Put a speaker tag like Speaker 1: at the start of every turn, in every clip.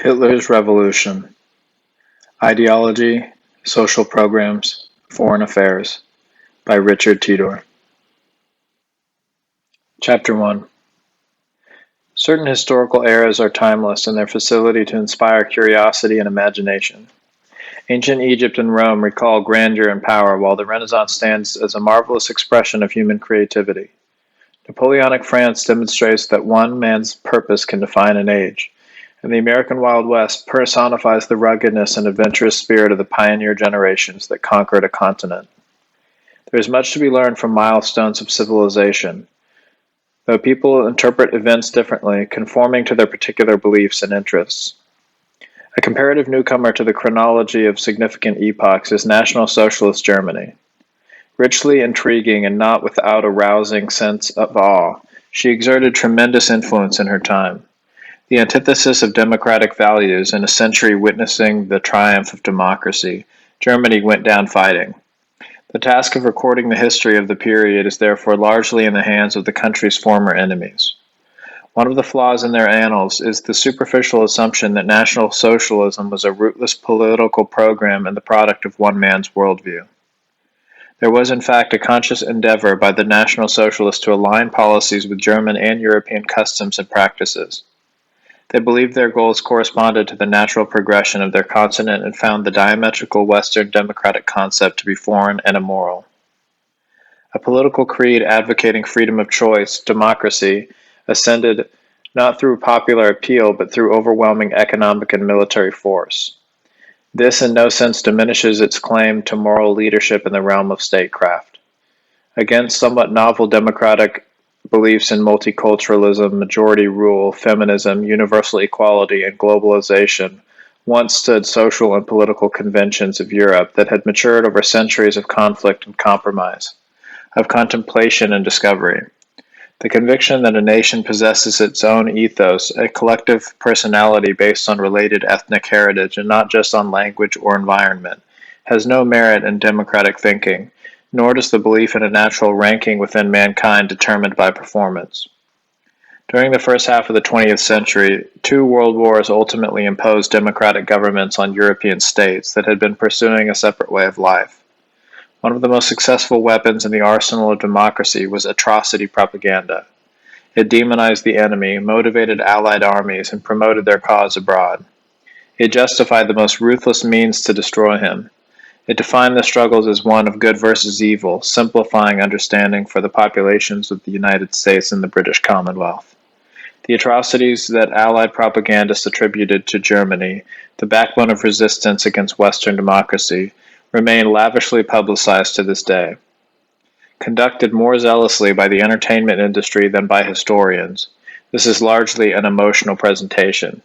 Speaker 1: Hitler's Revolution: Ideology, Social Programs, Foreign Affairs by Richard Tidor. Chapter 1. Certain historical eras are timeless in their facility to inspire curiosity and imagination. Ancient Egypt and Rome recall grandeur and power, while the Renaissance stands as a marvelous expression of human creativity. Napoleonic France demonstrates that one man's purpose can define an age, and the American Wild West personifies the ruggedness and adventurous spirit of the pioneer generations that conquered a continent. There is much to be learned from milestones of civilization, though people interpret events differently, conforming to their particular beliefs and interests. A comparative newcomer to the chronology of significant epochs is National Socialist Germany. Richly intriguing and not without a rousing sense of awe, she exerted tremendous influence in her time. The antithesis of democratic values in a century witnessing the triumph of democracy, Germany went down fighting. The task of recording the history of the period is therefore largely in the hands of the country's former enemies. One of the flaws in their annals is the superficial assumption that National Socialism was a rootless political program and the product of one man's worldview. There was in fact a conscious endeavor by the National Socialists to align policies with German and European customs and practices. They believed their goals corresponded to the natural progression of their continent and found the diametrical Western democratic concept to be foreign and immoral. A political creed advocating freedom of choice, democracy, ascended not through popular appeal but through overwhelming economic and military force. This in no sense diminishes its claim to moral leadership in the realm of statecraft. Against somewhat novel democratic beliefs in multiculturalism, majority rule, feminism, universal equality, and globalization once stood social and political conventions of Europe that had matured over centuries of conflict and compromise, of contemplation and discovery. The conviction that a nation possesses its own ethos, a collective personality based on related ethnic heritage and not just on language or environment, has no merit in democratic thinking, nor does the belief in a natural ranking within mankind determined by performance. During the first half of the 20th century, 2 world wars ultimately imposed democratic governments on European states that had been pursuing a separate way of life. One of the most successful weapons in the arsenal of democracy was atrocity propaganda. It demonized the enemy, motivated allied armies, and promoted their cause abroad. It justified the most ruthless means to destroy him. It defined the struggles as one of good versus evil, simplifying understanding for the populations of the United States and the British Commonwealth. The atrocities that Allied propagandists attributed to Germany, the backbone of resistance against Western democracy, remain lavishly publicized to this day. Conducted more zealously by the entertainment industry than by historians, this is largely an emotional presentation.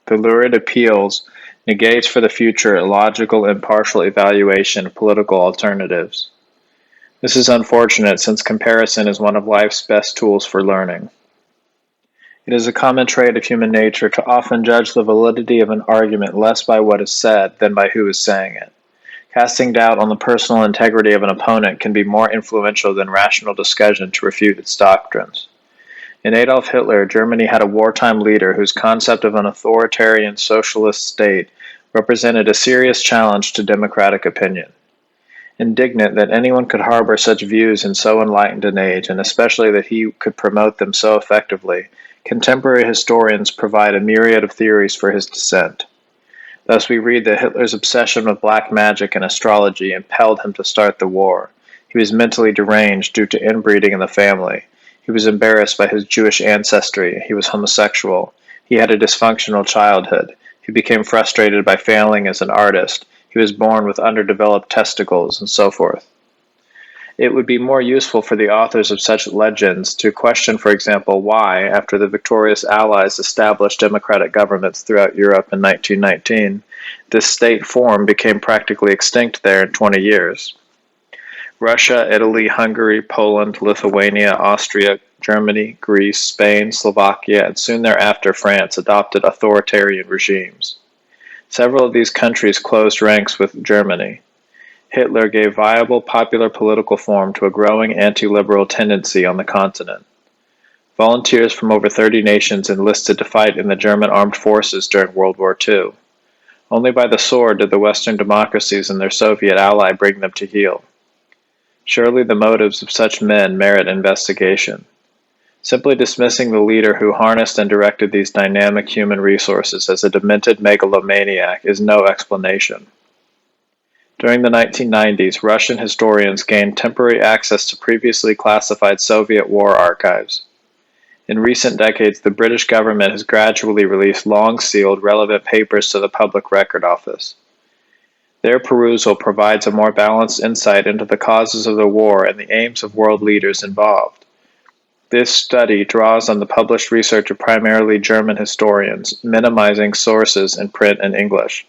Speaker 1: The lurid appeals negates for the future a logical, impartial evaluation of political alternatives. This is unfortunate since comparison is one of life's best tools for learning. It is a common trait of human nature to often judge the validity of an argument less by what is said than by who is saying it. Casting doubt on the personal integrity of an opponent can be more influential than rational discussion to refute its doctrines. In Adolf Hitler, Germany had a wartime leader whose concept of an authoritarian socialist state represented a serious challenge to democratic opinion. Indignant that anyone could harbor such views in so enlightened an age, and especially that he could promote them so effectively, contemporary historians provide a myriad of theories for his dissent. Thus we read that Hitler's obsession with black magic and astrology impelled him to start the war. He was mentally deranged due to inbreeding in the family. He was embarrassed by his Jewish ancestry. He was homosexual. He had a dysfunctional childhood. He became frustrated by failing as an artist. He was born with underdeveloped testicles, and so forth. It would be more useful for the authors of such legends to question, for example, why, after the victorious Allies established democratic governments throughout Europe in 1919, this state form became practically extinct there in 20 years. Russia, Italy, Hungary, Poland, Lithuania, Austria, Germany, Greece, Spain, Slovakia, and soon thereafter France adopted authoritarian regimes. Several of these countries closed ranks with Germany. Hitler gave viable popular political form to a growing anti-liberal tendency on the continent. Volunteers from over 30 nations enlisted to fight in the German armed forces during World War II. Only by the sword did the Western democracies and their Soviet ally bring them to heel. Surely the motives of such men merit investigation. Simply dismissing the leader who harnessed and directed these dynamic human resources as a demented megalomaniac is no explanation. During the 1990s, Russian historians gained temporary access to previously classified Soviet war archives. In recent decades, the British government has gradually released long-sealed, relevant papers to the Public Record Office. Their perusal provides a more balanced insight into the causes of the war and the aims of world leaders involved. This study draws on the published research of primarily German historians, minimizing sources in print and English.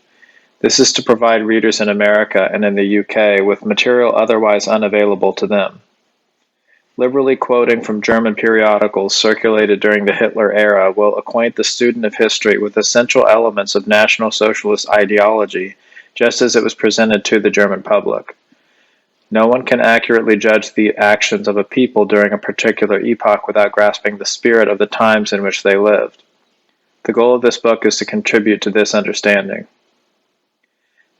Speaker 1: This is to provide readers in America and in the UK with material otherwise unavailable to them. Liberally quoting from German periodicals circulated during the Hitler era will acquaint the student of history with essential elements of National Socialist ideology, just as it was presented to the German public. No one can accurately judge the actions of a people during a particular epoch without grasping the spirit of the times in which they lived. The goal of this book is to contribute to this understanding.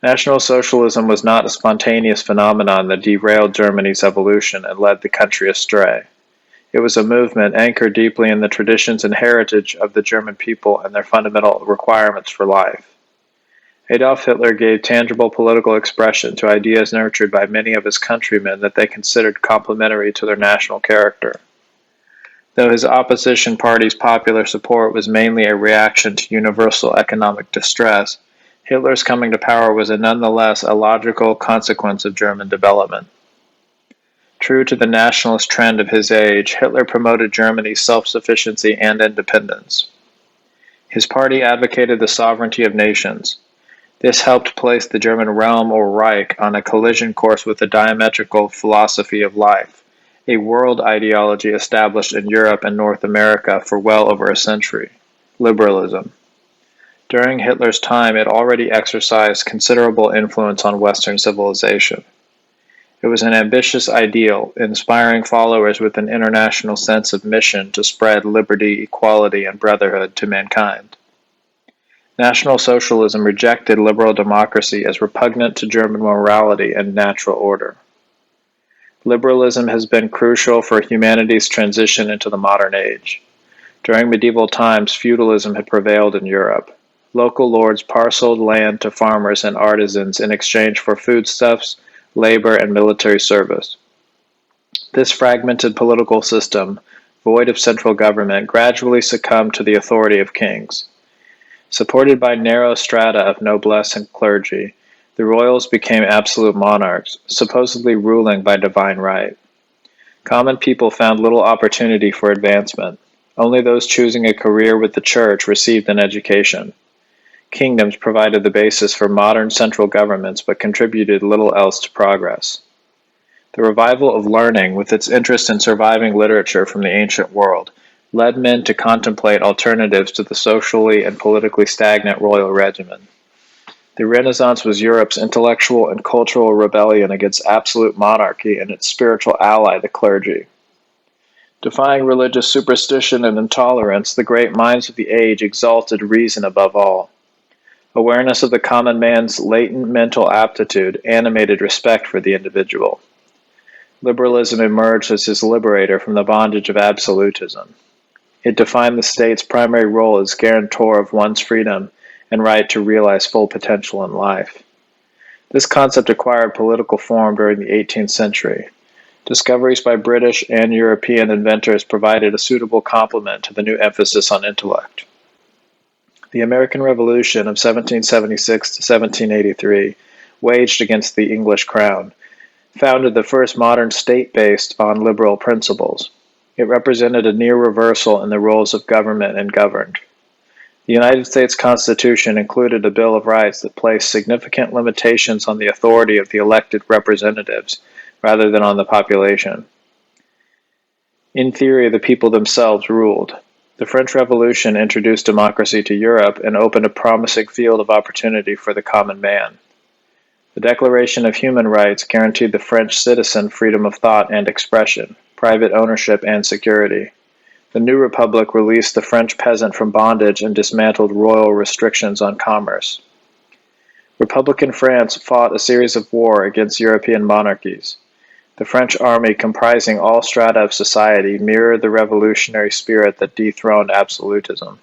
Speaker 1: National Socialism was not a spontaneous phenomenon that derailed Germany's evolution and led the country astray. It was a movement anchored deeply in the traditions and heritage of the German people and their fundamental requirements for life. Adolf Hitler gave tangible political expression to ideas nurtured by many of his countrymen that they considered complementary to their national character. Though his opposition party's popular support was mainly a reaction to universal economic distress, Hitler's coming to power was nonetheless a logical consequence of German development. True to the nationalist trend of his age, Hitler promoted Germany's self-sufficiency and independence. His party advocated the sovereignty of nations. This helped place the German realm or Reich on a collision course with the diametrical philosophy of life, a world ideology established in Europe and North America for well over a century: liberalism. During Hitler's time, it already exercised considerable influence on Western civilization. It was an ambitious ideal, inspiring followers with an international sense of mission to spread liberty, equality, and brotherhood to mankind. National Socialism rejected liberal democracy as repugnant to German morality and natural order. Liberalism has been crucial for humanity's transition into the modern age. During medieval times, feudalism had prevailed in Europe. Local lords parceled land to farmers and artisans in exchange for foodstuffs, labor, and military service. This fragmented political system, void of central government, gradually succumbed to the authority of kings. Supported by narrow strata of noblesse and clergy, the royals became absolute monarchs, supposedly ruling by divine right. Common people found little opportunity for advancement. Only those choosing a career with the church received an education. Kingdoms provided the basis for modern central governments but contributed little else to progress. The revival of learning, with its interest in surviving literature from the ancient world, led men to contemplate alternatives to the socially and politically stagnant royal regimen. The Renaissance was Europe's intellectual and cultural rebellion against absolute monarchy and its spiritual ally, the clergy. Defying religious superstition and intolerance, the great minds of the age exalted reason above all. Awareness of the common man's latent mental aptitude animated respect for the individual. Liberalism emerged as his liberator from the bondage of absolutism. It defined the state's primary role as guarantor of one's freedom and right to realize full potential in life. This concept acquired political form during the 18th century. Discoveries by British and European inventors provided a suitable complement to the new emphasis on intellect. The American Revolution of 1776 to 1783, waged against the English crown, founded the first modern state based on liberal principles. It represented a near reversal in the roles of government and governed. The United States Constitution included a Bill of Rights that placed significant limitations on the authority of the elected representatives rather than on the population. In theory, the people themselves ruled. The French Revolution introduced democracy to Europe and opened a promising field of opportunity for the common man. The Declaration of Human Rights guaranteed the French citizen freedom of thought and expression, private ownership and security. The new republic released the French peasant from bondage and dismantled royal restrictions on commerce. Republican France fought a series of wars against European monarchies. The French army, comprising all strata of society, mirrored the revolutionary spirit that dethroned absolutism.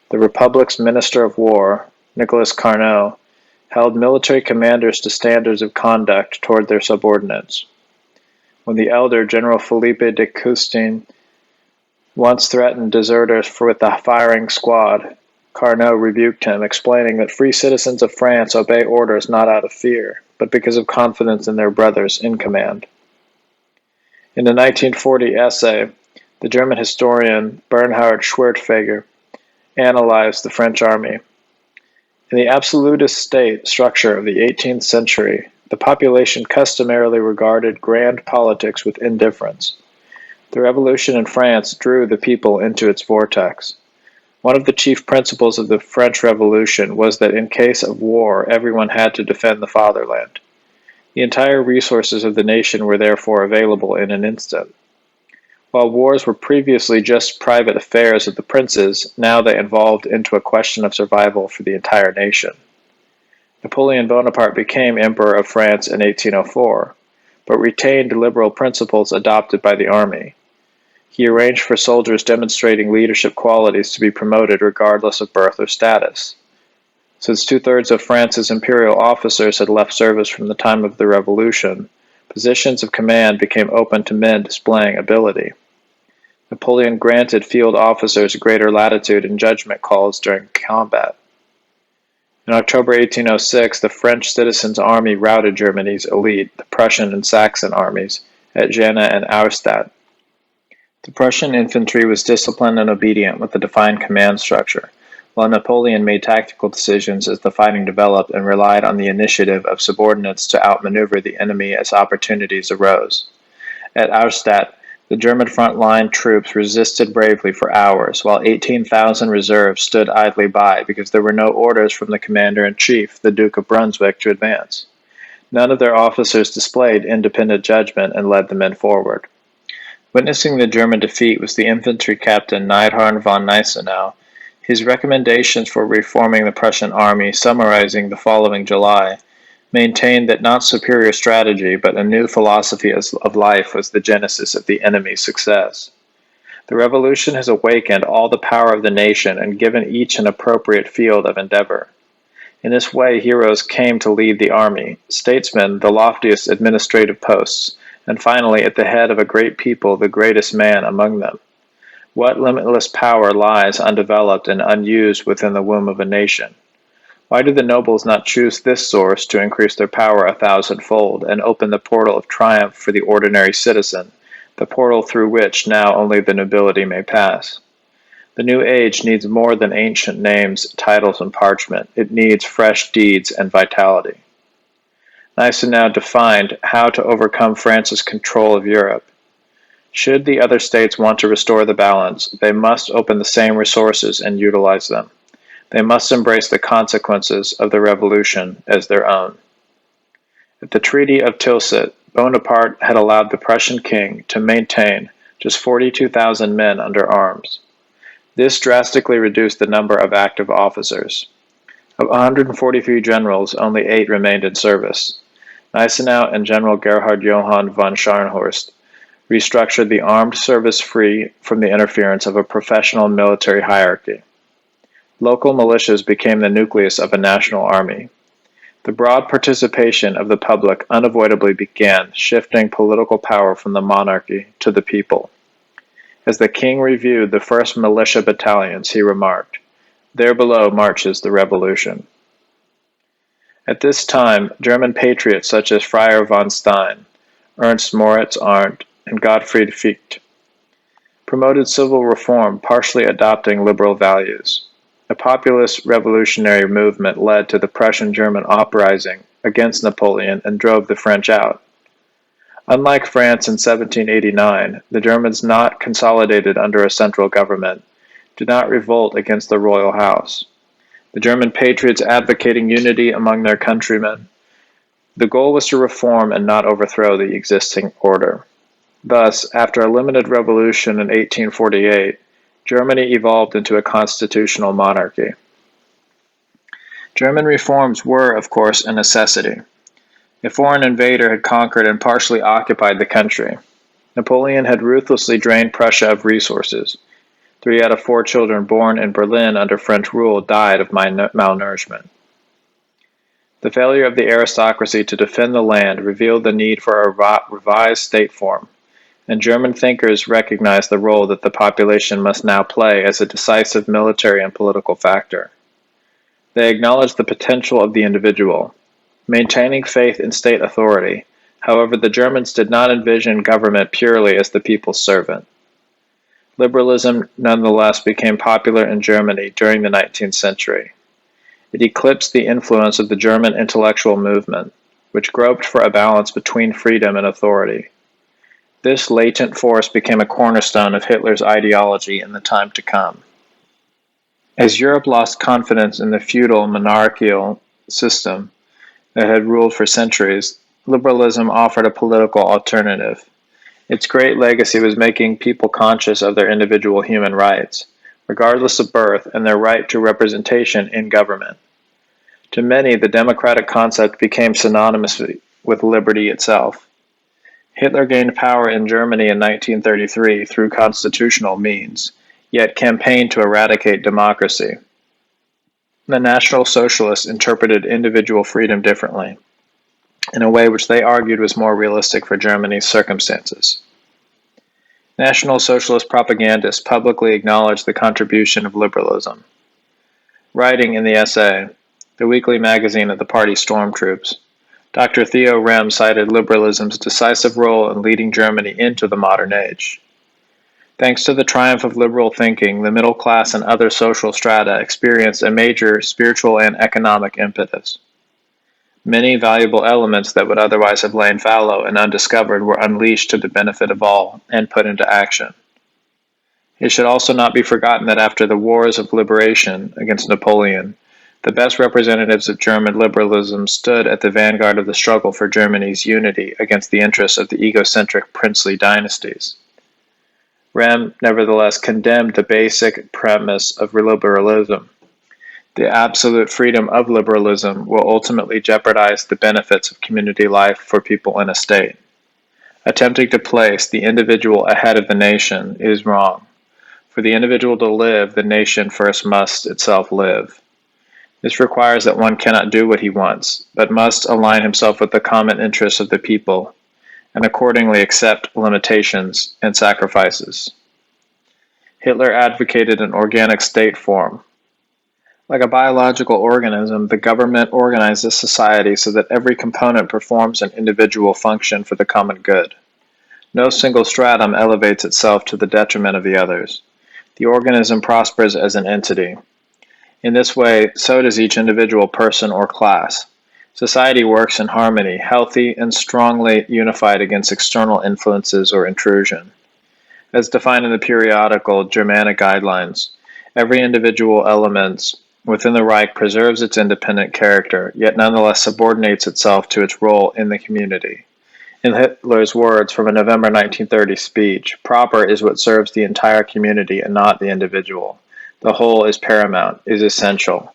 Speaker 1: The Republic's Minister of War, Nicolas Carnot, held military commanders to standards of conduct toward their subordinates. When the elder General Philippe de Custine once threatened deserters with the firing squad, Carnot rebuked him, explaining that free citizens of France obey orders not out of fear, but because of confidence in their brothers in command. In a 1940 essay, the German historian Bernhard Schwertfeger analyzed the French army. In the absolutist state structure of the 18th century, the population customarily regarded grand politics with indifference. The revolution in France drew the people into its vortex. One of the chief principles of the French Revolution was that in case of war, everyone had to defend the fatherland. The entire resources of the nation were therefore available in an instant. While wars were previously just private affairs of the princes, now they evolved into a question of survival for the entire nation. Napoleon Bonaparte became Emperor of France in 1804, but retained liberal principles adopted by the army. He arranged for soldiers demonstrating leadership qualities to be promoted regardless of birth or status. Since two-thirds of France's imperial officers had left service from the time of the Revolution, positions of command became open to men displaying ability. Napoleon granted field officers greater latitude in judgment calls during combat. In October 1806, the French citizens' army routed Germany's elite, the Prussian and Saxon armies, at Jena and Auerstadt. The Prussian infantry was disciplined and obedient with a defined command structure, while Napoleon made tactical decisions as the fighting developed and relied on the initiative of subordinates to outmaneuver the enemy as opportunities arose. At Auerstadt, the German front-line troops resisted bravely for hours, while 18,000 reserves stood idly by because there were no orders from the commander-in-chief, the Duke of Brunswick, to advance. None of their officers displayed independent judgment and led the men forward. Witnessing the German defeat was the infantry captain Neidhardt von Gneisenau. His recommendations for reforming the Prussian army, summarizing the following July, maintained that not superior strategy, but a new philosophy of life was the genesis of the enemy's success. The revolution has awakened all the power of the nation and given each an appropriate field of endeavor. In this way, heroes came to lead the army, statesmen the loftiest administrative posts, and finally, at the head of a great people, the greatest man among them. What limitless power lies undeveloped and unused within the womb of a nation? Why do the nobles not choose this source to increase their power 1,000-fold and open the portal of triumph for the ordinary citizen, the portal through which now only the nobility may pass? The new age needs more than ancient names, titles, and parchment. It needs fresh deeds and vitality. Gneisenau defined how to overcome France's control of Europe. Should the other states want to restore the balance, they must open the same resources and utilize them. They must embrace the consequences of the revolution as their own. At the Treaty of Tilsit, Bonaparte had allowed the Prussian king to maintain just 42,000 men under arms. This drastically reduced the number of active officers. Of 143 generals, only 8 remained in service. Gneisenau and General Gerhard Johann von Scharnhorst restructured the armed service free from the interference of a professional military hierarchy. Local militias became the nucleus of a national army. The broad participation of the public unavoidably began shifting political power from the monarchy to the people. As the king reviewed the first militia battalions, he remarked, "There below marches the revolution." At this time, German patriots such as Friar von Stein, Ernst Moritz Arndt, and Gottfried Fichte promoted civil reform, partially adopting liberal values. A populist revolutionary movement led to the Prussian-German uprising against Napoleon and drove the French out. Unlike France in 1789, the Germans, not consolidated under a central government, did not revolt against the royal house. The German patriots advocating unity among their countrymen. The goal was to reform and not overthrow the existing order. Thus, after a limited revolution in 1848, Germany evolved into a constitutional monarchy. German reforms were, of course, a necessity. A foreign invader had conquered and partially occupied the country. Napoleon had ruthlessly drained Prussia of resources. 3 out of 4 children born in Berlin under French rule died of malnourishment. The failure of the aristocracy to defend the land revealed the need for a revised state form, and German thinkers recognized the role that the population must now play as a decisive military and political factor. They acknowledged the potential of the individual, maintaining faith in state authority. However, the Germans did not envision government purely as the people's servant. Liberalism nonetheless became popular in Germany during the 19th century. It eclipsed the influence of the German intellectual movement, which groped for a balance between freedom and authority. This latent force became a cornerstone of Hitler's ideology in the time to come. As Europe lost confidence in the feudal monarchical system that had ruled for centuries, liberalism offered a political alternative. Its great legacy was making people conscious of their individual human rights, regardless of birth, and their right to representation in government. To many, the democratic concept became synonymous with liberty itself. Hitler gained power in Germany in 1933 through constitutional means, yet campaigned to eradicate democracy. The National Socialists interpreted individual freedom differently, in a way which they argued was more realistic for Germany's circumstances. National Socialist propagandists publicly acknowledged the contribution of liberalism. Writing in the essay, the weekly magazine of the party stormtroops, Dr. Theo Rem cited liberalism's decisive role in leading Germany into the modern age. Thanks to the triumph of liberal thinking, the middle class and other social strata experienced a major spiritual and economic impetus. Many valuable elements that would otherwise have lain fallow and undiscovered were unleashed to the benefit of all and put into action. It should also not be forgotten that after the wars of liberation against Napoleon, the best representatives of German liberalism stood at the vanguard of the struggle for Germany's unity against the interests of the egocentric princely dynasties. Rem, nevertheless, condemned the basic premise of liberalism. The absolute freedom of liberalism will ultimately jeopardize the benefits of community life for people in a state. Attempting to place the individual ahead of the nation is wrong. For the individual to live, the nation first must itself live. This requires that one cannot do what he wants, but must align himself with the common interests of the people, and accordingly accept limitations and sacrifices. Hitler advocated an organic state form. Like a biological organism, the government organizes society so that every component performs an individual function for the common good. No single stratum elevates itself to the detriment of the others. The organism prospers as an entity. In this way, so does each individual person or class. Society works in harmony, healthy and strongly unified against external influences or intrusion. As defined in the periodical Germanic guidelines, every individual element within the Reich preserves its independent character, yet nonetheless subordinates itself to its role in the community. In Hitler's words from a November 1930 speech, proper is what serves the entire community and not the individual. The whole is paramount, is essential.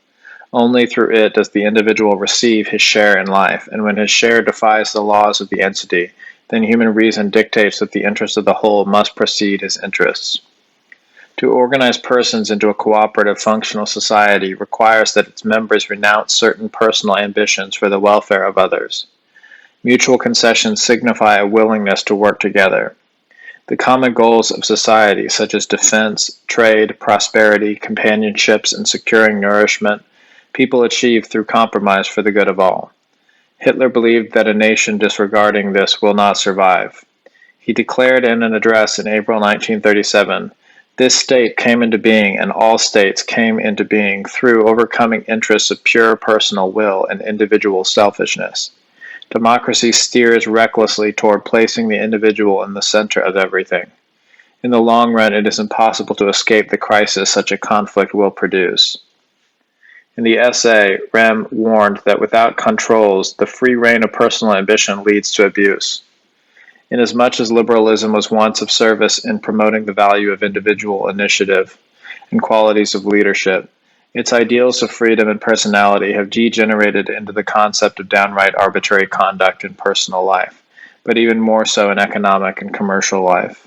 Speaker 1: Only through it does the individual receive his share in life, and when his share defies the laws of the entity, then human reason dictates that the interests of the whole must precede his interests. To organize persons into a cooperative functional society requires that its members renounce certain personal ambitions for the welfare of others. Mutual concessions signify a willingness to work together. The common goals of society, such as defense, trade, prosperity, companionships, and securing nourishment, people achieve through compromise for the good of all. Hitler believed that a nation disregarding this will not survive. He declared in an address in April 1937, "This state came into being, and all states came into being through overcoming interests of pure personal will and individual selfishness. Democracy steers recklessly toward placing the individual in the center of everything. In the long run, it is impossible to escape the crisis such a conflict will produce." In the essay, Rem warned that without controls, the free reign of personal ambition leads to abuse. Inasmuch as liberalism was once of service in promoting the value of individual initiative and qualities of leadership, its ideals of freedom and personality have degenerated into the concept of downright arbitrary conduct in personal life, but even more so in economic and commercial life.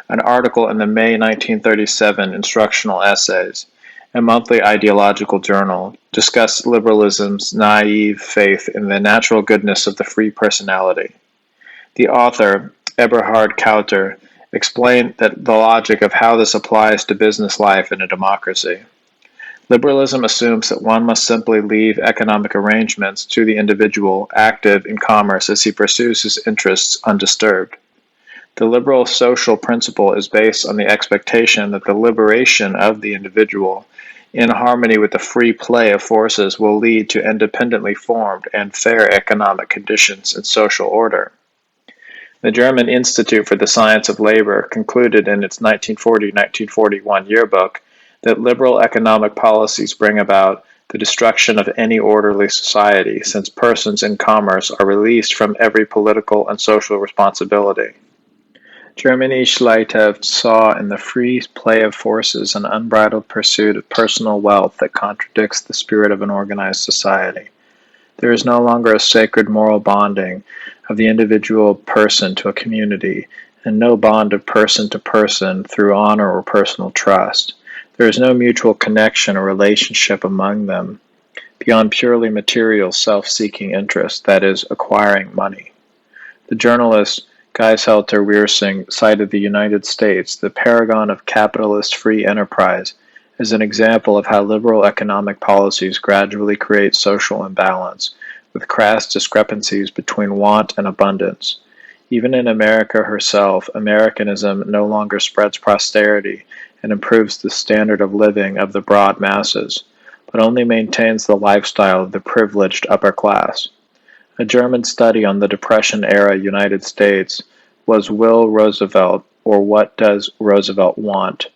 Speaker 1: An article in the May 1937 Instructional Essays, a monthly ideological journal, discussed liberalism's naive faith in the natural goodness of the free personality. The author, Eberhard Kauter, explained that the logic of how this applies to business life in a democracy. Liberalism assumes that one must simply leave economic arrangements to the individual active in commerce as he pursues his interests undisturbed. The liberal social principle is based on the expectation that the liberation of the individual, in harmony with the free play of forces, will lead to independently formed and fair economic conditions and social order. The German Institute for the Science of Labor concluded in its 1940-1941 yearbook that liberal economic policies bring about the destruction of any orderly society, since persons in commerce are released from every political and social responsibility. Germany Schleitev saw in the free play of forces an unbridled pursuit of personal wealth that contradicts the spirit of an organized society. There is no longer a sacred moral bonding of the individual person to a community, and no bond of person to person through honor or personal trust. There is no mutual connection or relationship among them beyond purely material self-seeking interest, that is, acquiring money. The journalist Geiselter Wirsing cited the United States, the paragon of capitalist free enterprise, as an example of how liberal economic policies gradually create social imbalance, with crass discrepancies between want and abundance. Even in America herself, Americanism no longer spreads prosperity and improves the standard of living of the broad masses, but only maintains the lifestyle of the privileged upper class. A German study on the Depression-era United States was Will Roosevelt, or What Does Roosevelt Want?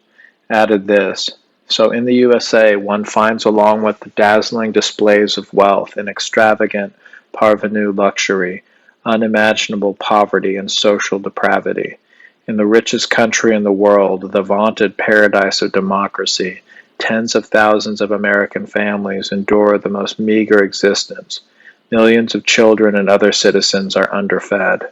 Speaker 1: Added this: so in the USA, one finds, along with the dazzling displays of wealth and extravagant parvenu luxury, unimaginable poverty and social depravity. In the richest country in the world, the vaunted paradise of democracy, tens of thousands of American families endure the most meager existence. Millions of children and other citizens are underfed.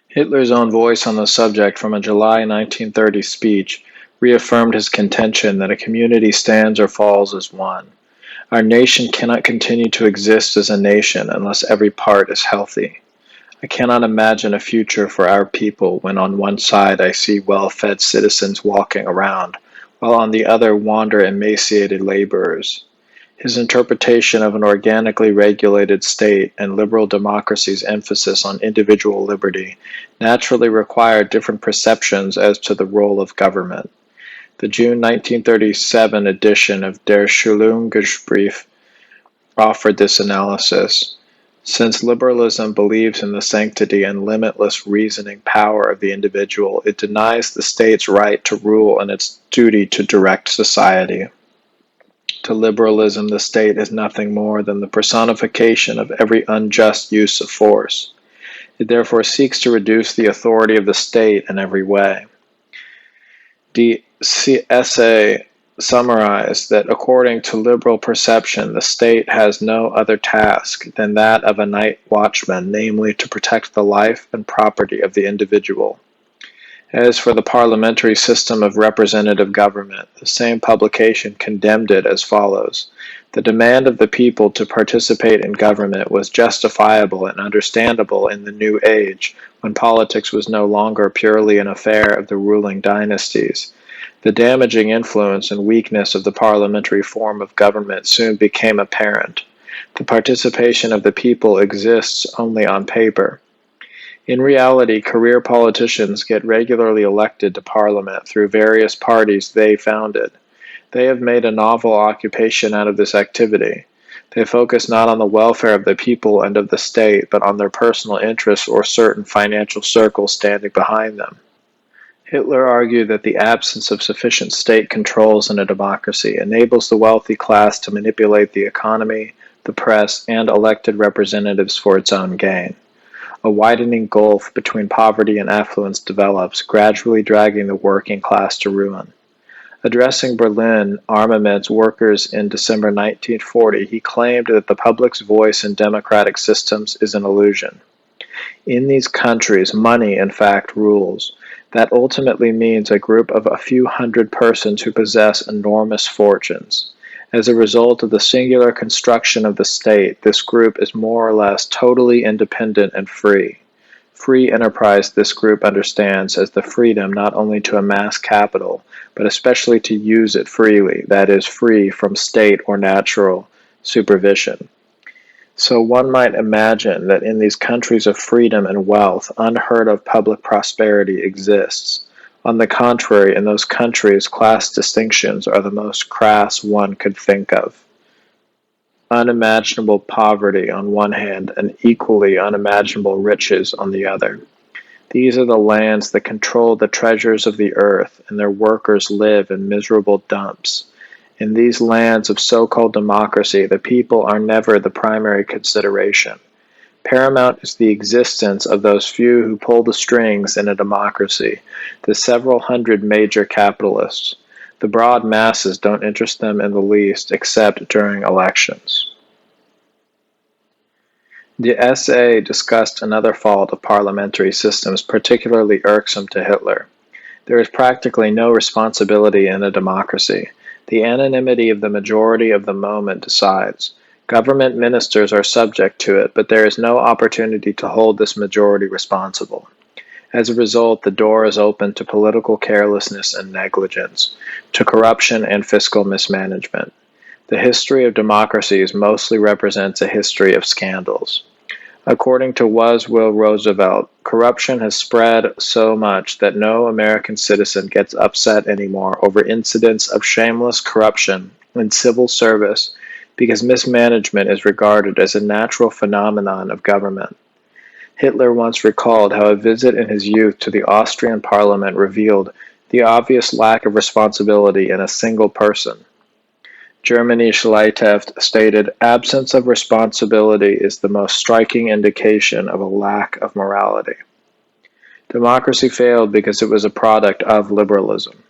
Speaker 1: Hitler's own voice on the subject from a July 1930 speech reaffirmed his contention that a community stands or falls as one. Our nation cannot continue to exist as a nation unless every part is healthy. I cannot imagine a future for our people when on one side I see well-fed citizens walking around, while on the other wander emaciated laborers. His interpretation of an organically regulated state and liberal democracy's emphasis on individual liberty naturally required different perceptions as to the role of government. The June 1937 edition of Der Schulungsbrief offered this analysis. Since liberalism believes in the sanctity and limitless reasoning power of the individual, it denies the state's right to rule and its duty to direct society. To liberalism, the state is nothing more than the personification of every unjust use of force. It therefore seeks to reduce the authority of the state in every way. The essay summarized that according to liberal perception, the state has no other task than that of a night watchman, namely to protect the life and property of the individual. As for the parliamentary system of representative government, the same publication condemned it as follows: the demand of the people to participate in government was justifiable and understandable in the new age, when politics was no longer purely an affair of the ruling dynasties. The damaging influence and weakness of the parliamentary form of government soon became apparent. The participation of the people exists only on paper. In reality, career politicians get regularly elected to parliament through various parties they founded. They have made a novel occupation out of this activity. They focus not on the welfare of the people and of the state, but on their personal interests or certain financial circles standing behind them. Hitler argued that the absence of sufficient state controls in a democracy enables the wealthy class to manipulate the economy, the press, and elected representatives for its own gain. A widening gulf between poverty and affluence develops, gradually dragging the working class to ruin. Addressing Berlin armaments workers in December 1940, he claimed that the public's voice in democratic systems is an illusion. In these countries, money, in fact, rules. That ultimately means a group of a few hundred persons who possess enormous fortunes. As a result of the singular construction of the state, this group is more or less totally independent and free. Free enterprise this group understands as the freedom not only to amass capital, but especially to use it freely, that is, free from state or natural supervision. So one might imagine that in these countries of freedom and wealth, unheard of public prosperity exists. On the contrary, in those countries, class distinctions are the most crass one could think of. Unimaginable poverty on one hand, and equally unimaginable riches on the other. These are the lands that control the treasures of the earth, and their workers live in miserable dumps. In these lands of so-called democracy, the people are never the primary consideration. Paramount is the existence of those few who pull the strings in a democracy, the several hundred major capitalists. The broad masses don't interest them in the least, except during elections. The essay discussed another fault of parliamentary systems particularly irksome to Hitler. There is practically no responsibility in a democracy. The anonymity of the majority of the moment decides. Government ministers are subject to it, but there is no opportunity to hold this majority responsible. As a result, the door is open to political carelessness and negligence, to corruption and fiscal mismanagement. The history of democracies mostly represents a history of scandals. According to Will Roosevelt, corruption has spread so much that no American citizen gets upset anymore over incidents of shameless corruption in civil service because mismanagement is regarded as a natural phenomenon of government. Hitler once recalled how a visit in his youth to the Austrian parliament revealed the obvious lack of responsibility in a single person. Germany Schleiteft stated, "Absence of responsibility is the most striking indication of a lack of morality." Democracy failed because it was a product of liberalism.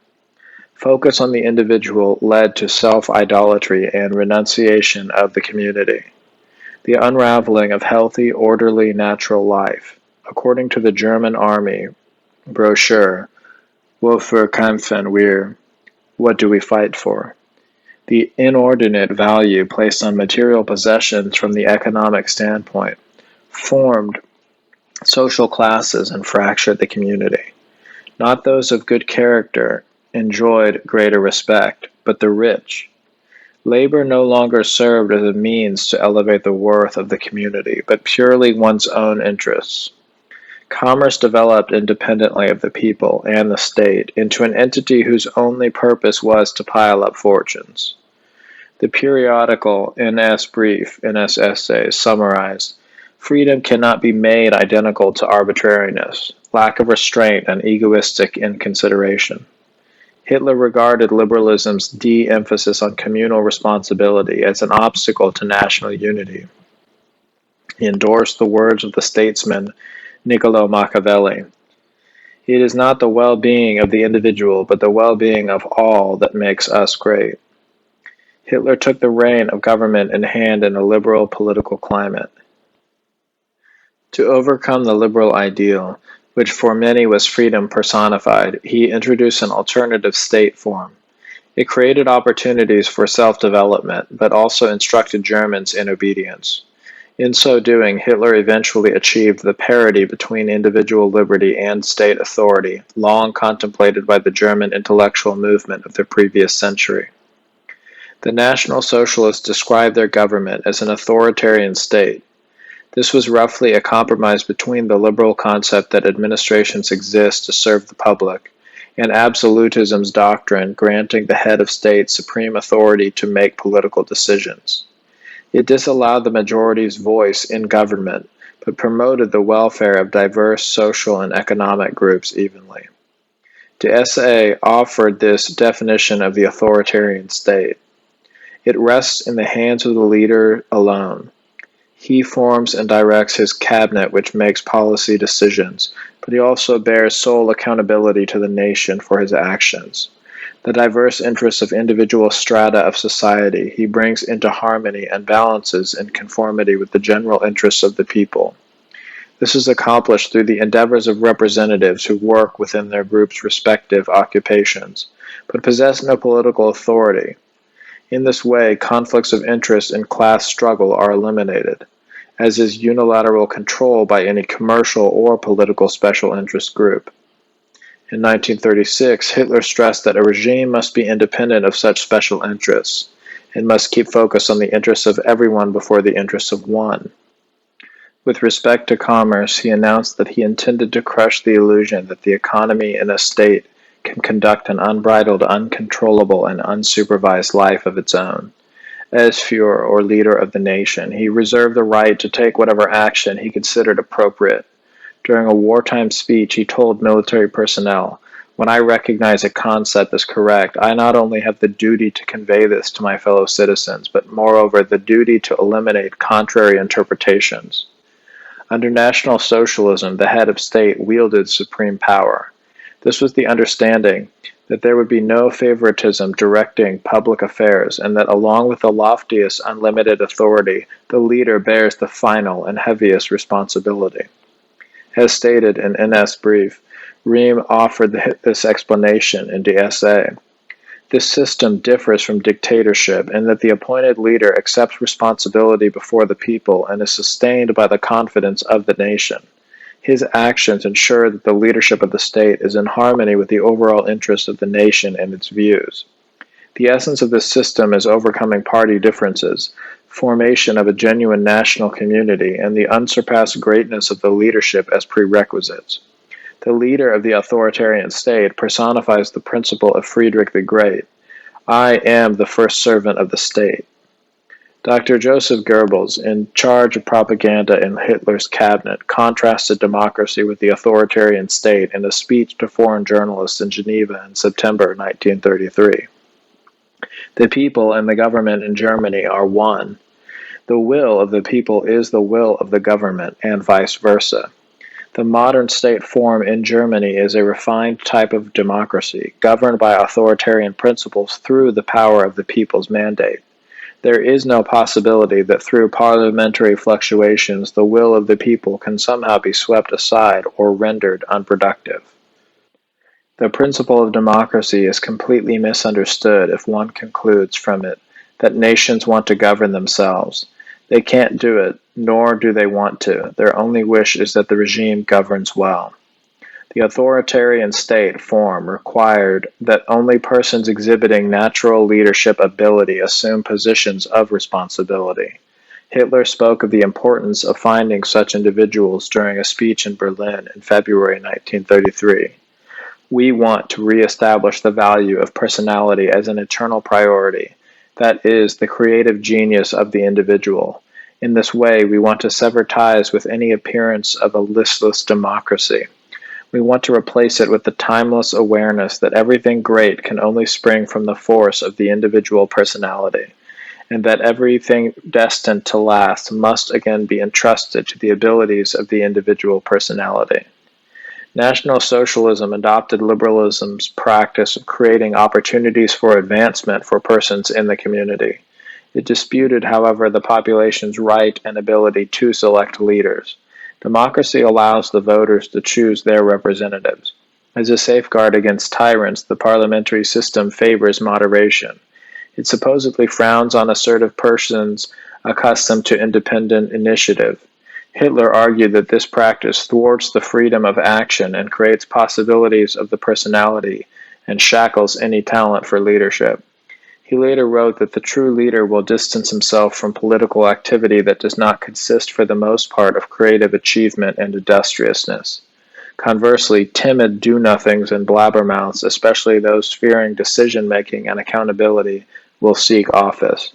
Speaker 1: Focus on the individual led to self-idolatry and renunciation of the community. The unraveling of healthy, orderly, natural life. According to the German Army brochure, Wofür kämpfen wir? What do we fight for? The inordinate value placed on material possessions from the economic standpoint formed social classes and fractured the community. Not those of good character enjoyed greater respect, but the rich. Labor no longer served as a means to elevate the worth of the community, but purely one's own interests. Commerce developed independently of the people and the state into an entity whose only purpose was to pile up fortunes. The periodical NS Brief, NS Essay, summarized, "Freedom cannot be made identical to arbitrariness, lack of restraint, and egoistic inconsideration." Hitler regarded liberalism's de-emphasis on communal responsibility as an obstacle to national unity. He endorsed the words of the statesman Niccolò Machiavelli. "It is not the well-being of the individual, but the well-being of all that makes us great." Hitler took the reign of government in hand in a liberal political climate. To overcome the liberal ideal, which for many was freedom personified, he introduced an alternative state form. It created opportunities for self-development, but also instructed Germans in obedience. In so doing, Hitler eventually achieved the parity between individual liberty and state authority, long contemplated by the German intellectual movement of the previous century. The National Socialists described their government as an authoritarian state. This was roughly a compromise between the liberal concept that administrations exist to serve the public and absolutism's doctrine granting the head of state supreme authority to make political decisions. It disallowed the majority's voice in government, but promoted the welfare of diverse social and economic groups evenly. The essay offered this definition of the authoritarian state. It rests in the hands of the leader alone. He forms and directs his cabinet, which makes policy decisions, but he also bears sole accountability to the nation for his actions. The diverse interests of individual strata of society he brings into harmony and balances in conformity with the general interests of the people. This is accomplished through the endeavors of representatives who work within their group's respective occupations, but possess no political authority. In this way, conflicts of interest and class struggle are eliminated, as is unilateral control by any commercial or political special interest group. In 1936, Hitler stressed that a regime must be independent of such special interests. It must keep focus on the interests of everyone before the interests of one. With respect to commerce, he announced that he intended to crush the illusion that the economy in a state can conduct an unbridled, uncontrollable, and unsupervised life of its own. As Führer, or leader of the nation, he reserved the right to take whatever action he considered appropriate. During a wartime speech, he told military personnel, "When I recognize a concept as correct, I not only have the duty to convey this to my fellow citizens, but moreover the duty to eliminate contrary interpretations." Under National Socialism, the head of state wielded supreme power. This was the understanding that there would be no favoritism directing public affairs, and that along with the loftiest unlimited authority, the leader bears the final and heaviest responsibility. As stated in NS Brief, Riem offered this explanation in the essay. This system differs from dictatorship in that the appointed leader accepts responsibility before the people and is sustained by the confidence of the nation. His actions ensure that the leadership of the state is in harmony with the overall interests of the nation and its views. The essence of this system is overcoming party differences, formation of a genuine national community, and the unsurpassed greatness of the leadership as prerequisites. The leader of the authoritarian state personifies the principle of Friedrich the Great. I am the first servant of the state. Dr. Joseph Goebbels, in charge of propaganda in Hitler's cabinet, contrasted democracy with the authoritarian state in a speech to foreign journalists in Geneva in September 1933. The people and the government in Germany are one. The will of the people is the will of the government, and vice versa. The modern state form in Germany is a refined type of democracy, governed by authoritarian principles through the power of the people's mandate. There is no possibility that through parliamentary fluctuations the will of the people can somehow be swept aside or rendered unproductive. The principle of democracy is completely misunderstood if one concludes from it that nations want to govern themselves. They can't do it, nor do they want to. Their only wish is that the regime governs well. The authoritarian state form required that only persons exhibiting natural leadership ability assume positions of responsibility. Hitler spoke of the importance of finding such individuals during a speech in Berlin in February 1933. We want to reestablish the value of personality as an eternal priority, that is, the creative genius of the individual. In this way, we want to sever ties with any appearance of a listless democracy. We want to replace it with the timeless awareness that everything great can only spring from the force of the individual personality, and that everything destined to last must again be entrusted to the abilities of the individual personality. National Socialism adopted liberalism's practice of creating opportunities for advancement for persons in the community. It disputed, however, the population's right and ability to select leaders. Democracy allows the voters to choose their representatives. As a safeguard against tyrants, the parliamentary system favors moderation. It supposedly frowns on assertive persons accustomed to independent initiative. Hitler argued that this practice thwarts the freedom of action and creates possibilities of the personality and shackles any talent for leadership. He later wrote that the true leader will distance himself from political activity that does not consist for the most part of creative achievement and industriousness. Conversely, timid do-nothings and blabbermouths, especially those fearing decision-making and accountability, will seek office.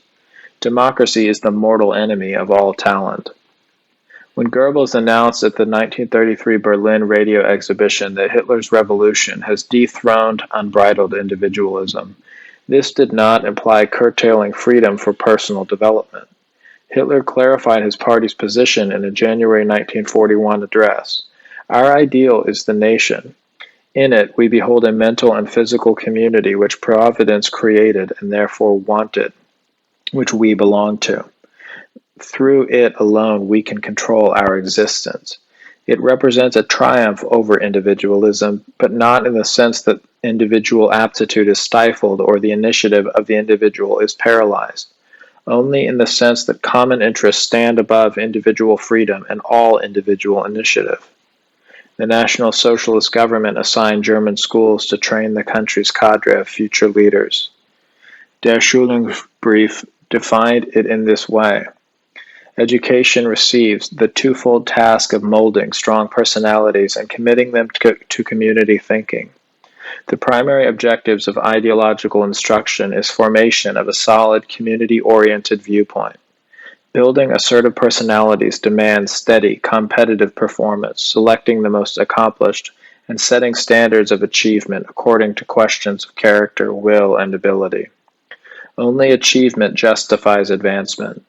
Speaker 1: Democracy is the mortal enemy of all talent. When Goebbels announced at the 1933 Berlin radio exhibition that Hitler's revolution has dethroned unbridled individualism, this did not imply curtailing freedom for personal development. Hitler clarified his party's position in a January 1941 address. Our ideal is the nation. In it, we behold a mental and physical community which Providence created and therefore wanted, which we belong to. Through it alone, we can control our existence. It represents a triumph over individualism, but not in the sense that individual aptitude is stifled or the initiative of the individual is paralyzed. Only in the sense that common interests stand above individual freedom and all individual initiative. The National Socialist government assigned German schools to train the country's cadre of future leaders. Der Schulungsbrief defined it in this way. Education receives the twofold task of molding strong personalities and committing them to community thinking. The primary objectives of ideological instruction is formation of a solid, community-oriented viewpoint. Building assertive personalities demands steady, competitive performance, selecting the most accomplished, and setting standards of achievement according to questions of character, will, and ability. Only achievement justifies advancement.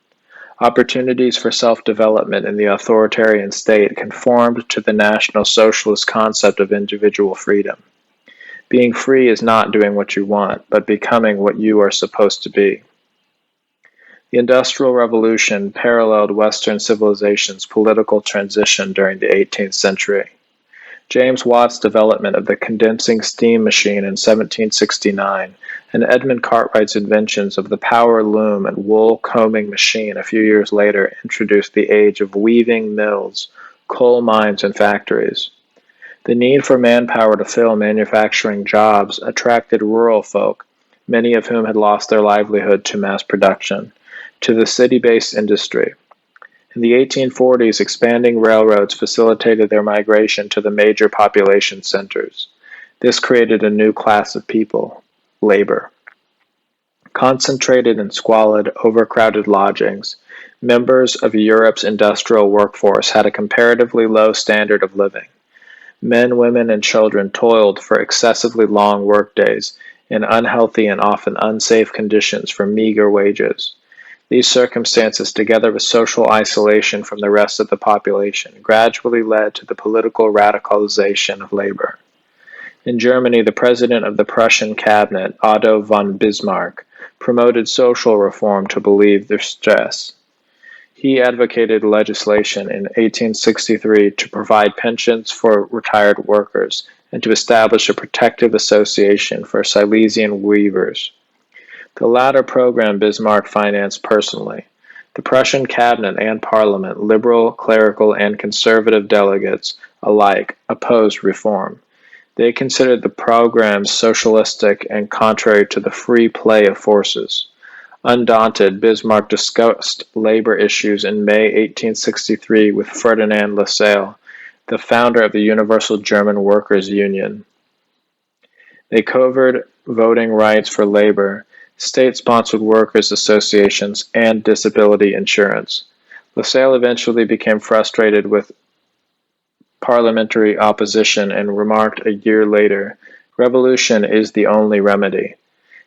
Speaker 1: Opportunities for self-development in the authoritarian state conformed to the National Socialist concept of individual freedom. Being free is not doing what you want, but becoming what you are supposed to be. The Industrial Revolution paralleled Western civilization's political transition during the 18th century. James Watt's development of the condensing steam machine in 1769 and Edmund Cartwright's inventions of the power loom and wool combing machine a few years later introduced the age of weaving mills, coal mines, and factories. The need for manpower to fill manufacturing jobs attracted rural folk, many of whom had lost their livelihood to mass production, to the city-based industry. In the 1840s, expanding railroads facilitated their migration to the major population centers. This created a new class of people, labor. Concentrated in squalid, overcrowded lodgings, members of Europe's industrial workforce had a comparatively low standard of living. Men, women, and children toiled for excessively long workdays in unhealthy and often unsafe conditions for meager wages. These circumstances, together with social isolation from the rest of the population, gradually led to the political radicalization of labor. In Germany, the president of the Prussian cabinet, Otto von Bismarck, promoted social reform to relieve their stress. He advocated legislation in 1863 to provide pensions for retired workers and to establish a protective association for Silesian weavers. The latter program Bismarck financed personally. The Prussian cabinet and parliament, liberal, clerical, and conservative delegates alike, opposed reform. They considered the program socialistic and contrary to the free play of forces. Undaunted, Bismarck discussed labor issues in May 1863 with Ferdinand Lassalle, the founder of the Universal German Workers' Union. They covered voting rights for labor, state-sponsored workers' associations, and disability insurance. Lassalle eventually became frustrated with parliamentary opposition and remarked a year later, "Revolution is the only remedy."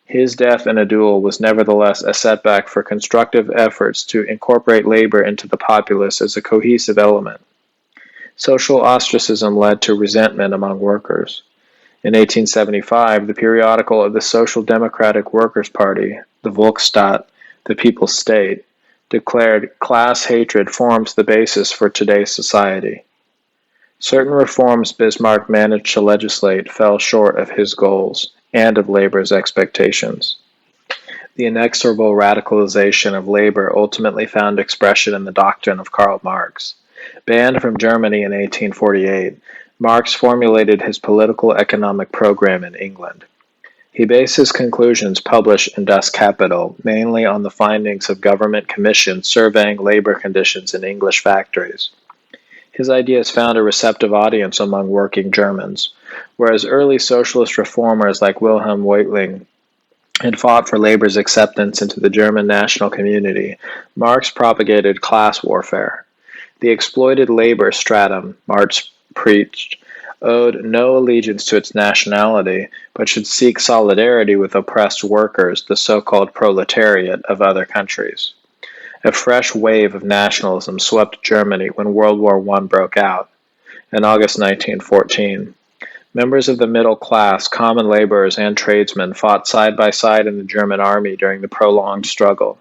Speaker 1: His death in a duel was nevertheless a setback for constructive efforts to incorporate labor into the populace as a cohesive element. Social ostracism led to resentment among workers. In 1875, the periodical of the Social Democratic Workers' Party, the Volksstaat, the People's State, declared class hatred forms the basis for today's society. Certain reforms Bismarck managed to legislate fell short of his goals and of labor's expectations. The inexorable radicalization of labor ultimately found expression in the doctrine of Karl Marx. Banned from Germany in 1848, Marx formulated his political economic program in England. He based his conclusions published in Das Kapital mainly on the findings of government commissions surveying labor conditions in English factories. His ideas found a receptive audience among working Germans, whereas early socialist reformers like Wilhelm Weitling and fought for labor's acceptance into the German national community, Marx propagated class warfare. The exploited labor stratum, Marx preached, owed no allegiance to its nationality, but should seek solidarity with oppressed workers, the so-called proletariat of other countries. A fresh wave of nationalism swept Germany when World War I broke out in August 1914. Members of the middle class, common laborers, and tradesmen fought side by side in the German army during the prolonged struggle.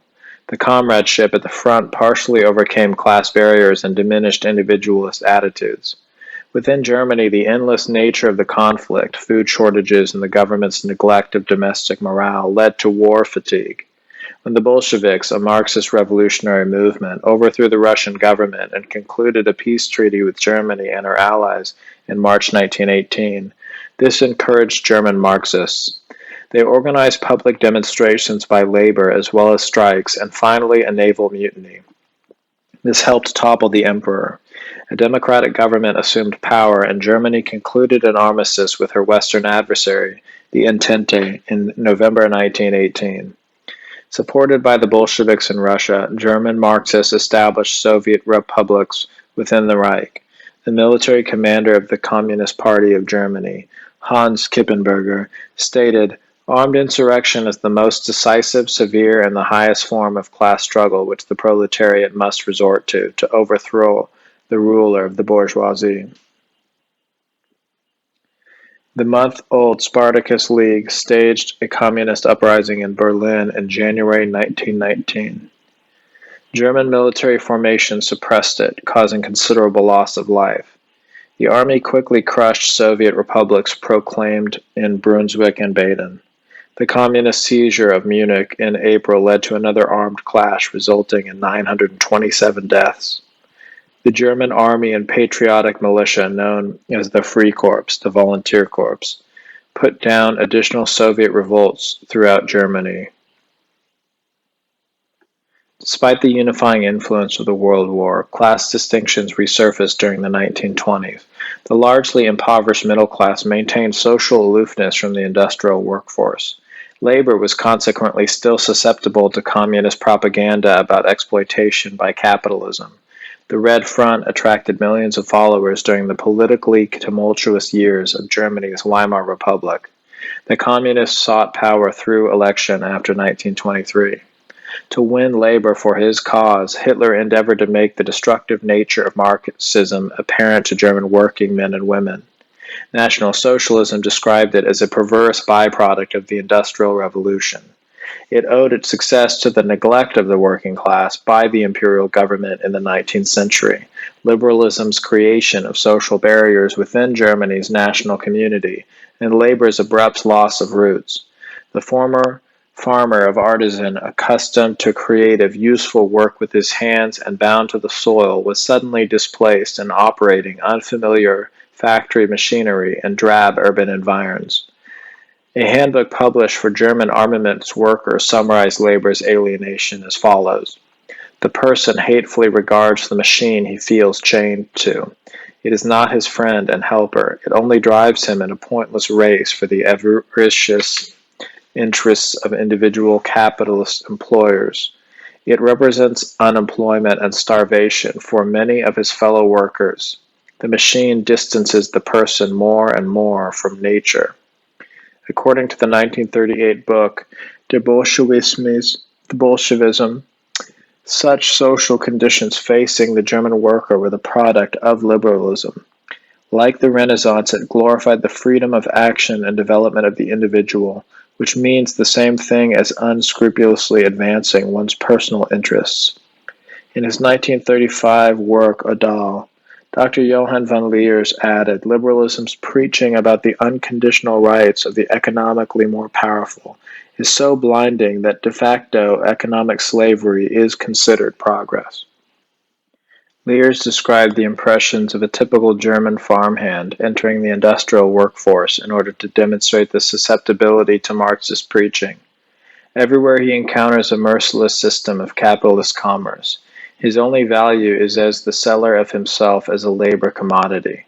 Speaker 1: The comradeship at the front partially overcame class barriers and diminished individualist attitudes. Within Germany, the endless nature of the conflict, food shortages, and the government's neglect of domestic morale led to war fatigue. When the Bolsheviks, a Marxist revolutionary movement, overthrew the Russian government and concluded a peace treaty with Germany and her allies in March 1918, this encouraged German Marxists. They organized public demonstrations by labor as well as strikes and finally a naval mutiny. This helped topple the emperor. A democratic government assumed power and Germany concluded an armistice with her western adversary, the Entente, in November 1918. Supported by the Bolsheviks in Russia, German Marxists established Soviet republics within the Reich. The military commander of the Communist Party of Germany, Hans Kippenberger, stated, "Armed insurrection is the most decisive, severe, and the highest form of class struggle which the proletariat must resort to overthrow the ruler of the bourgeoisie." The month-old Spartacus League staged a communist uprising in Berlin in January 1919. German military formation suppressed it, causing considerable loss of life. The army quickly crushed Soviet republics proclaimed in Brunswick and Baden. The communist seizure of Munich in April led to another armed clash, resulting in 927 deaths. The German army and patriotic militia, known as the Free Corps, the Volunteer Corps, put down additional Soviet revolts throughout Germany. Despite the unifying influence of the World War, class distinctions resurfaced during the 1920s. The largely impoverished middle class maintained social aloofness from the industrial workforce. Labor was consequently still susceptible to communist propaganda about exploitation by capitalism. The Red Front attracted millions of followers during the politically tumultuous years of Germany's Weimar Republic. The communists sought power through election after 1923. To win labor for his cause, Hitler endeavored to make the destructive nature of Marxism apparent to German working men and women. National Socialism described it as a perverse byproduct of the Industrial Revolution. It owed its success to the neglect of the working class by the imperial government in the 19th century, liberalism's creation of social barriers within Germany's national community, and labor's abrupt loss of roots. The former farmer of artisan, accustomed to creative, useful work with his hands and bound to the soil, was suddenly displaced and operating unfamiliar factory machinery in drab urban environs. A handbook published for German armaments workers summarized labor's alienation as follows. The person hatefully regards the machine he feels chained to. It is not his friend and helper. It only drives him in a pointless race for the avaricious interests of individual capitalist employers. It represents unemployment and starvation for many of his fellow workers. The machine distances the person more and more from nature. According to the 1938 book, Der Bolschewism, such social conditions facing the German worker were the product of liberalism. Like the Renaissance, it glorified the freedom of action and development of the individual, which means the same thing as unscrupulously advancing one's personal interests. In his 1935 work, Odal, Dr. Johann von Leers added, liberalism's preaching about the unconditional rights of the economically more powerful is so blinding that de facto economic slavery is considered progress. Leers described the impressions of a typical German farmhand entering the industrial workforce in order to demonstrate the susceptibility to Marxist preaching. Everywhere he encounters a merciless system of capitalist commerce, his only value is as the seller of himself as a labor commodity.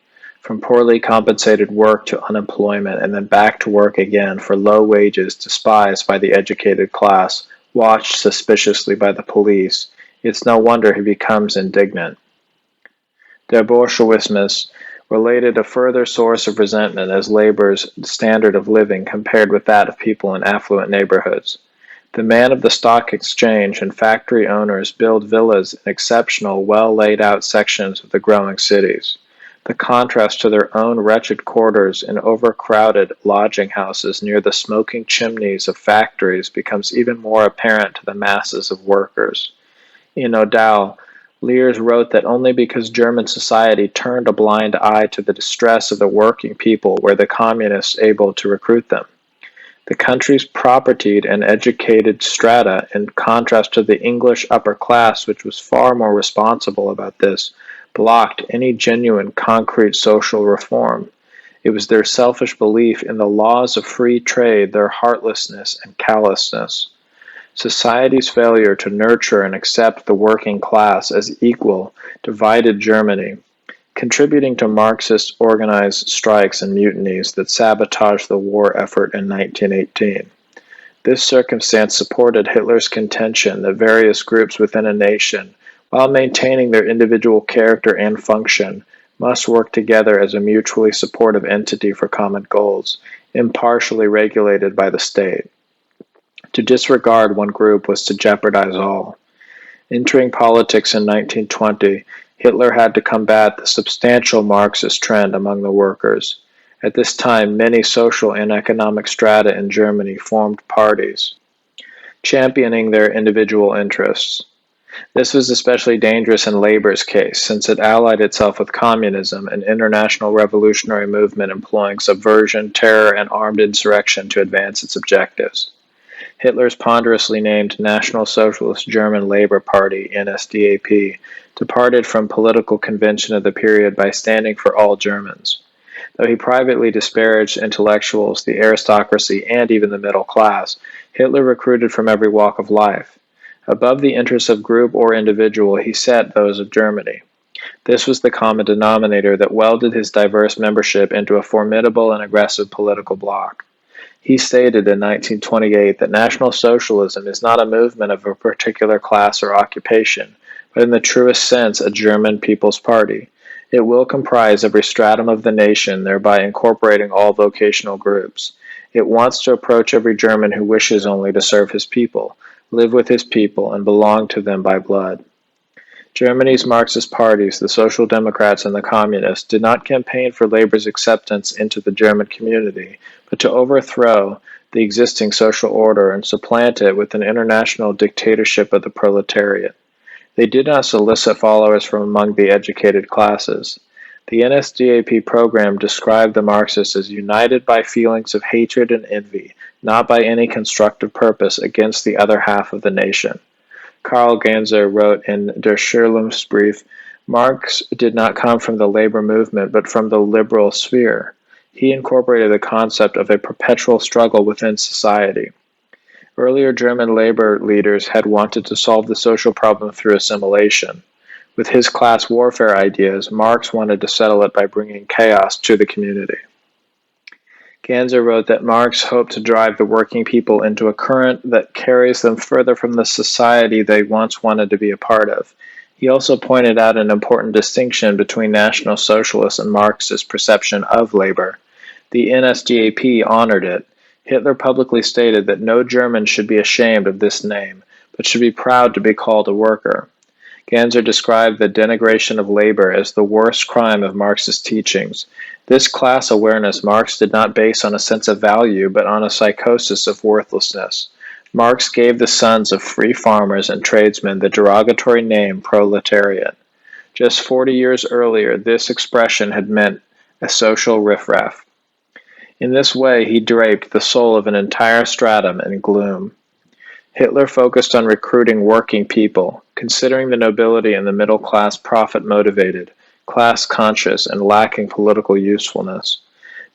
Speaker 1: from poorly compensated work to unemployment and then back to work again for low wages, despised by the educated class, watched suspiciously by the police. It's no wonder he becomes indignant. Der Bourgeoismus related a further source of resentment as labor's standard of living compared with that of people in affluent neighborhoods. The man of the stock exchange and factory owners build villas in exceptional, well-laid-out sections of the growing cities. The contrast to their own wretched quarters in overcrowded lodging houses near the smoking chimneys of factories becomes even more apparent to the masses of workers. In Odal, Lears wrote that only because German society turned a blind eye to the distress of the working people were the communists able to recruit them. The country's propertied and educated strata, in contrast to the English upper class, which was far more responsible about this, blocked any genuine concrete social reform. It was their selfish belief in the laws of free trade, their heartlessness and callousness. Society's failure to nurture and accept the working class as equal divided Germany, contributing to Marxist organized strikes and mutinies that sabotaged the war effort in 1918. This circumstance supported Hitler's contention that various groups within a nation, while maintaining their individual character and function, must work together as a mutually supportive entity for common goals, impartially regulated by the state. To disregard one group was to jeopardize all. Entering politics in 1920, Hitler had to combat the substantial Marxist trend among the workers. At this time, many social and economic strata in Germany formed parties, championing their individual interests. This was especially dangerous in labor's case, since it allied itself with communism, an international revolutionary movement employing subversion, terror, and armed insurrection to advance its objectives. Hitler's ponderously named National Socialist German Labor Party, NSDAP, departed from political convention of the period by standing for all Germans. Though he privately disparaged intellectuals, the aristocracy, and even the middle class, Hitler recruited from every walk of life. Above the interests of group or individual, he set those of Germany. This was the common denominator that welded his diverse membership into a formidable and aggressive political bloc. He stated in 1928 that National Socialism is not a movement of a particular class or occupation, but in the truest sense a German People's Party. It will comprise every stratum of the nation, thereby incorporating all vocational groups. It wants to approach every German who wishes only to serve his people, live with his people, and belong to them by blood. Germany's Marxist parties, the Social Democrats and the Communists, did not campaign for labor's acceptance into the German community, but to overthrow the existing social order and supplant it with an international dictatorship of the proletariat. They did not solicit followers from among the educated classes. The NSDAP program described the Marxists as united by feelings of hatred and envy, not by any constructive purpose against the other half of the nation. Karl Ganser wrote in Der Schulungsbrief, Marx did not come from the labor movement, but from the liberal sphere. He incorporated the concept of a perpetual struggle within society. Earlier German labor leaders had wanted to solve the social problem through assimilation. With his class warfare ideas, Marx wanted to settle it by bringing chaos to the community. Ganser wrote that Marx hoped to drive the working people into a current that carries them further from the society they once wanted to be a part of. He also pointed out an important distinction between National Socialist and Marxist perception of labor. The NSDAP honored it. Hitler publicly stated that no German should be ashamed of this name, but should be proud to be called a worker. Ganser described the denigration of labor as the worst crime of Marxist teachings. This class awareness Marx did not base on a sense of value, but on a psychosis of worthlessness. Marx gave the sons of free farmers and tradesmen the derogatory name proletariat. Just 40 years earlier, this expression had meant a social riffraff. In this way, he draped the soul of an entire stratum in gloom. Hitler focused on recruiting working people, considering the nobility and the middle class profit-motivated, class-conscious, and lacking political usefulness.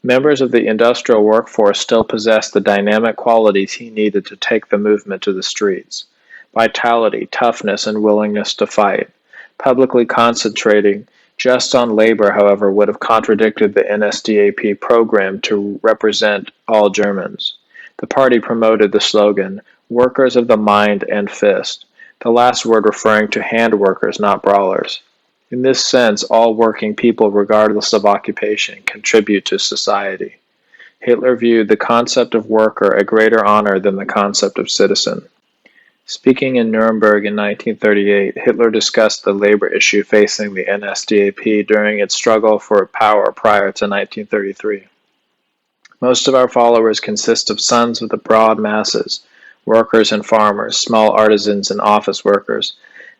Speaker 1: Members of the industrial workforce still possessed the dynamic qualities he needed to take the movement to the streets: vitality, toughness, and willingness to fight. Publicly concentrating Just on labor, however, would have contradicted the NSDAP program to represent all Germans. The party promoted the slogan, "Workers of the mind and fist," the last word referring to hand workers, not brawlers. In this sense, all working people, regardless of occupation, contribute to society. Hitler viewed the concept of worker a greater honor than the concept of citizen. Speaking in Nuremberg in 1938, Hitler discussed the labor issue facing the NSDAP during its struggle for power prior to 1933. Most of our followers consist of sons of the broad masses, workers and farmers, small artisans and office workers.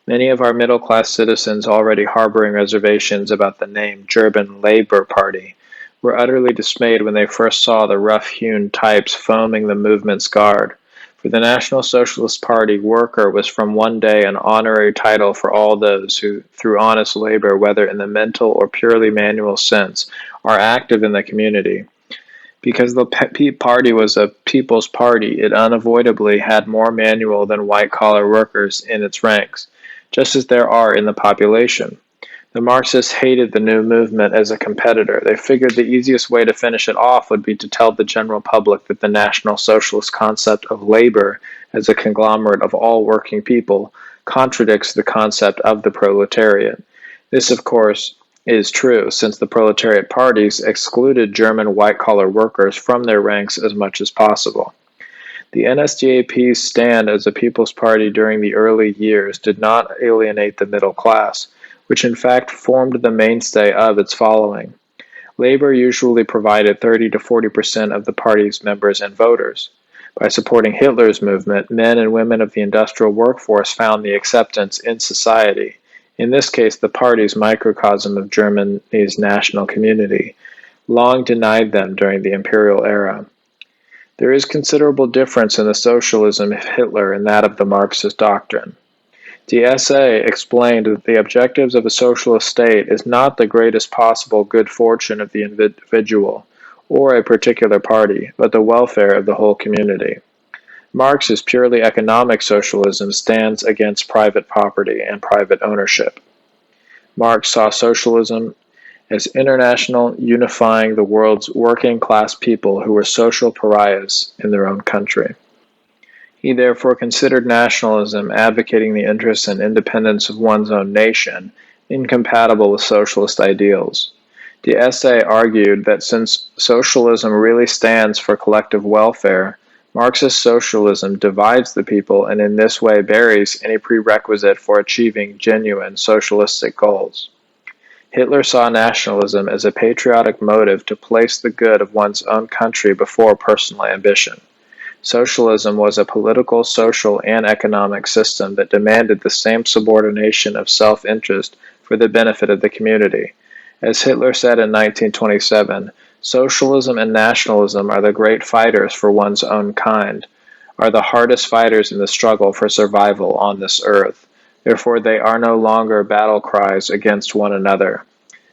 Speaker 1: Many of our middle-class citizens already harboring reservations about the name German Labour Party were utterly dismayed when they first saw the rough-hewn types foaming the movement's guard. For the National Socialist Party, worker was from one day an honorary title for all those who, through honest labor, whether in the mental or purely manual sense, are active in the community. Because the party was a people's party, it unavoidably had more manual than white-collar workers in its ranks, just as there are in the population. The Marxists hated the new movement as a competitor. They figured the easiest way to finish it off would be to tell the general public that the National Socialist concept of labor as a conglomerate of all working people contradicts the concept of the proletariat. This, of course, is true, since the proletariat parties excluded German white-collar workers from their ranks as much as possible. The NSDAP's stand as a people's party during the early years did not alienate the middle class, which in fact formed the mainstay of its following. Labor usually provided 30 to 40% of the party's members and voters. By supporting Hitler's movement, men and women of the industrial workforce found the acceptance in society, in this case the party's microcosm of Germany's national community, long denied them during the imperial era. There is considerable difference in the socialism of Hitler and that of the Marxist doctrine. The essay explained that the objectives of a socialist state is not the greatest possible good fortune of the individual or a particular party, but the welfare of the whole community. Marx's purely economic socialism stands against private property and private ownership. Marx saw socialism as international, unifying the world's working class people who were social pariahs in their own country. He therefore considered nationalism, advocating the interests and independence of one's own nation, incompatible with socialist ideals. The essay argued that since socialism really stands for collective welfare, Marxist socialism divides the people and in this way buries any prerequisite for achieving genuine socialistic goals. Hitler saw nationalism as a patriotic motive to place the good of one's own country before personal ambition. Socialism was a political, social, and economic system that demanded the same subordination of self-interest for the benefit of the community. As Hitler said in 1927, socialism and nationalism are the great fighters for one's own kind, are the hardest fighters in the struggle for survival on this earth. Therefore, they are no longer battle cries against one another.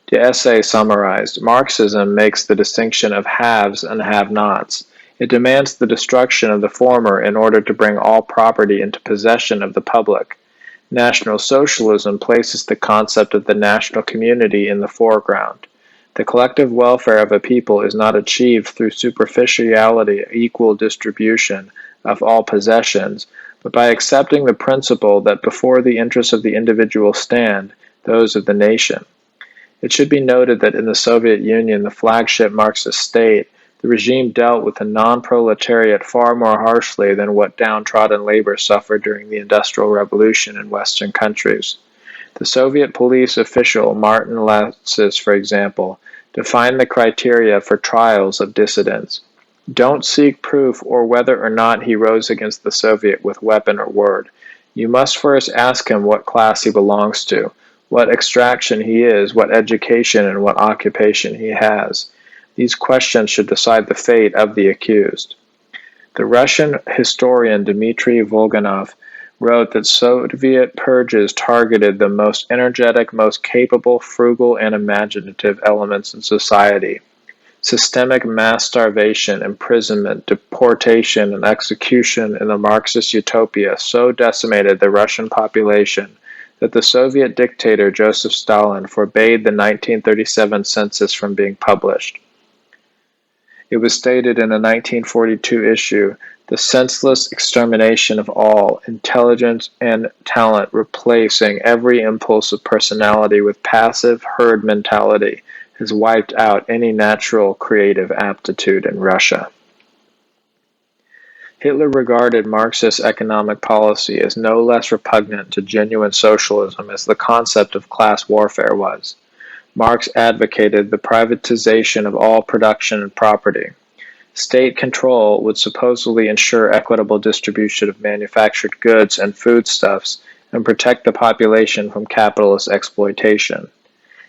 Speaker 1: The essay summarized, Marxism makes the distinction of haves and have-nots. It demands the destruction of the former in order to bring all property into possession of the public. National Socialism places the concept of the national community in the foreground. The collective welfare of a people is not achieved through superficiality, equal distribution of all possessions, but by accepting the principle that before the interests of the individual stand those of the nation. It should be noted that in the Soviet Union, the flagship Marxist state, the regime dealt with the non-proletariat far more harshly than what downtrodden labor suffered during the Industrial Revolution in Western countries. The Soviet police official Martin Latsis, for example, defined the criteria for trials of dissidents. Don't seek proof or whether or not he rose against the Soviet with weapon or word. You must first ask him what class he belongs to, what extraction he is, what education and what occupation he has. These questions should decide the fate of the accused. The Russian historian Dmitry Volganov wrote that Soviet purges targeted the most energetic, most capable, frugal, and imaginative elements in society. Systemic mass starvation, imprisonment, deportation, and execution in the Marxist utopia so decimated the Russian population that the Soviet dictator Joseph Stalin forbade the 1937 census from being published. It was stated in a 1942 issue, "The senseless extermination of all intelligence and talent, replacing every impulse of personality with passive herd mentality, has wiped out any natural creative aptitude in Russia." Hitler regarded Marxist economic policy as no less repugnant to genuine socialism as the concept of class warfare was. Marx advocated the privatization of all production and property. State control would supposedly ensure equitable distribution of manufactured goods and foodstuffs and protect the population from capitalist exploitation.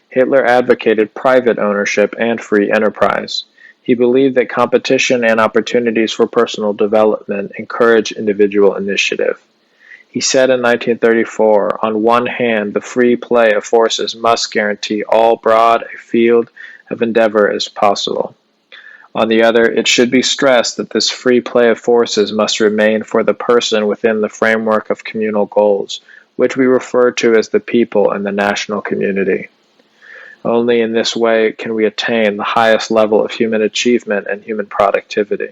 Speaker 1: Hitler advocated private ownership and free enterprise. He believed that competition and opportunities for personal development encourage individual initiative. He said in 1934, "On one hand, the free play of forces must guarantee all broad a field of endeavor as possible. On the other, it should be stressed that this free play of forces must remain for the person within the framework of communal goals, which we refer to as the people and the national community. Only in this way can we attain the highest level of human achievement and human productivity."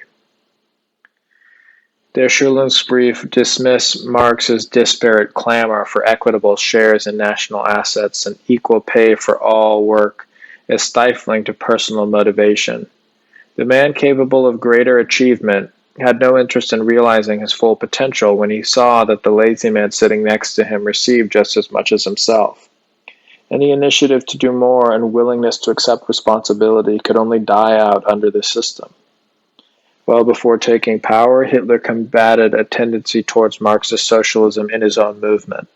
Speaker 1: Der Schulungsbrief dismissed Marx's disparate clamor for equitable shares in national assets and equal pay for all work as stifling to personal motivation. The man capable of greater achievement had no interest in realizing his full potential when he saw that the lazy man sitting next to him received just as much as himself. Any initiative to do more and willingness to accept responsibility could only die out under this system. Well before taking power, Hitler combated a tendency towards Marxist socialism in his own movement.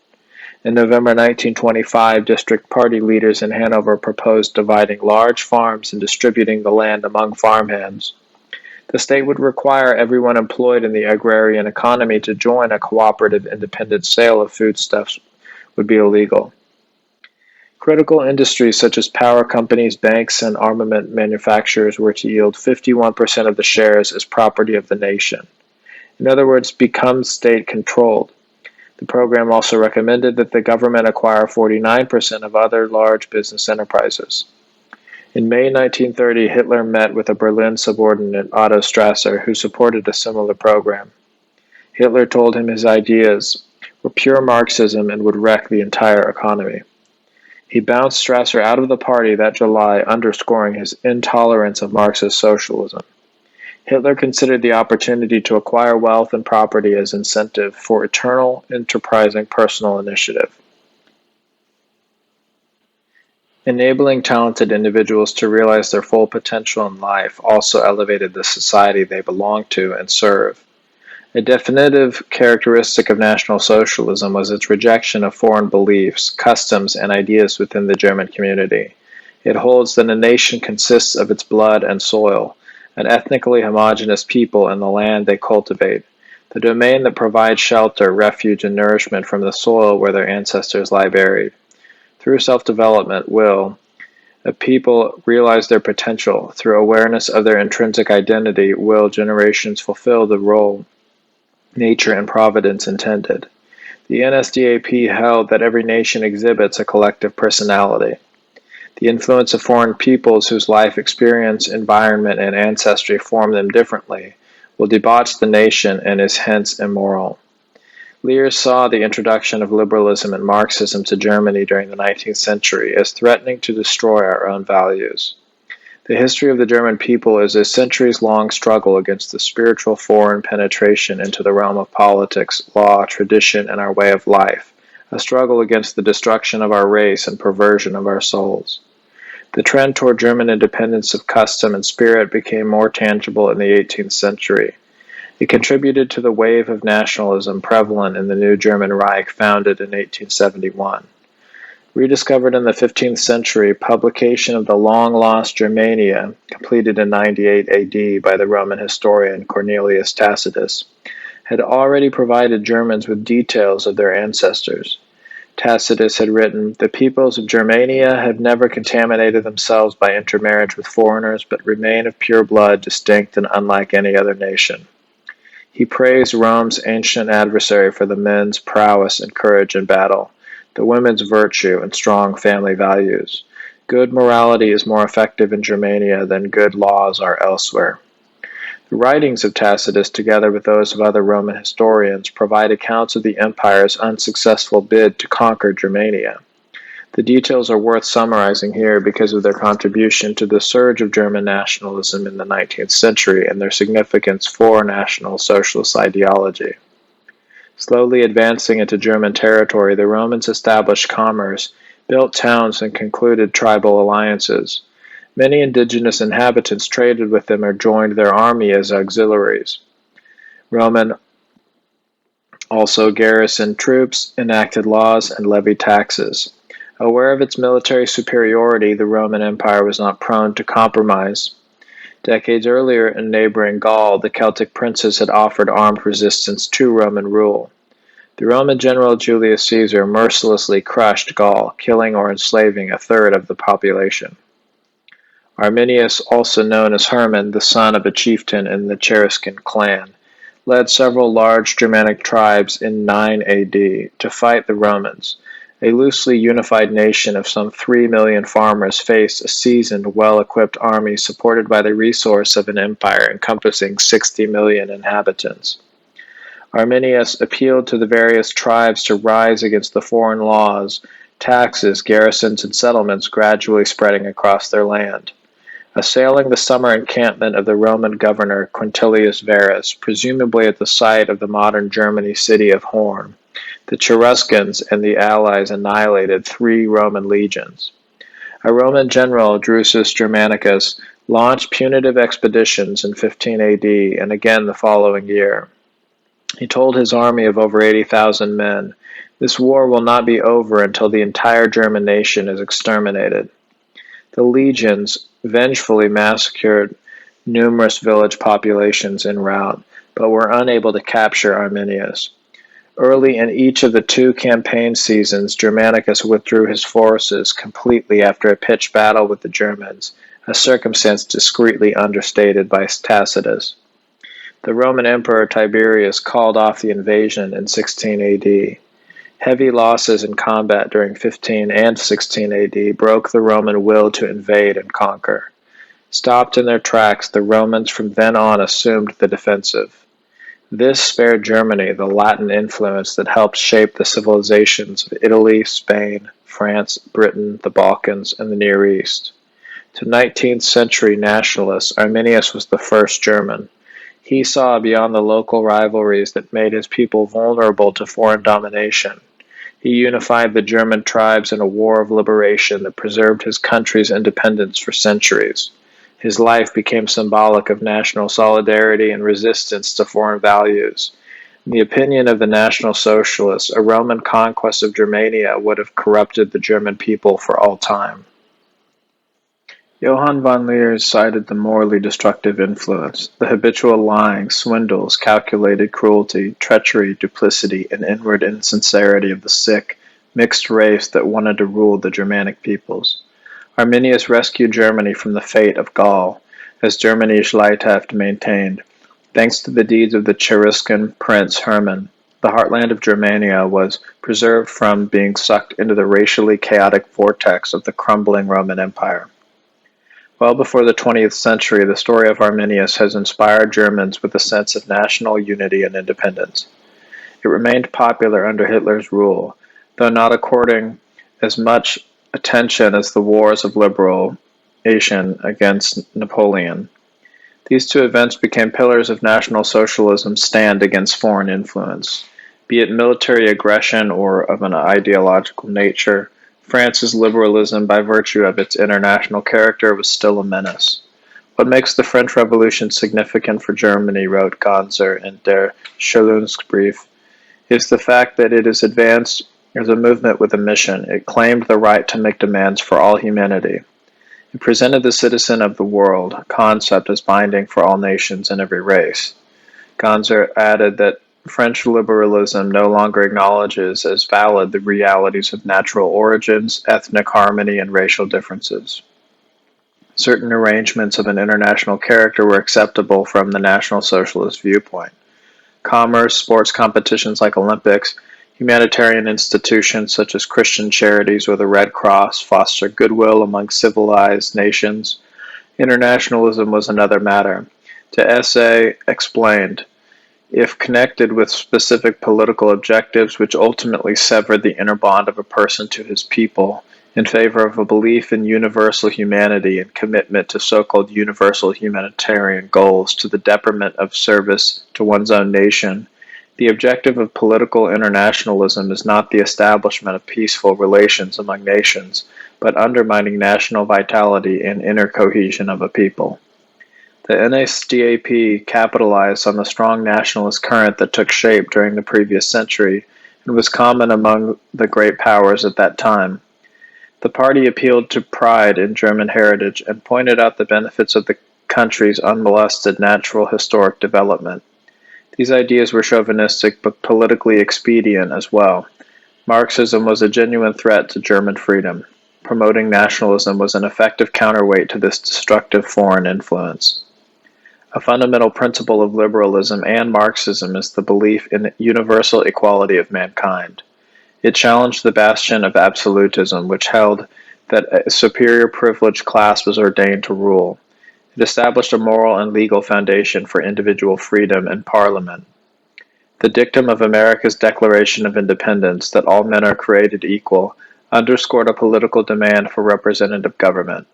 Speaker 1: In November 1925, district party leaders in Hanover proposed dividing large farms and distributing the land among farmhands. The state would require everyone employed in the agrarian economy to join a cooperative independent sale of foodstuffs would be illegal. Critical industries such as power companies, banks, and armament manufacturers were to yield 51% of the shares as property of the nation. In other words, become state-controlled. The program also recommended that the government acquire 49% of other large business enterprises. In May 1930, Hitler met with a Berlin subordinate, Otto Strasser, who supported a similar program. Hitler told him his ideas were pure Marxism and would wreck the entire economy. He bounced Strasser out of the party that July, underscoring his intolerance of Marxist socialism. Hitler considered the opportunity to acquire wealth and property as incentive for eternal, enterprising personal initiative. Enabling talented individuals to realize their full potential in life also elevated the society they belonged to and serve. A definitive characteristic of National Socialism was its rejection of foreign beliefs, customs, and ideas within the German community. It holds that a nation consists of its blood and soil, an ethnically homogeneous people and the land they cultivate, the domain that provides shelter, refuge, and nourishment from the soil where their ancestors lie buried. Through self-development will a people realize their potential. Through awareness of their intrinsic identity will generations fulfill the role nature and providence intended. The NSDAP held that every nation exhibits a collective personality. The influence of foreign peoples whose life experience, environment, and ancestry form them differently will debauch the nation and is hence immoral. Lears saw the introduction of liberalism and Marxism to Germany during the 19th century as threatening to destroy our own values. The history of the German people is a centuries-long struggle against the spiritual foreign penetration into the realm of politics, law, tradition, and our way of life, a struggle against the destruction of our race and perversion of our souls. The trend toward German independence of custom and spirit became more tangible in the 18th century. It contributed to the wave of nationalism prevalent in the new German Reich founded in 1871. Rediscovered in the 15th century, publication of the long-lost Germania, completed in 98 AD by the Roman historian Cornelius Tacitus, had already provided Germans with details of their ancestors. Tacitus had written, "The peoples of Germania have never contaminated themselves by intermarriage with foreigners, but remain of pure blood, distinct and unlike any other nation." He praised Rome's ancient adversary for the men's prowess and courage in battle, the women's virtue, and strong family values. Good morality is more effective in Germania than good laws are elsewhere. The writings of Tacitus, together with those of other Roman historians, provide accounts of the empire's unsuccessful bid to conquer Germania. The details are worth summarizing here because of their contribution to the surge of German nationalism in the 19th century and their significance for National Socialist ideology. Slowly advancing into German territory, the Romans established commerce, built towns, and concluded tribal alliances. Many indigenous inhabitants traded with them or joined their army as auxiliaries. Roman also garrisoned troops, enacted laws, and levied taxes. Aware of its military superiority, the Roman Empire was not prone to compromise. Decades earlier, in neighboring Gaul, the Celtic princes had offered armed resistance to Roman rule. The Roman general Julius Caesar mercilessly crushed Gaul, killing or enslaving a third of the population. Arminius, also known as Hermann, the son of a chieftain in the Cheruscan clan, led several large Germanic tribes in 9 AD to fight the Romans. A loosely unified nation of some 3 million farmers faced a seasoned, well-equipped army supported by the resource of an empire encompassing 60 million inhabitants. Arminius appealed to the various tribes to rise against the foreign laws, taxes, garrisons, and settlements gradually spreading across their land. Assailing the summer encampment of the Roman governor Quintilius Varus, presumably at the site of the modern Germany city of Horn, the Cheruscans and the allies annihilated 3 Roman legions. A Roman general, Drusus Germanicus, launched punitive expeditions in 15 AD and again the following year. He told his army of over 80,000 men, "This war will not be over until the entire German nation is exterminated." The legions vengefully massacred numerous village populations en route, but were unable to capture Arminius. Early in each of the 2 campaign seasons, Germanicus withdrew his forces completely after a pitched battle with the Germans, a circumstance discreetly understated by Tacitus. The Roman Emperor Tiberius called off the invasion in 16 AD. Heavy losses in combat during 15 and 16 AD broke the Roman will to invade and conquer. Stopped in their tracks, the Romans from then on assumed the defensive. This spared Germany the Latin influence that helped shape the civilizations of Italy, Spain, France, Britain, the Balkans, and the Near East. To 19th century nationalists, Arminius was the first German. He saw beyond the local rivalries that made his people vulnerable to foreign domination. He unified the German tribes in a war of liberation that preserved his country's independence for centuries. His life became symbolic of national solidarity and resistance to foreign values. In the opinion of the National Socialists, a Roman conquest of Germania would have corrupted the German people for all time. Johann von Leers cited the morally destructive influence, the habitual lying, swindles, calculated cruelty, treachery, duplicity, and inward insincerity of the sick, mixed race that wanted to rule the Germanic peoples. Arminius rescued Germany from the fate of Gaul, as Germanische Leitheft maintained. Thanks to the deeds of the Cheruscan prince Hermann, the heartland of Germania was preserved from being sucked into the racially chaotic vortex of the crumbling Roman Empire. Well before the 20th century, the story of Arminius has inspired Germans with a sense of national unity and independence. It remained popular under Hitler's rule, though not according as much attention as the wars of liberation against Napoleon. These 2 events became pillars of National Socialism's stand against foreign influence. Be it military aggression or of an ideological nature, France's liberalism, by virtue of its international character, was still a menace. What makes the French Revolution significant for Germany, wrote Ganser in Der Schulungsbrief, is the fact that it is advanced as a movement with a mission. It claimed the right to make demands for all humanity. It presented the citizen of the world, a concept as binding for all nations and every race. Ganser added that French liberalism no longer acknowledges as valid the realities of natural origins, ethnic harmony, and racial differences. Certain arrangements of an international character were acceptable from the National Socialist viewpoint. Commerce, sports competitions like Olympics, Humanitarian institutions such as Christian charities or the Red Cross foster goodwill among civilized nations. Internationalism was another matter. To S.A. explained, if connected with specific political objectives which ultimately severed the inner bond of a person to his people, in favor of a belief in universal humanity and commitment to so-called universal humanitarian goals to the detriment of service to one's own nation, the objective of political internationalism is not the establishment of peaceful relations among nations, but undermining national vitality and inner cohesion of a people. The NSDAP capitalized on the strong nationalist current that took shape during the previous century and was common among the great powers at that time. The party appealed to pride in German heritage and pointed out the benefits of the country's unmolested natural historic development. These ideas were chauvinistic but politically expedient as well. Marxism was a genuine threat to German freedom. Promoting nationalism was an effective counterweight to this destructive foreign influence. A fundamental principle of liberalism and Marxism is the belief in universal equality of mankind. It challenged the bastion of absolutism, which held that a superior privileged class was ordained to rule. It established a moral and legal foundation for individual freedom and parliament. The dictum of America's Declaration of Independence, that all men are created equal, underscored a political demand for representative government.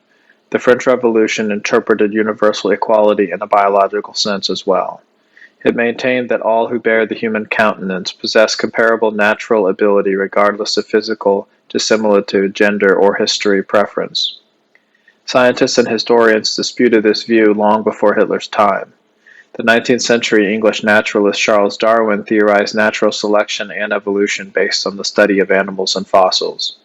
Speaker 1: The French Revolution interpreted universal equality in a biological sense as well. It maintained that all who bear the human countenance possess comparable natural ability regardless of physical dissimilitude, gender, or history preference. Scientists and historians disputed this view long before Hitler's time. The 19th century English naturalist Charles Darwin theorized natural selection and evolution based on the study of animals and fossils.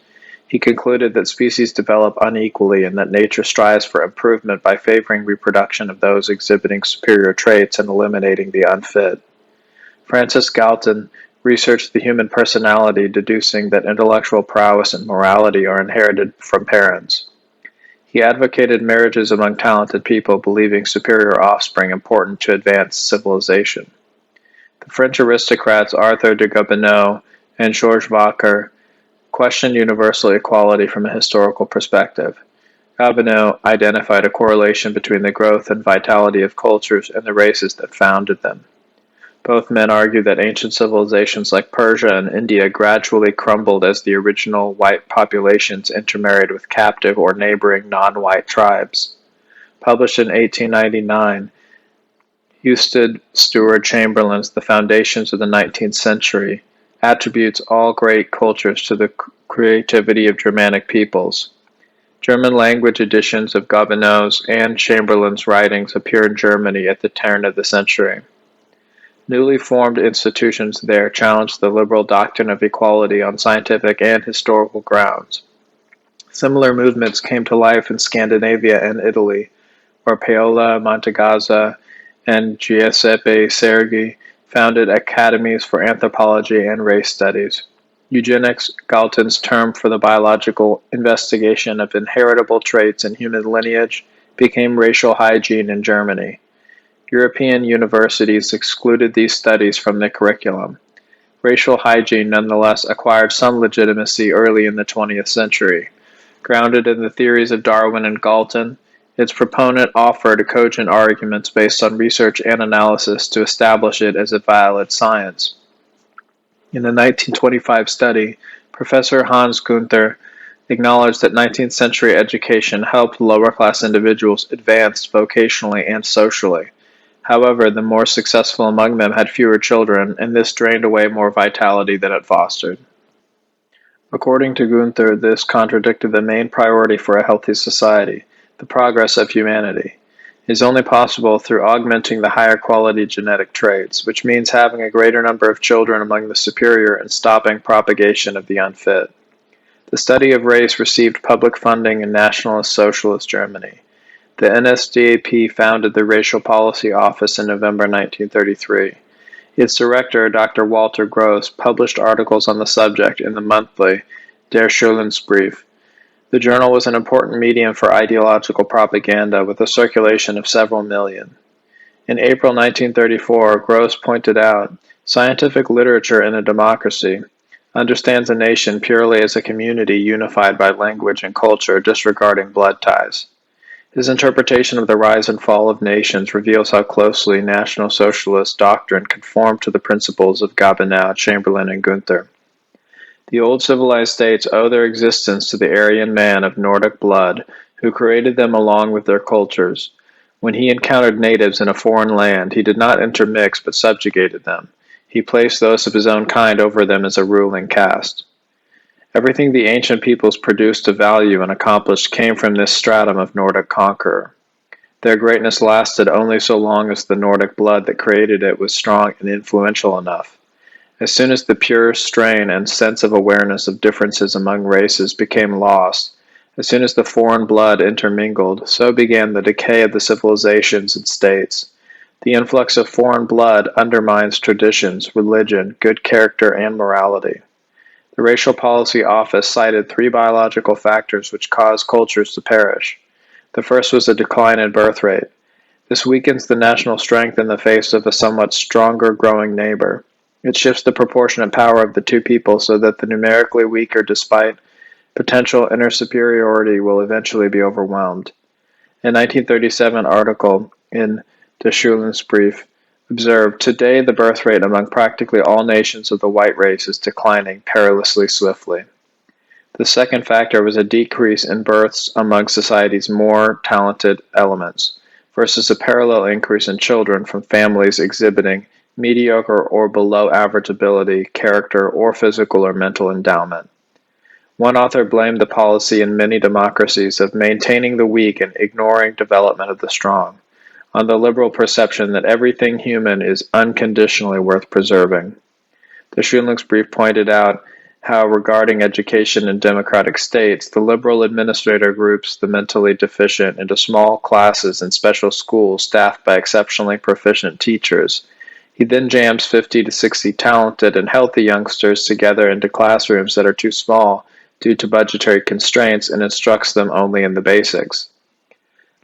Speaker 1: He concluded that species develop unequally and that nature strives for improvement by favoring reproduction of those exhibiting superior traits and eliminating the unfit. Francis Galton researched the human personality, deducing that intellectual prowess and morality are inherited from parents. He advocated marriages among talented people, believing superior offspring important to advance civilization. The French aristocrats Arthur de Gobineau and Georges Vacher questioned universal equality from a historical perspective. Gobineau identified a correlation between the growth and vitality of cultures and the races that founded them. Both men argued that ancient civilizations like Persia and India gradually crumbled as the original white populations intermarried with captive or neighboring non-white tribes. Published in 1899, Eustace Stewart Chamberlain's The Foundations of the 19th Century attributes all great cultures to the creativity of Germanic peoples. German language editions of Gobineau's and Chamberlain's writings appear in Germany at the turn of the century. Newly formed institutions there challenged the liberal doctrine of equality on scientific and historical grounds. Similar movements came to life in Scandinavia and Italy, where Paolo Mantegazza and Giuseppe Sergi founded academies for anthropology and race studies. Eugenics, Galton's term for the biological investigation of inheritable traits in human lineage, became racial hygiene in Germany. European universities excluded these studies from the curriculum. Racial hygiene nonetheless acquired some legitimacy early in the 20th century. Grounded in the theories of Darwin and Galton, its proponent offered cogent arguments based on research and analysis to establish it as a valid science. In a 1925 study, Professor Hans Gunther acknowledged that 19th century education helped lower-class individuals advance vocationally and socially. However, the more successful among them had fewer children, and this drained away more vitality than it fostered. According to Gunther, this contradicted the main priority for a healthy society, the progress of humanity. It is only possible through augmenting the higher quality genetic traits, which means having a greater number of children among the superior and stopping propagation of the unfit. The study of race received public funding in National Socialist Germany. The NSDAP founded the Racial Policy Office in November 1933. Its director, Dr. Walter Gross, published articles on the subject in the monthly Der Schulensbrief. The journal was an important medium for ideological propaganda with a circulation of several million. In April 1934, Gross pointed out, "Scientific literature in a democracy. understands a nation purely as a community unified by language and culture, disregarding blood ties. His interpretation of the rise and fall of nations reveals how closely National Socialist doctrine conformed to the principles of Gabenow, Chamberlain, and Gunther. The old civilized states owe their existence to the Aryan man of Nordic blood, who created them along with their cultures. When he encountered natives in a foreign land, he did not intermix but subjugated them. He placed those of his own kind over them as a ruling caste. Everything the ancient peoples produced of value and accomplished came from this stratum of Nordic conqueror. Their greatness lasted only so long as the Nordic blood that created it was strong and influential enough. As soon as the pure strain and sense of awareness of differences among races became lost, as soon as the foreign blood intermingled, so began the decay of the civilizations and states. The influx of foreign blood undermines traditions, religion, good character, and morality. The Racial Policy Office cited 3 biological factors which cause cultures to perish. The first was a decline in birth rate. This weakens the national strength in the face of a somewhat stronger growing neighbor. It shifts the proportionate power of the two people so that the numerically weaker, despite potential inner superiority, will eventually be overwhelmed. A 1937 article in the Schulungsbrief observed, "Today the birth rate among practically all nations of the white race is declining perilously swiftly." The second factor was a decrease in births among society's more talented elements, versus a parallel increase in children from families exhibiting mediocre or below average ability, character, or physical or mental endowment. One author blamed the policy in many democracies of maintaining the weak and ignoring development of the strong, on the liberal perception that everything human is unconditionally worth preserving. The Schulungsbrief pointed out how, regarding education in democratic states, the liberal administrator groups the mentally deficient into small classes in special schools staffed by exceptionally proficient teachers. He then jams 50 to 60 talented and healthy youngsters together into classrooms that are too small due to budgetary constraints and instructs them only in the basics.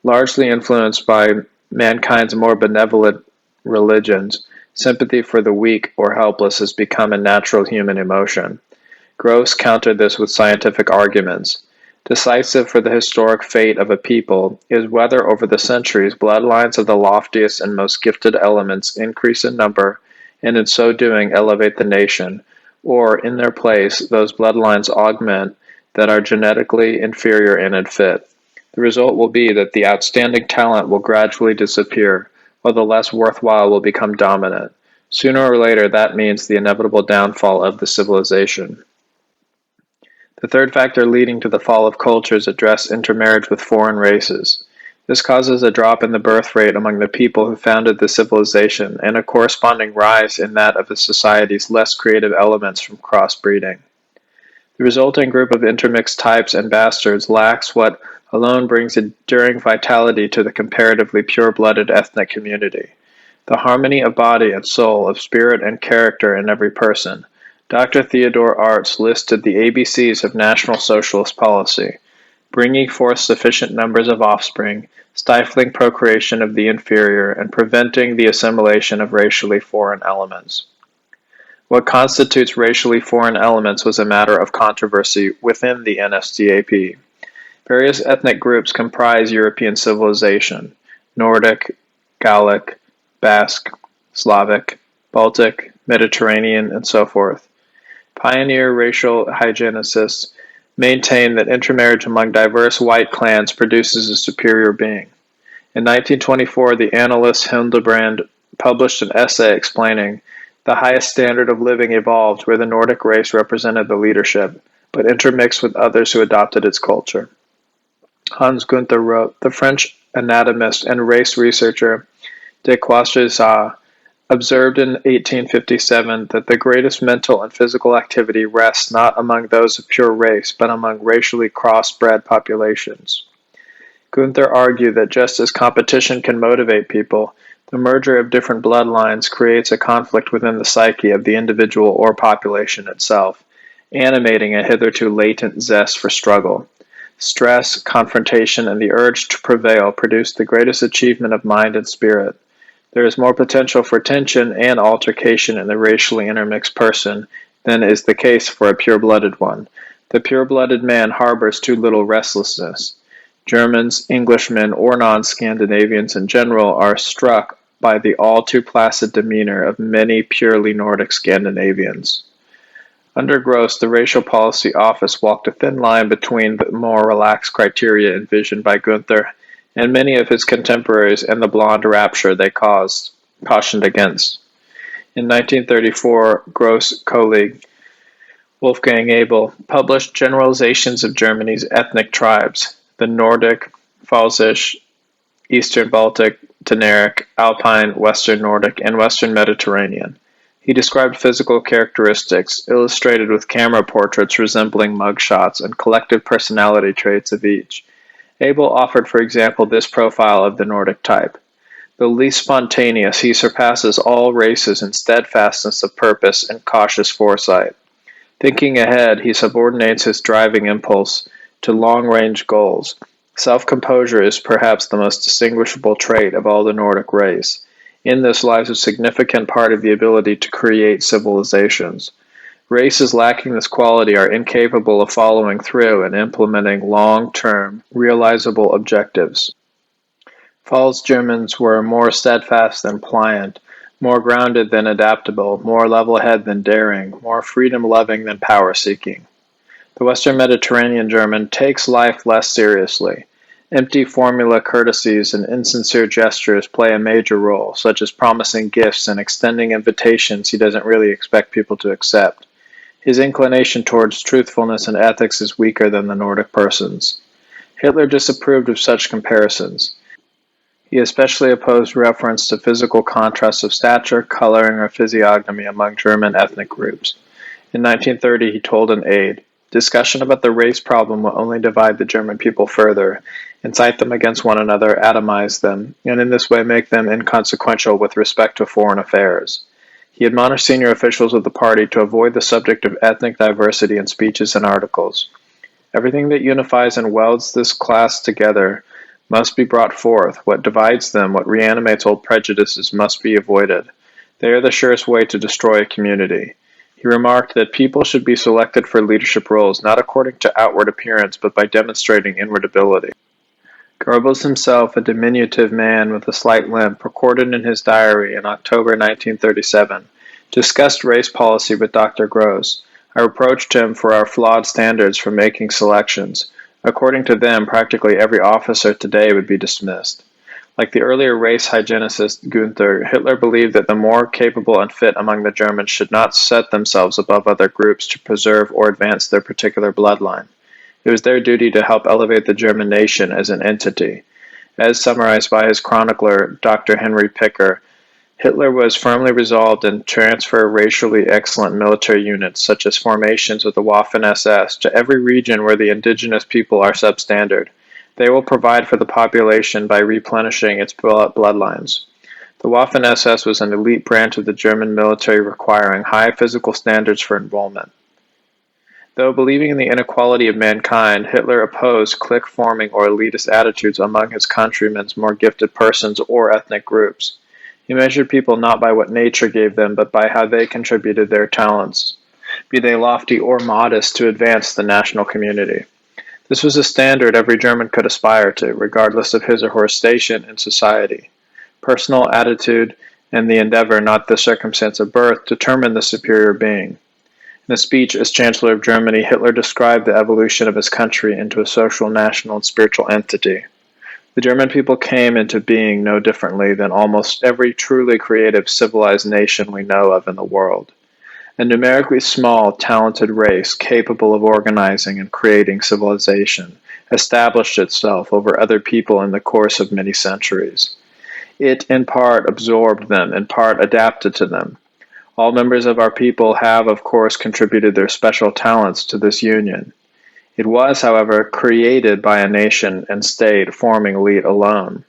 Speaker 1: Largely influenced by mankind's more benevolent religions, sympathy for the weak or helpless has become a natural human emotion. Gross countered this with scientific arguments. Decisive for the historic fate of a people is whether over the centuries bloodlines of the loftiest and most gifted elements increase in number and in so doing elevate the nation, or in their place those bloodlines augment that are genetically inferior and unfit. The result will be that the outstanding talent will gradually disappear, while the less worthwhile will become dominant. Sooner or later, that means the inevitable downfall of the civilization. The third factor leading to the fall of cultures addressed intermarriage with foreign races. This causes a drop in the birth rate among the people who founded the civilization and a corresponding rise in that of the society's less creative elements from crossbreeding. The resulting group of intermixed types and bastards lacks what alone brings enduring vitality to the comparatively pure-blooded ethnic community: the harmony of body and soul, of spirit and character in every person. Dr. Theodore Arts listed the ABCs of National Socialist policy: bringing forth sufficient numbers of offspring, stifling procreation of the inferior, and preventing the assimilation of racially foreign elements. What constitutes racially foreign elements was a matter of controversy within the NSDAP. Various ethnic groups comprise European civilization: Nordic, Gallic, Basque, Slavic, Baltic, Mediterranean, and so forth. Pioneer racial hygienicists maintain that intermarriage among diverse white clans produces a superior being. In 1924, the analyst Hildebrand published an essay explaining the highest standard of living evolved where the Nordic race represented the leadership, but intermixed with others who adopted its culture. Hans Gunther wrote, "The French anatomist and race researcher de Quastrezac observed in 1857 that the greatest mental and physical activity rests not among those of pure race, but among racially crossbred populations." Gunther argued that just as competition can motivate people, the merger of different bloodlines creates a conflict within the psyche of the individual or population itself, animating a hitherto latent zest for struggle. Stress, confrontation, and the urge to prevail produce the greatest achievement of mind and spirit. There is more potential for tension and altercation in the racially intermixed person than is the case for a pure-blooded one. The pure-blooded man harbors too little restlessness. Germans, Englishmen, or non-Scandinavians in general are struck by the all too placid demeanor of many purely Nordic Scandinavians. Under Gross, the Racial Policy Office walked a thin line between the more relaxed criteria envisioned by Gunther and many of his contemporaries and the blonde rapture they cautioned against. In 1934, Gross' colleague Wolfgang Abel published generalizations of Germany's ethnic tribes, the Nordic, Pfalzisch, Eastern Baltic, Dinaric, Alpine, Western Nordic, and Western Mediterranean. He described physical characteristics, illustrated with camera portraits resembling mugshots, and collective personality traits of each. Abel offered, for example, this profile of the Nordic type. Though least spontaneous, he surpasses all races in steadfastness of purpose and cautious foresight. Thinking ahead, he subordinates his driving impulse to long-range goals. Self-composure is perhaps the most distinguishable trait of all the Nordic race. In this lies a significant part of the ability to create civilizations. Races lacking this quality are incapable of following through and implementing long-term, realizable objectives. Pfalz Germans were more steadfast than pliant, more grounded than adaptable, more level-headed than daring, more freedom-loving than power-seeking. The Western Mediterranean German takes life less seriously. Empty formula courtesies and insincere gestures play a major role, such as promising gifts and extending invitations he doesn't really expect people to accept. His inclination towards truthfulness and ethics is weaker than the Nordic person's. Hitler disapproved of such comparisons. He especially opposed reference to physical contrasts of stature, coloring, or physiognomy among German ethnic groups. In 1930, he told an aide, "Discussion about the race problem will only divide the German people further, incite them against one another, atomize them, and in this way make them inconsequential with respect to foreign affairs." He admonished senior officials of the party to avoid the subject of ethnic diversity in speeches and articles. Everything that unifies and welds this class together must be brought forth. What divides them, what reanimates old prejudices, must be avoided. They are the surest way to destroy a community. He remarked that people should be selected for leadership roles not according to outward appearance, but by demonstrating inward ability. Goebbels himself, a diminutive man with a slight limp, recorded in his diary in October 1937, discussed race policy with Dr. Gross. I reproached him for our flawed standards for making selections. According to them, practically every officer today would be dismissed. Like the earlier race hygienicist Gunther, Hitler believed that the more capable and fit among the Germans should not set themselves above other groups to preserve or advance their particular bloodline. It was their duty to help elevate the German nation as an entity. As summarized by his chronicler, Dr. Henry Picker, Hitler was firmly resolved to transfer racially excellent military units, such as formations of the Waffen-SS, to every region where the indigenous people are substandard. They will provide for the population by replenishing its bloodlines. The Waffen-SS was an elite branch of the German military requiring high physical standards for enrollment. Though believing in the inequality of mankind, Hitler opposed clique-forming or elitist attitudes among his countrymen's more gifted persons or ethnic groups. He measured people not by what nature gave them, but by how they contributed their talents, be they lofty or modest, to advance the national community. This was a standard every German could aspire to, regardless of his or her station in society. Personal attitude and the endeavor, not the circumstance of birth, determined the superior being. In a speech as Chancellor of Germany, Hitler described the evolution of his country into a social, national, and spiritual entity. The German people came into being no differently than almost every truly creative, civilized nation we know of in the world. A numerically small, talented race capable of organizing and creating civilization established itself over other people in the course of many centuries. It, in part, absorbed them, in part, adapted to them. All members of our people have, of course, contributed their special talents to this union. It was, however, created by a nation and state forming elite alone.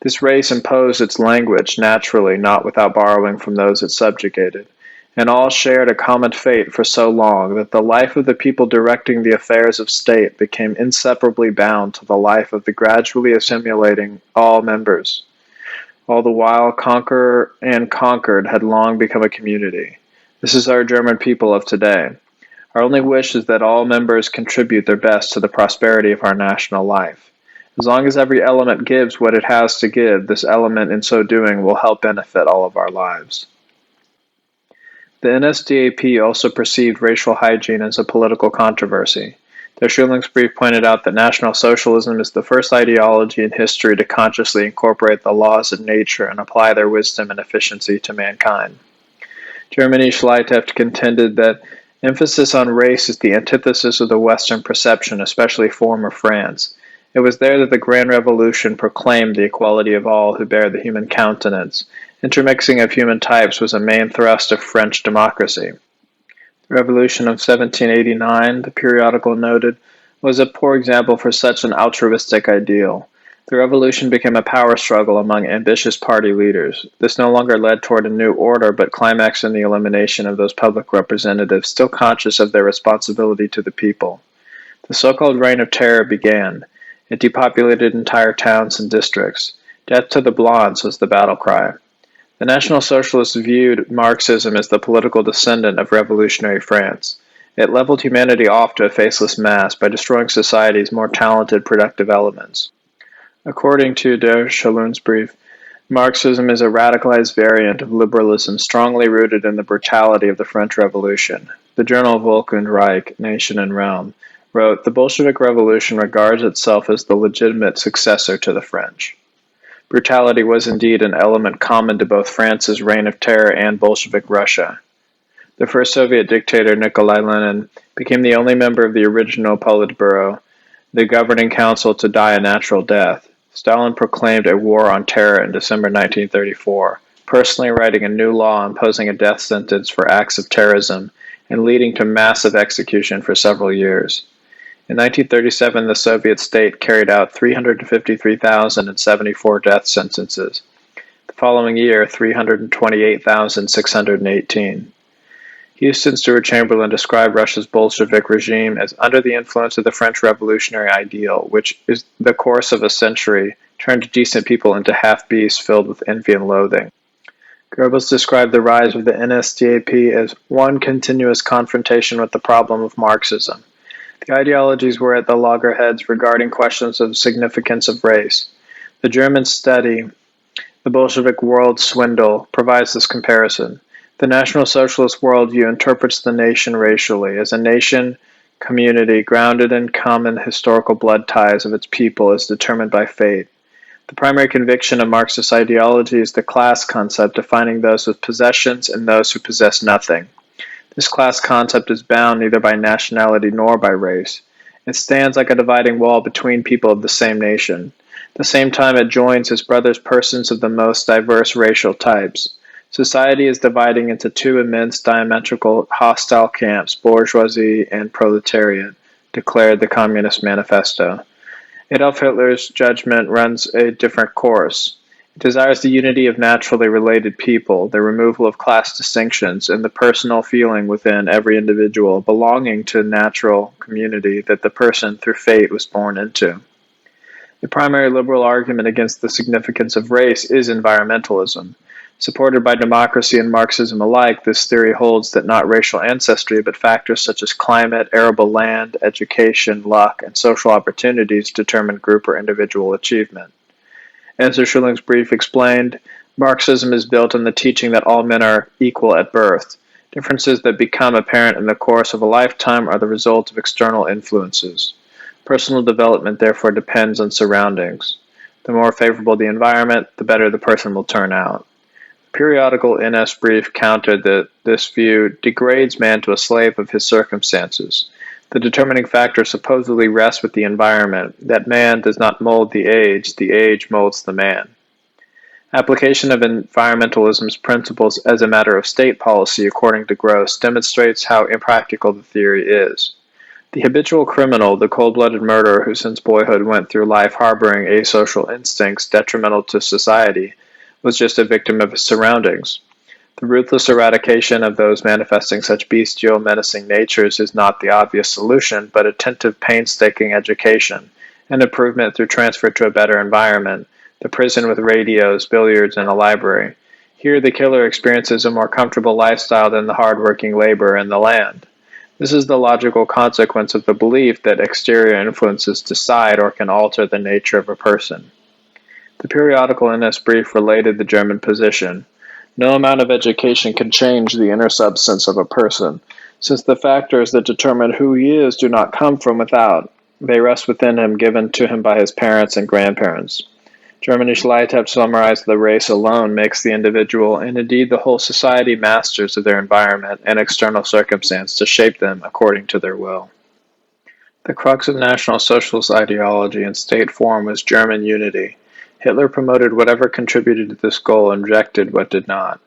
Speaker 1: This race imposed its language naturally, not without borrowing from those it subjugated, and all shared a common fate for so long that the life of the people directing the affairs of state became inseparably bound to the life of the gradually assimilating all members. All the while, conqueror and conquered had long become a community. This is our German people of today. Our only wish is that all members contribute their best to the prosperity of our national life. As long as every element gives what it has to give, this element in so doing will help benefit all of our lives. The NSDAP also perceived racial hygiene as a political controversy. Der Schulungsbrief pointed out that National Socialism is the first ideology in history to consciously incorporate the laws of nature and apply their wisdom and efficiency to mankind. Germany Schleiteft contended that emphasis on race is the antithesis of the Western perception, especially former France. It was there that the Grand Revolution proclaimed the equality of all who bear the human countenance. Intermixing of human types was a main thrust of French democracy. The Revolution of 1789, the periodical noted, was a poor example for such an altruistic ideal. The revolution became a power struggle among ambitious party leaders. This no longer led toward a new order, but climaxed in the elimination of those public representatives still conscious of their responsibility to the people. The so-called Reign of Terror began. It depopulated entire towns and districts. Death to the blondes was the battle cry. The National Socialists viewed Marxism as the political descendant of revolutionary France. It leveled humanity off to a faceless mass by destroying society's more talented, productive elements. According to Der Schulungsbrief, Marxism is a radicalized variant of liberalism strongly rooted in the brutality of the French Revolution. The journal Volk und Reich, Nation and Realm, wrote, "The Bolshevik Revolution regards itself as the legitimate successor to the French." Brutality was indeed an element common to both France's Reign of Terror and Bolshevik Russia. The first Soviet dictator, Nikolai Lenin, became the only member of the original Politburo, the governing council, to die a natural death. Stalin proclaimed a war on terror in December 1934, personally writing a new law imposing a death sentence for acts of terrorism and leading to massive execution for several years. In 1937, the Soviet state carried out 353,074 death sentences. The following year, 328,618. Houston Stewart Chamberlain described Russia's Bolshevik regime as under the influence of the French revolutionary ideal, which is the course of a century turned decent people into half-beasts filled with envy and loathing. Goebbels described the rise of the NSDAP as one continuous confrontation with the problem of Marxism. The ideologies were at the loggerheads regarding questions of significance of race. The German study, The Bolshevik World Swindle, provides this comparison. The National Socialist worldview interprets the nation racially as a nation community grounded in common historical blood ties of its people as determined by fate. The primary conviction of Marxist ideology is the class concept, defining those with possessions and those who possess nothing. This class concept is bound neither by nationality nor by race. It stands like a dividing wall between people of the same nation. At the same time, it joins as brothers persons of the most diverse racial types. Society is dividing into two immense diametrical hostile camps, bourgeoisie and proletariat, declared the Communist Manifesto. Adolf Hitler's judgment runs a different course. It desires the unity of naturally related people, the removal of class distinctions, and the personal feeling within every individual belonging to a natural community that the person through fate was born into. The primary liberal argument against the significance of race is environmentalism. Supported by democracy and Marxism alike, this theory holds that not racial ancestry, but factors such as climate, arable land, education, luck, and social opportunities determine group or individual achievement. As der Schulungsbrief explained, Marxism is built on the teaching that all men are equal at birth. Differences that become apparent in the course of a lifetime are the result of external influences. Personal development therefore depends on surroundings. The more favorable the environment, the better the person will turn out. Periodical NS Brief countered that this view degrades man to a slave of his circumstances. The determining factor supposedly rests with the environment, that man does not mold the age molds the man. Application of environmentalism's principles as a matter of state policy, according to Gross, demonstrates how impractical the theory is. The habitual criminal, the cold-blooded murderer who since boyhood went through life harboring asocial instincts detrimental to society, was just a victim of his surroundings. The ruthless eradication of those manifesting such bestial, menacing natures is not the obvious solution, but attentive, painstaking education, and improvement through transfer to a better environment, the prison with radios, billiards, and a library. Here, the killer experiences a more comfortable lifestyle than the hard-working laborer in the land. This is the logical consequence of the belief that exterior influences decide or can alter the nature of a person. The periodical in this brief related the German position. No amount of education can change the inner substance of a person, since the factors that determine who he is do not come from without. They rest within him, given to him by his parents and grandparents. Germany's Leitap summarized the race alone makes the individual, and indeed the whole society, masters of their environment and external circumstance to shape them according to their will. The crux of National Socialist ideology in state form was German unity. Hitler promoted whatever contributed to this goal and rejected what did not.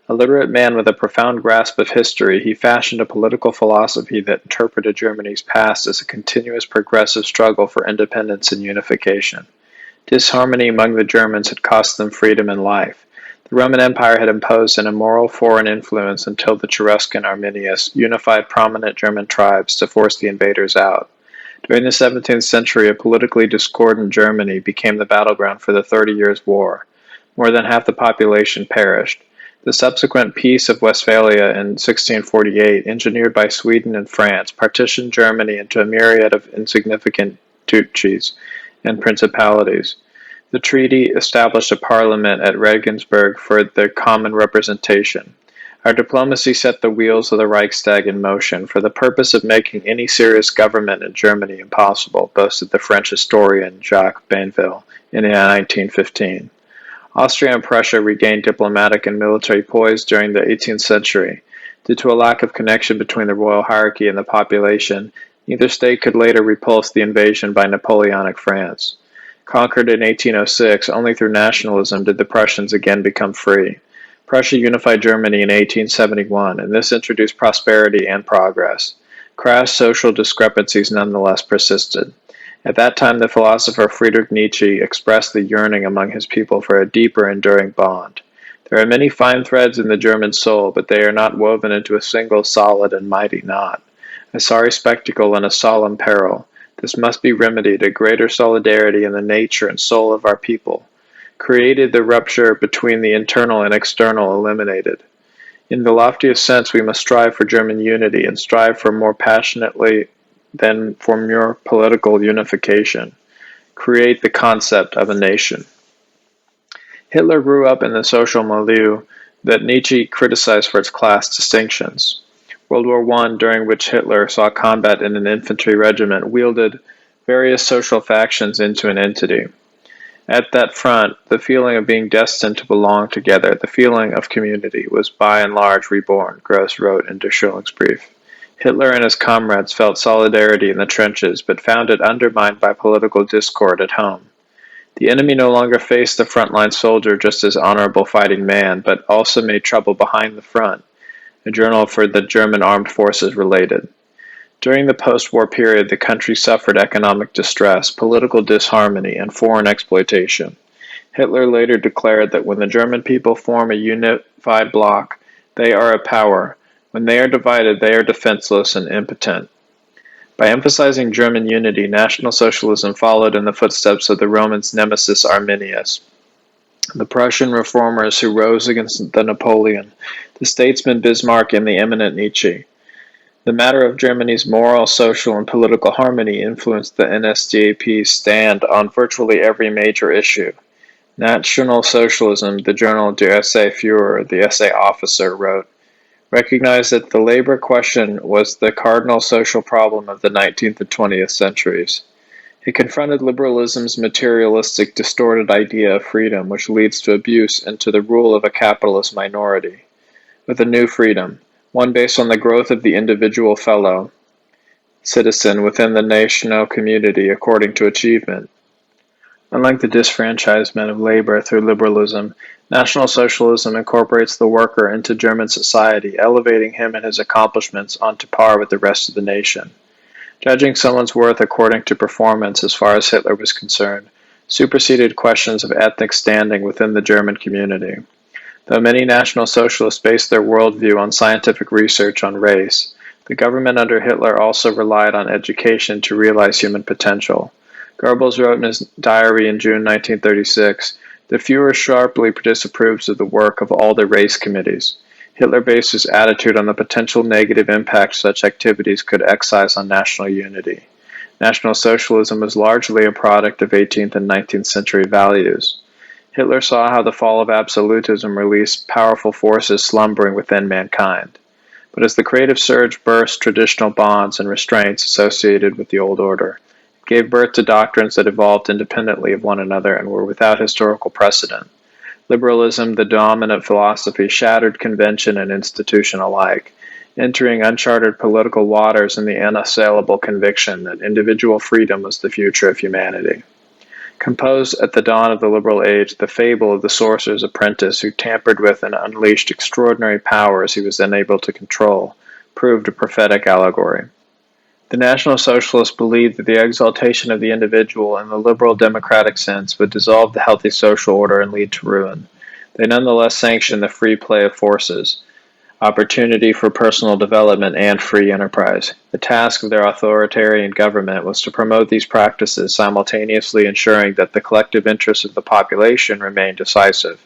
Speaker 1: A literate man with a profound grasp of history, he fashioned a political philosophy that interpreted Germany's past as a continuous progressive struggle for independence and unification. Disharmony among the Germans had cost them freedom and life. The Roman Empire had imposed an immoral foreign influence until the Cheruscan Arminius unified prominent German tribes to force the invaders out. During the 17th century, a politically discordant Germany became the battleground for the 30 Years' War. More than half the population perished. The subsequent Peace of Westphalia in 1648, engineered by Sweden and France, partitioned Germany into a myriad of insignificant duchies and principalities. The treaty established a parliament at Regensburg for their common representation. Our diplomacy set the wheels of the Reichstag in motion for the purpose of making any serious government in Germany impossible, boasted the French historian Jacques Bainville in 1915. Austria and Prussia regained diplomatic and military poise during the 18th century. Due to a lack of connection between the royal hierarchy and the population, neither state could later repulse the invasion by Napoleonic France. Conquered in 1806, only through nationalism did the Prussians again become free. Prussia unified Germany in 1871, and this introduced prosperity and progress. Crass social discrepancies nonetheless persisted. At that time, the philosopher Friedrich Nietzsche expressed the yearning among his people for a deeper, enduring bond. There are many fine threads in the German soul, but they are not woven into a single solid and mighty knot. A sorry spectacle and a solemn peril. This must be remedied. A greater solidarity in the nature and soul of our people. Created, the rupture between the internal and external eliminated. In the loftiest sense, we must strive for German unity and strive for more passionately than for mere political unification. Create the concept of a nation. Hitler grew up in the social milieu that Nietzsche criticized for its class distinctions. World War I, during which Hitler saw combat in an infantry regiment, wielded various social factions into an entity. At that front, the feeling of being destined to belong together, the feeling of community, was by and large reborn, Gross wrote in Der Schulungsbrief. Hitler and his comrades felt solidarity in the trenches, but found it undermined by political discord at home. The enemy no longer faced the frontline soldier just as honorable fighting man, but also made trouble behind the front, a journal for the German armed forces related. During the post-war period, the country suffered economic distress, political disharmony, and foreign exploitation. Hitler later declared that when the German people form a unified bloc, they are a power. When they are divided, they are defenseless and impotent. By emphasizing German unity, National Socialism followed in the footsteps of the Roman's nemesis Arminius. The Prussian reformers who rose against the Napoleon, the statesman Bismarck, and the eminent Nietzsche. The matter of Germany's moral, social, and political harmony influenced the NSDAP's stand on virtually every major issue. National Socialism, the journal Der Essay Führer, the essay officer, wrote, recognized that the labor question was the cardinal social problem of the 19th and 20th centuries. It confronted liberalism's materialistic, distorted idea of freedom, which leads to abuse and to the rule of a capitalist minority, with a new freedom, one based on the growth of the individual fellow citizen within the national community according to achievement. Unlike the disfranchisement of labor through liberalism, National Socialism incorporates the worker into German society, elevating him and his accomplishments onto par with the rest of the nation. Judging someone's worth according to performance, as far as Hitler was concerned, superseded questions of ethnic standing within the German community. Though many National Socialists based their worldview on scientific research on race, the government under Hitler also relied on education to realize human potential. Goebbels wrote in his diary in June 1936, The Führer sharply disapproves of the work of all the race committees. Hitler based his attitude on the potential negative impact such activities could exercise on national unity. National Socialism was largely a product of 18th and 19th century values. Hitler saw how the fall of absolutism released powerful forces slumbering within mankind. But as the creative surge burst traditional bonds and restraints associated with the old order, it gave birth to doctrines that evolved independently of one another and were without historical precedent. Liberalism, the dominant philosophy, shattered convention and institution alike, entering uncharted political waters in the unassailable conviction that individual freedom was the future of humanity. Composed at the dawn of the liberal age, the fable of the sorcerer's apprentice who tampered with and unleashed extraordinary powers he was unable to control proved a prophetic allegory. The National Socialists believed that the exaltation of the individual in the liberal democratic sense would dissolve the healthy social order and lead to ruin. They nonetheless sanctioned the free play of forces, opportunity for personal development, and free enterprise. The task of their authoritarian government was to promote these practices, simultaneously ensuring that the collective interests of the population remained decisive.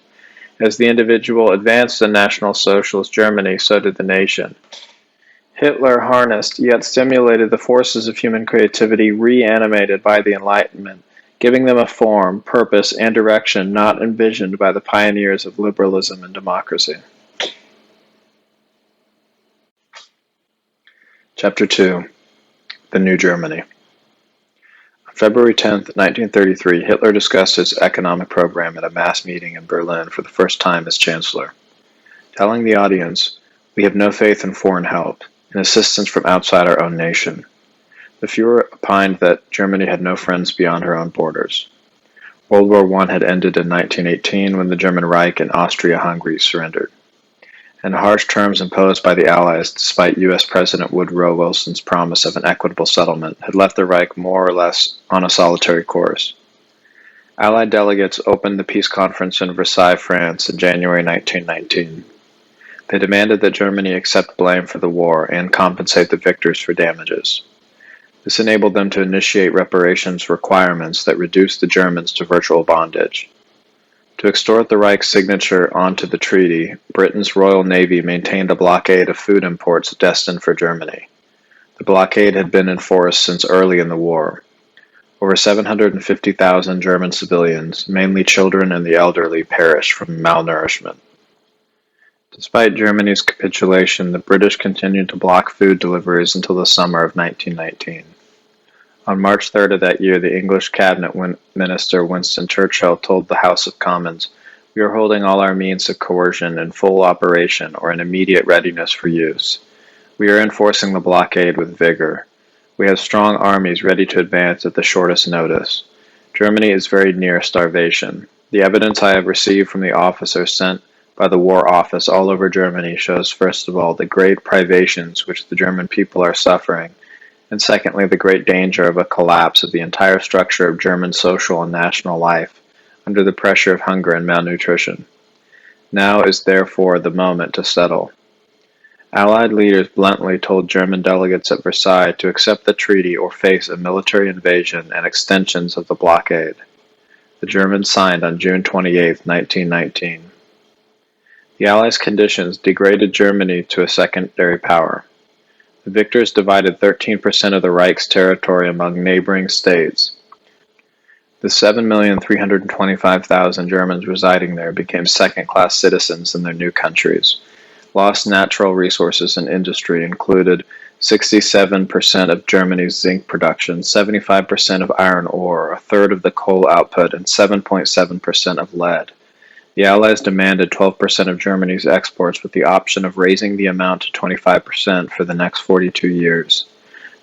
Speaker 1: As the individual advanced in National Socialist Germany, so did the nation. Hitler harnessed, yet stimulated the forces of human creativity reanimated by the Enlightenment, giving them a form, purpose, and direction not envisioned by the pioneers of liberalism and democracy. Chapter 2. The New Germany. On February 10, 1933, Hitler discussed his economic program at a mass meeting in Berlin for the first time as Chancellor. Telling the audience, "We have no faith in foreign help, in assistance from outside our own nation." The Führer opined that Germany had no friends beyond her own borders. World War I had ended in 1918 when the German Reich and Austria-Hungary surrendered. And the harsh terms imposed by the Allies, despite U.S. President Woodrow Wilson's promise of an equitable settlement, had left the Reich more or less on a solitary course. Allied delegates opened the peace conference in Versailles, France, in January 1919. They demanded that Germany accept blame for the war and compensate the victors for damages. This enabled them to initiate reparations requirements that reduced the Germans to virtual bondage. To extort the Reich's signature onto the treaty, Britain's Royal Navy maintained a blockade of food imports destined for Germany. The blockade had been in force since early in the war. Over 750,000 German civilians, mainly children and the elderly, perished from malnourishment. Despite Germany's capitulation, the British continued to block food deliveries until the summer of 1919. On March 3rd of that year, the English cabinet minister Winston Churchill told the House of Commons, "We are holding all our means of coercion in full operation or in immediate readiness for use. We are enforcing the blockade with vigor. We have strong armies ready to advance at the shortest notice. Germany is very near starvation. The evidence I have received from the officers sent by the War Office all over Germany shows, first of all, the great privations which the German people are suffering, and secondly, the great danger of a collapse of the entire structure of German social and national life under the pressure of hunger and malnutrition. Now is therefore the moment to settle." Allied leaders bluntly told German delegates at Versailles to accept the treaty or face a military invasion and extensions of the blockade. The Germans signed on June 28, 1919. The Allies' conditions degraded Germany to a secondary power. The victors divided 13% of the Reich's territory among neighboring states. The 7,325,000 Germans residing there became second-class citizens in their new countries. Lost natural resources and industry included 67% of Germany's zinc production, 75% of iron ore, a third of the coal output, and 7.7% of lead. The Allies demanded 12% of Germany's exports with the option of raising the amount to 25% for the next 42 years.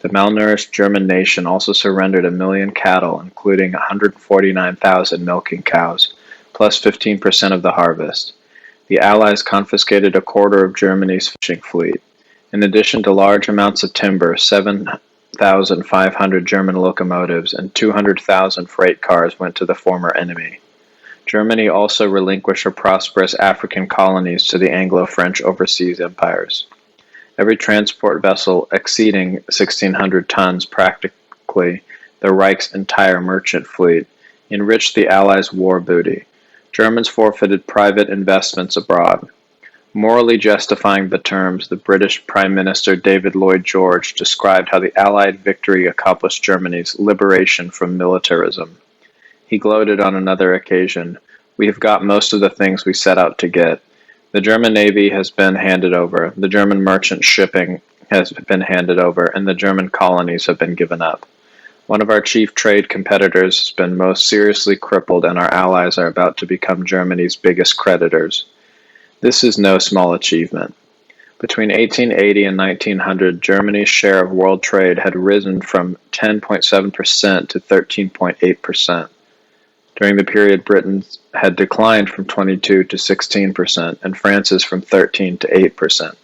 Speaker 1: The malnourished German nation also surrendered 1 million cattle, including 149,000 milking cows, plus 15% of the harvest. The Allies confiscated a quarter of Germany's fishing fleet. In addition to large amounts of timber, 7,500 German locomotives and 200,000 freight cars went to the former enemy. Germany also relinquished her prosperous African colonies to the Anglo-French overseas empires. Every transport vessel exceeding 1,600 tons, practically the Reich's entire merchant fleet, enriched the Allies' war booty. Germans forfeited private investments abroad. Morally justifying the terms, the British Prime Minister David Lloyd George described how the Allied victory accomplished Germany's liberation from militarism. He gloated on another occasion, "We have got most of the things we set out to get. The German Navy has been handed over, the German merchant shipping has been handed over, and the German colonies have been given up. One of our chief trade competitors has been most seriously crippled, and our allies are about to become Germany's biggest creditors. This is no small achievement." Between 1880 and 1900, Germany's share of world trade had risen from 10.7% to 13.8%. During the period, Britain had declined from 22 to 16%, and France's from 13 to 8%.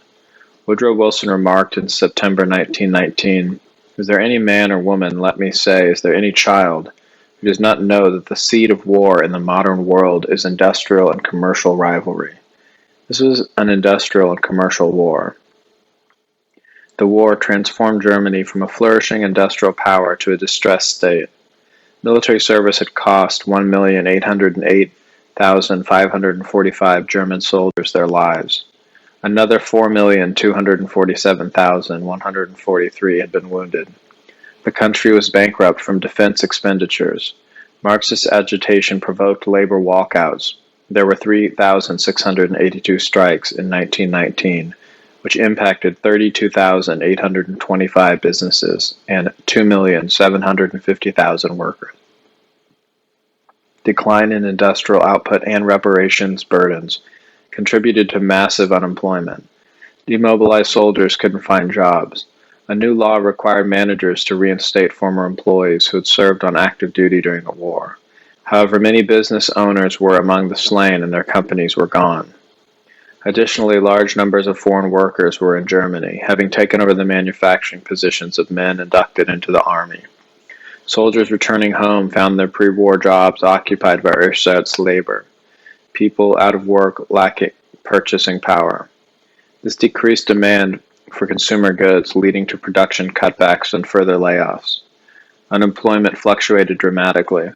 Speaker 1: Woodrow Wilson remarked in September 1919, "Is there any man or woman, let me say, is there any child, who does not know that the seed of war in the modern world is industrial and commercial rivalry?" This was an industrial and commercial war. The war transformed Germany from a flourishing industrial power to a distressed state. Military service had cost 1,808,545 German soldiers their lives. Another 4,247,143 had been wounded. The country was bankrupt from defense expenditures. Marxist agitation provoked labor walkouts. There were 3,682 strikes in 1919, which impacted 32,825 businesses and 2,750,000 workers. Decline in industrial output and reparations burdens contributed to massive unemployment. Demobilized soldiers couldn't find jobs. A new law required managers to reinstate former employees who had served on active duty during the war. However, many business owners were among the slain and their companies were gone. Additionally, large numbers of foreign workers were in Germany, having taken over the manufacturing positions of men inducted into the army. Soldiers returning home found their pre-war jobs occupied by ersatz labor, people out of work lacking purchasing power. This decreased demand for consumer goods, leading to production cutbacks and further layoffs. Unemployment fluctuated dramatically.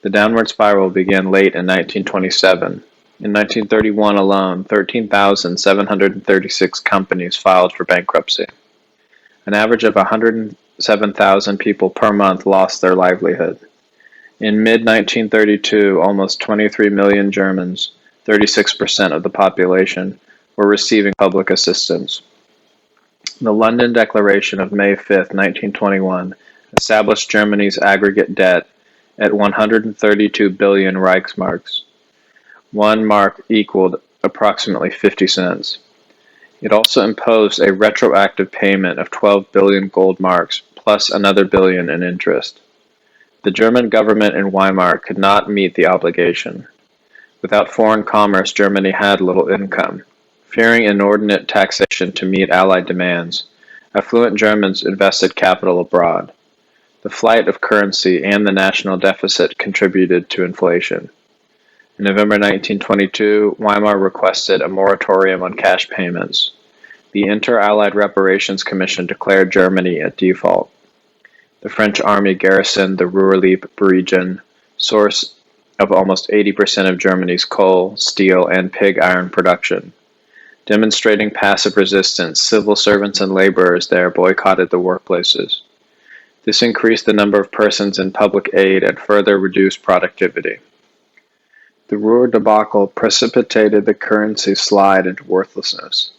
Speaker 1: The downward spiral began late in 1927. In 1931 alone, 13,736 companies filed for bankruptcy. An average of 107,000 people per month lost their livelihood. In mid-1932, almost 23 million Germans, 36% of the population, were receiving public assistance. The London Declaration of May 5, 1921, established Germany's aggregate debt at 132 billion Reichsmarks. 1 mark equaled approximately 50 cents. It also imposed a retroactive payment of 12 billion gold marks, plus another billion in interest. The German government in Weimar could not meet the obligation. Without foreign commerce, Germany had little income. Fearing inordinate taxation to meet Allied demands, affluent Germans invested capital abroad. The flight of currency and the national deficit contributed to inflation. In November 1922, Weimar requested a moratorium on cash payments. The Inter-Allied Reparations Commission declared Germany at default. The French army garrisoned the Ruhr-Lippe region, source of almost 80% of Germany's coal, steel, and pig iron production. Demonstrating passive resistance, civil servants and laborers there boycotted the workplaces. This increased the number of persons in public aid and further reduced productivity. The Ruhr debacle precipitated the currency slide into worthlessness.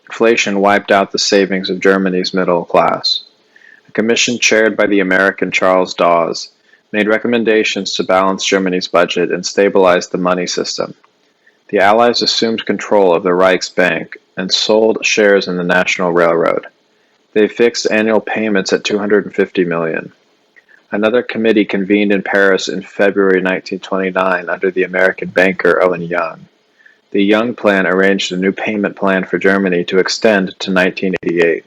Speaker 1: Inflation wiped out the savings of Germany's middle class. A commission chaired by the American Charles Dawes made recommendations to balance Germany's budget and stabilize the money system. The Allies assumed control of the Reichsbank and sold shares in the National Railroad. They fixed annual payments at $250 million. Another committee convened in Paris in February 1929 under the American banker Owen Young. The Young Plan arranged a new payment plan for Germany to extend to 1988.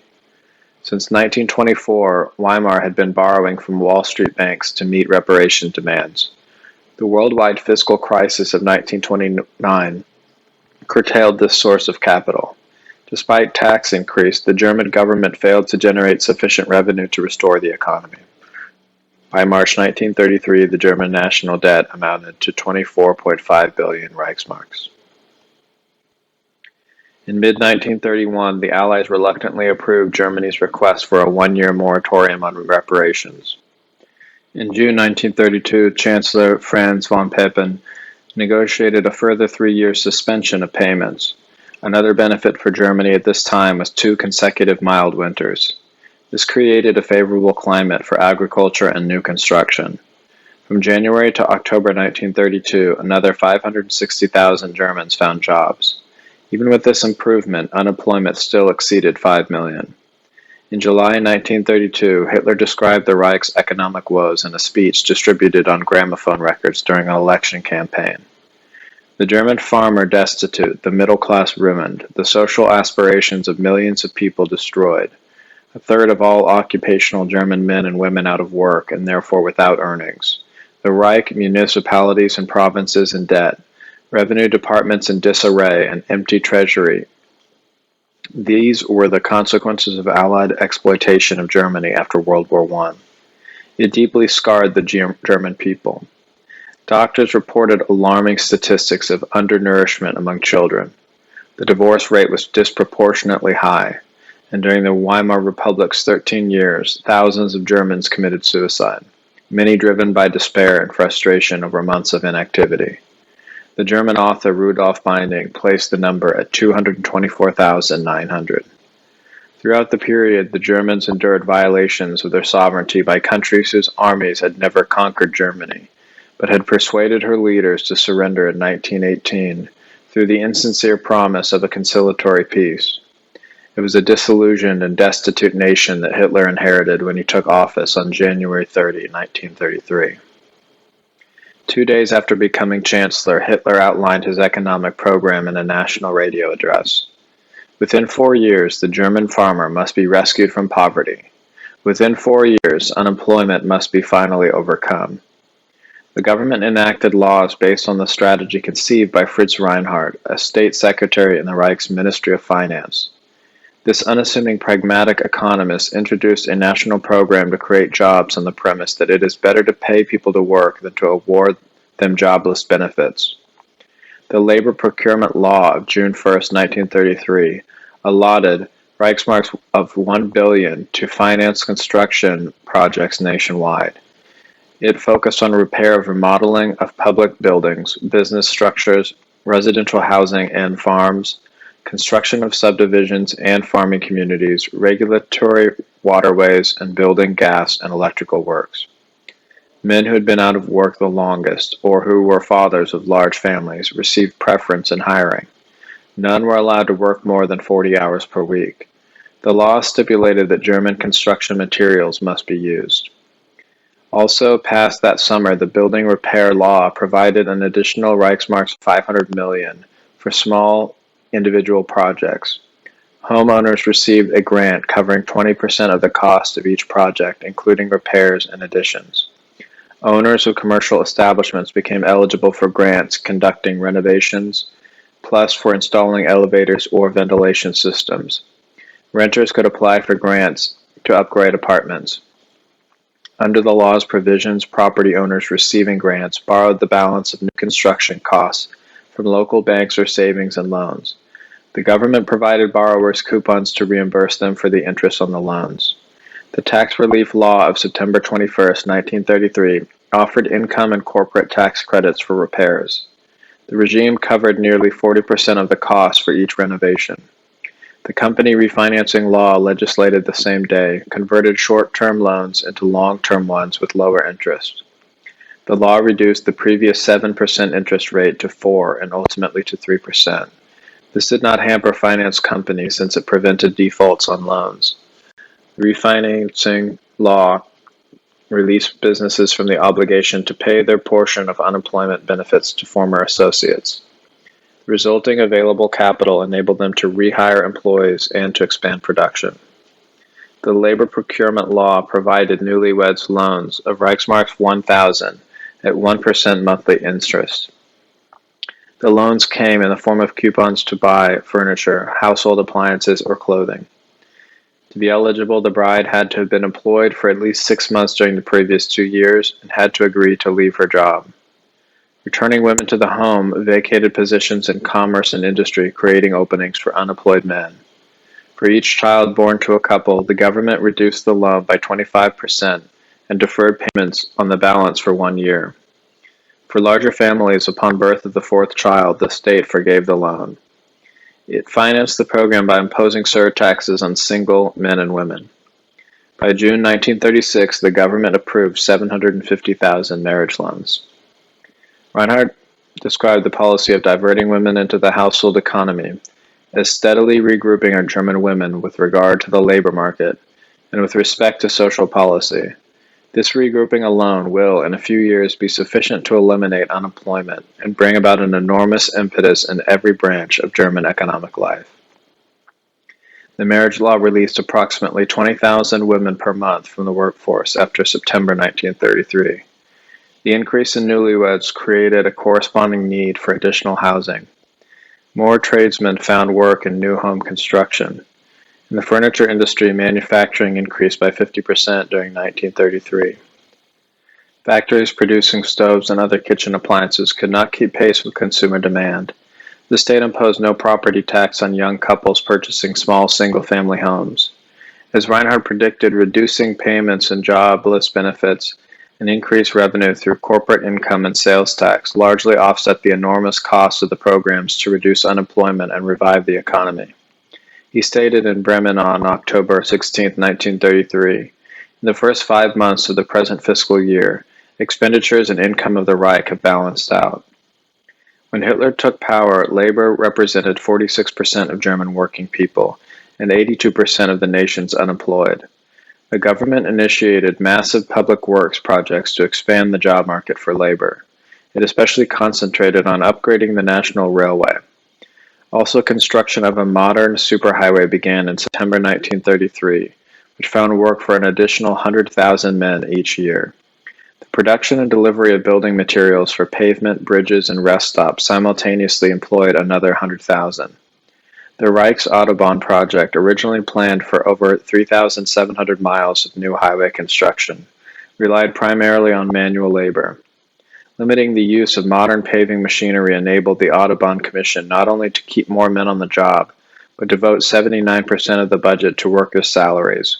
Speaker 1: Since 1924, Weimar had been borrowing from Wall Street banks to meet reparation demands. The worldwide fiscal crisis of 1929 curtailed this source of capital. Despite tax increase, the German government failed to generate sufficient revenue to restore the economy. By March 1933, the German national debt amounted to 24.5 billion Reichsmarks. In mid-1931, the Allies reluctantly approved Germany's request for a one-year moratorium on reparations. In June 1932, Chancellor Franz von Papen negotiated a further 3-year suspension of payments. Another benefit for Germany at this time was 2 consecutive mild winters. This created a favorable climate for agriculture and new construction. From January to October 1932, another 560,000 Germans found jobs. Even with this improvement, unemployment still exceeded 5 million. In July 1932, Hitler described the Reich's economic woes in a speech distributed on gramophone records during an election campaign. The German farmer destitute, the middle class ruined, the social aspirations of millions of people destroyed, a third of all occupational German men and women out of work and therefore without earnings, the Reich, municipalities and provinces in debt, revenue departments in disarray, and empty treasury. These were the consequences of Allied exploitation of Germany after World War I. It deeply scarred the German people. Doctors reported alarming statistics of undernourishment among children. The divorce rate was disproportionately high, and during the Weimar Republic's 13 years, thousands of Germans committed suicide, many driven by despair and frustration over months of inactivity. The German author Rudolf Binding placed the number at 224,900. Throughout the period, the Germans endured violations of their sovereignty by countries whose armies had never conquered Germany, but had persuaded her leaders to surrender in 1918 through the insincere promise of a conciliatory peace. It was a disillusioned and destitute nation that Hitler inherited when he took office on January 30, 1933. 2 days after becoming Chancellor, Hitler outlined his economic program in a national radio address. Within 4 years, the German farmer must be rescued from poverty. Within 4 years, unemployment must be finally overcome. The government enacted laws based on the strategy conceived by Fritz Reinhardt, a state secretary in the Reich's Ministry of Finance. This unassuming pragmatic economist introduced a national program to create jobs on the premise that it is better to pay people to work than to award them jobless benefits. The Labor Procurement Law of June 1, 1933, allotted Reichsmarks of 1 billion to finance construction projects nationwide. It focused on repair of remodeling of public buildings, business structures, residential housing and farms, construction of subdivisions and farming communities, regulatory waterways, and building gas and electrical works. Men who had been out of work the longest, or who were fathers of large families, received preference in hiring. None were allowed to work more than 40 hours per week. The law stipulated that German construction materials must be used. Also passed that summer, the Building Repair Law provided an additional Reichsmarks 500 million for small individual projects. Homeowners received a grant covering 20% of the cost of each project, including repairs and additions. Owners of commercial establishments became eligible for grants conducting renovations, plus for installing elevators or ventilation systems. Renters could apply for grants to upgrade apartments. Under the law's provisions, property owners receiving grants borrowed the balance of new construction costs from local banks or savings and loans. The government provided borrowers coupons to reimburse them for the interest on the loans. The Tax Relief Law of September 21, 1933, offered income and corporate tax credits for repairs. The regime covered nearly 40% of the cost for each renovation. The company refinancing law, legislated the same day, converted short-term loans into long-term ones with lower interest. The law reduced the previous 7% interest rate to 4% and ultimately to 3%. This did not hamper finance companies since it prevented defaults on loans. The refinancing law released businesses from the obligation to pay their portion of unemployment benefits to former associates. The resulting available capital enabled them to rehire employees and to expand production. The Labor Procurement Law provided newlyweds loans of Reichsmarks 1,000 at 1% monthly interest. The loans came in the form of coupons to buy furniture, household appliances, or clothing. To be eligible, the bride had to have been employed for at least 6 months during the previous 2 years and had to agree to leave her job. Returning women to the home vacated positions in commerce and industry, creating openings for unemployed men. For each child born to a couple, the government reduced the loan by 25% and deferred payments on the balance for 1 year. For larger families, upon birth of the fourth child, the state forgave the loan. It financed the program by imposing surtaxes on single men and women. By June 1936, the government approved 750,000 marriage loans. Reinhardt described the policy of diverting women into the household economy as steadily regrouping our German women with regard to the labor market and with respect to social policy. This regrouping alone will, in a few years, be sufficient to eliminate unemployment and bring about an enormous impetus in every branch of German economic life. The marriage law released approximately 20,000 women per month from the workforce after September 1933. The increase in newlyweds created a corresponding need for additional housing. More tradesmen found work in new home construction. In the furniture industry, manufacturing increased by 50% during 1933. Factories producing stoves and other kitchen appliances could not keep pace with consumer demand. The state imposed no property tax on young couples purchasing small single-family homes. As Reinhardt predicted, reducing payments and jobless benefits and increased revenue through corporate income and sales tax largely offset the enormous costs of the programs to reduce unemployment and revive the economy. He stated in Bremen on October 16, 1933, in the first 5 months of the present fiscal year, expenditures and income of the Reich have balanced out. When Hitler took power, labor represented 46% of German working people and 82% of the nation's unemployed. The government initiated massive public works projects to expand the job market for labor. It especially concentrated on upgrading the National Railway. Also, construction of a modern superhighway began in September 1933, which found work for an additional 100,000 men each year. The production and delivery of building materials for pavement, bridges, and rest stops simultaneously employed another 100,000. The Reich's Autobahn project, originally planned for over 3,700 miles of new highway construction, relied primarily on manual labor. Limiting the use of modern paving machinery enabled the Autobahn Commission not only to keep more men on the job, but devote 79% of the budget to workers' salaries.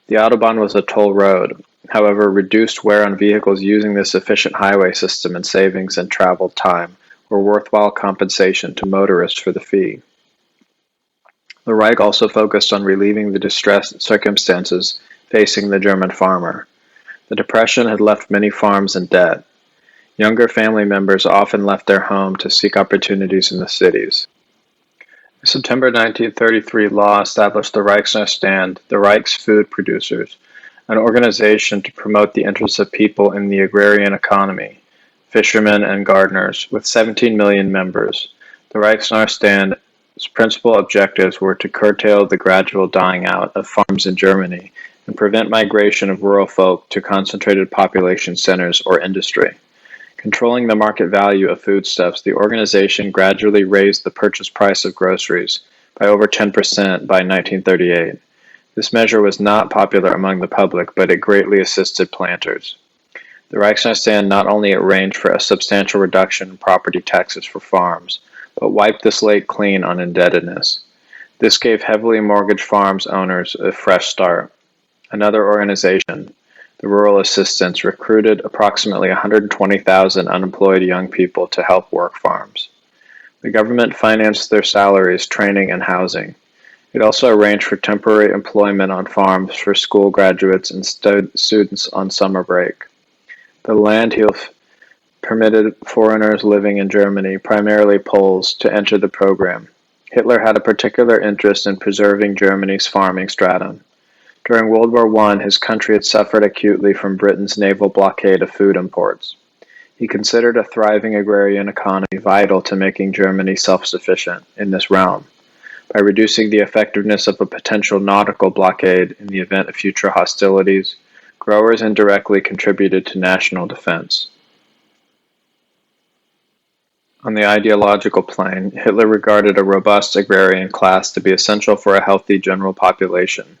Speaker 1: The Autobahn was a toll road. However, reduced wear on vehicles using this efficient highway system and savings in travel time were worthwhile compensation to motorists for the fee. The Reich also focused on relieving the distressed circumstances facing the German farmer. The Depression had left many farms in debt. Younger family members often left their home to seek opportunities in the cities. The September 1933 law established the Reichsstand, the Reich's food producers, an organization to promote the interests of people in the agrarian economy, fishermen and gardeners, with 17 million members. The Reichsnachstand's principal objectives were to curtail the gradual dying out of farms in Germany and prevent migration of rural folk to concentrated population centers or industry. Controlling the market value of foodstuffs, the organization gradually raised the purchase price of groceries by over 10% by 1938. This measure was not popular among the public, but it greatly assisted planters. The Reichsstand not only arranged for a substantial reduction in property taxes for farms, but wiped the slate clean on indebtedness. This gave heavily mortgaged farms owners a fresh start. Another organization, the Rural Assistance, recruited approximately 120,000 unemployed young people to help work farms. The government financed their salaries, training, and housing. It also arranged for temporary employment on farms for school graduates and students on summer break. The Landhilfe permitted foreigners living in Germany, primarily Poles, to enter the program. Hitler had a particular interest in preserving Germany's farming stratum. During World War I, his country had suffered acutely from Britain's naval blockade of food imports. He considered a thriving agrarian economy vital to making Germany self-sufficient in this realm. By reducing the effectiveness of a potential nautical blockade in the event of future hostilities, growers indirectly contributed to national defense. On the ideological plane, Hitler regarded a robust agrarian class to be essential for a healthy general population.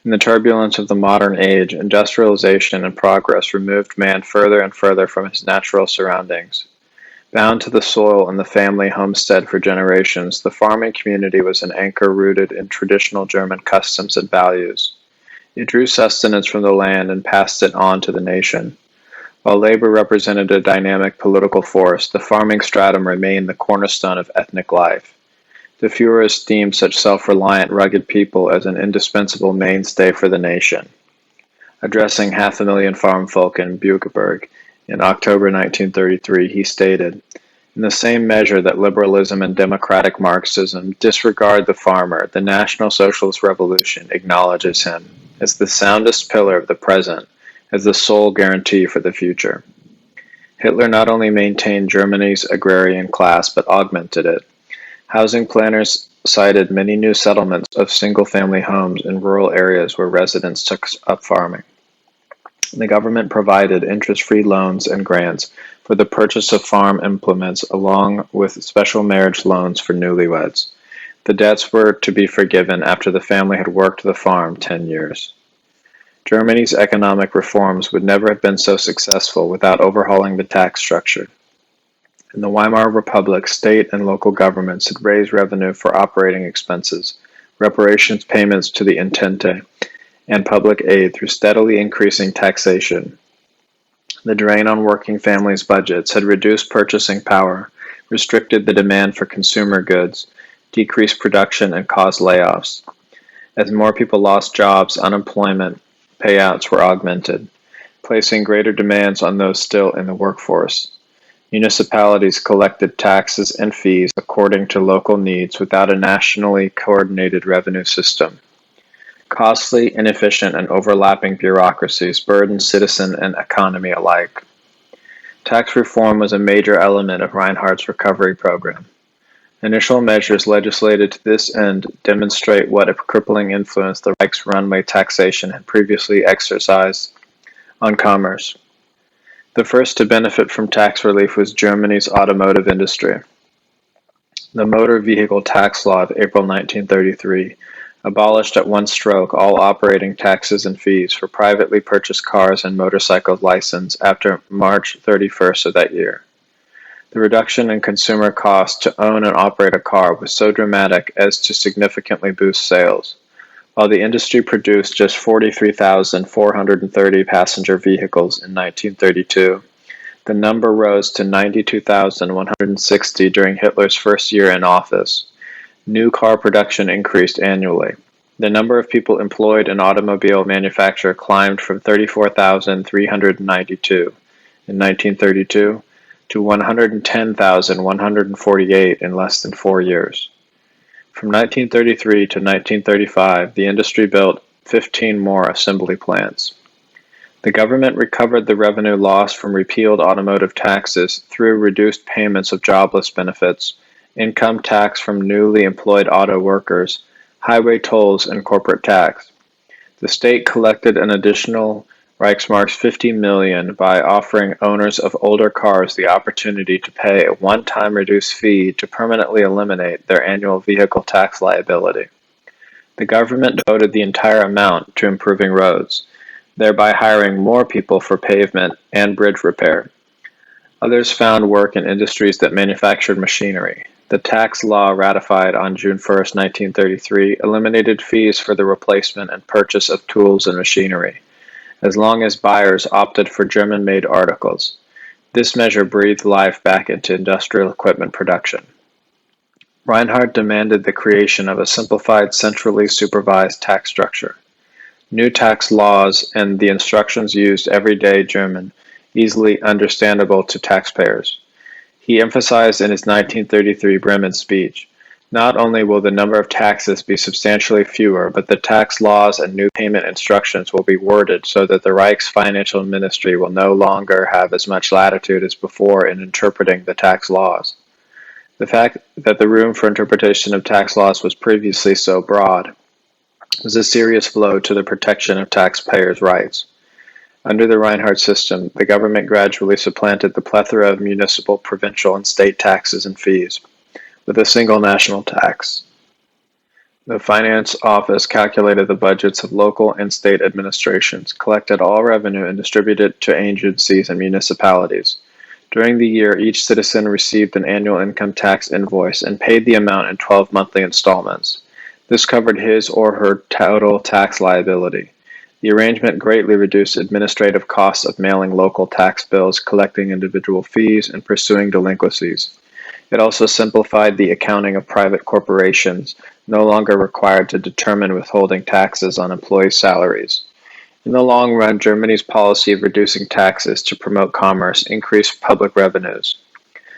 Speaker 1: In the turbulence of the modern age, industrialization and progress removed man further and further from his natural surroundings. Bound to the soil and the family homestead for generations, the farming community was an anchor rooted in traditional German customs and values. It drew sustenance from the land and passed it on to the nation. While labor represented a dynamic political force, the farming stratum remained the cornerstone of ethnic life. The Führer esteemed such self-reliant, rugged people as an indispensable mainstay for the nation. Addressing 500,000 farm folk in Buchenberg in October 1933, he stated, "In the same measure that liberalism and democratic Marxism disregard the farmer, the National Socialist Revolution acknowledges him as the soundest pillar of the present, as the sole guarantee for the future." Hitler not only maintained Germany's agrarian class, but augmented it. Housing planners cited many new settlements of single-family homes in rural areas where residents took up farming. The government provided interest-free loans and grants for the purchase of farm implements along with special marriage loans for newlyweds. The debts were to be forgiven after the family had worked the farm 10 years. Germany's economic reforms would never have been so successful without overhauling the tax structure. In the Weimar Republic, state and local governments had raised revenue for operating expenses, reparations payments to the Entente, and public aid through steadily increasing taxation. The drain on working families' budgets had reduced purchasing power, restricted the demand for consumer goods, decreased production, and caused layoffs. As more people lost jobs, unemployment payouts were augmented, placing greater demands on those still in the workforce. Municipalities collected taxes and fees according to local needs without a nationally coordinated revenue system. Costly, inefficient, and overlapping bureaucracies burdened citizen and economy alike. Tax reform was a major element of Reinhardt's recovery program. Initial measures legislated to this end demonstrate what a crippling influence the Reich's runaway taxation had previously exercised on commerce. The first to benefit from tax relief was Germany's automotive industry. The Motor Vehicle Tax Law of April 1933 abolished at one stroke all operating taxes and fees for privately purchased cars and motorcycle license after March 31st of that year. The reduction in consumer costs to own and operate a car was so dramatic as to significantly boost sales. While the industry produced just 43,430 passenger vehicles in 1932, the number rose to 92,160 during Hitler's first year in office. New car production increased annually. The number of people employed in automobile manufacture climbed from 34,392 in 1932 to 110,148 in less than 4 years. From 1933 to 1935, the industry built 15 more assembly plants. The government recovered the revenue lost from repealed automotive taxes through reduced payments of jobless benefits, income tax from newly employed auto workers, highway tolls, and corporate tax. The state collected an additional Reichsmarks 50 million by offering owners of older cars the opportunity to pay a one-time reduced fee to permanently eliminate their annual vehicle tax liability. The government devoted the entire amount to improving roads, thereby hiring more people for pavement and bridge repair. Others found work in industries that manufactured machinery. The tax law ratified on June 1, 1933, eliminated fees for the replacement and purchase of tools and machinery, as long as buyers opted for German-made articles. This measure breathed life back into industrial equipment production. Reinhardt demanded the creation of a simplified, centrally supervised tax structure. New tax laws and the instructions used everyday German, easily understandable to taxpayers. He emphasized in his 1933 Bremen speech, "Not only will the number of taxes be substantially fewer, but the tax laws and new payment instructions will be worded so that the Reich's financial ministry will no longer have as much latitude as before in interpreting the tax laws." The fact that the room for interpretation of tax laws was previously so broad was a serious blow to the protection of taxpayers' rights. Under the Reinhardt system, the government gradually supplanted the plethora of municipal, provincial, and state taxes and fees with a single national tax. The Finance Office calculated the budgets of local and state administrations, collected all revenue, and distributed it to agencies and municipalities. During the year, each citizen received an annual income tax invoice and paid the amount in 12 monthly installments. This covered his or her total tax liability. The arrangement greatly reduced administrative costs of mailing local tax bills, collecting individual fees, and pursuing delinquencies. It also simplified the accounting of private corporations, no longer required to determine withholding taxes on employees' salaries. In the long run, Germany's policy of reducing taxes to promote commerce increased public revenues.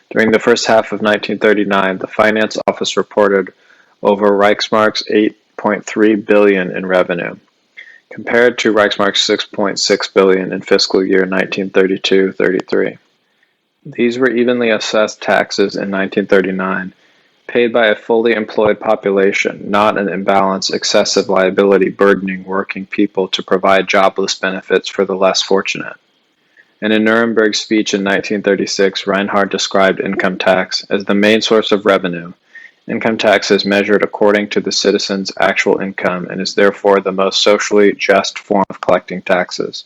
Speaker 1: During the first half of 1939, the Finance Office reported over Reichsmark's 8.3 billion in revenue, compared to Reichsmark's 6.6 billion in fiscal year 1932-33. These were evenly assessed taxes in 1939, paid by a fully employed population, not an imbalanced excessive liability burdening working people to provide jobless benefits for the less fortunate. In a Nuremberg speech in 1936, Reinhardt described income tax as the main source of revenue. Income tax is measured according to the citizen's actual income and is therefore the most socially just form of collecting taxes.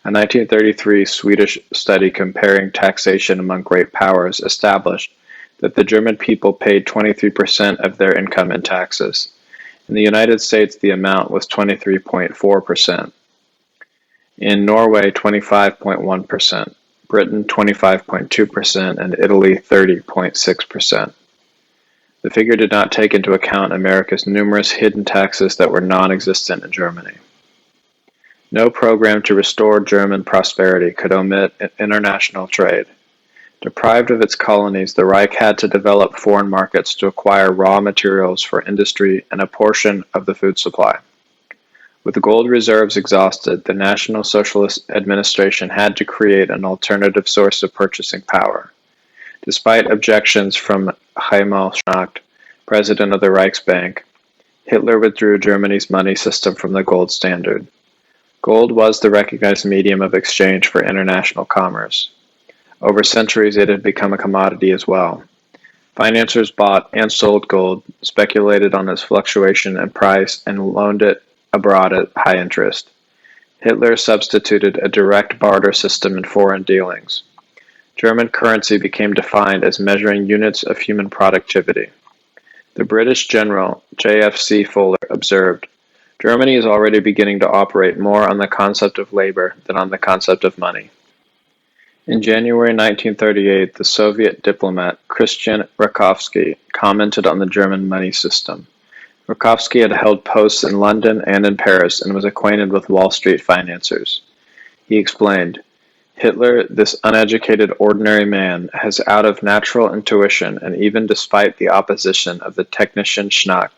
Speaker 1: A 1933 Swedish study comparing taxation among great powers established that the German people paid 23% of their income in taxes. In the United States, the amount was 23.4%. In Norway, 25.1%, Britain, 25.2%, and Italy, 30.6%. The figure did not take into account America's numerous hidden taxes that were non-existent in Germany. No program to restore German prosperity could omit international trade. Deprived of its colonies, the Reich had to develop foreign markets to acquire raw materials for industry and a portion of the food supply. With gold reserves exhausted, the National Socialist administration had to create an alternative source of purchasing power. Despite objections from Heinrich Schnacht, president of the Reichsbank, Hitler withdrew Germany's money system from the gold standard. Gold was the recognized medium of exchange for international commerce. Over centuries, it had become a commodity as well. Financiers bought and sold gold, speculated on its fluctuation and price, and loaned it abroad at high interest. Hitler substituted a direct barter system in foreign dealings. German currency became defined as measuring units of human productivity. The British general J.F.C. Fuller observed, "Germany is already beginning to operate more on the concept of labor than on the concept of money." In January 1938, the Soviet diplomat Christian Rakovsky commented on the German money system. Rakovsky had held posts in London and in Paris and was acquainted with Wall Street financiers. He explained, "Hitler, this uneducated ordinary man, has out of natural intuition, and even despite the opposition of the technician Schnacht,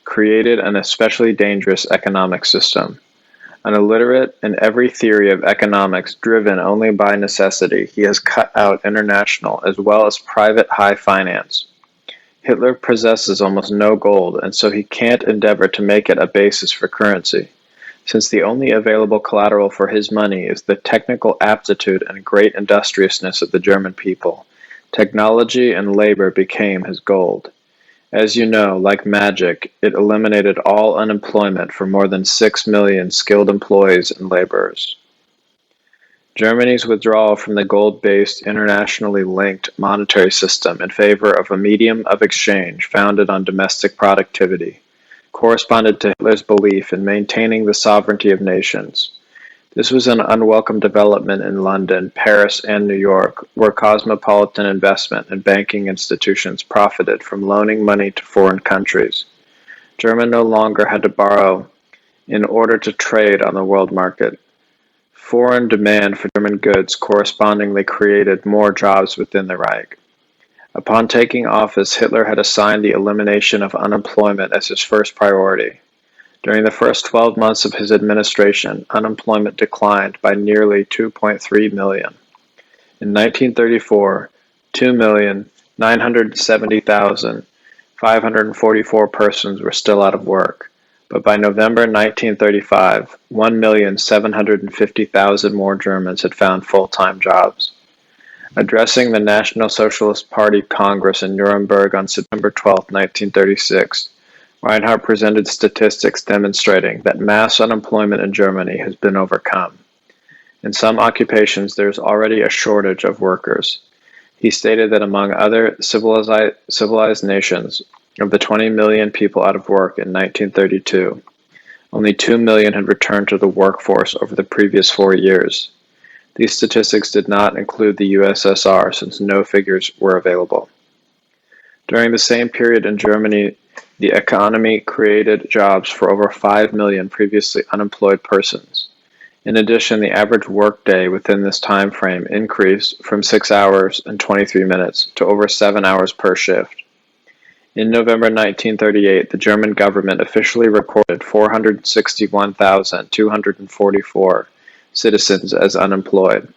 Speaker 1: created an especially dangerous economic system. An illiterate in every theory of economics, driven only by necessity, he has cut out international as well as private high finance. Hitler possesses almost no gold, and so he can't endeavor to make it a basis for currency. Since the only available collateral for his money is the technical aptitude and great industriousness of the German people, technology and labor became his gold. As you know, like magic, it eliminated all unemployment for more than 6 million skilled employees and laborers." Germany's withdrawal from the gold-based, internationally linked monetary system in favor of a medium of exchange founded on domestic productivity corresponded to Hitler's belief in maintaining the sovereignty of nations. This was an unwelcome development in London, Paris, and New York, where cosmopolitan investment and banking institutions profited from loaning money to foreign countries. Germany no longer had to borrow in order to trade on the world market. Foreign demand for German goods correspondingly created more jobs within the Reich. Upon taking office, Hitler had assigned the elimination of unemployment as his first priority. During the first 12 months of his administration, unemployment declined by nearly 2.3 million. In 1934, 2,970,544 persons were still out of work, but by November 1935, 1,750,000 more Germans had found full-time jobs. Addressing the National Socialist Party Congress in Nuremberg on September 12, 1936, Reinhardt presented statistics demonstrating that mass unemployment in Germany has been overcome. In some occupations, there is already a shortage of workers. He stated that among other civilized nations, of the 20 million people out of work in 1932, only 2 million had returned to the workforce over the previous 4 years. These statistics did not include the USSR since no figures were available. During the same period in Germany, the economy created jobs for over 5 million previously unemployed persons. In addition, the average workday within this time frame increased from 6 hours and 23 minutes to over 7 hours per shift. In November 1938, the German government officially recorded 461,244 citizens as unemployed.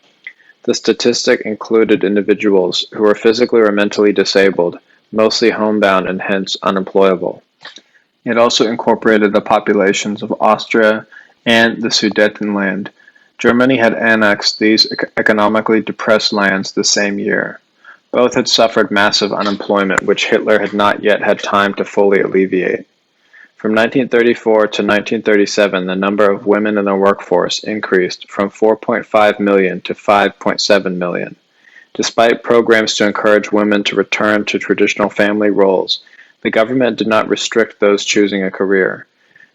Speaker 1: The statistic included individuals who were physically or mentally disabled, mostly homebound and hence unemployable. It also incorporated the populations of Austria and the Sudetenland. Germany had annexed these economically depressed lands the same year. Both had suffered massive unemployment, which Hitler had not yet had time to fully alleviate. From 1934 to 1937, the number of women in the workforce increased from 4.5 million to 5.7 million. Despite programs to encourage women to return to traditional family roles, the government did not restrict those choosing a career.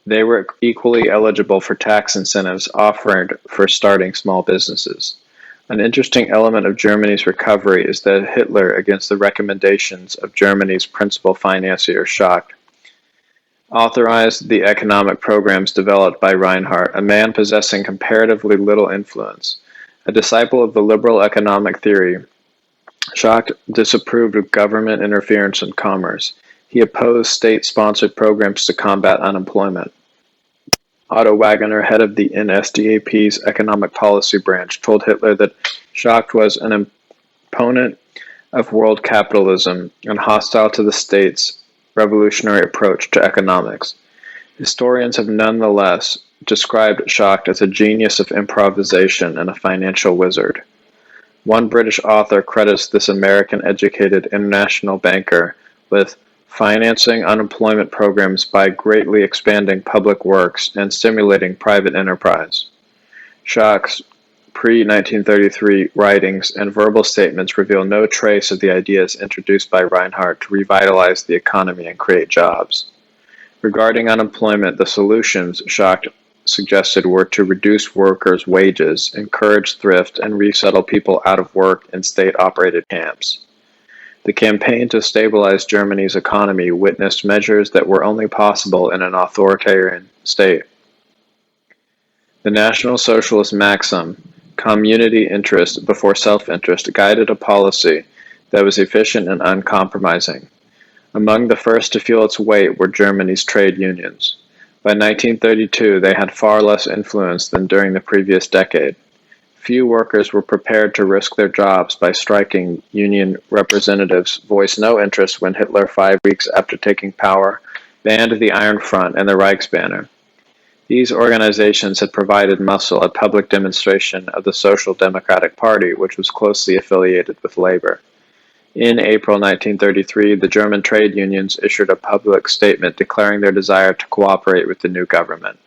Speaker 1: They were equally eligible for tax incentives offered for starting small businesses. An interesting element of Germany's recovery is that Hitler, against the recommendations of Germany's principal financier, Schacht, authorized the economic programs developed by Reinhardt, a man possessing comparatively little influence. A disciple of the liberal economic theory, Schacht disapproved of government interference in commerce. He opposed state-sponsored programs to combat unemployment. Otto Wagner, head of the NSDAP's economic policy branch, told Hitler that Schacht was an opponent of world capitalism and hostile to the state's revolutionary approach to economics. Historians have nonetheless described Schacht as a genius of improvisation and a financial wizard. One British author credits this American-educated international banker with financing unemployment programs by greatly expanding public works and stimulating private enterprise. Schacht's pre-1933 writings and verbal statements reveal no trace of the ideas introduced by Reinhardt to revitalize the economy and create jobs. Regarding unemployment, the solutions Schacht suggested were to reduce workers' wages, encourage thrift, and resettle people out of work in state-operated camps. The campaign to stabilize Germany's economy witnessed measures that were only possible in an authoritarian state. The National Socialist maxim, community interest before self-interest, guided a policy that was efficient and uncompromising. Among the first to feel its weight were Germany's trade unions. By 1932, they had far less influence than during the previous decade. Few workers were prepared to risk their jobs by striking. Union representatives voiced no interest when Hitler, 5 weeks after taking power, banned the Iron Front and the Reichsbanner. These organizations had provided muscle at public demonstration of the Social Democratic Party, which was closely affiliated with labor. In April 1933, the German trade unions issued a public statement declaring their desire to cooperate with the new government.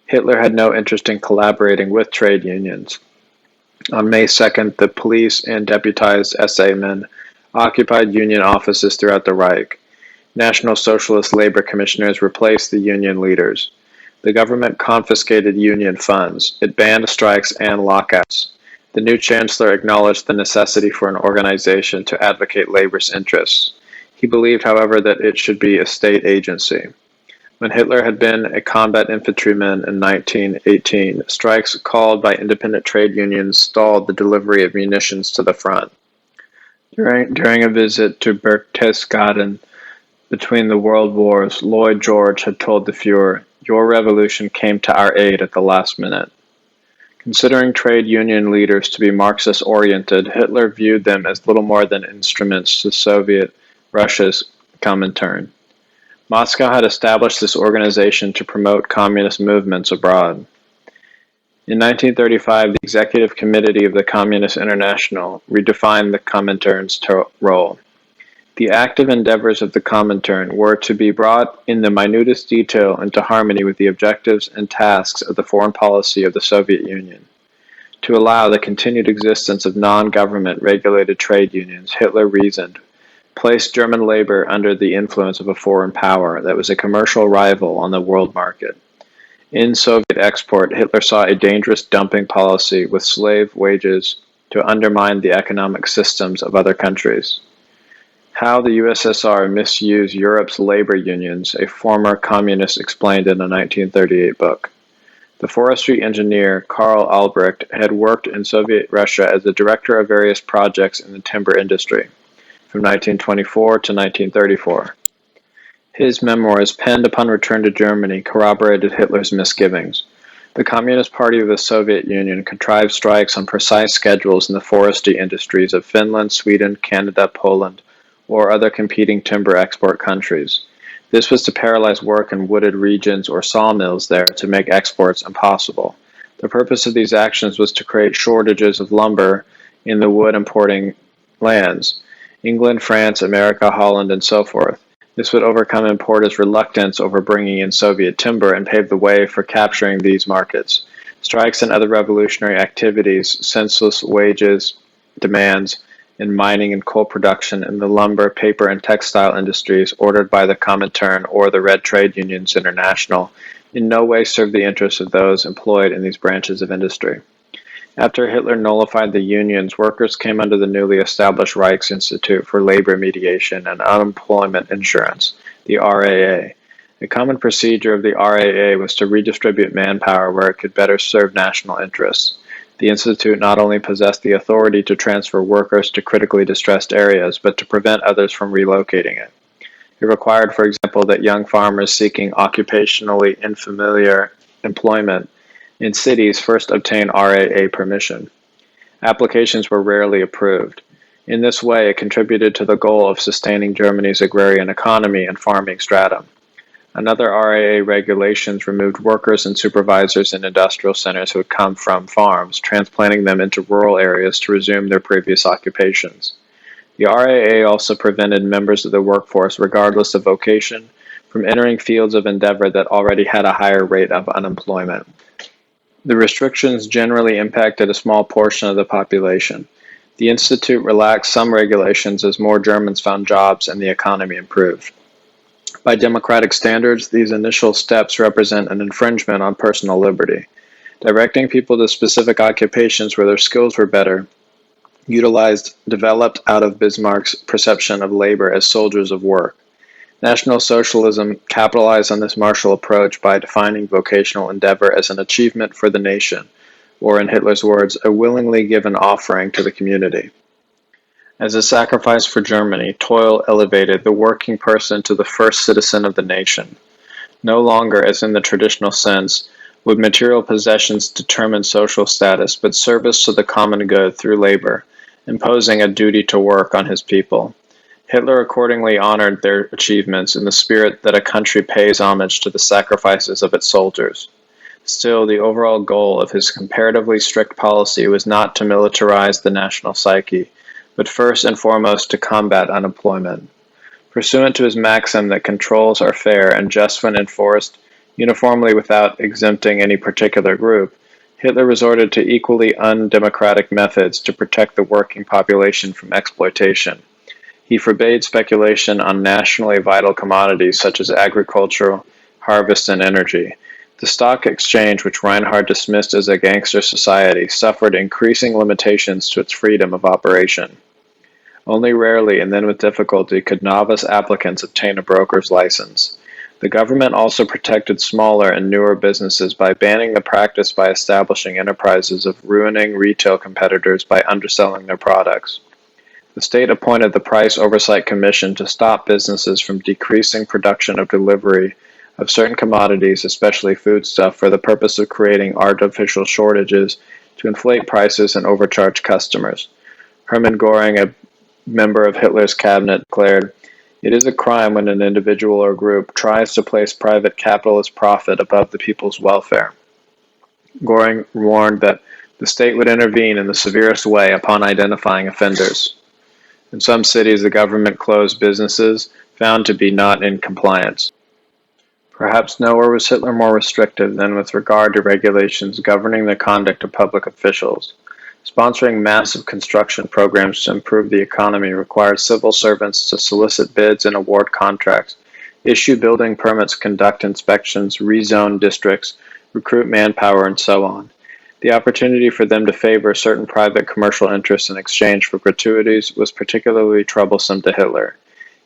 Speaker 1: Hitler had no interest in collaborating with trade unions. On May 2nd, the police and deputized SA men occupied union offices throughout the Reich. National Socialist labor commissioners replaced the union leaders. The government confiscated union funds. It banned strikes and lockouts. The new chancellor acknowledged the necessity for an organization to advocate labor's interests. He believed, however, that it should be a state agency. When Hitler had been a combat infantryman in 1918, strikes called by independent trade unions stalled the delivery of munitions to the front. During a visit to Berchtesgaden between the world wars, Lloyd George had told the Fuhrer, "Your revolution came to our aid at the last minute." Considering trade union leaders to be Marxist-oriented, Hitler viewed them as little more than instruments to Soviet Russia's Comintern. Moscow had established this organization to promote communist movements abroad. In 1935, the Executive Committee of the Communist International redefined the Comintern's role. The active endeavors of the Comintern were to be brought in the minutest detail into harmony with the objectives and tasks of the foreign policy of the Soviet Union. To allow the continued existence of non-government regulated trade unions, Hitler reasoned, placed German labor under the influence of a foreign power that was a commercial rival on the world market. In Soviet export, Hitler saw a dangerous dumping policy with slave wages to undermine the economic systems of other countries. How the USSR misused Europe's labor unions, a former communist explained in a 1938 book. The forestry engineer Karl Albrecht had worked in Soviet Russia as the director of various projects in the timber industry from 1924 to 1934. His memoirs, penned upon return to Germany, corroborated Hitler's misgivings. The Communist Party of the Soviet Union contrived strikes on precise schedules in the forestry industries of Finland, Sweden, Canada, Poland, or other competing timber export countries. This was to paralyze work in wooded regions or sawmills there to make exports impossible. The purpose of these actions was to create shortages of lumber in the wood importing lands, England, France, America, Holland, and so forth. This would overcome importers' reluctance over bringing in Soviet timber and pave the way for capturing these markets. Strikes and other revolutionary activities, senseless wages, demands, in mining and coal production in the lumber, paper, and textile industries ordered by the Comintern or the Red Trade Unions International in no way served the interests of those employed in these branches of industry. After Hitler nullified the unions, workers came under the newly established Institute for Labor Mediation and Unemployment Insurance, the RAA. A common procedure of the RAA was to redistribute manpower where it could better serve national interests. The Institute not only possessed the authority to transfer workers to critically distressed areas, but to prevent others from relocating it. It required, for example, that young farmers seeking occupationally unfamiliar employment in cities first obtain RAA permission. Applications were rarely approved. In this way, it contributed to the goal of sustaining Germany's agrarian economy and farming stratum. Another RAA regulations removed workers and supervisors in industrial centers who had come from farms, transplanting them into rural areas to resume their previous occupations. The RAA also prevented members of the workforce, regardless of vocation, from entering fields of endeavor that already had a higher rate of unemployment. The restrictions generally impacted a small portion of the population. The Institute relaxed some regulations as more Germans found jobs and the economy improved. By democratic standards, these initial steps represent an infringement on personal liberty. Directing people to specific occupations where their skills were better, developed out of Bismarck's perception of labor as soldiers of work. National Socialism capitalized on this martial approach by defining vocational endeavor as an achievement for the nation, or in Hitler's words, a willingly given offering to the community. As a sacrifice for Germany, toil elevated the working person to the first citizen of the nation. No longer, as in the traditional sense, would material possessions determine social status, but service to the common good through labor, imposing a duty to work on his people. Hitler accordingly honored their achievements in the spirit that a country pays homage to the sacrifices of its soldiers. Still, the overall goal of his comparatively strict policy was not to militarize the national psyche, but first and foremost to combat unemployment. Pursuant to his maxim that controls are fair and just when enforced uniformly without exempting any particular group, Hitler resorted to equally undemocratic methods to protect the working population from exploitation. He forbade speculation on nationally vital commodities such as agricultural, harvest, and energy. The stock exchange, which Reinhardt dismissed as a gangster society, suffered increasing limitations to its freedom of operation. Only rarely, and then with difficulty, could novice applicants obtain a broker's license. The government also protected smaller and newer businesses by banning the practice by establishing enterprises of ruining retail competitors by underselling their products. The state appointed the Price Oversight Commission to stop businesses from decreasing production of delivery of certain commodities, especially foodstuff, for the purpose of creating artificial shortages to inflate prices and overcharge customers. Hermann Göring, a member of Hitler's cabinet, declared, "It is a crime when an individual or group tries to place private capitalist profit above the people's welfare." Göring warned that the state would intervene in the severest way upon identifying offenders. In some cities, the government closed businesses found to be not in compliance. Perhaps nowhere was Hitler more restrictive than with regard to regulations governing the conduct of public officials. Sponsoring massive construction programs to improve the economy required civil servants to solicit bids and award contracts, issue building permits, conduct inspections, rezone districts, recruit manpower, and so on. The opportunity for them to favor certain private commercial interests in exchange for gratuities was particularly troublesome to Hitler.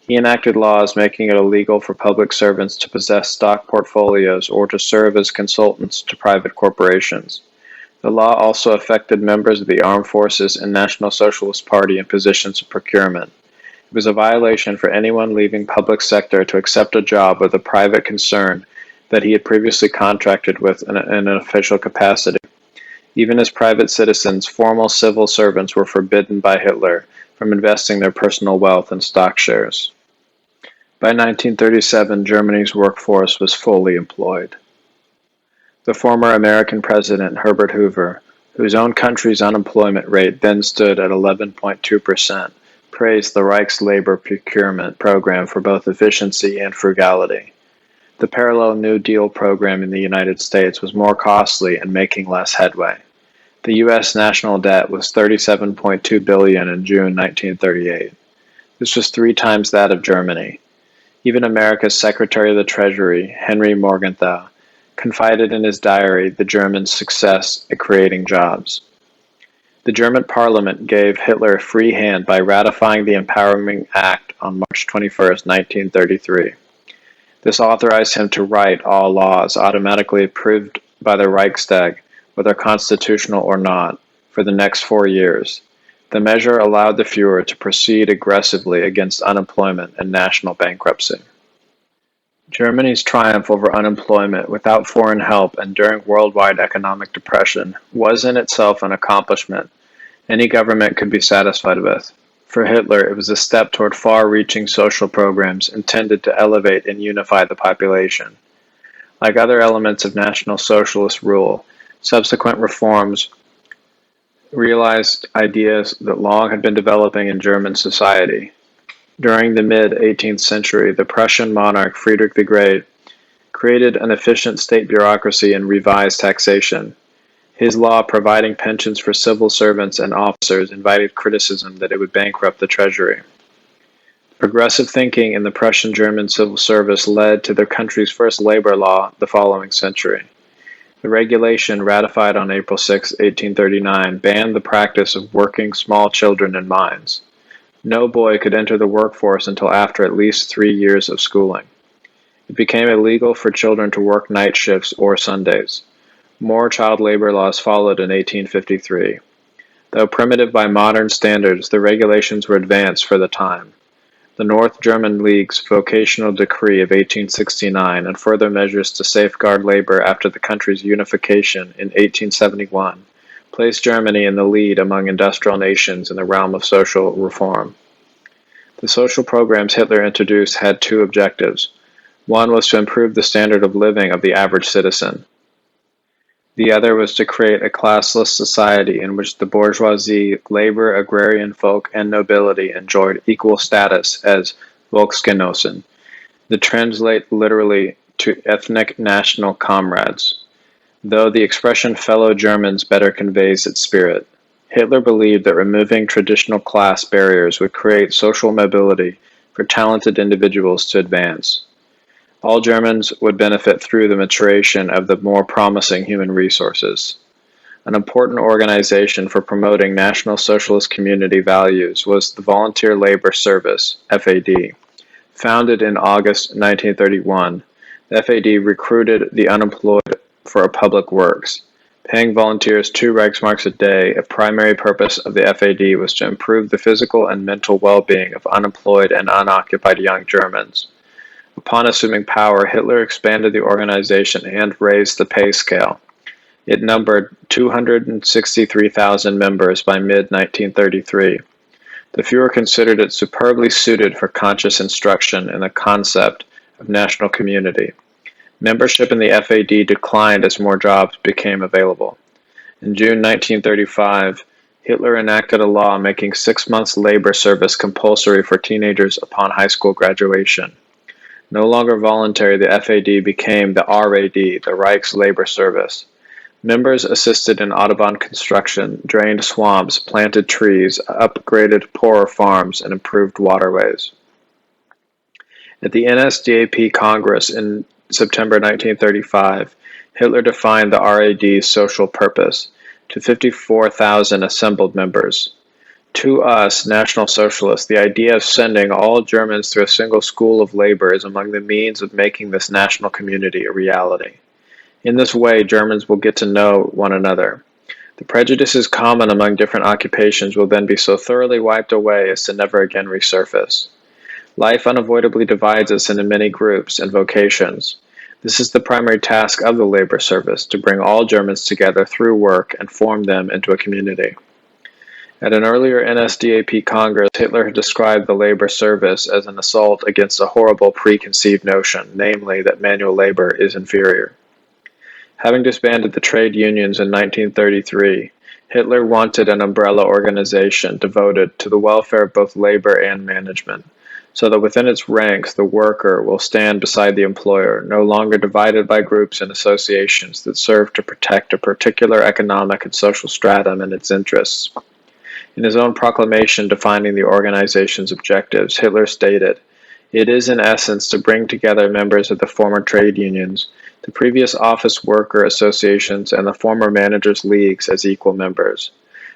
Speaker 1: He enacted laws making it illegal for public servants to possess stock portfolios or to serve as consultants to private corporations. The law also affected members of the armed forces and National Socialist Party in positions of procurement. It was a violation for anyone leaving public sector to accept a job with a private concern that he had previously contracted with in an official capacity. Even as private citizens, formal civil servants were forbidden by Hitler from investing their personal wealth in stock shares. By 1937, Germany's workforce was fully employed. The former American president, Herbert Hoover, whose own country's unemployment rate then stood at 11.2%, praised the Reich's labor procurement program for both efficiency and frugality. The parallel New Deal program in the United States was more costly and making less headway. The U.S. national debt was $37.2 billion in June 1938. This was 3 times that of Germany. Even America's Secretary of the Treasury, Henry Morgenthau, confided in his diary the Germans' success at creating jobs. The German parliament gave Hitler a free hand by ratifying the Empowering Act on March 21, 1933. This authorized him to write all laws automatically approved by the Reichstag, whether constitutional or not, for the next 4 years. The measure allowed the Führer to proceed aggressively against unemployment and national bankruptcy. Germany's triumph over unemployment without foreign help and during worldwide economic depression was in itself an accomplishment any government could be satisfied with. For Hitler, it was a step toward far-reaching social programs intended to elevate and unify the population. Like other elements of National Socialist rule, subsequent reforms realized ideas that long had been developing in German society. During the mid-18th century, the Prussian monarch Friedrich the Great created an efficient state bureaucracy and revised taxation. His law providing pensions for civil servants and officers invited criticism that it would bankrupt the treasury. Progressive thinking in the Prussian-German civil service led to the country's first labor law the following century. The regulation, ratified on April 6, 1839, banned the practice of working small children in mines. No boy could enter the workforce until after at least 3 years of schooling. It became illegal for children to work night shifts or Sundays. More child labor laws followed in 1853. Though primitive by modern standards, the regulations were advanced for the time. The North German League's vocational decree of 1869 and further measures to safeguard labor after the country's unification in 1871 placed Germany in the lead among industrial nations in the realm of social reform. The social programs Hitler introduced had 2 objectives. One was to improve the standard of living of the average citizen. The other was to create a classless society in which the bourgeoisie, labor, agrarian folk, and nobility enjoyed equal status as Volksgenossen, that translate literally to ethnic national comrades, though the expression fellow Germans better conveys its spirit. Hitler believed that removing traditional class barriers would create social mobility for talented individuals to advance. All Germans would benefit through the maturation of the more promising human resources. An important organization for promoting National Socialist community values was the Volunteer Labor Service, FAD. Founded in August 1931, the FAD recruited the unemployed for public works, paying volunteers 2 Reichsmarks a day. A primary purpose of the FAD was to improve the physical and mental well-being of unemployed and unoccupied young Germans. Upon assuming power, Hitler expanded the organization and raised the pay scale. It numbered 263,000 members by mid-1933. The Führer considered it superbly suited for conscious instruction in the concept of national community. Membership in the FAD declined as more jobs became available. In June 1935, Hitler enacted a law making 6 months labor service compulsory for teenagers upon high school graduation. No longer voluntary, the FAD became the RAD, the Reich's Labor Service. Members assisted in Autobahn construction, drained swamps, planted trees, upgraded poorer farms, and improved waterways. At the NSDAP Congress in September 1935, Hitler defined the RAD's social purpose to 54,000 assembled members. To us, National Socialists, the idea of sending all Germans through a single school of labor is among the means of making this national community a reality. In this way, Germans will get to know one another. The prejudices common among different occupations will then be so thoroughly wiped away as to never again resurface. Life unavoidably divides us into many groups and vocations. This is the primary task of the labor service, to bring all Germans together through work and form them into a community. At an earlier NSDAP Congress, Hitler had described the labor service as an assault against a horrible preconceived notion, namely that manual labor is inferior. Having disbanded the trade unions in 1933, Hitler wanted an umbrella organization devoted to the welfare of both labor and management, so that within its ranks the worker will stand beside the employer, no longer divided by groups and associations that serve to protect a particular economic and social stratum and its interests. In his own proclamation defining the organization's objectives, Hitler stated, "It is in essence to bring together members of the former trade unions, the previous office worker associations, and the former managers' leagues as equal members."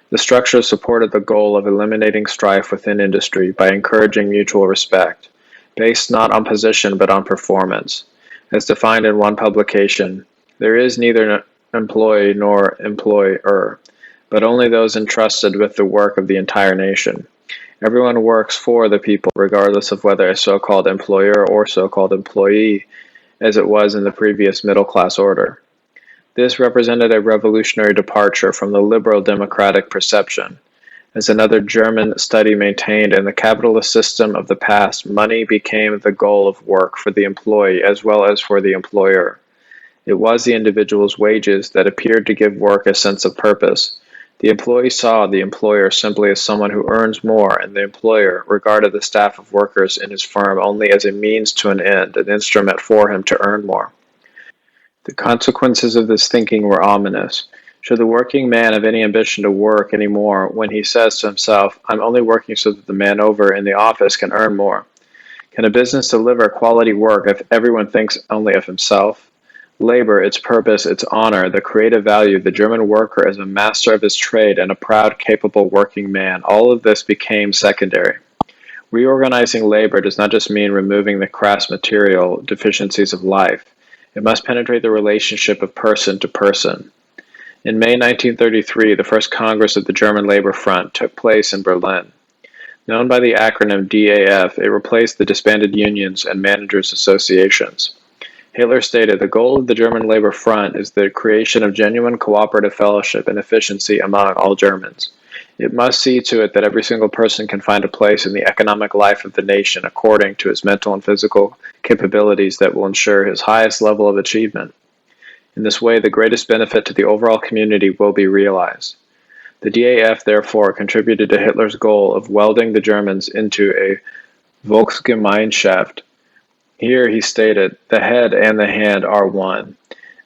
Speaker 1: The structure supported the goal of eliminating strife within industry by encouraging mutual respect, based not on position but on performance. As defined in one publication, there is neither employee nor employer, but only those entrusted with the work of the entire nation. Everyone works for the people, regardless of whether a so-called employer or so-called employee, as it was in the previous middle-class order. This represented a revolutionary departure from the liberal democratic perception. As another German study maintained, in the capitalist system of the past, money became the goal of work for the employee as well as for the employer. It was the individual's wages that appeared to give work a sense of purpose. The employee saw the employer simply as someone who earns more, and the employer regarded the staff of workers in his firm only as a means to an end, an instrument for him to earn more. The consequences of this thinking were ominous. Should the working man have any ambition to work any more when he says to himself, "I'm only working so that the man over in the office can earn more"? Can a business deliver quality work if everyone thinks only of himself? Labor, its purpose, its honor, the creative value, the German worker as a master of his trade and a proud, capable working man, all of this became secondary. Reorganizing labor does not just mean removing the crass material deficiencies of life. It must penetrate the relationship of person to person. In May 1933, the first Congress of the German Labor Front took place in Berlin. Known by the acronym DAF, it replaced the disbanded unions and managers' associations. Hitler stated, "The goal of the German Labor Front is the creation of genuine cooperative fellowship and efficiency among all Germans. It must see to it that every single person can find a place in the economic life of the nation according to his mental and physical capabilities that will ensure his highest level of achievement. In this way, the greatest benefit to the overall community will be realized." The DAF, therefore, contributed to Hitler's goal of welding the Germans into a Volksgemeinschaft. Here, he stated, "The head and the hand are one.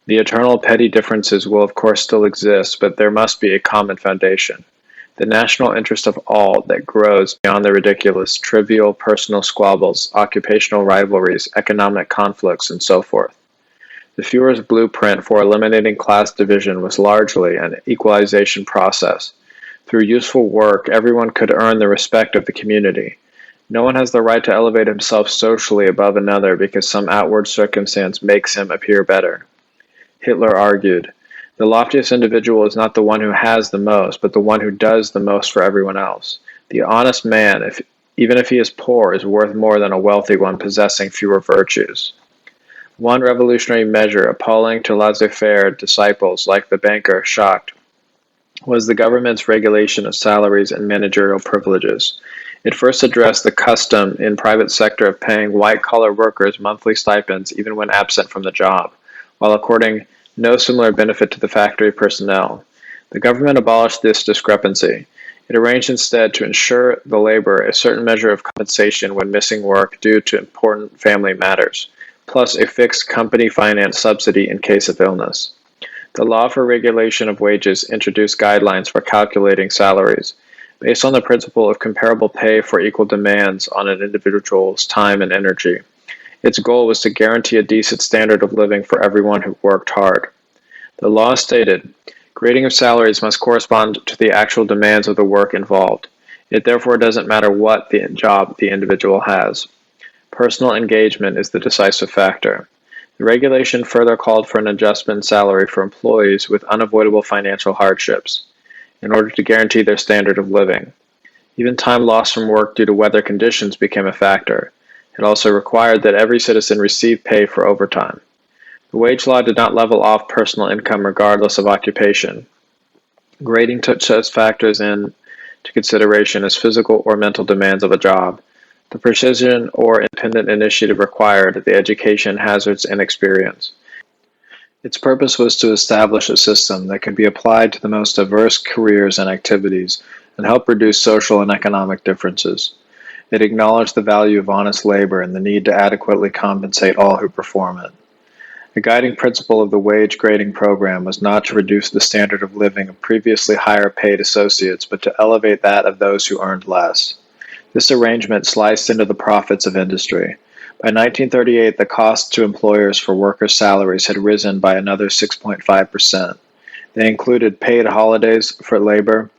Speaker 1: The eternal petty differences will of course still exist, but there must be a common foundation. The national interest of all that grows beyond the ridiculous, trivial personal squabbles, occupational rivalries, economic conflicts, and so forth." The Führer's blueprint for eliminating class division was largely an equalization process. Through useful work, everyone could earn the respect of the community. No one has the right to elevate himself socially above another because some outward circumstance makes him appear better. Hitler argued, "The loftiest individual is not the one who has the most, but the one who does the most for everyone else. The honest man, even if he is poor, is worth more than a wealthy one possessing fewer virtues." One revolutionary measure, appalling to laissez-faire disciples like the banker Schacht, was the government's regulation of salaries and managerial privileges. It first addressed the custom in private sector of paying white-collar workers monthly stipends even when absent from the job, while according no similar benefit to the factory personnel. The government abolished this discrepancy. It arranged instead to ensure the laborer a certain measure of compensation when missing work due to important family matters, plus a fixed company-financed subsidy in case of illness. The law for regulation of wages introduced guidelines for calculating salaries, based on the principle of comparable pay for equal demands on an individual's time and energy. Its goal was to guarantee a decent standard of living for everyone who worked hard. The law stated, grading of salaries must correspond to the actual demands of the work involved. It therefore doesn't matter what the job the individual has. Personal engagement is the decisive factor. The regulation further called for an adjustment in salary for employees with unavoidable financial hardships, in order to guarantee their standard of living. Even time lost from work due to weather conditions became a factor. It also required that every citizen receive pay for overtime. The wage law did not level off personal income regardless of occupation. Grading took such factors into consideration as physical or mental demands of a job, the precision or independent initiative required, the education, hazards, and experience. Its purpose was to establish a system that could be applied to the most diverse careers and activities and help reduce social and economic differences. It acknowledged the value of honest labor and the need to adequately compensate all who perform it. The guiding principle of the wage grading program was not to reduce the standard of living of previously higher paid associates, but to elevate that of those who earned less. This arrangement sliced into the profits of industry. By 1938, the cost to employers for workers' salaries had risen by another 6.5%. They included paid holidays for labor,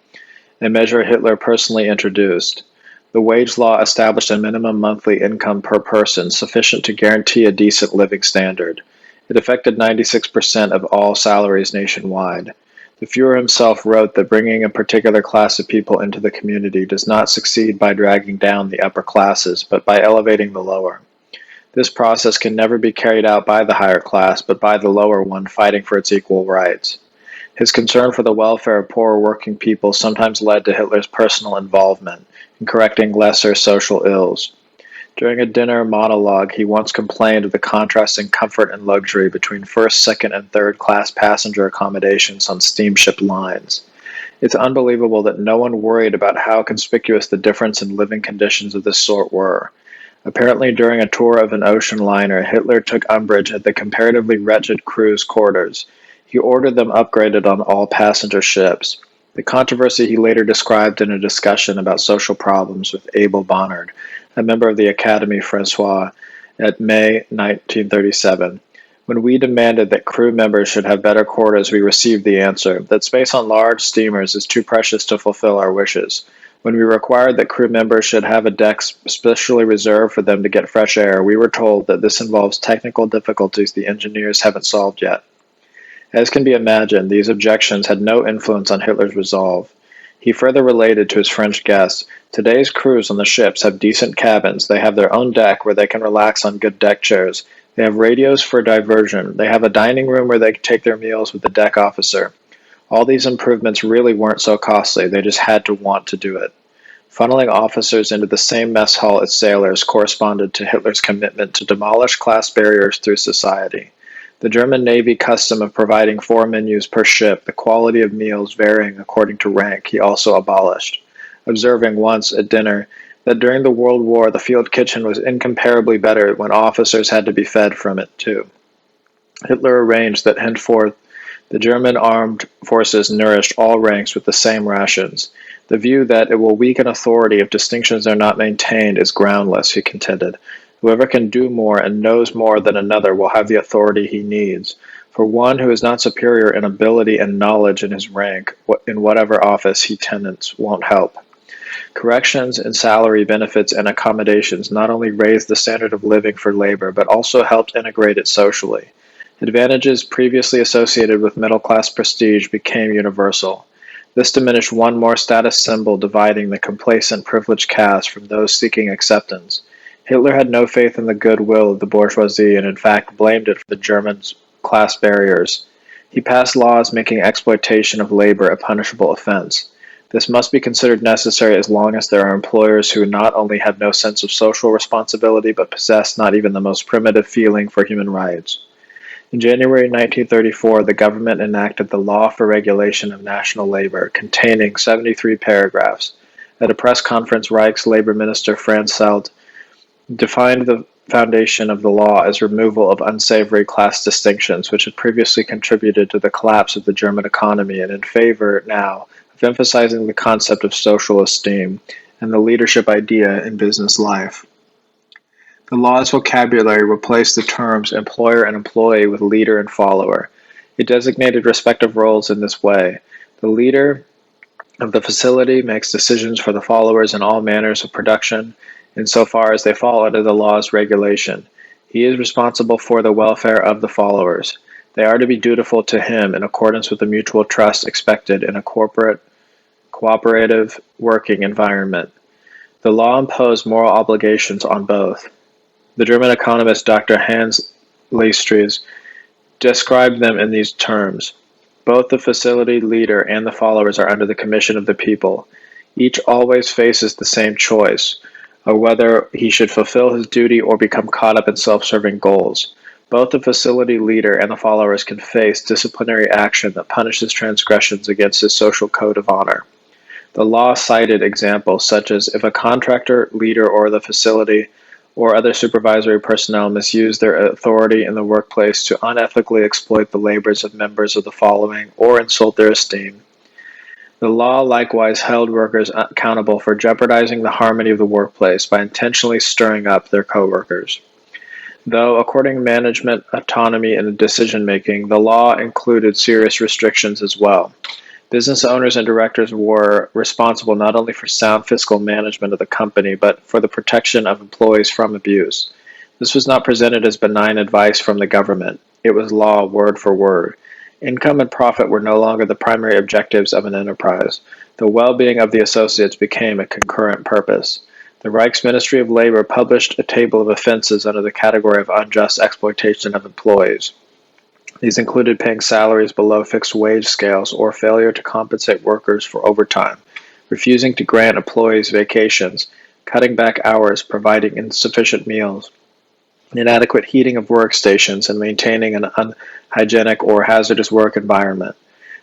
Speaker 1: a measure Hitler personally introduced. The wage law established a minimum monthly income per person sufficient to guarantee a decent living standard. It affected 96% of all salaries nationwide. The Fuhrer himself wrote that bringing a particular class of people into the community does not succeed by dragging down the upper classes, but by elevating the lower. This process can never be carried out by the higher class, but by the lower one fighting for its equal rights. His concern for the welfare of poorer working people sometimes led to Hitler's personal involvement in correcting lesser social ills. During a dinner monologue, he once complained of the contrasting comfort and luxury between first, second, and third class passenger accommodations on steamship lines. It's unbelievable that no one worried about how conspicuous the difference in living conditions of this sort were. Apparently, during a tour of an ocean liner, Hitler took umbrage at the comparatively wretched crew's quarters. He ordered them upgraded on all passenger ships. The controversy he later described in a discussion about social problems with Abel Bonnard, a member of the Academy Française, at May 1937. When we demanded that crew members should have better quarters, we received the answer that space on large steamers is too precious to fulfill our wishes. When we required that crew members should have a deck specially reserved for them to get fresh air, we were told that this involves technical difficulties the engineers haven't solved yet. As can be imagined, these objections had no influence on Hitler's resolve. He further related to his French guests, "Today's crews on the ships have decent cabins. They have their own deck where they can relax on good deck chairs. They have radios for diversion. They have a dining room where they can take their meals with the deck officer. All these improvements really weren't so costly. They just had to want to do it." Funneling officers into the same mess hall as sailors corresponded to Hitler's commitment to demolish class barriers through society. The German Navy custom of providing 4 menus per ship, the quality of meals varying according to rank, he also abolished, observing once at dinner that during the World War the field kitchen was incomparably better when officers had to be fed from it too. Hitler arranged that henceforth the German armed forces nourished all ranks with the same rations. The view that it will weaken authority if distinctions are not maintained is groundless, he contended. Whoever can do more and knows more than another will have the authority he needs. For one who is not superior in ability and knowledge in his rank, in whatever office he tenants, won't help. Corrections in salary, benefits, and accommodations not only raised the standard of living for labor, but also helped integrate it socially. Advantages previously associated with middle-class prestige became universal. This diminished one more status symbol dividing the complacent privileged caste from those seeking acceptance. Hitler had no faith in the goodwill of the bourgeoisie and in fact blamed it for the Germans' class barriers. He passed laws making exploitation of labor a punishable offense. This must be considered necessary as long as there are employers who not only have no sense of social responsibility but possess not even the most primitive feeling for human rights. In January 1934, the government enacted the Law for Regulation of National Labor, containing 73 paragraphs. At a press conference, Reich's labor minister Franz Selt defined the foundation of the law as removal of unsavory class distinctions, which had previously contributed to the collapse of the German economy, and in favor now of emphasizing the concept of social esteem and the leadership idea in business life. The law's vocabulary replaced the terms employer and employee with leader and follower. It designated respective roles in this way. The leader of the facility makes decisions for the followers in all manners of production, insofar as they fall under the law's regulation. He is responsible for the welfare of the followers. They are to be dutiful to him in accordance with the mutual trust expected in a cooperative working environment. The law imposed moral obligations on both. The German economist Dr. Hans Leistries described them in these terms. Both the facility leader and the followers are under the commission of the people. Each always faces the same choice, of whether he should fulfill his duty or become caught up in self-serving goals. Both the facility leader and the followers can face disciplinary action that punishes transgressions against his social code of honor. The law cited examples such as if a contractor, leader, or the facility or other supervisory personnel misuse their authority in the workplace to unethically exploit the labors of members of the following or insult their esteem. The law likewise held workers accountable for jeopardizing the harmony of the workplace by intentionally stirring up their coworkers. Though, according to management autonomy and decision-making, the law included serious restrictions as well. Business owners and directors were responsible not only for sound fiscal management of the company, but for the protection of employees from abuse. This was not presented as benign advice from the government. It was law word for word. Income and profit were no longer the primary objectives of an enterprise. The well-being of the associates became a concurrent purpose. The Reich's Ministry of Labor published a table of offenses under the category of unjust exploitation of employees. These included paying salaries below fixed wage scales or failure to compensate workers for overtime, refusing to grant employees vacations, cutting back hours, providing insufficient meals, inadequate heating of workstations, and maintaining an unhygienic or hazardous work environment.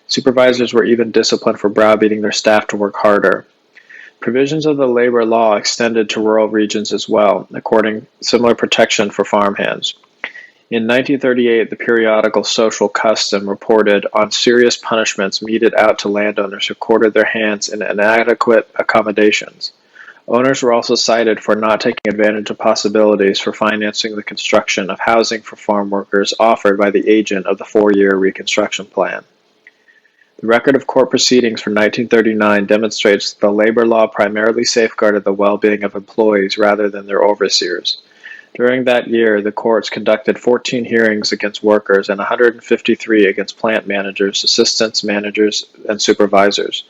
Speaker 1: Supervisors were even disciplined for browbeating their staff to work harder. Provisions of the labor law extended to rural regions as well, according similar protection for farmhands. In 1938, the periodical Social Custom reported on serious punishments meted out to landowners who quartered their hands in inadequate accommodations. Owners were also cited for not taking advantage of possibilities for financing the construction of housing for farm workers offered by the agent of the 4-year Reconstruction Plan. The record of court proceedings from 1939 demonstrates that the labor law primarily safeguarded the well-being of employees rather than their overseers. During that year, the courts conducted 14 hearings against workers and 153 against plant managers, assistants, managers, and supervisors.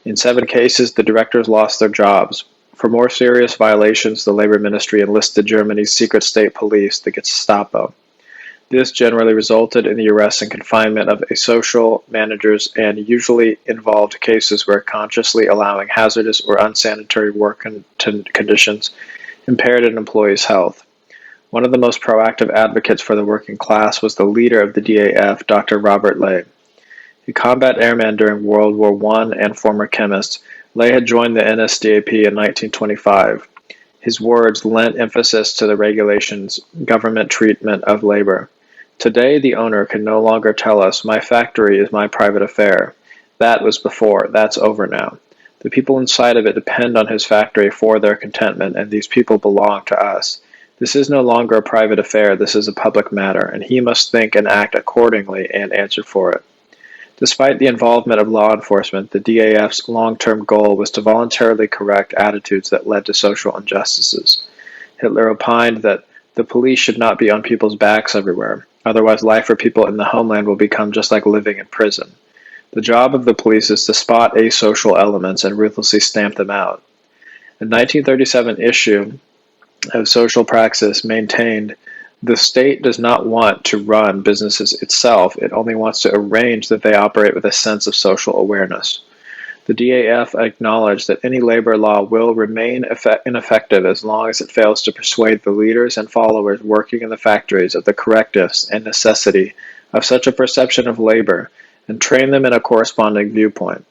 Speaker 1: In 7 cases, the directors lost their jobs. For more serious violations, the Labor Ministry enlisted Germany's secret state police, the Gestapo. This generally resulted in the arrest and confinement of social managers and usually involved cases where consciously allowing hazardous or unsanitary work conditions impaired an employee's health. One of the most proactive advocates for the working class was the leader of the DAF, Dr. Robert Ley. A combat airman during World War I and former chemist, Ley had joined the NSDAP in 1925. His words lent emphasis to the regulations' government treatment of labor. Today, the owner can no longer tell us, "My factory is my private affair." That was before. That's over now. The people inside of it depend on his factory for their contentment, and these people belong to us. This is no longer a private affair, this is a public matter, and he must think and act accordingly and answer for it. Despite the involvement of law enforcement, the DAF's long-term goal was to voluntarily correct attitudes that led to social injustices. Hitler opined that the police should not be on people's backs everywhere, otherwise life for people in the homeland will become just like living in prison. The job of the police is to spot asocial elements and ruthlessly stamp them out. The 1937 issue of Social Praxis maintained the state does not want to run businesses itself, it only wants to arrange that they operate with a sense of social awareness. The DAF acknowledged that any labor law will remain ineffective as long as it fails to persuade the leaders and followers working in the factories of the correctness and necessity of such a perception of labor and train them in a corresponding viewpoint.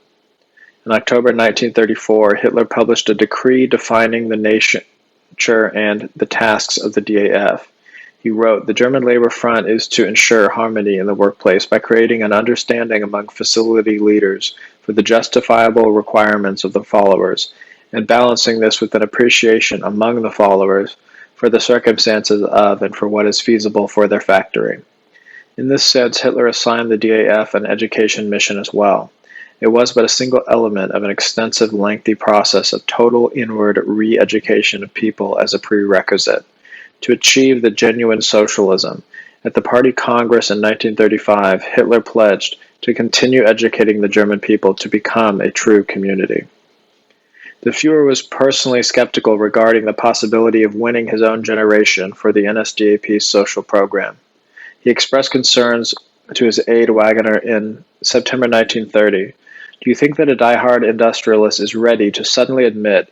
Speaker 1: In October 1934, Hitler published a decree defining the nature and the tasks of the DAF. He wrote, "The German Labor Front is to ensure harmony in the workplace by creating an understanding among facility leaders for the justifiable requirements of the followers, and balancing this with an appreciation among the followers for the circumstances of and for what is feasible for their factory." In this sense, Hitler assigned the DAF an education mission as well. It was but a single element of an extensive, lengthy process of total inward re-education of people as a prerequisite. To achieve the genuine socialism, at the Party Congress in 1935, Hitler pledged to continue educating the German people to become a true community. The Führer was personally skeptical regarding the possibility of winning his own generation for the NSDAP's social program. He expressed concerns to his aide Wagner in September 1930. "Do you think that a die-hard industrialist is ready to suddenly admit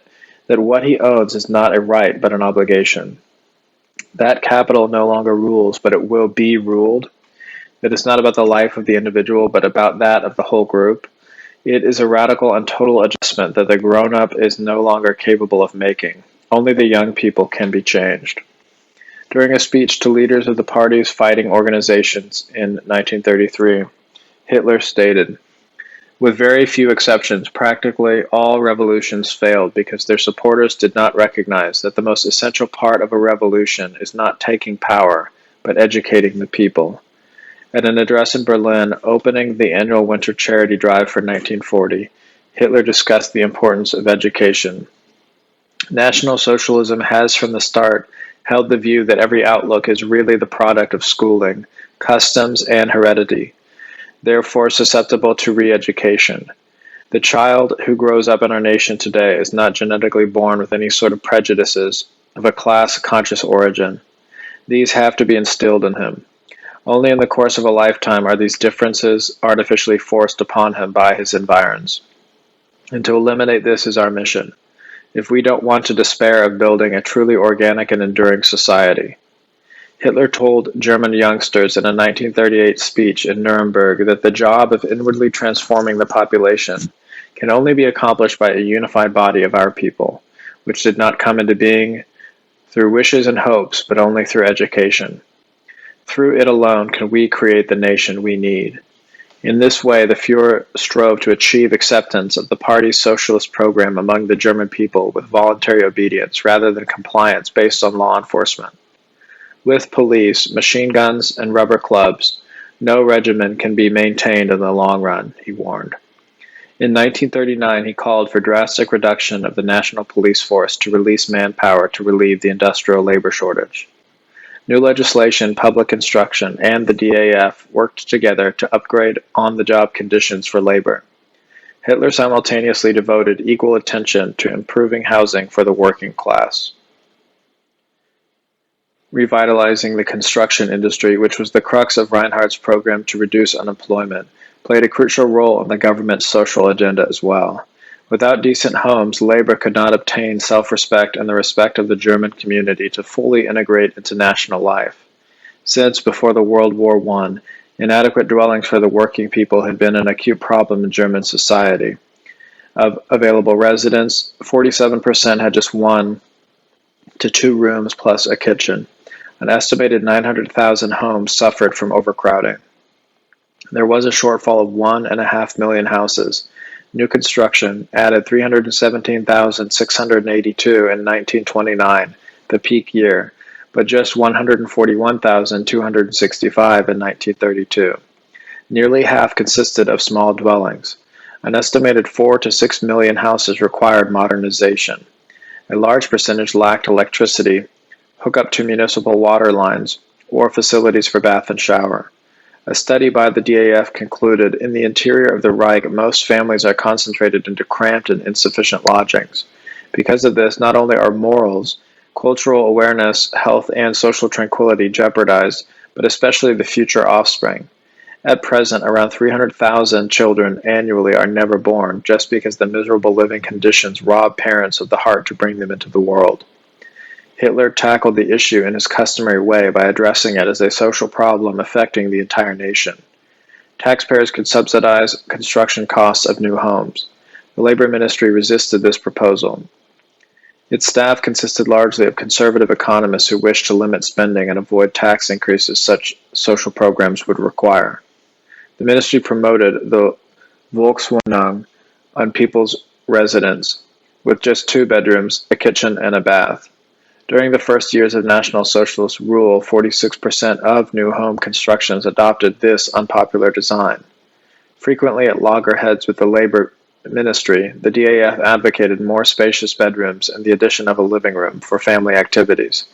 Speaker 1: that what he owns is not a right but an obligation? That capital no longer rules, but it will be ruled? It is not about the life of the individual, but about that of the whole group? It is a radical and total adjustment that the grown-up is no longer capable of making. Only the young people can be changed." During a speech to leaders of the party's fighting organizations in 1933, Hitler stated, "With very few exceptions, practically all revolutions failed because their supporters did not recognize that the most essential part of a revolution is not taking power, but educating the people." At an address in Berlin opening the annual winter charity drive for 1940, Hitler discussed the importance of education. National Socialism has from the start held the view that every outlook is really the product of schooling, customs, and heredity, therefore susceptible to re-education. The child who grows up in our nation today is not genetically born with any sort of prejudices of a class-conscious origin. These have to be instilled in him. Only in the course of a lifetime are these differences artificially forced upon him by his environs. And to eliminate this is our mission, if we don't want to despair of building a truly organic and enduring society. Hitler told German youngsters in a 1938 speech in Nuremberg that the job of inwardly transforming the population can only be accomplished by a unified body of our people, which did not come into being through wishes and hopes, but only through education. Through it alone can we create the nation we need. In this way, the Führer strove to achieve acceptance of the party's socialist program among the German people with voluntary obedience rather than compliance based on law enforcement. With police, machine guns, and rubber clubs, no regimen can be maintained in the long run, he warned. In 1939, he called for drastic reduction of the national police force to release manpower to relieve the industrial labor shortage. New legislation, public instruction, and the DAF worked together to upgrade on-the-job conditions for labor. Hitler simultaneously devoted equal attention to improving housing for the working class. Revitalizing the construction industry, which was the crux of Reinhardt's program to reduce unemployment, played a crucial role in the government's social agenda as well. Without decent homes, labor could not obtain self-respect and the respect of the German community to fully integrate into national life. Since, before the World War I, inadequate dwellings for the working people had been an acute problem in German society. Of available residents, 47% had just 1 to 2 rooms plus a kitchen. An estimated 900,000 homes suffered from overcrowding. There was a shortfall of 1.5 million houses. New construction added 317,682 in 1929, the peak year, but just 141,265 in 1932. Nearly half consisted of small dwellings. An estimated 4 to 6 million houses required modernization. A large percentage lacked electricity, hookup to municipal water lines, or facilities for bath and shower. A study by the DAF concluded in the interior of the Reich, most families are concentrated into cramped and insufficient lodgings. Because of this, not only are morals, cultural awareness, health, and social tranquility jeopardized, but especially the future offspring. At present, around 300,000 children annually are never born just because the miserable living conditions rob parents of the heart to bring them into the world. Hitler tackled the issue in his customary way by addressing it as a social problem affecting the entire nation. Taxpayers could subsidize construction costs of new homes. The Labor Ministry resisted this proposal. Its staff consisted largely of conservative economists who wished to limit spending and avoid tax increases such social programs would require. The ministry promoted the Volkswohnung on people's residence, with just 2 bedrooms, a kitchen, and a bath. During the first years of National Socialist rule, 46% of new home constructions adopted this unpopular design. Frequently at loggerheads with the Labor Ministry, the DAF advocated more spacious bedrooms and the addition of a living room for family activities.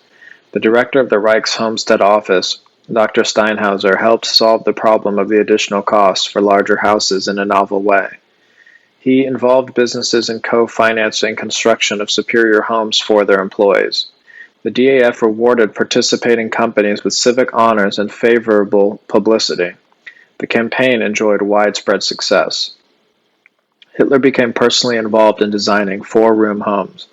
Speaker 1: The director of the Reich's Homestead Office, Dr. Steinhauser, helped solve the problem of the additional costs for larger houses in a novel way. He involved businesses in co-financing construction of superior homes for their employees. The DAF rewarded participating companies with civic honors and favorable publicity. The campaign enjoyed widespread success. Hitler became personally involved in designing 4-room homes.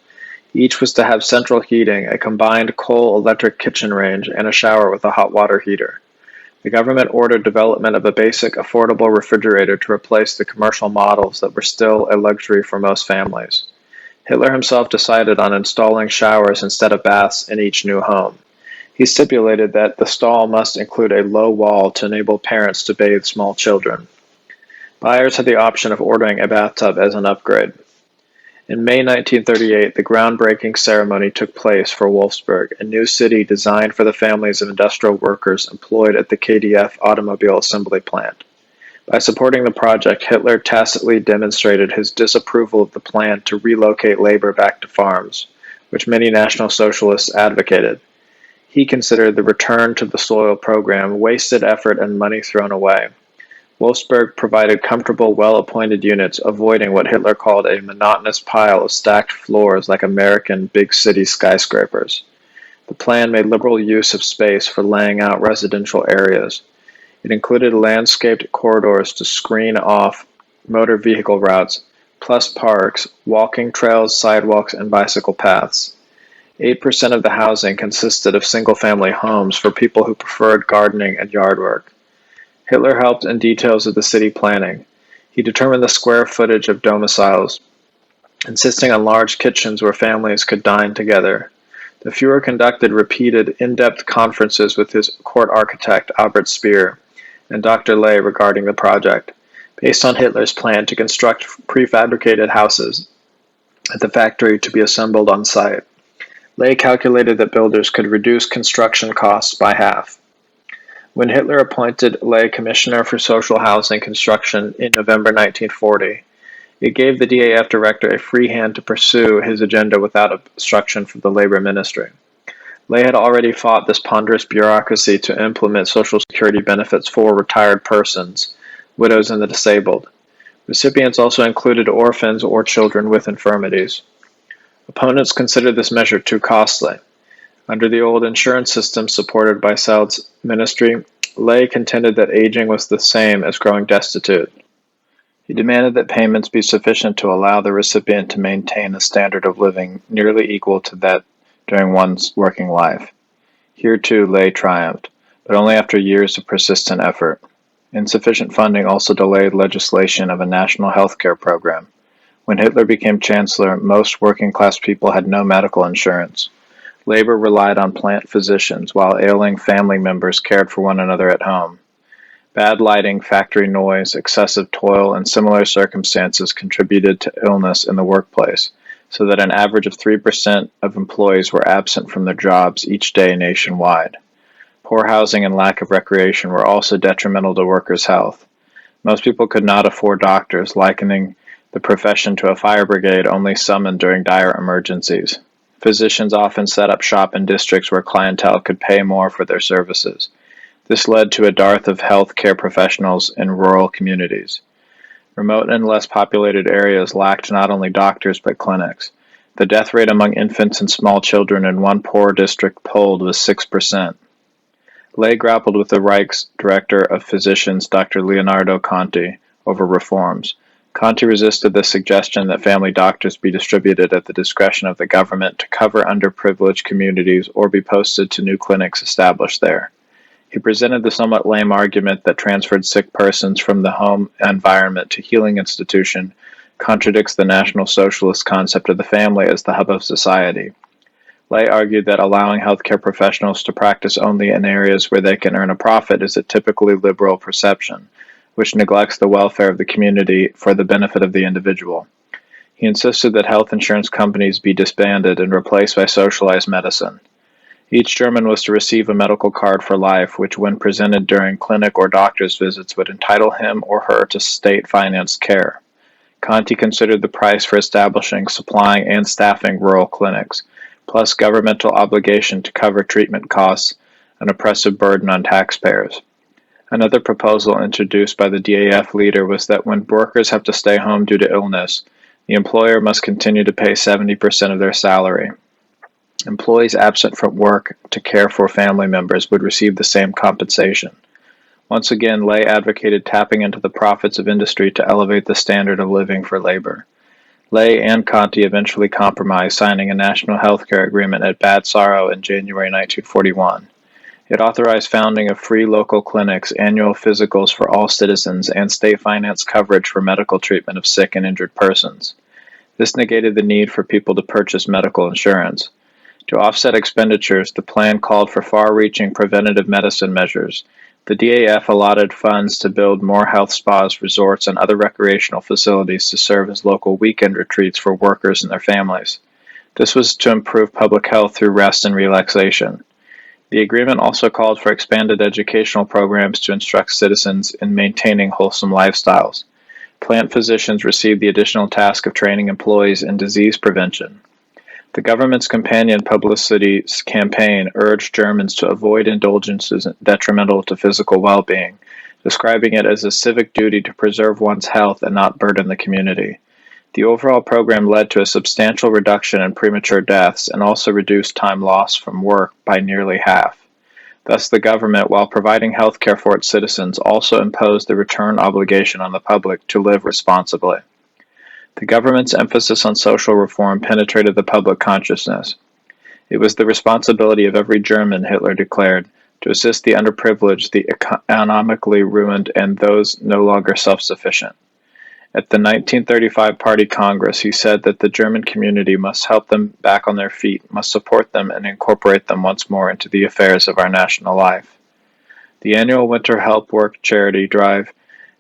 Speaker 1: Each was to have central heating, a combined coal-electric kitchen range, and a shower with a hot water heater. The government ordered development of a basic, affordable refrigerator to replace the commercial models that were still a luxury for most families. Hitler himself decided on installing showers instead of baths in each new home. He stipulated that the stall must include a low wall to enable parents to bathe small children. Buyers had the option of ordering a bathtub as an upgrade. In May 1938, the groundbreaking ceremony took place for Wolfsburg, a new city designed for the families of industrial workers employed at the KDF automobile assembly plant. By supporting the project, Hitler tacitly demonstrated his disapproval of the plan to relocate labor back to farms, which many National Socialists advocated. He considered the return to the soil program wasted effort and money thrown away. Wolfsburg provided comfortable, well-appointed units, avoiding what Hitler called a monotonous pile of stacked floors like American big city skyscrapers. The plan made liberal use of space for laying out residential areas. It included landscaped corridors to screen off motor vehicle routes, plus parks, walking trails, sidewalks, and bicycle paths. 8% of the housing consisted of single-family homes for people who preferred gardening and yard work. Hitler helped in details of the city planning. He determined the square footage of domiciles, insisting on large kitchens where families could dine together. The Führer conducted repeated, in-depth conferences with his court architect, Albert Speer, and Dr. Ley regarding the project, based on Hitler's plan to construct prefabricated houses at the factory to be assembled on site. Ley calculated that builders could reduce construction costs by half. When Hitler appointed Ley Commissioner for Social Housing Construction in November 1940, it gave the DAF director a free hand to pursue his agenda without obstruction from the Labor Ministry. Ley had already fought this ponderous bureaucracy to implement Social Security benefits for retired persons, widows, and the disabled. Recipients also included orphans or children with infirmities. Opponents considered this measure too costly. Under the old insurance system supported by Seld's ministry, Ley contended that aging was the same as growing destitute. He demanded that payments be sufficient to allow the recipient to maintain a standard of living nearly equal to that during one's working life. Here too Ley triumphed, but only after years of persistent effort. Insufficient funding also delayed legislation of a national health care program. When Hitler became chancellor, most working-class people had no medical insurance. Labor relied on plant physicians, while ailing family members cared for one another at home. Bad lighting, factory noise, excessive toil, and similar circumstances contributed to illness in the workplace, so that an average of 3% of employees were absent from their jobs each day nationwide. Poor housing and lack of recreation were also detrimental to workers' health. Most people could not afford doctors, likening the profession to a fire brigade only summoned during dire emergencies. Physicians often set up shop in districts where clientele could pay more for their services. This led to a dearth of health care professionals in rural communities. Remote and less populated areas lacked not only doctors but clinics. The death rate among infants and small children in one poor district polled was 6%. Ley grappled with the Reich's director of physicians, Dr. Leonardo Conti, over reforms. Conti resisted the suggestion that family doctors be distributed at the discretion of the government to cover underprivileged communities or be posted to new clinics established there. He presented the somewhat lame argument that transferred sick persons from the home environment to healing institution contradicts the National Socialist concept of the family as the hub of society. Ley argued that allowing healthcare professionals to practice only in areas where they can earn a profit is a typically liberal perception, which neglects the welfare of the community for the benefit of the individual. He insisted that health insurance companies be disbanded and replaced by socialized medicine. Each German was to receive a medical card for life, which when presented during clinic or doctor's visits would entitle him or her to state-financed care. Conti considered the price for establishing, supplying, and staffing rural clinics, plus governmental obligation to cover treatment costs, an oppressive burden on taxpayers. Another proposal introduced by the DAF leader was that when workers have to stay home due to illness, the employer must continue to pay 70% of their salary. Employees absent from work to care for family members would receive the same compensation. Once again, Ley advocated tapping into the profits of industry to elevate the standard of living for labor. Ley and Conti eventually compromised, signing a national healthcare agreement at Bad Saro in January 1941. It authorized founding of free local clinics, annual physicals for all citizens, and state-financed coverage for medical treatment of sick and injured persons. This negated the need for people to purchase medical insurance. To offset expenditures, the plan called for far-reaching preventative medicine measures. The DAF allotted funds to build more health spas, resorts, and other recreational facilities to serve as local weekend retreats for workers and their families. This was to improve public health through rest and relaxation. The agreement also called for expanded educational programs to instruct citizens in maintaining wholesome lifestyles. Plant physicians received the additional task of training employees in disease prevention. The government's companion publicity campaign urged Germans to avoid indulgences detrimental to physical well-being, describing it as a civic duty to preserve one's health and not burden the community. The overall program led to a substantial reduction in premature deaths and also reduced time lost from work by nearly half. Thus, the government, while providing health care for its citizens, also imposed the return obligation on the public to live responsibly. The government's emphasis on social reform penetrated the public consciousness. It was the responsibility of every German, Hitler declared, to assist the underprivileged, the economically ruined, and those no longer self-sufficient. At the 1935 Party Congress, he said that the German community must help them back on their feet, must support them, and incorporate them once more into the affairs of our national life. The annual Winter Help Work charity drive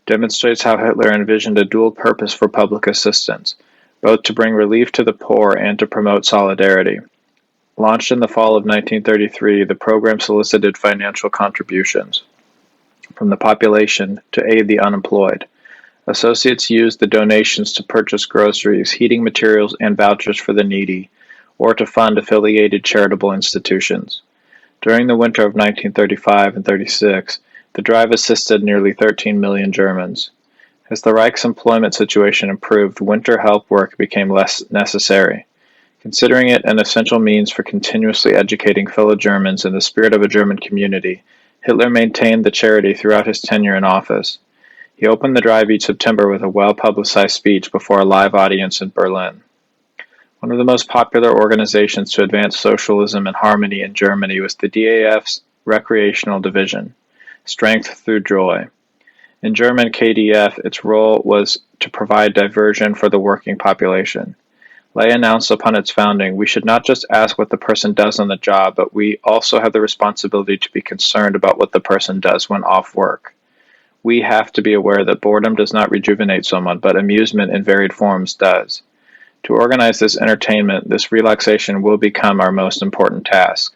Speaker 1: demonstrates how Hitler envisioned a dual purpose for public assistance, both to bring relief to the poor and to promote solidarity. Launched in the fall of 1933, the program solicited financial contributions from the population to aid the unemployed. Associates used the donations to purchase groceries, heating materials, and vouchers for the needy, or to fund affiliated charitable institutions. During the winter of 1935 and 36, the drive assisted nearly 13 million Germans. As the Reich's employment situation improved, winter help work became less necessary. Considering it an essential means for continuously educating fellow Germans in the spirit of a German community, Hitler maintained the charity throughout his tenure in office. He opened the drive each September with a well-publicized speech before a live audience in Berlin. One of the most popular organizations to advance socialism and harmony in Germany was the DAF's recreational division, Strength Through Joy. In German KDF, its role was to provide diversion for the working population. Ley announced upon its founding, "We should not just ask what the person does on the job, but we also have the responsibility to be concerned about what the person does when off work. We have to be aware that boredom does not rejuvenate someone, but amusement in varied forms does. To organize this entertainment, this relaxation will become our most important task."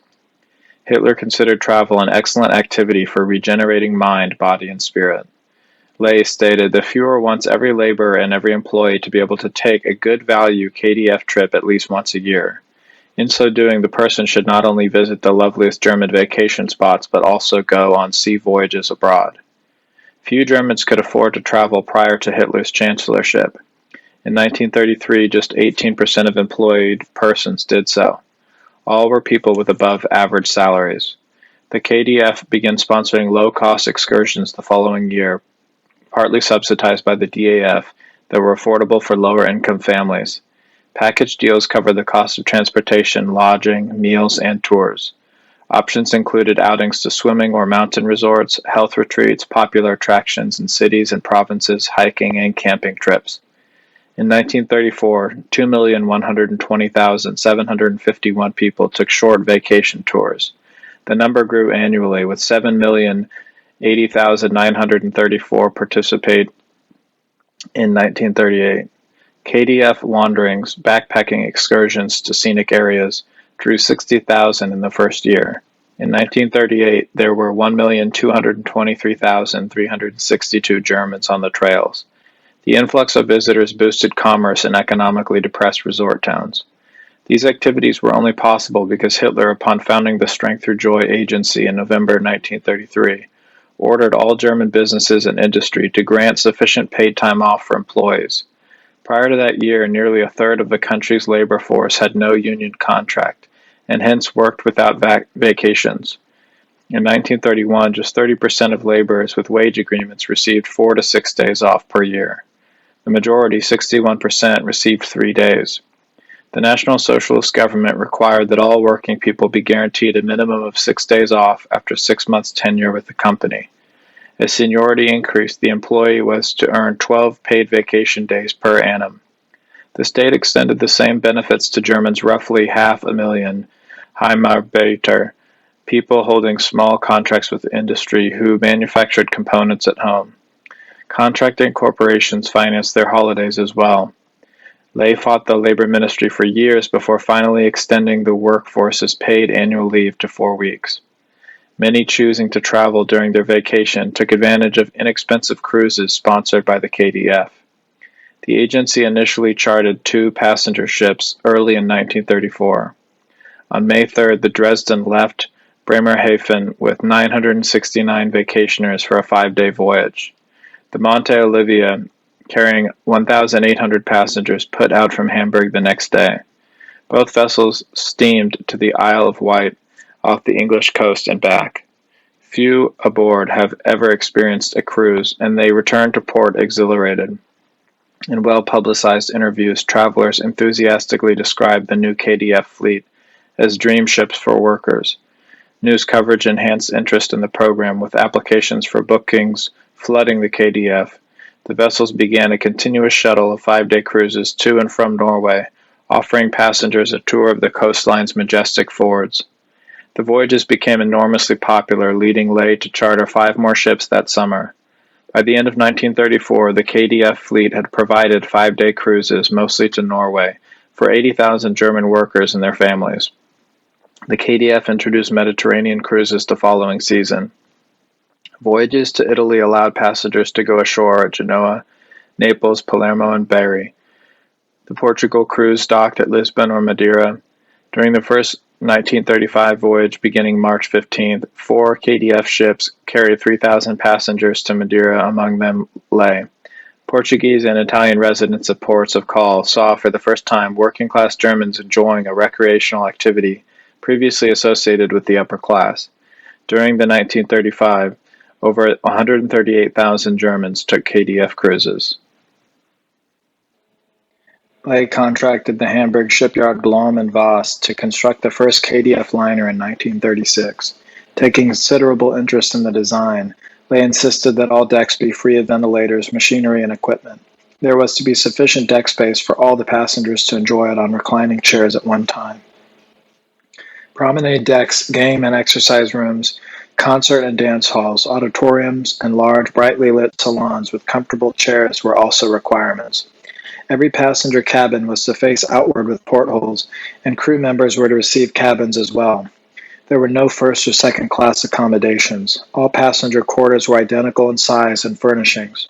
Speaker 1: Hitler considered travel an excellent activity for regenerating mind, body, and spirit. Ley stated, "The Fuhrer wants every laborer and every employee to be able to take a good value KDF trip at least once a year. In so doing, the person should not only visit the loveliest German vacation spots, but also go on sea voyages abroad." Few Germans could afford to travel prior to Hitler's chancellorship. In 1933, just 18% of employed persons did so. All were people with above-average salaries. The KDF began sponsoring low-cost excursions the following year, partly subsidized by the DAF, that were affordable for lower-income families. Package deals covered the cost of transportation, lodging, meals, and tours. Options included outings to swimming or mountain resorts, health retreats, popular attractions in cities and provinces, hiking, and camping trips. In 1934, 2,120,751 people took short vacation tours. The number grew annually, with 7,080,934 participate in 1938. KDF wanderings, backpacking excursions to scenic areas, drew 60,000 in the first year. In 1938, there were 1,223,362 Germans on the trails. The influx of visitors boosted commerce in economically depressed resort towns. These activities were only possible because Hitler, upon founding the Strength Through Joy agency in November 1933, ordered all German businesses and industry to grant sufficient paid time off for employees. Prior to that year, nearly a third of the country's labor force had no union contract, and hence worked without vacations. In 1931, just 30% of laborers with wage agreements received 4 to 6 days off per year. The majority, 61%, received 3 days. The National Socialist government required that all working people be guaranteed a minimum of 6 days off after 6 months' tenure with the company. As seniority increased, the employee was to earn 12 paid vacation days per annum. The state extended the same benefits to Germans, roughly 500,000 Heimarbeiter, people holding small contracts with industry who manufactured components at home. Contracting corporations financed their holidays as well. Ley fought the labor ministry for years before finally extending the workforce's paid annual leave to 4 weeks. Many choosing to travel during their vacation took advantage of inexpensive cruises sponsored by the KDF. The agency initially chartered 2 passenger ships early in 1934. On May 3rd, the Dresden left Bremerhaven with 969 vacationers for a 5-day voyage. The Monte Olivia, carrying 1,800 passengers, put out from Hamburg the next day. Both vessels steamed to the Isle of Wight off the English coast and back. Few aboard have ever experienced a cruise, and they returned to port exhilarated. In well-publicized interviews, travelers enthusiastically described the new KDF fleet as dream ships for workers. News coverage enhanced interest in the program, with applications for bookings flooding the KDF. The vessels began a continuous shuttle of 5-day cruises to and from Norway, offering passengers a tour of the coastline's majestic fords. The voyages became enormously popular, leading Ley to charter 5 more ships that summer. By the end of 1934, the KDF fleet had provided 5-day cruises, mostly to Norway, for 80,000 German workers and their families. The KDF introduced Mediterranean cruises the following season. Voyages to Italy allowed passengers to go ashore at Genoa, Naples, Palermo, and Bari. The Portugal cruise docked at Lisbon or Madeira. During the first 1935 voyage, beginning March 15th, 4 KDF ships carried 3,000 passengers to Madeira, among them Ley. Portuguese and Italian residents of ports of call saw for the first time working-class Germans enjoying a recreational activity previously associated with the upper class. During the 1935, over 138,000 Germans took KDF cruises. Ley contracted the Hamburg shipyard Blohm and Voss to construct the first KDF liner in 1936. Taking considerable interest in the design, Ley insisted that all decks be free of ventilators, machinery, and equipment. There was to be sufficient deck space for all the passengers to enjoy it on reclining chairs at one time. Promenade decks, game and exercise rooms, concert and dance halls, auditoriums, and large, brightly lit salons with comfortable chairs were also requirements. Every passenger cabin was to face outward with portholes, and crew members were to receive cabins as well. There were no first or second class accommodations. All passenger quarters were identical in size and furnishings.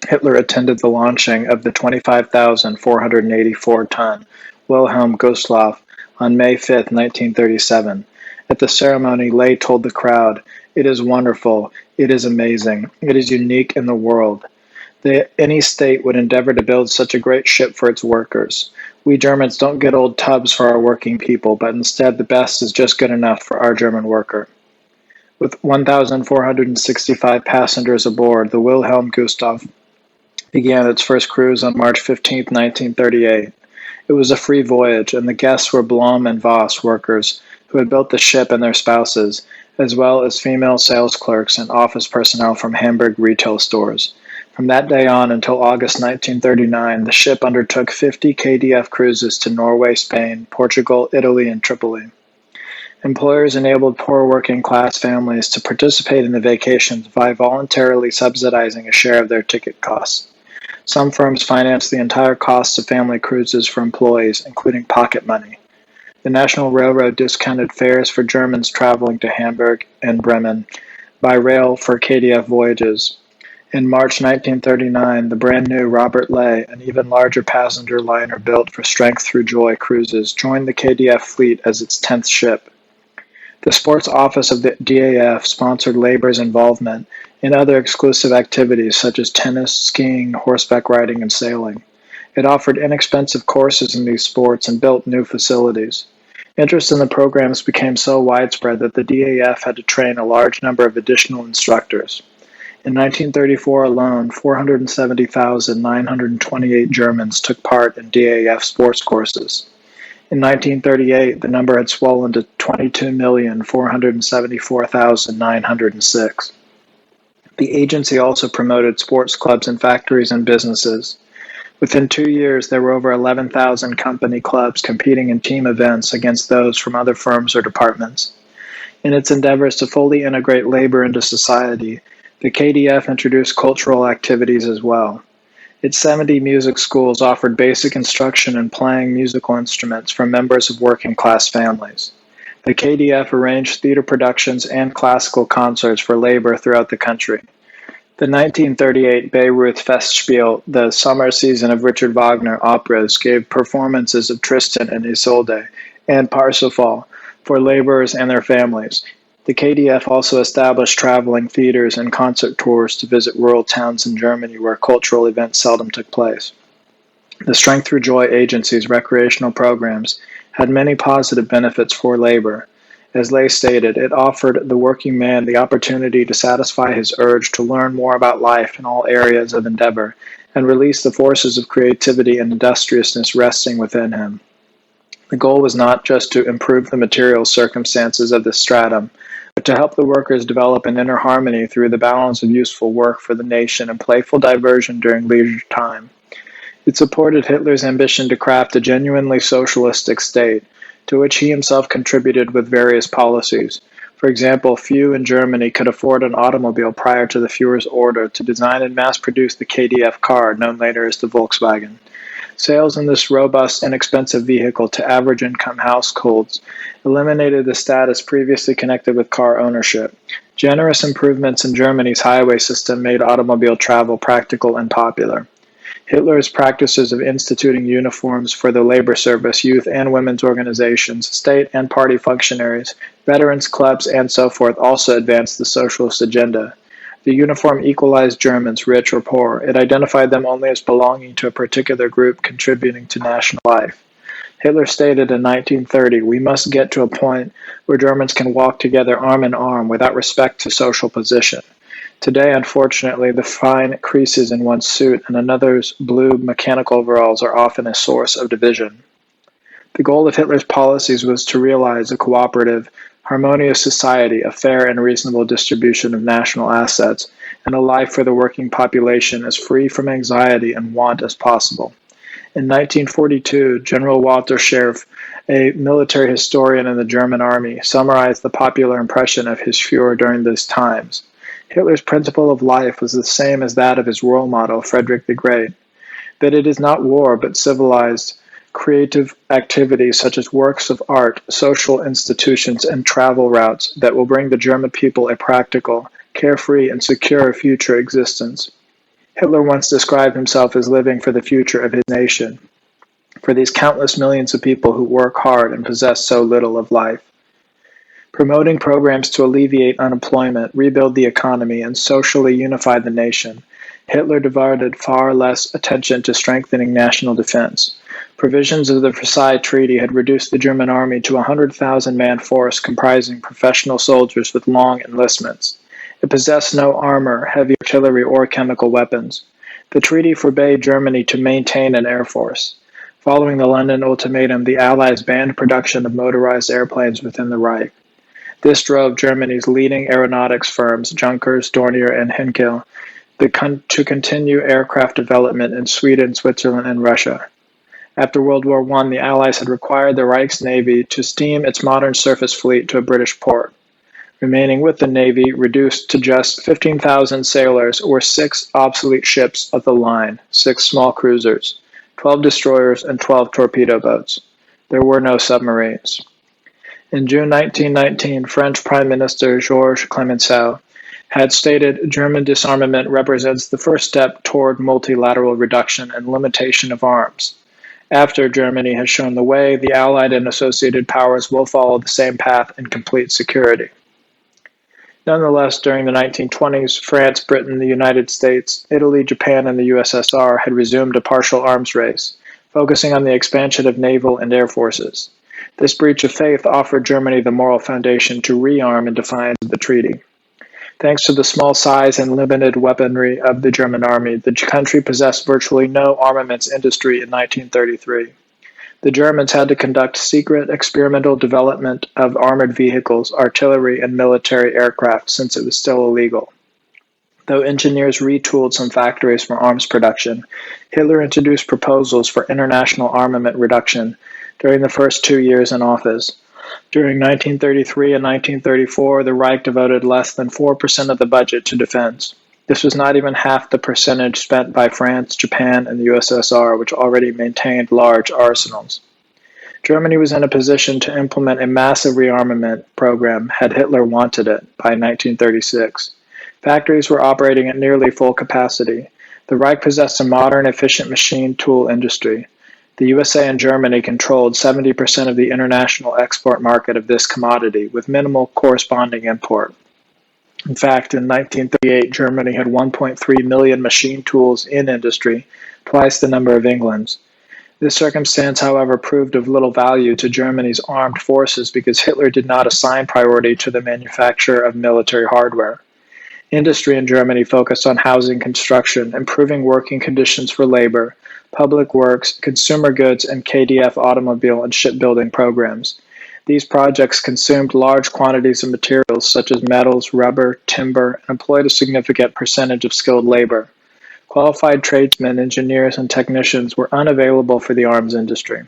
Speaker 1: Hitler attended the launching of the 25,484-ton Wilhelm Gustloff on May 5, 1937. At the ceremony, Ley told the crowd, "It is wonderful, it is amazing, it is unique in the world. Any state would endeavor to build such a great ship for its workers. We Germans don't get old tubs for our working people, but instead the best is just good enough for our German worker." With 1,465 passengers aboard, the Wilhelm Gustave began its first cruise on March 15, 1938. It was a free voyage, and the guests were Blom and Voss workers who had built the ship and their spouses, as well as female sales clerks and office personnel from Hamburg retail stores. From that day on until August 1939, the ship undertook 50 KDF cruises to Norway, Spain, Portugal, Italy, and Tripoli. Employers enabled poor working-class families to participate in the vacations by voluntarily subsidizing a share of their ticket costs. Some firms financed the entire cost of family cruises for employees, including pocket money. The National Railroad discounted fares for Germans traveling to Hamburg and Bremen by rail for KDF voyages. In March 1939, the brand new Robert Ley, an even larger passenger liner built for Strength Through Joy cruises, joined the KDF fleet as its 10th ship. The sports office of the DAF sponsored labor's involvement in other exclusive activities such as tennis, skiing, horseback riding, and sailing. It offered inexpensive courses in these sports and built new facilities. Interest in the programs became so widespread that the DAF had to train a large number of additional instructors. In 1934 alone, 470,928 Germans took part in DAF sports courses. In 1938, the number had swollen to 22,474,906. The agency also promoted sports clubs in factories and businesses. Within 2 years, there were over 11,000 company clubs competing in team events against those from other firms or departments. In its endeavors to fully integrate labor into society, the KDF introduced cultural activities as well. Its 70 music schools offered basic instruction in playing musical instruments for members of working-class families. The KDF arranged theater productions and classical concerts for labor throughout the country. The 1938 Bayreuth Festspiel, the summer season of Richard Wagner operas, gave performances of Tristan and Isolde and Parsifal for laborers and their families. The KDF also established traveling theaters and concert tours to visit rural towns in Germany where cultural events seldom took place. The Strength Through Joy agency's recreational programs had many positive benefits for labor. As Ley stated, it offered the working man the opportunity to satisfy his urge to learn more about life in all areas of endeavor and release the forces of creativity and industriousness resting within him. The goal was not just to improve the material circumstances of the stratum, but to help the workers develop an inner harmony through the balance of useful work for the nation and playful diversion during leisure time. It supported Hitler's ambition to craft a genuinely socialistic state, to which he himself contributed with various policies. For example, few in Germany could afford an automobile prior to the Führer's order to design and mass-produce the KDF car, known later as the Volkswagen. Sales in this robust, inexpensive vehicle to average-income households eliminated the status previously connected with car ownership. Generous improvements in Germany's highway system made automobile travel practical and popular. Hitler's practices of instituting uniforms for the labor service, youth and women's organizations, state and party functionaries, veterans clubs, and so forth also advanced the socialist agenda. The uniform equalized Germans, rich or poor. It identified them only as belonging to a particular group contributing to national life. Hitler stated in 1930, "We must get to a point where Germans can walk together arm in arm without respect to social position." Today, unfortunately, the fine creases in one's suit and another's blue mechanical overalls are often a source of division. The goal of Hitler's policies was to realize a cooperative, harmonious society, a fair and reasonable distribution of national assets, and a life for the working population as free from anxiety and want as possible. In 1942, General Walter Schärfe, a military historian in the German army, summarized the popular impression of his Führer during those times. Hitler's principle of life was the same as that of his role model, Frederick the Great, that it is not war but civilized, creative activities such as works of art, social institutions, and travel routes that will bring the German people a practical, carefree, and secure future existence. Hitler once described himself as living for the future of his nation, for these countless millions of people who work hard and possess so little of life. Promoting programs to alleviate unemployment, rebuild the economy, and socially unify the nation, Hitler devoted far less attention to strengthening national defense. Provisions of the Versailles Treaty had reduced the German army to a 100,000-man force comprising professional soldiers with long enlistments. It possessed no armor, heavy artillery, or chemical weapons. The treaty forbade Germany to maintain an air force. Following the London Ultimatum, the Allies banned production of motorized airplanes within the Reich. This drove Germany's leading aeronautics firms, Junkers, Dornier, and Henkel, to continue aircraft development in Sweden, Switzerland, and Russia. After World War I, the Allies had required the Reich's Navy to steam its modern surface fleet to a British port, remaining with the Navy reduced to just 15,000 sailors or 6 obsolete ships of the line, 6 small cruisers, 12 destroyers, and 12 torpedo boats. There were no submarines. In June 1919, French Prime Minister Georges Clemenceau had stated German disarmament represents the first step toward multilateral reduction and limitation of arms. After Germany has shown the way, the Allied and associated powers will follow the same path in complete security. Nonetheless, during the 1920s, France, Britain, the United States, Italy, Japan, and the USSR had resumed a partial arms race, focusing on the expansion of naval and air forces. This breach of faith offered Germany the moral foundation to rearm in defiance of the treaty. Thanks to the small size and limited weaponry of the German army, the country possessed virtually no armaments industry in 1933. The Germans had to conduct secret experimental development of armored vehicles, artillery, and military aircraft since it was still illegal. Though engineers retooled some factories for arms production, Hitler introduced proposals for international armament reduction during the first 2 years in office. During 1933 and 1934, the Reich devoted less than 4% of the budget to defense. This was not even half the percentage spent by France, Japan, and the USSR, which already maintained large arsenals. Germany was in a position to implement a massive rearmament program had Hitler wanted it by 1936. Factories were operating at nearly full capacity. The Reich possessed a modern, efficient machine tool industry. The USA and Germany controlled 70% of the international export market of this commodity, with minimal corresponding import. In fact, in 1938, Germany had 1.3 million machine tools in industry, twice the number of England's. This circumstance, however, proved of little value to Germany's armed forces because Hitler did not assign priority to the manufacture of military hardware. Industry in Germany focused on housing construction, improving working conditions for labor, public works, consumer goods, and KDF automobile and shipbuilding programs. These projects consumed large quantities of materials such as metals, rubber, timber, and employed a significant percentage of skilled labor. Qualified tradesmen, engineers, and technicians were unavailable for the arms industry.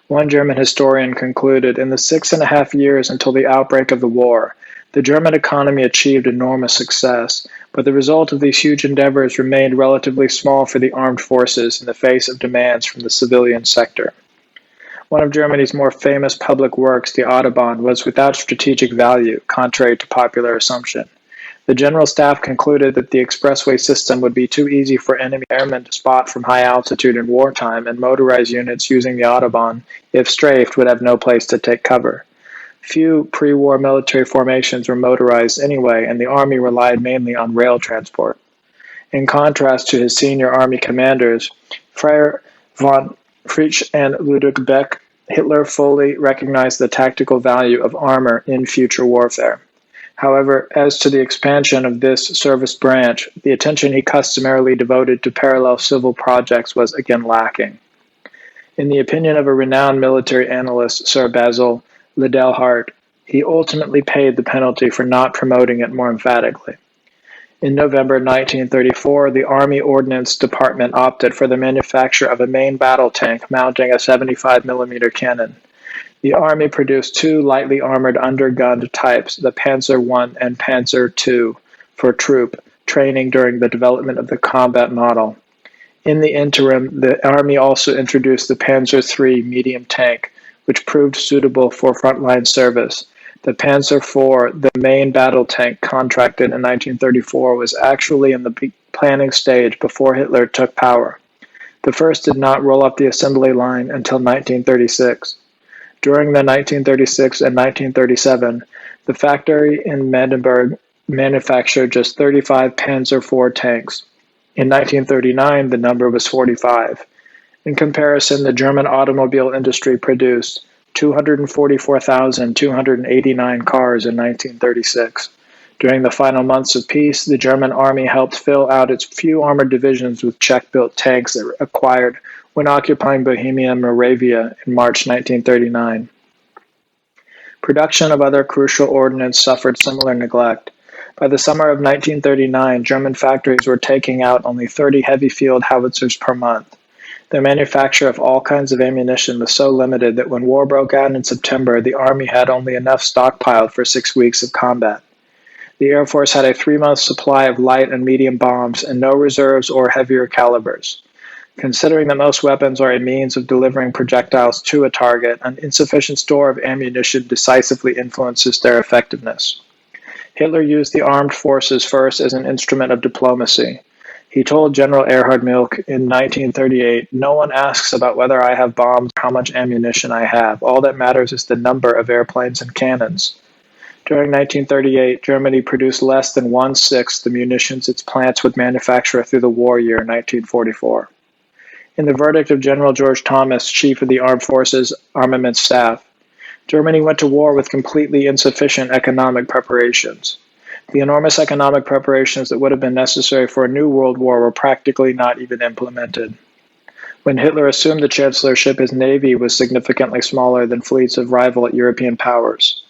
Speaker 1: One German historian concluded, in the 6.5 years until the outbreak of the war, the German economy achieved enormous success, but the result of these huge endeavors remained relatively small for the armed forces in the face of demands from the civilian sector. One of Germany's more famous public works, the Autobahn, was without strategic value, contrary to popular assumption. The General Staff concluded that the expressway system would be too easy for enemy airmen to spot from high altitude in wartime, and motorized units using the Autobahn, if strafed, would have no place to take cover. Few pre-war military formations were motorized anyway, and the army relied mainly on rail transport. In contrast to his senior army commanders, Freyer von Fritsch and Ludwig Beck, Hitler fully recognized the tactical value of armor in future warfare. However, as to the expansion of this service branch, the attention he customarily devoted to parallel civil projects was again lacking. In the opinion of a renowned military analyst, Sir Basil Liddell-Hart, he ultimately paid the penalty for not promoting it more emphatically. In November 1934, the Army Ordnance Department opted for the manufacture of a main battle tank mounting a 75mm cannon. The Army produced 2 lightly armored undergunned types, the Panzer I and Panzer II, for troop training during the development of the combat model. In the interim, the Army also introduced the Panzer III medium tank, which proved suitable for frontline service. The Panzer IV, the main battle tank contracted in 1934, was actually in the planning stage before Hitler took power. The first did not roll up the assembly line until 1936. During the 1936 and 1937, the factory in Magdeburg manufactured just 35 Panzer IV tanks. In 1939, the number was 45. In comparison, the German automobile industry produced 244,289 cars in 1936. During the final months of peace, the German army helped fill out its few armored divisions with Czech-built tanks it acquired when occupying Bohemia and Moravia in March 1939. Production of other crucial ordnance suffered similar neglect. By the summer of 1939, German factories were taking out only 30 heavy field howitzers per month. Their manufacture of all kinds of ammunition was so limited that when war broke out in September, the Army had only enough stockpiled for 6 weeks of combat. The Air Force had a 3-month supply of light and medium bombs and no reserves or heavier calibers. Considering that most weapons are a means of delivering projectiles to a target, an insufficient store of ammunition decisively influences their effectiveness. Hitler used the armed forces first as an instrument of diplomacy. He told General Erhard Milch in 1938, "No one asks about whether I have bombs or how much ammunition I have. All that matters is the number of airplanes and cannons." During 1938, Germany produced less than 1/6 the munitions its plants would manufacture through the war year 1944. In the verdict of General George Thomas, chief of the Armed Forces Armament Staff, Germany went to war with completely insufficient economic preparations. The enormous economic preparations that would have been necessary for a new world war were practically not even implemented. When Hitler assumed the chancellorship, his navy was significantly smaller than fleets of rival European powers.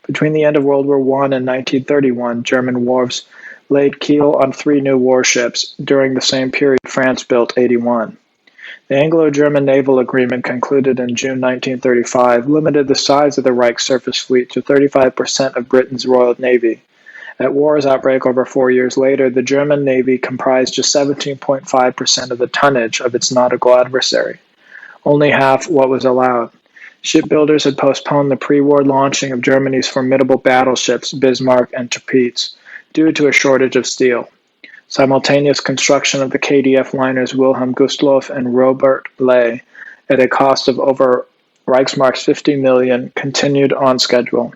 Speaker 1: Between the end of World War I and 1931, German wharves laid keel on 3 new warships. During the same period, France built 81. The Anglo-German naval agreement concluded in June 1935 limited the size of the Reich surface fleet to 35% of Britain's Royal Navy. At war's outbreak over 4 years later, the German Navy comprised just 17.5% of the tonnage of its nautical adversary, only half what was allowed. Shipbuilders had postponed the pre-war launching of Germany's formidable battleships Bismarck and Tirpitz due to a shortage of steel. Simultaneous construction of the KDF liners Wilhelm Gustloff and Robert Ley at a cost of over Reichsmarks 50 million continued on schedule.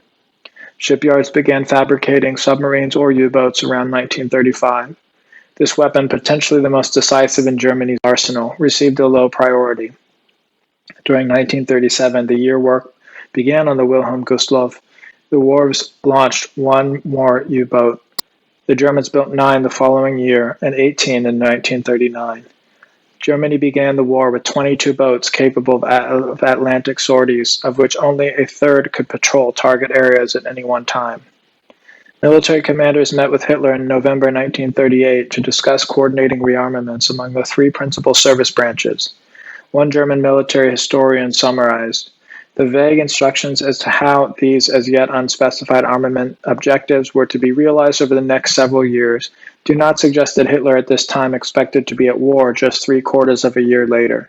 Speaker 1: Shipyards began fabricating submarines or U-boats around 1935. This weapon, potentially the most decisive in Germany's arsenal, received a low priority. During 1937, the year work began on the Wilhelm Gustloff. The wharves launched 1 more U-boat. The Germans built 9 the following year and 18 in 1939. Germany began the war with 22 boats capable of Atlantic sorties, of which only a third could patrol target areas at any one time. Military commanders met with Hitler in November 1938 to discuss coordinating rearmaments among the 3 principal service branches. One German military historian summarized, "The vague instructions as to how these as yet unspecified armament objectives were to be realized over the next several years do not suggest that Hitler at this time expected to be at war just 3/4 of a year later."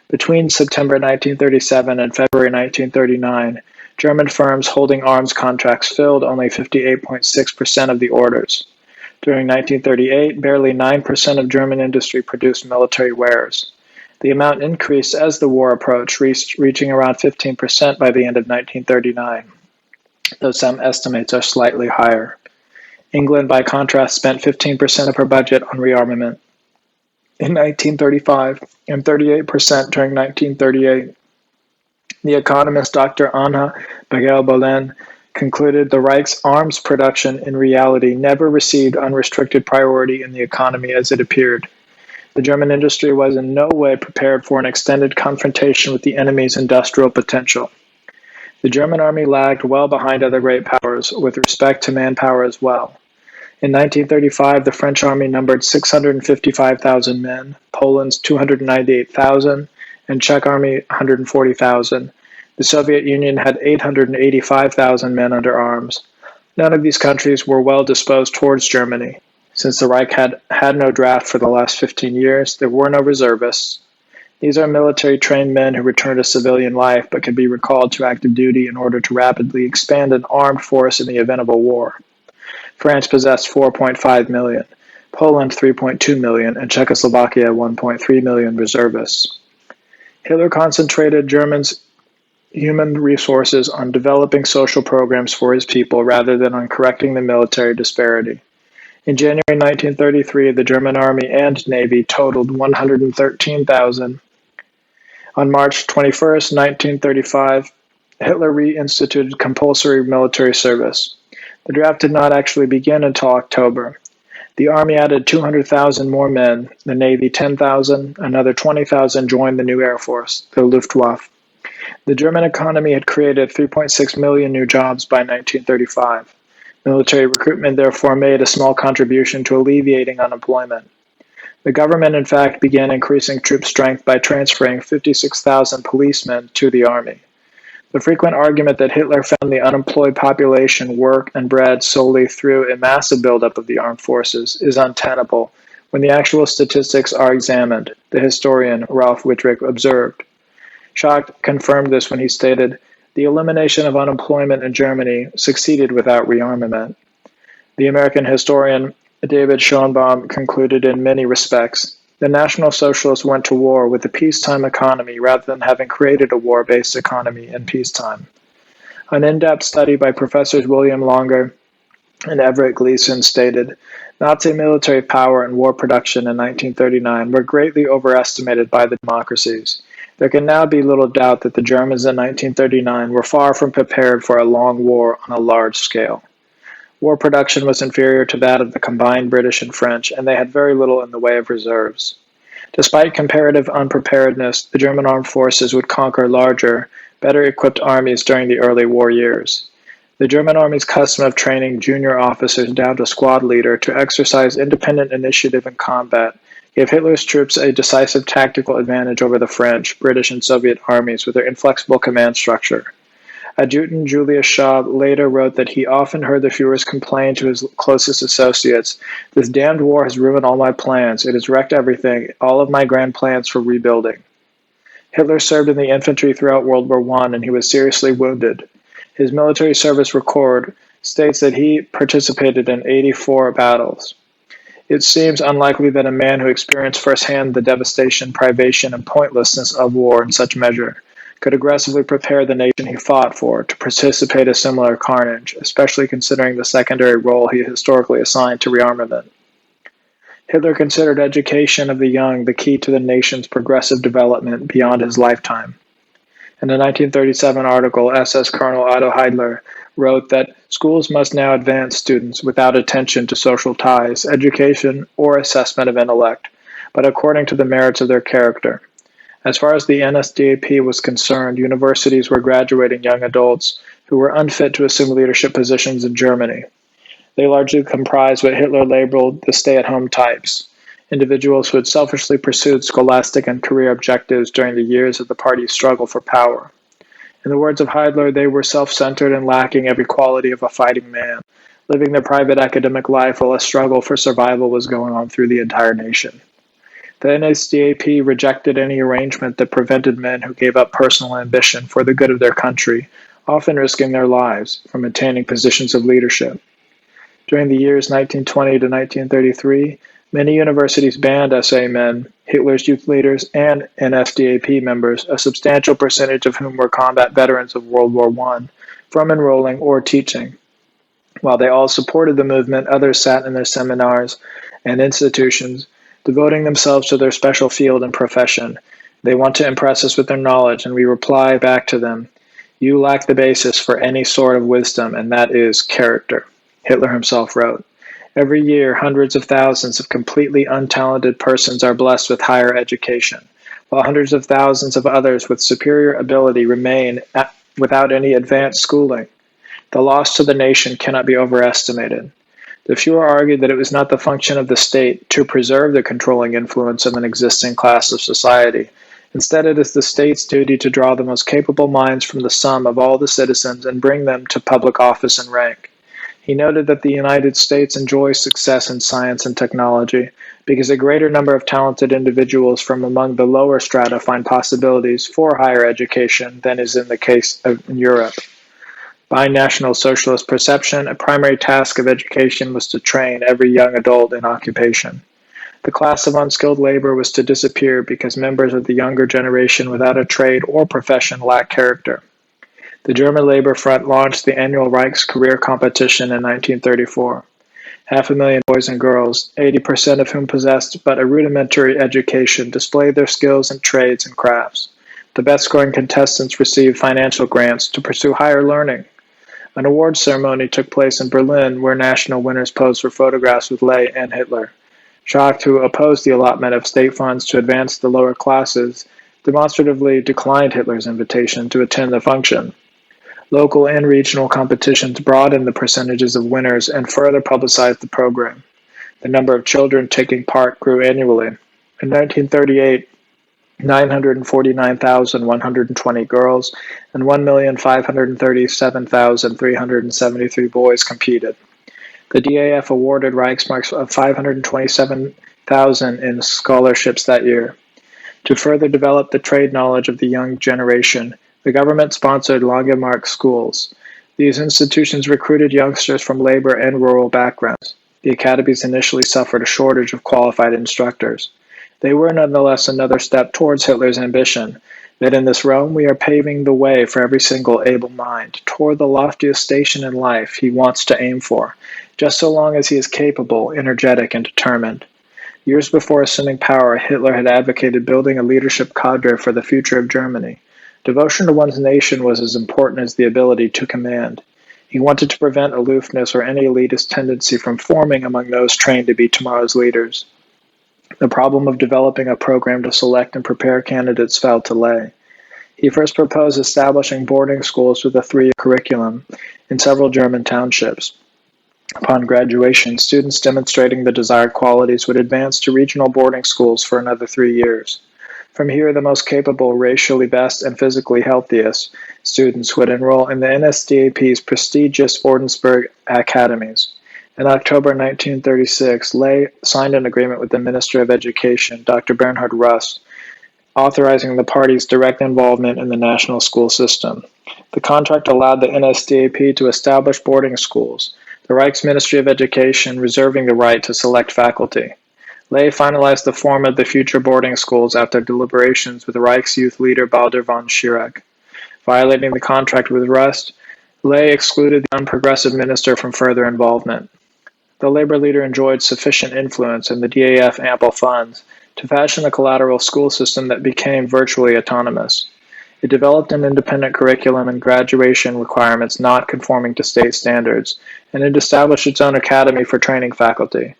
Speaker 1: Between September 1937 and February 1939, German firms holding arms contracts filled only 58.6% of the orders. During 1938, barely 9% of German industry produced military wares. The amount increased as the war approached, reaching around 15% by the end of 1939, though some estimates are slightly higher. England, by contrast, spent 15% of her budget on rearmament in 1935 and 38% during 1938. The economist Dr. Anna Bagel-Bolin concluded the Reich's arms production in reality never received unrestricted priority in the economy as it appeared. The German industry was in no way prepared for an extended confrontation with the enemy's industrial potential. The German army lagged well behind other great powers with respect to manpower as well. In 1935, the French army numbered 655,000 men, Poland's 298,000, and Czech army 140,000. The Soviet Union had 885,000 men under arms. None of these countries were well disposed towards Germany. Since the Reich had no draft for the last 15 years, there were no reservists. These are military-trained men who return to civilian life but can be recalled to active duty in order to rapidly expand an armed force in the event of a war. France possessed 4.5 million, Poland 3.2 million, and Czechoslovakia 1.3 million reservists. Hitler concentrated Germans' human resources on developing social programs for his people rather than on correcting the military disparity. In January 1933, the German Army and Navy totaled 113,000 On March 21st, 1935, Hitler reinstituted compulsory military service. The draft did not actually begin until October. The Army added 200,000 more men, the Navy 10,000, another 20,000 joined the new Air Force, the Luftwaffe. The German economy had created 3.6 million new jobs by 1935. Military recruitment therefore made a small contribution to alleviating unemployment. The government, in fact, began increasing troop strength by transferring 56,000 policemen to the army. The frequent argument that Hitler found the unemployed population work and bread solely through a massive buildup of the armed forces is untenable when the actual statistics are examined, the historian Ralph Whitrick observed. Schacht confirmed this when he stated, "The elimination of unemployment in Germany succeeded without rearmament." The American historian David Schoenbaum concluded in many respects, the National Socialists went to war with a peacetime economy rather than having created a war-based economy in peacetime. An in-depth study by Professors William Longer and Everett Gleason stated, Nazi military power and war production in 1939 were greatly overestimated by the democracies. There can now be little doubt that the Germans in 1939 were far from prepared for a long war on a large scale. War production was inferior to that of the combined British and French, and they had very little in the way of reserves. Despite comparative unpreparedness, the German armed forces would conquer larger, better equipped armies during the early war years. The German army's custom of training junior officers down to squad leader to exercise independent initiative in combat gave Hitler's troops a decisive tactical advantage over the French, British, and Soviet armies with their inflexible command structure. Adjutant Julius Schaub later wrote that he often heard the Führers complain to his closest associates, "This damned war has ruined all my plans. It has wrecked everything, all of my grand plans for rebuilding." Hitler served in the infantry throughout World War I, and he was seriously wounded. His military service record states that he participated in 84 battles. It seems unlikely that a man who experienced firsthand the devastation, privation, and pointlessness of war in such measure could aggressively prepare the nation he fought for to participate in similar carnage, especially considering the secondary role he historically assigned to rearmament. Hitler considered education of the young the key to the nation's progressive development beyond his lifetime. In a 1937 article, SS Colonel Otto Heidler wrote that schools must now advance students without attention to social ties, education, or assessment of intellect, but according to the merits of their character. As far as the NSDAP was concerned, universities were graduating young adults who were unfit to assume leadership positions in Germany. They largely comprised what Hitler labeled the stay-at-home types, individuals who had selfishly pursued scholastic and career objectives during the years of the party's struggle for power. In the words of Heidler, they were self-centered and lacking every quality of a fighting man, living their private academic life while a struggle for survival was going on through the entire nation. The NSDAP rejected any arrangement that prevented men who gave up personal ambition for the good of their country, often risking their lives, from attaining positions of leadership. During the years 1920 to 1933, many universities banned SA men, Hitler's youth leaders, and NSDAP members, a substantial percentage of whom were combat veterans of World War I, from enrolling or teaching. While they all supported the movement, others sat in their seminars and institutions, devoting themselves to their special field and profession. They want to impress us with their knowledge, and we reply back to them, "You lack the basis for any sort of wisdom, and that is character," Hitler himself wrote. Every year, hundreds of thousands of completely untalented persons are blessed with higher education, while hundreds of thousands of others with superior ability remain without any advanced schooling. The loss to the nation cannot be overestimated. The Führer argued that it was not the function of the state to preserve the controlling influence of an existing class of society. Instead, it is the state's duty to draw the most capable minds from the sum of all the citizens and bring them to public office and rank. He noted that the United States enjoys success in science and technology because a greater number of talented individuals from among the lower strata find possibilities for higher education than is in the case in Europe. By National Socialist perception, a primary task of education was to train every young adult in occupation. The class of unskilled labor was to disappear because members of the younger generation without a trade or profession lacked character. The German Labor Front launched the annual Reichs career competition in 1934. 500,000 boys and girls, 80% of whom possessed but a rudimentary education, displayed their skills in trades and crafts. The best-scoring contestants received financial grants to pursue higher learning. An awards ceremony took place in Berlin where national winners posed for photographs with Ley and Hitler. Schacht, who opposed the allotment of state funds to advance the lower classes, demonstratively declined Hitler's invitation to attend the function. Local and regional competitions broadened the percentages of winners and further publicized the program. The number of children taking part grew annually. In 1938, 949,120 girls and 1,537,373 boys competed. The DAF awarded Reichsmarks of 527,000 in scholarships that year. To further develop the trade knowledge of the young generation, the government sponsored Langemark schools. These institutions recruited youngsters from labor and rural backgrounds. The academies initially suffered a shortage of qualified instructors. They were nonetheless another step towards Hitler's ambition, that in this realm we are paving the way for every single able mind, toward the loftiest station in life he wants to aim for, just so long as he is capable, energetic, and determined. Years before assuming power, Hitler had advocated building a leadership cadre for the future of Germany. Devotion to one's nation was as important as the ability to command. He wanted to prevent aloofness or any elitist tendency from forming among those trained to be tomorrow's leaders. The problem of developing a program to select and prepare candidates fell to Ley. He first proposed establishing boarding schools with a 3-year curriculum in several German townships. Upon graduation, students demonstrating the desired qualities would advance to regional boarding schools for another 3 years. From here, the most capable, racially best, and physically healthiest students would enroll in the NSDAP's prestigious Ordensburg academies. In October 1936, Ley signed an agreement with the Minister of Education, Dr. Bernhard Rust, authorizing the party's direct involvement in the national school system. The contract allowed the NSDAP to establish boarding schools, the Reich's Ministry of Education reserving the right to select faculty. Ley finalized the form of the future boarding schools after deliberations with Reich's youth leader Baldur von Schirach. Violating the contract with Rust, Ley excluded the unprogressive minister from further involvement. The labor leader enjoyed sufficient influence and the DAF ample funds to fashion a collateral school system that became virtually autonomous. It developed an independent curriculum and graduation requirements not conforming to state standards, and it established its own academy for training faculty.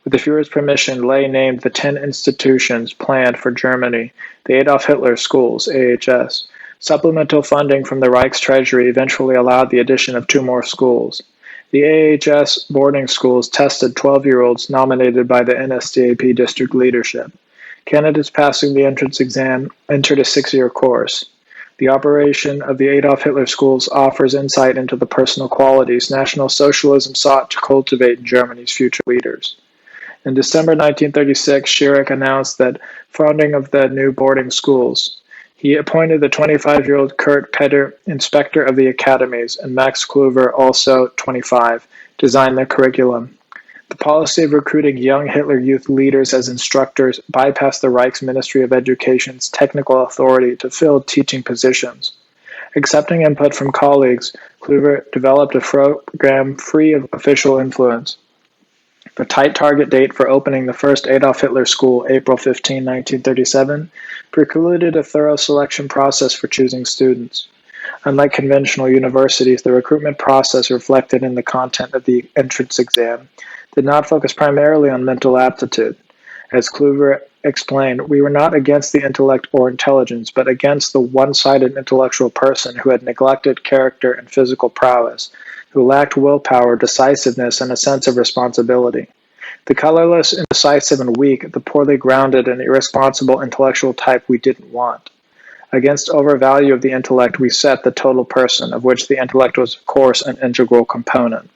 Speaker 1: With the Führer's permission, Ley named the 10 institutions planned for Germany the Adolf Hitler Schools, AHS. Supplemental funding from the Reich's treasury eventually allowed the addition of 2 more schools. The AHS boarding schools tested 12-year-olds nominated by the NSDAP district leadership. Candidates passing the entrance exam entered a 6-year course. The operation of the Adolf Hitler schools offers insight into the personal qualities National Socialism sought to cultivate in Germany's future leaders. In December 1936, Schirach announced that funding of the new boarding schools. He appointed the 25-year-old Kurt Petter inspector of the academies, and Max Kluver, also 25, designed the curriculum. The policy of recruiting young Hitler Youth leaders as instructors bypassed the Reich's Ministry of Education's technical authority to fill teaching positions. Accepting input from colleagues, Kluver developed a program free of official influence. The tight target date for opening the first Adolf Hitler school, April 15, 1937, precluded a thorough selection process for choosing students. Unlike conventional universities, the recruitment process reflected in the content of the entrance exam did not focus primarily on mental aptitude. As Kluver explained, we were not against the intellect or intelligence, but against the one-sided intellectual person who had neglected character and physical prowess, who lacked willpower, decisiveness, and a sense of responsibility. The colorless, indecisive, and weak, the poorly grounded and irresponsible intellectual type we didn't want. Against overvalue of the intellect, we set the total person, of which the intellect was, of course, an integral component.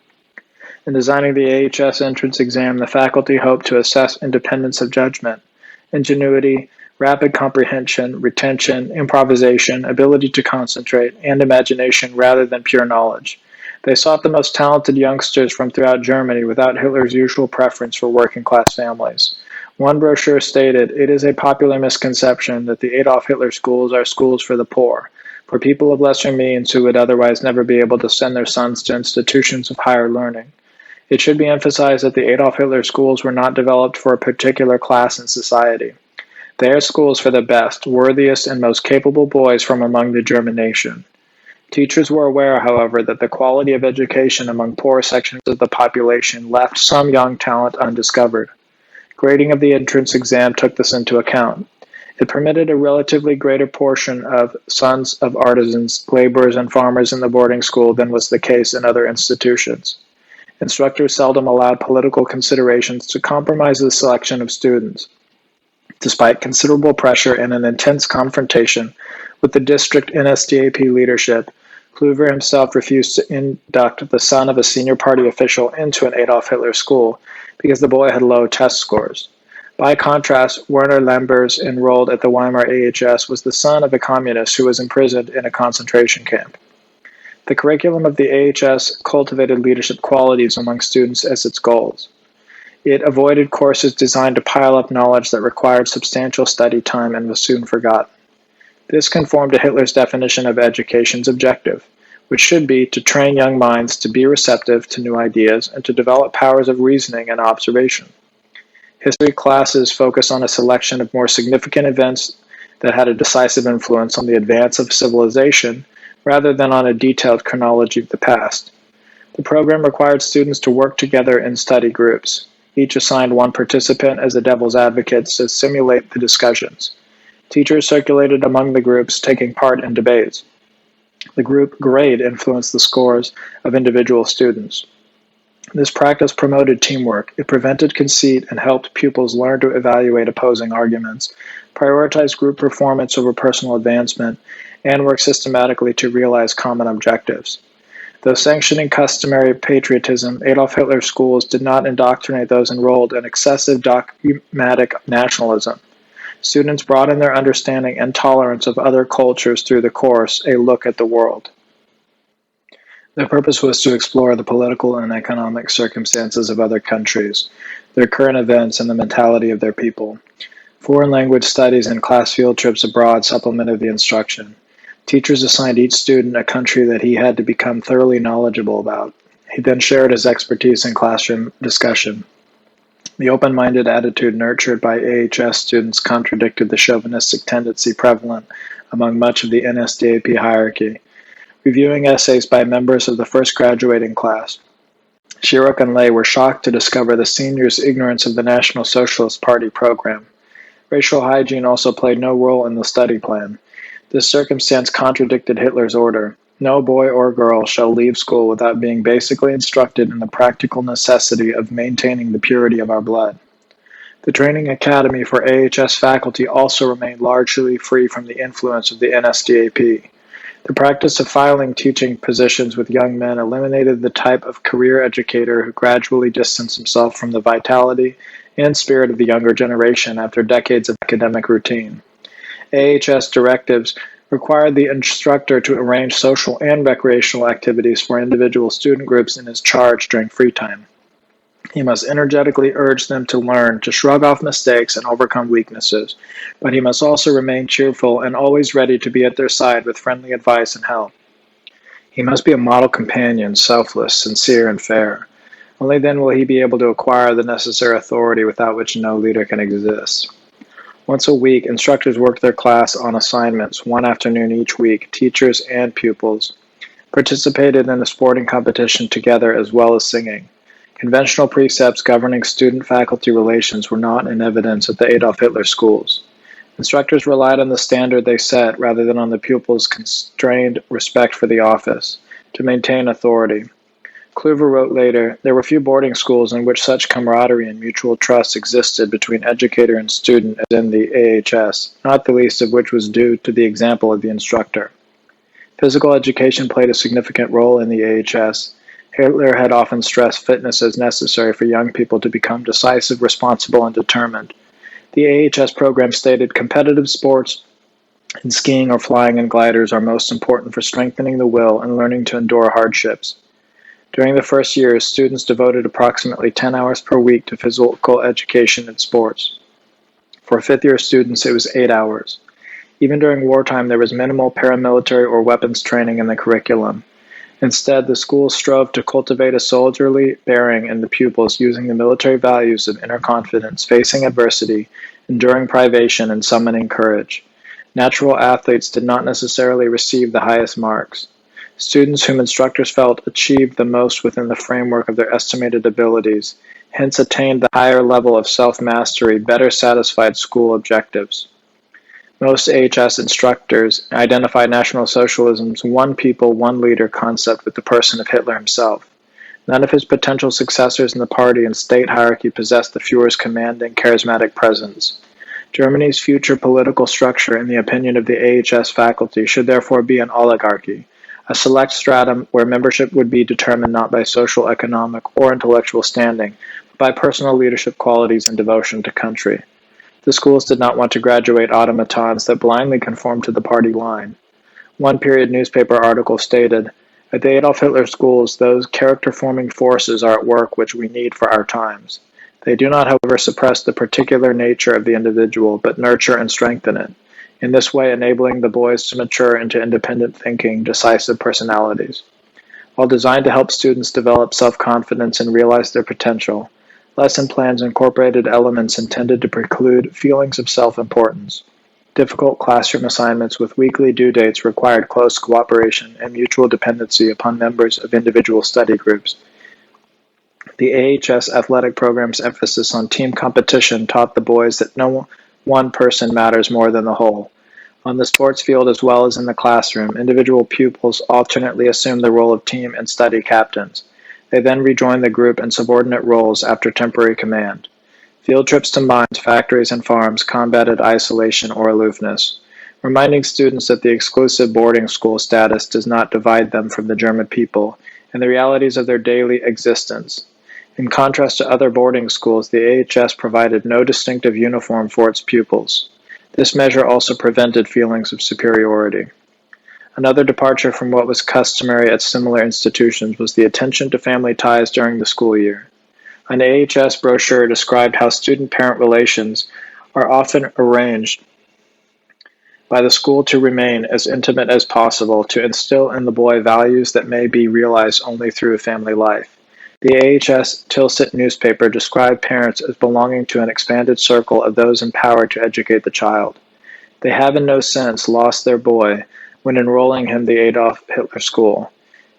Speaker 1: In designing the AHS entrance exam, the faculty hoped to assess independence of judgment, ingenuity, rapid comprehension, retention, improvisation, ability to concentrate, and imagination rather than pure knowledge. They sought the most talented youngsters from throughout Germany without Hitler's usual preference for working-class families. One brochure stated, "It is a popular misconception that the Adolf Hitler schools are schools for the poor, for people of lesser means who would otherwise never be able to send their sons to institutions of higher learning. It should be emphasized that the Adolf Hitler schools were not developed for a particular class in society. Their schools for the best, worthiest, and most capable boys from among the German nation. Teachers were aware, however, that the quality of education among poor sections of the population left some young talent undiscovered. Grading of the entrance exam took this into account. It permitted a relatively greater portion of sons of artisans, laborers, and farmers in the boarding school than was the case in other institutions. Instructors seldom allowed political considerations to compromise the selection of students. Despite considerable pressure and an intense confrontation with the district NSDAP leadership, Kluver himself refused to induct the son of a senior party official into an Adolf Hitler school because the boy had low test scores. By contrast, Werner Lembers, enrolled at the Weimar AHS, was the son of a communist who was imprisoned in a concentration camp. The curriculum of the AHS cultivated leadership qualities among students as its goals. It avoided courses designed to pile up knowledge that required substantial study time and was soon forgotten. This conformed to Hitler's definition of education's objective, which should be to train young minds to be receptive to new ideas and to develop powers of reasoning and observation. History classes focus on a selection of more significant events that had a decisive influence on the advance of civilization, rather than on a detailed chronology of the past. The program required students to work together in study groups, each assigned one participant as a devil's advocate to simulate the discussions. Teachers circulated among the groups, taking part in debates. The group grade influenced the scores of individual students. This practice promoted teamwork. It prevented conceit and helped pupils learn to evaluate opposing arguments, prioritize group performance over personal advancement, and work systematically to realize common objectives. Though sanctioning customary patriotism, Adolf Hitler's schools did not indoctrinate those enrolled in excessive dogmatic nationalism. Students broadened their understanding and tolerance of other cultures through the course, A Look at the World. Their purpose was to explore the political and economic circumstances of other countries, their current events, and the mentality of their people. Foreign language studies and class field trips abroad supplemented the instruction. Teachers assigned each student a country that he had to become thoroughly knowledgeable about. He then shared his expertise in classroom discussion. The open-minded attitude nurtured by AHS students contradicted the chauvinistic tendency prevalent among much of the NSDAP hierarchy. Reviewing essays by members of the first graduating class, Shirok and Lay were shocked to discover the seniors' ignorance of the National Socialist Party program. Racial hygiene also played no role in the study plan. This circumstance contradicted Hitler's order. No boy or girl shall leave school without being basically instructed in the practical necessity of maintaining the purity of our blood. The training academy for AHS faculty also remained largely free from the influence of the NSDAP. The practice of filing teaching positions with young men eliminated the type of career educator who gradually distanced himself from the vitality and spirit of the younger generation after decades of academic routine. AHS directives required the instructor to arrange social and recreational activities for individual student groups in his charge during free time. He must energetically urge them to learn, to shrug off mistakes and overcome weaknesses, but he must also remain cheerful and always ready to be at their side with friendly advice and help. He must be a model companion, selfless, sincere, and fair. Only then will he be able to acquire the necessary authority without which no leader can exist. Once a week, instructors worked their class on assignments, one afternoon each week. Teachers and pupils participated in a sporting competition together as well as singing. Conventional precepts governing student-faculty relations were not in evidence at the Adolf Hitler schools. Instructors relied on the standard they set rather than on the pupils' constrained respect for the office to maintain authority. Kluver wrote later, there were few boarding schools in which such camaraderie and mutual trust existed between educator and student as in the AHS, not the least of which was due to the example of the instructor. Physical education played a significant role in the AHS. Hitler had often stressed fitness as necessary for young people to become decisive, responsible, and determined. The AHS program stated competitive sports and skiing or flying in gliders are most important for strengthening the will and learning to endure hardships. During the first years, students devoted approximately 10 hours per week to physical education and sports. For fifth-year students, it was 8 hours. Even during wartime, there was minimal paramilitary or weapons training in the curriculum. Instead, the school strove to cultivate a soldierly bearing in the pupils using the military values of inner confidence, facing adversity, enduring privation and summoning courage. Natural athletes did not necessarily receive the highest marks. Students whom instructors felt achieved the most within the framework of their estimated abilities, hence attained the higher level of self-mastery, better satisfied school objectives. Most AHS instructors identified National Socialism's one people, one leader concept with the person of Hitler himself. None of his potential successors in the party and state hierarchy possessed the Führer's commanding, charismatic presence. Germany's future political structure, in the opinion of the AHS faculty, should therefore be an oligarchy, a select stratum where membership would be determined not by social, economic, or intellectual standing, but by personal leadership qualities and devotion to country. The schools did not want to graduate automatons that blindly conformed to the party line. One period newspaper article stated, "At the Adolf Hitler schools, those character-forming forces are at work which we need for our times. They do not, however, suppress the particular nature of the individual, but nurture and strengthen it, in this way enabling the boys to mature into independent thinking, decisive personalities." While designed to help students develop self-confidence and realize their potential, lesson plans incorporated elements intended to preclude feelings of self-importance. Difficult classroom assignments with weekly due dates required close cooperation and mutual dependency upon members of individual study groups. The AHS athletic program's emphasis on team competition taught the boys that no one person matters more than the whole. On the sports field as well as in the classroom, individual pupils alternately assumed the role of team and study captains. They then rejoined the group in subordinate roles after temporary command. Field trips to mines, factories, and farms combated isolation or aloofness, reminding students that the exclusive boarding school status does not divide them from the German people and the realities of their daily existence. In contrast to other boarding schools, the AHS provided no distinctive uniform for its pupils. This measure also prevented feelings of superiority. Another departure from what was customary at similar institutions was the attention to family ties during the school year. An AHS brochure described how student-parent relations are often arranged by the school to remain as intimate as possible to instill in the boy values that may be realized only through a family life. The AHS Tilsit newspaper described parents as belonging to an expanded circle of those empowered to educate the child. They have in no sense lost their boy when enrolling him in the Adolf Hitler school.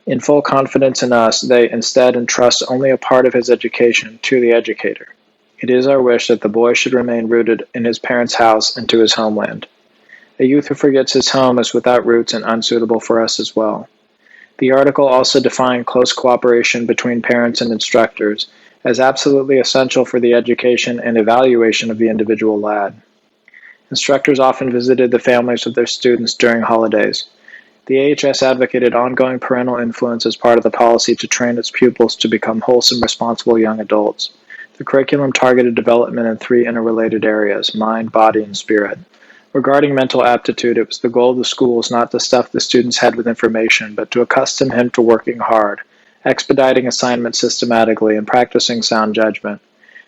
Speaker 1: In full confidence in us, they instead entrust only a part of his education to the educator. It is our wish that the boy should remain rooted in his parents' house and to his homeland. A youth who forgets his home is without roots and unsuitable for us as well. The article also defined close cooperation between parents and instructors as absolutely essential for the education and evaluation of the individual lad. Instructors often visited the families of their students during holidays. The AHS advocated ongoing parental influence as part of the policy to train its pupils to become wholesome, responsible young adults. The curriculum targeted development in three interrelated areas: mind, body, and spirit. Regarding mental aptitude, it was the goal of the schools not to stuff the student's head with information, but to accustom him to working hard, expediting assignments systematically, and practicing sound judgment.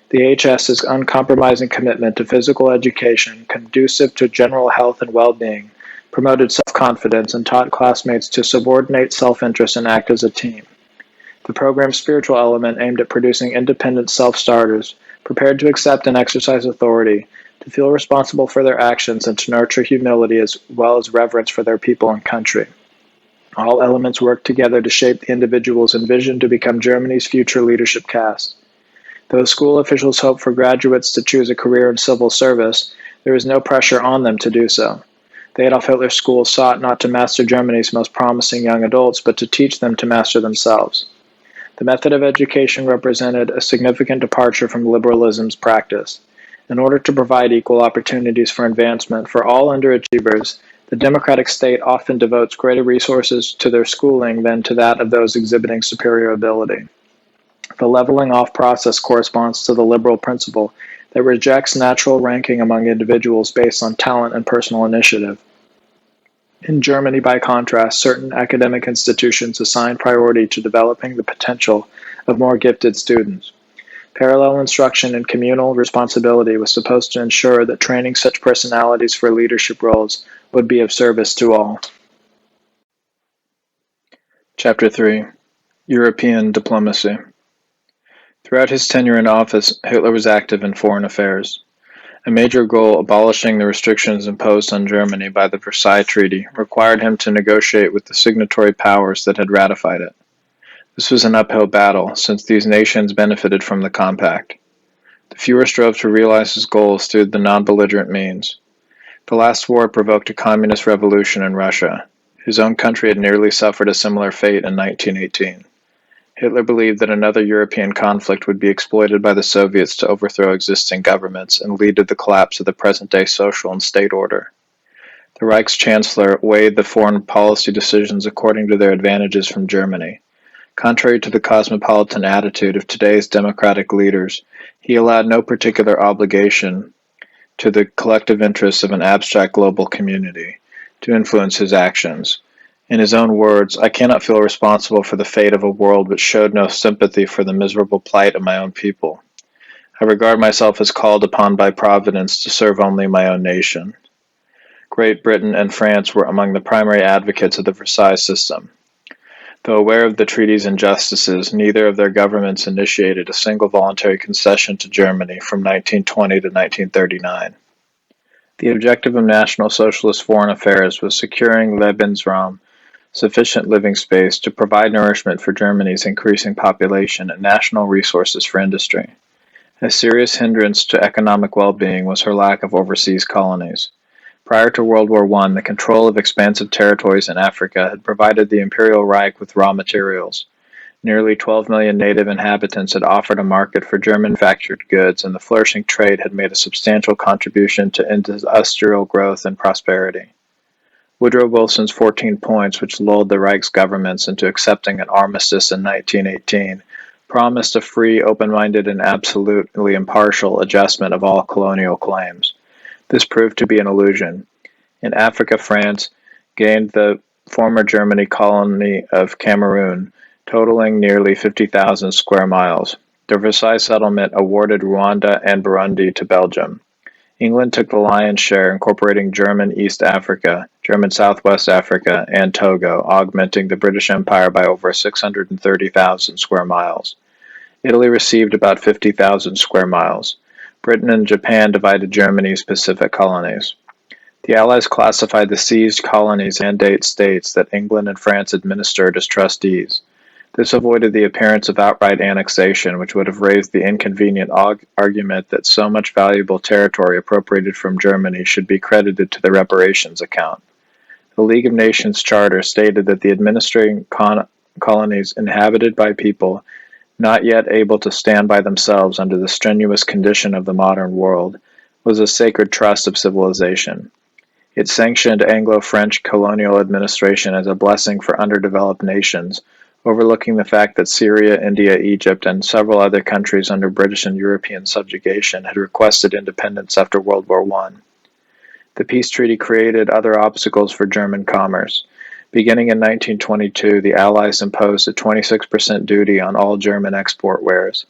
Speaker 1: The AHS's uncompromising commitment to physical education, conducive to general health and well-being, promoted self-confidence and taught classmates to subordinate self-interest and act as a team. The program's spiritual element aimed at producing independent self-starters, prepared to accept and exercise authority, to feel responsible for their actions, and to nurture humility as well as reverence for their people and country. All elements worked together to shape the individuals envisioned to become Germany's future leadership caste. Though school officials hope for graduates to choose a career in civil service, there is no pressure on them to do so. The Adolf Hitler School sought not to master Germany's most promising young adults, but to teach them to master themselves. The method of education represented a significant departure from liberalism's practice. In order to provide equal opportunities for advancement for all underachievers, the democratic state often devotes greater resources to their schooling than to that of those exhibiting superior ability. The leveling off process corresponds to the liberal principle that rejects natural ranking among individuals based on talent and personal initiative. In Germany, by contrast, certain academic institutions assign priority to developing the potential of more gifted students. Parallel instruction and communal responsibility was supposed to ensure that training such personalities for leadership roles would be of service to all. Chapter 3. European Diplomacy. Throughout his tenure in office, Hitler was active in foreign affairs. A major goal, abolishing the restrictions imposed on Germany by the Versailles Treaty, required him to negotiate with the signatory powers that had ratified it. This was an uphill battle, since these nations benefited from the compact. The fewer strove to realize his goals through the non-belligerent means. The last war provoked a communist revolution in Russia. His own country had nearly suffered a similar fate in 1918. Hitler believed that another European conflict would be exploited by the Soviets to overthrow existing governments and lead to the collapse of the present-day social and state order. The Reich's chancellor weighed the foreign policy decisions according to their advantages from Germany. Contrary to the cosmopolitan attitude of today's democratic leaders, he allowed no particular obligation to the collective interests of an abstract global community to influence his actions. In his own words, "I cannot feel responsible for the fate of a world which showed no sympathy for the miserable plight of my own people. I regard myself as called upon by Providence to serve only my own nation." Great Britain and France were among the primary advocates of the Versailles system. Though aware of the treaty's injustices, neither of their governments initiated a single voluntary concession to Germany from 1920 to 1939. The objective of National Socialist foreign affairs was securing Lebensraum, sufficient living space to provide nourishment for Germany's increasing population and national resources for industry. A serious hindrance to economic well-being was her lack of overseas colonies. Prior to World War I, the control of expansive territories in Africa had provided the Imperial Reich with raw materials. Nearly 12 million native inhabitants had offered a market for German-manufactured goods, and the flourishing trade had made a substantial contribution to industrial growth and prosperity. Woodrow Wilson's 14 points, which lulled the Reich's governments into accepting an armistice in 1918, promised a free, open-minded, and absolutely impartial adjustment of all colonial claims. This proved to be an illusion. In Africa, France gained the former Germany colony of Cameroon, totaling nearly 50,000 square miles. The Versailles settlement awarded Rwanda and Burundi to Belgium. England took the lion's share, incorporating German East Africa, German Southwest Africa, and Togo, augmenting the British Empire by over 630,000 square miles. Italy received about 50,000 square miles. Britain and Japan divided Germany's Pacific colonies. The Allies classified the seized colonies and mandate states that England and France administered as trustees. This avoided the appearance of outright annexation, which would have raised the inconvenient argument that so much valuable territory appropriated from Germany should be credited to the reparations account. The League of Nations Charter stated that the administrating colonies inhabited by people not yet able to stand by themselves under the strenuous condition of the modern world, was a sacred trust of civilization. It sanctioned Anglo-French colonial administration as a blessing for underdeveloped nations, overlooking the fact that Syria, India, Egypt, and several other countries under British and European subjugation had requested independence after World War I. The peace treaty created other obstacles for German commerce. Beginning in 1922, the Allies imposed a 26% duty on all German export wares.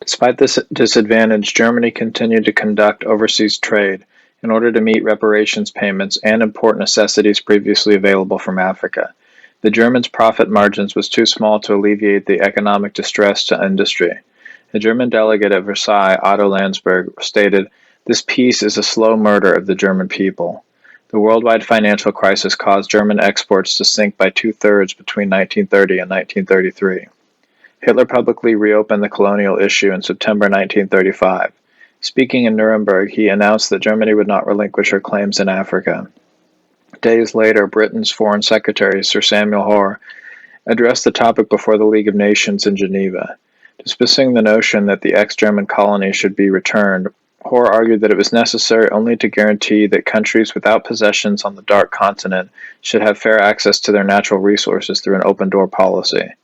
Speaker 1: Despite this disadvantage, Germany continued to conduct overseas trade in order to meet reparations payments and import necessities previously available from Africa. The Germans' profit margins was too small to alleviate the economic distress to industry. A German delegate at Versailles, Otto Landsberg, stated, "This peace is a slow murder of the German people." The worldwide financial crisis caused German exports to sink by two-thirds between 1930 and 1933. Hitler publicly reopened the colonial issue in September 1935. Speaking in Nuremberg, he announced that Germany would not relinquish her claims in Africa. Days later, Britain's Foreign Secretary, Sir Samuel Hoare, addressed the topic before the League of Nations in Geneva. Dismissing the notion that the ex-German colonies should be returned, Hoare argued that it was necessary only to guarantee that countries without possessions on the Dark Continent should have fair access to their natural resources through an open-door policy.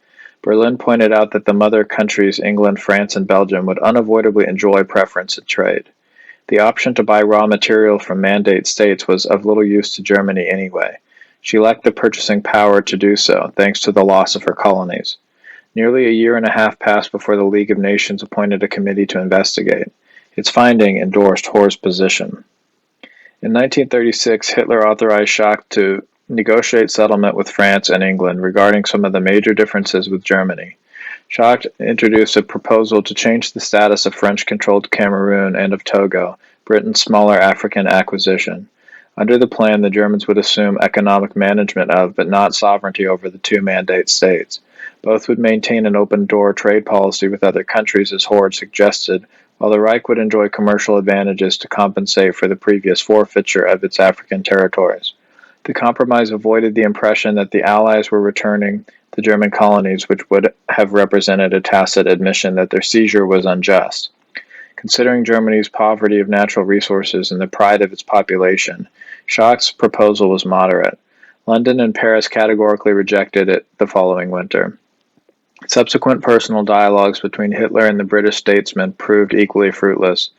Speaker 1: Berlin pointed out that the mother countries, England, France, and Belgium, would unavoidably enjoy preference in trade. The option to buy raw material from mandate states was of little use to Germany anyway. She lacked the purchasing power to do so, thanks to the loss of her colonies. Nearly a year and a half passed before the League of Nations appointed a committee to investigate. Its finding endorsed Hoare's position. In 1936, Hitler authorized Schacht to negotiate settlement with France and England regarding some of the major differences with Germany. Schacht introduced a proposal to change the status of French-controlled Cameroon and of Togo, Britain's smaller African acquisition. Under the plan, the Germans would assume economic management of, but not sovereignty over, the two mandate states. Both would maintain an open-door trade policy with other countries, as Horde suggested, while the Reich would enjoy commercial advantages to compensate for the previous forfeiture of its African territories. The compromise avoided the impression that the Allies were returning the German colonies, which would have represented a tacit admission that their seizure was unjust. Considering Germany's poverty of natural resources and the pride of its population, Schacht's proposal was moderate. London and Paris categorically rejected it the following winter. Subsequent personal dialogues between Hitler and the British statesman proved equally fruitless.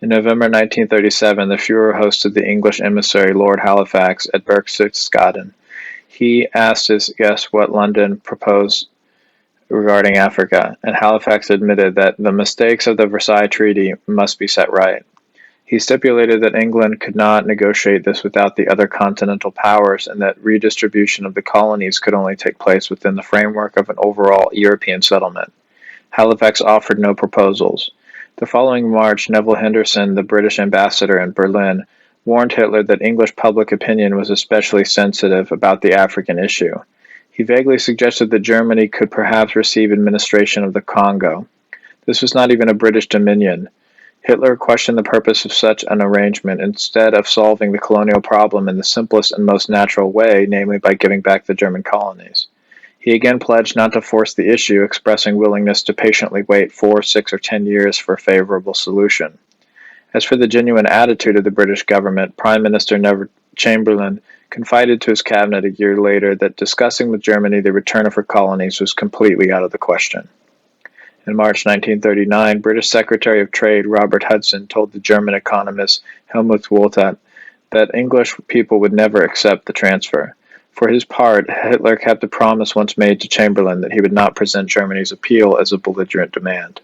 Speaker 1: In November 1937, the Führer hosted the English emissary Lord Halifax at Berchtesgaden. He asked his guests what London proposed regarding Africa, and Halifax admitted that the mistakes of the Versailles Treaty must be set right. He stipulated that England could not negotiate this without the other continental powers, and that redistribution of the colonies could only take place within the framework of an overall European settlement. Halifax offered no proposals. The following March, Neville Henderson, the British ambassador in Berlin, warned Hitler that English public opinion was especially sensitive about the African issue. He vaguely suggested that Germany could perhaps receive administration of the Congo. This was not even a British dominion. Hitler questioned the purpose of such an arrangement instead of solving the colonial problem in the simplest and most natural way, namely by giving back the German colonies. He again pledged not to force the issue, expressing willingness to patiently wait 4, 6, or 10 years for a favorable solution. As for the genuine attitude of the British government, Prime Minister Neville Chamberlain confided to his cabinet a year later that discussing with Germany the return of her colonies was completely out of the question. In March 1939, British Secretary of Trade Robert Hudson told the German economist Helmut Wohlthat that English people would never accept the transfer. For his part, Hitler kept a promise once made to Chamberlain that he would not present Germany's appeal as a belligerent demand.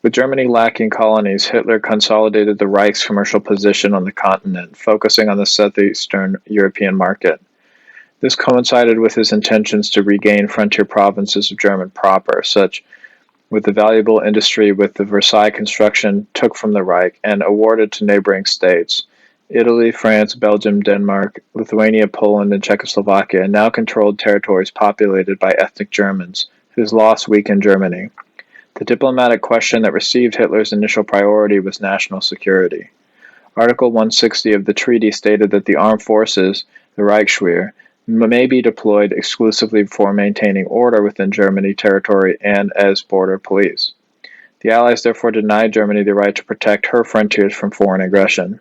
Speaker 1: With Germany lacking colonies, Hitler consolidated the Reich's commercial position on the continent, focusing on the southeastern European market. This coincided with his intentions to regain frontier provinces of German proper, such with the valuable industry with the Versailles construction took from the Reich and awarded to neighboring states. Italy, France, Belgium, Denmark, Lithuania, Poland, and Czechoslovakia now controlled territories populated by ethnic Germans, whose loss weakened Germany. The diplomatic question that received Hitler's initial priority was national security. Article 160 of the treaty stated that the armed forces, the Reichswehr, may be deployed exclusively for maintaining order within Germany territory and as border police. The Allies therefore denied Germany the right to protect her frontiers from foreign aggression.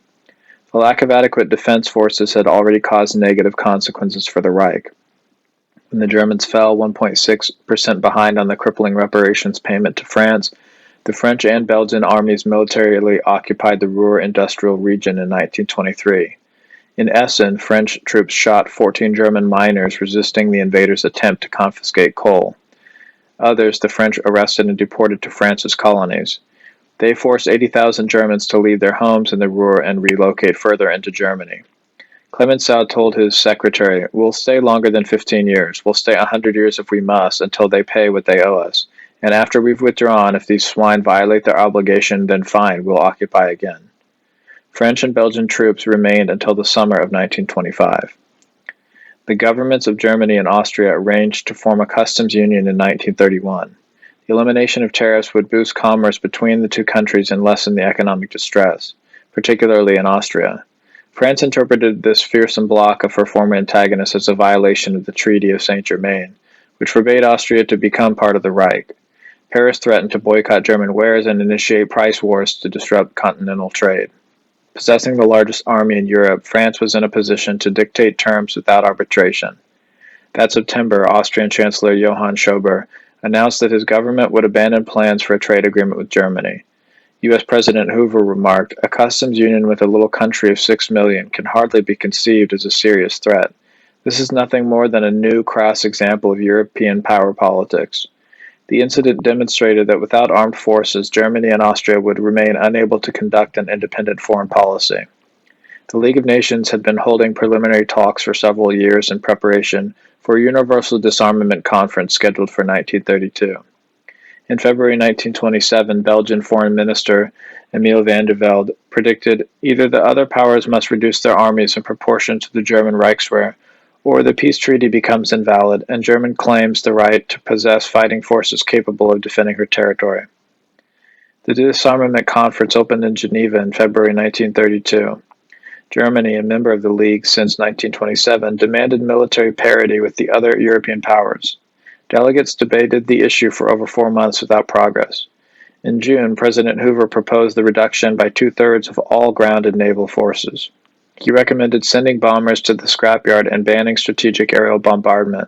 Speaker 1: The lack of adequate defense forces had already caused negative consequences for the Reich. When the Germans fell 1.6% behind on the crippling reparations payment to France, the French and Belgian armies militarily occupied the Ruhr industrial region in 1923. In Essen, French troops shot 14 German miners resisting the invaders' attempt to confiscate coal. Others the French arrested and deported to France's colonies. They forced 80,000 Germans to leave their homes in the Ruhr and relocate further into Germany. Clemenceau told his secretary, "We'll stay longer than 15 years. We'll stay 100 years if we must, until they pay what they owe us. And after we've withdrawn, if these swine violate their obligation, then fine, we'll occupy again." French and Belgian troops remained until the summer of 1925. The governments of Germany and Austria arranged to form a customs union in 1931. The elimination of tariffs would boost commerce between the two countries and lessen the economic distress, particularly in Austria. France interpreted this fearsome bloc of her former antagonists as a violation of the Treaty of Saint-Germain, which forbade Austria to become part of the Reich. Paris threatened to boycott German wares and initiate price wars to disrupt continental trade. Possessing the largest army in Europe, France was in a position to dictate terms without arbitration. That September, Austrian Chancellor Johann Schober announced that his government would abandon plans for a trade agreement with Germany. U.S. President Hoover remarked, "A customs union with a little country of 6 million can hardly be conceived as a serious threat. This is nothing more than a new, crass example of European power politics." The incident demonstrated that without armed forces, Germany and Austria would remain unable to conduct an independent foreign policy. The League of Nations had been holding preliminary talks for several years in preparation for a universal disarmament conference scheduled for 1932. In February 1927, Belgian Foreign Minister Emile van der Velde predicted either the other powers must reduce their armies in proportion to the German Reichswehr, or the peace treaty becomes invalid and Germany claims the right to possess fighting forces capable of defending her territory. The disarmament conference opened in Geneva in February 1932. Germany, a member of the League since 1927, demanded military parity with the other European powers. Delegates debated the issue for over 4 months without progress. In June, President Hoover proposed the reduction by 2/3 of all ground and naval forces. He recommended sending bombers to the scrapyard and banning strategic aerial bombardment.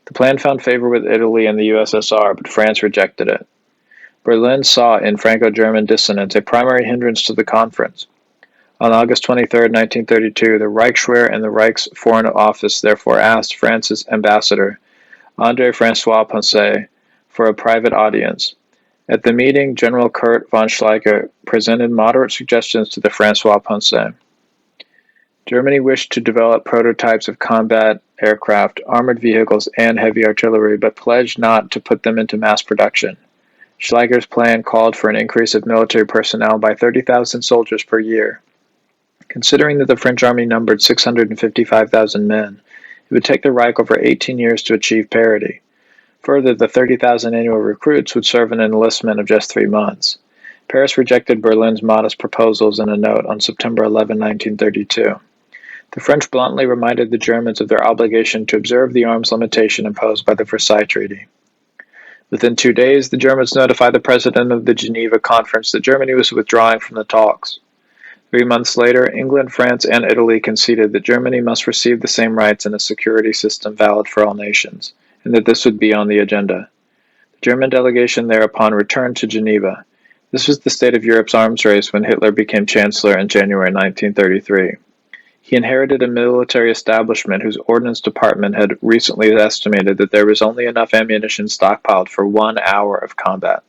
Speaker 1: The plan found favor with Italy and the USSR, but France rejected it. Berlin saw in Franco-German dissonance a primary hindrance to the conference. On August 23, 1932, the Reichswehr and the Reich's Foreign Office therefore asked France's ambassador, André-François Poncet, for a private audience. At the meeting, General Kurt von Schleicher presented moderate suggestions to the François Poncet. Germany wished to develop prototypes of combat aircraft, armored vehicles, and heavy artillery, but pledged not to put them into mass production. Schleicher's plan called for an increase of military personnel by 30,000 soldiers per year. Considering that the French army numbered 655,000 men, it would take the Reich over 18 years to achieve parity. Further, the 30,000 annual recruits would serve an enlistment of just 3 months. Paris rejected Berlin's modest proposals in a note on September 11, 1932. The French bluntly reminded the Germans of their obligation to observe the arms limitation imposed by the Versailles Treaty. Within 2 days, the Germans notified the president of the Geneva Conference that Germany was withdrawing from the talks. 3 months later, England, France, and Italy conceded that Germany must receive the same rights in a security system valid for all nations, and that this would be on the agenda. The German delegation thereupon returned to Geneva. This was the state of Europe's arms race when Hitler became Chancellor in January 1933. He inherited a military establishment whose ordnance department had recently estimated that there was only enough ammunition stockpiled for 1 hour of combat.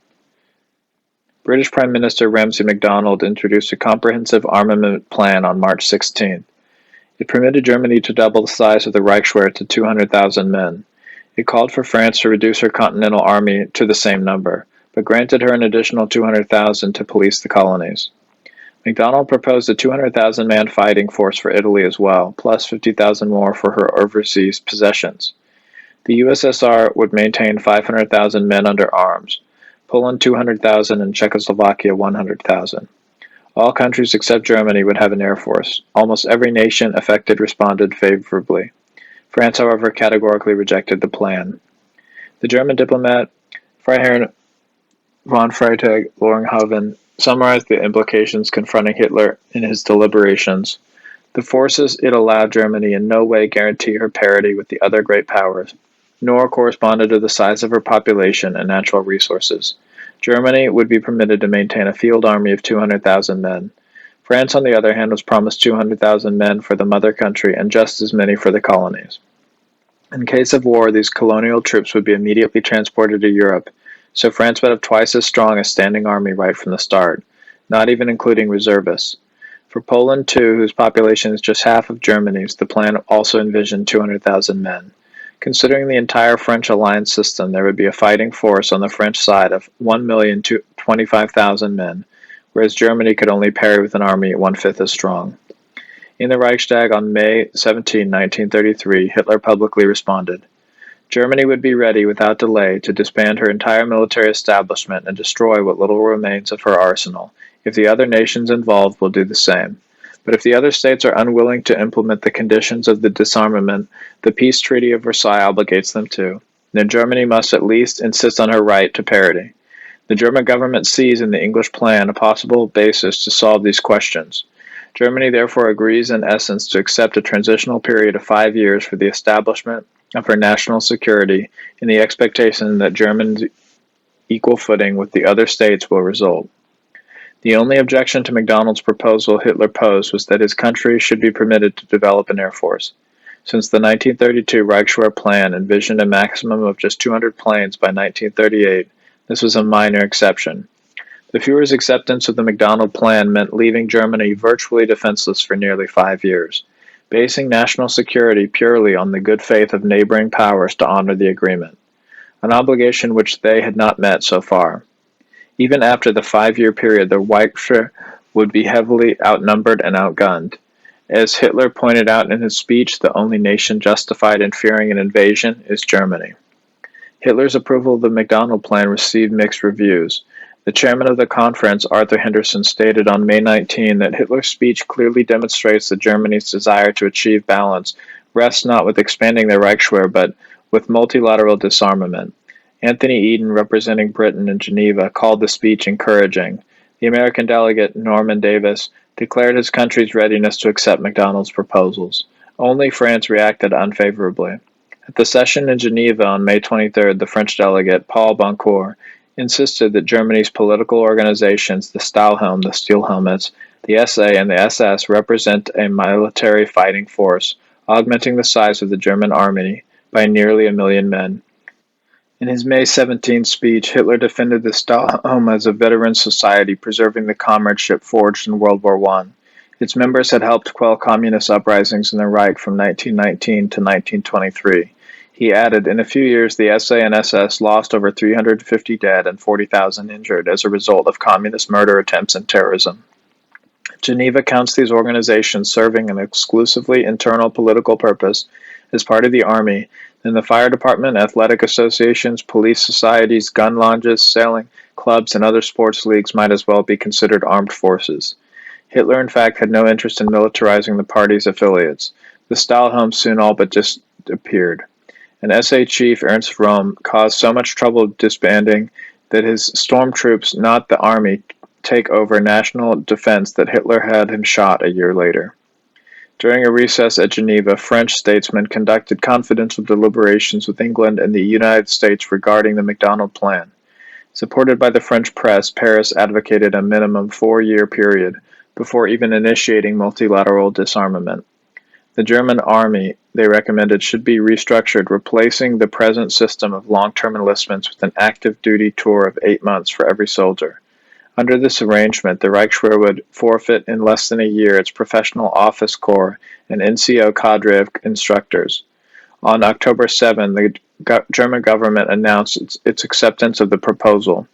Speaker 1: British Prime Minister Ramsay MacDonald introduced a comprehensive armament plan on March 16th. It permitted Germany to double the size of the Reichswehr to 200,000 men. It called for France to reduce her continental army to the same number, but granted her an additional 200,000 to police the colonies. MacDonald proposed a 200,000-man fighting force for Italy as well, plus 50,000 more for her overseas possessions. The USSR would maintain 500,000 men under arms, Poland 200,000 and Czechoslovakia 100,000. All countries except Germany would have an air force. Almost every nation affected responded favorably. France, however, categorically rejected the plan. The German diplomat Freiherr von Freytag-Loringhoven summarized the implications confronting Hitler in his deliberations. The forces it allowed Germany in no way guarantee her parity with the other great powers, nor corresponded to the size of her population and natural resources. Germany would be permitted to maintain a field army of 200,000 men. France, on the other hand, was promised 200,000 men for the mother country and just as many for the colonies. In case of war, these colonial troops would be immediately transported to Europe, so France would have twice as strong a standing army right from the start, not even including reservists. For Poland, too, whose population is just half of Germany's, the plan also envisioned 200,000 men. Considering the entire French alliance system, there would be a fighting force on the French side of 1,025,000 men, whereas Germany could only parry with an army 1/5 as strong. In the Reichstag on May 17, 1933, Hitler publicly responded, Germany would be ready without delay to disband her entire military establishment and destroy what little remains of her arsenal, if the other nations involved will do the same. But if the other states are unwilling to implement the conditions of the disarmament the peace treaty of Versailles obligates them to, then Germany must at least insist on her right to parity. The German government sees in the English plan a possible basis to solve these questions. Germany therefore agrees in essence to accept a transitional period of 5 years for the establishment of her national security in the expectation that Germany's equal footing with the other states will result. The only objection to MacDonald's proposal Hitler posed was that his country should be permitted to develop an air force. Since the 1932 Reichswehr plan envisioned a maximum of just 200 planes by 1938, this was a minor exception. The Führer's acceptance of the MacDonald plan meant leaving Germany virtually defenseless for nearly 5 years, basing national security purely on the good faith of neighboring powers to honor the agreement. an obligation which they had not met so far. Even after the 5-year period, the Reichswehr would be heavily outnumbered and outgunned. As Hitler pointed out in his speech, the only nation justified in fearing an invasion is Germany. Hitler's approval of the MacDonald Plan received mixed reviews. The chairman of the conference, Arthur Henderson, stated on May 19 that Hitler's speech clearly demonstrates that Germany's desire to achieve balance rests not with expanding the Reichswehr, but with multilateral disarmament. Anthony Eden, representing Britain in Geneva, called the speech encouraging. The American delegate, Norman Davis, declared his country's readiness to accept MacDonald's proposals. Only France reacted unfavorably. At the session in Geneva on May 23, the French delegate, Paul Boncourt, insisted that Germany's political organizations, the Stahlhelm, the Steel Helmets, the SA, and the SS, represent a military fighting force, augmenting the size of the German army by nearly 1 million men. In his May 17 speech, Hitler defended the Stahlhelm as a veteran society, preserving the comradeship forged in World War I. Its members had helped quell communist uprisings in the Reich from 1919 to 1923. He added, in a few years, the SA and SS lost over 350 dead and 40,000 injured as a result of communist murder attempts and terrorism. Geneva counts these organizations serving an exclusively internal political purpose as part of the army, and the fire department, athletic associations, police societies, gun lounges, sailing clubs, and other sports leagues might as well be considered armed forces. Hitler, in fact, had no interest in militarizing the party's affiliates. The Stahlhelm soon all but disappeared. An SA chief, Ernst Röhm, caused so much trouble disbanding that his stormtroops, not the army, take over national defense that Hitler had him shot a year later. During a recess at Geneva, French statesmen conducted confidential deliberations with England and the United States regarding the MacDonald Plan. Supported by the French press, Paris advocated a minimum 4-year period before even initiating multilateral disarmament. The German army, they recommended, should be restructured, replacing the present system of long-term enlistments with an active duty tour of 8 months for every soldier. Under this arrangement, the Reichswehr would forfeit in less than a year its professional office corps and NCO cadre of instructors. On October 7, the German government announced its acceptance of the proposal.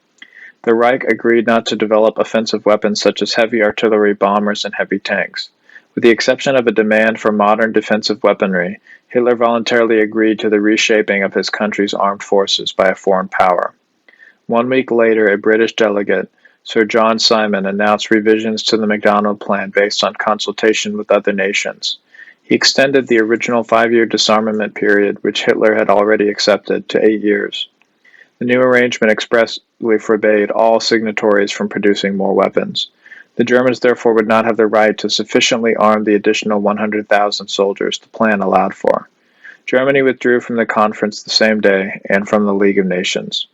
Speaker 1: The Reich agreed not to develop offensive weapons such as heavy artillery, bombers, and heavy tanks. With the exception of a demand for modern defensive weaponry, Hitler voluntarily agreed to the reshaping of his country's armed forces by a foreign power. 1 week later, a British delegate, Sir John Simon, announced revisions to the MacDonald Plan based on consultation with other nations. He extended the original 5-year disarmament period, which Hitler had already accepted, to 8 years. The new arrangement expressly forbade all signatories from producing more weapons. The Germans therefore would not have the right to sufficiently arm the additional 100,000 soldiers the plan allowed for. Germany withdrew from the conference the same day and from the League of Nations.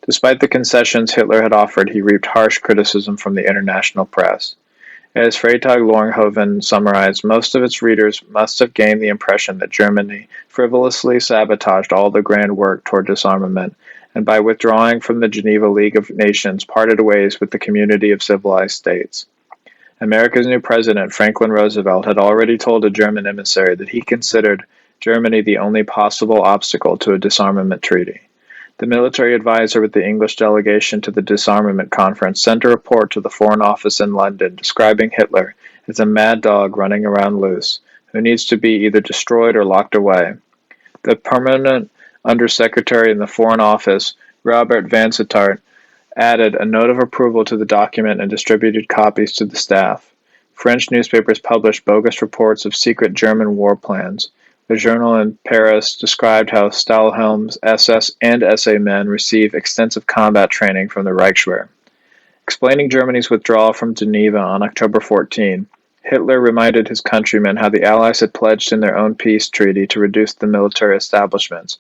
Speaker 1: Despite the concessions Hitler had offered, he reaped harsh criticism from the international press. As Freytag Lornhoven summarized, most of its readers must have gained the impression that Germany frivolously sabotaged all the grand work toward disarmament, and by withdrawing from the Geneva League of Nations, parted ways with the community of civilized states. America's new president, Franklin Roosevelt, had already told a German emissary that he considered Germany the only possible obstacle to a disarmament treaty. The military advisor with the English delegation to the disarmament conference sent a report to the Foreign Office in London describing Hitler as a mad dog running around loose, who needs to be either destroyed or locked away. The permanent Undersecretary in the Foreign Office, Robert Vansittart, added a note of approval to the document and distributed copies to the staff. French newspapers published bogus reports of secret German war plans. The journal in Paris described how Stahlhelm's SS and SA men receive extensive combat training from the Reichswehr. Explaining Germany's withdrawal from Geneva on October 14, Hitler reminded his countrymen how the Allies had pledged in their own peace treaty to reduce the military establishments.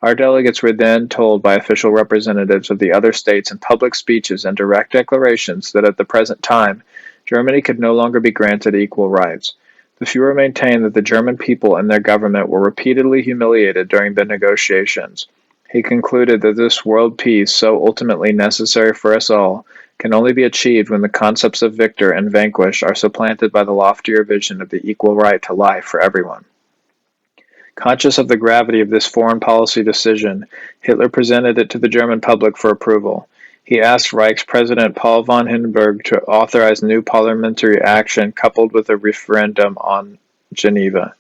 Speaker 1: Our delegates were then told by official representatives of the other states in public speeches and direct declarations that at the present time, Germany could no longer be granted equal rights. The Führer maintained that the German people and their government were repeatedly humiliated during the negotiations. He concluded that this world peace, so ultimately necessary for us all, can only be achieved when the concepts of victor and vanquished are supplanted by the loftier vision of the equal right to life for everyone. Conscious of the gravity of this foreign policy decision, Hitler presented it to the German public for approval. He asked Reich's President Paul von Hindenburg to authorize new parliamentary action coupled with a referendum on Geneva.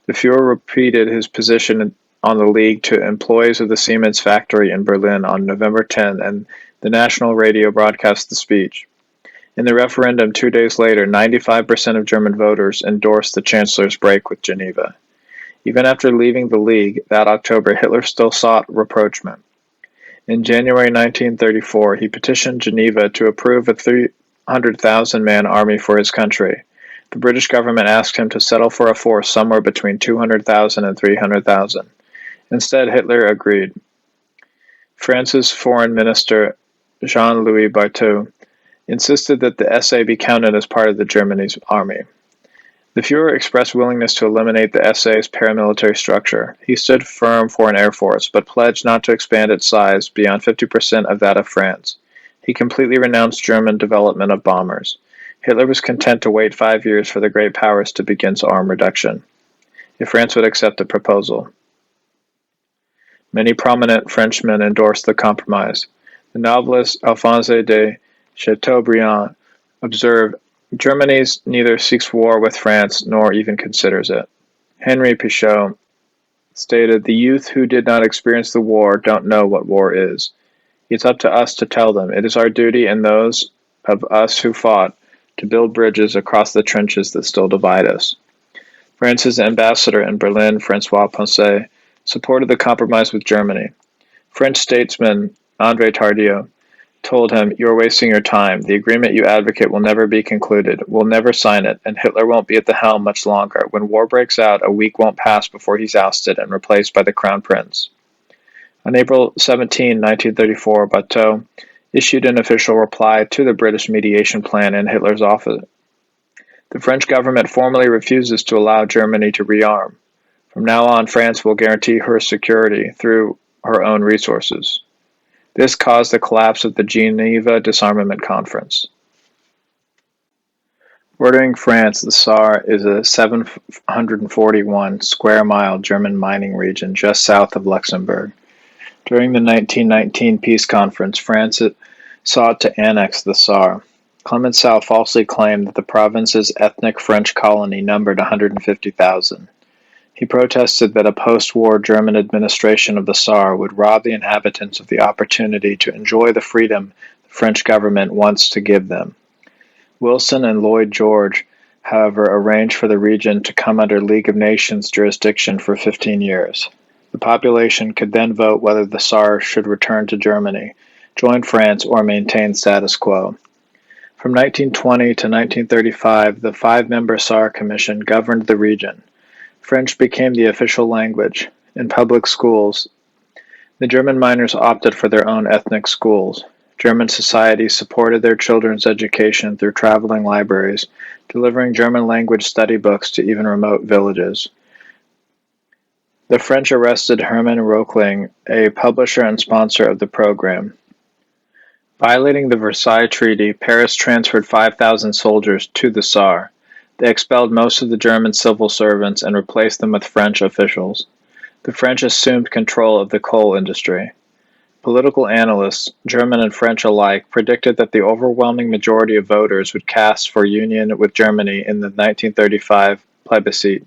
Speaker 1: The Fuhrer repeated his position on the League to employees of the Siemens factory in Berlin on November 10, and the national radio broadcast the speech. In the referendum 2 days later, 95% of German voters endorsed the Chancellor's break with Geneva. Even after leaving the League that October, Hitler still sought rapprochement. In January 1934, he petitioned Geneva to approve a 300,000-man army for his country. The British government asked him to settle for a force somewhere between 200,000 and 300,000. Instead, Hitler agreed. France's Foreign Minister Jean-Louis Barthou insisted that the SA be counted as part of the Germany's army. The Fuhrer expressed willingness to eliminate the SA's paramilitary structure. He stood firm for an air force, but pledged not to expand its size beyond 50% of that of France. He completely renounced German development of bombers. Hitler was content to wait 5 years for the great powers to begin arm reduction, if France would accept the proposal. Many prominent Frenchmen endorsed the compromise. The novelist Alphonse de Chateaubriand observed, "Germany neither seeks war with France nor even considers it." Henri Pichot stated, "The youth who did not experience the war don't know what war is. It's up to us to tell them. It is our duty and those of us who fought to build bridges across the trenches that still divide us." France's ambassador in Berlin, François Poncet, supported the compromise with Germany. French statesman André Tardieu told him, "You're wasting your time. The agreement you advocate will never be concluded. We'll never sign it, and Hitler won't be at the helm much longer. When war breaks out, a week won't pass before he's ousted and replaced by the Crown Prince." On April 17, 1934, Barthou issued an official reply to the British mediation plan in Hitler's office. The French government formally refuses to allow Germany to rearm. From now on, France will guarantee her security through her own resources. This caused the collapse of the Geneva Disarmament Conference. Bordering France, the Saar is a 741 square mile German mining region just south of Luxembourg. During the 1919 peace conference, France sought to annex the Saar. Clemenceau falsely claimed that the province's ethnic French colony numbered 150,000. He protested that a post-war German administration of the Saar would rob the inhabitants of the opportunity to enjoy the freedom the French government wants to give them. Wilson and Lloyd George, however, arranged for the region to come under League of Nations jurisdiction for 15 years. The population could then vote whether the Saar should return to Germany, join France, or maintain status quo. From 1920 to 1935, the 5-member Saar Commission governed the region. French became the official language. In public schools, the German miners opted for their own ethnic schools. German societies supported their children's education through traveling libraries, delivering German language study books to even remote villages. The French arrested Hermann Rockling, a publisher and sponsor of the program. Violating the Versailles Treaty, Paris transferred 5,000 soldiers to the Saar. They expelled most of the German civil servants and replaced them with French officials. The French assumed control of the coal industry. Political analysts, German and French alike, predicted that the overwhelming majority of voters would cast for union with Germany in the 1935 plebiscite.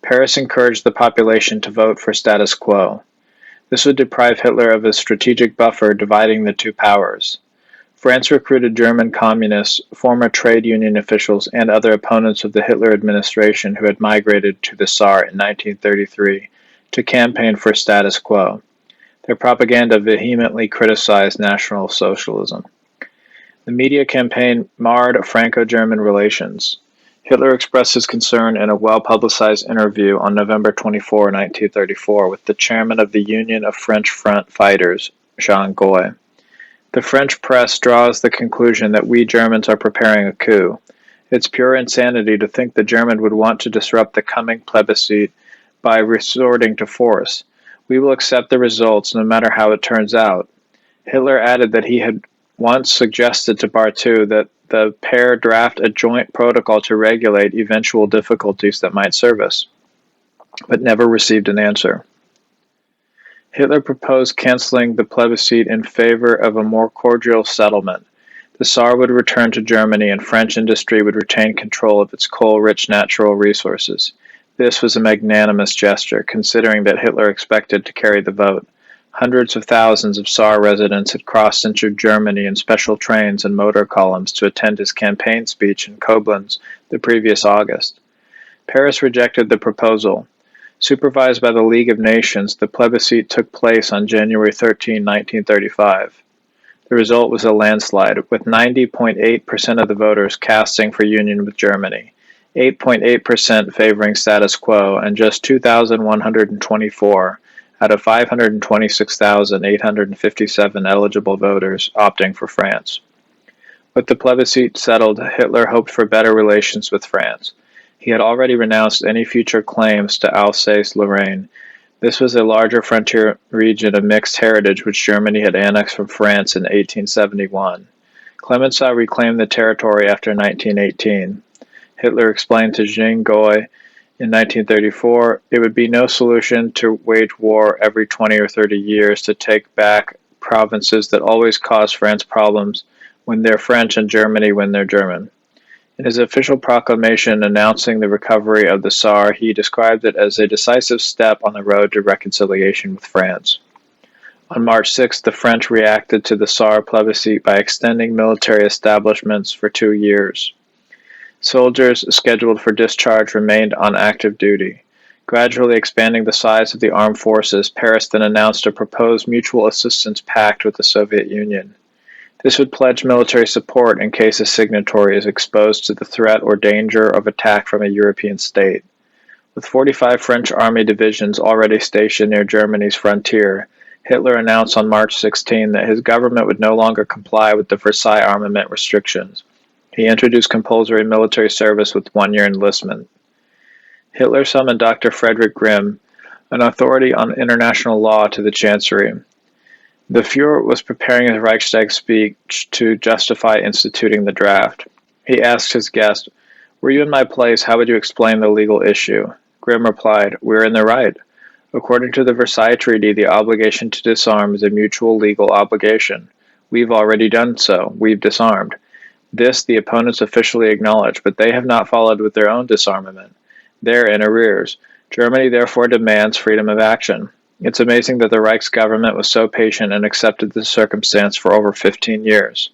Speaker 1: Paris encouraged the population to vote for status quo. This would deprive Hitler of a strategic buffer dividing the two powers. France recruited German communists, former trade union officials, and other opponents of the Hitler administration who had migrated to the Saar in 1933 to campaign for status quo. Their propaganda vehemently criticized National Socialism. The media campaign marred Franco-German relations. Hitler expressed his concern in a well-publicized interview on November 24, 1934, with the chairman of the Union of French Front Fighters, Jean Goy. The French press draws the conclusion that we Germans are preparing a coup. It's pure insanity to think the German would want to disrupt the coming plebiscite by resorting to force. We will accept the results no matter how it turns out. Hitler added that he had once suggested to Barthou that the pair draft a joint protocol to regulate eventual difficulties that might surface. but never received an answer. Hitler proposed cancelling the plebiscite in favor of a more cordial settlement. The Tsar would return to Germany and French industry would retain control of its coal-rich natural resources. This was a magnanimous gesture, considering that Hitler expected to carry the vote. Hundreds of thousands of Tsar residents had crossed into Germany in special trains and motor columns to attend his campaign speech in Koblenz the previous August. Paris rejected the proposal. Supervised by the League of Nations, the plebiscite took place on January 13, 1935. The result was a landslide, with 90.8% of the voters casting for union with Germany, 8.8% favoring status quo, and just 2,124 out of 526,857 eligible voters opting for France. With the plebiscite settled, Hitler hoped for better relations with France. He had already renounced any future claims to Alsace-Lorraine. This was a larger frontier region of mixed heritage which Germany had annexed from France in 1871. Clemenceau reclaimed the territory after 1918. Hitler explained to Jean Goy in 1934, it would be no solution to wage war every 20 or 30 years to take back provinces that always cause France problems when they're French and Germany when they're German. In his official proclamation announcing the recovery of the Saar, he described it as a decisive step on the road to reconciliation with France. On March 6, the French reacted to the Saar plebiscite by extending military establishments for 2 years. Soldiers scheduled for discharge remained on active duty. Gradually expanding the size of the armed forces, Paris then announced a proposed mutual assistance pact with the Soviet Union. This would pledge military support in case a signatory is exposed to the threat or danger of attack from a European state. With 45 French army divisions already stationed near Germany's frontier, Hitler announced on March 16 that his government would no longer comply with the Versailles armament restrictions. He introduced compulsory military service with 1-year enlistment. Hitler summoned Dr. Frederick Grimm, an authority on international law, to the Chancery. The Fuhrer was preparing his Reichstag speech to justify instituting the draft. He asked his guest, "Were you in my place, how would you explain the legal issue?" Grimm replied, "We're in the right. According to the Versailles Treaty, the obligation to disarm is a mutual legal obligation. We've already done so. We've disarmed. This the opponents officially acknowledge, but they have not followed with their own disarmament. They're in arrears. Germany therefore demands freedom of action. It's amazing that the Reichsgovernment was so patient and accepted this circumstance for over 15 years."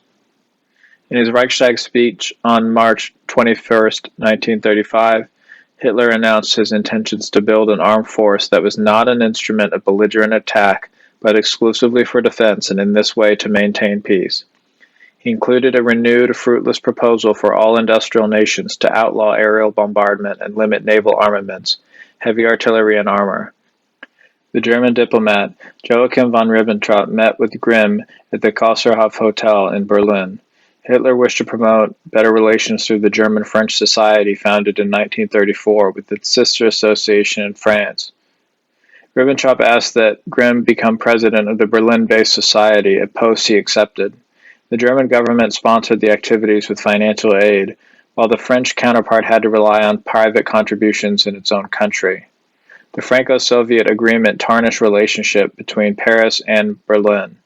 Speaker 1: In his Reichstag speech on March 21, 1935, Hitler announced his intentions to build an armed force that was not an instrument of belligerent attack, but exclusively for defense and in this way to maintain peace. He included a renewed, fruitless proposal for all industrial nations to outlaw aerial bombardment and limit naval armaments, heavy artillery and armor. The German diplomat Joachim von Ribbentrop met with Grimm at the Kaiserhof Hotel in Berlin. Hitler wished to promote better relations through the German-French Society founded in 1934 with its sister association in France. Ribbentrop asked that Grimm become president of the Berlin-based society, a post he accepted. The German government sponsored the activities with financial aid, while the French counterpart had to rely on private contributions in its own country. The Franco-Soviet agreement tarnished relationship between Paris and Berlin.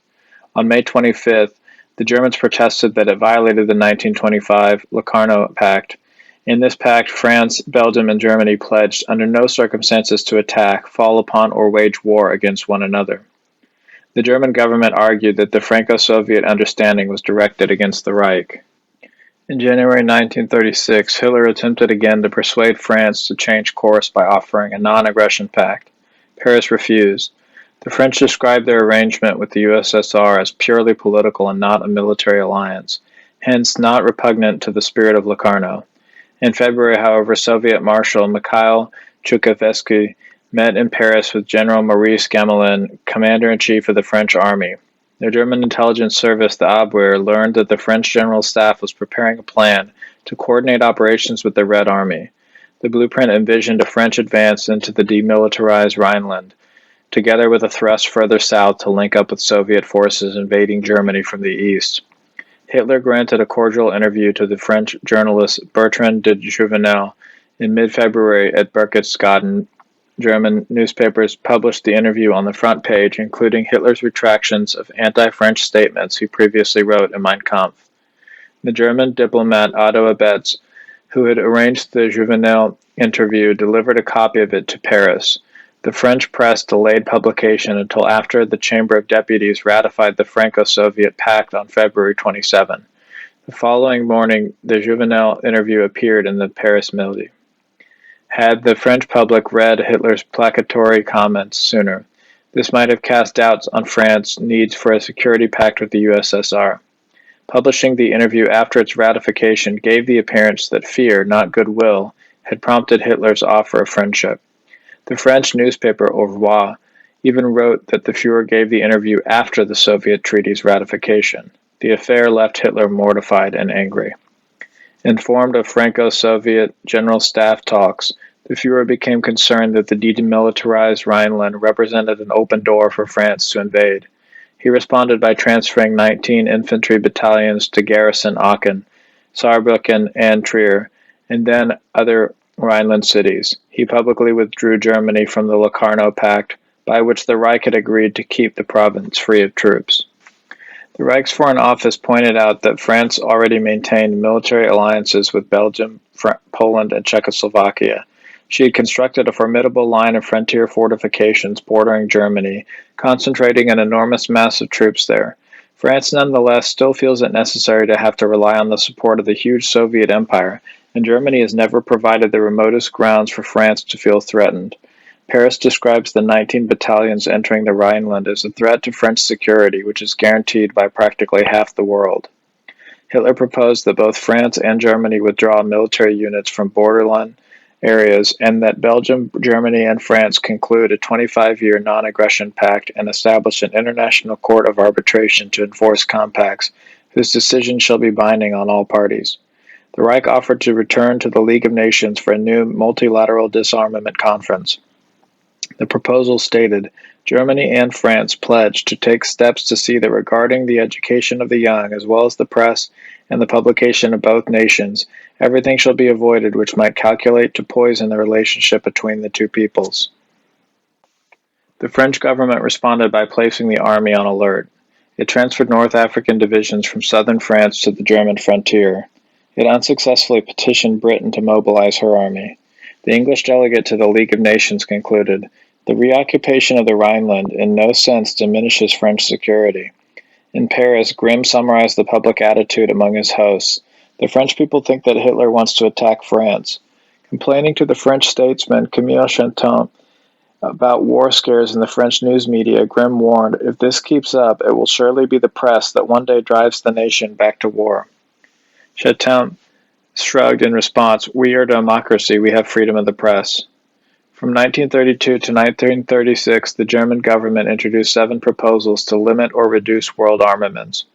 Speaker 1: On May 25th, the Germans protested that it violated the 1925 Locarno Pact. In this pact, France, Belgium, and Germany pledged under no circumstances to attack, fall upon, or wage war against one another. The German government argued that the Franco-Soviet understanding was directed against the Reich. In January 1936, Hitler attempted again to persuade France to change course by offering a non-aggression pact. Paris refused. The French described their arrangement with the USSR as purely political and not a military alliance, hence not repugnant to the spirit of Locarno. In February, however, Soviet Marshal Mikhail Chukotevsky met in Paris with General Maurice Gamelin, commander-in-chief of the French army. The German intelligence service, the Abwehr, learned that the French General Staff was preparing a plan to coordinate operations with the Red Army. The blueprint envisioned a French advance into the demilitarized Rhineland, together with a thrust further south to link up with Soviet forces invading Germany from the east. Hitler granted a cordial interview to the French journalist Bertrand de Jouvenel in mid-February at Berchtesgaden, German newspapers published the interview on the front page, including Hitler's retractions of anti-French statements he previously wrote in Mein Kampf. The German diplomat Otto Abetz, who had arranged the Juvenal interview, delivered a copy of it to Paris. The French press delayed publication until after the Chamber of Deputies ratified the Franco-Soviet Pact on February 27. The following morning, the Juvenal interview appeared in the Paris Midi. Had the French public read Hitler's placatory comments sooner, this might have cast doubts on France's needs for a security pact with the USSR. Publishing the interview after its ratification gave the appearance that fear, not goodwill, had prompted Hitler's offer of friendship. The French newspaper Au revoir even wrote that the Fuhrer gave the interview after the Soviet treaty's ratification. The affair left Hitler mortified and angry. Informed of Franco-Soviet General Staff talks, the Fuhrer became concerned that the demilitarized Rhineland represented an open door for France to invade. He responded by transferring 19 infantry battalions to garrison Aachen, Saarbrücken, and Trier, and then other Rhineland cities. He publicly withdrew Germany from the Locarno Pact, by which the Reich had agreed to keep the province free of troops. The Reich's Foreign Office pointed out that France already maintained military alliances with Belgium, Poland, and Czechoslovakia. She had constructed a formidable line of frontier fortifications bordering Germany, concentrating an enormous mass of troops there. France nonetheless still feels it necessary to have to rely on the support of the huge Soviet Empire, and Germany has never provided the remotest grounds for France to feel threatened. Paris describes the 19 battalions entering the Rhineland as a threat to French security, which is guaranteed by practically half the world. Hitler proposed that both France and Germany withdraw military units from borderline areas, and that Belgium, Germany, and France conclude a 25-year non-aggression pact and establish an international court of arbitration to enforce compacts, whose decisions shall be binding on all parties. The Reich offered to return to the League of Nations for a new multilateral disarmament conference. The proposal stated, Germany and France pledged to take steps to see that regarding the education of the young, as well as the press and the publication of both nations, everything shall be avoided which might calculate to poison the relationship between the two peoples. The French government responded by placing the army on alert. It transferred North African divisions from southern France to the German frontier. It unsuccessfully petitioned Britain to mobilize her army. The English delegate to the League of Nations concluded, the reoccupation of the Rhineland in no sense diminishes French security. In Paris, Grimm summarized the public attitude among his hosts. The French people think that Hitler wants to attack France. Complaining to the French statesman Camille Chanton about war scares in the French news media, Grimm warned, if this keeps up, it will surely be the press that one day drives the nation back to war. Chanton shrugged in response, we are a democracy, we have freedom of the press. From 1932 to 1936, the German government introduced 7 proposals to limit or reduce world armaments.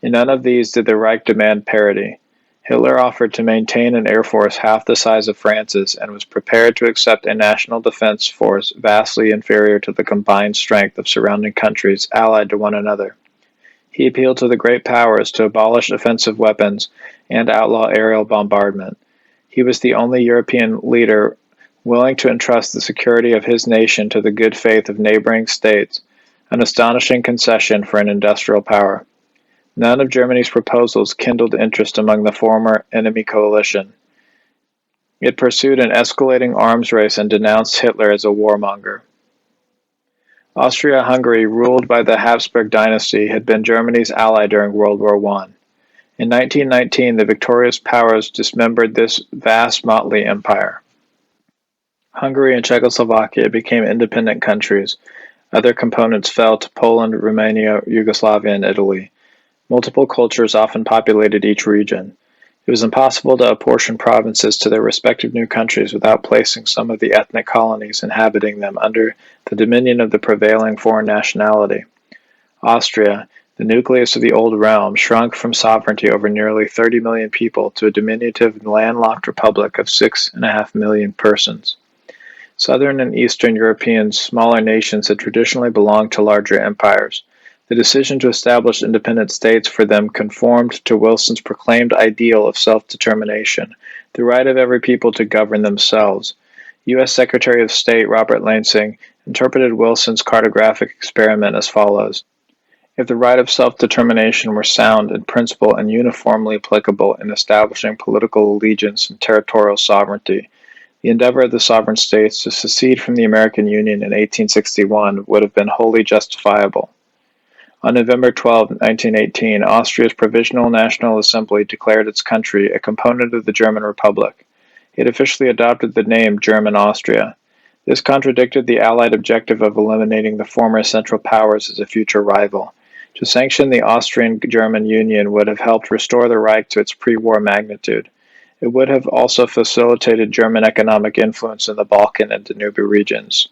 Speaker 1: In none of these did the Reich demand parity. Hitler offered to maintain an air force half the size of France's and was prepared to accept a national defense force vastly inferior to the combined strength of surrounding countries allied to one another. He appealed to the great powers to abolish offensive weapons and outlaw aerial bombardment. He was the only European leader willing to entrust the security of his nation to the good faith of neighboring states, an astonishing concession for an industrial power. None of Germany's proposals kindled interest among the former enemy coalition. It pursued an escalating arms race and denounced Hitler as a warmonger. Austria-Hungary, ruled by the Habsburg dynasty, had been Germany's ally during World War I. In 1919, the victorious powers dismembered this vast motley empire. Hungary and Czechoslovakia became independent countries. Other components fell to Poland, Romania, Yugoslavia, and Italy. Multiple cultures often populated each region. It was impossible to apportion provinces to their respective new countries without placing some of the ethnic colonies inhabiting them under the dominion of the prevailing foreign nationality. Austria, the nucleus of the old realm, shrunk from sovereignty over nearly 30 million people to a diminutive landlocked republic of 6.5 million persons. Southern and Eastern European smaller nations had traditionally belonged to larger empires. The decision to establish independent states for them conformed to Wilson's proclaimed ideal of self-determination, the right of every people to govern themselves. U.S. Secretary of State Robert Lansing interpreted Wilson's cartographic experiment as follows. If the right of self-determination were sound in principle and uniformly applicable in establishing political allegiance and territorial sovereignty, the endeavor of the sovereign states to secede from the American Union in 1861 would have been wholly justifiable. On November 12, 1918, Austria's Provisional National Assembly declared its country a component of the German Republic. It officially adopted the name German Austria. This contradicted the Allied objective of eliminating the former Central Powers as a future rival. To sanction the Austrian-German Union would have helped restore the Reich to its pre-war magnitude. It would have also facilitated German economic influence in the Balkan and Danube regions.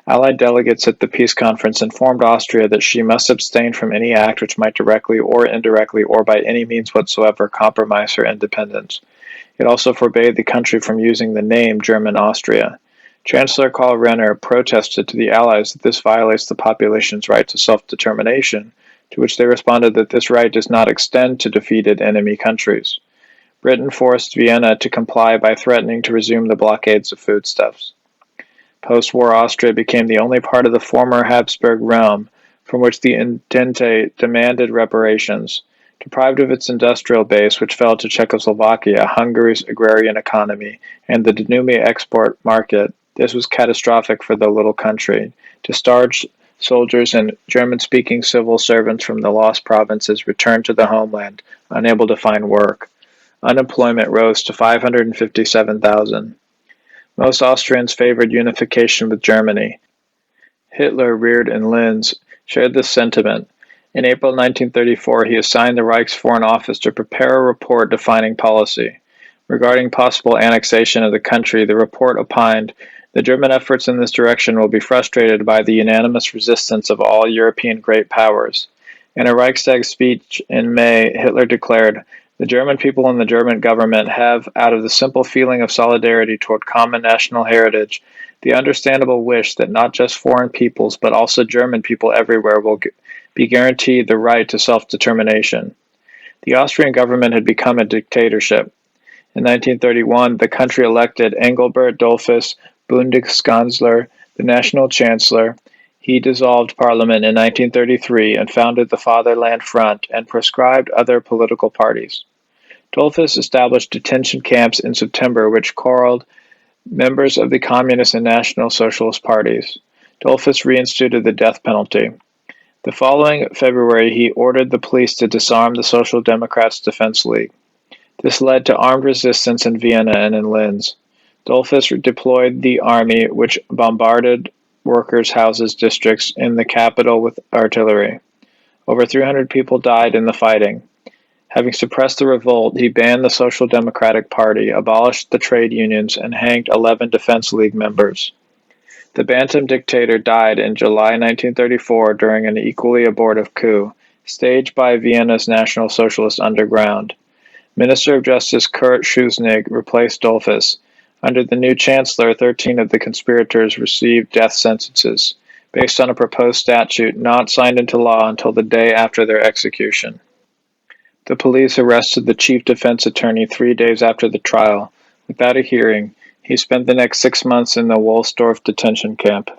Speaker 1: Allied delegates at the peace conference informed Austria that she must abstain from any act which might directly or indirectly or by any means whatsoever compromise her independence. It also forbade the country from using the name German Austria. Chancellor Karl Renner protested to the Allies that this violates the population's right to self-determination, to which they responded that this right does not extend to defeated enemy countries. Britain forced Vienna to comply by threatening to resume the blockades of foodstuffs. Post-war Austria became the only part of the former Habsburg realm from which the Entente demanded reparations. Deprived of its industrial base, which fell to Czechoslovakia, Hungary's agrarian economy, and the Danube export market, this was catastrophic for the little country. Discharged soldiers and German-speaking civil servants from the lost provinces returned to the homeland, unable to find work. Unemployment rose to 557,000. Most Austrians favored unification with Germany. Hitler, reared in Linz, shared this sentiment. In April 1934, he assigned the Reich's Foreign Office to prepare a report defining policy. Regarding possible annexation of the country, the report opined, the German efforts in this direction will be frustrated by the unanimous resistance of all European great powers. In a Reichstag speech in May, Hitler declared, the German people and the German government have, out of the simple feeling of solidarity toward common national heritage, the understandable wish that not just foreign peoples, but also German people everywhere will be guaranteed the right to self-determination. The Austrian government had become a dictatorship. In 1931, the country elected Engelbert Dollfuss Bundeskanzler, the national chancellor. He dissolved parliament in 1933 and founded the Fatherland Front and proscribed other political parties. Dollfuss established detention camps in September which corralled members of the Communist and National Socialist parties. Dollfuss reinstituted the death penalty. The following February, he ordered the police to disarm the Social Democrats' Defense League. This led to armed resistance in Vienna and in Linz. Dollfuss deployed the army, which bombarded workers' houses districts in the capital with artillery. Over 300 people died in the fighting. Having suppressed the revolt, he banned the Social Democratic Party, abolished the trade unions, and hanged 11 Defense League members. The Bantam dictator died in July 1934 during an equally abortive coup, staged by Vienna's National Socialist underground. Minister of Justice Kurt Schuschnigg replaced Dollfuss. Under the new chancellor, 13 of the conspirators received death sentences, based on a proposed statute not signed into law until the day after their execution. The police arrested the chief defense attorney 3 days after the trial. Without a hearing, he spent the next 6 months in the Wohlsdorf detention camp.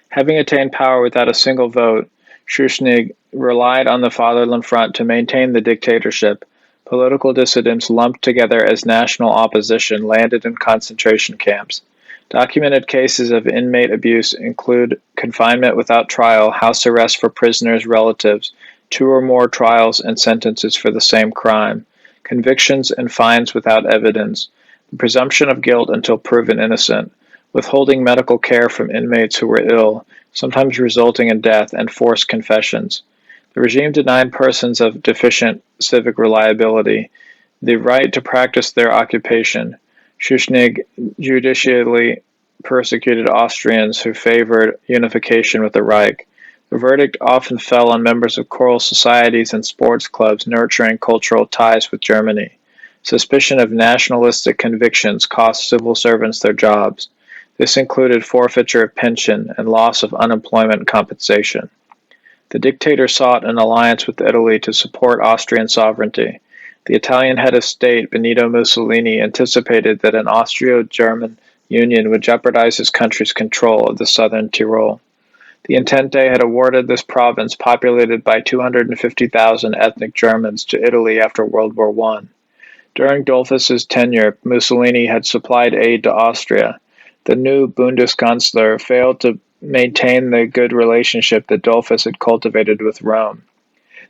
Speaker 1: Having attained power without a single vote, Schuschnigg relied on the Fatherland Front to maintain the dictatorship. Political dissidents lumped together as national opposition landed in concentration camps. Documented cases of inmate abuse include confinement without trial, house arrest for prisoners' relatives, 2 or more trials and sentences for the same crime, convictions and fines without evidence, the presumption of guilt until proven innocent, withholding medical care from inmates who were ill, sometimes resulting in death, and forced confessions. The regime denied persons of deficient civic reliability the right to practice their occupation. Schuschnigg judicially persecuted Austrians who favored unification with the Reich. The verdict often fell on members of choral societies and sports clubs nurturing cultural ties with Germany. Suspicion of nationalistic convictions cost civil servants their jobs. This included forfeiture of pension and loss of unemployment compensation. The dictator sought an alliance with Italy to support Austrian sovereignty. The Italian head of state, Benito Mussolini, anticipated that an Austro-German union would jeopardize his country's control of the southern Tyrol. The Entente had awarded this province, populated by 250,000 ethnic Germans, to Italy after World War I. During Dollfuss's tenure, Mussolini had supplied aid to Austria. The new Bundeskanzler failed to maintain the good relationship that Dollfuss had cultivated with Rome.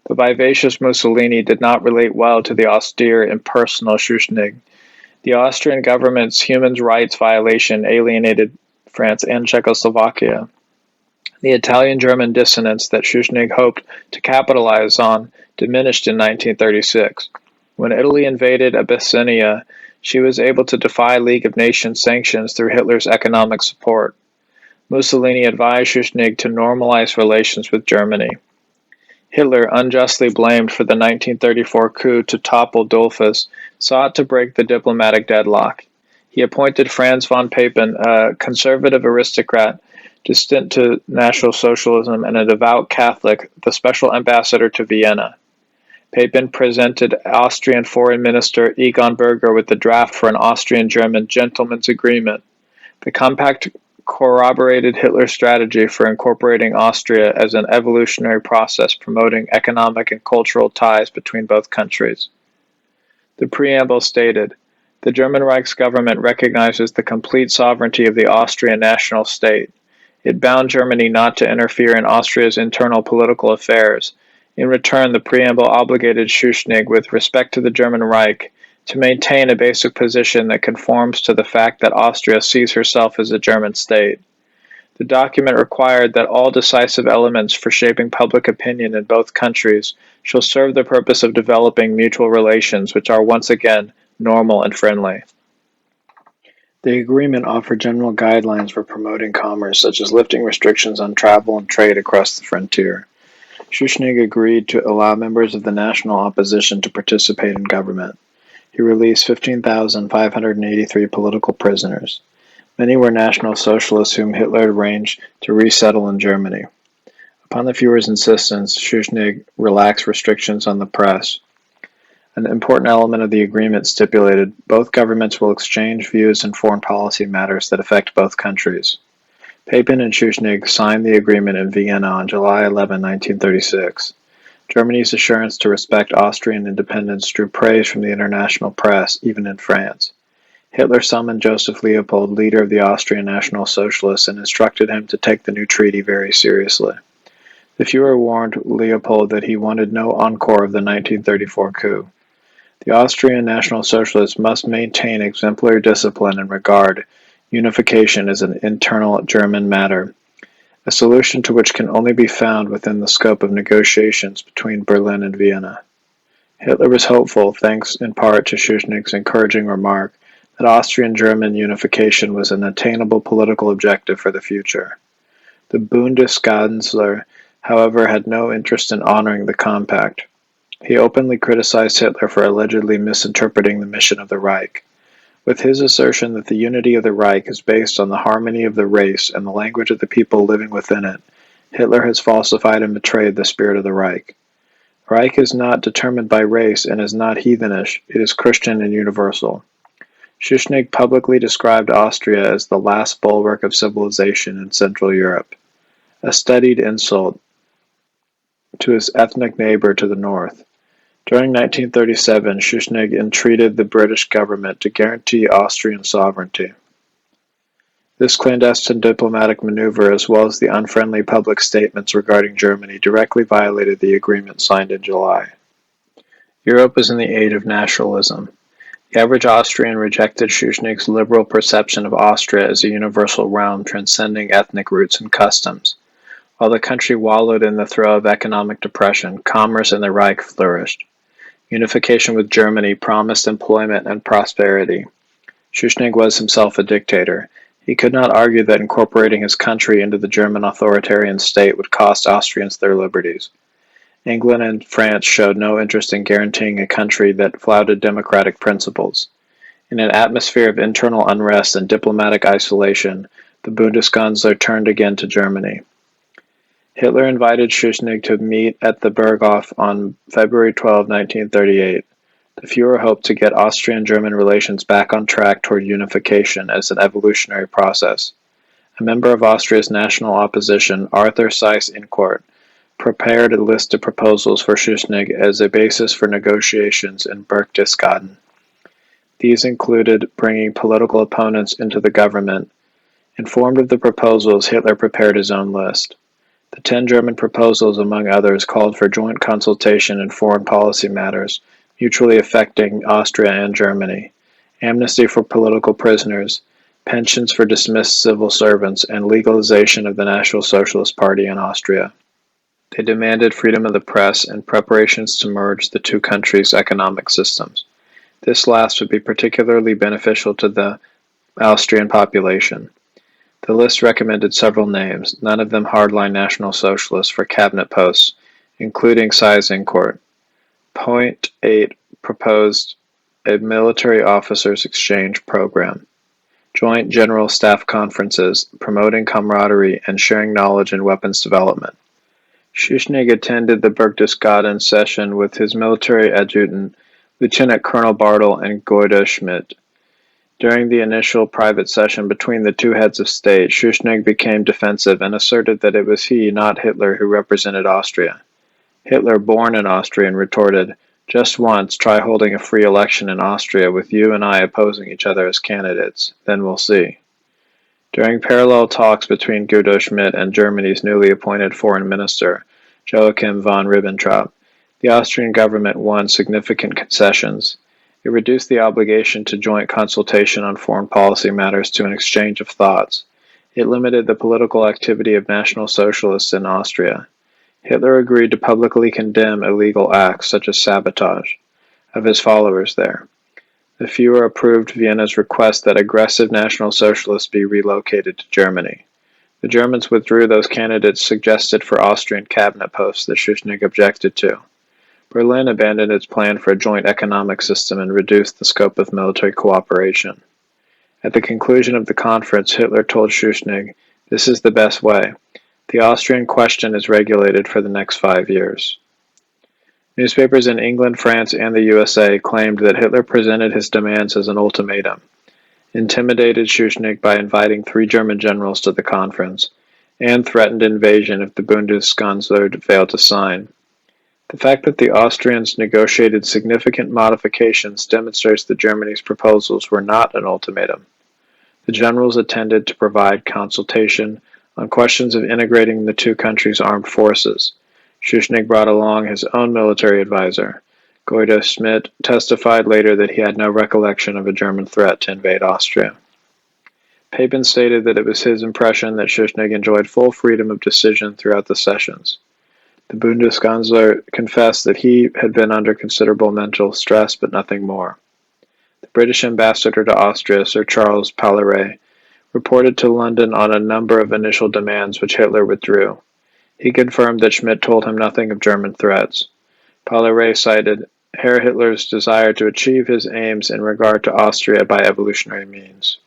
Speaker 1: The vivacious Mussolini did not relate well to the austere, impersonal Schuschnigg. The Austrian government's human rights violation alienated France and Czechoslovakia. The Italian-German dissonance that Schuschnigg hoped to capitalize on diminished in 1936. When Italy invaded Abyssinia, she was able to defy League of Nations sanctions through Hitler's economic support. Mussolini advised Schuschnigg to normalize relations with Germany. Hitler, unjustly blamed for the 1934 coup to topple Dollfuss, sought to break the diplomatic deadlock. He appointed Franz von Papen, a conservative aristocrat distant to National Socialism and a devout Catholic, the special ambassador to Vienna. Papen presented Austrian Foreign Minister Egon Berger with the draft for an Austrian-German gentleman's agreement. The compact corroborated Hitler's strategy for incorporating Austria as an evolutionary process promoting economic and cultural ties between both countries. The preamble stated, "The German Reich's government recognizes the complete sovereignty of the Austrian national state. It bound Germany not to interfere in Austria's internal political affairs. In return, the preamble obligated Schuschnigg, with respect to the German Reich, to maintain a basic position that conforms to the fact that Austria sees herself as a German state. The document required that all decisive elements for shaping public opinion in both countries shall serve the purpose of developing mutual relations which are once again normal and friendly." The agreement offered general guidelines for promoting commerce, such as lifting restrictions on travel and trade across the frontier. Schuschnigg agreed to allow members of the national opposition to participate in government. He released 15,583 political prisoners. Many were National Socialists whom Hitler arranged to resettle in Germany. Upon the Führer's insistence, Schuschnigg relaxed restrictions on the press. An important element of the agreement stipulated both governments will exchange views in foreign policy matters that affect both countries. Papen and Schuschnigg signed the agreement in Vienna on July 11, 1936. Germany's assurance to respect Austrian independence drew praise from the international press, even in France. Hitler summoned Joseph Leopold, leader of the Austrian National Socialists, and instructed him to take the new treaty very seriously. The Führer warned Leopold that he wanted no encore of the 1934 coup. The Austrian National Socialists must maintain exemplary discipline and regard unification as an internal German matter, a solution to which can only be found within the scope of negotiations between Berlin and Vienna. Hitler was hopeful, thanks in part to Schuschnigg's encouraging remark, that Austrian-German unification was an attainable political objective for the future. The Bundeskanzler, however, had no interest in honoring the compact. He openly criticized Hitler for allegedly misinterpreting the mission of the Reich. With his assertion that the unity of the Reich is based on the harmony of the race and the language of the people living within it, Hitler has falsified and betrayed the spirit of the Reich. Reich is not determined by race and is not heathenish, it is Christian and universal. Schuschnigg publicly described Austria as the last bulwark of civilization in Central Europe, a studied insult to his ethnic neighbor to the north. During 1937, Schuschnigg entreated the British government to guarantee Austrian sovereignty. This clandestine diplomatic maneuver, as well as the unfriendly public statements regarding Germany, directly violated the agreement signed in July. Europe was in the age of nationalism. The average Austrian rejected Schuschnigg's liberal perception of Austria as a universal realm transcending ethnic roots and customs. While the country wallowed in the throes of economic depression, commerce in the Reich flourished. Unification with Germany promised employment and prosperity. Schuschnigg was himself a dictator. He could not argue that incorporating his country into the German authoritarian state would cost Austrians their liberties. England and France showed no interest in guaranteeing a country that flouted democratic principles. In an atmosphere of internal unrest and diplomatic isolation, the Bundeskanzler turned again to Germany. Hitler invited Schuschnigg to meet at the Berghof on February 12, 1938. The Führer hoped to get Austrian-German relations back on track toward unification as an evolutionary process. A member of Austria's national opposition, Arthur Seyss-Inquart, prepared a list of proposals for Schuschnigg as a basis for negotiations in Berchtesgaden. These included bringing political opponents into the government. Informed of the proposals, Hitler prepared his own list. The 10 German proposals, among others, called for joint consultation in foreign policy matters, mutually affecting Austria and Germany, amnesty for political prisoners, pensions for dismissed civil servants, and legalization of the National Socialist Party in Austria. They demanded freedom of the press and preparations to merge the two countries' economic systems. This last would be particularly beneficial to the Austrian population. The list recommended several names, none of them hardline National Socialists, for cabinet posts, including Seyss-Inquart. Point 8 proposed a military officers' exchange program, joint general staff conferences, promoting camaraderie and sharing knowledge in weapons development. Schuschnigg attended the Berchtesgaden session with his military adjutant, Lieutenant Colonel Bartel and Guido Schmidt. During the initial private session between the two heads of state, Schuschnigg became defensive and asserted that it was he, not Hitler, who represented Austria. Hitler, born in Austria, retorted, "Just once, try holding a free election in Austria with you and I opposing each other as candidates. Then we'll see." During parallel talks between Guido Schmidt and Germany's newly appointed foreign minister, Joachim von Ribbentrop, the Austrian government won significant concessions. It reduced the obligation to joint consultation on foreign policy matters to an exchange of thoughts. It limited the political activity of National Socialists in Austria. Hitler agreed to publicly condemn illegal acts such as sabotage of his followers there. The Führer approved Vienna's request that aggressive National Socialists be relocated to Germany. The Germans withdrew those candidates suggested for Austrian cabinet posts that Schuschnigg objected to. Berlin abandoned its plan for a joint economic system and reduced the scope of military cooperation. At the conclusion of the conference, Hitler told Schuschnigg, "This is the best way. The Austrian question is regulated for the next 5 years." Newspapers in England, France, and the USA claimed that Hitler presented his demands as an ultimatum, intimidated Schuschnigg by inviting 3 German generals to the conference, and threatened invasion if the Bundeskanzler failed to sign. The fact that the Austrians negotiated significant modifications demonstrates that Germany's proposals were not an ultimatum. The generals intended to provide consultation on questions of integrating the two countries' armed forces. Schuschnigg brought along his own military advisor. Guido Schmidt testified later that he had no recollection of a German threat to invade Austria. Papen stated that it was his impression that Schuschnigg enjoyed full freedom of decision throughout the sessions. The Bundeskanzler confessed that he had been under considerable mental stress, but nothing more. The British ambassador to Austria, Sir Charles Palairet, reported to London on a number of initial demands which Hitler withdrew. He confirmed that Schmidt told him nothing of German threats. Palairet cited Herr Hitler's desire to achieve his aims in regard to Austria by evolutionary means.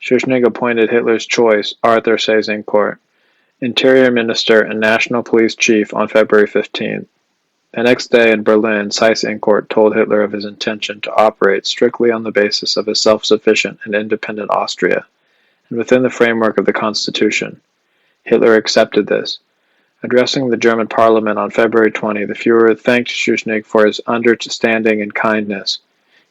Speaker 1: Schuschnigg appointed Hitler's choice, Arthur Seyss-Inquart, Interior Minister and National Police Chief on February 15th. The next day in Berlin, Seyss-Inquart told Hitler of his intention to operate strictly on the basis of a self-sufficient and independent Austria, and within the framework of the Constitution. Hitler accepted this. Addressing the German parliament on February 20, the Führer thanked Schuschnigg for his understanding and kindness.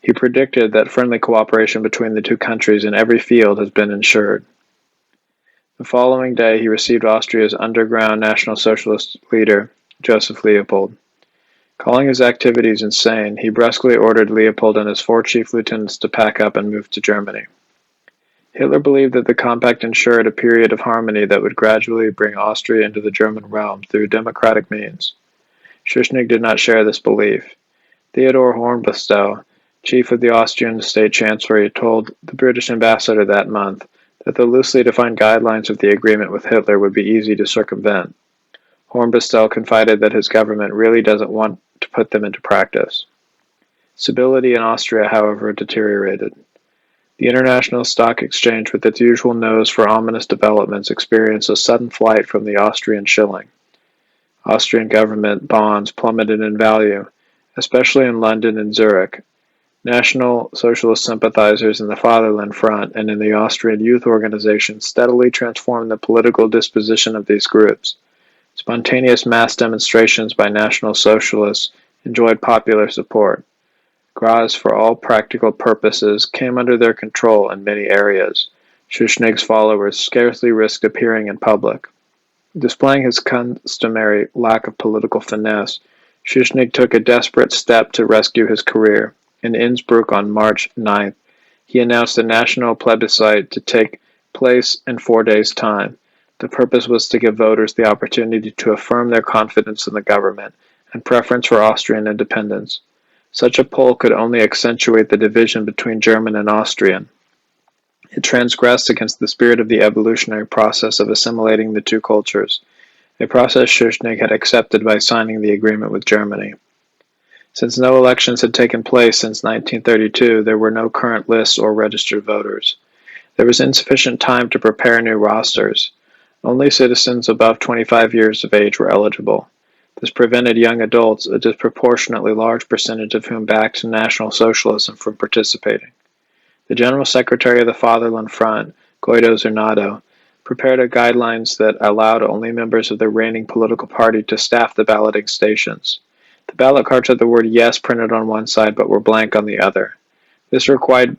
Speaker 1: He predicted that friendly cooperation between the two countries in every field has been ensured. The following day, he received Austria's underground National Socialist leader, Joseph Leopold. Calling his activities insane, he brusquely ordered Leopold and his 4 chief lieutenants to pack up and move to Germany. Hitler believed that the compact ensured a period of harmony that would gradually bring Austria into the German realm through democratic means. Schuschnigg did not share this belief. Theodor Hornbostel, chief of the Austrian State Chancellery, told the British ambassador that month that the loosely defined guidelines of the agreement with Hitler would be easy to circumvent. Hornbostel confided that his government really doesn't want to put them into practice. Stability in Austria, however, deteriorated. The international stock exchange, with its usual nose for ominous developments, experienced a sudden flight from the Austrian shilling. Austrian government bonds plummeted in value, especially in London and Zurich. National Socialist sympathizers in the Fatherland Front and in the Austrian youth organization steadily transformed the political disposition of these groups. Spontaneous mass demonstrations by National Socialists enjoyed popular support. Graz, for all practical purposes, came under their control in many areas. Schuschnigg's followers scarcely risked appearing in public. Displaying his customary lack of political finesse, Schuschnigg took a desperate step to rescue his career. In Innsbruck on March 9th, he announced a national plebiscite to take place in 4 days' time. The purpose was to give voters the opportunity to affirm their confidence in the government and preference for Austrian independence. Such a poll could only accentuate the division between German and Austrian. It transgressed against the spirit of the evolutionary process of assimilating the two cultures, a process Schuschnigg had accepted by signing the agreement with Germany. Since no elections had taken place since 1932, there were no current lists or registered voters. There was insufficient time to prepare new rosters. Only citizens above 25 years of age were eligible. This prevented young adults, a disproportionately large percentage of whom backed National Socialism, from participating. The General Secretary of the Fatherland Front, Guido Zernato, prepared guidelines that allowed only members of the reigning political party to staff the balloting stations. The ballot cards had the word yes printed on one side but were blank on the other. This required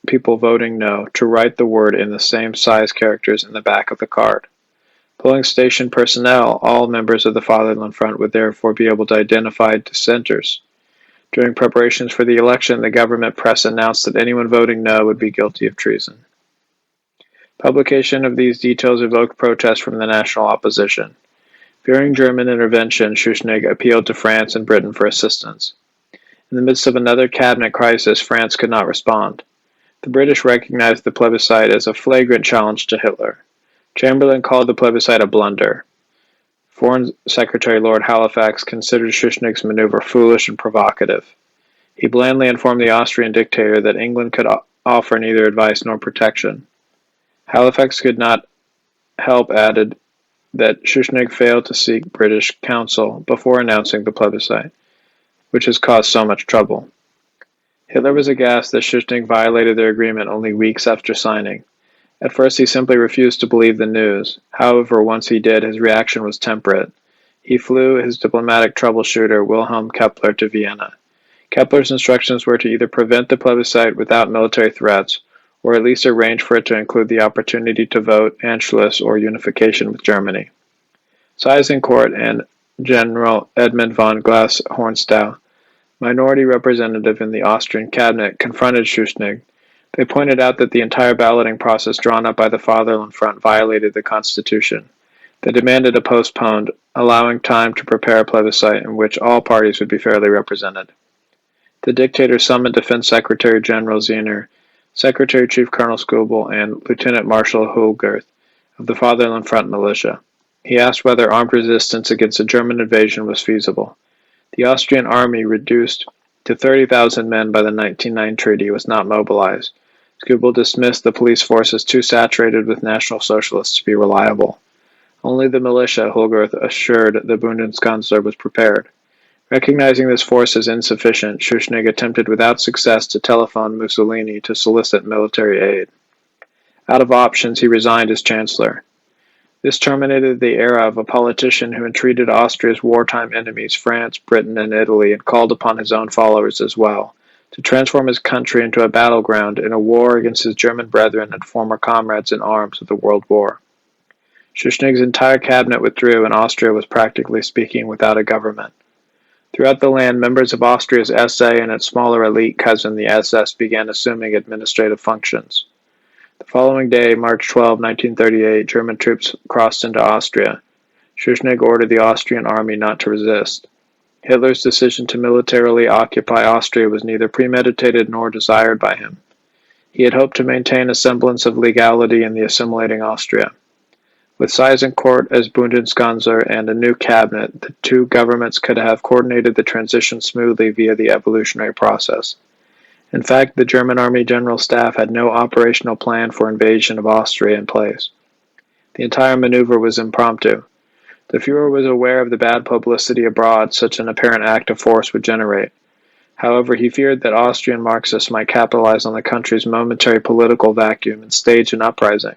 Speaker 1: people voting no to write the word in the same size characters in the back of the card. Polling station personnel, all members of the Fatherland Front, would therefore be able to identify dissenters. During preparations for the election, the government press announced that anyone voting no would be guilty of treason. Publication of these details evoked protest from the national opposition. Fearing German intervention, Schuschnigg appealed to France and Britain for assistance. In the midst of another cabinet crisis, France could not respond. The British recognized the plebiscite as a flagrant challenge to Hitler. Chamberlain called the plebiscite a blunder. Foreign Secretary Lord Halifax considered Schuschnigg's maneuver foolish and provocative. He blandly informed the Austrian dictator that England could offer neither advice nor protection. Halifax could not help added that Schuschnigg failed to seek British counsel before announcing the plebiscite, which has caused so much trouble. Hitler was aghast that Schuschnigg violated their agreement only weeks after signing. At first, he simply refused to believe the news. However, once he did, his reaction was temperate. He flew his diplomatic troubleshooter, Wilhelm Kepler, to Vienna. Kepler's instructions were to either prevent the plebiscite without military threats, or at least arrange for it to include the opportunity to vote Anschluss or unification with Germany. Seyss-Inquart and General Edmund von Glass-Hornstow, minority representative in the Austrian cabinet, confronted Schuschnigg. They pointed out that the entire balloting process drawn up by the Fatherland Front violated the Constitution. They demanded a postponed, allowing time to prepare a plebiscite in which all parties would be fairly represented. The dictator summoned Defense Secretary General Zehner, Secretary Chief Colonel Skubel, and Lieutenant Marshal Hohlgerth of the Fatherland Front militia. He asked whether armed resistance against a German invasion was feasible. The Austrian army, reduced to 30,000 men by the 1909 treaty, was not mobilized. Skubel dismissed the police force as too saturated with National Socialists to be reliable. Only the militia, Hohlgerth assured the Bundeskanzler, was prepared. Recognizing this force as insufficient, Schuschnigg attempted without success to telephone Mussolini to solicit military aid. Out of options, he resigned as chancellor. This terminated the era of a politician who entreated Austria's wartime enemies, France, Britain, and Italy, and called upon his own followers as well, to transform his country into a battleground in a war against his German brethren and former comrades in arms of the World War. Schuschnigg's entire cabinet withdrew, and Austria was practically speaking without a government. Throughout the land, members of Austria's SA and its smaller elite cousin, the SS, began assuming administrative functions. The following day, March 12, 1938, German troops crossed into Austria. Schuschnigg ordered the Austrian army not to resist. Hitler's decision to militarily occupy Austria was neither premeditated nor desired by him. He had hoped to maintain a semblance of legality in the assimilating Austria. With Seyss-Inquart as Bundeskanzler and a new cabinet, the two governments could have coordinated the transition smoothly via the evolutionary process. In fact, the German Army General Staff had no operational plan for invasion of Austria in place. The entire maneuver was impromptu. The Fuhrer was aware of the bad publicity abroad such an apparent act of force would generate. However, he feared that Austrian Marxists might capitalize on the country's momentary political vacuum and stage an uprising.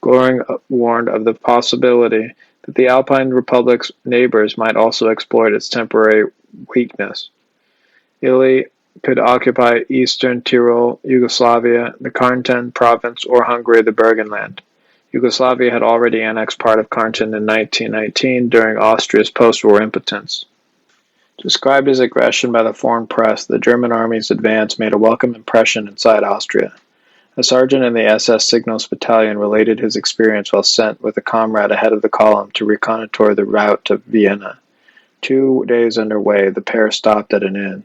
Speaker 1: Göring warned of the possibility that the Alpine Republic's neighbors might also exploit its temporary weakness. Italy could occupy eastern Tyrol, Yugoslavia, the Kärnten province, or Hungary, the Burgenland. Yugoslavia had already annexed part of Kärnten in 1919 during Austria's post-war impotence. Described as aggression by the foreign press, the German army's advance made a welcome impression inside Austria. A sergeant in the SS Signals Battalion related his experience while sent with a comrade ahead of the column to reconnoiter the route to Vienna. 2 days underway, the pair stopped at an inn.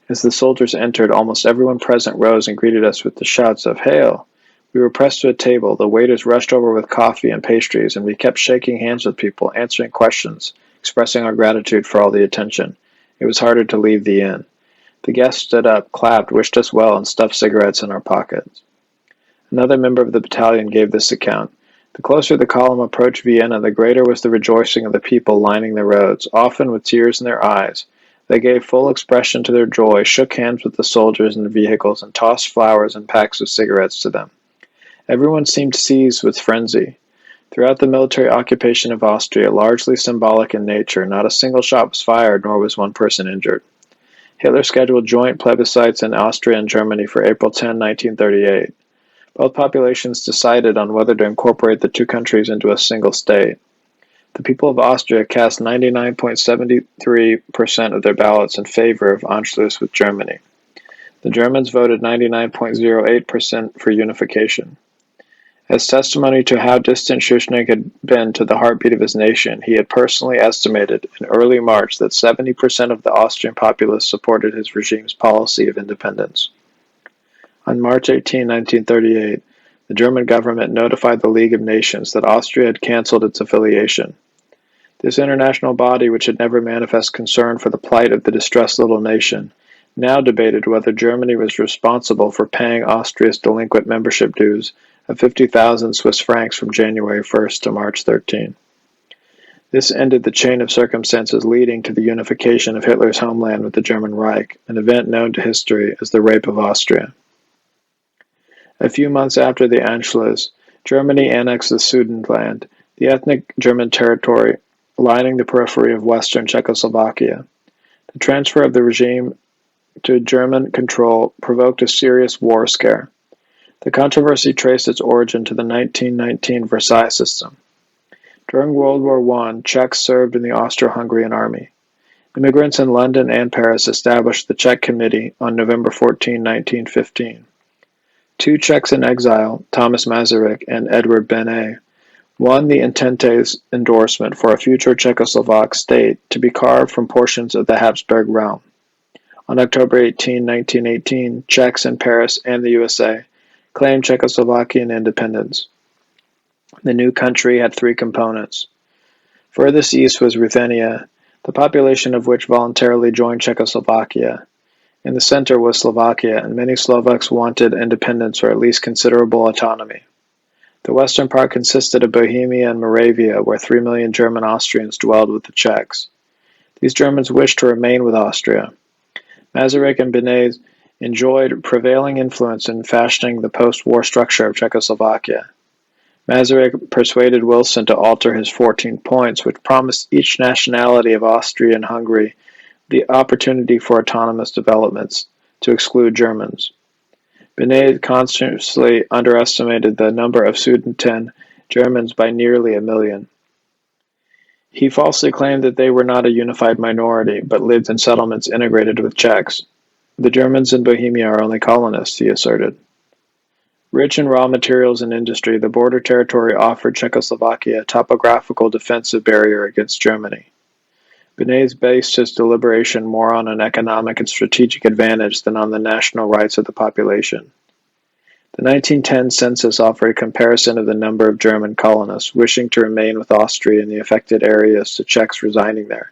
Speaker 1: As the soldiers entered, almost everyone present rose and greeted us with the shouts of "Hail!" We were pressed to a table, the waiters rushed over with coffee and pastries, and we kept shaking hands with people, answering questions, expressing our gratitude for all the attention. It was harder to leave the inn. The guests stood up, clapped, wished us well, and stuffed cigarettes in our pockets. Another member of the battalion gave this account. The closer the column approached Vienna, the greater was the rejoicing of the people lining the roads, often with tears in their eyes. They gave full expression to their joy, shook hands with the soldiers in the vehicles, and tossed flowers and packs of cigarettes to them. Everyone seemed seized with frenzy. Throughout the military occupation of Austria, largely symbolic in nature, not a single shot was fired, nor was one person injured. Hitler scheduled joint plebiscites in Austria and Germany for April 10, 1938. Both populations decided on whether to incorporate the two countries into a single state. The people of Austria cast 99.73% of their ballots in favor of Anschluss with Germany. The Germans voted 99.08% for unification. As testimony to how distant Schuschnigg had been to the heartbeat of his nation, he had personally estimated in early March that 70% of the Austrian populace supported his regime's policy of independence. On March 18, 1938, the German government notified the League of Nations that Austria had cancelled its affiliation. This international body, which had never manifested concern for the plight of the distressed little nation, now debated whether Germany was responsible for paying Austria's delinquent membership dues of 50,000 Swiss francs from January 1st to March 13. This ended the chain of circumstances leading to the unification of Hitler's homeland with the German Reich, an event known to history as the Rape of Austria. A few months after the Anschluss, Germany annexed the Sudetenland, the ethnic German territory lining the periphery of western Czechoslovakia. The transfer of the regime to German control provoked a serious war scare. The controversy traced its origin to the 1919 Versailles system. During World War I, Czechs served in the Austro-Hungarian army. Immigrants in London and Paris established the Czech Committee on November 14, 1915. Two Czechs in exile, Thomas Masaryk and Edward Benet, won the Entente's endorsement for a future Czechoslovak state to be carved from portions of the Habsburg realm. On October 18, 1918, Czechs in Paris and the USA claimed Czechoslovakian independence. The new country had three components. Furthest east was Ruthenia, the population of which voluntarily joined Czechoslovakia. In the center was Slovakia, and many Slovaks wanted independence or at least considerable autonomy. The western part consisted of Bohemia and Moravia, where 3 million German Austrians dwelled with the Czechs. These Germans wished to remain with Austria. Masaryk and Benet enjoyed prevailing influence in fashioning the post-war structure of Czechoslovakia. Masaryk persuaded Wilson to alter his 14 points, which promised each nationality of Austria and Hungary the opportunity for autonomous developments, to exclude Germans. Benet consciously underestimated the number of Sudeten Germans by nearly 1 million. He falsely claimed that they were not a unified minority, but lived in settlements integrated with Czechs. The Germans in Bohemia are only colonists, he asserted. Rich in raw materials and industry, the border territory offered Czechoslovakia a topographical defensive barrier against Germany. Benet based his deliberation more on an economic and strategic advantage than on the national rights of the population. The 1910 census offered a comparison of the number of German colonists wishing to remain with Austria in the affected areas to Czechs residing there.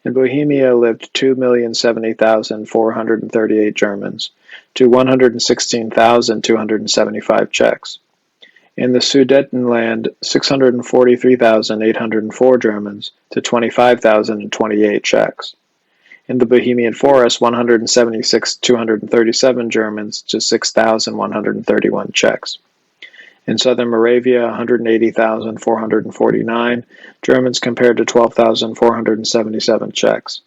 Speaker 1: In Bohemia lived 2,070,438 Germans to 116,275 Czechs. In the Sudetenland, 643,804 Germans to 25,028 Czechs. In the Bohemian Forest, 176,237 Germans to 6,131 Czechs. In southern Moravia, 180,449 Germans compared to 12,477 Czechs.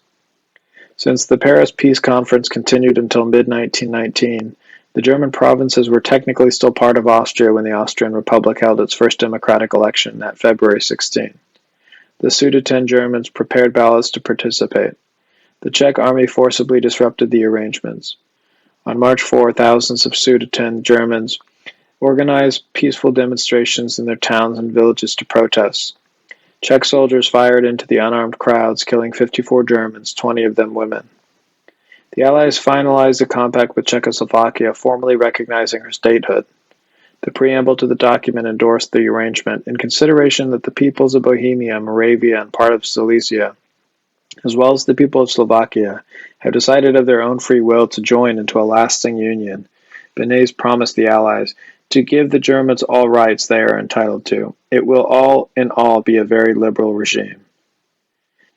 Speaker 1: Since the Paris Peace Conference continued until mid-1919, the German provinces were technically still part of Austria when the Austrian Republic held its first democratic election that February 16. The Sudeten Germans prepared ballots to participate. The Czech army forcibly disrupted the arrangements. On March 4, thousands of Sudeten Germans organized peaceful demonstrations in their towns and villages to protest. Czech soldiers fired into the unarmed crowds, killing 54 Germans, 20 of them women. The Allies finalized a compact with Czechoslovakia, formally recognizing her statehood. The preamble to the document endorsed the arrangement in consideration that the peoples of Bohemia, Moravia, and part of Silesia, as well as the people of Slovakia, have decided of their own free will to join into a lasting union. Beneš promised the Allies to give the Germans all rights they are entitled to. It will all in all be a very liberal regime.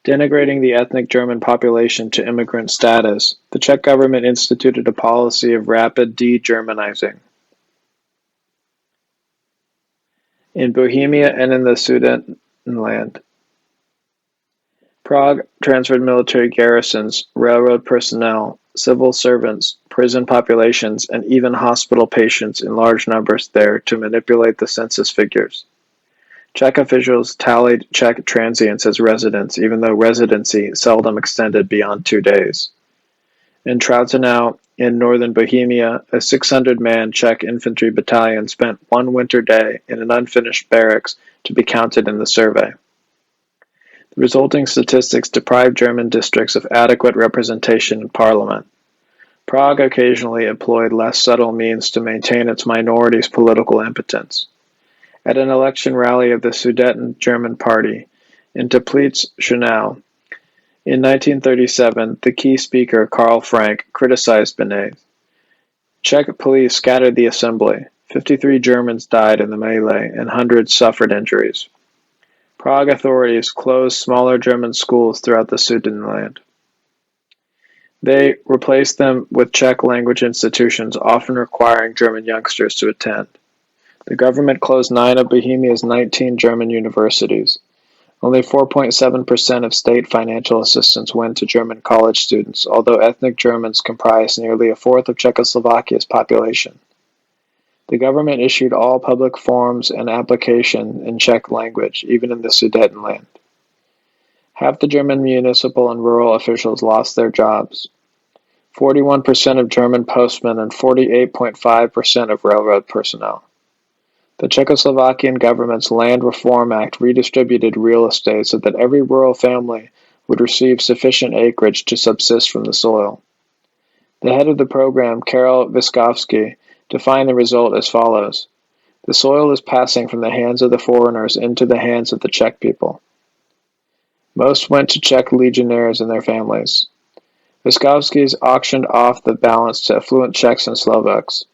Speaker 1: Denigrating the ethnic German population to immigrant status, the Czech government instituted a policy of rapid de-Germanizing. In Bohemia and in the Sudetenland, Prague transferred military garrisons, railroad personnel, civil servants, prison populations, and even hospital patients in large numbers there to manipulate the census figures. Czech officials tallied Czech transients as residents, even though residency seldom extended beyond 2 days. In Trautenau, in northern Bohemia, a 600-man Czech infantry battalion spent one winter day in an unfinished barracks to be counted in the survey. The resulting statistics deprived German districts of adequate representation in parliament. Prague occasionally employed less subtle means to maintain its minority's political impotence. At an election rally of the Sudeten German Party in Teplitz-Schönau in 1937, the key speaker, Karl Frank, criticized Beneš. Czech police scattered the assembly. 53 Germans died in the melee, and hundreds suffered injuries. Prague authorities closed smaller German schools throughout the Sudetenland. They replaced them with Czech language institutions, often requiring German youngsters to attend. The government closed 9 of Bohemia's 19 German universities. Only 4.7% of state financial assistance went to German college students, although ethnic Germans comprise nearly a fourth of Czechoslovakia's population. The government issued all public forms and application in Czech language, even in the Sudetenland. Half the German municipal and rural officials lost their jobs. 41% of German postmen and 48.5% of railroad personnel. The Czechoslovakian government's Land Reform Act redistributed real estate so that every rural family would receive sufficient acreage to subsist from the soil. The head of the program, Karel Viskovsky, defined the result as follows. The soil is passing from the hands of the foreigners into the hands of the Czech people. Most went to Czech legionnaires and their families. Viskovsky's auctioned off the balance to affluent Czechs and Slovaks.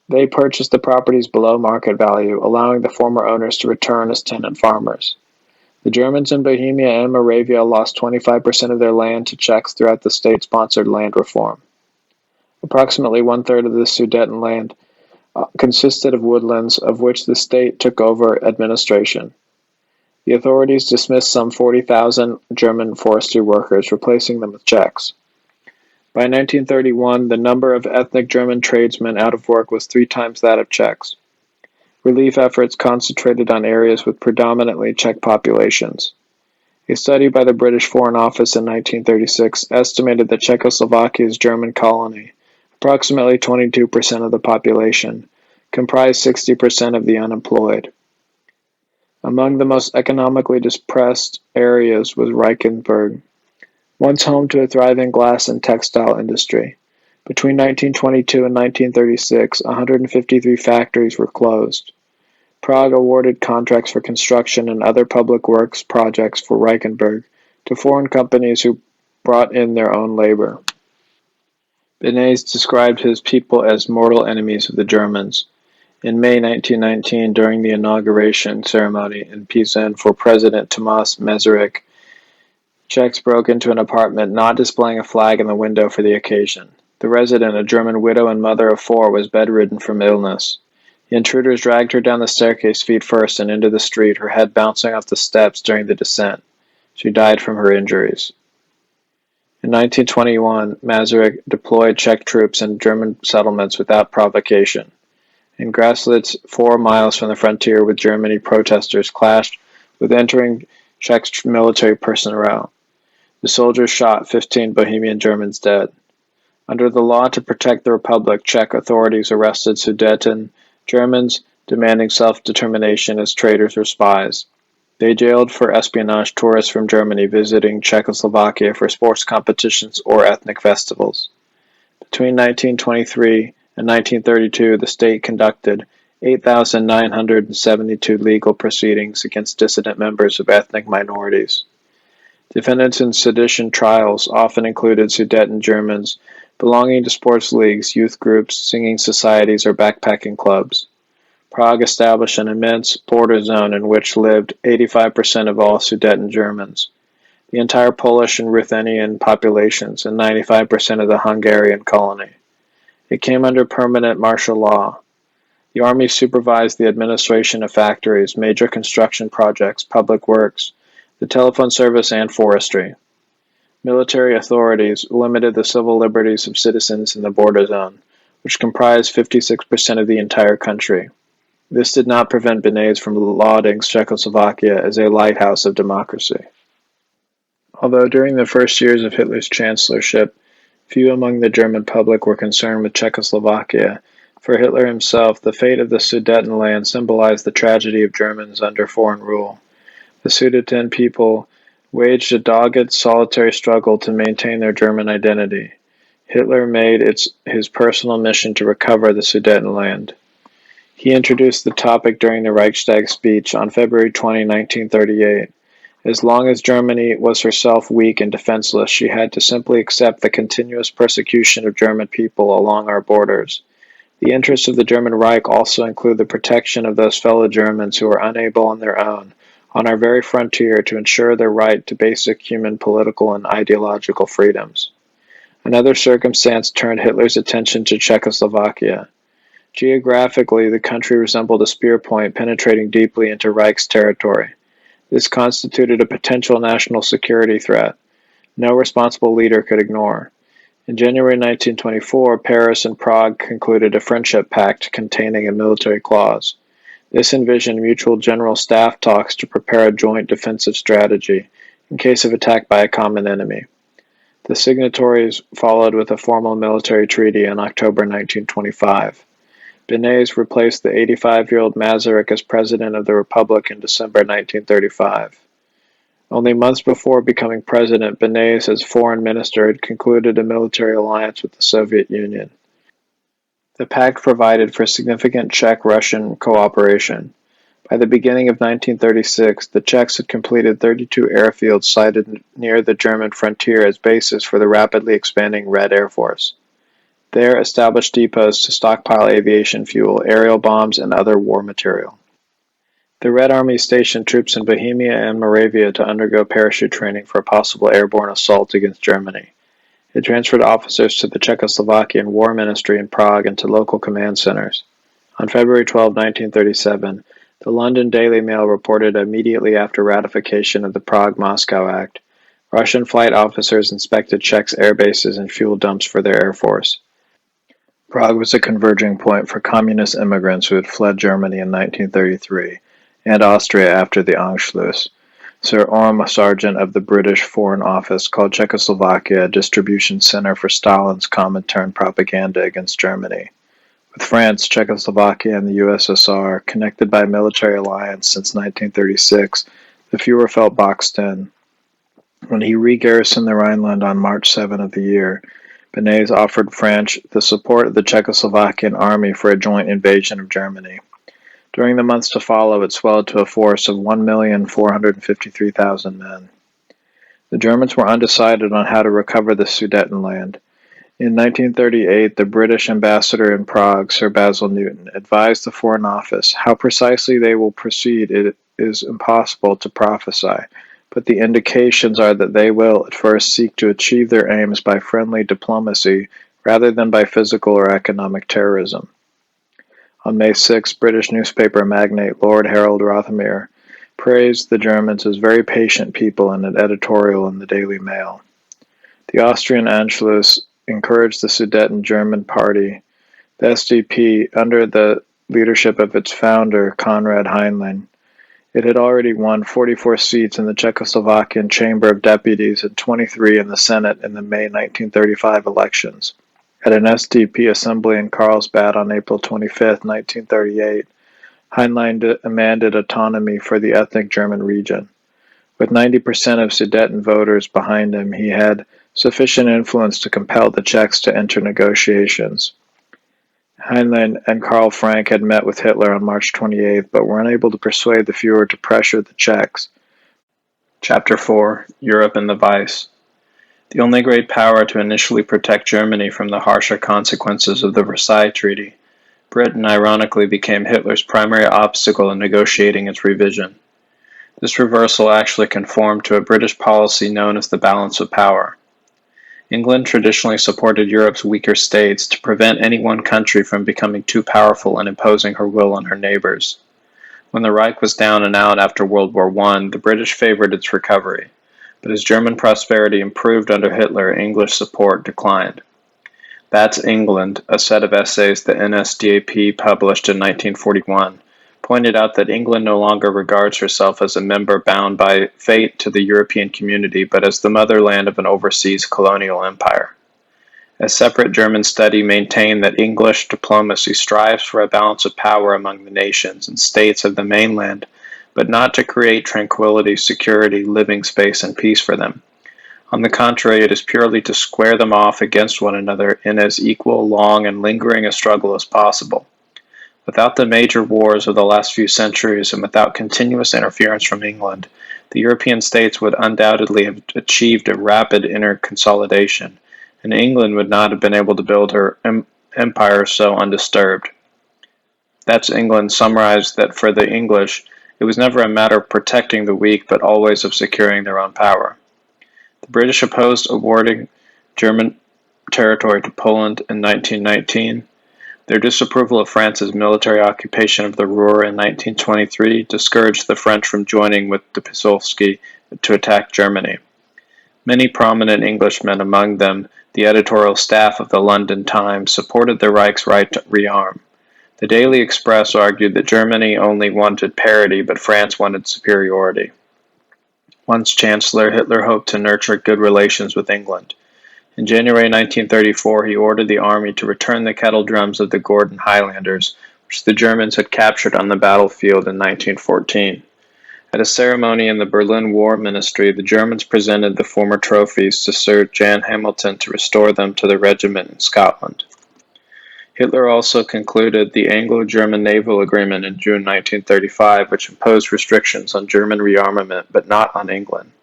Speaker 1: They purchased the properties below market value, allowing the former owners to return as tenant farmers. The Germans in Bohemia and Moravia lost 25% of their land to Czechs throughout the state-sponsored land reform. Approximately one-third of the Sudetenland consisted of woodlands, of which the state took over administration. The authorities dismissed some 40,000 German forestry workers, replacing them with Czechs. By 1931, the number of ethnic German tradesmen out of work was 3 times that of Czechs. Relief efforts concentrated on areas with predominantly Czech populations. A study by the British Foreign Office in 1936 estimated that Czechoslovakia's German colony, approximately 22% of the population, comprised 60% of the unemployed. Among the most economically depressed areas was Reichenberg, once home to a thriving glass and textile industry. Between 1922 and 1936, 153 factories were closed. Prague awarded contracts for construction and other public works projects for Reichenberg to foreign companies who brought in their own labor. Beneš described his people as mortal enemies of the Germans. In May 1919, during the inauguration ceremony in Pisa for President Tomas Masaryk, Czechs broke into an apartment not displaying a flag in the window for the occasion. The resident, a German widow and mother of 4, was bedridden from illness. The intruders dragged her down the staircase feet first and into the street, her head bouncing off the steps during the descent. She died from her injuries. In 1921, Masaryk deployed Czech troops in German settlements without provocation. In Graslitz, 4 miles from the frontier with Germany, protesters clashed with entering Czech military personnel. The soldiers shot 15 Bohemian Germans dead. Under the law to protect the Republic, Czech authorities arrested Sudeten Germans demanding self-determination as traitors or spies. They jailed for espionage tourists from Germany visiting Czechoslovakia for sports competitions or ethnic festivals. Between 1923 and 1932, the state conducted 8,972 legal proceedings against dissident members of ethnic minorities. Defendants in sedition trials often included Sudeten Germans belonging to sports leagues, youth groups, singing societies, or backpacking clubs. Prague established an immense border zone in which lived 85% of all Sudeten Germans, the entire Polish and Ruthenian populations, and 95% of the Hungarian colony. It came under permanent martial law. The army supervised the administration of factories, major construction projects, public works, the telephone service, and forestry. Military authorities limited the civil liberties of citizens in the border zone, which comprised 56% of the entire country. This did not prevent Beneš from lauding Czechoslovakia as a lighthouse of democracy. Although during the first years of Hitler's chancellorship, few among the German public were concerned with Czechoslovakia, for Hitler himself, the fate of the Sudetenland symbolized the tragedy of Germans under foreign rule. The Sudeten people waged a dogged, solitary struggle to maintain their German identity. Hitler made it his personal mission to recover the Sudetenland. He introduced the topic during the Reichstag speech on February 20, 1938. As long as Germany was herself weak and defenseless, she had to simply accept the continuous persecution of German people along our borders. The interests of the German Reich also include the protection of those fellow Germans who are unable on their own, on our very frontier, to ensure their right to basic human political and ideological freedoms. Another circumstance turned Hitler's attention to Czechoslovakia. Geographically, the country resembled a spear point penetrating deeply into Reich's territory. This constituted a potential national security threat no responsible leader could ignore. In January 1924, Paris and Prague concluded a friendship pact containing a military clause. This envisioned mutual general staff talks to prepare a joint defensive strategy in case of attack by a common enemy. The signatories followed with a formal military treaty in October 1925. Beneš replaced the 85-year-old Masaryk as president of the Republic in December 1935. Only months before becoming president, Beneš, as foreign minister, had concluded a military alliance with the Soviet Union. The pact provided for significant Czech-Russian cooperation. By the beginning of 1936, the Czechs had completed 32 airfields sited near the German frontier as bases for the rapidly expanding Red Air Force. There established depots to stockpile aviation fuel, aerial bombs, and other war material. The Red Army stationed troops in Bohemia and Moravia to undergo parachute training for a possible airborne assault against Germany. It transferred officers to the Czechoslovakian War Ministry in Prague and to local command centers. On February 12, 1937, the London Daily Mail reported immediately after ratification of the Prague-Moscow Act, Russian flight officers inspected Czechs' air bases and fuel dumps for their air force. Prague was a converging point for communist immigrants who had fled Germany in 1933 and Austria after the Anschluss. Sir Orme Sargent of the British Foreign Office called Czechoslovakia a distribution center for Stalin's Comintern propaganda against Germany. With France, Czechoslovakia, and the USSR connected by a military alliance since 1936, the Führer felt boxed in. When he re-garrisoned the Rhineland on March 7 of the year, Beneš offered France the support of the Czechoslovakian army for a joint invasion of Germany. During the months to follow, it swelled to a force of 1,453,000 men. The Germans were undecided on how to recover the Sudetenland. In 1938, the British ambassador in Prague, Sir Basil Newton, advised the Foreign Office, "How precisely they will proceed it is impossible to prophesy, but the indications are that they will at first seek to achieve their aims by friendly diplomacy rather than by physical or economic terrorism." On May 6, British newspaper magnate Lord Harold Rothermere praised the Germans as very patient people in an editorial in the Daily Mail. The Austrian Anschluss encouraged the Sudeten German Party, the SDP, under the leadership of its founder, Konrad Heinlein. It had already won 44 seats in the Czechoslovakian Chamber of Deputies and 23 in the Senate in the May 1935 elections. At an SDP assembly in Carlsbad on April 25, 1938, Heinlein demanded autonomy for the ethnic German region. With 90% of Sudeten voters behind him, he had sufficient influence to compel the Czechs to enter negotiations. Heinlein and Karl Frank had met with Hitler on March 28, but were unable to persuade the Führer to pressure the Czechs. Chapter 4: Europe and the Vice. The only great power to initially protect Germany from the harsher consequences of the Versailles Treaty, Britain ironically became Hitler's primary obstacle in negotiating its revision. This reversal actually conformed to a British policy known as the balance of power. England traditionally supported Europe's weaker states to prevent any one country from becoming too powerful and imposing her will on her neighbors. When the Reich was down and out after World War I, the British favored its recovery, but as German prosperity improved under Hitler, English support declined. That's England, a set of essays the NSDAP published in 1941, pointed out that England no longer regards herself as a member bound by fate to the European community, but as the motherland of an overseas colonial empire. A separate German study maintained that English diplomacy strives for a balance of power among the nations and states of the mainland, but not to create tranquility, security, living space, and peace for them. On the contrary, it is purely to square them off against one another in as equal, long, and lingering a struggle as possible. Without the major wars of the last few centuries and without continuous interference from England, the European states would undoubtedly have achieved a rapid inner consolidation, and England would not have been able to build her empire so undisturbed. That's England summarized that for the English, it was never a matter of protecting the weak, but always of securing their own power. The British opposed awarding German territory to Poland in 1919. Their disapproval of France's military occupation of the Ruhr in 1923 discouraged the French from joining with de Piłsudski to attack Germany. Many prominent Englishmen, among them the editorial staff of the London Times, supported the Reich's right to rearm. The Daily Express argued that Germany only wanted parity, but France wanted superiority. Once Chancellor, Hitler hoped to nurture good relations with England. In January 1934, he ordered the army to return the kettle drums of the Gordon Highlanders, which the Germans had captured on the battlefield in 1914. At a ceremony in the Berlin War Ministry, the Germans presented the former trophies to Sir Jan Hamilton to restore them to the regiment in Scotland. Hitler also concluded the Anglo-German Naval Agreement in June 1935, which imposed restrictions on German rearmament, but not on England.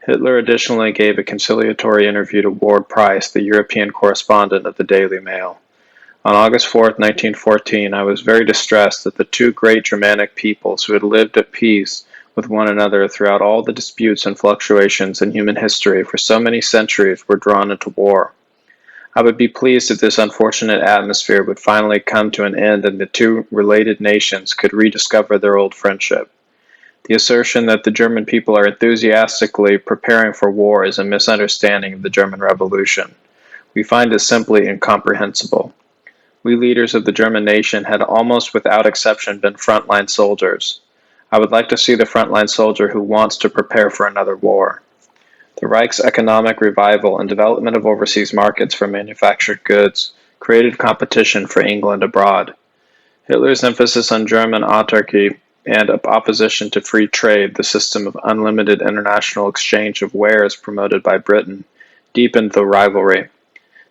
Speaker 1: Hitler additionally gave a conciliatory interview to Ward Price, the European correspondent of the Daily Mail. On August 4, 1914, I was very distressed that the two great Germanic peoples who had lived at peace with one another throughout all the disputes and fluctuations in human history for so many centuries were drawn into war. I would be pleased if this unfortunate atmosphere would finally come to an end and the two related nations could rediscover their old friendship. The assertion that the German people are enthusiastically preparing for war is a misunderstanding of the German Revolution. We find it simply incomprehensible. We leaders of the German nation had almost without exception been frontline soldiers. I would like to see the frontline soldier who wants to prepare for another war. The Reich's economic revival and development of overseas markets for manufactured goods created competition for England abroad. Hitler's emphasis on German autarky and opposition to free trade, the system of unlimited international exchange of wares promoted by Britain, deepened the rivalry.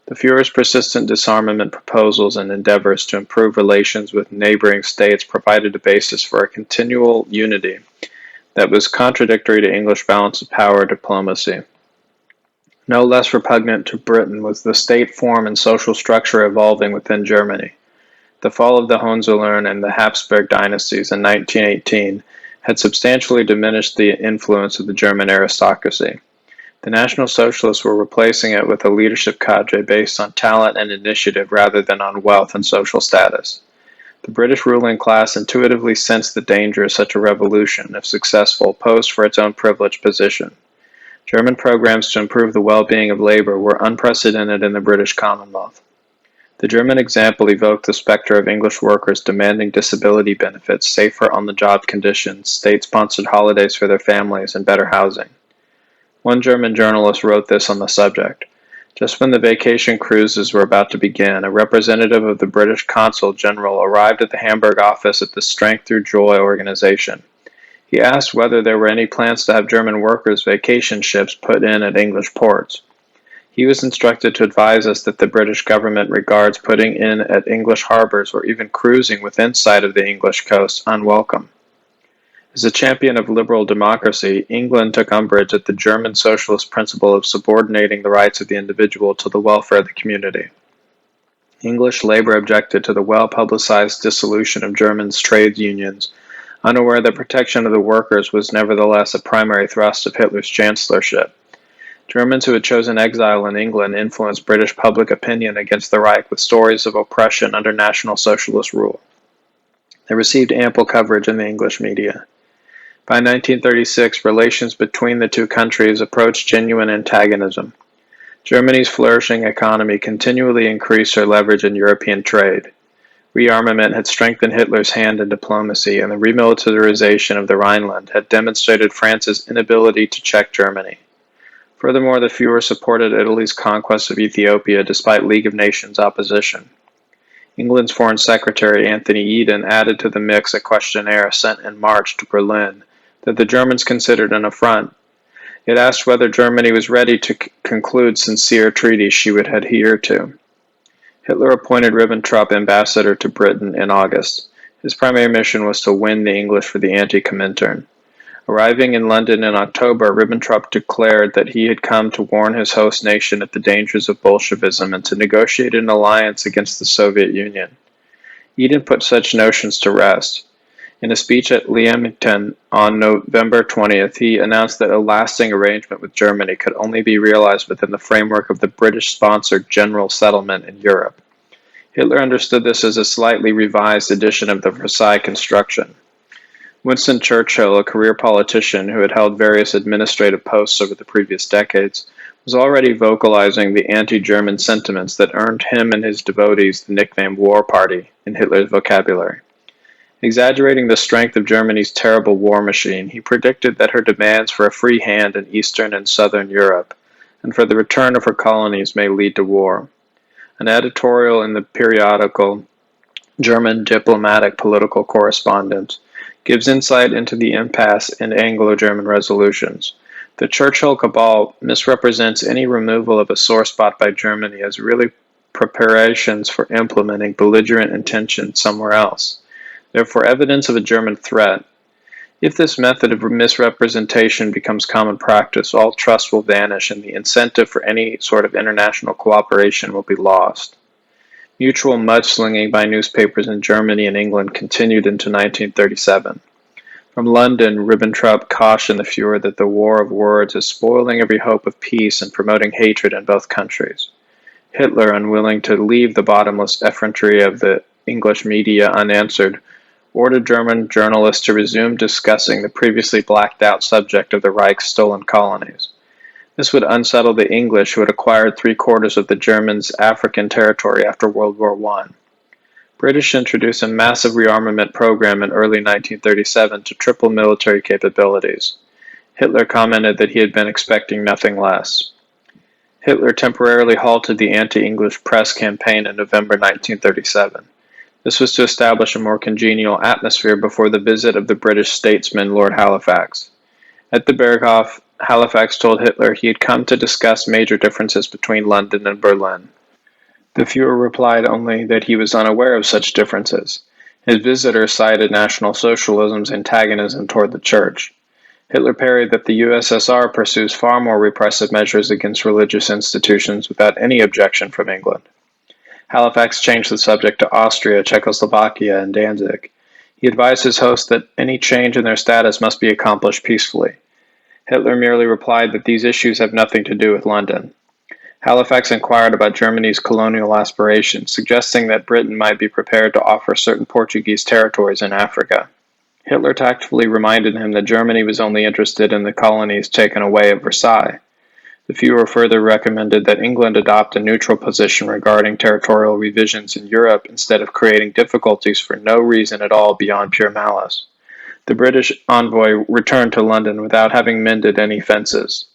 Speaker 1: The Führer's persistent disarmament proposals and endeavors to improve relations with neighboring states provided a basis for a continual unity that was contradictory to English balance of power diplomacy. No less repugnant to Britain was the state form and social structure evolving within Germany. The fall of the Hohenzollern and the Habsburg dynasties in 1918 had substantially diminished the influence of the German aristocracy. The National Socialists were replacing it with a leadership cadre based on talent and initiative rather than on wealth and social status. The British ruling class intuitively sensed the danger of such a revolution, if successful, posed for its own privileged position. German programs to improve the well-being of labor were unprecedented in the British Commonwealth. The German example evoked the specter of English workers demanding disability benefits, safer on-the-job conditions, state-sponsored holidays for their families, and better housing. One German journalist wrote this on the subject. Just when the vacation cruises were about to begin, a representative of the British Consul General arrived at the Hamburg office of the Strength Through Joy organization. He asked whether there were any plans to have German workers' vacation ships put in at English ports. He was instructed to advise us that the British government regards putting in at English harbors or even cruising within sight of the English coast unwelcome. As a champion of liberal democracy, England took umbrage at the German socialist principle of subordinating the rights of the individual to the welfare of the community. English labor objected to the well-publicized dissolution of Germans' trade unions, unaware that protection of the workers was nevertheless a primary thrust of Hitler's chancellorship. Germans who had chosen exile in England influenced British public opinion against the Reich with stories of oppression under National Socialist rule. They received ample coverage in the English media. By 1936, relations between the two countries approached genuine antagonism. Germany's flourishing economy continually increased her leverage in European trade. Rearmament had strengthened Hitler's hand in diplomacy, and the remilitarization of the Rhineland had demonstrated France's inability to check Germany. Furthermore, the Führer supported Italy's conquest of Ethiopia despite League of Nations opposition. England's Foreign Secretary Anthony Eden added to the mix a questionnaire sent in March to Berlin that the Germans considered an affront. It asked whether Germany was ready to conclude sincere treaties she would adhere to. Hitler appointed Ribbentrop ambassador to Britain in August. His primary mission was to win the English for the anti-Comintern. Arriving in London in October, Ribbentrop declared that he had come to warn his host nation of the dangers of Bolshevism and to negotiate an alliance against the Soviet Union. Eden put such notions to rest. In a speech at Leamington on November 20th, he announced that a lasting arrangement with Germany could only be realized within the framework of the British-sponsored general settlement in Europe. Hitler understood this as a slightly revised edition of the Versailles Construction. Winston Churchill, a career politician who had held various administrative posts over the previous decades, was already vocalizing the anti-German sentiments that earned him and his devotees the nickname War Party in Hitler's vocabulary. Exaggerating the strength of Germany's terrible war machine, he predicted that her demands for a free hand in Eastern and Southern Europe and for the return of her colonies may lead to war. An editorial in the periodical German Diplomatic Political Correspondence gives insight into the impasse in Anglo-German resolutions. The Churchill cabal misrepresents any removal of a sore spot by Germany as really preparations for implementing belligerent intention somewhere else. Therefore, evidence of a German threat. If this method of misrepresentation becomes common practice, all trust will vanish and the incentive for any sort of international cooperation will be lost. Mutual mudslinging by newspapers in Germany and England continued into 1937. From London, Ribbentrop cautioned the Führer that the war of words is spoiling every hope of peace and promoting hatred in both countries. Hitler, unwilling to leave the bottomless effrontery of the English media unanswered, ordered German journalists to resume discussing the previously blacked-out subject of the Reich's stolen colonies. This would unsettle the English, who had acquired 3/4 of the Germans' African territory after World War I. British introduced a massive rearmament program in early 1937 to triple military capabilities. Hitler commented that he had been expecting nothing less. Hitler temporarily halted the anti-English press campaign in November 1937. This was to establish a more congenial atmosphere before the visit of the British statesman Lord Halifax. At the Berghof, Halifax told Hitler he had come to discuss major differences between London and Berlin. The Führer replied only that he was unaware of such differences. His visitor cited National Socialism's antagonism toward the Church. Hitler parried that the USSR pursues far more repressive measures against religious institutions without any objection from England. Halifax changed the subject to Austria, Czechoslovakia, and Danzig. He advised his host that any change in their status must be accomplished peacefully. Hitler merely replied that these issues have nothing to do with London. Halifax inquired about Germany's colonial aspirations, suggesting that Britain might be prepared to offer certain Portuguese territories in Africa. Hitler tactfully reminded him that Germany was only interested in the colonies taken away at Versailles. The Führer further recommended that England adopt a neutral position regarding territorial revisions in Europe instead of creating difficulties for no reason at all beyond pure malice. The British envoy returned to London without having mended any fences.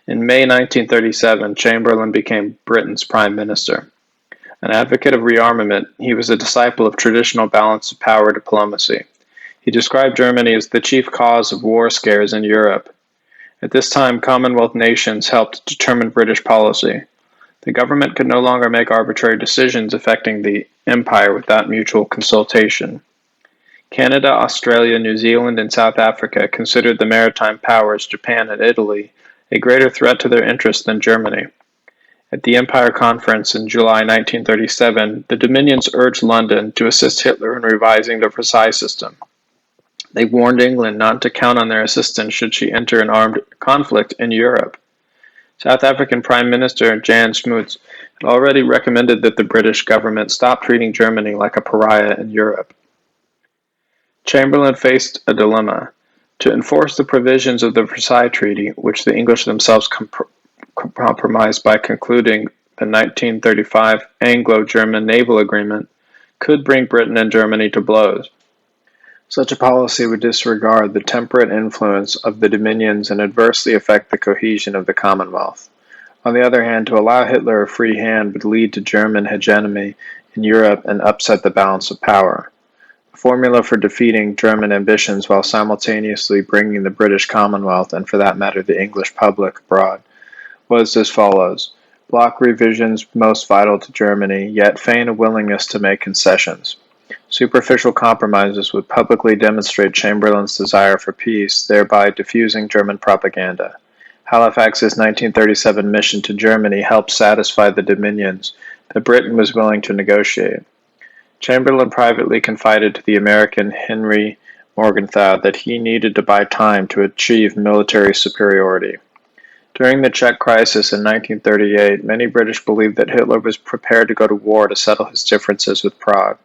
Speaker 1: In May 1937, Chamberlain became Britain's prime minister. An advocate of rearmament, he was a disciple of traditional balance of power diplomacy. He described Germany as the chief cause of war scares in Europe. At this time, Commonwealth nations helped determine British policy. The government could no longer make arbitrary decisions affecting the empire without mutual consultation. Canada, Australia, New Zealand, and South Africa considered the maritime powers, Japan and Italy, a greater threat to their interests than Germany. At the Empire Conference in July 1937, the Dominions urged London to assist Hitler in revising the Versailles system. They warned England not to count on their assistance should she enter an armed conflict in Europe. South African Prime Minister Jan Smuts had already recommended that the British government stop treating Germany like a pariah in Europe. Chamberlain faced a dilemma: to enforce the provisions of the Versailles Treaty, which the English themselves compromised by concluding the 1935 Anglo-German Naval Agreement, could bring Britain and Germany to blows. Such a policy would disregard the temperate influence of the Dominions and adversely affect the cohesion of the Commonwealth. On the other hand, to allow Hitler a free hand would lead to German hegemony in Europe and upset the balance of power. A formula for defeating German ambitions while simultaneously bringing the British Commonwealth, and for that matter the English public abroad, was as follows: block revisions most vital to Germany, yet feign a willingness to make concessions. Superficial compromises would publicly demonstrate Chamberlain's desire for peace, thereby diffusing German propaganda. Halifax's 1937 mission to Germany helped satisfy the Dominions that Britain was willing to negotiate. Chamberlain privately confided to the American Henry Morgenthau that he needed to buy time to achieve military superiority. During the Czech crisis in 1938, many British believed that Hitler was prepared to go to war to settle his differences with Prague.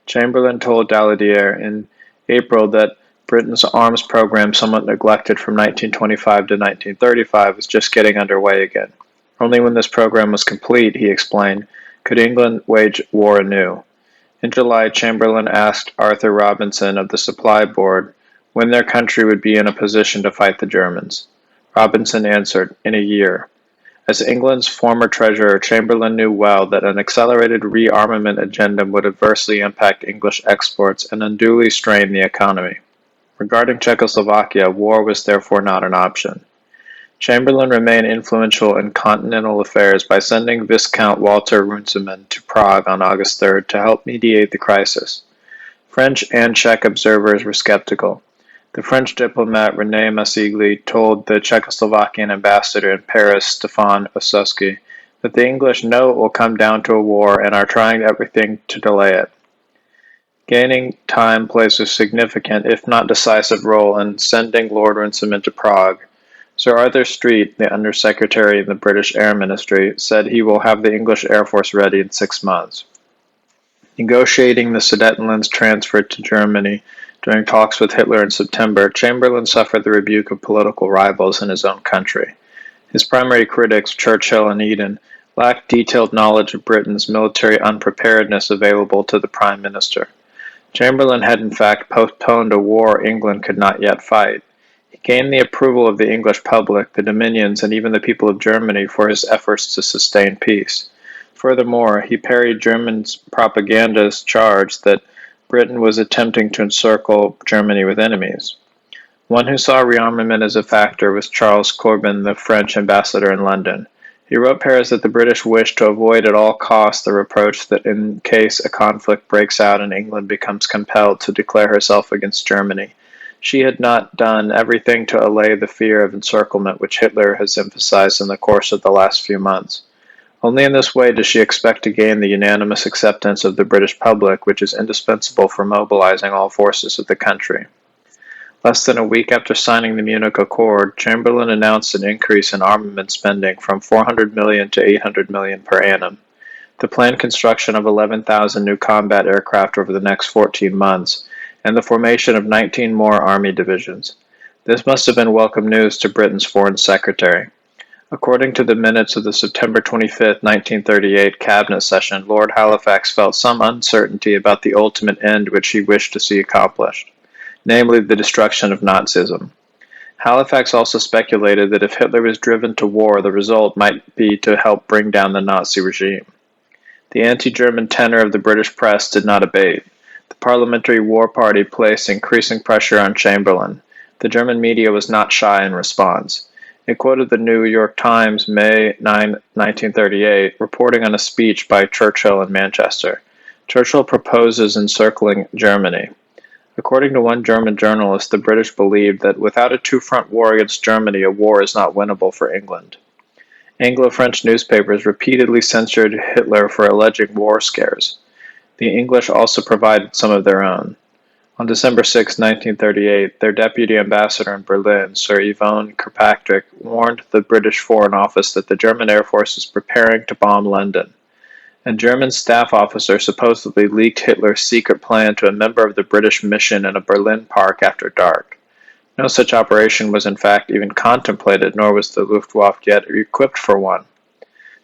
Speaker 1: Chamberlain told Daladier in April that Britain's arms program, somewhat neglected from 1925 to 1935, was just getting underway again. Only when this program was complete, he explained, could England wage war anew. In July, Chamberlain asked Arthur Robinson of the Supply Board when their country would be in a position to fight the Germans. Robinson answered, in a year. As England's former treasurer, Chamberlain knew well that an accelerated rearmament agenda would adversely impact English exports and unduly strain the economy. Regarding Czechoslovakia, war was therefore not an option. Chamberlain remained influential in continental affairs by sending Viscount Walter Runciman to Prague on August 3rd to help mediate the crisis. French and Czech observers were skeptical. The French diplomat René Massigli told the Czechoslovakian ambassador in Paris, Stefan Ossowski, that the English know it will come down to a war and are trying everything to delay it. Gaining time plays a significant, if not decisive, role in sending Lord Runciman to Prague. Sir Arthur Street, the Undersecretary in the British Air Ministry, said he will have the English Air Force ready in 6 months. Negotiating the Sudetenland's transfer to Germany during talks with Hitler in September, Chamberlain suffered the rebuke of political rivals in his own country. His primary critics, Churchill and Eden, lacked detailed knowledge of Britain's military unpreparedness available to the Prime Minister. Chamberlain had in fact postponed a war England could not yet fight. He gained the approval of the English public, the Dominions, and even the people of Germany for his efforts to sustain peace. Furthermore, he parried Germany's propaganda's charge that Britain was attempting to encircle Germany with enemies. One who saw rearmament as a factor was Charles Corbin, the French ambassador in London. He wrote Paris that the British wished to avoid at all costs the reproach that in case a conflict breaks out and England becomes compelled to declare herself against Germany, She had not done everything to allay the fear of encirclement which Hitler has emphasized in the course of the last few months. Only in this way does she expect to gain the unanimous acceptance of the British public, which is indispensable for mobilizing all forces of the country. Less than a week after signing the Munich Accord, Chamberlain announced an increase in armament spending from $400 million to $800 million per annum. The planned construction of 11,000 new combat aircraft over the next 14 months, and the formation of 19 more army divisions. This must have been welcome news to Britain's Foreign Secretary. According to the minutes of the September 25, 1938 cabinet session, Lord Halifax felt some uncertainty about the ultimate end which he wished to see accomplished, namely the destruction of Nazism. Halifax also speculated that if Hitler was driven to war, the result might be to help bring down the Nazi regime. The anti-German tenor of the British press did not abate. The Parliamentary War Party placed increasing pressure on Chamberlain. The German media was not shy in response. It quoted the New York Times, May 9, 1938, reporting on a speech by Churchill in Manchester. Churchill proposes encircling Germany. According to one German journalist, the British believed that without a two-front war against Germany, a war is not winnable for England. Anglo-French newspapers repeatedly censured Hitler for alleging war scares. The English also provided some of their own. On December 6, 1938, their deputy ambassador in Berlin, Sir Yvonne Kirkpatrick, warned the British Foreign Office that the German Air Force is preparing to bomb London. A German staff officer supposedly leaked Hitler's secret plan to a member of the British mission in a Berlin park after dark. No such operation was in fact even contemplated, nor was the Luftwaffe yet equipped for one.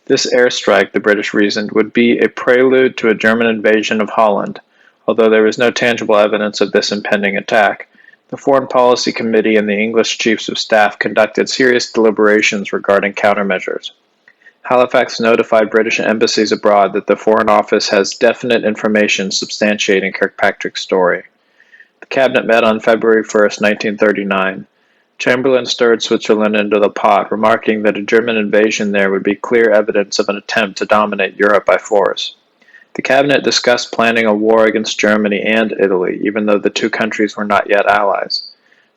Speaker 1: This airstrike, the British reasoned, would be a prelude to a German invasion of Holland. Although there was no tangible evidence of this impending attack, the Foreign Policy Committee and the English Chiefs of Staff conducted serious deliberations regarding countermeasures. Halifax notified British embassies abroad that the Foreign Office has definite information substantiating Kirkpatrick's story. The cabinet met on February 1, 1939. Chamberlain stirred Switzerland into the pot, remarking that a German invasion there would be clear evidence of an attempt to dominate Europe by force. The cabinet discussed planning a war against Germany and Italy, even though the two countries were not yet allies.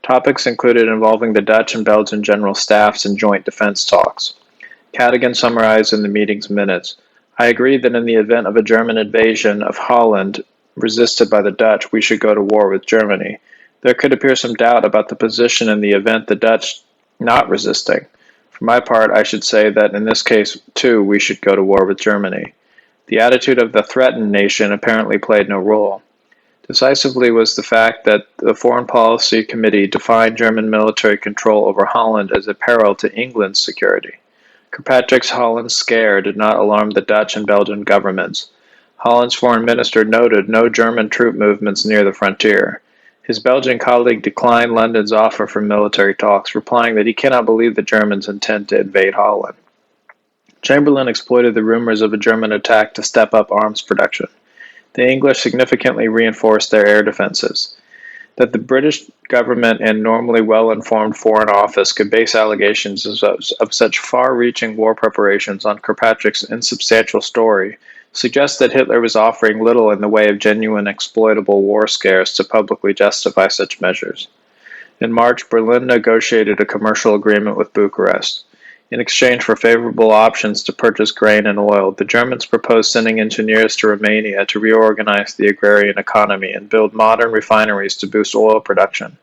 Speaker 1: Topics included involving the Dutch and Belgian general staffs in joint defense talks. Cadogan summarized in the meeting's minutes, "I agree that in the event of a German invasion of Holland resisted by the Dutch, we should go to war with Germany. There could appear some doubt about the position in the event the Dutch not resisting. For my part, I should say that in this case, too, we should go to war with Germany." The attitude of the threatened nation apparently played no role. Decisively was the fact that the Foreign Policy Committee defined German military control over Holland as a peril to England's security. Kirkpatrick's Holland scare did not alarm the Dutch and Belgian governments. Holland's foreign minister noted no German troop movements near the frontier. His Belgian colleague declined London's offer for military talks, replying that he cannot believe the Germans intend to invade Holland. Chamberlain exploited the rumors of a German attack to step up arms production. The English significantly reinforced their air defenses. That the British government and normally well-informed Foreign Office could base allegations of such far-reaching war preparations on Kirkpatrick's insubstantial story suggests that Hitler was offering little in the way of genuine exploitable war scares to publicly justify such measures. In March, Berlin negotiated a commercial agreement with Bucharest. In exchange for favorable options to purchase grain and oil, the Germans proposed sending engineers to Romania to reorganize the agrarian economy and build modern refineries to boost oil production.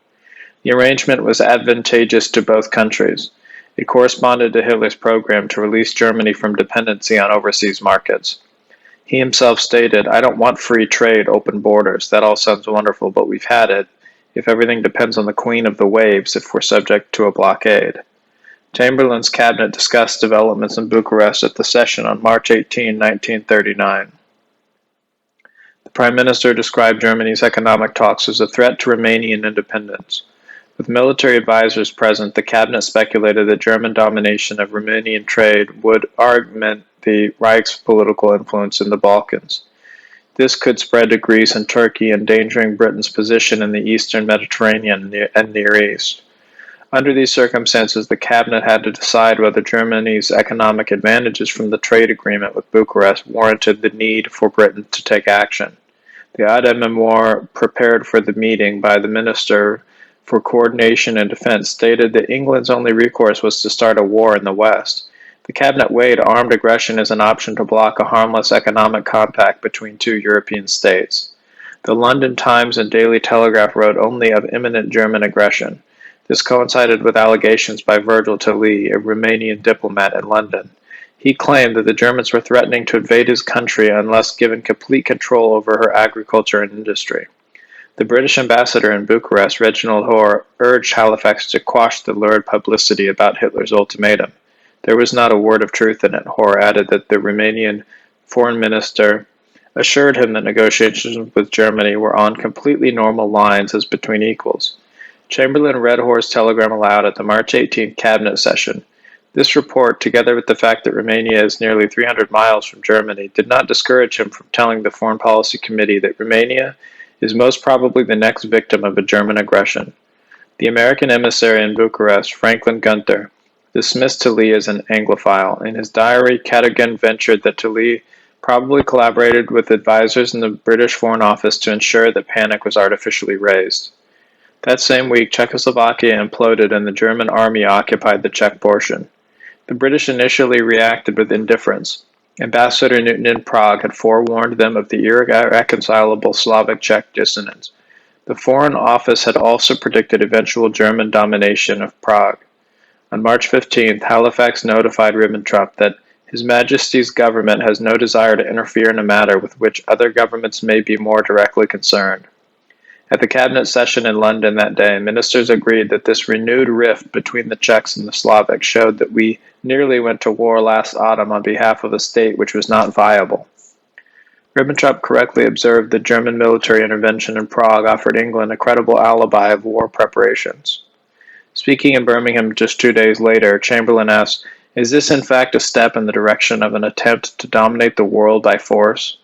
Speaker 1: The arrangement was advantageous to both countries. It corresponded to Hitler's program to release Germany from dependency on overseas markets. He himself stated, "I don't want free trade, open borders. That all sounds wonderful, but we've had it. If everything depends on the Queen of the Waves, if we're subject to a blockade." Chamberlain's cabinet discussed developments in Bucharest at the session on March 18, 1939. The Prime Minister described Germany's economic talks as a threat to Romanian independence. With military advisors present, the cabinet speculated that German domination of Romanian trade would augment the Reich's political influence in the Balkans. This could spread to Greece and Turkey, endangering Britain's position in the eastern Mediterranean and Near East. Under these circumstances, the cabinet had to decide whether Germany's economic advantages from the trade agreement with Bucharest warranted the need for Britain to take action. The aide-memoire prepared for the meeting by the Minister for Coordination and Defense stated that England's only recourse was to start a war in the West. The cabinet weighed armed aggression as an option to block a harmless economic compact between two European states. The London Times and Daily Telegraph wrote only of imminent German aggression. This coincided with allegations by Virgil Tilly, a Romanian diplomat in London. He claimed that the Germans were threatening to invade his country unless given complete control over her agriculture and industry. The British ambassador in Bucharest, Reginald Hoare, urged Halifax to quash the lurid publicity about Hitler's ultimatum. There was not a word of truth in it. Hoare added that the Romanian foreign minister assured him that negotiations with Germany were on completely normal lines as between equals. Chamberlain read Hoare's telegram aloud at the March 18th cabinet session. This report, together with the fact that Romania is nearly 300 miles from Germany, did not discourage him from telling the Foreign Policy Committee that Romania is most probably the next victim of a German aggression. The American emissary in Bucharest, Franklin Gunther, dismissed Tilly as an Anglophile. In his diary, Cadogan ventured that Tilly probably collaborated with advisors in the British Foreign Office to ensure that panic was artificially raised. That same week, Czechoslovakia imploded and the German army occupied the Czech portion. The British initially reacted with indifference. Ambassador Newton in Prague had forewarned them of the irreconcilable Slavic-Czech dissonance. The Foreign Office had also predicted eventual German domination of Prague. On March 15th, Halifax notified Ribbentrop that His Majesty's government has no desire to interfere in a matter with which other governments may be more directly concerned. At the cabinet session in London that day, ministers agreed that this renewed rift between the Czechs and the Slavics showed that we nearly went to war last autumn on behalf of a state which was not viable. Ribbentrop correctly observed that German military intervention in Prague offered England a credible alibi of war preparations. Speaking in Birmingham just 2 days later, Chamberlain asked, "Is this in fact a step in the direction of an attempt to dominate the world by force?"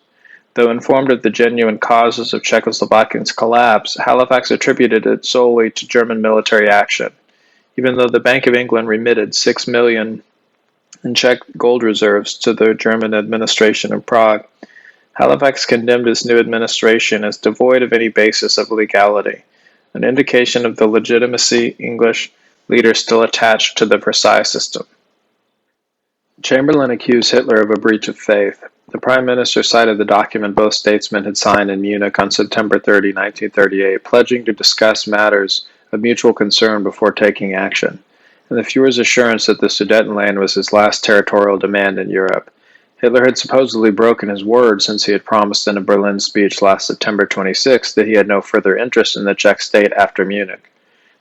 Speaker 1: Though informed of the genuine causes of Czechoslovakia's collapse, Halifax attributed it solely to German military action. Even though the Bank of England remitted $6 million in Czech gold reserves to the German administration in Prague, Halifax condemned his new administration as devoid of any basis of legality, an indication of the legitimacy English leaders still attached to the Versailles system. Chamberlain accused Hitler of a breach of faith. The Prime Minister cited the document both statesmen had signed in Munich on September 30, 1938, pledging to discuss matters of mutual concern before taking action, and the Führer's assurance that the Sudetenland was his last territorial demand in Europe. Hitler had supposedly broken his word since he had promised in a Berlin speech last September 26 that he had no further interest in the Czech state after Munich.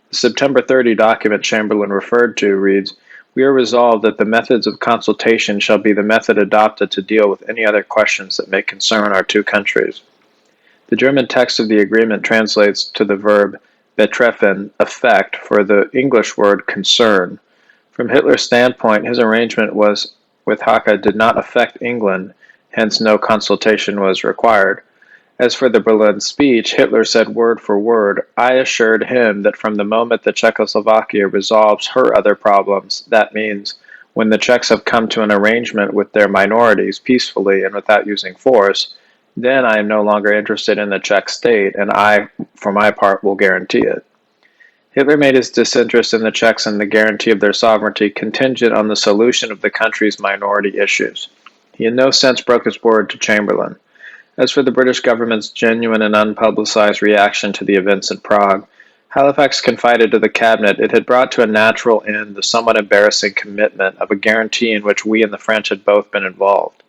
Speaker 1: The September 30 document Chamberlain referred to reads, "We are resolved that the methods of consultation shall be the method adopted to deal with any other questions that may concern our two countries." The German text of the agreement translates to the verb betreffen, affect, for the English word concern. From Hitler's standpoint, his arrangement with Haka did not affect England, hence no consultation was required. As for the Berlin speech, Hitler said word for word, "I assured him that from the moment that Czechoslovakia resolves her other problems, that means, when the Czechs have come to an arrangement with their minorities peacefully and without using force, then I am no longer interested in the Czech state, and I, for my part, will guarantee it." Hitler made his disinterest in the Czechs and the guarantee of their sovereignty contingent on the solution of the country's minority issues. He in no sense broke his word to Chamberlain. As for the British government's genuine and unpublicized reaction to the events in Prague, Halifax confided to the cabinet it had brought to a natural end the somewhat embarrassing commitment of a guarantee in which we and the French had both been involved.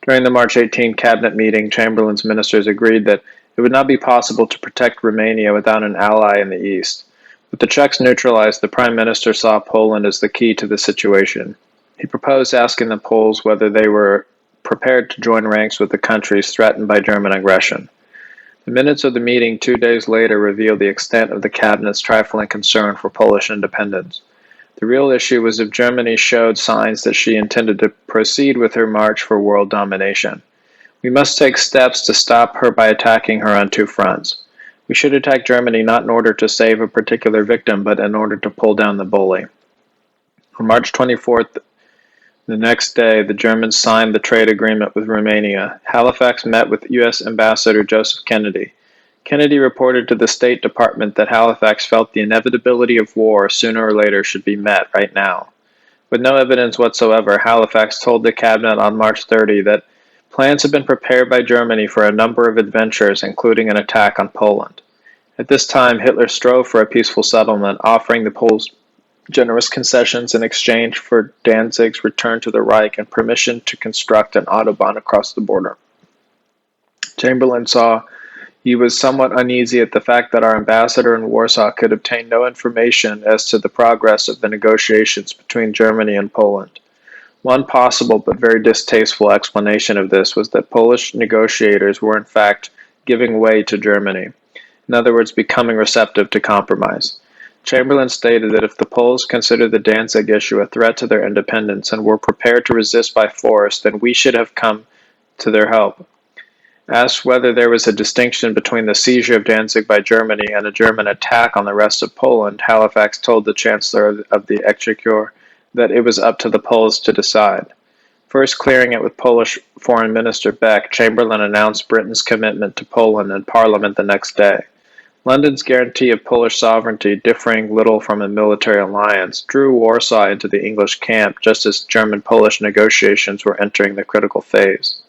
Speaker 1: During the March 18 cabinet meeting, Chamberlain's ministers agreed that it would not be possible to protect Romania without an ally in the east. With the Czechs neutralized, the Prime Minister saw Poland as the key to the situation. He proposed asking the Poles whether they were prepared to join ranks with the countries threatened by German aggression. The minutes of the meeting 2 days later revealed the extent of the cabinet's trifling concern for Polish independence. The real issue was if Germany showed signs that she intended to proceed with her march for world domination. "We must take steps to stop her by attacking her on two fronts. We should attack Germany not in order to save a particular victim, but in order to pull down the bully." On March 24th, the next day, the Germans signed the trade agreement with Romania. Halifax met with U.S. Ambassador Joseph Kennedy. Kennedy reported to the State Department that Halifax felt the inevitability of war sooner or later should be met right now. With no evidence whatsoever, Halifax told the cabinet on March 30 that plans had been prepared by Germany for a number of adventures, including an attack on Poland. At this time, Hitler strove for a peaceful settlement, offering the Poles generous concessions in exchange for Danzig's return to the Reich and permission to construct an autobahn across the border. Chamberlain saw he was somewhat uneasy at the fact that our ambassador in Warsaw could obtain no information as to the progress of the negotiations between Germany and Poland. One possible but very distasteful explanation of this was that Polish negotiators were in fact giving way to Germany, in other words, becoming receptive to compromise. Chamberlain stated that if the Poles considered the Danzig issue a threat to their independence and were prepared to resist by force, then we should have come to their help. Asked whether there was a distinction between the seizure of Danzig by Germany and a German attack on the rest of Poland, Halifax told the Chancellor of the Exchequer that it was up to the Poles to decide. First clearing it with Polish Foreign Minister Beck, Chamberlain announced Britain's commitment to Poland in Parliament the next day. London's guarantee of Polish sovereignty, differing little from a military alliance, drew Warsaw into the English camp just as German-Polish negotiations were entering the critical phase.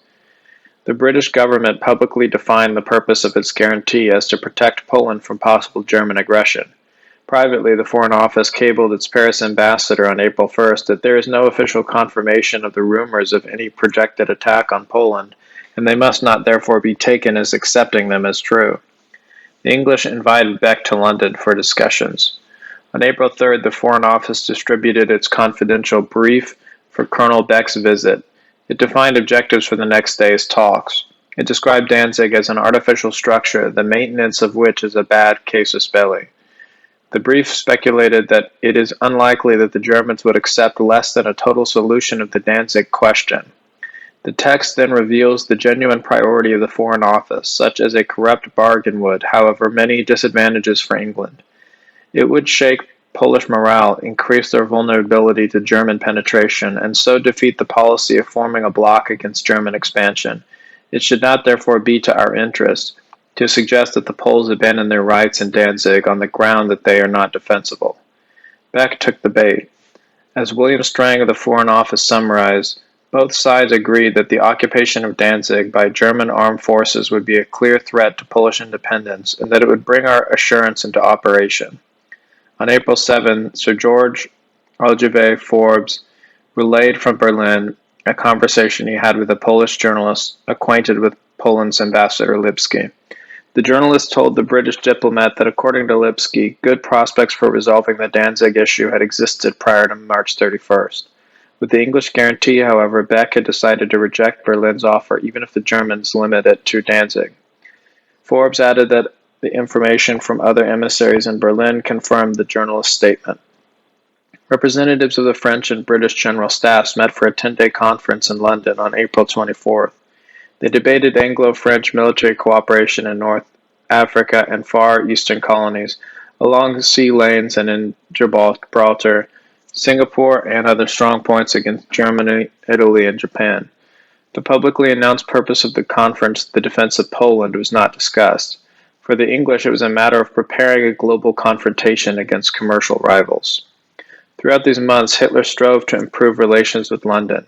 Speaker 1: The British government publicly defined the purpose of its guarantee as to protect Poland from possible German aggression. Privately, the Foreign Office cabled its Paris ambassador on April 1st that there is no official confirmation of the rumors of any projected attack on Poland, and they must not therefore be taken as accepting them as true. The English invited Beck to London for discussions. On April 3rd, the Foreign Office distributed its confidential brief for Colonel Beck's visit. It defined objectives for the next day's talks. It described Danzig as an artificial structure, the maintenance of which is a bad casus belli. The brief speculated that it is unlikely that the Germans would accept less than a total solution of the Danzig question. The text then reveals the genuine priority of the Foreign Office, such as a corrupt bargain would, however, many disadvantages for England. It would shake Polish morale, increase their vulnerability to German penetration, and so defeat the policy of forming a bloc against German expansion. It should not therefore be to our interest to suggest that the Poles abandon their rights in Danzig on the ground that they are not defensible. Beck took the bait. As William Strang of the Foreign Office summarized, both sides agreed that the occupation of Danzig by German armed forces would be a clear threat to Polish independence and that it would bring our assurance into operation. On April 7, Sir George Ogilvy Forbes relayed from Berlin a conversation he had with a Polish journalist acquainted with Poland's ambassador Lipski. The journalist told the British diplomat that according to Lipski, good prospects for resolving the Danzig issue had existed prior to March 31st. With the English guarantee, however, Beck had decided to reject Berlin's offer even if the Germans limit it to Danzig. Forbes added that the information from other emissaries in Berlin confirmed the journalist's statement. Representatives of the French and British General Staffs met for a 10-day conference in London on April 24th. They debated Anglo-French military cooperation in North Africa and Far Eastern colonies, along sea lanes and in Gibraltar, Singapore, and other strong points against Germany, Italy, and Japan. The publicly announced purpose of the conference, the defense of Poland, was not discussed. For the English, it was a matter of preparing a global confrontation against commercial rivals. Throughout these months, Hitler strove to improve relations with London.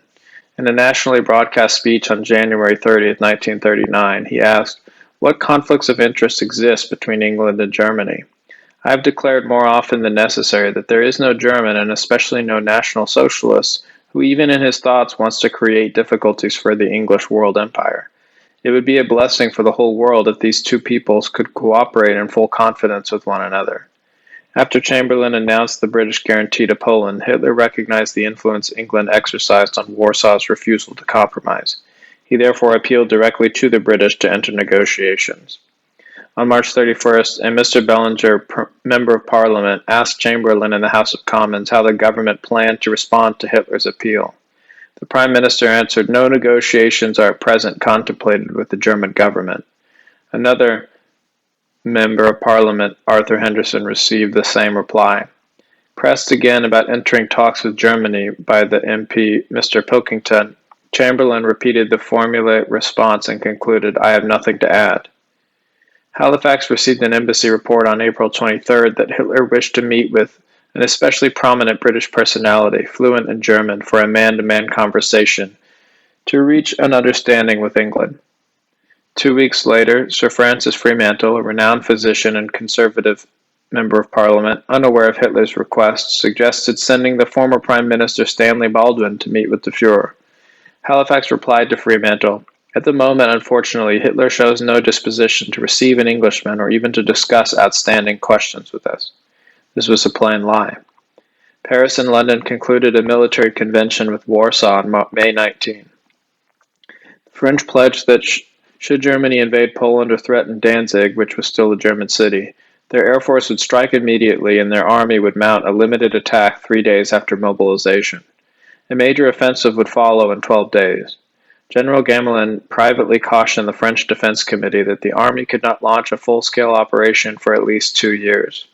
Speaker 1: In a nationally broadcast speech on January 30, 1939, he asked, "What conflicts of interest exist between England and Germany? I have declared more often than necessary that there is no German, and especially no National Socialist, who even in his thoughts wants to create difficulties for the English world empire. It would be a blessing for the whole world if these two peoples could cooperate in full confidence with one another." After Chamberlain announced the British guarantee to Poland, Hitler recognized the influence England exercised on Warsaw's refusal to compromise. He therefore appealed directly to the British to enter negotiations. On March 31st, a Mr. Bellinger, Member of Parliament, asked Chamberlain in the House of Commons how the government planned to respond to Hitler's appeal. The Prime Minister answered, "No negotiations are at present contemplated with the German government." Another Member of Parliament, Arthur Henderson, received the same reply. Pressed again about entering talks with Germany by the MP, Mr. Pilkington, Chamberlain repeated the formulaic response and concluded, "I have nothing to add." Halifax received an embassy report on April 23rd that Hitler wished to meet with an especially prominent British personality, fluent in German, for a man-to-man conversation to reach an understanding with England. 2 weeks later, Sir Francis Fremantle, a renowned physician and Conservative member of Parliament, unaware of Hitler's request, suggested sending the former Prime Minister Stanley Baldwin to meet with the Fuhrer. Halifax replied to Fremantle, "At the moment, unfortunately, Hitler shows no disposition to receive an Englishman or even to discuss outstanding questions with us." This was a plain lie. Paris and London concluded a military convention with Warsaw on May 19. The French pledged that should Germany invade Poland or threaten Danzig, which was still a German city, their air force would strike immediately and their army would mount a limited attack 3 days after mobilization. A major offensive would follow in 12 days. General Gamelin privately cautioned the French Defense Committee that the army could not launch a full-scale operation for at least 2 years.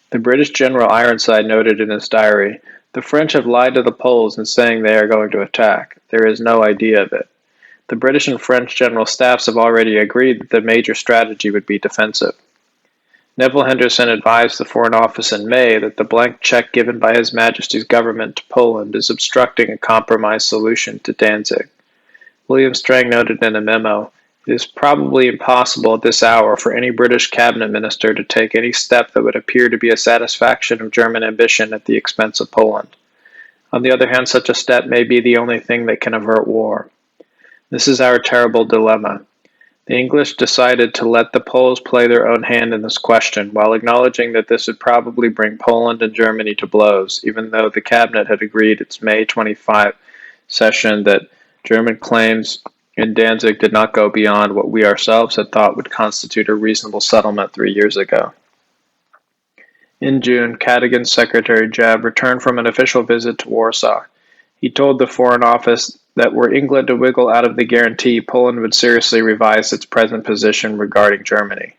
Speaker 1: The British General Ironside noted in his diary, "The French have lied to the Poles in saying they are going to attack. There is no idea of it. The British and French general staffs have already agreed that the major strategy would be defensive." Neville Henderson advised the Foreign Office in May that the blank check given by His Majesty's government to Poland is obstructing a compromise solution to Danzig. William Strang noted in a memo, "It is probably impossible at this hour for any British cabinet minister to take any step that would appear to be a satisfaction of German ambition at the expense of Poland. On the other hand, such a step may be the only thing that can avert war. This is our terrible dilemma. The English decided to let the Poles play their own hand in this question, while acknowledging that this would probably bring Poland and Germany to blows, even though the cabinet had agreed its May 25 session that German claims in Danzig did not go beyond what we ourselves had thought would constitute a reasonable settlement 3 years ago." In June, Cadogan's Secretary Jebb returned from an official visit to Warsaw. He told the Foreign Office that were England to wiggle out of the guarantee, Poland would seriously revise its present position regarding Germany.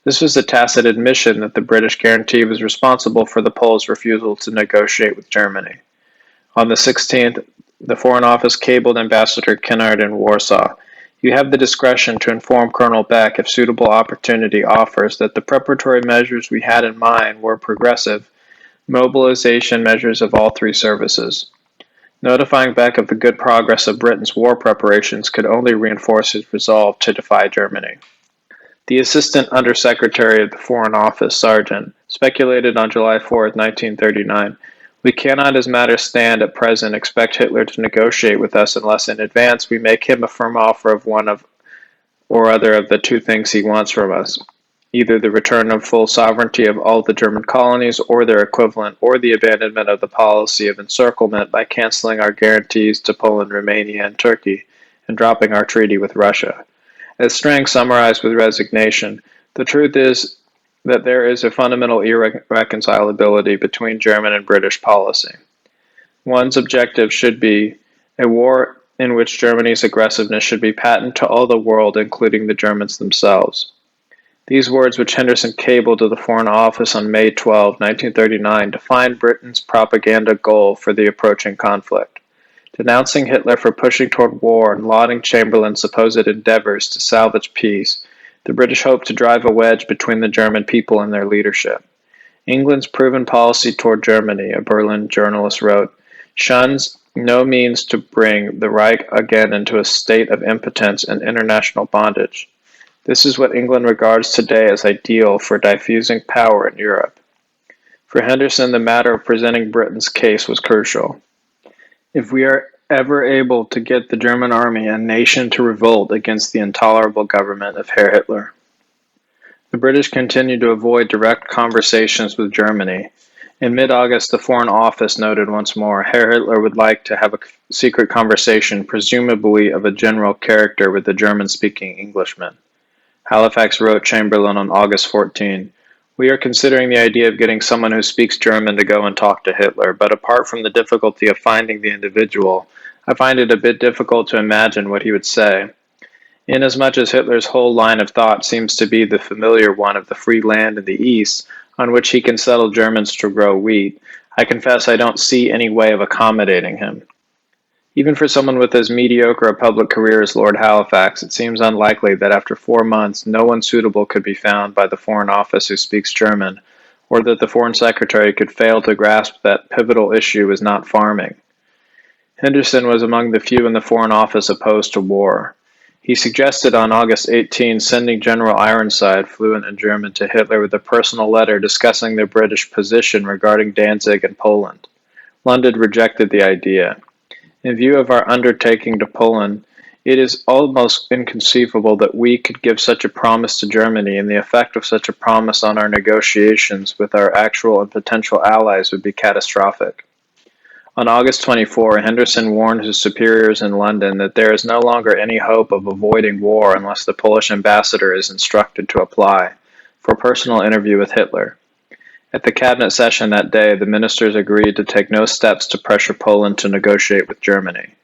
Speaker 1: This was a tacit admission that the British guarantee was responsible for the Poles' refusal to negotiate with Germany. On the 16th, the Foreign Office cabled Ambassador Kinnard in Warsaw, "You have the discretion to inform Colonel Beck, if suitable opportunity offers, that the preparatory measures we had in mind were progressive mobilization measures of all three services." Notifying Beck of the good progress of Britain's war preparations could only reinforce his resolve to defy Germany. The Assistant Undersecretary of the Foreign Office, Sargent, speculated on July 4, 1939, "We cannot, as matters stand at present, expect Hitler to negotiate with us unless in advance we make him a firm offer of one or other of the two things he wants from us, either the return of full sovereignty of all the German colonies or their equivalent, or the abandonment of the policy of encirclement by cancelling our guarantees to Poland, Romania, and Turkey, and dropping our treaty with Russia." As Strang summarized with resignation, "The truth is that there is a fundamental irreconcilability between German and British policy. One's objective should be a war in which Germany's aggressiveness should be patent to all the world, including the Germans themselves." These words, which Henderson cabled to the Foreign Office on May 12, 1939, define Britain's propaganda goal for the approaching conflict. Denouncing Hitler for pushing toward war and lauding Chamberlain's supposed endeavors to salvage peace, the British hoped to drive a wedge between the German people and their leadership. "England's proven policy toward Germany," a Berlin journalist wrote, "shuns no means to bring the Reich again into a state of impotence and international bondage. This is what England regards today as ideal for diffusing power in Europe." For Henderson, the matter of presenting Britain's case was crucial. "If we are ever able to get the German army and nation to revolt against the intolerable government of Herr Hitler." The British continued to avoid direct conversations with Germany. In mid-August, the Foreign Office noted once more, Herr Hitler would like to have a secret conversation, presumably of a general character, with a German-speaking Englishman. Halifax wrote Chamberlain on August 14, "We are considering the idea of getting someone who speaks German to go and talk to Hitler, but apart from the difficulty of finding the individual, I find it a bit difficult to imagine what he would say. Inasmuch as Hitler's whole line of thought seems to be the familiar one of the free land in the East, on which he can settle Germans to grow wheat, I confess I don't see any way of accommodating him." Even for someone with as mediocre a public career as Lord Halifax, it seems unlikely that after 4 months no one suitable could be found by the Foreign Office who speaks German, or that the Foreign Secretary could fail to grasp that pivotal issue is not farming. Henderson was among the few in the Foreign Office opposed to war. He suggested on August 18 sending General Ironside, fluent in German, to Hitler with a personal letter discussing the British position regarding Danzig and Poland. London rejected the idea. In view of our undertaking to Poland, it is almost inconceivable that we could give such a promise to Germany, and the effect of such a promise on our negotiations with our actual and potential allies would be catastrophic. On August 24, Henderson warned his superiors in London that there is no longer any hope of avoiding war unless the Polish ambassador is instructed to apply for a personal interview with Hitler. At the cabinet session that day, the ministers agreed to take no steps to pressure Poland to negotiate with Germany.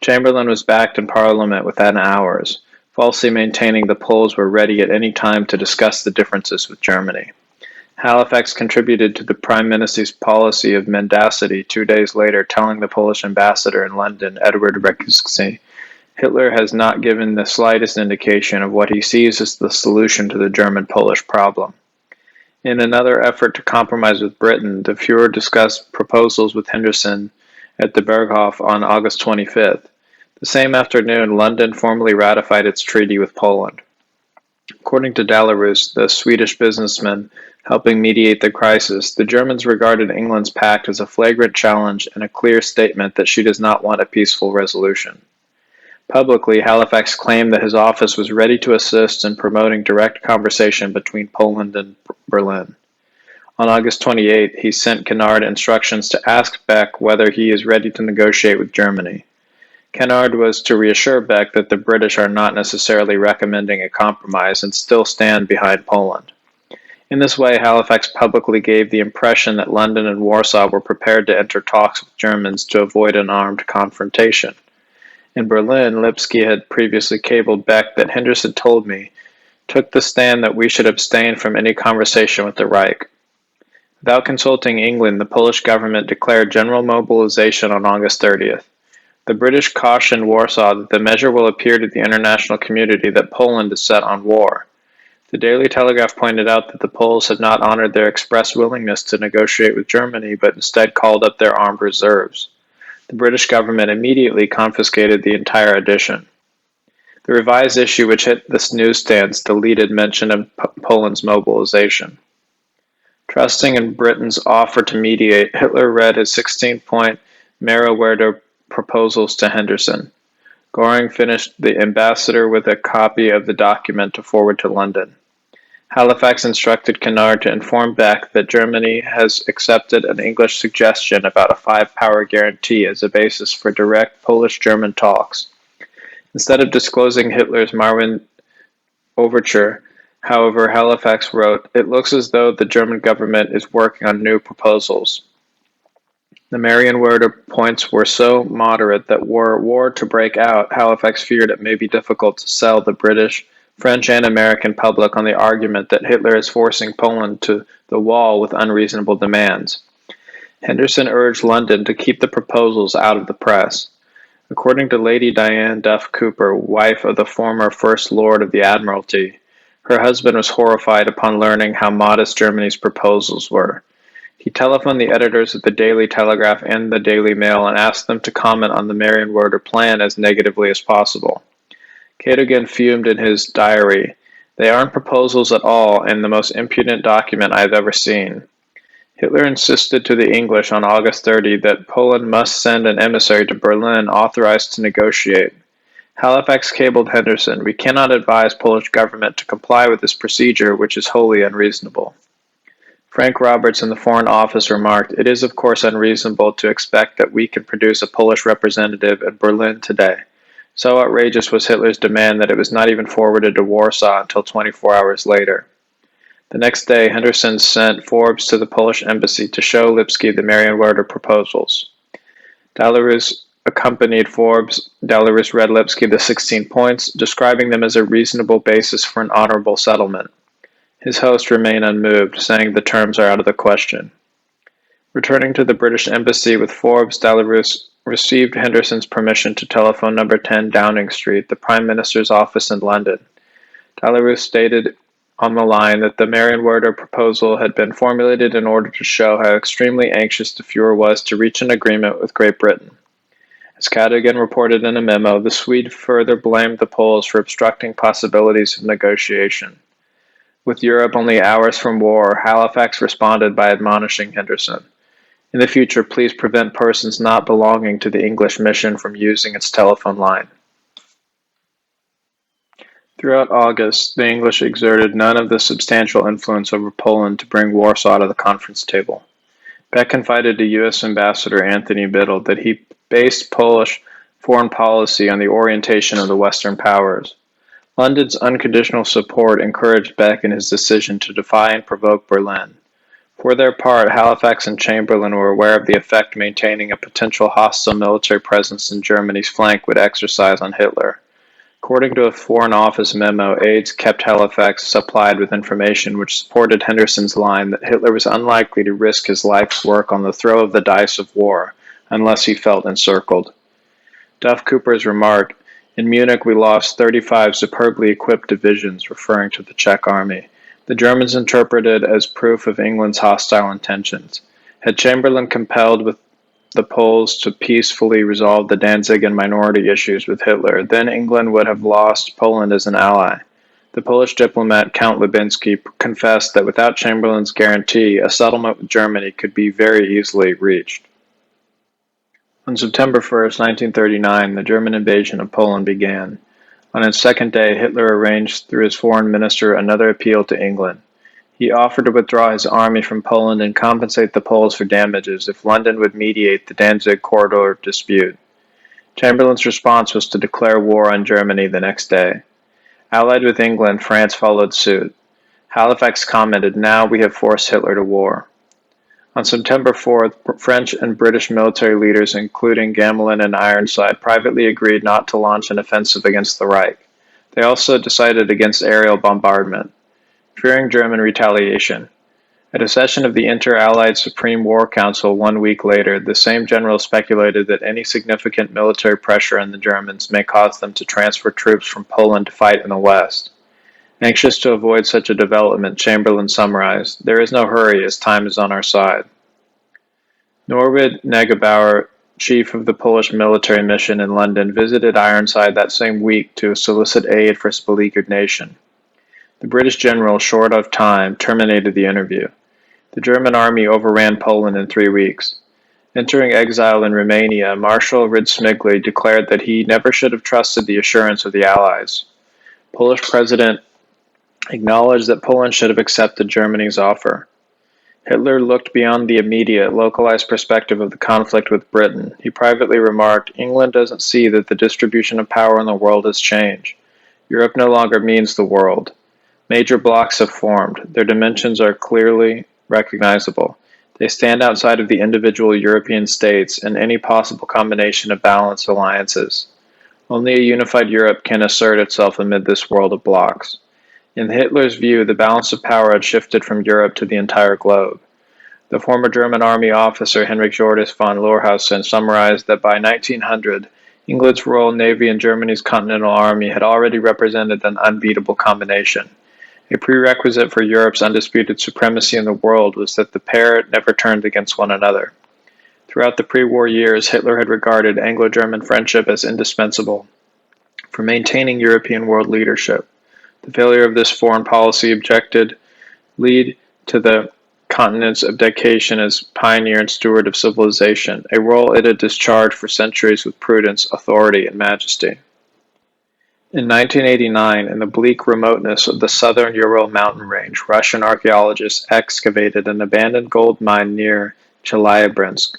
Speaker 1: Chamberlain was backed in Parliament within hours, falsely maintaining the Poles were ready at any time to discuss the differences with Germany. Halifax contributed to the Prime Minister's policy of mendacity 2 days later, telling the Polish ambassador in London, Edward Reksky, Hitler has not given the slightest indication of what he sees as the solution to the German-Polish problem. In another effort to compromise with Britain, the Fuhrer discussed proposals with Henderson at the Berghof on August 25th. The same afternoon, London formally ratified its treaty with Poland. According to Dalarus, the Swedish businessman helping mediate the crisis, the Germans regarded England's pact as a flagrant challenge and a clear statement that she does not want a peaceful resolution. Publicly, Halifax claimed that his office was ready to assist in promoting direct conversation between Poland and Berlin. On August 28, he sent Kennard instructions to ask Beck whether he is ready to negotiate with Germany. Kennard was to reassure Beck that the British are not necessarily recommending a compromise and still stand behind Poland. In this way, Halifax publicly gave the impression that London and Warsaw were prepared to enter talks with Germans to avoid an armed confrontation. In Berlin, Lipski had previously cabled Beck that Henderson told me, took the stand that we should abstain from any conversation with the Reich. Without consulting England, the Polish government declared general mobilization on August 30th. The British cautioned Warsaw that the measure will appear to the international community that Poland is set on war. The Daily Telegraph pointed out that the Poles had not honored their express willingness to negotiate with Germany, but instead called up their armed reserves. The British government immediately confiscated the entire edition. The revised issue, which hit the newsstands, deleted mention of Poland's mobilization. Trusting in Britain's offer to mediate, Hitler read his 16-point Mehrwerter proposals to Henderson. Goring finished the ambassador with a copy of the document to forward to London. Halifax instructed Kennard to inform Beck that Germany has accepted an English suggestion about a 5-power guarantee as a basis for direct Polish-German talks. Instead of disclosing Hitler's Marwin overture, however, Halifax wrote, "It looks as though the German government is working on new proposals." The Marienwerder points were so moderate that were war to break out, Halifax feared it may be difficult to sell the British, French, and American public on the argument that Hitler is forcing Poland to the wall with unreasonable demands. Henderson urged London to keep the proposals out of the press. According to Lady Diane Duff Cooper, wife of the former First Lord of the Admiralty, her husband was horrified upon learning how modest Germany's proposals were. He telephoned the editors of the Daily Telegraph and the Daily Mail and asked them to comment on the Marienwerder plan as negatively as possible. Cadogan fumed in his diary, "They aren't proposals at all, and the most impudent document I have ever seen." Hitler insisted to the English on August 30 that Poland must send an emissary to Berlin authorized to negotiate. Halifax cabled Henderson, "We cannot advise Polish government to comply with this procedure, which is wholly unreasonable." Frank Roberts in the Foreign Office remarked, "It is of course unreasonable to expect that we can produce a Polish representative in Berlin today." So outrageous was Hitler's demand that it was not even forwarded to Warsaw until 24 hours later. The next day, Henderson sent Forbes to the Polish embassy to show Lipski the Marienwerder proposals. Dalarus accompanied Forbes. Dalarus read Lipski the 16 points, describing them as a reasonable basis for an honorable settlement. His host remained unmoved, saying the terms are out of the question. Returning to the British Embassy with Forbes, Delarue received Henderson's permission to telephone number 10 Downing Street, the Prime Minister's office in London. Delarue stated on the line that the Merriam-Webster proposal had been formulated in order to show how extremely anxious the Fuhrer was to reach an agreement with Great Britain. As Cadogan reported in a memo, the Swede further blamed the Poles for obstructing possibilities of negotiation. With Europe only hours from war, Halifax responded by admonishing Henderson. In the future, please prevent persons not belonging to the English mission from using its telephone line. Throughout August, the English exerted none of the substantial influence over Poland to bring Warsaw to the conference table. Beck confided to U.S. Ambassador Anthony Biddle that he based Polish foreign policy on the orientation of the Western powers. London's unconditional support encouraged Beck in his decision to defy and provoke Berlin. For their part, Halifax and Chamberlain were aware of the effect maintaining a potential hostile military presence in Germany's flank would exercise on Hitler. According to a Foreign Office memo, aides kept Halifax supplied with information which supported Henderson's line that Hitler was unlikely to risk his life's work on the throw of the dice of war, unless he felt encircled. Duff Cooper's remark, "In Munich we lost 35 superbly equipped divisions," referring to the Czech army. The Germans interpreted as proof of England's hostile intentions. Had Chamberlain compelled with the Poles to peacefully resolve the Danzig and minority issues with Hitler, then England would have lost Poland as an ally. The Polish diplomat Count Lubinsky confessed that without Chamberlain's guarantee, a settlement with Germany could be very easily reached. On September 1, 1939, the German invasion of Poland began. On its second day, Hitler arranged through his foreign minister another appeal to England. He offered to withdraw his army from Poland and compensate the Poles for damages if London would mediate the Danzig corridor dispute. Chamberlain's response was to declare war on Germany the next day. Allied with England, France followed suit. Halifax commented, "Now we have forced Hitler to war." On September 4th, French and British military leaders, including Gamelin and Ironside, privately agreed not to launch an offensive against the Reich. They also decided against aerial bombardment, fearing German retaliation. At a session of the Inter-Allied Supreme War Council 1 week later, the same general speculated that any significant military pressure on the Germans may cause them to transfer troops from Poland to fight in the West. Anxious to avoid such a development, Chamberlain summarized, "There is no hurry, as time is on our side." Norwood Negebauer, chief of the Polish military mission in London, visited Ironside that same week to solicit aid for his beleaguered nation. The British general, short of time, terminated the interview. The German army overran Poland in 3 weeks. Entering exile in Romania, Marshal Rid-Smigli declared that he never should have trusted the assurance of the Allies. Polish President acknowledged that Poland should have accepted Germany's offer. Hitler looked beyond the immediate, localized perspective of the conflict with Britain. He privately remarked, "England doesn't see that the distribution of power in the world has changed. Europe no longer means the world. Major blocs have formed. Their dimensions are clearly recognizable. They stand outside of the individual European states and any possible combination of balanced alliances. Only a unified Europe can assert itself amid this world of blocs." In Hitler's view, the balance of power had shifted from Europe to the entire globe. The former German army officer Henrik Jordis von Lohrhausen summarized that by 1900, England's Royal Navy and Germany's Continental Army had already represented an unbeatable combination. A prerequisite for Europe's undisputed supremacy in the world was that the pair never turned against one another. Throughout the pre-war years, Hitler had regarded Anglo-German friendship as indispensable for maintaining European world leadership. The failure of this foreign policy objected lead to the continent's abdication as pioneer and steward of civilization, a role it had discharged for centuries with prudence, authority, and majesty. In 1989, in the bleak remoteness of the southern Ural mountain range, Russian archaeologists excavated an abandoned gold mine near Chelyabinsk.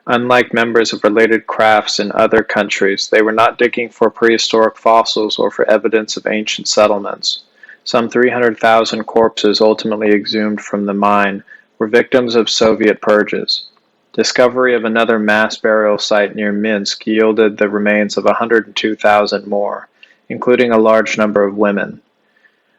Speaker 1: Unlike members of related crafts in other countries, they were not digging for prehistoric fossils or for evidence of ancient settlements. Some 300,000 corpses ultimately exhumed from the mine were victims of Soviet purges. Discovery of another mass burial site near Minsk yielded the remains of 102,000 more, including a large number of women.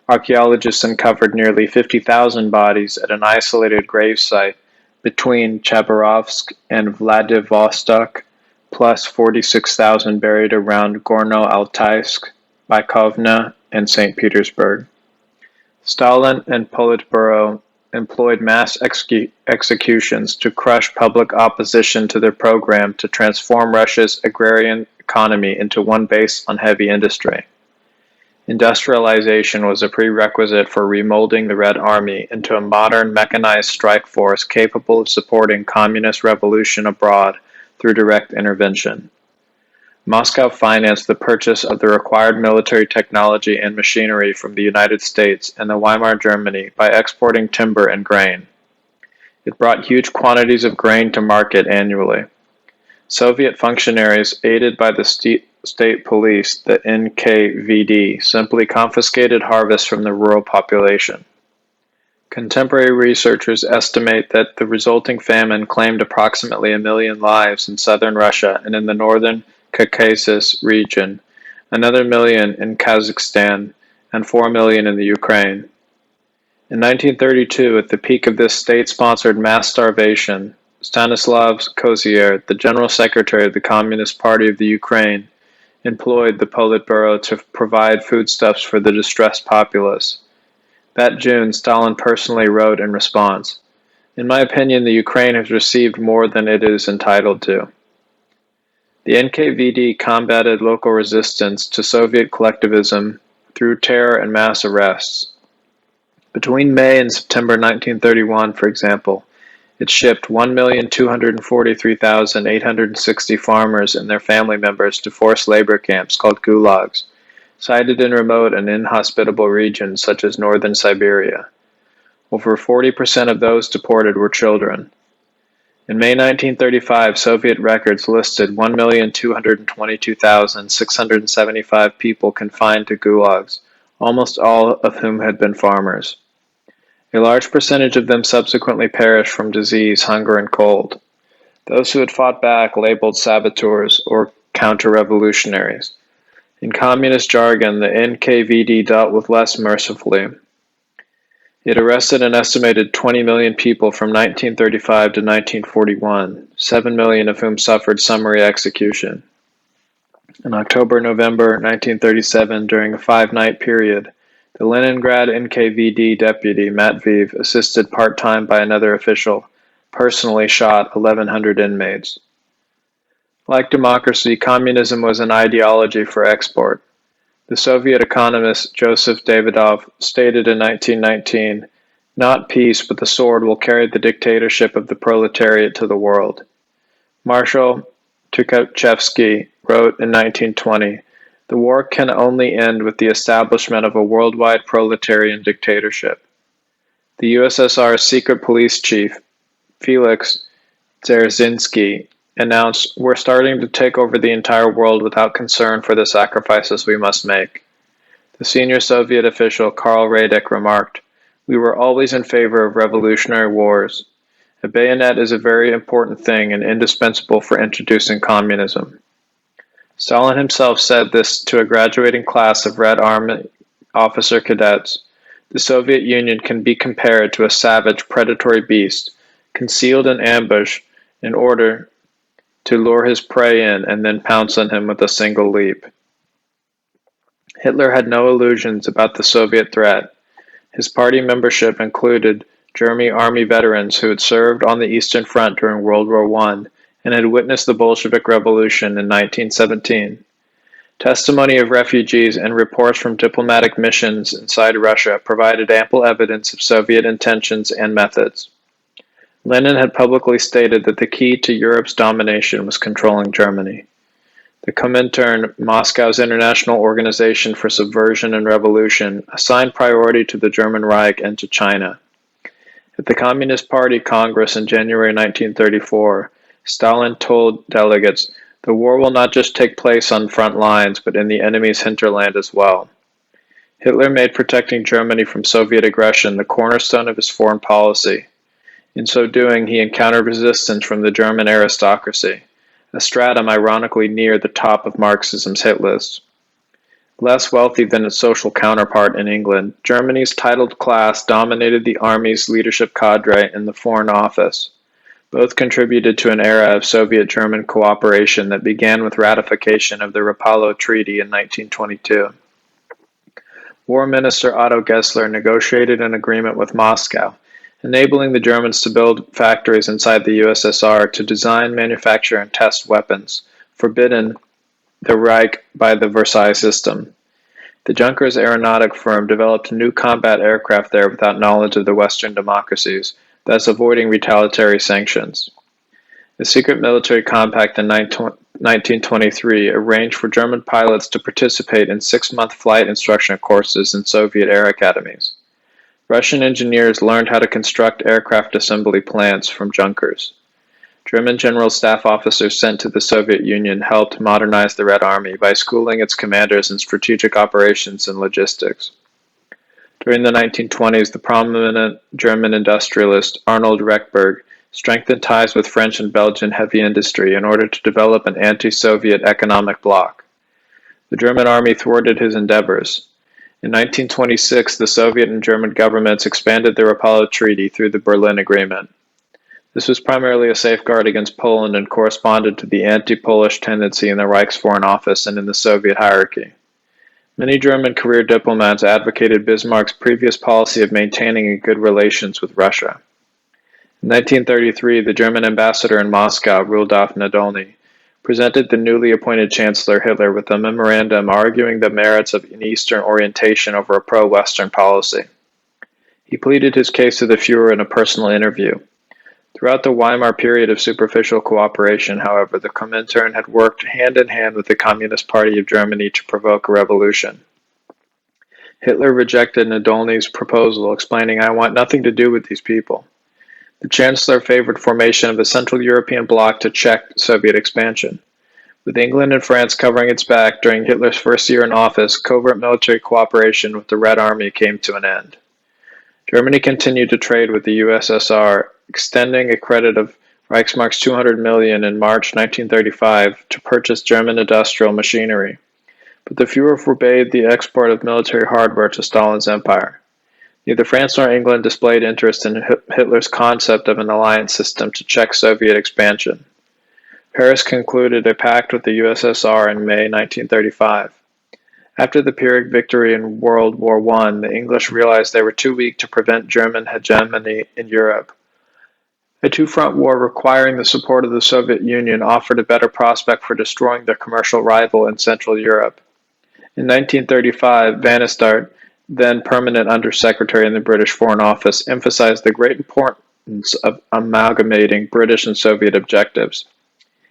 Speaker 1: Archaeologists uncovered nearly 50,000 bodies at an isolated grave site between Chabarovsk and Vladivostok, plus 46,000 buried around Gorno-Altaysk, Bykovna, and St. Petersburg. Stalin and Politburo employed mass executions to crush public opposition to their program to transform Russia's agrarian economy into one based on heavy industry. Industrialization was a prerequisite for remolding the Red Army into a modern mechanized strike force capable of supporting communist revolution abroad through direct intervention. Moscow financed the purchase of the required military technology and machinery from the United States and the Weimar Germany by exporting timber and grain. It brought huge quantities of grain to market annually. Soviet functionaries, aided by the state police, the NKVD, simply confiscated harvests from the rural population. Contemporary researchers estimate that the resulting famine claimed approximately 1 million lives in southern Russia and in the northern Caucasus region, another million in Kazakhstan, and 4 million in the Ukraine. In 1932, at the peak of this state-sponsored mass starvation, Stanislav Kozier, the General Secretary of the Communist Party of the Ukraine, employed the Politburo to provide foodstuffs for the distressed populace. That June, Stalin personally wrote in response, "In my opinion, the Ukraine has received more than it is entitled to." The NKVD combated local resistance to Soviet collectivism through terror and mass arrests. Between May and September 1931, for example, it shipped 1,243,860 farmers and their family members to forced labor camps called gulags, sited in remote and inhospitable regions such as northern Siberia. Over 40% of those deported were children. In May 1935, Soviet records listed 1,222,675 people confined to gulags, almost all of whom had been farmers. A large percentage of them subsequently perished from disease, hunger, and cold. Those who had fought back labeled saboteurs or counter-revolutionaries. In communist jargon, the NKVD dealt with less mercifully. It arrested an estimated 20 million people from 1935 to 1941, 7 million of whom suffered summary execution. In October-November 1937, during a 5-night period, the Leningrad NKVD deputy, Matveev, assisted part-time by another official, personally shot 1,100 inmates. Like democracy, communism was an ideology for export. The Soviet economist Joseph Davidov stated in 1919, "Not peace, but the sword will carry the dictatorship of the proletariat to the world." Marshal Tukhachevsky wrote in 1920, "The war can only end with the establishment of a worldwide proletarian dictatorship." The USSR's secret police chief, Felix Dzerzhinsky, announced, "We're starting to take over the entire world without concern for the sacrifices we must make." The senior Soviet official Karl Radek remarked, "We were always in favor of revolutionary wars. A bayonet is a very important thing and indispensable for introducing communism." Stalin himself said this to a graduating class of Red Army officer cadets. The Soviet Union can be compared to a savage predatory beast, concealed in ambush in order to lure his prey in and then pounce on him with a single leap. Hitler had no illusions about the Soviet threat. His party membership included German army veterans who had served on the Eastern Front during World War I and had witnessed the Bolshevik Revolution in 1917. Testimony of refugees and reports from diplomatic missions inside Russia provided ample evidence of Soviet intentions and methods. Lenin had publicly stated that the key to Europe's domination was controlling Germany. The Comintern, Moscow's international organization for subversion and revolution, assigned priority to the German Reich and to China. At the Communist Party Congress in January 1934, Stalin told delegates, "The war will not just take place on front lines, but in the enemy's hinterland as well." Hitler made protecting Germany from Soviet aggression the cornerstone of his foreign policy. In so doing, he encountered resistance from the German aristocracy, a stratum ironically near the top of Marxism's hit list. Less wealthy than its social counterpart in England, Germany's titled class dominated the army's leadership cadre in the Foreign Office. Both contributed to an era of Soviet-German cooperation that began with ratification of the Rapallo Treaty in 1922. War Minister Otto Gessler negotiated an agreement with Moscow, enabling the Germans to build factories inside the USSR to design, manufacture, and test weapons, forbidden the Reich by the Versailles System. The Junkers aeronautic firm developed new combat aircraft there without knowledge of the Western democracies, thus avoiding retaliatory sanctions. The secret military compact in 1923 arranged for German pilots to participate in 6-month flight instruction courses in Soviet air academies. Russian engineers learned how to construct aircraft assembly plants from Junkers. German general staff officers sent to the Soviet Union helped modernize the Red Army by schooling its commanders in strategic operations and logistics. During the 1920s, the prominent German industrialist Arnold Rechberg strengthened ties with French and Belgian heavy industry in order to develop an anti-Soviet economic bloc. The German army thwarted his endeavors. In 1926, the Soviet and German governments expanded the Rapallo Treaty through the Berlin Agreement. This was primarily a safeguard against Poland and corresponded to the anti-Polish tendency in the Reich's Foreign Office and in the Soviet hierarchy. Many German career diplomats advocated Bismarck's previous policy of maintaining good relations with Russia. In 1933, the German ambassador in Moscow, Rudolf Nadolny, presented the newly appointed Chancellor Hitler with a memorandum arguing the merits of an Eastern orientation over a pro-Western policy. He pleaded his case to the Führer in a personal interview. Throughout the Weimar period of superficial cooperation, however, the Comintern had worked hand in hand with the Communist Party of Germany to provoke a revolution. Hitler rejected Nadolny's proposal, explaining, "I want nothing to do with these people." The Chancellor favored formation of a Central European bloc to check Soviet expansion. With England and France covering its back during Hitler's first year in office, covert military cooperation with the Red Army came to an end. Germany continued to trade with the USSR, extending a credit of Reichsmarks 200 million in March 1935 to purchase German industrial machinery. But the Führer forbade the export of military hardware to Stalin's empire. Neither France nor England displayed interest in Hitler's concept of an alliance system to check Soviet expansion. Paris concluded a pact with the USSR in May 1935. After the Pyrrhic victory in World War I, the English realized they were too weak to prevent German hegemony in Europe. A two-front war requiring the support of the Soviet Union offered a better prospect for destroying their commercial rival in Central Europe. In 1935, Vansittart, then permanent undersecretary in the British Foreign Office, emphasized the great importance of amalgamating British and Soviet objectives.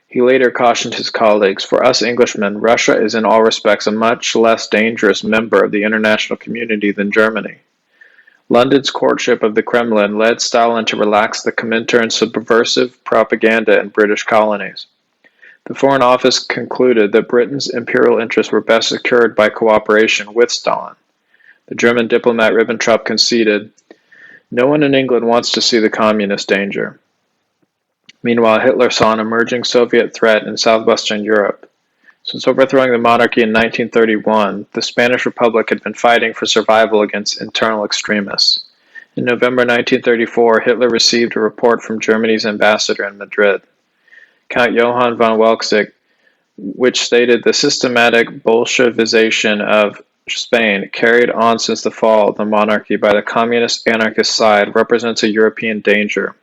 Speaker 1: He later cautioned his colleagues, "For us Englishmen, Russia is in all respects a much less dangerous member of the international community than Germany." London's courtship of the Kremlin led Stalin to relax the Comintern's subversive propaganda in British colonies. The Foreign Office concluded that Britain's imperial interests were best secured by cooperation with Stalin. The German diplomat Ribbentrop conceded, "No one in England wants to see the communist danger." Meanwhile, Hitler saw an emerging Soviet threat in southwestern Europe. Since overthrowing the monarchy in 1931, the Spanish Republic had been fighting for survival against internal extremists. In November 1934, Hitler received a report from Germany's ambassador in Madrid, Count Johann von Welczek, which stated the systematic Bolshevization of Spain, carried on since the fall of the monarchy by the communist anarchist side, represents a European danger.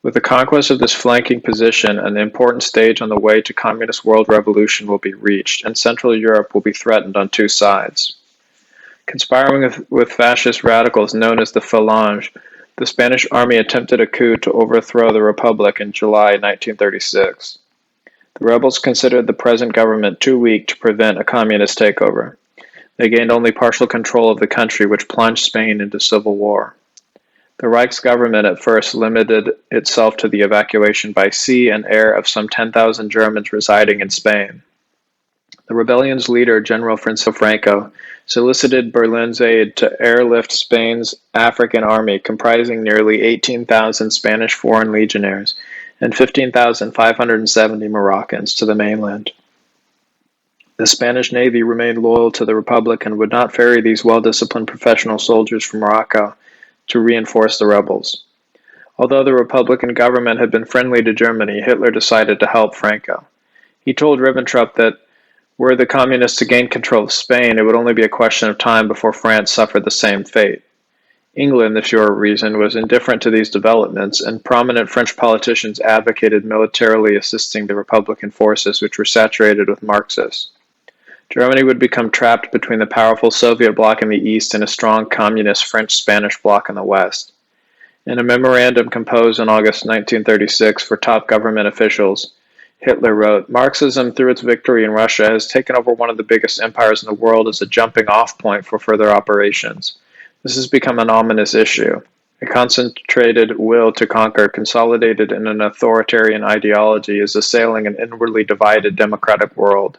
Speaker 1: With the conquest of this flanking position, an important stage on the way to communist world revolution will be reached, and Central Europe will be threatened on two sides. Conspiring with fascist radicals known as the Phalange, the Spanish army attempted a coup to overthrow the Republic in July 1936. The rebels considered the present government too weak to prevent a communist takeover. They gained only partial control of the country, which plunged Spain into civil war. The Reich's government at first limited itself to the evacuation by sea and air of some 10,000 Germans residing in Spain. The rebellion's leader, General Franco, solicited Berlin's aid to airlift Spain's African army, comprising nearly 18,000 Spanish foreign legionnaires and 15,570 Moroccans, to the mainland. The Spanish Navy remained loyal to the Republic and would not ferry these well-disciplined professional soldiers from Morocco to reinforce the rebels. Although the Republican government had been friendly to Germany, Hitler decided to help Franco. He told Ribbentrop that were the communists to gain control of Spain, it would only be a question of time before France suffered the same fate. England, the Fuhrer reasoned, was indifferent to these developments, and prominent French politicians advocated militarily assisting the Republican forces, which were saturated with Marxists. Germany would become trapped between the powerful Soviet bloc in the east and a strong communist French-Spanish bloc in the west. In a memorandum composed in August 1936 for top government officials, Hitler wrote, "Marxism, through its victory in Russia, has taken over one of the biggest empires in the world as a jumping-off point for further operations. This has become an ominous issue. A concentrated will to conquer, consolidated in an authoritarian ideology, is assailing an inwardly divided democratic world."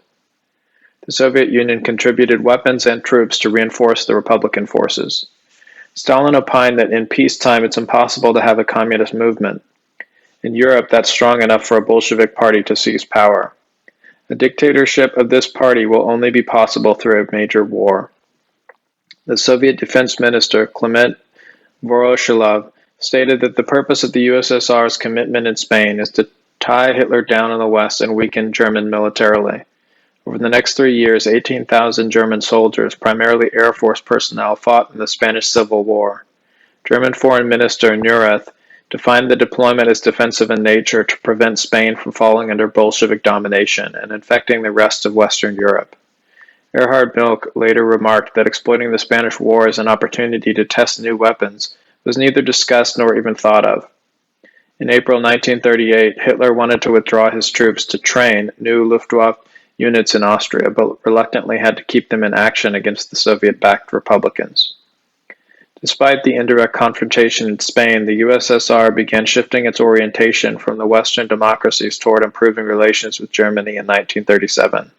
Speaker 1: The Soviet Union contributed weapons and troops to reinforce the Republican forces. Stalin opined that in peacetime it's impossible to have a communist movement. In Europe, that's strong enough for a Bolshevik party to seize power. A dictatorship of this party will only be possible through a major war. The Soviet Defense Minister, Clement Voroshilov, stated that the purpose of the USSR's commitment in Spain is to tie Hitler down in the West and weaken German militarily. Over the next 3 years, 18,000 German soldiers, primarily Air Force personnel, fought in the Spanish Civil War. German Foreign Minister Neurath defined the deployment as defensive in nature to prevent Spain from falling under Bolshevik domination and infecting the rest of Western Europe. Erhard Milch later remarked that exploiting the Spanish War as an opportunity to test new weapons was neither discussed nor even thought of. In April 1938, Hitler wanted to withdraw his troops to train new Luftwaffe units in Austria, but reluctantly had to keep them in action against the Soviet-backed Republicans. Despite the indirect confrontation in Spain, the USSR began shifting its orientation from the Western democracies toward improving relations with Germany in 1937.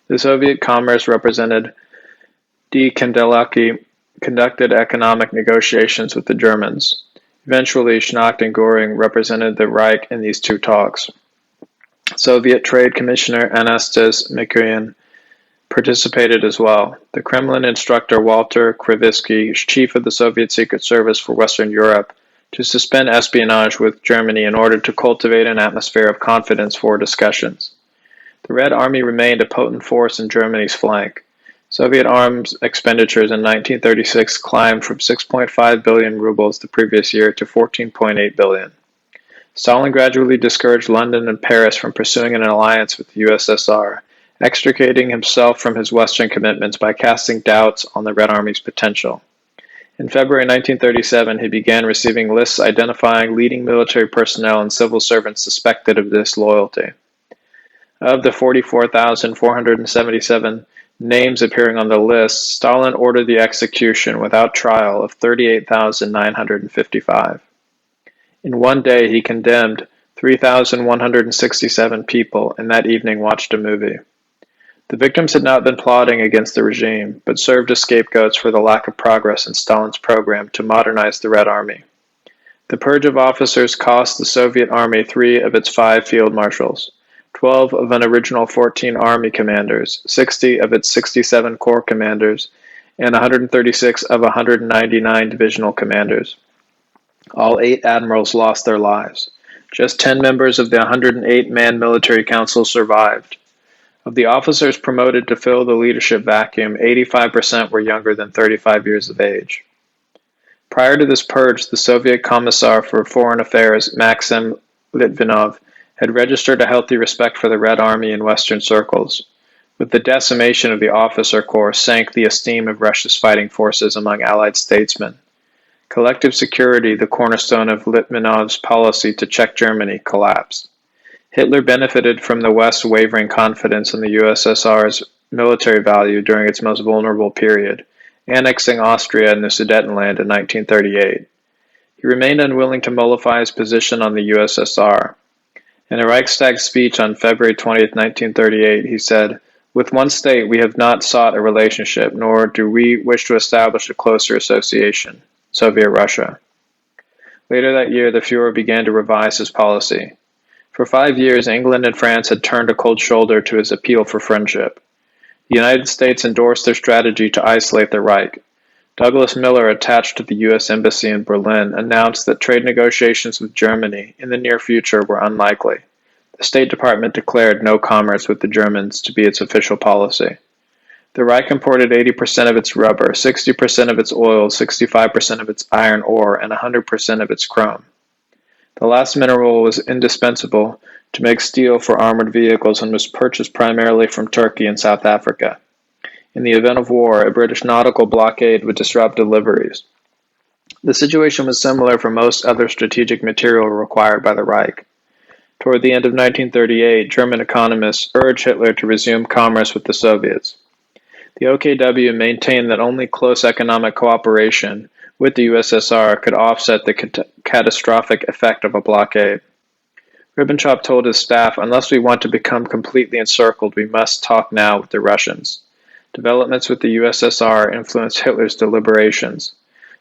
Speaker 1: The Soviet Commerce Representative D. Kandelaki conducted economic negotiations with the Germans. Eventually, Schnacht and Göring represented the Reich in these two talks. Soviet Trade Commissioner Anastas Mikoyan participated as well. The Kremlin instructor Walter Krivitsky, chief of the Soviet Secret Service for Western Europe, to suspend espionage with Germany in order to cultivate an atmosphere of confidence for discussions. The Red Army remained a potent force in Germany's flank. Soviet arms expenditures in 1936 climbed from 6.5 billion rubles the previous year to 14.8 billion. Stalin gradually discouraged London and Paris from pursuing an alliance with the USSR, extricating himself from his Western commitments by casting doubts on the Red Army's potential. In February 1937, he began receiving lists identifying leading military personnel and civil servants suspected of disloyalty. Of the 44,477 names appearing on the list, Stalin ordered the execution without trial of 38,955. In one day, he condemned 3,167 people, and that evening watched a movie. The victims had not been plotting against the regime, but served as scapegoats for the lack of progress in Stalin's program to modernize the Red Army. The purge of officers cost the Soviet Army 3 of its 5 field marshals, 12 of an original 14 army commanders, 60 of its 67 corps commanders, and 136 of 199 divisional commanders. All 8 admirals lost their lives. Just 10 members of the 108-man military council survived. Of the officers promoted to fill the leadership vacuum, 85% were younger than 35 years of age. Prior to this purge, the Soviet Commissar for Foreign Affairs, Maxim Litvinov, had registered a healthy respect for the Red Army in Western circles. With the decimation of the officer corps sank the esteem of Russia's fighting forces among Allied statesmen. Collective security, the cornerstone of Litvinov's policy to check Germany, collapsed. Hitler benefited from the West's wavering confidence in the USSR's military value during its most vulnerable period, annexing Austria and the Sudetenland in 1938. He remained unwilling to mollify his position on the USSR. In a Reichstag speech on February 20, 1938, he said, "With one state we have not sought a relationship, nor do we wish to establish a closer association, Soviet Russia." Later that year, the Fuhrer began to revise his policy. For 5 years, England and France had turned a cold shoulder to his appeal for friendship. The United States endorsed their strategy to isolate the Reich. Douglas Miller, attached to the U.S. Embassy in Berlin, announced that trade negotiations with Germany in the near future were unlikely. The State Department declared no commerce with the Germans to be its official policy. The Reich imported 80% of its rubber, 60% of its oil, 65% of its iron ore, and 100% of its chrome. The last mineral was indispensable to make steel for armored vehicles and was purchased primarily from Turkey and South Africa. In the event of war, a British nautical blockade would disrupt deliveries. The situation was similar for most other strategic material required by the Reich. Toward the end of 1938, German economists urged Hitler to resume commerce with the Soviets. The OKW maintained that only close economic cooperation with the USSR could offset the catastrophic effect of a blockade. Ribbentrop told his staff, "Unless we want to become completely encircled, we must talk now with the Russians." Developments with the USSR influenced Hitler's deliberations.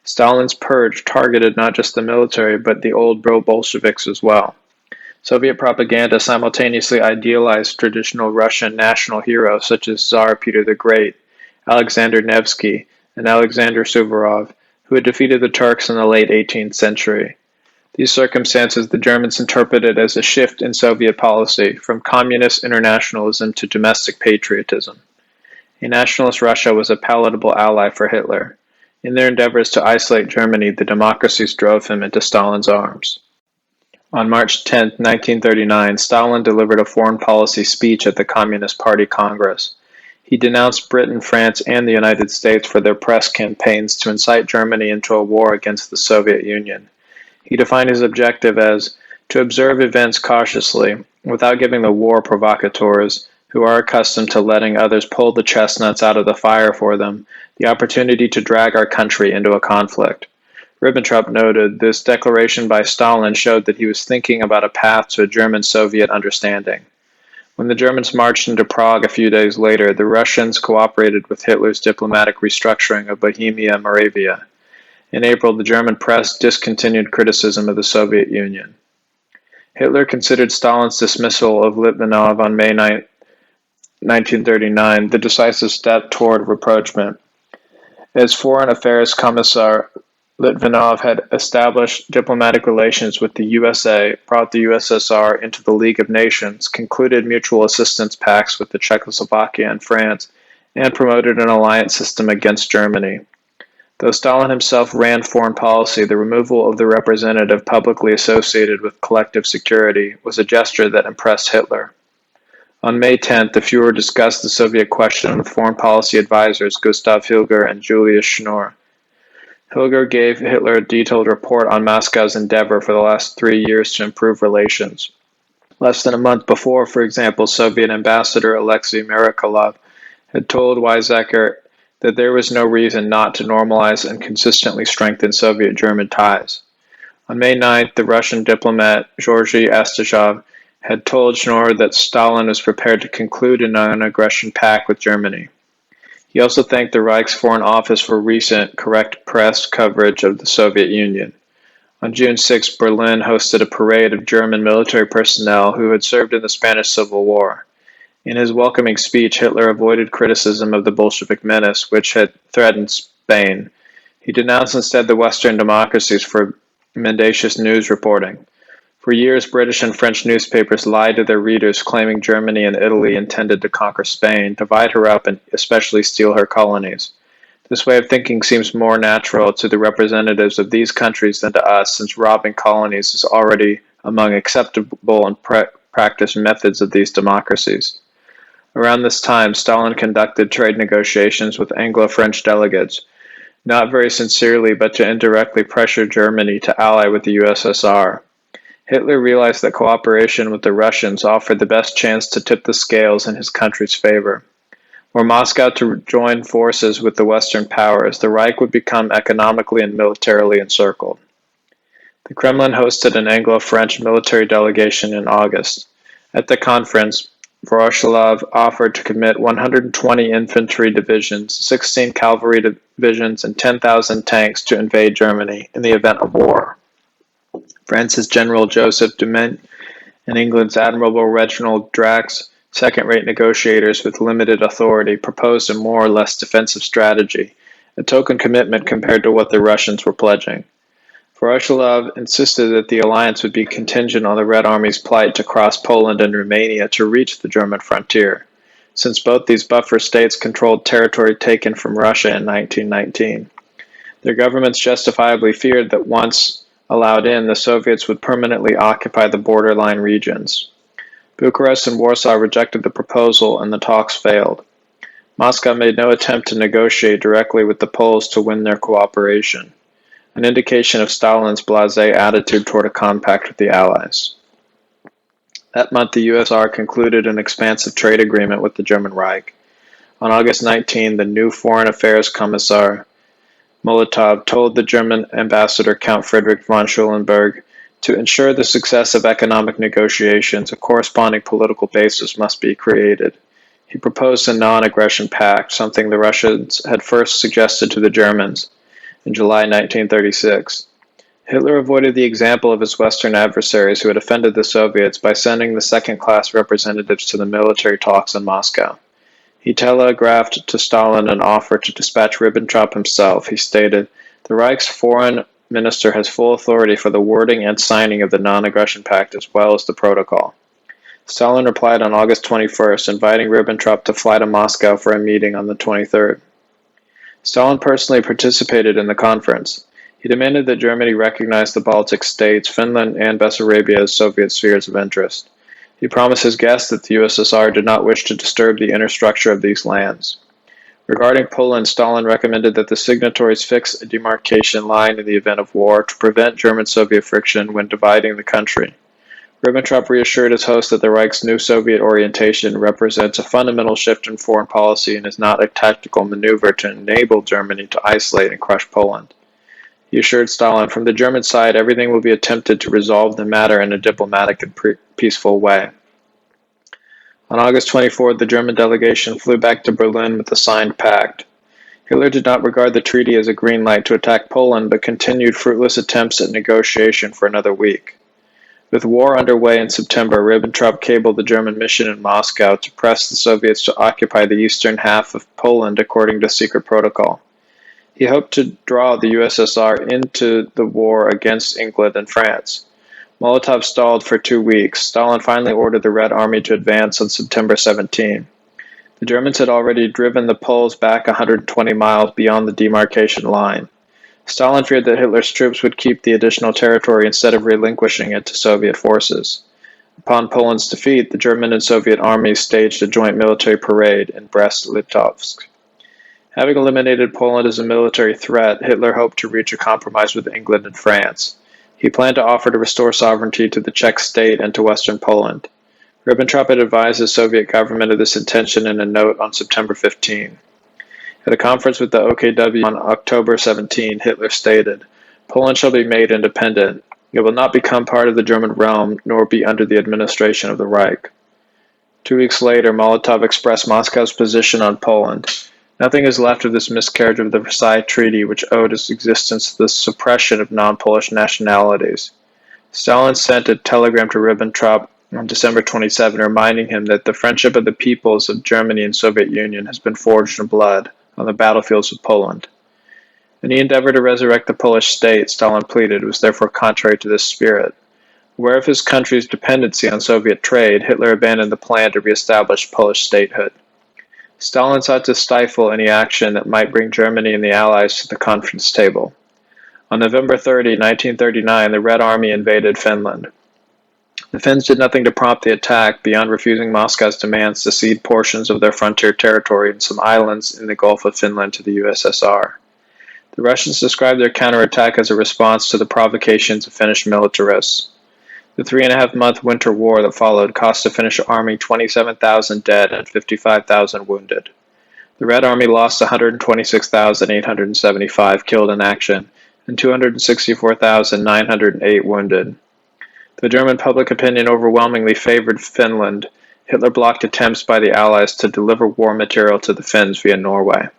Speaker 1: Stalin's purge targeted not just the military, but the old Bolsheviks as well. Soviet propaganda simultaneously idealized traditional Russian national heroes such as Tsar Peter the Great, Alexander Nevsky, and Alexander Suvorov, who had defeated the Turks in the late 18th century. These circumstances the Germans interpreted as a shift in Soviet policy from communist internationalism to domestic patriotism. A nationalist Russia was a palatable ally for Hitler. In their endeavors to isolate Germany, the democracies drove him into Stalin's arms. On March 10, 1939, Stalin delivered a foreign policy speech at the Communist Party Congress. He denounced Britain, France, and the United States for their press campaigns to incite Germany into a war against the Soviet Union. He defined his objective as to observe events cautiously, without giving the war provocateurs, who are accustomed to letting others pull the chestnuts out of the fire for them, the opportunity to drag our country into a conflict. Ribbentrop noted, this declaration by Stalin showed that he was thinking about a path to a German-Soviet understanding. When the Germans marched into Prague a few days later, the Russians cooperated with Hitler's diplomatic restructuring of Bohemia and Moravia. In April, the German press discontinued criticism of the Soviet Union. Hitler considered Stalin's dismissal of Litvinov on May 9, 1939, the decisive step toward rapprochement. As Foreign Affairs Commissar, Litvinov had established diplomatic relations with the USA, brought the USSR into the League of Nations, concluded mutual assistance pacts with the Czechoslovakia and France, and promoted an alliance system against Germany. Though Stalin himself ran foreign policy, the removal of the representative publicly associated with collective security was a gesture that impressed Hitler. On May 10th, the Fuhrer discussed the Soviet question with foreign policy advisors Gustav Hilger and Julius Schnorr. Hilger gave Hitler a detailed report on Moscow's endeavor for the last 3 years to improve relations. Less than a month before, for example, Soviet Ambassador Alexei Mirakulov had told Weizsäcker that there was no reason not to normalize and consistently strengthen Soviet-German ties. On May 9th, the Russian diplomat Georgy Astashov had told Schnorr that Stalin was prepared to conclude a non-aggression pact with Germany. He also thanked the Reich's Foreign Office for recent, correct press coverage of the Soviet Union. On June 6, Berlin hosted a parade of German military personnel who had served in the Spanish Civil War. In his welcoming speech, Hitler avoided criticism of the Bolshevik menace, which had threatened Spain. He denounced instead the Western democracies for mendacious news reporting. For years, British and French newspapers lied to their readers, claiming Germany and Italy intended to conquer Spain, divide her up, and especially steal her colonies. This way of thinking seems more natural to the representatives of these countries than to us, since robbing colonies is already among acceptable and practiced methods of these democracies. Around this time, Stalin conducted trade negotiations with Anglo-French delegates, not very sincerely, but to indirectly pressure Germany to ally with the USSR. Hitler realized that cooperation with the Russians offered the best chance to tip the scales in his country's favor. Were Moscow to join forces with the Western powers, the Reich would become economically and militarily encircled. The Kremlin hosted an Anglo-French military delegation in August. At the conference, Voroshilov offered to commit 120 infantry divisions, 16 cavalry divisions, and 10,000 tanks to invade Germany in the event of war. France's General Joseph Dumont and England's Admiral Reginald Drax, second-rate negotiators with limited authority, proposed a more or less defensive strategy, a token commitment compared to what the Russians were pledging. Voroshilov insisted that the alliance would be contingent on the Red Army's plight to cross Poland and Romania to reach the German frontier, since both these buffer states controlled territory taken from Russia in 1919. Their governments justifiably feared that once allowed in, the Soviets would permanently occupy the borderline regions. Bucharest and Warsaw rejected the proposal, and the talks failed. Moscow made no attempt to negotiate directly with the Poles to win their cooperation, an indication of Stalin's blasé attitude toward a compact with the Allies. That month, the USSR concluded an expansive trade agreement with the German Reich. On August 19, the new Foreign Affairs Commissar, Molotov, told the German ambassador Count Friedrich von Schulenburg, to ensure the success of economic negotiations, a corresponding political basis must be created. He proposed a non-aggression pact, something the Russians had first suggested to the Germans in July 1936. Hitler avoided the example of his Western adversaries who had offended the Soviets by sending the second-class representatives to the military talks in Moscow. He telegraphed to Stalin an offer to dispatch Ribbentrop himself. He stated, "The Reich's foreign minister has full authority for the wording and signing of the non-aggression pact as well as the protocol." Stalin replied on August 21st, inviting Ribbentrop to fly to Moscow for a meeting on the 23rd. Stalin personally participated in the conference. He demanded that Germany recognize the Baltic states, Finland, and Bessarabia as Soviet spheres of interest. He promised his guests that the USSR did not wish to disturb the inner structure of these lands. Regarding Poland, Stalin recommended that the signatories fix a demarcation line in the event of war to prevent German-Soviet friction when dividing the country. Ribbentrop reassured his host that the Reich's new Soviet orientation represents a fundamental shift in foreign policy and is not a tactical maneuver to enable Germany to isolate and crush Poland. He assured Stalin, "From the German side, everything will be attempted to resolve the matter in a diplomatic and peaceful way." On August 24th, the German delegation flew back to Berlin with the signed pact. Hitler did not regard the treaty as a green light to attack Poland, but continued fruitless attempts at negotiation for another week. With war underway in September, Ribbentrop cabled the German mission in Moscow to press the Soviets to occupy the eastern half of Poland according to secret protocol. He hoped to draw the USSR into the war against England and France. Molotov stalled for 2 weeks. Stalin finally ordered the Red Army to advance on September 17. The Germans had already driven the Poles back 120 miles beyond the demarcation line. Stalin feared that Hitler's troops would keep the additional territory instead of relinquishing it to Soviet forces. Upon Poland's defeat, the German and Soviet armies staged a joint military parade in Brest-Litovsk. Having eliminated Poland as a military threat, Hitler hoped to reach a compromise with England and France. He planned to offer to restore sovereignty to the Czech state and to Western Poland. Ribbentrop had advised the Soviet government of this intention in a note on September 15. At a conference with the OKW on October 17, Hitler stated, "Poland shall be made independent. It will not become part of the German realm, nor be under the administration of the Reich." 2 weeks later, Molotov expressed Moscow's position on Poland. Nothing is left of this miscarriage of the Versailles Treaty, which owed its existence to the suppression of non-Polish nationalities. Stalin sent a telegram to Ribbentrop on December 27, reminding him that the friendship of the peoples of Germany and Soviet Union has been forged in blood on the battlefields of Poland. Any endeavor to resurrect the Polish state, Stalin pleaded, was therefore contrary to this spirit. Aware of his country's dependency on Soviet trade, Hitler abandoned the plan to reestablish Polish statehood. Stalin sought to stifle any action that might bring Germany and the Allies to the conference table. On November 30, 1939, the Red Army invaded Finland. The Finns did nothing to prompt the attack beyond refusing Moscow's demands to cede portions of their frontier territory and some islands in the Gulf of Finland to the USSR. The Russians described their counterattack as a response to the provocations of Finnish militarists. The 3.5-month winter war that followed cost the Finnish army 27,000 dead and 55,000 wounded. The Red Army lost 126,875 killed in action and 264,908 wounded. The German public opinion overwhelmingly favored Finland. Hitler blocked attempts by the Allies to deliver war material to the Finns via Norway.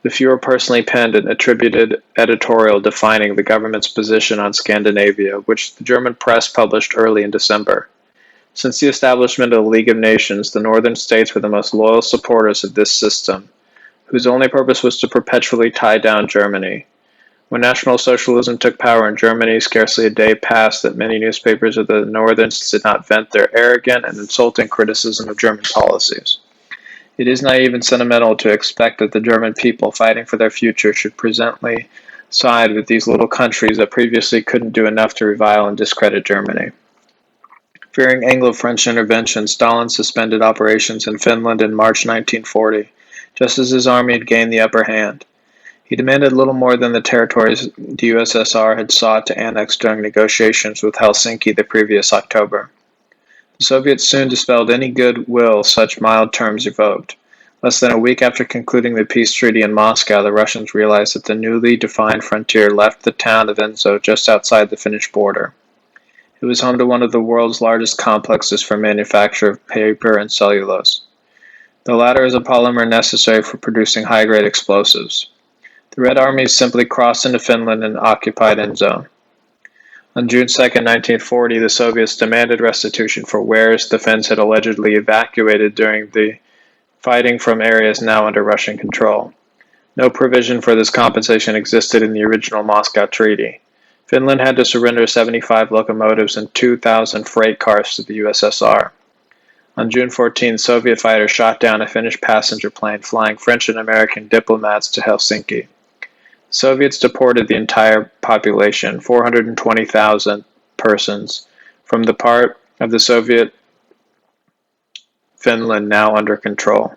Speaker 1: The Fuhrer personally penned an attributed editorial defining the government's position on Scandinavia, which the German press published early in December. Since the establishment of the League of Nations, the northern states were the most loyal supporters of this system. whose only purpose was to perpetually tie down Germany. When National Socialism took power in Germany, scarcely a day passed that many newspapers of the Northerners did not vent their arrogant and insulting criticism of German policies. It is naive and sentimental to expect that the German people fighting for their future should presently side with these little countries that previously couldn't do enough to revile and discredit Germany. Fearing Anglo-French intervention, Stalin suspended operations in Finland in March 1940, just as his army had gained the upper hand. He demanded little more than the territories the USSR had sought to annex during negotiations with Helsinki the previous October. The Soviets soon dispelled any goodwill such mild terms evoked. Less than a week after concluding the peace treaty in Moscow, the Russians realized that the newly defined frontier left the town of Enzo just outside the Finnish border. It was home to one of the world's largest complexes for manufacture of paper and cellulose. The latter is a polymer necessary for producing high-grade explosives. The Red Armies simply crossed into Finland and occupied Enzo. On June 2, 1940, the Soviets demanded restitution for wares the Finns had allegedly evacuated during the fighting from areas now under Russian control. No provision for this compensation existed in the original Moscow Treaty. Finland had to surrender 75 locomotives and 2,000 freight cars to the USSR. On June 14, Soviet fighters shot down a Finnish passenger plane flying French and American diplomats to Helsinki. Soviets deported the entire population, 420,000 persons, from the part of the Soviet Finland now under control.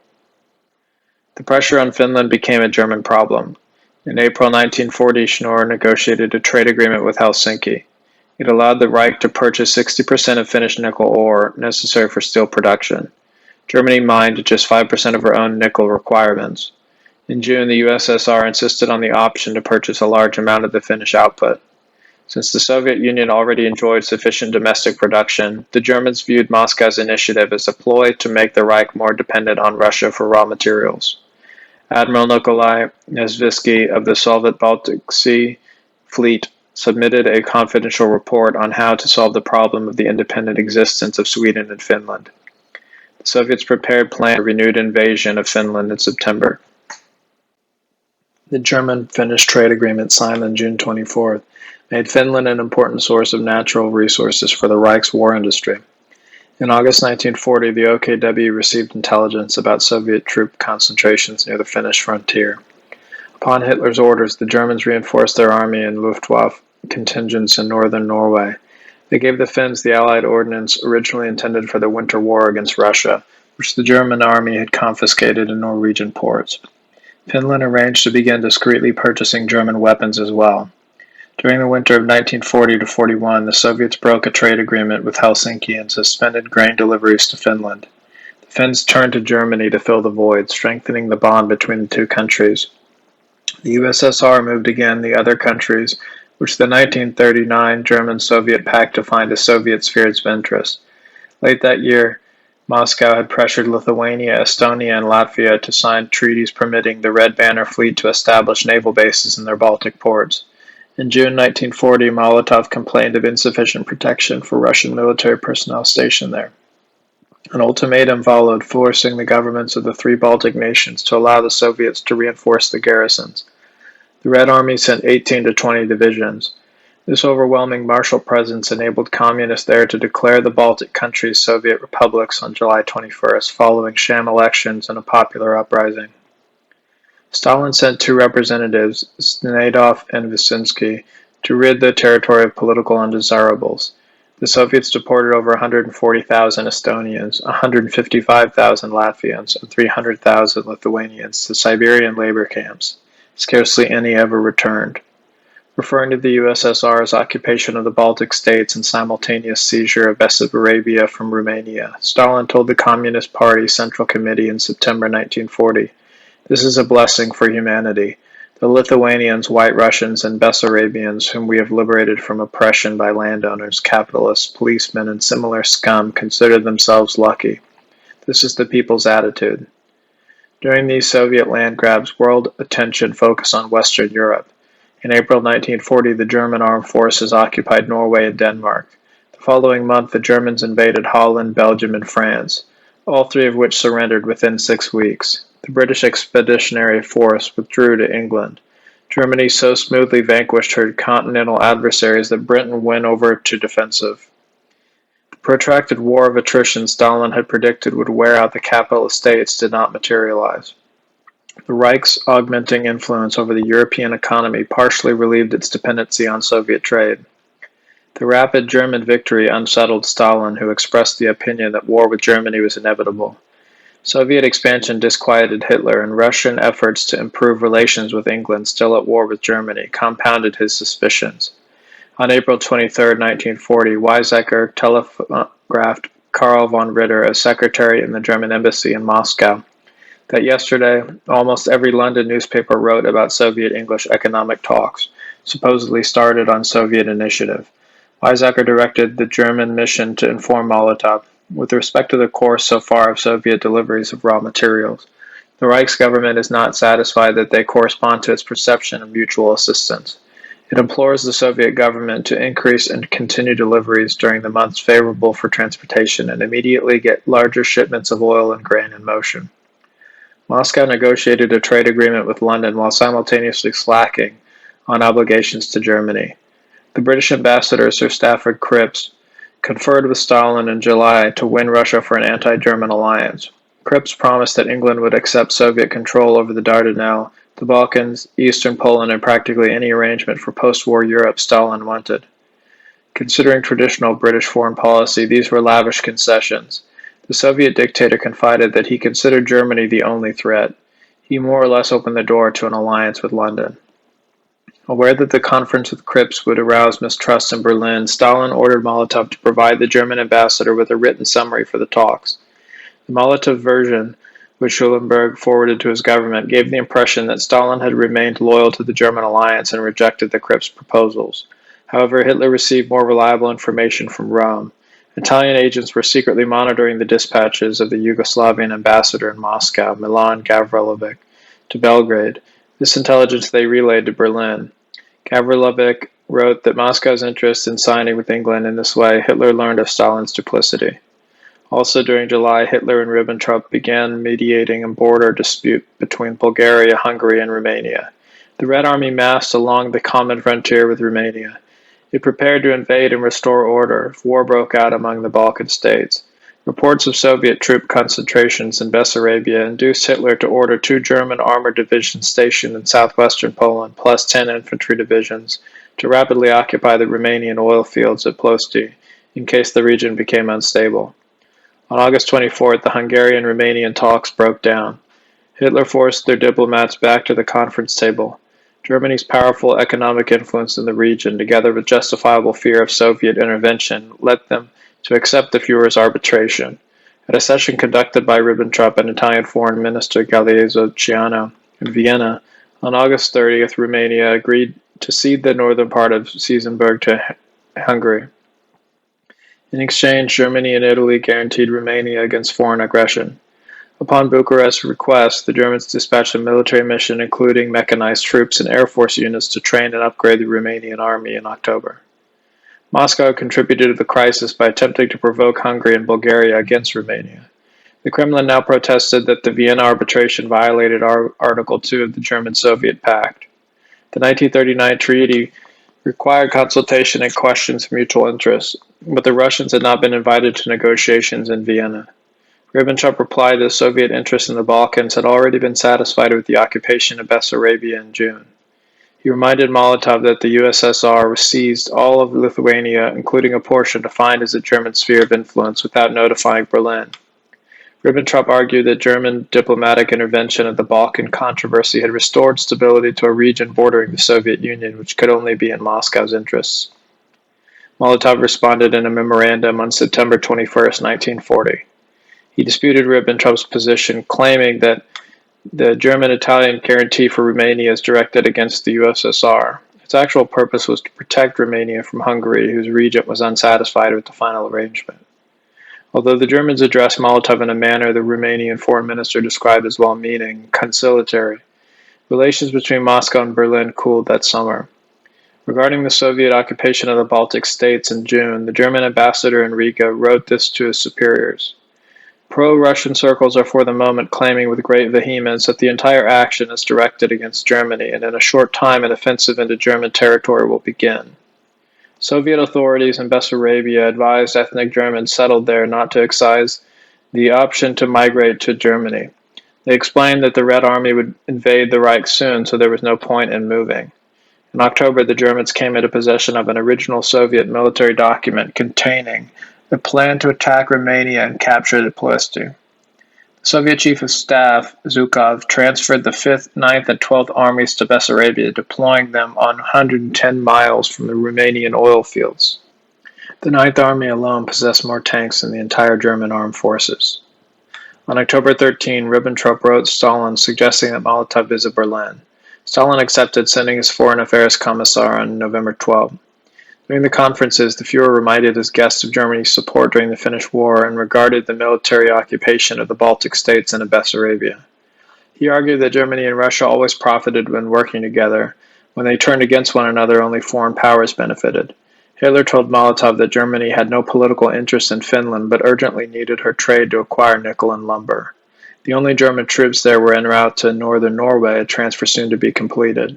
Speaker 1: The pressure on Finland became a German problem. In April 1940, Schnorr negotiated a trade agreement with Helsinki. It allowed the Reich to purchase 60% of Finnish nickel ore necessary for steel production. Germany mined just 5% of her own nickel requirements. In June, the USSR insisted on the option to purchase a large amount of the Finnish output. Since the Soviet Union already enjoyed sufficient domestic production, the Germans viewed Moscow's initiative as a ploy to make the Reich more dependent on Russia for raw materials. Admiral Nikolai Nesvitsky of the Soviet Baltic Sea Fleet submitted a confidential report on how to solve the problem of the independent existence of Sweden and Finland. The Soviets prepared plans for a renewed invasion of Finland in September. The German-Finnish trade agreement signed on June 24th made Finland an important source of natural resources for the Reich's war industry. In August 1940, the OKW received intelligence about Soviet troop concentrations near the Finnish frontier. Upon Hitler's orders, the Germans reinforced their army and Luftwaffe contingents in northern Norway. They gave the Finns the Allied ordnance originally intended for the winter war against Russia, which the German army had confiscated in Norwegian ports. Finland arranged to begin discreetly purchasing German weapons as well. During the winter of 1940-41, the Soviets broke a trade agreement with Helsinki and suspended grain deliveries to Finland. The Finns turned to Germany to fill the void, strengthening the bond between the two countries. The USSR moved again the other countries, which the 1939 German-Soviet Pact defined as Soviet spheres of interest. Late that year, Moscow had pressured Lithuania, Estonia, and Latvia to sign treaties permitting the Red Banner Fleet to establish naval bases in their Baltic ports. In June 1940, Molotov complained of insufficient protection for Russian military personnel stationed there. An ultimatum followed, forcing the governments of the three Baltic nations to allow the Soviets to reinforce the garrisons. The Red Army sent 18 to 20 divisions. This overwhelming martial presence enabled communists there to declare the Baltic countries Soviet republics on July 21st, following sham elections and a popular uprising. Stalin sent two representatives, Snedov and Vyshensky, to rid the territory of political undesirables. The Soviets deported over 140,000 Estonians, 155,000 Latvians, and 300,000 Lithuanians to Siberian labor camps. Scarcely any ever returned. Referring to the USSR's occupation of the Baltic states and simultaneous seizure of Bessarabia from Romania, Stalin told the Communist Party Central Committee in September 1940, "This is a blessing for humanity. The Lithuanians, White Russians, and Bessarabians, whom we have liberated from oppression by landowners, capitalists, policemen, and similar scum, consider themselves lucky. This is the people's attitude." During these Soviet land grabs, world attention focused on Western Europe. In April 1940, the German armed forces occupied Norway and Denmark. The following month, the Germans invaded Holland, Belgium, and France, all three of which surrendered within 6 weeks. The British expeditionary force withdrew to England. Germany so smoothly vanquished her continental adversaries that Britain went over to defensive. The protracted war of attrition Stalin had predicted would wear out the capitalist states did not materialize. The Reich's augmenting influence over the European economy partially relieved its dependency on Soviet trade. The rapid German victory unsettled Stalin, who expressed the opinion that war with Germany was inevitable. Soviet expansion disquieted Hitler, and Russian efforts to improve relations with England, still at war with Germany, compounded his suspicions. On April 23, 1940, Weizsäcker telegraphed Karl von Ritter, as secretary in the German embassy in Moscow, that yesterday almost every London newspaper wrote about Soviet-English economic talks, supposedly started on Soviet initiative. Weizsäcker directed the German mission to inform Molotov, with respect to the course so far of Soviet deliveries of raw materials. The Reich's government is not satisfied that they correspond to its perception of mutual assistance. It implores the Soviet government to increase and continue deliveries during the months favorable for transportation and immediately get larger shipments of oil and grain in motion. Moscow negotiated a trade agreement with London while simultaneously slacking on obligations to Germany. The British ambassador, Sir Stafford Cripps, conferred with Stalin in July to win Russia for an anti-German alliance. Cripps promised that England would accept Soviet control over the Dardanelles, the Balkans, eastern Poland, and practically any arrangement for post-war Europe Stalin wanted. Considering traditional British foreign policy, these were lavish concessions. The Soviet dictator confided that he considered Germany the only threat. He more or less opened the door to an alliance with London. Aware that the conference with Cripps would arouse mistrust in Berlin, Stalin ordered Molotov to provide the German ambassador with a written summary for the talks. The Molotov version, which Schulenburg forwarded to his government, gave the impression that Stalin had remained loyal to the German alliance and rejected the Cripps proposals. However, Hitler received more reliable information from Rome. Italian agents were secretly monitoring the dispatches of the Yugoslavian ambassador in Moscow, Milan Gavrilovic, to Belgrade. This intelligence they relayed to Berlin. Gavrilovic wrote that Moscow's interest in signing with England in this way, Hitler learned of Stalin's duplicity. Also during July, Hitler and Ribbentrop began mediating a border dispute between Bulgaria, Hungary, and Romania. The Red Army massed along the common frontier with Romania. It prepared to invade and restore order if war broke out among the Balkan states. Reports of Soviet troop concentrations in Bessarabia induced Hitler to order 2 German armored divisions stationed in southwestern Poland, plus 10 infantry divisions, to rapidly occupy the Romanian oil fields at Ploesti, in case the region became unstable. On August 24th, the Hungarian-Romanian talks broke down. Hitler forced their diplomats back to the conference table. Germany's powerful economic influence in the region, together with justifiable fear of Soviet intervention, led them to accept the Führer's arbitration. At a session conducted by Ribbentrop and Italian Foreign Minister Galeazzo Ciano in Vienna, on August 30th, Romania agreed to cede the northern part of Siesenberg to Hungary. In exchange, Germany and Italy guaranteed Romania against foreign aggression. Upon Bucharest's request, the Germans dispatched a military mission including mechanized troops and air force units to train and upgrade the Romanian army in October. Moscow contributed to the crisis by attempting to provoke Hungary and Bulgaria against Romania. The Kremlin now protested that the Vienna arbitration violated Article 2 of the German-Soviet Pact. The 1939 treaty required consultation and questions of mutual interest, but the Russians had not been invited to negotiations in Vienna. Ribbentrop replied that Soviet interests in the Balkans had already been satisfied with the occupation of Bessarabia in June. He reminded Molotov that the USSR seized all of Lithuania, including a portion defined as a German sphere of influence, without notifying Berlin. Ribbentrop argued that German diplomatic intervention in the Balkan controversy had restored stability to a region bordering the Soviet Union, which could only be in Moscow's interests. Molotov responded in a memorandum on September 21, 1940. He disputed Ribbentrop's position, claiming that the German-Italian guarantee for Romania is directed against the USSR. Its actual purpose was to protect Romania from Hungary, whose regent was unsatisfied with the final arrangement. Although the Germans addressed Molotov in a manner the Romanian foreign minister described as well-meaning, conciliatory, relations between Moscow and Berlin cooled that summer. Regarding the Soviet occupation of the Baltic states in June, the German ambassador in Riga wrote this to his superiors. Pro-Russian circles are for the moment claiming with great vehemence that the entire action is directed against Germany, and in a short time an offensive into German territory will begin. Soviet authorities in Bessarabia advised ethnic Germans settled there not to exercise the option to migrate to Germany. They explained that the Red Army would invade the Reich soon, so there was no point in moving. In October, the Germans came into possession of an original Soviet military document containing a plan to attack Romania and capture the Ploiești. The Soviet Chief of Staff, Zhukov, transferred the 5th, 9th, and 12th Armies to Bessarabia, deploying them on 110 miles from the Romanian oil fields. The 9th Army alone possessed more tanks than the entire German armed forces. On October 13, Ribbentrop wrote Stalin suggesting that Molotov visit Berlin. Stalin accepted, sending his foreign affairs commissar on November 12. During the conferences, the Fuhrer reminded his guests of Germany's support during the Finnish War and regarded the military occupation of the Baltic states and of Bessarabia. He argued that Germany and Russia always profited when working together. When they turned against one another, only foreign powers benefited. Hitler told Molotov that Germany had no political interest in Finland, but urgently needed her trade to acquire nickel and lumber. The only German troops there were en route to northern Norway, a transfer soon to be completed.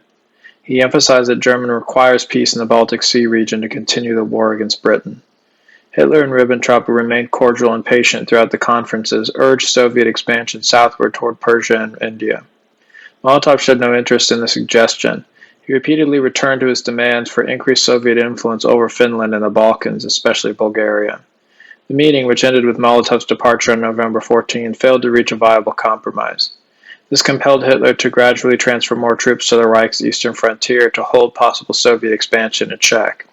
Speaker 1: He emphasized that Germany requires peace in the Baltic Sea region to continue the war against Britain. Hitler and Ribbentrop, who remained cordial and patient throughout the conferences, urged Soviet expansion southward toward Persia and India. Molotov showed no interest in the suggestion. He repeatedly returned to his demands for increased Soviet influence over Finland and the Balkans, especially Bulgaria. The meeting, which ended with Molotov's departure on November 14, failed to reach a viable compromise. This compelled Hitler to gradually transfer more troops to the Reich's eastern frontier to hold possible Soviet expansion in check.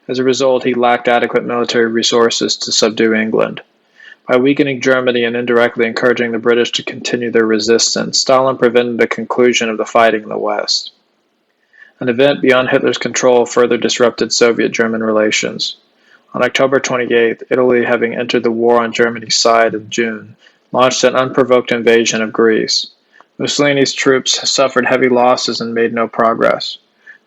Speaker 1: As a result, he lacked adequate military resources to subdue England. By weakening Germany and indirectly encouraging the British to continue their resistance, Stalin prevented the conclusion of the fighting in the West. An event beyond Hitler's control further disrupted Soviet-German relations. On October 28, Italy, having entered the war on Germany's side in June, launched an unprovoked invasion of Greece. Mussolini's troops suffered heavy losses and made no progress.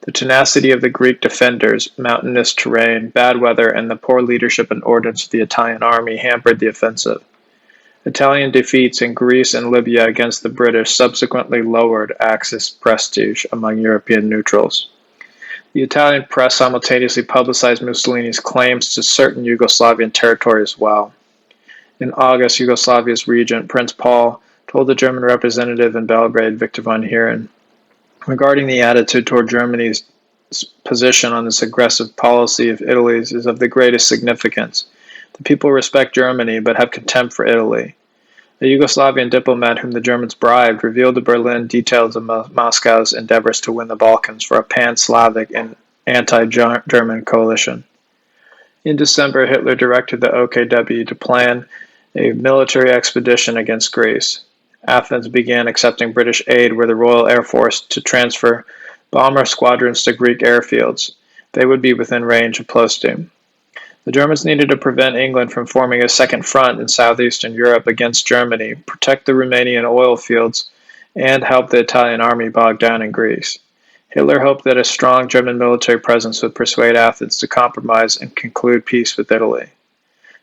Speaker 1: The tenacity of the Greek defenders, mountainous terrain, bad weather, and the poor leadership and ordnance of the Italian army hampered the offensive. Italian defeats in Greece and Libya against the British subsequently lowered Axis prestige among European neutrals. The Italian press simultaneously publicized Mussolini's claims to certain Yugoslavian territory as well. In August, Yugoslavia's regent, Prince Paul, told the German representative in Belgrade, Victor von Heeren, regarding the attitude toward Germany's position on this aggressive policy of Italy's is of the greatest significance. The people respect Germany, but have contempt for Italy. A Yugoslavian diplomat whom the Germans bribed revealed to Berlin details of Moscow's endeavors to win the Balkans for a pan-Slavic and anti-German coalition. In December, Hitler directed the OKW to plan a military expedition against Greece. Athens began accepting British aid with the Royal Air Force to transfer bomber squadrons to Greek airfields. They would be within range of Ploiești. The Germans needed to prevent England from forming a second front in southeastern Europe against Germany, protect the Romanian oil fields, and help the Italian army bogged down in Greece. Hitler hoped that a strong German military presence would persuade Athens to compromise and conclude peace with Italy.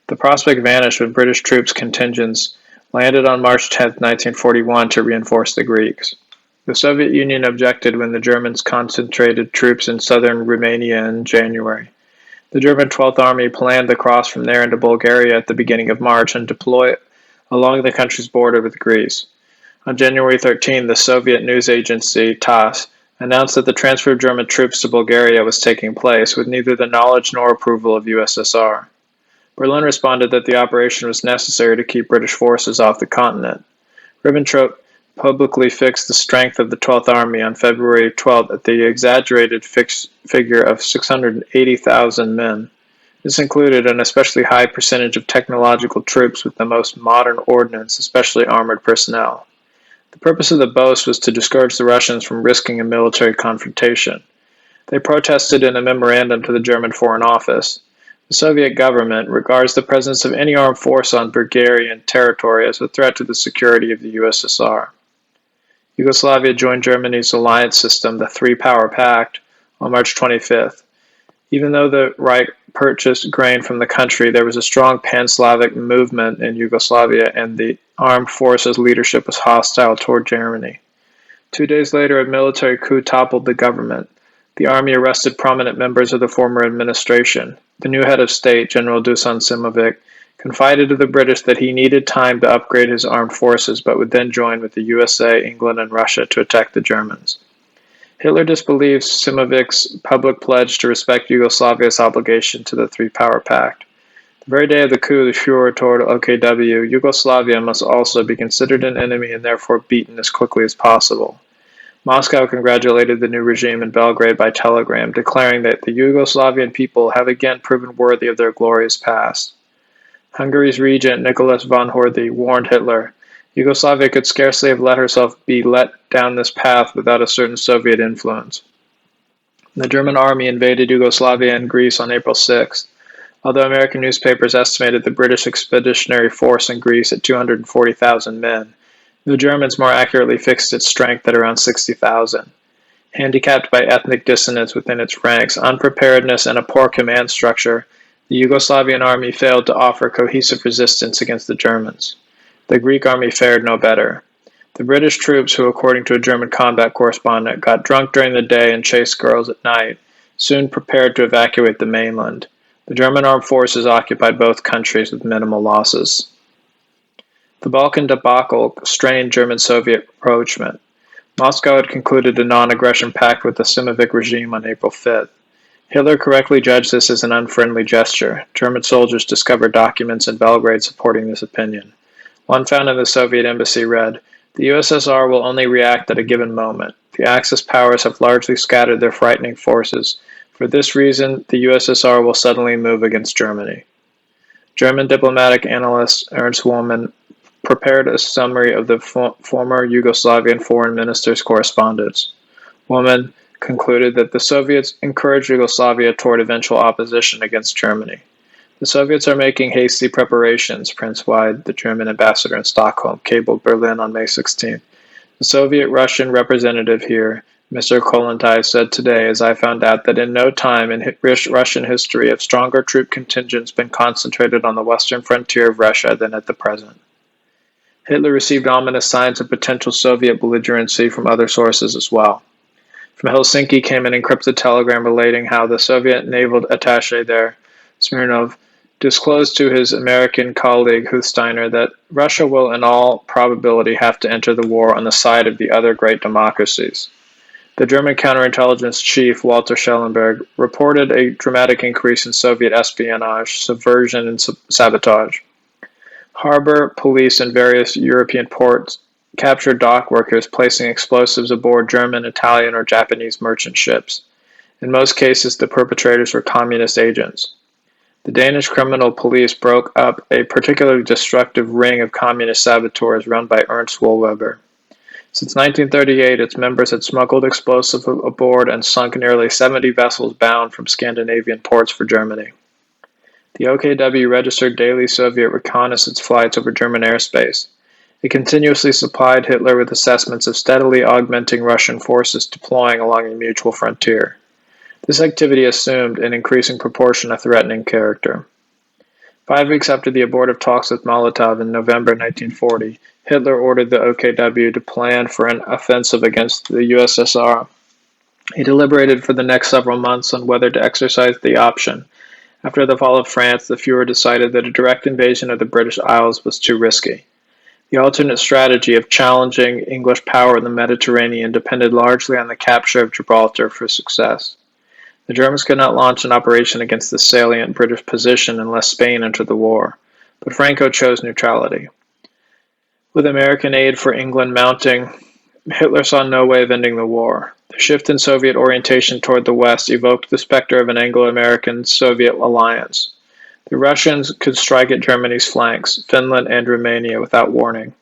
Speaker 1: The prospect vanished when British troops contingents landed on March 10, 1941 to reinforce the Greeks. The Soviet Union objected when the Germans concentrated troops in southern Romania in January. The German 12th Army planned to cross from there into Bulgaria at the beginning of March and deploy along the country's border with Greece. On January 13, the Soviet news agency TASS announced that the transfer of German troops to Bulgaria was taking place with neither the knowledge nor approval of USSR. Berlin responded that the operation was necessary to keep British forces off the continent. Ribbentrop publicly fixed the strength of the 12th Army on February 12 at the exaggerated figure of 680,000 men. This included an especially high percentage of technological troops with the most modern ordnance, especially armored personnel. The purpose of the boast was to discourage the Russians from risking a military confrontation. They protested in a memorandum to the German Foreign Office. The Soviet government regards the presence of any armed force on Bulgarian territory as a threat to the security of the USSR. Yugoslavia joined Germany's alliance system, the Three-Power Pact, on March 25th. Even though the Reich purchased grain from the country, there was a strong pan-Slavic movement in Yugoslavia, and the armed forces leadership was hostile toward Germany. 2 days later, a military coup toppled the government. The army arrested prominent members of the former administration. The new head of state, General Dusan Simovic, confided to the British that he needed time to upgrade his armed forces, but would then join with the USA, England, and Russia to attack the Germans. Hitler disbelieved Simovic's public pledge to respect Yugoslavia's obligation to the Three-Power Pact. The very day of the coup, the Führer told OKW, Yugoslavia must also be considered an enemy and therefore beaten as quickly as possible. Moscow congratulated the new regime in Belgrade by telegram, declaring that the Yugoslavian people have again proven worthy of their glorious past. Hungary's regent, Nicholas von Horthy, warned Hitler, Yugoslavia could scarcely have let herself be led down this path without a certain Soviet influence. The German army invaded Yugoslavia and Greece on April 6. Although American newspapers estimated the British expeditionary force in Greece at 240,000 men, the Germans more accurately fixed its strength at around 60,000. Handicapped by ethnic dissonance within its ranks, unpreparedness, and a poor command structure, the Yugoslavian army failed to offer cohesive resistance against the Germans. The Greek army fared no better. The British troops, who, according to a German combat correspondent, got drunk during the day and chased girls at night, soon prepared to evacuate the mainland. The German armed forces occupied both countries with minimal losses. The Balkan debacle strained German-Soviet rapprochement. Moscow had concluded a non-aggression pact with the Simovic regime on April 5th. Hitler correctly judged this as an unfriendly gesture. German soldiers discovered documents in Belgrade supporting this opinion. One found in the Soviet embassy read, "The USSR will only react at a given moment. The Axis powers have largely scattered their frightening forces. For this reason, the USSR will suddenly move against Germany." German diplomatic analyst Ernst Wollmann prepared a summary of the former Yugoslavian foreign minister's correspondence. Wollmann concluded that the Soviets encouraged Yugoslavia toward eventual opposition against Germany. The Soviets are making hasty preparations, Prince Wyde, the German ambassador in Stockholm, cabled Berlin on May 16th. The Soviet-Russian representative here, Mr. Kollontai, said today, as I found out, that in no time in Russian history have stronger troop contingents been concentrated on the western frontier of Russia than at the present. Hitler received ominous signs of potential Soviet belligerency from other sources as well. From Helsinki came an encrypted telegram relating how the Soviet naval attaché there, Smirnov, disclosed to his American colleague Hufsteiner that Russia will in all probability have to enter the war on the side of the other great democracies. The German counterintelligence chief, Walter Schellenberg, reported a dramatic increase in Soviet espionage, subversion, and sabotage. Harbor police in various European ports captured dock workers placing explosives aboard German, Italian, or Japanese merchant ships. In most cases, the perpetrators were communist agents. The Danish criminal police broke up a particularly destructive ring of communist saboteurs run by Ernst Wollweber. Since 1938, its members had smuggled explosives aboard and sunk nearly 70 vessels bound from Scandinavian ports for Germany. The OKW registered daily Soviet reconnaissance flights over German airspace. It continuously supplied Hitler with assessments of steadily augmenting Russian forces deploying along a mutual frontier. This activity assumed, in increasing proportion, a threatening character. 5 weeks after the abortive talks with Molotov in November 1940, Hitler ordered the OKW to plan for an offensive against the USSR. He deliberated for the next several months on whether to exercise the option. After the fall of France, the Führer decided that a direct invasion of the British Isles was too risky. The alternate strategy of challenging English power in the Mediterranean depended largely on the capture of Gibraltar for success. The Germans could not launch an operation against the salient British position unless Spain entered the war, but Franco chose neutrality. With American aid for England mounting, Hitler saw no way of ending the war. The shift in Soviet orientation toward the West evoked the specter of an Anglo-American-Soviet alliance. The Russians could strike at Germany's flanks, Finland and Romania, without warning.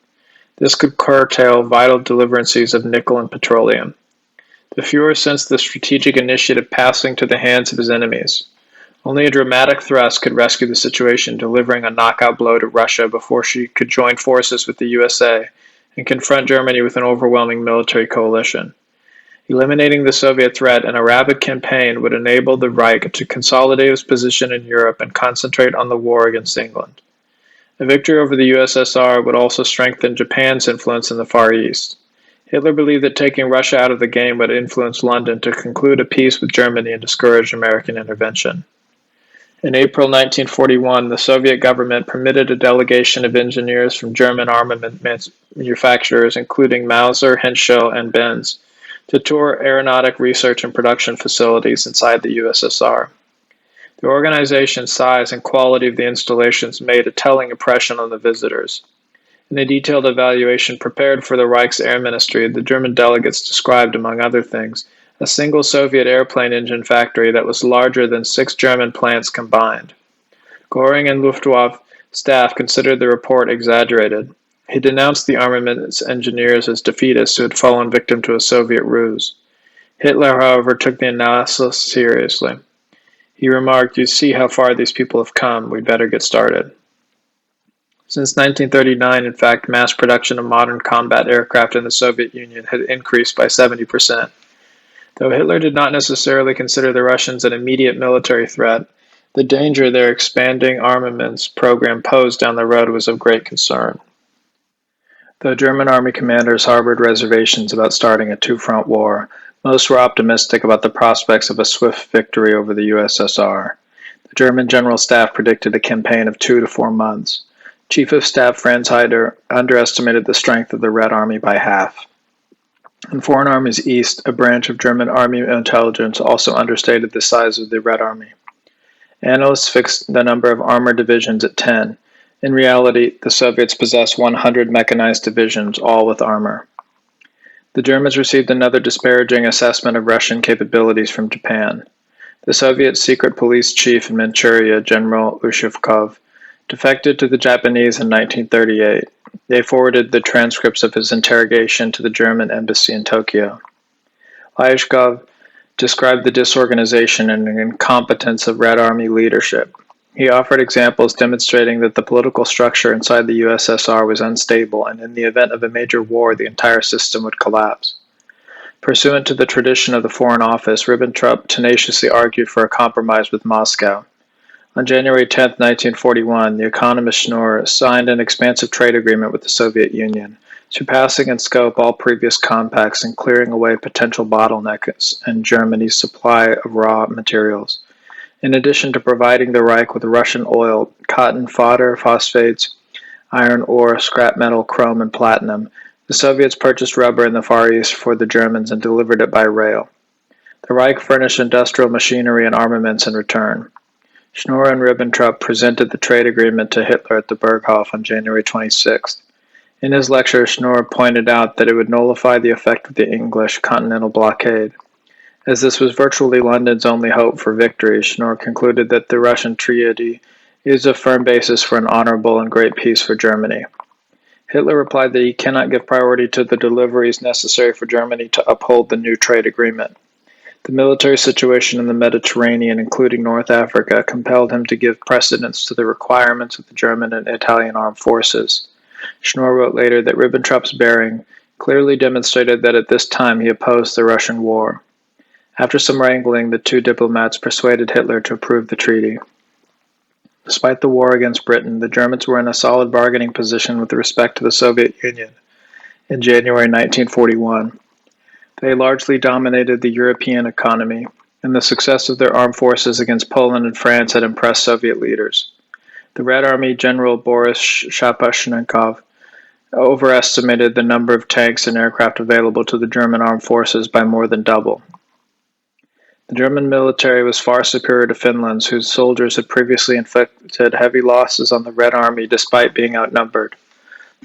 Speaker 1: This could curtail vital deliverances of nickel and petroleum. The Führer sensed the strategic initiative passing to the hands of his enemies. Only a dramatic thrust could rescue the situation, delivering a knockout blow to Russia before she could join forces with the USA and confront Germany with an overwhelming military coalition. Eliminating the Soviet threat in a rapid campaign would enable the Reich to consolidate its position in Europe and concentrate on the war against England. A victory over the USSR would also strengthen Japan's influence in the Far East. Hitler believed that taking Russia out of the game would influence London to conclude a peace with Germany and discourage American intervention. In April 1941, the Soviet government permitted a delegation of engineers from German armament manufacturers, including Mauser, Henschel, and Benz, to tour aeronautic research and production facilities inside the USSR. The organization's size and quality of the installations made a telling impression on the visitors. In a detailed evaluation prepared for the Reich's Air Ministry, the German delegates described, among other things, a single Soviet airplane engine factory that was larger than 6 German plants combined. Göring and Luftwaffe staff considered the report exaggerated. He denounced the armaments engineers as defeatists who had fallen victim to a Soviet ruse. Hitler, however, took the analysis seriously. He remarked, "You see how far these people have come. We'd better get started." Since 1939, in fact, mass production of modern combat aircraft in the Soviet Union had increased by 70%. Though Hitler did not necessarily consider the Russians an immediate military threat, the danger their expanding armaments program posed down the road was of great concern. Though German army commanders harbored reservations about starting a two-front war, most were optimistic about the prospects of a swift victory over the USSR. The German General Staff predicted a campaign of 2 to 4 months. Chief of Staff Franz Heider underestimated the strength of the Red Army by half. In Foreign Armies East, a branch of German Army intelligence also understated the size of the Red Army. Analysts fixed the number of armored divisions at 10. In reality, the Soviets possessed 100 mechanized divisions, all with armor. The Germans received another disparaging assessment of Russian capabilities from Japan. The Soviet secret police chief in Manchuria, General Ushakov, defected to the Japanese in 1938. They forwarded the transcripts of his interrogation to the German embassy in Tokyo. Lyashkov described the disorganization and incompetence of Red Army leadership. He offered examples demonstrating that the political structure inside the USSR was unstable, and in the event of a major war, the entire system would collapse. Pursuant to the tradition of the Foreign Office, Ribbentrop tenaciously argued for a compromise with Moscow. On January 10, 1941, the economist Schnorr signed an expansive trade agreement with the Soviet Union, surpassing in scope all previous compacts and clearing away potential bottlenecks in Germany's supply of raw materials. In addition to providing the Reich with Russian oil, cotton, fodder, phosphates, iron ore, scrap metal, chrome, and platinum, the Soviets purchased rubber in the Far East for the Germans and delivered it by rail. The Reich furnished industrial machinery and armaments in return. Schnorr and Ribbentrop presented the trade agreement to Hitler at the Berghof on January 26th. In his lecture, Schnorr pointed out that it would nullify the effect of the English continental blockade. As this was virtually London's only hope for victory, Schnorr concluded that the Russian treaty is a firm basis for an honorable and great peace for Germany. Hitler replied that he cannot give priority to the deliveries necessary for Germany to uphold the new trade agreement. The military situation in the Mediterranean, including North Africa, compelled him to give precedence to the requirements of the German and Italian armed forces. Schnorr wrote later that Ribbentrop's bearing clearly demonstrated that at this time he opposed the Russian war. After some wrangling, the two diplomats persuaded Hitler to approve the treaty. Despite the war against Britain, the Germans were in a solid bargaining position with respect to the Soviet Union in January 1941. They largely dominated the European economy, and the success of their armed forces against Poland and France had impressed Soviet leaders. The Red Army General Boris Shapashnikov overestimated the number of tanks and aircraft available to the German armed forces by more than double. The German military was far superior to Finland's, whose soldiers had previously inflicted heavy losses on the Red Army despite being outnumbered.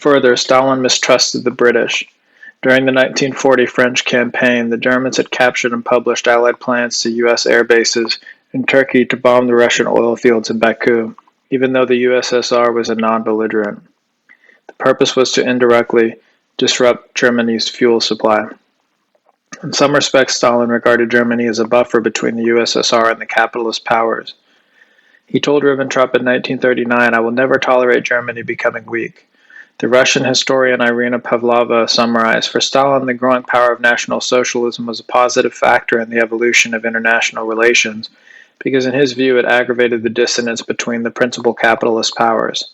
Speaker 1: Further, Stalin mistrusted the British. During the 1940 French campaign, the Germans had captured and published Allied plans to U.S. air bases in Turkey to bomb the Russian oil fields in Baku, even though the USSR was a non-belligerent. The purpose was to indirectly disrupt Germany's fuel supply. In some respects, Stalin regarded Germany as a buffer between the USSR and the capitalist powers. He told Ribbentrop in 1939, "I will never tolerate Germany becoming weak. The Russian historian Irina Pavlova summarized, "For Stalin, the growing power of National Socialism was a positive factor in the evolution of international relations, because in his view it aggravated the dissonance between the principal capitalist powers.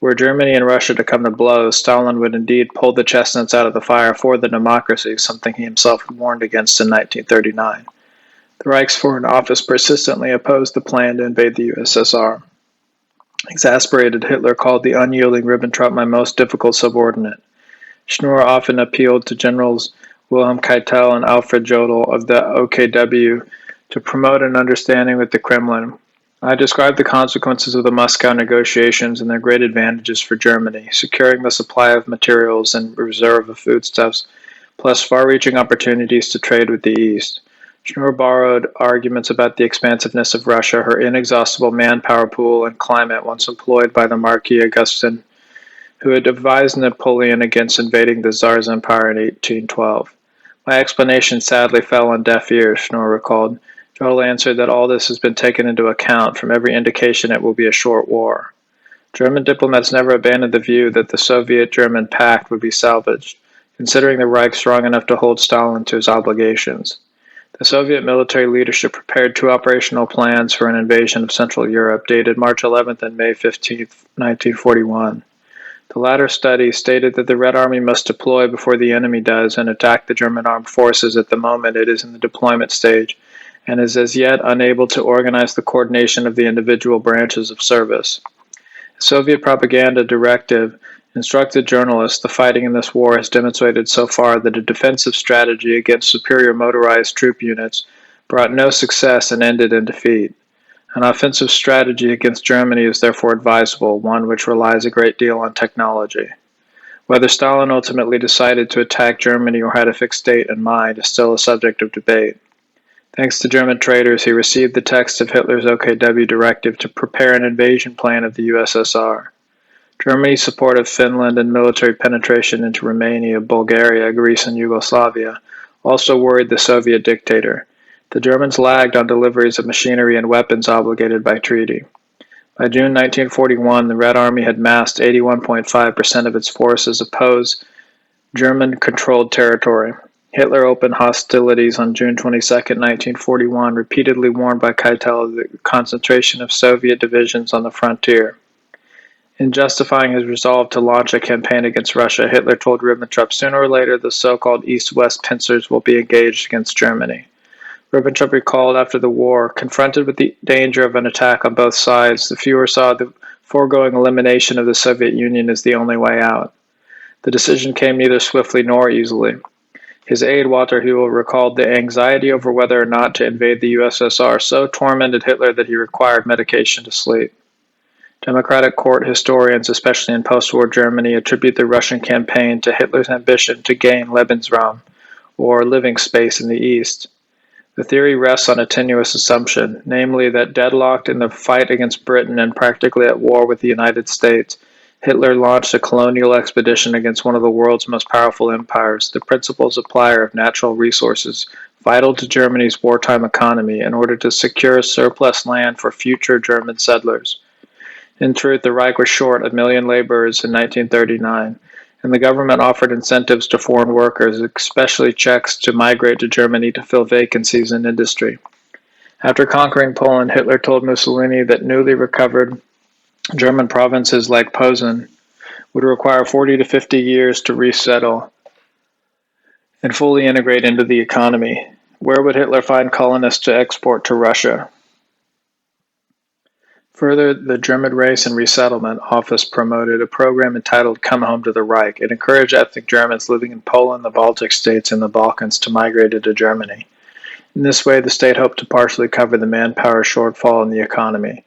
Speaker 1: Were Germany and Russia to come to blows, Stalin would indeed pull the chestnuts out of the fire for the democracy, something he himself had warned against in 1939. The Reich's Foreign Office persistently opposed the plan to invade the USSR. Exasperated, Hitler called the unyielding Ribbentrop my most difficult subordinate. Schnur often appealed to Generals Wilhelm Keitel and Alfred Jodl of the OKW to promote an understanding with the Kremlin. I described the consequences of the Moscow negotiations and their great advantages for Germany, securing the supply of materials and reserve of foodstuffs, plus far-reaching opportunities to trade with the East. Schnur borrowed arguments about the expansiveness of Russia, her inexhaustible manpower pool and climate once employed by the Marquis Augustin, who had advised Napoleon against invading the Tsar's empire in 1812. My explanation sadly fell on deaf ears, Schnur recalled. Jodl answered that all this has been taken into account. From every indication it will be a short war. German diplomats never abandoned the view that the Soviet-German pact would be salvaged, considering the Reich strong enough to hold Stalin to his obligations. The Soviet military leadership prepared two operational plans for an invasion of Central Europe, dated March 11th and May 15th, 1941. The latter study stated that the Red Army must deploy before the enemy does and attack the German armed forces at the moment it is in the deployment stage and is as yet unable to organize the coordination of the individual branches of service. A Soviet propaganda directive instructed journalists, the fighting in this war has demonstrated so far that a defensive strategy against superior motorized troop units brought no success and ended in defeat. An offensive strategy against Germany is therefore advisable, one which relies a great deal on technology. Whether Stalin ultimately decided to attack Germany or had a fixed date in mind is still a subject of debate. Thanks to German traders, he received the text of Hitler's OKW directive to prepare an invasion plan of the USSR. Germany's support of Finland and military penetration into Romania, Bulgaria, Greece, and Yugoslavia also worried the Soviet dictator. The Germans lagged on deliveries of machinery and weapons obligated by treaty. By June 1941, the Red Army had massed 81.5% of its forces oppose German-controlled territory. Hitler opened hostilities on June 22, 1941, repeatedly warned by Keitel of the concentration of Soviet divisions on the frontier. In justifying his resolve to launch a campaign against Russia, Hitler told Ribbentrop, "Sooner or later the so-called East-West pincers will be engaged against Germany." Ribbentrop recalled after the war, confronted with the danger of an attack on both sides, the Führer saw the foregoing elimination of the Soviet Union as the only way out. The decision came neither swiftly nor easily. His aide Walter Huel recalled the anxiety over whether or not to invade the USSR so tormented Hitler that he required medication to sleep. Democratic court historians, especially in post-war Germany, attribute the Russian campaign to Hitler's ambition to gain Lebensraum, or living space in the East. The theory rests on a tenuous assumption, namely that deadlocked in the fight against Britain and practically at war with the United States, Hitler launched a colonial expedition against one of the world's most powerful empires, the principal supplier of natural resources vital to Germany's wartime economy, in order to secure surplus land for future German settlers. In truth, the Reich was short 1 million laborers in 1939, and the government offered incentives to foreign workers, especially Czechs, to migrate to Germany to fill vacancies in industry. After conquering Poland, Hitler told Mussolini that newly recovered German provinces like Posen would require 40 to 50 years to resettle and fully integrate into the economy. Where would Hitler find colonists to export to Russia? Further, the German Race and Resettlement Office promoted a program entitled Come Home to the Reich. It encouraged ethnic Germans living in Poland, the Baltic states, and the Balkans to migrate into Germany. In this way, the state hoped to partially cover the manpower shortfall in the economy.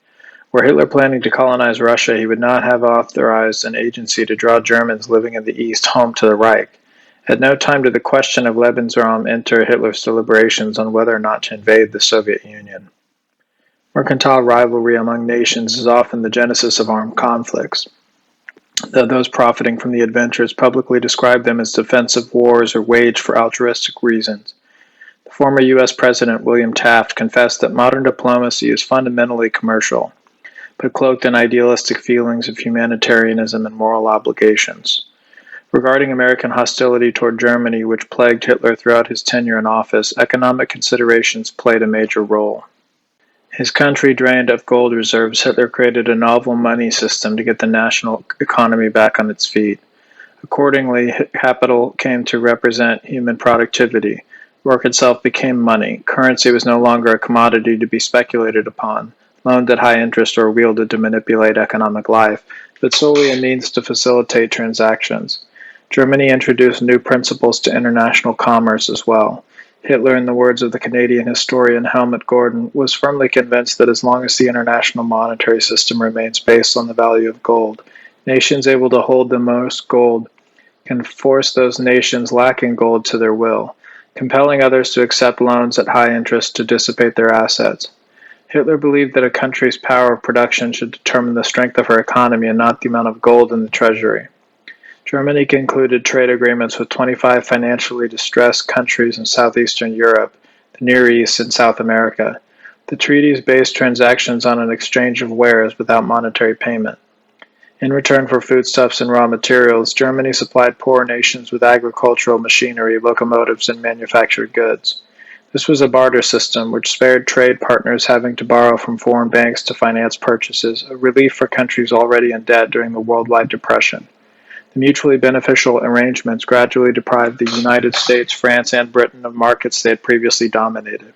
Speaker 1: Were Hitler planning to colonize Russia, he would not have authorized an agency to draw Germans living in the East home to the Reich. At no time did the question of Lebensraum enter Hitler's deliberations on whether or not to invade the Soviet Union. Mercantile rivalry among nations is often the genesis of armed conflicts, though those profiting from the adventures publicly describe them as defensive wars or waged for altruistic reasons. The former U.S. President William Taft confessed that modern diplomacy is fundamentally commercial. but cloaked in idealistic feelings of humanitarianism and moral obligations. Regarding American hostility toward Germany, which plagued Hitler throughout his tenure in office, economic considerations played a major role. His country drained of gold reserves, Hitler created a novel money system to get the national economy back on its feet. Accordingly, capital came to represent human productivity. Work itself became money. Currency was no longer a commodity to be speculated upon, loaned at high interest, or wielded to manipulate economic life, but solely a means to facilitate transactions. Germany introduced new principles to international commerce as well. Hitler, in the words of the Canadian historian Helmut Gordon, was firmly convinced that as long as the international monetary system remains based on the value of gold, nations able to hold the most gold can force those nations lacking gold to their will, compelling others to accept loans at high interest to dissipate their assets. Hitler believed that a country's power of production should determine the strength of her economy and not the amount of gold in the treasury. Germany concluded trade agreements with 25 financially distressed countries in southeastern Europe, the Near East, and South America. The treaties based transactions on an exchange of wares without monetary payment. In return for foodstuffs and raw materials, Germany supplied poor nations with agricultural machinery, locomotives, and manufactured goods. This was a barter system which spared trade partners having to borrow from foreign banks to finance purchases, a relief for countries already in debt during the worldwide depression. The mutually beneficial arrangements gradually deprived the United States, France, and Britain of markets they had previously dominated.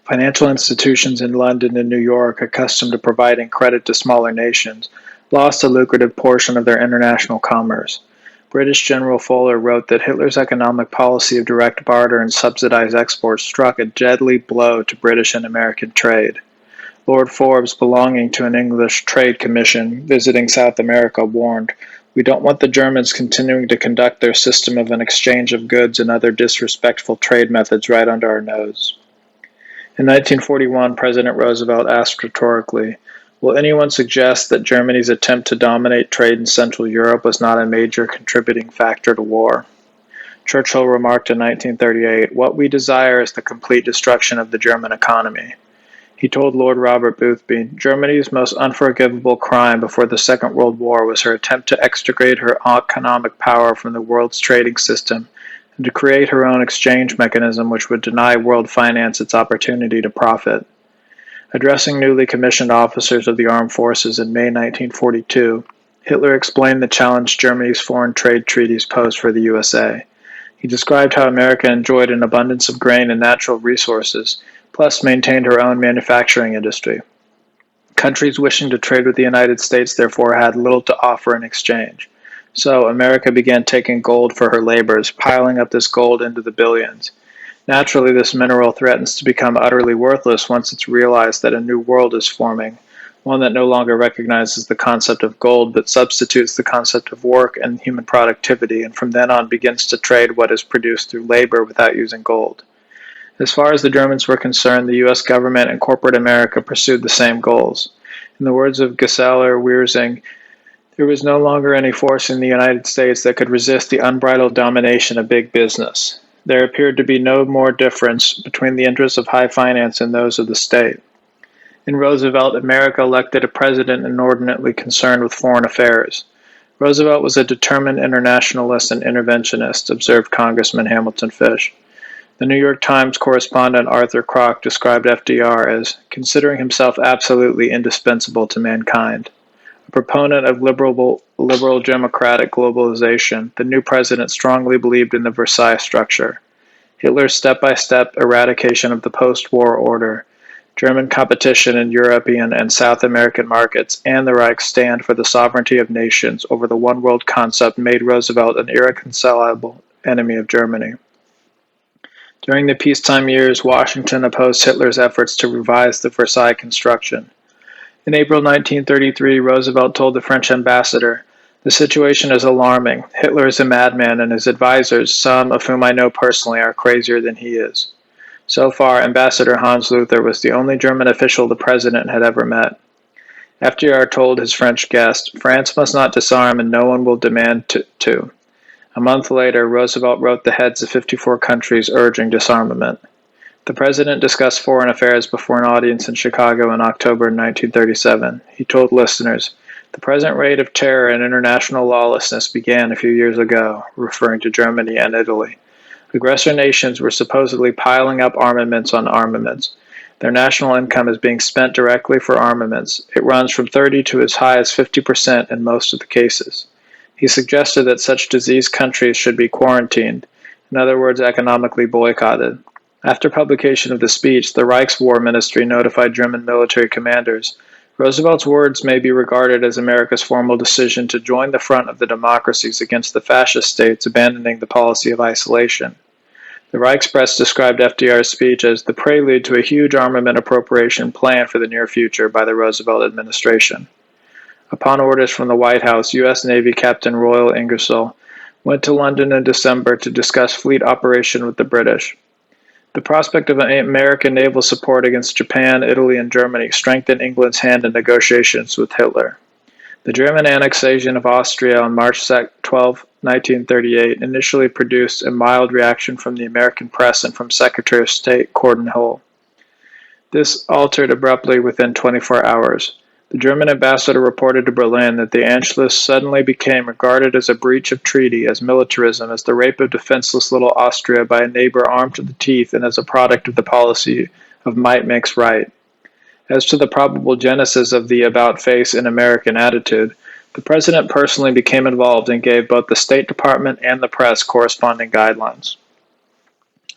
Speaker 1: Financial institutions in London and New York, accustomed to providing credit to smaller nations, lost a lucrative portion of their international commerce. British General Fuller wrote that Hitler's economic policy of direct barter and subsidized exports struck a deadly blow to British and American trade. Lord Forbes, belonging to an English trade commission visiting South America, warned, "We don't want the Germans continuing to conduct their system of an exchange of goods and other disrespectful trade methods right under our nose." In 1941, President Roosevelt asked rhetorically, "Will anyone suggest that Germany's attempt to dominate trade in Central Europe was not a major contributing factor to war?" Churchill remarked in 1938, "What we desire is the complete destruction of the German economy." He told Lord Robert Boothby, "Germany's most unforgivable crime before the Second World War was her attempt to extricate her economic power from the world's trading system and to create her own exchange mechanism which would deny world finance its opportunity to profit." Addressing newly commissioned officers of the armed forces in May 1942, Hitler explained the challenge Germany's foreign trade treaties posed for the USA. He described how America enjoyed an abundance of grain and natural resources, plus maintained her own manufacturing industry. Countries wishing to trade with the United States therefore had little to offer in exchange. So America began taking gold for her labors, piling up this gold into the billions. Naturally, this mineral threatens to become utterly worthless once it's realized that a new world is forming, one that no longer recognizes the concept of gold but substitutes the concept of work and human productivity, and from then on begins to trade what is produced through labor without using gold. As far as the Germans were concerned, the U.S. government and corporate America pursued the same goals. In the words of Geseller Wiersing, there was no longer any force in the United States that could resist the unbridled domination of big business. There appeared to be no more difference between the interests of high finance and those of the state. In Roosevelt, America elected a president inordinately concerned with foreign affairs. Roosevelt was a determined internationalist and interventionist, observed Congressman Hamilton Fish. The New York Times correspondent Arthur Kroc described FDR as considering himself absolutely indispensable to mankind. A proponent of liberal democratic globalization, the new president strongly believed in the Versailles structure. Hitler's step-by-step eradication of the post-war order, German competition in European and South American markets, and the Reich's stand for the sovereignty of nations over the one-world concept made Roosevelt an irreconcilable enemy of Germany. During the peacetime years, Washington opposed Hitler's efforts to revise the Versailles Construction. In April 1933, Roosevelt told the French ambassador, "The situation is alarming. Hitler is a madman, and his advisors, some of whom I know personally, are crazier than he is." So far, Ambassador Hans Luther was the only German official the president had ever met. FDR told his French guest, "France must not disarm, and no one will demand to." A month later, Roosevelt wrote the heads of 54 countries urging disarmament. The president discussed foreign affairs before an audience in Chicago in October 1937. He told listeners, "The present rate of terror and international lawlessness began a few years ago," referring to Germany and Italy. Aggressor nations were supposedly piling up armaments on armaments. Their national income is being spent directly for armaments. It runs from 30 to as high as 50% in most of the cases. He suggested that such diseased countries should be quarantined, in other words, economically boycotted. After publication of the speech, the Reichswehr Ministry notified German military commanders. Roosevelt's words may be regarded as America's formal decision to join the front of the democracies against the fascist states abandoning the policy of isolation. The Reichspress described FDR's speech as the prelude to a huge armament appropriation plan for the near future by the Roosevelt administration. Upon orders from the White House, U.S. Navy Captain Royal Ingersoll went to London in December to discuss fleet operation with the British. The prospect of American naval support against Japan, Italy, and Germany strengthened England's hand in negotiations with Hitler. The German annexation of Austria on March 12, 1938, initially produced a mild reaction from the American press and from Secretary of State Gordon Hull. This altered abruptly within 24 hours. The German ambassador reported to Berlin that the Anschluss suddenly became regarded as a breach of treaty, as militarism, as the rape of defenseless little Austria by a neighbor armed to the teeth, and as a product of the policy of might makes right. As to the probable genesis of the about-face in American attitude, the president personally became involved and gave both the State Department and the press corresponding guidelines.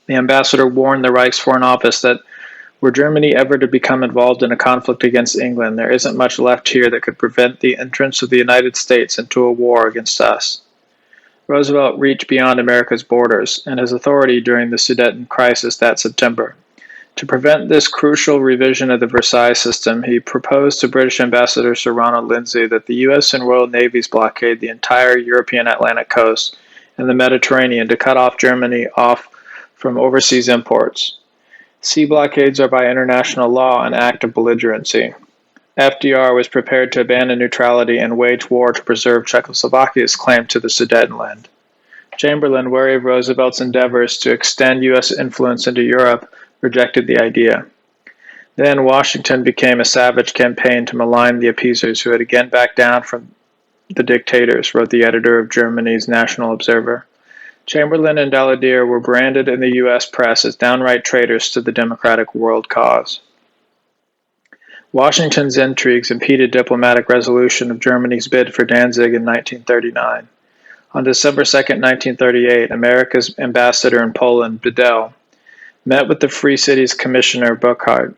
Speaker 1: The ambassador warned the Reich's Foreign Office that were Germany ever to become involved in a conflict against England, there isn't much left here that could prevent the entrance of the United States into a war against us. Roosevelt reached beyond America's borders and his authority during the Sudeten crisis that September. To prevent this crucial revision of the Versailles system, he proposed to British Ambassador Sir Ronald Lindsay that the U.S. and Royal Navies blockade the entire European Atlantic coast and the Mediterranean to cut off Germany off from overseas imports. Sea blockades are by international law an act of belligerency. FDR was prepared to abandon neutrality and wage war to preserve Czechoslovakia's claim to the Sudetenland. Chamberlain, wary of Roosevelt's endeavors to extend U.S. influence into Europe, rejected the idea. Then Washington became a savage campaign to malign the appeasers who had again backed down from the dictators, wrote the editor of Germany's National Observer. Chamberlain and Daladier were branded in the U.S. press as downright traitors to the democratic world cause. Washington's intrigues impeded diplomatic resolution of Germany's bid for Danzig in 1939. On December 2, 1938, America's ambassador in Poland, Bedell, met with the Free Cities Commissioner Burckhardt.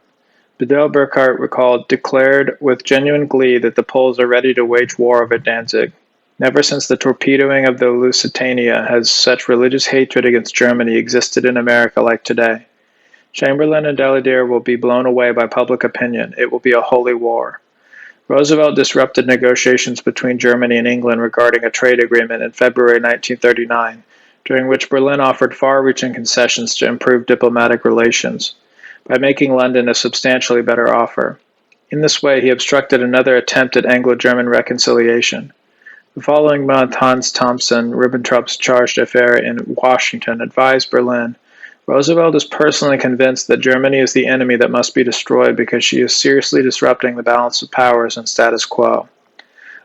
Speaker 1: Bedell-Burckhardt declared with genuine glee that the Poles are ready to wage war over Danzig. Never since the torpedoing of the Lusitania has such religious hatred against Germany existed in America like today. Chamberlain and Daladier will be blown away by public opinion. It will be a holy war. Roosevelt disrupted negotiations between Germany and England regarding a trade agreement in February 1939, during which Berlin offered far-reaching concessions to improve diplomatic relations, by making London a substantially better offer. In this way, he obstructed another attempt at Anglo-German reconciliation. The following month, Hans Thomson, Ribbentrop's charge d'affaires in Washington, advised Berlin, Roosevelt is personally convinced that Germany is the enemy that must be destroyed because she is seriously disrupting the balance of powers and status quo.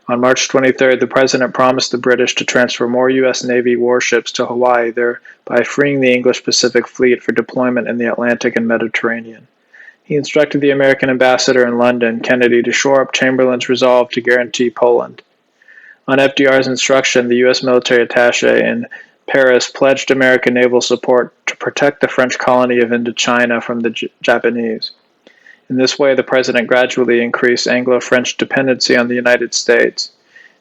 Speaker 1: On March 23, the president promised the British to transfer more U.S. Navy warships to Hawaii, thereby freeing the English Pacific Fleet for deployment in the Atlantic and Mediterranean. He instructed the American ambassador in London, Kennedy, to shore up Chamberlain's resolve to guarantee Poland. On FDR's instruction, the U.S. military attaché in Paris pledged American naval support to protect the French colony of Indochina from the Japanese. In this way, the president gradually increased Anglo-French dependency on the United States,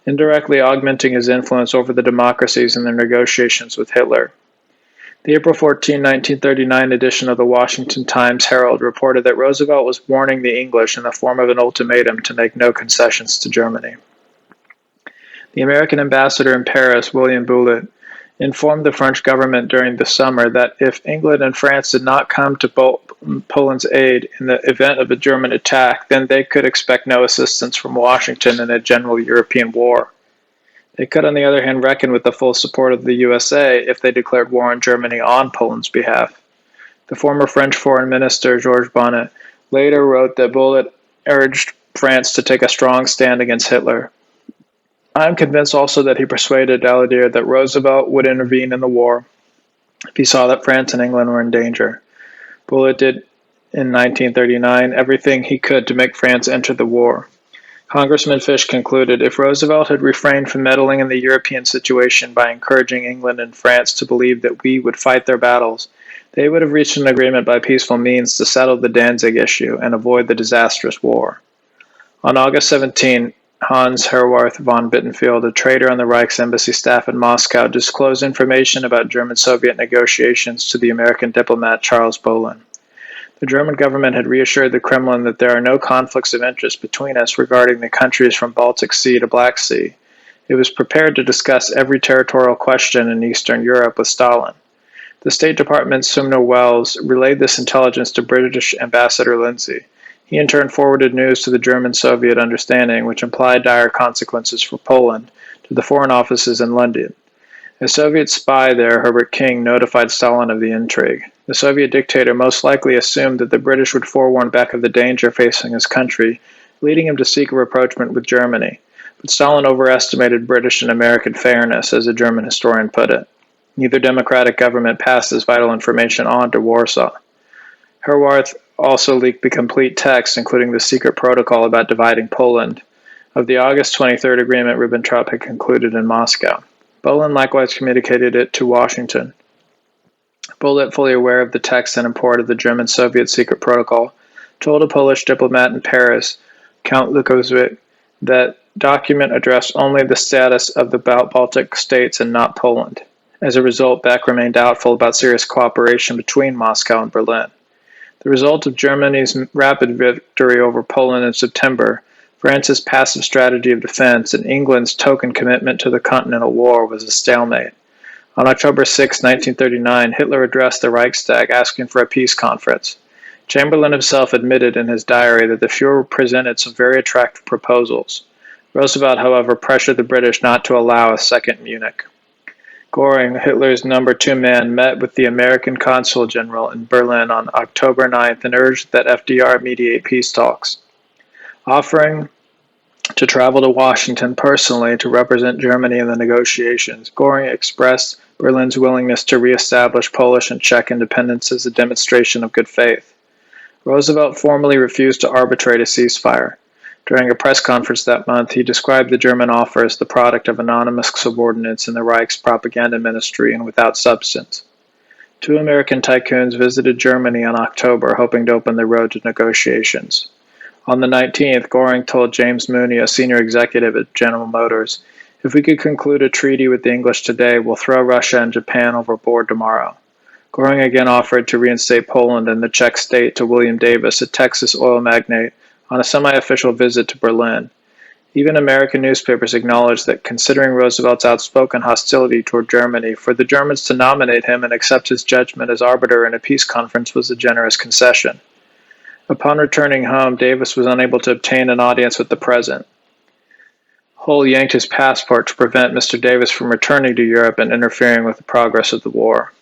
Speaker 1: indirectly augmenting his influence over the democracies in their negotiations with Hitler. The April 14, 1939 edition of the Washington Times-Herald reported that Roosevelt was warning the English in the form of an ultimatum to make no concessions to Germany. The American ambassador in Paris, William Bullitt, informed the French government during the summer that if England and France did not come to Poland's aid in the event of a German attack, then they could expect no assistance from Washington in a general European war. They could, on the other hand, reckon with the full support of the USA if they declared war on Germany on Poland's behalf. The former French Foreign Minister, Georges Bonnet, later wrote that Bullitt urged France to take a strong stand against Hitler. I am convinced also that he persuaded Daladier that Roosevelt would intervene in the war if he saw that France and England were in danger. Bullitt did in 1939 everything he could to make France enter the war. Congressman Fish concluded, if Roosevelt had refrained from meddling in the European situation by encouraging England and France to believe that we would fight their battles, they would have reached an agreement by peaceful means to settle the Danzig issue and avoid the disastrous war. On August 17, Hans Herwarth von Bittenfeld, a traitor on the Reich's embassy staff in Moscow, disclosed information about German-Soviet negotiations to the American diplomat Charles Bolin. The German government had reassured the Kremlin that there are no conflicts of interest between us regarding the countries from Baltic Sea to Black Sea. It was prepared to discuss every territorial question in Eastern Europe with Stalin. The State Department's Sumner Wells relayed this intelligence to British Ambassador Lindsay. He in turn forwarded news to the German-Soviet understanding, which implied dire consequences for Poland, to the foreign offices in London. A Soviet spy there, Herbert King, notified Stalin of the intrigue. The Soviet dictator most likely assumed that the British would forewarn Beck of the danger facing his country, leading him to seek a rapprochement with Germany. But Stalin overestimated British and American fairness, as a German historian put it. Neither democratic government passed this vital information on to Warsaw. Herwarth also leaked the complete text, including the secret protocol about dividing Poland, of the August 23rd agreement Ribbentrop had concluded in Moscow. Bolin likewise communicated it to Washington. Bullitt, fully aware of the text and import of the German-Soviet secret protocol, told a Polish diplomat in Paris, Count Lukowicz, that document addressed only the status of the Baltic states and not Poland. As a result, Beck remained doubtful about serious cooperation between Moscow and Berlin. The result of Germany's rapid victory over Poland in September, France's passive strategy of defense, and England's token commitment to the Continental War was a stalemate. On October 6, 1939, Hitler addressed the Reichstag asking for a peace conference. Chamberlain himself admitted in his diary that the Fuhrer presented some very attractive proposals. Roosevelt, however, pressured the British not to allow a second Munich. Göring, Hitler's number 2 man, met with the American consul general in Berlin on October 9th and urged that FDR mediate peace talks. Offering to travel to Washington personally to represent Germany in the negotiations, Göring expressed Berlin's willingness to reestablish Polish and Czech independence as a demonstration of good faith. Roosevelt formally refused to arbitrate a ceasefire. During a press conference that month, he described the German offer as the product of anonymous subordinates in the Reich's propaganda ministry and without substance. 2 American tycoons visited Germany in October, hoping to open the road to negotiations. On the 19th, Göring told James Mooney, a senior executive at General Motors, if we could conclude a treaty with the English today, we'll throw Russia and Japan overboard tomorrow. Göring again offered to reinstate Poland and the Czech state to William Davis, a Texas oil magnate, on a semi-official visit to Berlin. Even American newspapers acknowledged that, considering Roosevelt's outspoken hostility toward Germany, for the Germans to nominate him and accept his judgment as arbiter in a peace conference was a generous concession. Upon returning home, Davis was unable to obtain an audience with the president. Hull yanked his passport to prevent Mr. Davis from returning to Europe and interfering with the progress of the war.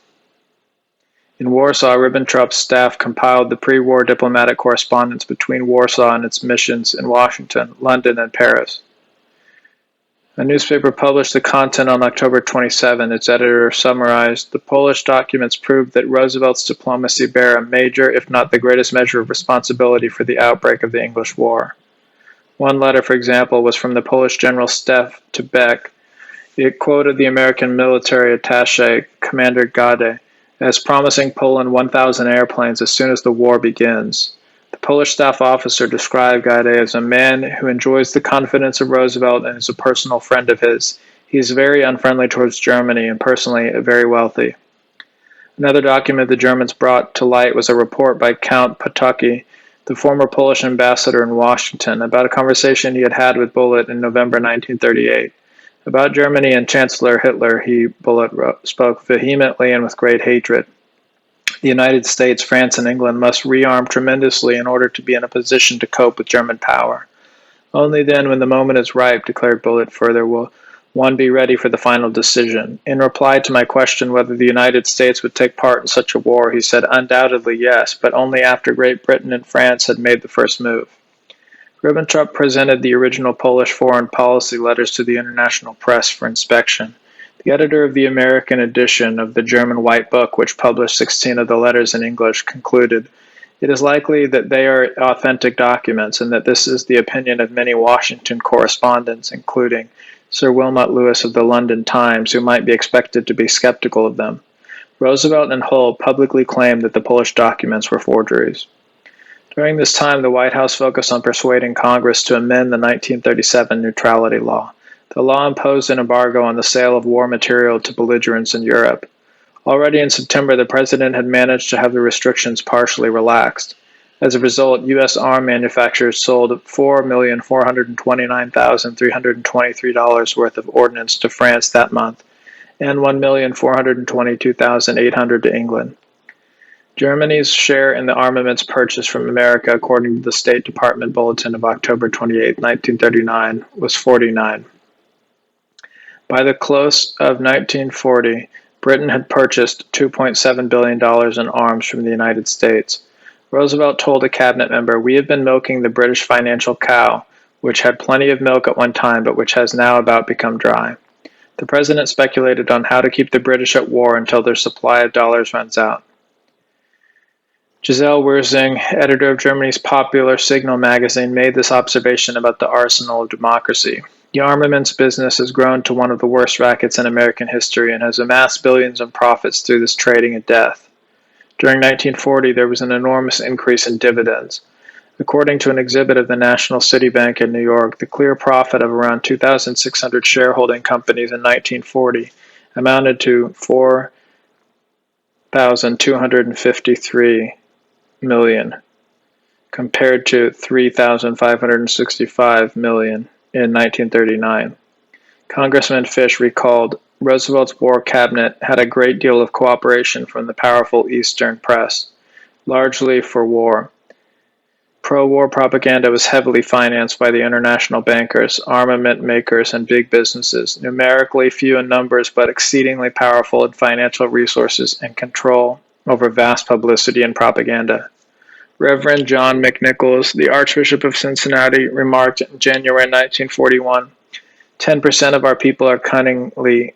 Speaker 1: In Warsaw, Ribbentrop's staff compiled the pre-war diplomatic correspondence between Warsaw and its missions in Washington, London, and Paris. A newspaper published the content on October 27. Its editor summarized, the Polish documents proved that Roosevelt's diplomacy bare a major, if not the greatest measure of responsibility for the outbreak of the English war. One letter, for example, was from the Polish General Staff to Beck. It quoted the American military attaché, Commander Gade, as promising Poland 1,000 airplanes as soon as the war begins. The Polish staff officer described Gade as a man who enjoys the confidence of Roosevelt and is a personal friend of his. He is very unfriendly towards Germany and personally very wealthy. Another document the Germans brought to light was a report by Count Potocki, the former Polish ambassador in Washington, about a conversation he had had with Bullitt in November 1938. About Germany and Chancellor Hitler, Bullitt spoke vehemently and with great hatred. The United States, France, and England must rearm tremendously in order to be in a position to cope with German power. Only then, when the moment is ripe, declared Bullitt further, will One, be ready for the final decision. In reply to my question whether the United States would take part in such a war, he said, undoubtedly yes, but only after Great Britain and France had made the first move. Ribbentrop presented the original Polish foreign policy letters to the international press for inspection. The editor of the American edition of the German White Book, which published 16 of the letters in English, concluded, "It is likely that they are authentic documents, and that this is the opinion of many Washington correspondents, including Sir Wilmot Lewis of the London Times, who might be expected to be skeptical of them." Roosevelt and Hull publicly claimed that the Polish documents were forgeries. During this time, the White House focused on persuading Congress to amend the 1937 neutrality law. The law imposed an embargo on the sale of war material to belligerents in Europe. Already in September, the president had managed to have the restrictions partially relaxed. As a result, U.S. arm manufacturers sold $4,429,323 worth of ordnance to France that month, and $1,422,800 to England. Germany's share in the armaments purchased from America, according to the State Department Bulletin of October 28, 1939, was 49. By the close of 1940, Britain had purchased $2.7 billion in arms from the United States. Roosevelt told a cabinet member, "We have been milking the British financial cow, which had plenty of milk at one time, but which has now about become dry." The president speculated on how to keep the British at war until their supply of dollars runs out. Giselle Wirsing, editor of Germany's popular Signal magazine, made this observation about the arsenal of democracy. The armaments business has grown to one of the worst rackets in American history and has amassed billions in profits through this trading of death. During 1940, there was an enormous increase in dividends. According to an exhibit of the National City Bank in New York, the clear profit of around 2,600 shareholding companies in 1940 amounted to $4,253 million, compared to $3,565 million in 1939. Congressman Fish recalled, Roosevelt's war cabinet had a great deal of cooperation from the powerful Eastern press, largely for war. Pro-war propaganda was heavily financed by the international bankers, armament makers, and big businesses, numerically few in numbers but exceedingly powerful in financial resources and control over vast publicity and propaganda. Reverend John McNichols, the Archbishop of Cincinnati, remarked in January 1941, 10% of our people are cunningly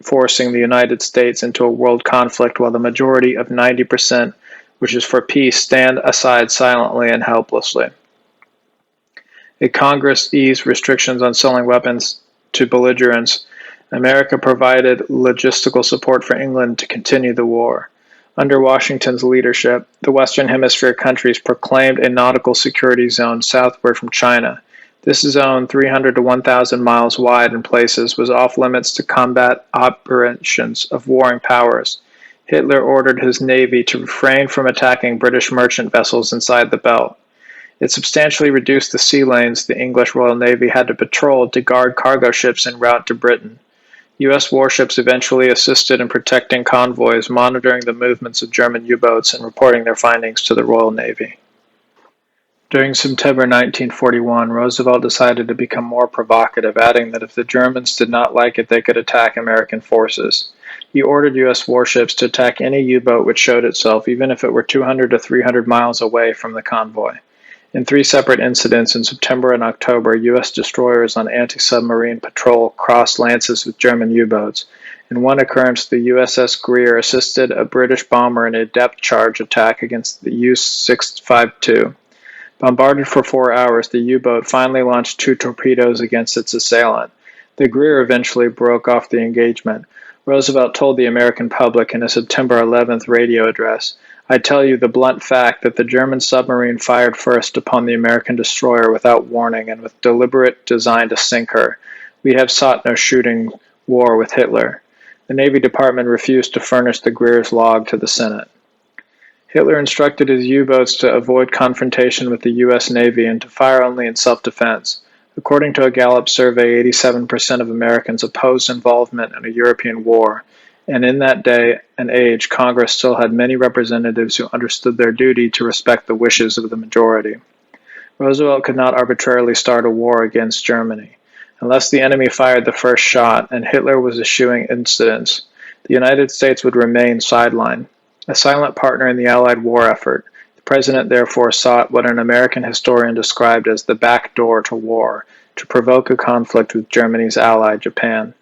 Speaker 1: forcing the United States into a world conflict, while the majority of 90%, which is for peace, stand aside silently and helplessly. A Congress eased restrictions on selling weapons to belligerents. America provided logistical support for England to continue the war. Under Washington's leadership, the Western Hemisphere countries proclaimed a nautical security zone southward from China. This zone, 300 to 1,000 miles wide in places, was off limits to combat operations of warring powers. Hitler ordered his navy to refrain from attacking British merchant vessels inside the belt. It substantially reduced the sea lanes the English Royal Navy had to patrol to guard cargo ships en route to Britain. U.S. warships eventually assisted in protecting convoys, monitoring the movements of German U-boats, and reporting their findings to the Royal Navy. During September 1941, Roosevelt decided to become more provocative, adding that if the Germans did not like it, they could attack American forces. He ordered U.S. warships to attack any U-boat which showed itself, even if it were 200 to 300 miles away from the convoy. In 3 separate incidents in September and October, U.S. destroyers on anti-submarine patrol crossed lances with German U-boats. In one occurrence, the USS Greer assisted a British bomber in a depth charge attack against the U-652. Bombarded for 4 hours, the U-boat finally launched 2 torpedoes against its assailant. The Greer eventually broke off the engagement. Roosevelt told the American public in a September 11th radio address, "I tell you the blunt fact that the German submarine fired first upon the American destroyer without warning and with deliberate design to sink her. We have sought no shooting war with Hitler." The Navy Department refused to furnish the Greer's log to the Senate. Hitler instructed his U-boats to avoid confrontation with the U.S. Navy and to fire only in self-defense. According to a Gallup survey, 87% of Americans opposed involvement in a European war, and in that day and age, Congress still had many representatives who understood their duty to respect the wishes of the majority. Roosevelt could not arbitrarily start a war against Germany. Unless the enemy fired the first shot and Hitler was eschewing incidents, the United States would remain sidelined. A silent partner in the Allied war effort, the President therefore sought what an American historian described as the back door to war, to provoke a conflict with Germany's ally, Japan.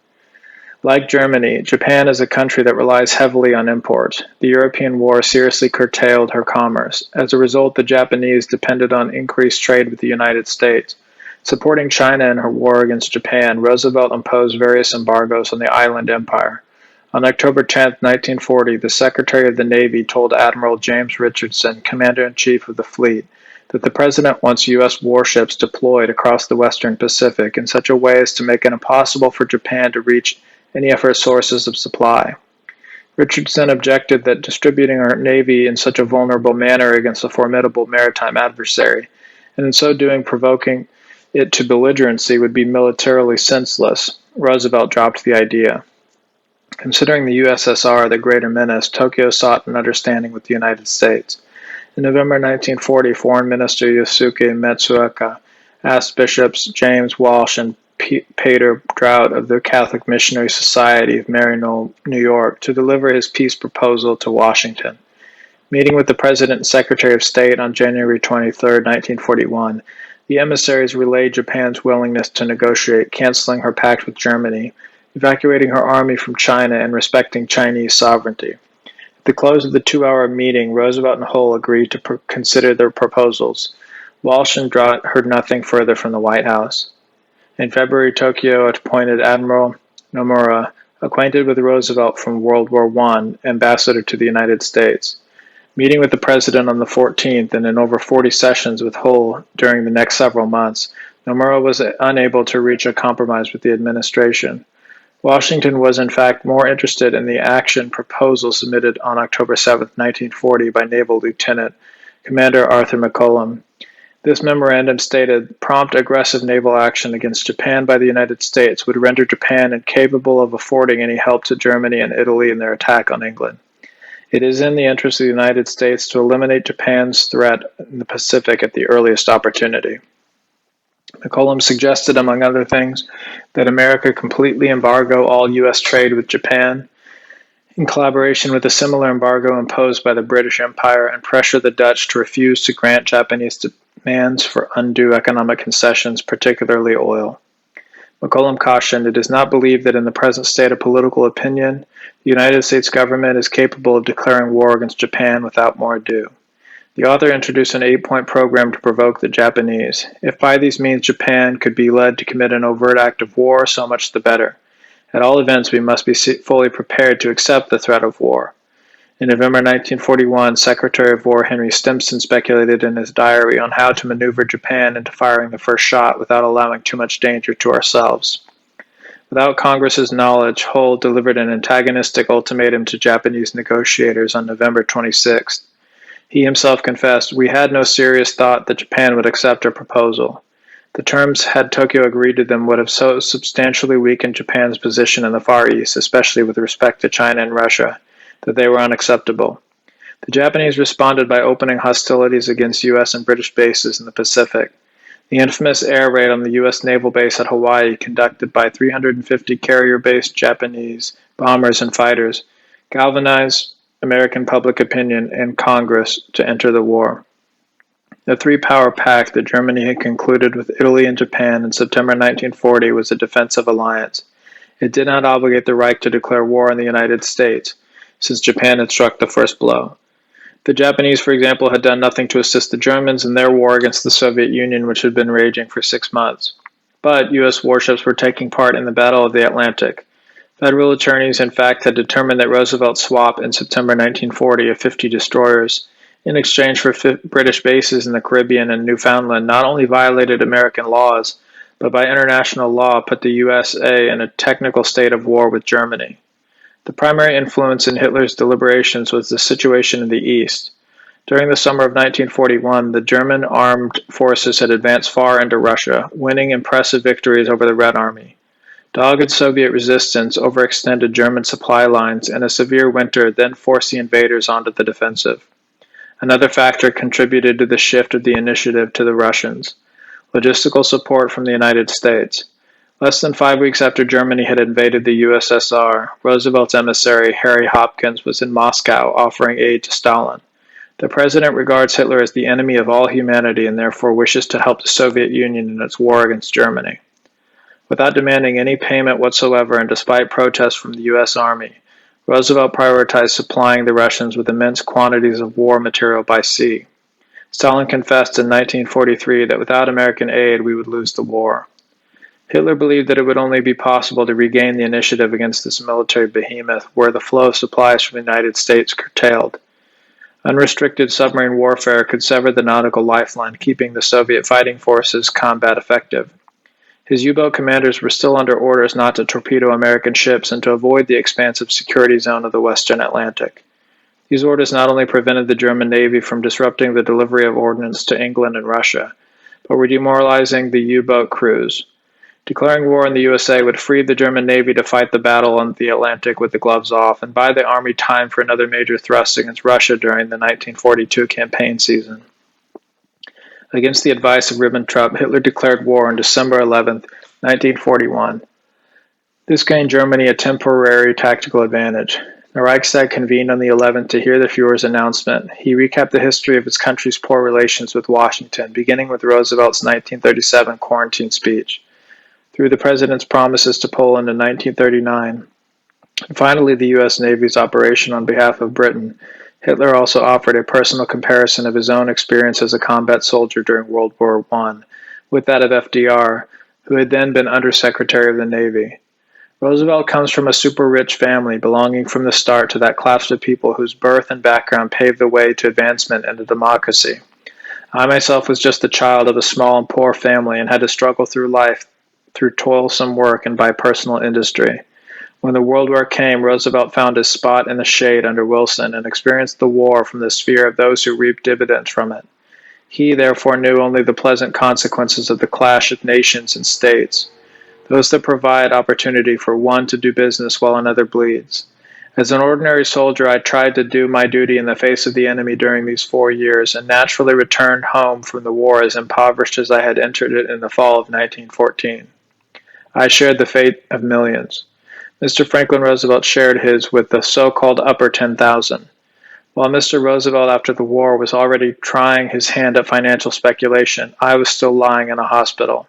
Speaker 1: Like Germany, Japan is a country that relies heavily on imports. The European war seriously curtailed her commerce. As a result, the Japanese depended on increased trade with the United States. Supporting China in her war against Japan, Roosevelt imposed various embargoes on the island empire. On October 10, 1940, the Secretary of the Navy told Admiral James Richardson, Commander-in-Chief of the fleet, that the President wants U.S. warships deployed across the Western Pacific in such a way as to make it impossible for Japan to reach any of her sources of supply. Richardson objected that distributing our navy in such a vulnerable manner against a formidable maritime adversary, and in so doing provoking it to belligerency, would be militarily senseless. Roosevelt dropped the idea. Considering the USSR the greater menace, Tokyo sought an understanding with the United States. In November 1940, Foreign Minister Yosuke Matsuoka asked Bishops James Walsh and Peter Trout of the Catholic Missionary Society of Maryknoll, New York, to deliver his peace proposal to Washington. Meeting with the President and Secretary of State on January 23, 1941, the emissaries relayed Japan's willingness to negotiate, canceling her pact with Germany, evacuating her army from China, and respecting Chinese sovereignty. At the close of the 2-hour meeting, Roosevelt and Hull agreed to consider their proposals. Walsh and Trout heard nothing further from the White House. In February, Tokyo appointed Admiral Nomura, acquainted with Roosevelt from World War I, ambassador to the United States. Meeting with the President on the 14th and in over 40 sessions with Hull during the next several months, Nomura was unable to reach a compromise with the administration. Washington was in fact more interested in the action proposal submitted on October 7, 1940 by Naval Lieutenant Commander Arthur McCollum. This memorandum stated, prompt aggressive naval action against Japan by the United States would render Japan incapable of affording any help to Germany and Italy in their attack on England. It is in the interest of the United States to eliminate Japan's threat in the Pacific at the earliest opportunity. McCollum suggested, among other things, that America completely embargo all U.S. trade with Japan, in collaboration with a similar embargo imposed by the British Empire, and pressure the Dutch to refuse to grant Japanese demands for undue economic concessions, particularly oil. McCollum cautioned, it is not believed that in the present state of political opinion, the United States government is capable of declaring war against Japan without more ado. The author introduced an 8-point program to provoke the Japanese. If by these means Japan could be led to commit an overt act of war, so much the better. At all events, we must be fully prepared to accept the threat of war. In November 1941, Secretary of War Henry Stimson speculated in his diary on how to maneuver Japan into firing the first shot without allowing too much danger to ourselves. Without Congress's knowledge, Hull delivered an antagonistic ultimatum to Japanese negotiators on November 26th. He himself confessed, we had no serious thought that Japan would accept our proposal. The terms, had Tokyo agreed to them, would have so substantially weakened Japan's position in the Far East, especially with respect to China and Russia, that they were unacceptable. The Japanese responded by opening hostilities against U.S. and British bases in the Pacific. The infamous air raid on the U.S. naval base at Hawaii, conducted by 350 carrier-based Japanese bombers and fighters, galvanized American public opinion and Congress to enter the war. The three-power pact that Germany had concluded with Italy and Japan in September 1940 was a defensive alliance. It did not obligate the Reich to declare war on the United States, since Japan had struck the first blow. The Japanese, for example, had done nothing to assist the Germans in their war against the Soviet Union, which had been raging for 6 months. But U.S. warships were taking part in the Battle of the Atlantic. Federal attorneys, in fact, had determined that Roosevelt's swap in September 1940 of 50 destroyers in exchange for British bases in the Caribbean and Newfoundland not only violated American laws, but by international law put the USA in a technical state of war with Germany. The primary influence in Hitler's deliberations was the situation in the East. During the summer of 1941, the German armed forces had advanced far into Russia, winning impressive victories over the Red Army. Dogged Soviet resistance overextended German supply lines, and a severe winter then forced the invaders onto the defensive. Another factor contributed to the shift of the initiative to the Russians: logistical support from the United States. Less than 5 weeks after Germany had invaded the USSR, Roosevelt's emissary, Harry Hopkins, was in Moscow offering aid to Stalin. The president regards Hitler as the enemy of all humanity and therefore wishes to help the Soviet Union in its war against Germany. Without demanding any payment whatsoever and despite protests from the U.S. Army, Roosevelt prioritized supplying the Russians with immense quantities of war material by sea. Stalin confessed in 1943 that without American aid we would lose the war. Hitler believed that it would only be possible to regain the initiative against this military behemoth were the flow of supplies from the United States curtailed. Unrestricted submarine warfare could sever the nautical lifeline, keeping the Soviet fighting forces' combat effective. His U-boat commanders were still under orders not to torpedo American ships and to avoid the expansive security zone of the Western Atlantic. These orders not only prevented the German Navy from disrupting the delivery of ordnance to England and Russia, but were demoralizing the U-boat crews. Declaring war on the USA would free the German Navy to fight the battle on the Atlantic with the gloves off and buy the Army time for another major thrust against Russia during the 1942 campaign season. Against the advice of Ribbentrop, Hitler declared war on December 11, 1941. This gained Germany a temporary tactical advantage. The Reichstag convened on the 11th to hear the Führer's announcement. He recapped the history of his country's poor relations with Washington, beginning with Roosevelt's 1937 quarantine speech, through the president's promises to Poland in 1939, and finally the U.S. Navy's operation on behalf of Britain. Hitler also offered a personal comparison of his own experience as a combat soldier during World War I with that of FDR, who had then been Undersecretary of the Navy. Roosevelt comes from a super-rich family belonging from the start to that class of people whose birth and background paved the way to advancement and to democracy. I myself was just the child of a small and poor family and had to struggle through life through toilsome work and by personal industry. When the World War came, Roosevelt found his spot in the shade under Wilson and experienced the war from the sphere of those who reaped dividends from it. He, therefore, knew only the pleasant consequences of the clash of nations and states, those that provide opportunity for one to do business while another bleeds. As an ordinary soldier, I tried to do my duty in the face of the enemy during these 4 years and naturally returned home from the war as impoverished as I had entered it in the fall of 1914. I shared the fate of millions. Mr. Franklin Roosevelt shared his with the so-called upper 10,000. While Mr. Roosevelt after the war was already trying his hand at financial speculation, I was still lying in a hospital.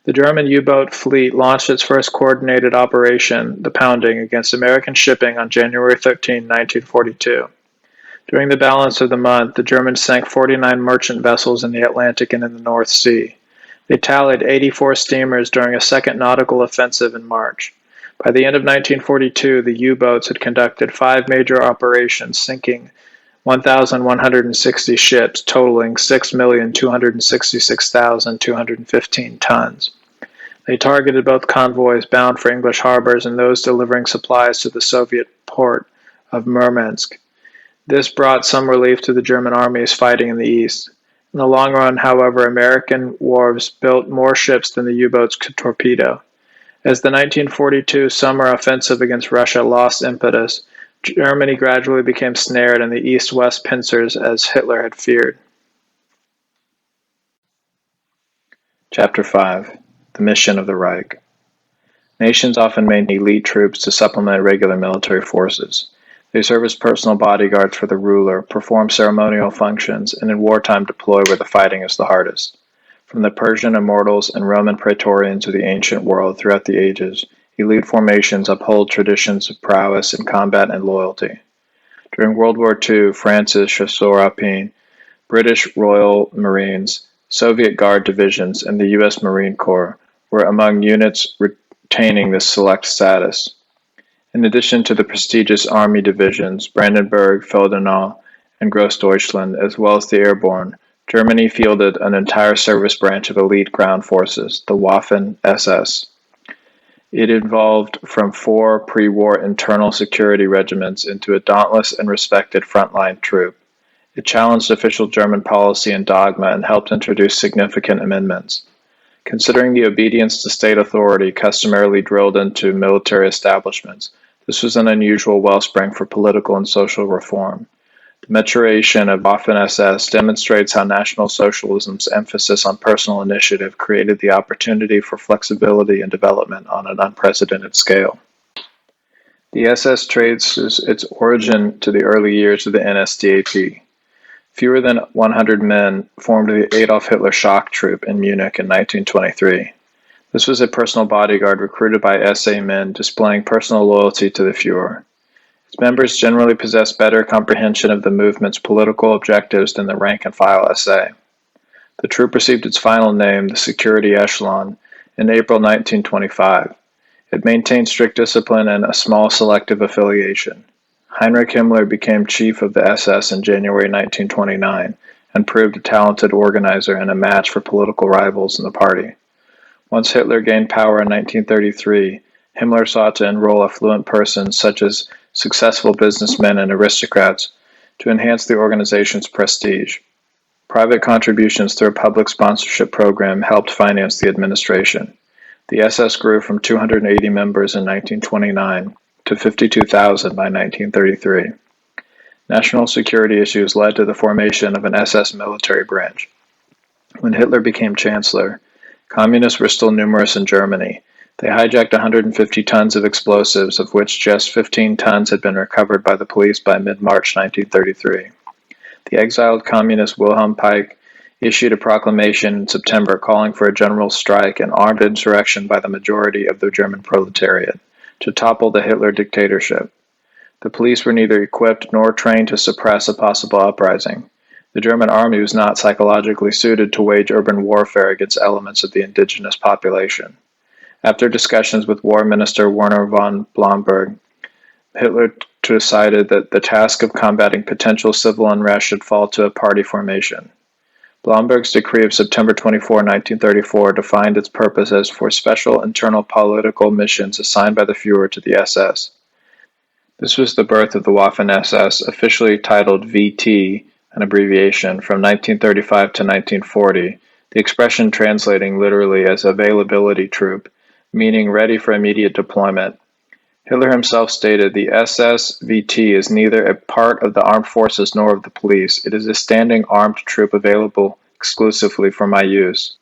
Speaker 1: The German U-boat fleet launched its first coordinated operation, the Pounding, against American shipping on January 13, 1942. During the balance of the month, the Germans sank 49 merchant vessels in the Atlantic and in the North Sea. They tallied 84 steamers during a second nautical offensive in March. By the end of 1942, the U-boats had conducted 5 major operations, sinking 1,160 ships, totaling 6,266,215 tons. They targeted both convoys bound for English harbors and those delivering supplies to the Soviet port of Murmansk. This brought some relief to the German armies fighting in the east. In the long run, however, American wharves built more ships than the U-boats could torpedo. As the 1942 summer offensive against Russia lost impetus, Germany gradually became snared in the east-west pincers as Hitler had feared. Chapter 5. The Mission of the Reich. Nations often maintain elite troops to supplement regular military forces. They serve as personal bodyguards for the ruler, perform ceremonial functions, and in wartime deploy where the fighting is the hardest. From the Persian immortals and Roman praetorians of the ancient world throughout the ages, elite formations uphold traditions of prowess in combat and loyalty. During World War II, France's Chasseurs Alpins, British Royal Marines, Soviet Guard divisions, and the U.S. Marine Corps were among units retaining this select status. In addition to the prestigious Army divisions, Brandenburg, Feldenau, and Grossdeutschland, as well as the airborne, Germany fielded an entire service branch of elite ground forces, the Waffen-SS. It evolved from 4 pre-war internal security regiments into a dauntless and respected frontline troop. It challenged official German policy and dogma and helped introduce significant amendments. Considering the obedience to state authority customarily drilled into military establishments, this was an unusual wellspring for political and social reform. The maturation of Waffen-SS demonstrates how National Socialism's emphasis on personal initiative created the opportunity for flexibility and development on an unprecedented scale. The SS traces its origin to the early years of the NSDAP. Fewer than 100 men formed the Adolf Hitler shock troop in Munich in 1923. This was a personal bodyguard recruited by SA men displaying personal loyalty to the Fuhrer. Its members generally possessed better comprehension of the movement's political objectives than the rank-and-file SA. The troop received its final name, the Security Echelon, in April 1925. It maintained strict discipline and a small selective affiliation. Heinrich Himmler became chief of the SS in January 1929 and proved a talented organizer and a match for political rivals in the party. Once Hitler gained power in 1933, Himmler sought to enroll affluent persons such as successful businessmen and aristocrats to enhance the organization's prestige. Private contributions through a public sponsorship program helped finance the administration. The SS grew from 280 members in 1929 to 52,000 by 1933. National security issues led to the formation of an SS military branch. When Hitler became chancellor, communists were still numerous in Germany. They hijacked 150 tons of explosives, of which just 15 tons had been recovered by the police by mid-March 1933. The exiled communist Wilhelm Peich issued a proclamation in September calling for a general strike and armed insurrection by the majority of the German proletariat to topple the Hitler dictatorship. The police were neither equipped nor trained to suppress a possible uprising. The German army was not psychologically suited to wage urban warfare against elements of the indigenous population. After discussions with War Minister Werner von Blomberg, Hitler decided that the task of combating potential civil unrest should fall to a party formation. Blomberg's decree of September 24, 1934 defined its purpose as for special internal political missions assigned by the Fuhrer to the SS. This was the birth of the Waffen-SS, officially titled VT, an abbreviation, from 1935 to 1940, the expression translating literally as availability troop, meaning ready for immediate deployment. Hitler himself stated, "The SS VT is neither a part of the armed forces nor of the police. It is a standing armed troop available exclusively for my use."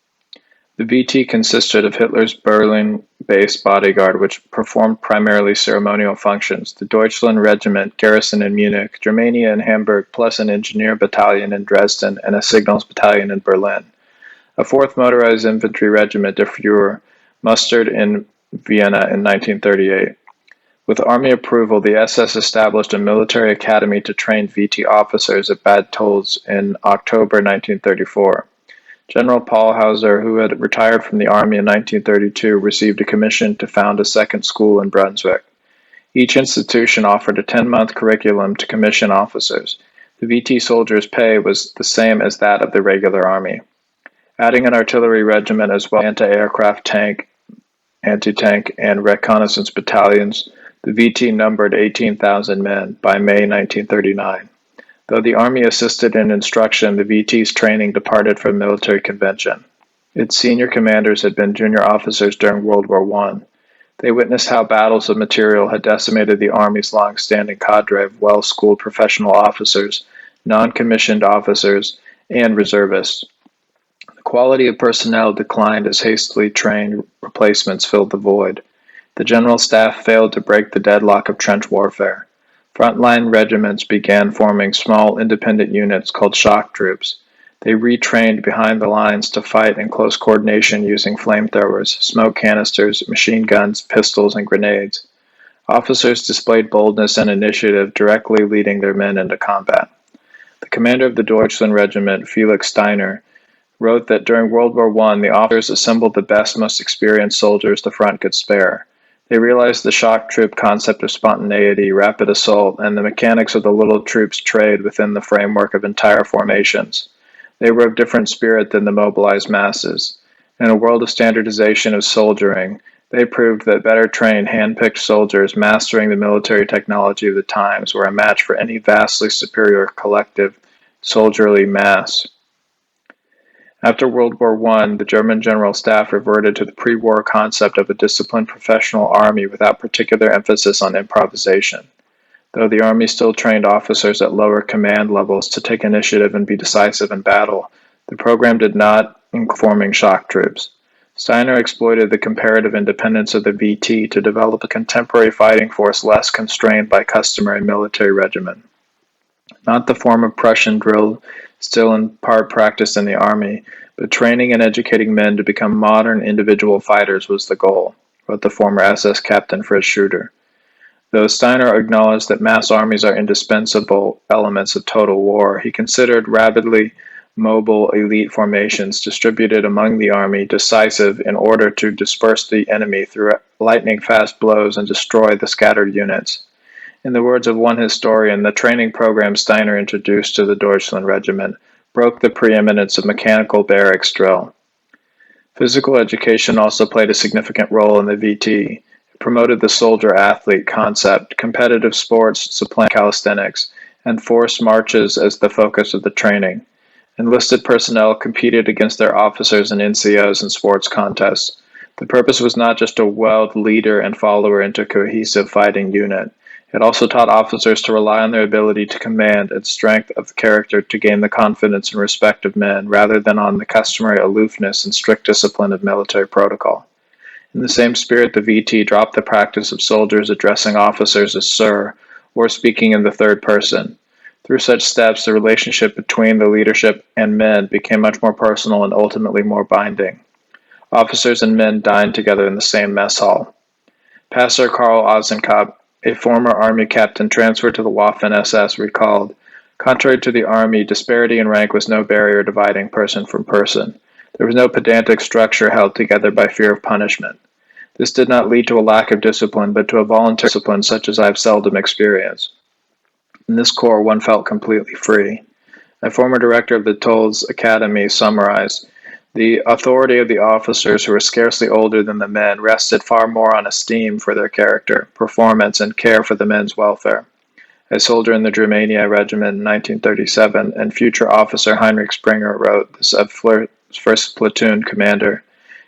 Speaker 1: The VT consisted of Hitler's Berlin-based bodyguard, which performed primarily ceremonial functions, the Deutschland Regiment garrisoned in Munich, Germania and Hamburg, plus an engineer battalion in Dresden and a signals battalion in Berlin. A 4th Motorized Infantry Regiment, der Führer, mustered in Vienna in 1938. With army approval, the SS established a military academy to train VT officers at Bad Tolz in October 1934. General Paul Hauser, who had retired from the army in 1932, received a commission to found a second school in Brunswick. Each institution offered a 10-month curriculum to commission officers. The VT soldiers' pay was the same as that of the regular army. Adding an artillery regiment as well as anti-aircraft tank, anti-tank, and reconnaissance battalions, the VT numbered 18,000 men by May 1939. Though the Army assisted in instruction, the VT's training departed from military convention. Its senior commanders had been junior officers during World War I. They witnessed how battles of material had decimated the Army's long-standing cadre of well-schooled professional officers, non-commissioned officers, and reservists. The quality of personnel declined as hastily trained replacements filled the void. The General Staff failed to break the deadlock of trench warfare. Frontline regiments began forming small independent units called shock troops. They retrained behind the lines to fight in close coordination using flamethrowers, smoke canisters, machine guns, pistols, and grenades. Officers displayed boldness and initiative, directly leading their men into combat. The commander of the Deutschland Regiment, Felix Steiner, wrote that during World War I, the officers assembled the best, most experienced soldiers the front could spare. They realized the shock troop concept of spontaneity, rapid assault, and the mechanics of the little troops trade within the framework of entire formations. They were of different spirit than the mobilized masses. In a world of standardization of soldiering, they proved that better trained, hand-picked soldiers mastering the military technology of the times were a match for any vastly superior collective soldierly mass. After World War I, the German General Staff reverted to the pre-war concept of a disciplined professional army without particular emphasis on improvisation. Though the Army still trained officers at lower command levels to take initiative and be decisive in battle, the program did not include forming shock troops. Steiner exploited the comparative independence of the VT to develop a contemporary fighting force less constrained by customary military regimen. Not the form of Prussian drill still in part practiced in the Army, but training and educating men to become modern individual fighters was the goal, wrote the former SS captain Fritz Schroeder. Though Steiner acknowledged that mass armies are indispensable elements of total war, he considered rapidly mobile elite formations distributed among the army decisive in order to disperse the enemy through lightning-fast blows and destroy the scattered units. In the words of one historian, the training program Steiner introduced to the Deutschland Regiment broke the preeminence of mechanical barracks drill. Physical education also played a significant role in the VT. It promoted the soldier-athlete concept, competitive sports supplanted calisthenics, and forced marches as the focus of the training. Enlisted personnel competed against their officers and NCOs in sports contests. The purpose was not just to weld leader and follower into a cohesive fighting unit. It also taught officers to rely on their ability to command and strength of character to gain the confidence and respect of men, rather than on the customary aloofness and strict discipline of military protocol. In the same spirit, the VT dropped the practice of soldiers addressing officers as sir, or speaking in the third person. Through such steps, the relationship between the leadership and men became much more personal and ultimately more binding. Officers and men dined together in the same mess hall. Pastor Karl Ozenkopf, a former Army captain transferred to the Waffen-SS, recalled, "Contrary to the Army, disparity in rank was no barrier dividing person from person. There was no pedantic structure held together by fear of punishment. This did not lead to a lack of discipline, but to a voluntary discipline such as I have seldom experienced. In this corps, one felt completely free." A former director of the Tolles Academy summarized, "The authority of the officers, who were scarcely older than the men, rested far more on esteem for their character, performance, and care for the men's welfare." A soldier in the Germania Regiment in 1937 and future officer Heinrich Springer wrote this of Flirz's first platoon commander.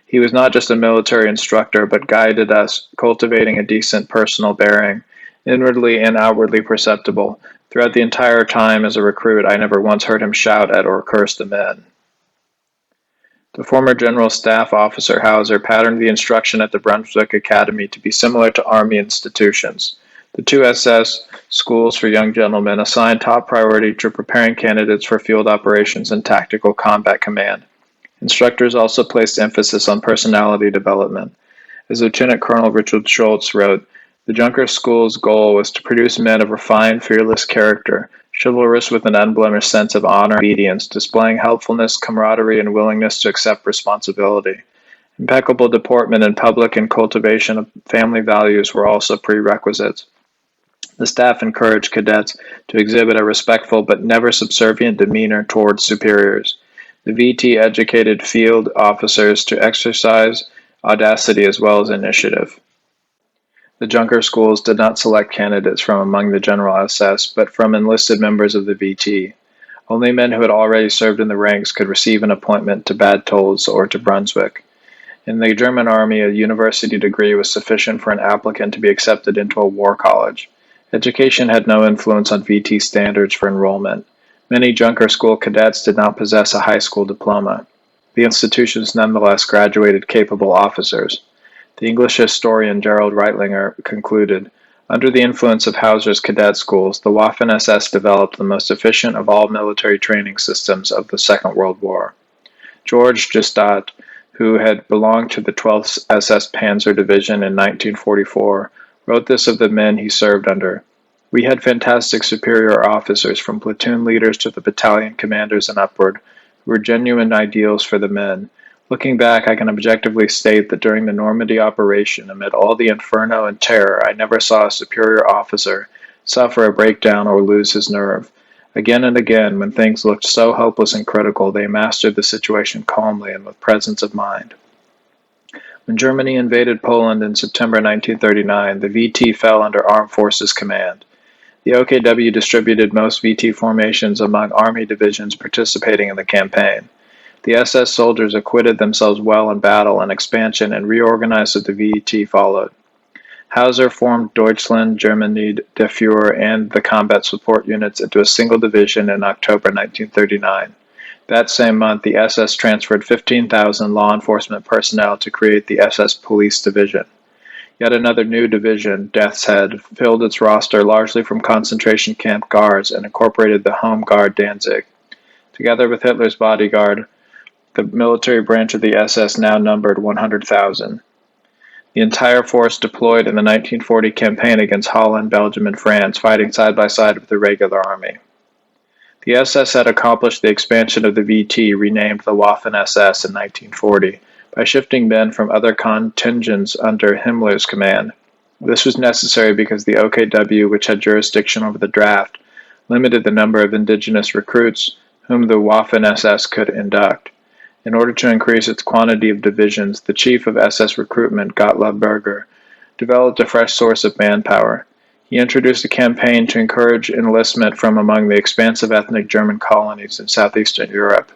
Speaker 1: "He was not just a military instructor, but guided us, cultivating a decent personal bearing, inwardly and outwardly perceptible. Throughout the entire time as a recruit, I never once heard him shout at or curse the men." The former General Staff Officer Hauser patterned the instruction at the Brunswick Academy to be similar to Army institutions. The two SS schools for young gentlemen assigned top priority to preparing candidates for field operations and tactical combat command. Instructors also placed emphasis on personality development. As Lieutenant Colonel Richard Schultz wrote, "The Junker School's goal was to produce men of refined, fearless character, chivalrous with an unblemished sense of honor and obedience, displaying helpfulness, camaraderie, and willingness to accept responsibility. Impeccable deportment in public and cultivation of family values were also prerequisites." The staff encouraged cadets to exhibit a respectful but never subservient demeanor towards superiors. The VT educated field officers to exercise audacity as well as initiative. The Junker schools did not select candidates from among the general SS, but from enlisted members of the VT. Only men who had already served in the ranks could receive an appointment to Bad Tolz or to Brunswick. In the German army, a university degree was sufficient for an applicant to be accepted into a war college. Education had no influence on VT standards for enrollment. Many Junker School cadets did not possess a high school diploma. The institutions nonetheless graduated capable officers. The English historian Gerald Reitlinger concluded, "Under the influence of Hauser's cadet schools, the Waffen-SS developed the most efficient of all military training systems of the Second World War." George Gestat, who had belonged to the 12th SS Panzer Division in 1944, wrote this of the men he served under. "We had fantastic superior officers, from platoon leaders to the battalion commanders and upward, who were genuine ideals for the men. Looking back, I can objectively state that during the Normandy operation, amid all the inferno and terror, I never saw a superior officer suffer a breakdown or lose his nerve. Again and again, when things looked so hopeless and critical, they mastered the situation calmly and with presence of mind." When Germany invaded Poland in September 1939, the VT fell under Armed Forces Command. The OKW distributed most VT formations among Army divisions participating in the campaign. The SS soldiers acquitted themselves well in battle and expansion, and reorganized as the VT followed. Hauser formed Deutschland, Germany, Der Führer, and the combat support units into a single division in October 1939. That same month, the SS transferred 15,000 law enforcement personnel to create the SS Police Division. Yet another new division, Death's Head, filled its roster largely from concentration camp guards and incorporated the Home Guard Danzig. Together with Hitler's bodyguard, the military branch of the SS now numbered 100,000. The entire force deployed in the 1940 campaign against Holland, Belgium, and France, fighting side by side with the regular army. The SS had accomplished the expansion of the VT, renamed the Waffen-SS in 1940, by shifting men from other contingents under Himmler's command. This was necessary because the OKW, which had jurisdiction over the draft, limited the number of indigenous recruits whom the Waffen-SS could induct. In order to increase its quantity of divisions, the chief of SS recruitment, Gottlob Berger, developed a fresh source of manpower. He introduced a campaign to encourage enlistment from among the expansive ethnic German colonies in southeastern Europe.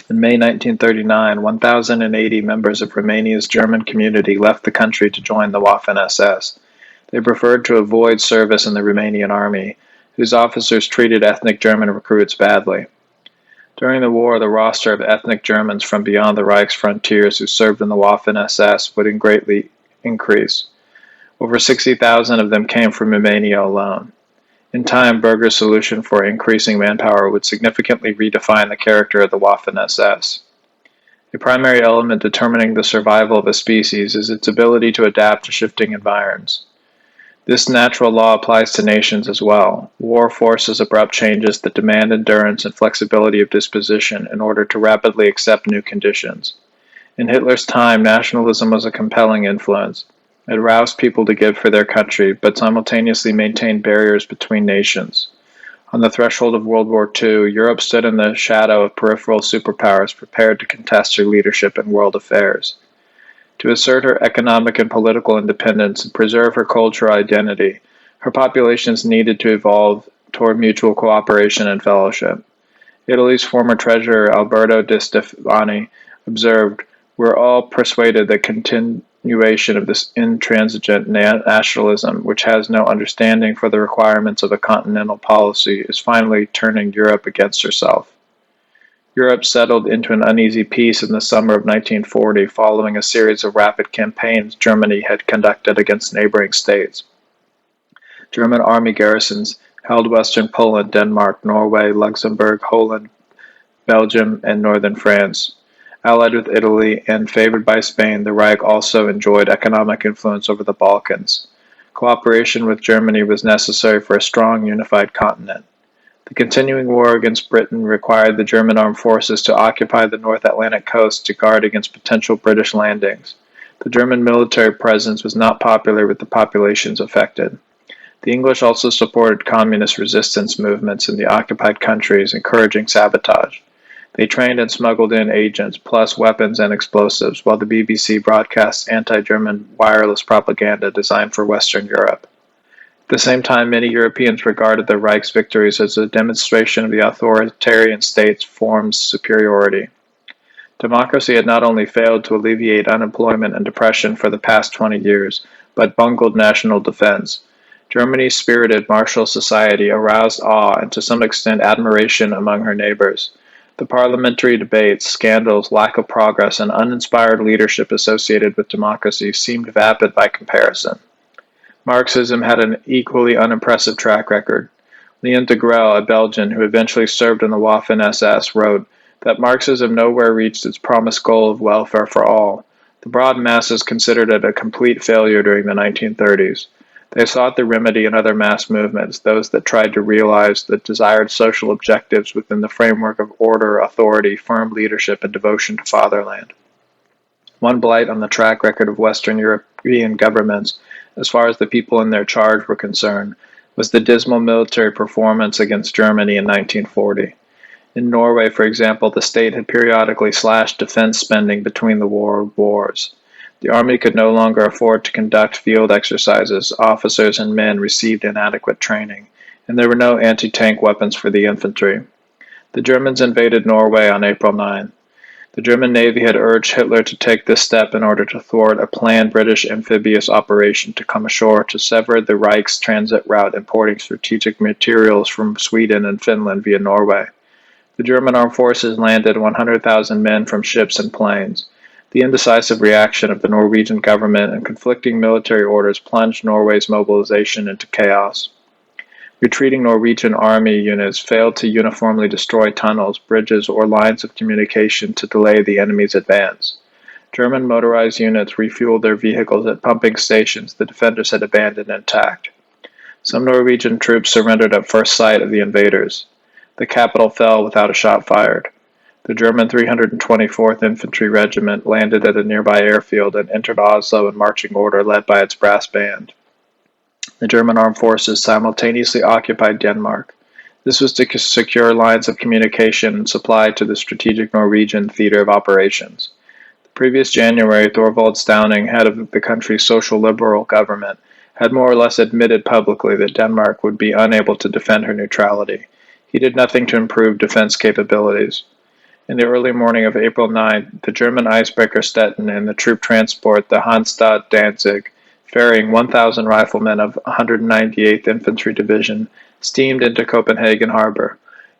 Speaker 1: In May 1939, 1,080 members of Romania's German community left the country to join the Waffen-SS. They preferred to avoid service in the Romanian army, whose officers treated ethnic German recruits badly. During the war, the roster of ethnic Germans from beyond the Reich's frontiers who served in the Waffen-SS would greatly increase. Over 60,000 of them came from Romania alone. In time, Berger's solution for increasing manpower would significantly redefine the character of the Waffen-SS. A primary element determining the survival of a species is its ability to adapt to shifting environs. This natural law applies to nations as well. War forces abrupt changes that demand endurance and flexibility of disposition in order to rapidly accept new conditions. In Hitler's time, nationalism was a compelling influence. It roused people to give for their country, but simultaneously maintained barriers between nations. On the threshold of World War II, Europe stood in the shadow of peripheral superpowers prepared to contest her leadership in world affairs. To assert her economic and political independence and preserve her cultural identity, her populations needed to evolve toward mutual cooperation and fellowship. Italy's former treasurer Alberto Di Stefani observed, "We're all persuaded that continuation of this intransigent nationalism, which has no understanding for the requirements of a continental policy, is finally turning Europe against herself." Europe settled into an uneasy peace in the summer of 1940 following a series of rapid campaigns Germany had conducted against neighboring states. German army garrisons held western Poland, Denmark, Norway, Luxembourg, Holland, Belgium, and northern France. Allied with Italy and favored by Spain, the Reich also enjoyed economic influence over the Balkans. Cooperation with Germany was necessary for a strong, unified continent. The continuing war against Britain required the German armed forces to occupy the North Atlantic coast to guard against potential British landings. The German military presence was not popular with the populations affected. The English also supported communist resistance movements in the occupied countries, encouraging sabotage. They trained and smuggled in agents, plus weapons and explosives, while the BBC broadcast anti-German wireless propaganda designed for Western Europe. At the same time, many Europeans regarded the Reich's victories as a demonstration of the authoritarian state's form's superiority. Democracy had not only failed to alleviate unemployment and depression for the past 20 years, but bungled national defense. Germany's spirited martial society aroused awe and to some extent admiration among her neighbors. The parliamentary debates, scandals, lack of progress, and uninspired leadership associated with democracy seemed vapid by comparison. Marxism had an equally unimpressive track record. Leon de Grelle, a Belgian who eventually served in the Waffen-SS, wrote that Marxism nowhere reached its promised goal of welfare for all. The broad masses considered it a complete failure during the 1930s. They sought the remedy in other mass movements, those that tried to realize the desired social objectives within the framework of order, authority, firm leadership, and devotion to fatherland. One blight on the track record of Western European governments, as far as the people in their charge were concerned, was the dismal military performance against Germany in 1940. In Norway, for example, the state had periodically slashed defense spending between the wars. The army could no longer afford to conduct field exercises, officers and men received inadequate training, and there were no anti-tank weapons for the infantry. The Germans invaded Norway on April 9. The German Navy had urged Hitler to take this step in order to thwart a planned British amphibious operation to come ashore to sever the Reich's transit route importing strategic materials from Sweden and Finland via Norway. The German armed forces landed 100,000 men from ships and planes. The indecisive reaction of the Norwegian government and conflicting military orders plunged Norway's mobilization into chaos. Retreating Norwegian army units failed to uniformly destroy tunnels, bridges, or lines of communication to delay the enemy's advance. German motorized units refueled their vehicles at pumping stations the defenders had abandoned intact. Some Norwegian troops surrendered at first sight of the invaders. The capital fell without a shot fired. The German 324th Infantry Regiment landed at a nearby airfield and entered Oslo in marching order led by its brass band. The German armed forces simultaneously occupied Denmark. This was to secure lines of communication and supply to the strategic Norwegian theater of operations. The previous January, Thorvald Stauning, head of the country's social liberal government, had more or less admitted publicly that Denmark would be unable to defend her neutrality. He did nothing to improve defense capabilities. In the early morning of April 9th, the German icebreaker Stettin and the troop transport, the Hanstatt Danzig, ferrying 1,000 riflemen of 198th Infantry Division, steamed into Copenhagen harbor.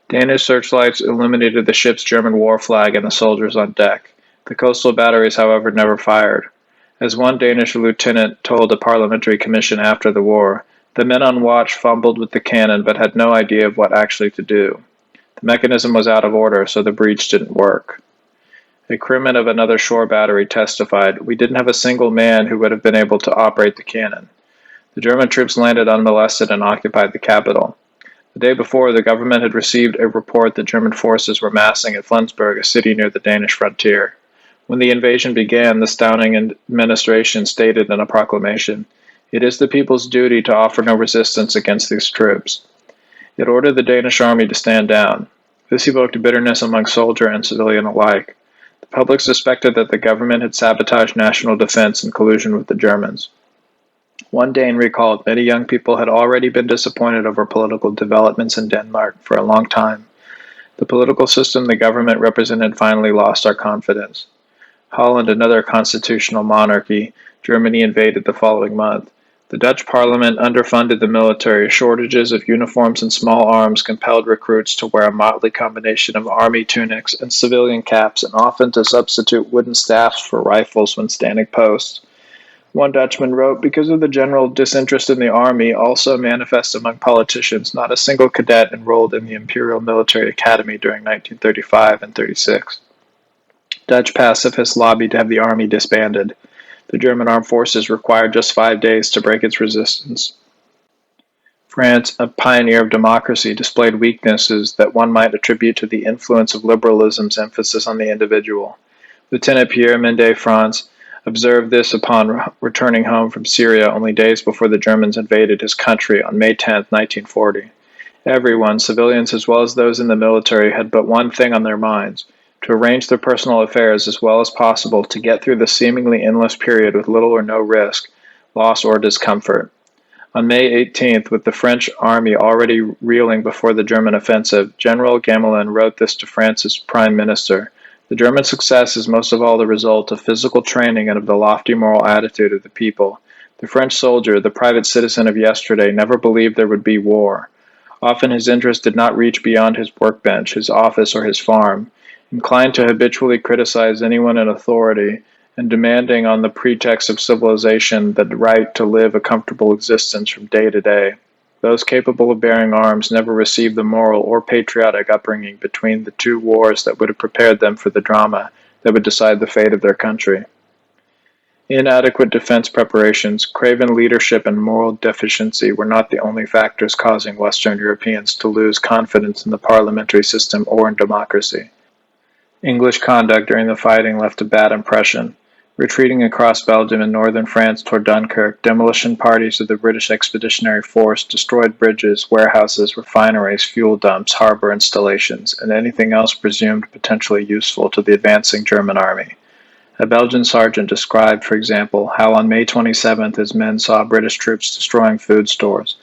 Speaker 1: Danish searchlights illuminated the ship's German war flag and the soldiers on deck. The coastal batteries, however, never fired. As one Danish lieutenant told a parliamentary commission after the war, the men on watch fumbled with the cannon but had no idea of what actually to do. The mechanism was out of order, so the breech didn't work. A crewman of another shore battery testified, "We didn't have a single man who would have been able to operate the cannon." The German troops landed unmolested and occupied the capital. The day before, the government had received a report that German forces were massing at Flensburg, a city near the Danish frontier. When the invasion began, the Stauning administration stated in a proclamation, "It is the people's duty to offer no resistance against these troops." It ordered the Danish army to stand down. This evoked bitterness among soldier and civilian alike. The public suspected that the government had sabotaged national defense in collusion with the Germans. One Dane recalled many young people had already been disappointed over political developments in Denmark for a long time. The political system the government represented finally lost our confidence. Holland, another constitutional monarchy, Germany invaded the following month. The Dutch parliament underfunded the military. Shortages of uniforms and small arms compelled recruits to wear a motley combination of army tunics and civilian caps, and often to substitute wooden staffs for rifles when standing posts. One Dutchman wrote, "Because of the general disinterest in the army, also manifest among politicians, not a single cadet enrolled in the Imperial Military Academy during 1935 and 36. Dutch pacifists lobbied to have the army disbanded. The German armed forces required just 5 days to break its resistance. France, a pioneer of democracy, displayed weaknesses that one might attribute to the influence of liberalism's emphasis on the individual. Lieutenant Pierre Mendès France observed this upon returning home from Syria only days before the Germans invaded his country on May 10, 1940. Everyone, civilians as well as those in the military, had but one thing on their minds: to arrange their personal affairs as well as possible to get through the seemingly endless period with little or no risk, loss, or discomfort. On May 18th, with the French army already reeling before the German offensive, General Gamelin wrote this to France's prime minister: "The German success is most of all the result of physical training and of the lofty moral attitude of the people. The French soldier, the private citizen of yesterday, never believed there would be war. Often his interest did not reach beyond his workbench, his office, or his farm. Inclined to habitually criticize anyone in authority, and demanding on the pretext of civilization the right to live a comfortable existence from day to day. Those capable of bearing arms never received the moral or patriotic upbringing between the two wars that would have prepared them for the drama that would decide the fate of their country." Inadequate defense preparations, craven leadership, and moral deficiency were not the only factors causing Western Europeans to lose confidence in the parliamentary system or in democracy. English conduct during the fighting left a bad impression. Retreating across Belgium and northern France toward Dunkirk, demolition parties of the British Expeditionary Force destroyed bridges, warehouses, refineries, fuel dumps, harbor installations, and anything else presumed potentially useful to the advancing German army. A Belgian sergeant described, for example, how on May 27th his men saw British troops destroying food stores.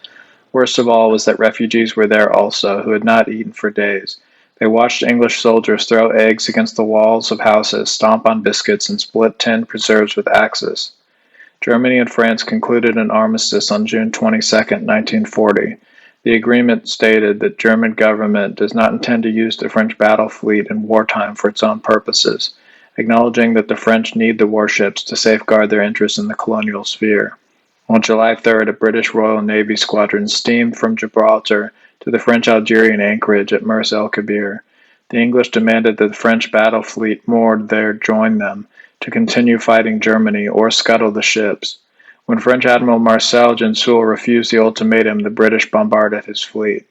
Speaker 1: Worst of all was that refugees were there also, who had not eaten for days. They watched English soldiers throw eggs against the walls of houses, stomp on biscuits, and split tinned preserves with axes. Germany and France concluded an armistice on June 22, 1940. The agreement stated that German government does not intend to use the French battle fleet in wartime for its own purposes, acknowledging that the French need the warships to safeguard their interests in the colonial sphere. On July 3rd, a British Royal Navy squadron steamed from Gibraltar to the French-Algerian anchorage at Mers el-Kabir. The English demanded that the French battle fleet moored there join them to continue fighting Germany or scuttle the ships. When French Admiral Marcel Gensoul refused the ultimatum, the British bombarded his fleet.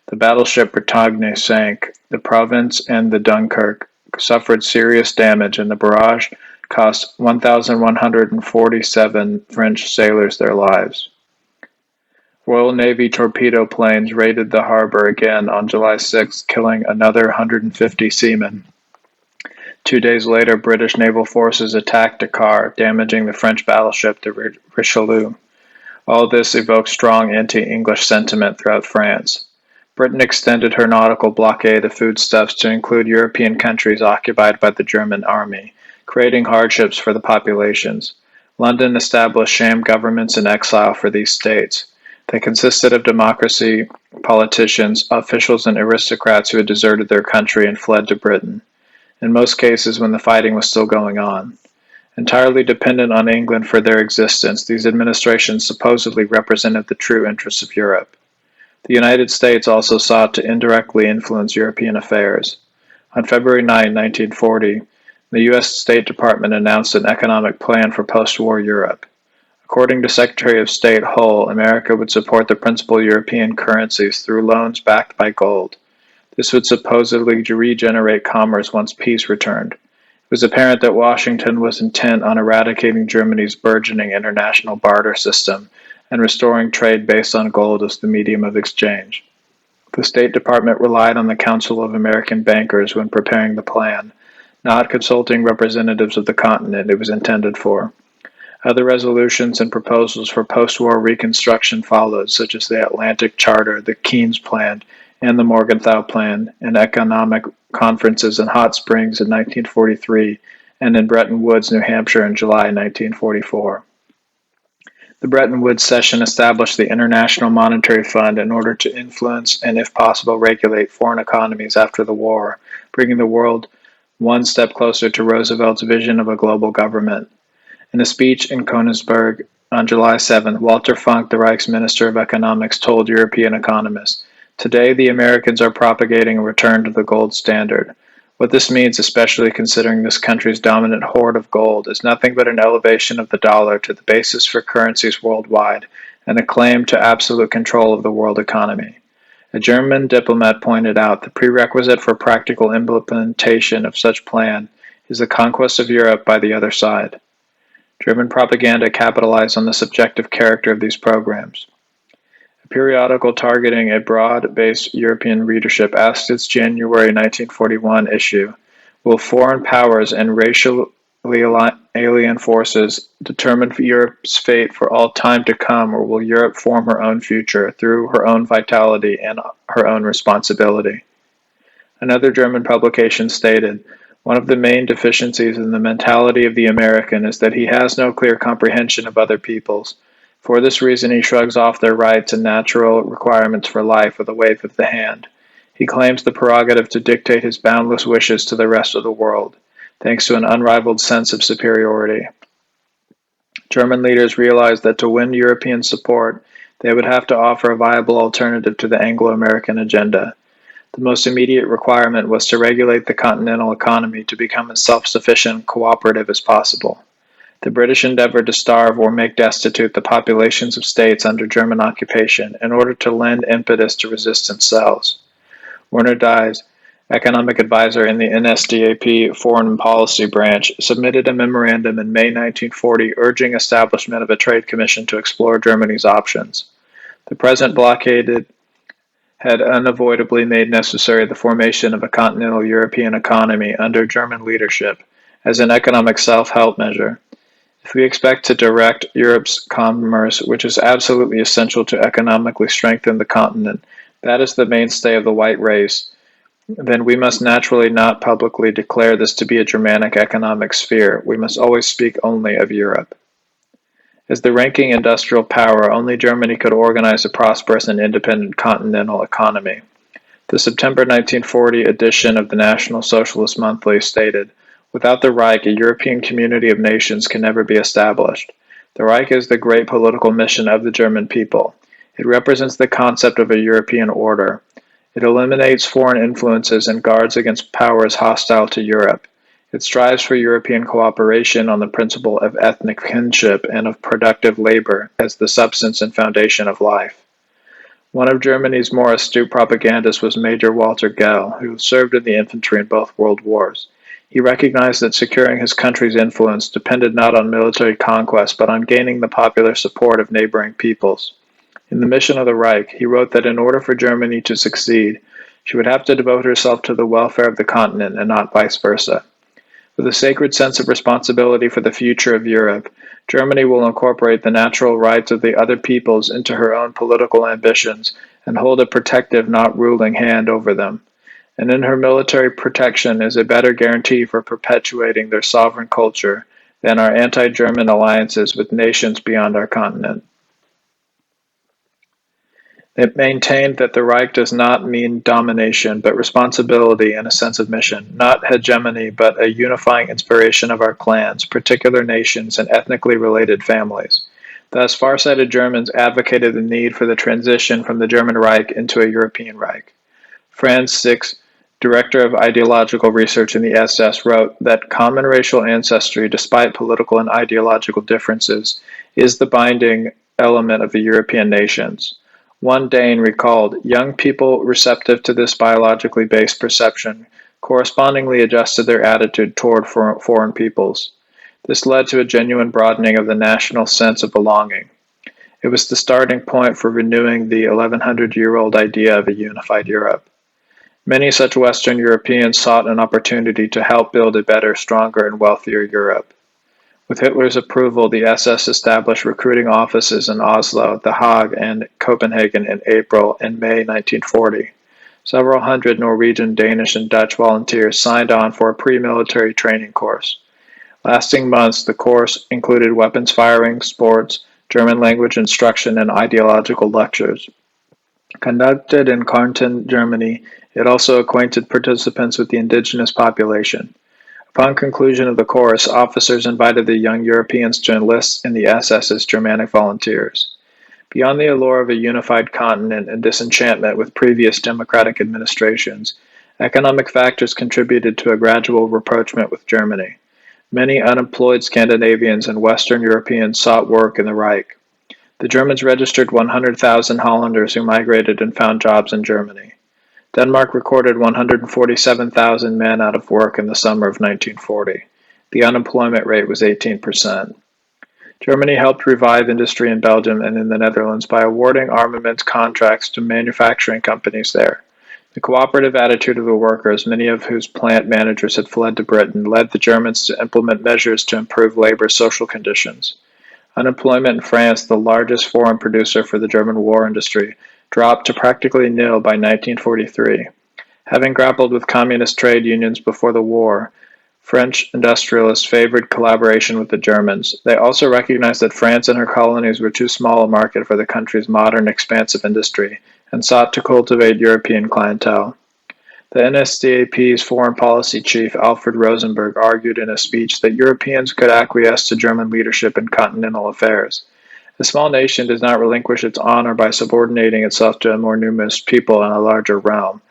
Speaker 1: The battleship Bretagne sank. The Provence and the Dunkirk suffered serious damage, and the barrage cost 1,147 French sailors their lives. Royal Navy torpedo planes raided the harbor again on July 6, killing another 150 seamen. 2 days later, British naval forces attacked Dakar, damaging the French battleship the Richelieu. All this evoked strong anti-English sentiment throughout France. Britain extended her nautical blockade of foodstuffs to include European countries occupied by the German army, creating hardships for the populations. London established sham governments in exile for these states. They consisted of democracy, politicians, officials, and aristocrats who had deserted their country and fled to Britain, in most cases when the fighting was still going on. Entirely dependent on England for their existence, these administrations supposedly represented the true interests of Europe. The United States also sought to indirectly influence European affairs. On February 9, 1940, the U.S. State Department announced an economic plan for post-war Europe. According to Secretary of State Hull, America would support the principal European currencies through loans backed by gold. This would supposedly regenerate commerce once peace returned. It was apparent that Washington was intent on eradicating Germany's burgeoning international barter system and restoring trade based on gold as the medium of exchange. The State Department relied on the Council of American Bankers when preparing the plan, not consulting representatives of the continent it was intended for. Other resolutions and proposals for post-war reconstruction followed, such as the Atlantic Charter, the Keynes Plan, and the Morgenthau Plan, and economic conferences in Hot Springs in 1943 and in Bretton Woods, New Hampshire in July 1944. The Bretton Woods session established the International Monetary Fund in order to influence and, if possible, regulate foreign economies after the war, bringing the world one step closer to Roosevelt's vision of a global government. In a speech in Königsberg on July 7, Walter Funk, the Reich's Minister of Economics, told European economists, "Today the Americans are propagating a return to the gold standard. What this means, especially considering this country's dominant hoard of gold, is nothing but an elevation of the dollar to the basis for currencies worldwide and a claim to absolute control of the world economy." A German diplomat pointed out the prerequisite for practical implementation of such plan is the conquest of Europe by the other side. German propaganda capitalized on the subjective character of these programs. A periodical targeting a broad-based European readership asked its January 1941 issue, "Will foreign powers and racially alien forces determine Europe's fate for all time to come, or will Europe form her own future through her own vitality and her own responsibility?" Another German publication stated, "One of the main deficiencies in the mentality of the American is that he has no clear comprehension of other peoples. For this reason, he shrugs off their rights and natural requirements for life with a wave of the hand. He claims the prerogative to dictate his boundless wishes to the rest of the world, thanks to an unrivaled sense of superiority." German leaders realized that to win European support, they would have to offer a viable alternative to the Anglo-American agenda. The most immediate requirement was to regulate the continental economy to become as self-sufficient and cooperative as possible. The British endeavored to starve or make destitute the populations of states under German occupation in order to lend impetus to resistance cells. Werner Dies, economic advisor in the NSDAP Foreign Policy Branch, submitted a memorandum in May 1940 urging establishment of a trade commission to explore Germany's options. The present blockade had unavoidably made necessary the formation of a continental European economy under German leadership as an economic self-help measure. If we expect to direct Europe's commerce, which is absolutely essential to economically strengthen the continent, that is the mainstay of the white race, then we must naturally not publicly declare this to be a Germanic economic sphere. We must always speak only of Europe. As the ranking industrial power, only Germany could organize a prosperous and independent continental economy. The September 1940 edition of the National Socialist Monthly stated, "Without the Reich, a European community of nations can never be established. The Reich is the great political mission of the German people. It represents the concept of a European order. It eliminates foreign influences and guards against powers hostile to Europe. It strives for European cooperation on the principle of ethnic kinship and of productive labor as the substance and foundation of life." One of Germany's more astute propagandists was Major Walter Gell, who served in the infantry in both world wars. He recognized that securing his country's influence depended not on military conquest, but on gaining the popular support of neighboring peoples. In The Mission of the Reich, he wrote that in order for Germany to succeed, she would have to devote herself to the welfare of the continent and not vice versa. With a sacred sense of responsibility for the future of Europe, Germany will incorporate the natural rights of the other peoples into her own political ambitions and hold a protective, not ruling hand over them. And in her military protection is a better guarantee for perpetuating their sovereign culture than our anti-German alliances with nations beyond our continent. It maintained that the Reich does not mean domination, but responsibility and a sense of mission, not hegemony, but a unifying inspiration of our clans, particular nations, and ethnically related families. Thus, far-sighted Germans advocated the need for the transition from the German Reich into a European Reich. Franz Six, director of ideological research in the SS, wrote that common racial ancestry, despite political and ideological differences, is the binding element of the European nations. One Dane recalled, "Young people receptive to this biologically based perception correspondingly adjusted their attitude toward foreign peoples. This led to a genuine broadening of the national sense of belonging. It was the starting point for renewing the 1100-year-old idea of a unified Europe. Many such Western Europeans sought an opportunity to help build a better, stronger, and wealthier Europe. With Hitler's approval, the SS established recruiting offices in Oslo, The Hague, and Copenhagen in April and May 1940. Several hundred Norwegian, Danish, and Dutch volunteers signed on for a pre-military training course. Lasting months, the course included weapons firing, sports, German language instruction, and ideological lectures. Conducted in Kärnten, Germany, it also acquainted participants with the indigenous population. Upon conclusion of the course, officers invited the young Europeans to enlist in the SS as Germanic volunteers. Beyond the allure of a unified continent and disenchantment with previous democratic administrations, economic factors contributed to a gradual rapprochement with Germany. Many unemployed Scandinavians and Western Europeans sought work in the Reich. The Germans registered 100,000 Hollanders who migrated and found jobs in Germany. Denmark recorded 147,000 men out of work in the summer of 1940. The unemployment rate was 18%. Germany helped revive industry in Belgium and in the Netherlands by awarding armaments contracts to manufacturing companies there. The cooperative attitude of the workers, many of whose plant managers had fled to Britain, led the Germans to implement measures to improve labor's social conditions. Unemployment in France, the largest foreign producer for the German war industry, dropped to practically nil by 1943. Having grappled with communist trade unions before the war, French industrialists favored collaboration with the Germans. They also recognized that France and her colonies were too small a market for the country's modern, expansive industry, and sought to cultivate European clientele. The NSDAP's foreign policy chief, Alfred Rosenberg, argued in a speech that Europeans could acquiesce to German leadership in continental affairs. A small nation does not relinquish its honor by subordinating itself to a more numerous people in a larger realm.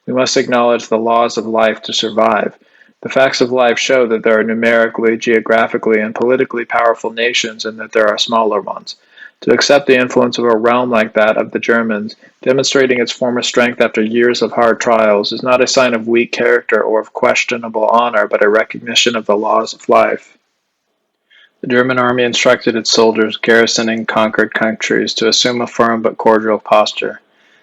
Speaker 1: We must acknowledge the laws of life to survive. The facts of life show that there are numerically, geographically, and politically powerful nations and that there are smaller ones. To accept the influence of a realm like that of the Germans, demonstrating its former strength after years of hard trials, is not a sign of weak character or of questionable honor, but a recognition of the laws of life. The German army instructed its soldiers garrisoning conquered countries to assume a firm but cordial posture.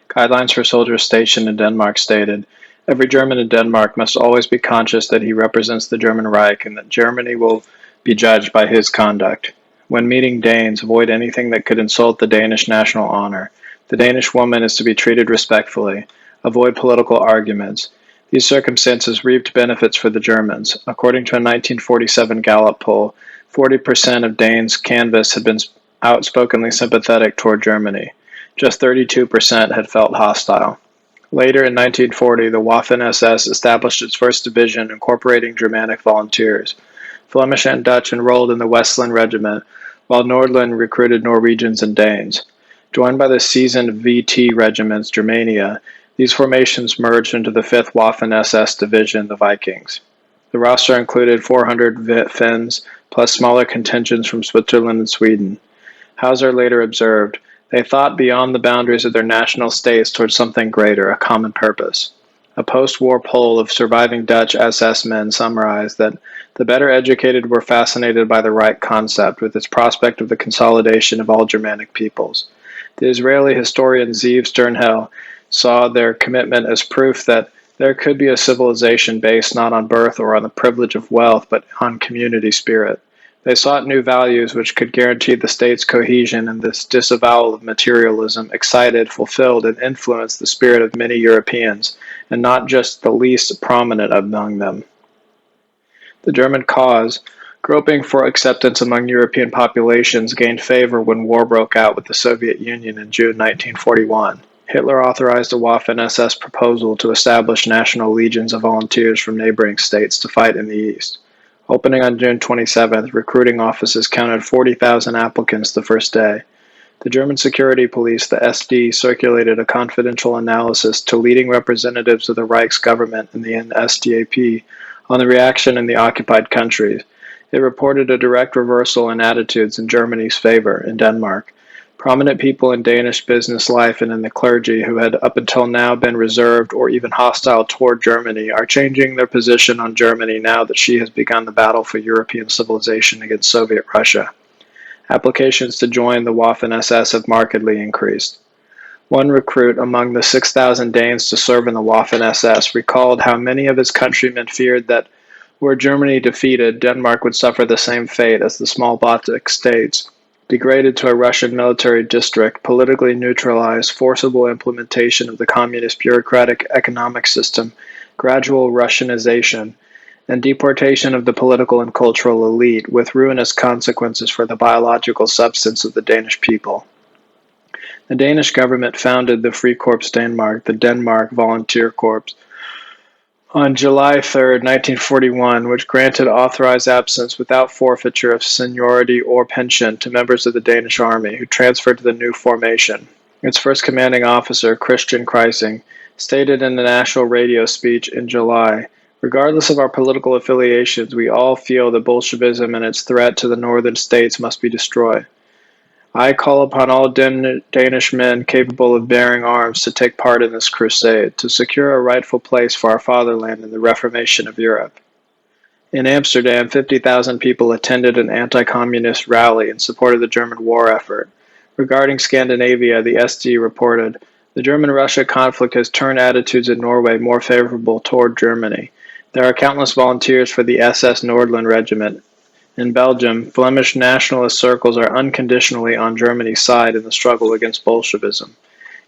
Speaker 1: Guidelines for soldiers stationed in Denmark stated, "Every German in Denmark must always be conscious that he represents the German Reich and that Germany will be judged by his conduct. When meeting Danes, avoid anything that could insult the Danish national honor. The Danish woman is to be treated respectfully. Avoid political arguments. These circumstances reaped benefits for the Germans. According to a 1947 Gallup poll, 40% of Danes canvassed had been outspokenly sympathetic toward Germany. Just 32% had felt hostile. Later in 1940, the Waffen-SS established its first division, incorporating Germanic volunteers. Flemish and Dutch enrolled in the Westland Regiment, while Nordland recruited Norwegians and Danes. Joined by the seasoned VT regiments Germania, these formations merged into the 5th Waffen-SS Division, the Vikings. The roster included 400 Finns, plus smaller contingents from Switzerland and Sweden. Hauser later observed, "They thought beyond the boundaries of their national states towards something greater, a common purpose." A post-war poll of surviving Dutch SS men summarized that the better educated were fascinated by the Reich concept, with its prospect of the consolidation of all Germanic peoples. The Israeli historian Zeev Sternhell saw their commitment as proof that there could be a civilization based not on birth or on the privilege of wealth, but on community spirit. They sought new values which could guarantee the state's cohesion, and this disavowal of materialism excited, fulfilled, and influenced the spirit of many Europeans, and not just the least prominent among them. The German cause, groping for acceptance among European populations, gained favor when war broke out with the Soviet Union in June 1941. Hitler authorized a Waffen-SS proposal to establish national legions of volunteers from neighboring states to fight in the East. Opening on June 27th, recruiting offices counted 40,000 applicants the first day. The German security police, the SD, circulated a confidential analysis to leading representatives of the Reich's government and the NSDAP on the reaction in the occupied countries. It reported a direct reversal in attitudes in Germany's favor in Denmark. Prominent people in Danish business life and in the clergy who had up until now been reserved or even hostile toward Germany are changing their position on Germany now that she has begun the battle for European civilization against Soviet Russia. Applications to join the Waffen-SS have markedly increased. One recruit among the 6,000 Danes to serve in the Waffen-SS recalled how many of his countrymen feared that, were Germany defeated, Denmark would suffer the same fate as the small Baltic states. Degraded to a Russian military district, politically neutralized, forcible implementation of the communist bureaucratic economic system, gradual Russianization, and deportation of the political and cultural elite, with ruinous consequences for the biological substance of the Danish people. The Danish government founded the Free Corps Danmark, the Denmark Volunteer Corps, on July 3, 1941, which granted authorized absence without forfeiture of seniority or pension to members of the Danish army who transferred to the new formation. Its first commanding officer, Christian Kreising, stated in a national radio speech in July, "Regardless of our political affiliations, we all feel that Bolshevism and its threat to the northern states must be destroyed. I call upon all Danish men capable of bearing arms to take part in this crusade, to secure a rightful place for our fatherland in the reformation of Europe." In Amsterdam, 50,000 people attended an anti-communist rally in support of the German war effort. Regarding Scandinavia, the SD reported, "The German-Russia conflict has turned attitudes in Norway more favorable toward Germany. There are countless volunteers for the SS Nordland Regiment. In Belgium, Flemish nationalist circles are unconditionally on Germany's side in the struggle against Bolshevism.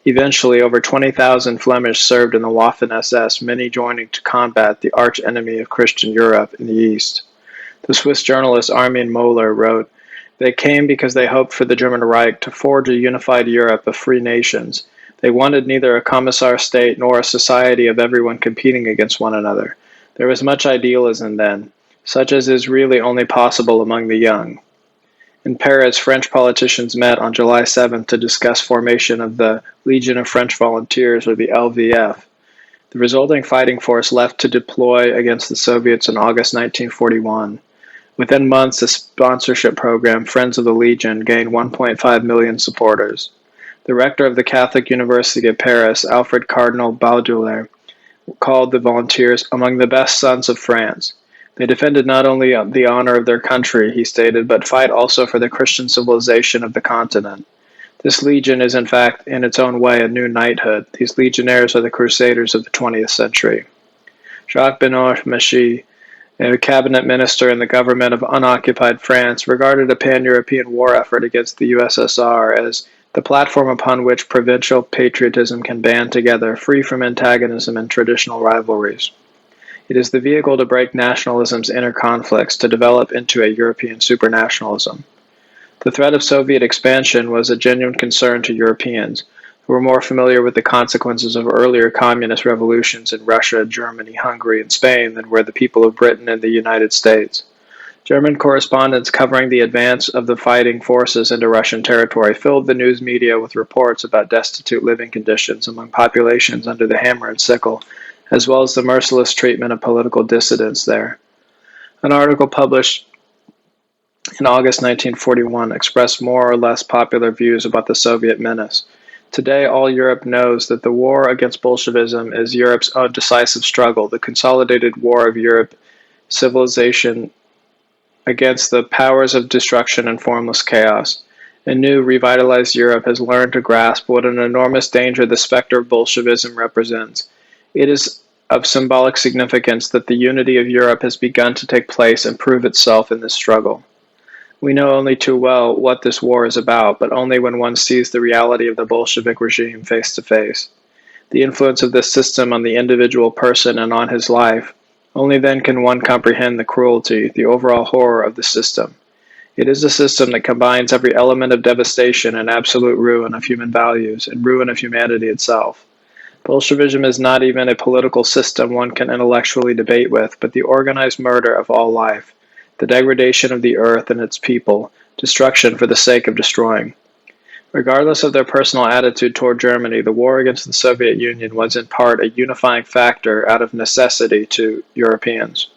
Speaker 1: Eventually, over 20,000 Flemish served in the Waffen-SS, many joining to combat the arch-enemy of Christian Europe in the East." The Swiss journalist Armin Mohler wrote, "They came because they hoped for the German Reich to forge a unified Europe of free nations. They wanted neither a commissar state nor a society of everyone competing against one another. There was much idealism then, such as is really only possible among the young." In Paris, French politicians met on July 7th to discuss formation of the Legion of French Volunteers, or the LVF. The resulting fighting force left to deploy against the Soviets in August 1941. Within months, the sponsorship program, Friends of the Legion, gained 1.5 million supporters. The rector of the Catholic University of Paris, Alfred Cardinal Baudelaire, called the volunteers among the best sons of France. They defended not only the honor of their country, he stated, but fight also for the Christian civilization of the continent. This legion is in fact, in its own way, a new knighthood. These legionnaires are the crusaders of the 20th century. Jacques Benoît Machy, a cabinet minister in the government of unoccupied France, regarded a pan-European war effort against the USSR as the platform upon which provincial patriotism can band together, free from antagonism and traditional rivalries. It is the vehicle to break nationalism's inner conflicts, to develop into a European supranationalism. The threat of Soviet expansion was a genuine concern to Europeans, who were more familiar with the consequences of earlier communist revolutions in Russia, Germany, Hungary, and Spain than were the people of Britain and the United States. German correspondents covering the advance of the fighting forces into Russian territory filled the news media with reports about destitute living conditions among populations under the hammer and sickle, as well as the merciless treatment of political dissidents there. An article published in August 1941 expressed more or less popular views about the Soviet menace. Today, all Europe knows that the war against Bolshevism is Europe's own decisive struggle, the consolidated war of Europe civilization against the powers of destruction and formless chaos. A new, revitalized Europe has learned to grasp what an enormous danger the specter of Bolshevism represents. It is of symbolic significance that the unity of Europe has begun to take place and prove itself in this struggle. We know only too well what this war is about, but only when one sees the reality of the Bolshevik regime face to face. The influence of this system on the individual person and on his life. Only then can one comprehend the cruelty, the overall horror of the system. It is a system that combines every element of devastation and absolute ruin of human values and ruin of humanity itself. Bolshevism is not even a political system one can intellectually debate with, but the organized murder of all life, the degradation of the earth and its people, destruction for the sake of destroying. Regardless of their personal attitude toward Germany, the war against the Soviet Union was in part a unifying factor out of necessity to Europeans.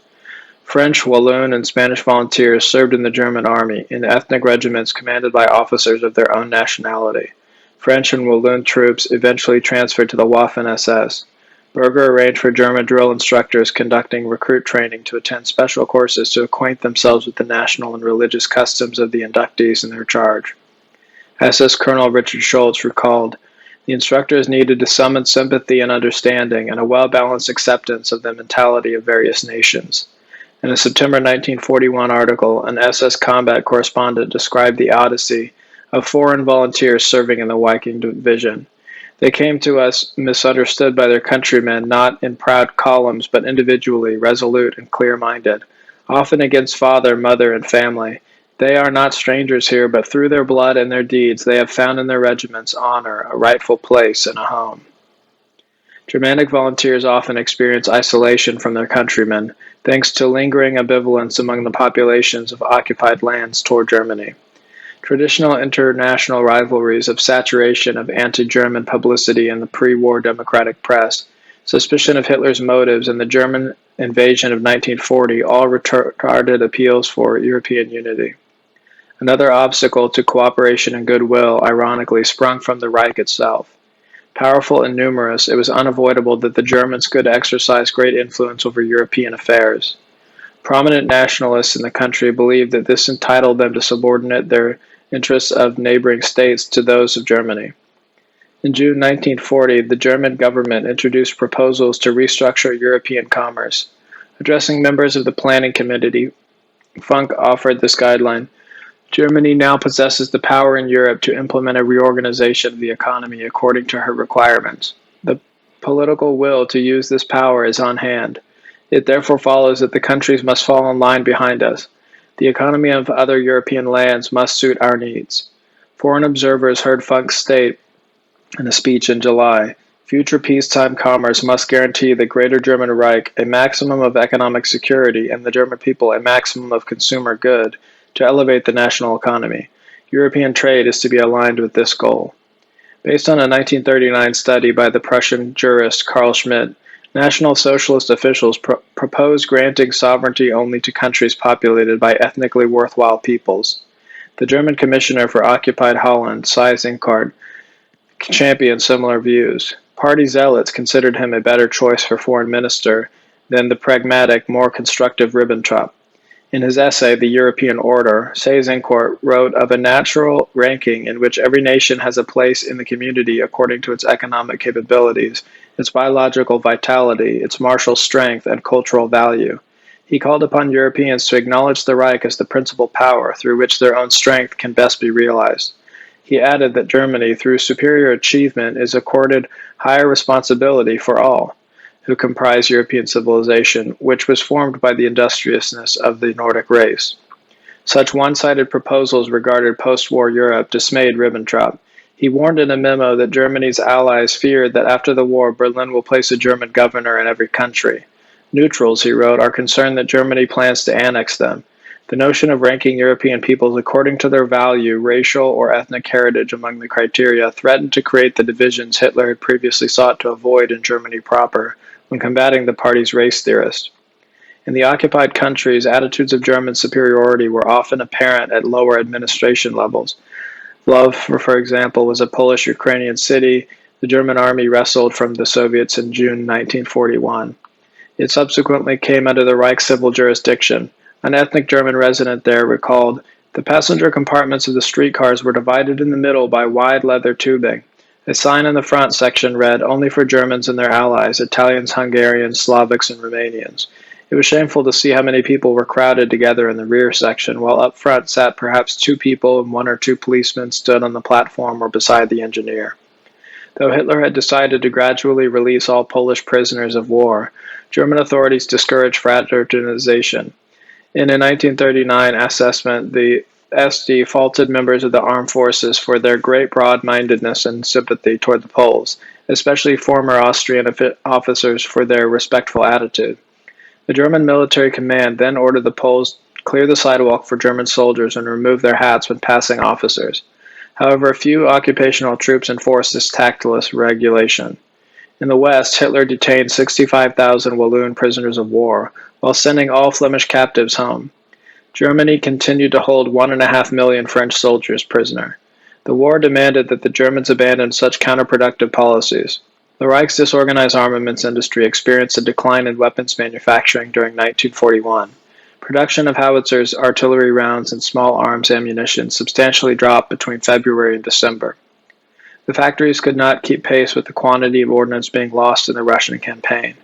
Speaker 1: French, Walloon, and Spanish volunteers served in the German army, in ethnic regiments commanded by officers of their own nationality. French and Walloon troops eventually transferred to the Waffen-SS. Berger arranged for German drill instructors conducting recruit training to attend special courses to acquaint themselves with the national and religious customs of the inductees in their charge. SS Colonel Richard Schultz recalled, the instructors needed to summon sympathy and understanding and a well-balanced acceptance of the mentality of various nations. In a September 1941 article, an SS combat correspondent described the odyssey of foreign volunteers serving in the Viking Division. They came to us misunderstood by their countrymen, not in proud columns, but individually, resolute and clear-minded, often against father, mother, and family. They are not strangers here, but through their blood and their deeds they have found in their regiments honor, a rightful place, and a home. Germanic volunteers often experience isolation from their countrymen, thanks to lingering ambivalence among the populations of occupied lands toward Germany. Traditional international rivalries of saturation of anti-German publicity in the pre-war democratic press, suspicion of Hitler's motives, and the German invasion of 1940 all retarded appeals for European unity. Another obstacle to cooperation and goodwill, ironically, sprung from the Reich itself. Powerful and numerous, it was unavoidable that the Germans could exercise great influence over European affairs. Prominent nationalists in the country believed that this entitled them to subordinate their interests of neighboring states to those of Germany. In June 1940, the German government introduced proposals to restructure European commerce. Addressing members of the Planning Committee, Funk offered this guideline. Germany now possesses the power in Europe to implement a reorganization of the economy according to her requirements. The political will to use this power is on hand. It therefore follows that the countries must fall in line behind us. The economy of other European lands must suit our needs. Foreign observers heard Funk state in a speech in July, future peacetime commerce must guarantee the Greater German Reich a maximum of economic security and the German people a maximum of consumer good to elevate the national economy. European trade is to be aligned with this goal. Based on a 1939 study by the Prussian jurist Carl Schmitt, National Socialist officials proposed granting sovereignty only to countries populated by ethnically worthwhile peoples. The German Commissioner for Occupied Holland, Seyss-Inquart, championed similar views. Party zealots considered him a better choice for foreign minister than the pragmatic, more constructive Ribbentrop. In his essay, The European Order, Seyss-Inquart wrote of a natural ranking in which every nation has a place in the community according to its economic capabilities, its biological vitality, its martial strength, and cultural value. He called upon Europeans to acknowledge the Reich as the principal power through which their own strength can best be realized. He added that Germany, through superior achievement, is accorded higher responsibility for all who comprise European civilization, which was formed by the industriousness of the Nordic race. Such one-sided proposals regarding post-war Europe dismayed Ribbentrop. He warned in a memo that Germany's allies feared that after the war, Berlin will place a German governor in every country. Neutrals, he wrote, are concerned that Germany plans to annex them. The notion of ranking European peoples according to their value, racial or ethnic heritage among the criteria, threatened to create the divisions Hitler had previously sought to avoid in Germany proper when combating the party's race theorists. In the occupied countries, attitudes of German superiority were often apparent at lower administration levels. Lvov, for example, was a Polish-Ukrainian city the German army wrestled from the Soviets in June 1941. It subsequently came under the Reich civil jurisdiction. An ethnic German resident there recalled, "The passenger compartments of the streetcars were divided in the middle by wide leather tubing. A sign in the front section read, 'Only for Germans and their allies, Italians, Hungarians, Slavics, and Romanians.' It was shameful to see how many people were crowded together in the rear section, while up front sat perhaps 2 people and 1 or 2 policemen stood on the platform or beside the engineer." Though Hitler had decided to gradually release all Polish prisoners of war, German authorities discouraged fraternization. In a 1939 assessment, the SD faulted members of the armed forces for their great broad-mindedness and sympathy toward the Poles, especially former Austrian officers for their respectful attitude. The German military command then ordered the Poles clear the sidewalk for German soldiers and remove their hats when passing officers. However, few occupational troops enforced this tactless regulation. In the West, Hitler detained 65,000 Walloon prisoners of war, while sending all Flemish captives home. Germany continued to hold 1.5 million French soldiers prisoner. The war demanded that the Germans abandon such counterproductive policies. The Reich's disorganized armaments industry experienced a decline in weapons manufacturing during 1941. Production of howitzers, artillery rounds, and small arms ammunition substantially dropped between February and December. The factories could not keep pace with the quantity of ordnance being lost in the Russian campaign.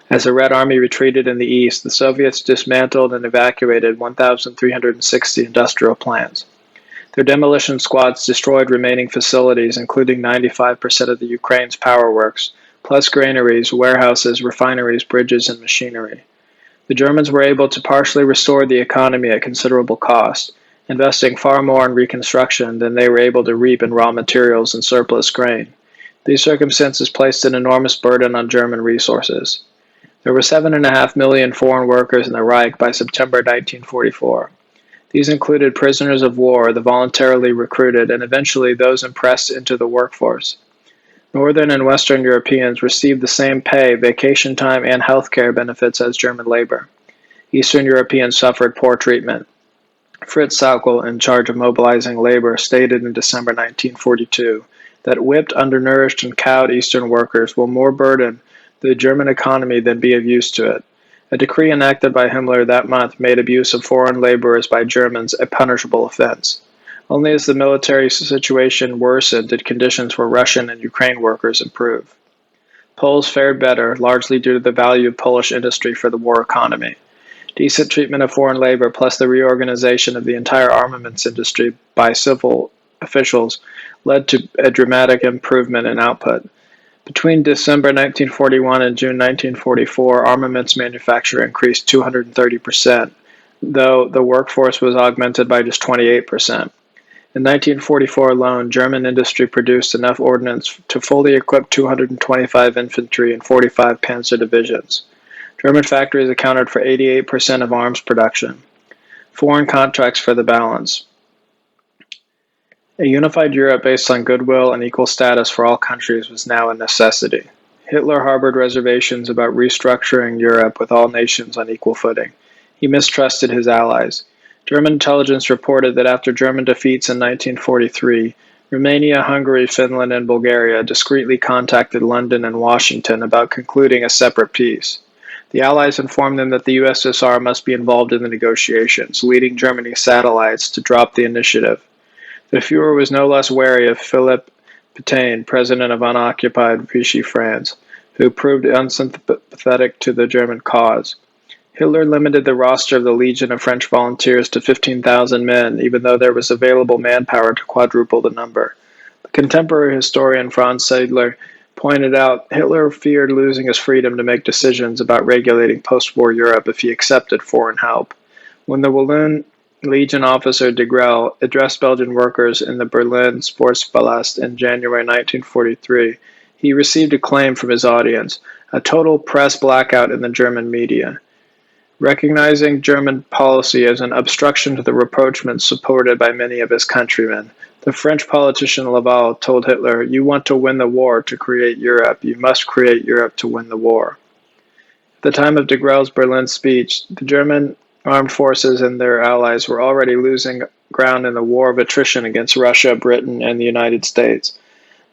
Speaker 1: As the Red Army retreated in the east, the Soviets dismantled and evacuated 1,360 industrial plants. Their demolition squads destroyed remaining facilities, including 95% of the Ukraine's power works, plus granaries, warehouses, refineries, bridges, and machinery. The Germans were able to partially restore the economy at considerable cost, investing far more in reconstruction than they were able to reap in raw materials and surplus grain. These circumstances placed an enormous burden on German resources. There were 7.5 million foreign workers in the Reich by September 1944. These included prisoners of war, the voluntarily recruited, and eventually those impressed into the workforce. Northern and Western Europeans received the same pay, vacation time, and health care benefits as German labor. Eastern Europeans suffered poor treatment. Fritz Sauckel, in charge of mobilizing labor, stated in December 1942 that whipped, undernourished, and cowed Eastern workers will more burden the German economy than be of use to it. A decree enacted by Himmler that month made abuse of foreign laborers by Germans a punishable offense. Only as the military situation worsened did conditions for Russian and Ukraine workers improve. Poles fared better, largely due to the value of Polish industry for the war economy. Decent treatment of foreign labor plus the reorganization of the entire armaments industry by civil officials led to a dramatic improvement in output. Between December 1941 and June 1944, armaments manufacture increased 230%, though the workforce was augmented by just 28%. In 1944 alone, German industry produced enough ordnance to fully equip 225 infantry and 45 panzer divisions. German factories accounted for 88% of arms production. Foreign contracts for the balance. A unified Europe based on goodwill and equal status for all countries was now a necessity. Hitler harbored reservations about restructuring Europe with all nations on equal footing. He mistrusted his allies. German intelligence reported that after German defeats in 1943, Romania, Hungary, Finland, and Bulgaria discreetly contacted London and Washington about concluding a separate peace. The Allies informed them that the USSR must be involved in the negotiations, leading Germany's satellites to drop the initiative. The Führer was no less wary of Philippe Pétain, president of unoccupied Vichy France, who proved unsympathetic to the German cause. Hitler limited the roster of the Legion of French Volunteers to 15,000 men, even though there was available manpower to quadruple the number. The contemporary historian Franz Seidler pointed out Hitler feared losing his freedom to make decisions about regulating post-war Europe if he accepted foreign help. When the Walloon Legion officer de Grelle addressed Belgian workers in the Berlin Sportspalast in January 1943, he received acclaim from his audience, a total press blackout in the German media. Recognizing German policy as an obstruction to the rapprochement supported by many of his countrymen, the French politician Laval told Hitler, "You want to win the war to create Europe. You must create Europe to win the war." At the time of de Grelle's Berlin speech, the German armed forces and their allies were already losing ground in the war of attrition against Russia, Britain, and the United States.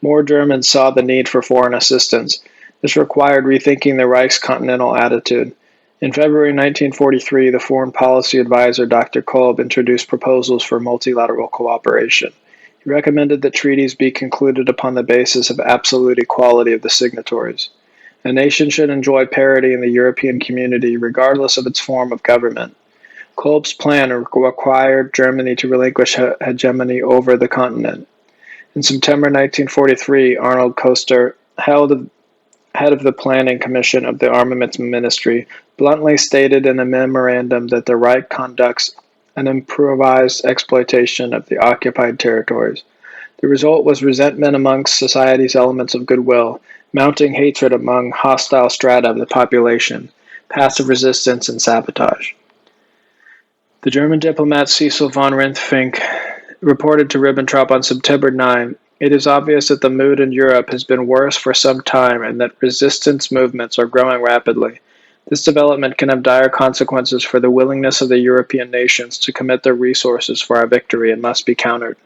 Speaker 1: More Germans saw the need for foreign assistance. This required rethinking the Reich's continental attitude. In February 1943, the foreign policy advisor Dr. Kolb introduced proposals for multilateral cooperation. He recommended that treaties be concluded upon the basis of absolute equality of the signatories. A nation should enjoy parity in the European community regardless of its form of government. Kolb's plan required Germany to relinquish hegemony over the continent. In September 1943, Arnold Koester, head of the Planning Commission of the Armaments Ministry, bluntly stated in a memorandum that the Reich conducts an improvised exploitation of the occupied territories. The result was resentment amongst society's elements of goodwill, mounting hatred among hostile strata of the population, passive resistance, and sabotage. The German diplomat Cecil von Rintfink reported to Ribbentrop on September 9, "It is obvious that the mood in Europe has been worse for some time and that resistance movements are growing rapidly. This development can have dire consequences for the willingness of the European nations to commit their resources for our victory and must be countered."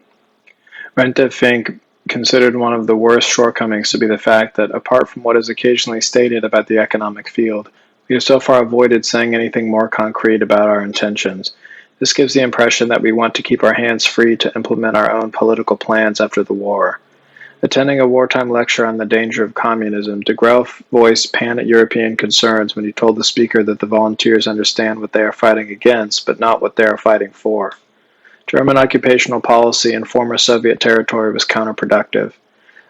Speaker 1: Rintfink considered one of the worst shortcomings to be the fact that, apart from what is occasionally stated about the economic field, we have so far avoided saying anything more concrete about our intentions. This gives the impression that we want to keep our hands free to implement our own political plans after the war. Attending a wartime lecture on the danger of communism, de Grelle voiced pan-European concerns when he told the speaker that the volunteers understand what they are fighting against, but not what they are fighting for. German occupational policy in former Soviet territory was counterproductive.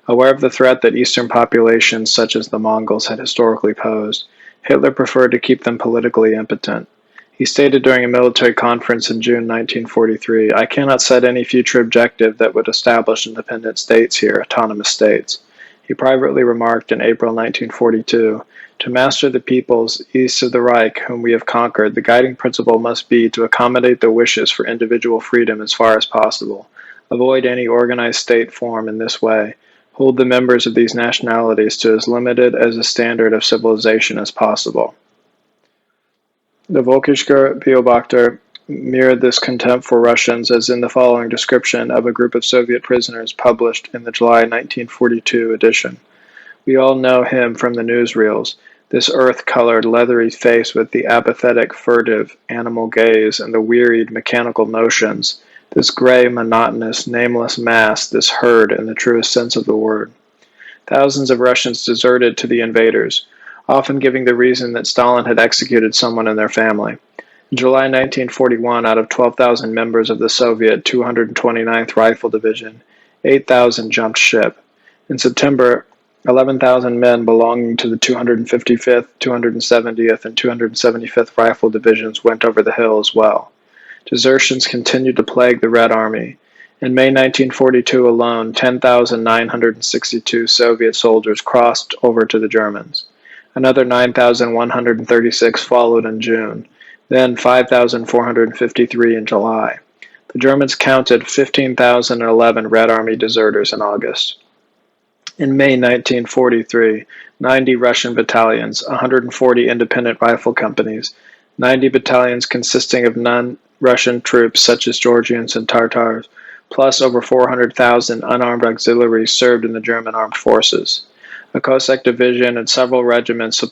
Speaker 1: Aware of the threat that Eastern populations such as the Mongols had historically posed, Hitler preferred to keep them politically impotent. He stated during a military conference in June 1943, "I cannot set any future objective that would establish independent states here, autonomous states." He privately remarked in April 1942, "To master the peoples east of the Reich whom we have conquered, the guiding principle must be to accommodate their wishes for individual freedom as far as possible. Avoid any organized state form in this way. Hold the members of these nationalities to as limited as a standard of civilization as possible." The Völkischer Beobachter mirrored this contempt for Russians as in the following description of a group of Soviet prisoners published in the July 1942 edition. "We all know him from the newsreels, this earth-colored, leathery face with the apathetic, furtive, animal gaze and the wearied, mechanical notions, this gray, monotonous, nameless mass, this herd in the truest sense of the word." Thousands of Russians deserted to the invaders, often giving the reason that Stalin had executed someone in their family. In July 1941, out of 12,000 members of the Soviet 229th Rifle Division, 8,000 jumped ship. In September, 11,000 men belonging to the 255th, 270th, and 275th Rifle Divisions went over the hill as well. Desertions continued to plague the Red Army. In May 1942 alone, 10,962 Soviet soldiers crossed over to the Germans. Another 9,136 followed in June, then 5,453 in July. The Germans counted 15,011 Red Army deserters in August. In May 1943, 90 Russian battalions, 140 independent rifle companies, 90 battalions consisting of non-Russian troops such as Georgians and Tatars, plus over 400,000 unarmed auxiliaries served in the German armed forces. A Cossack division and several regiments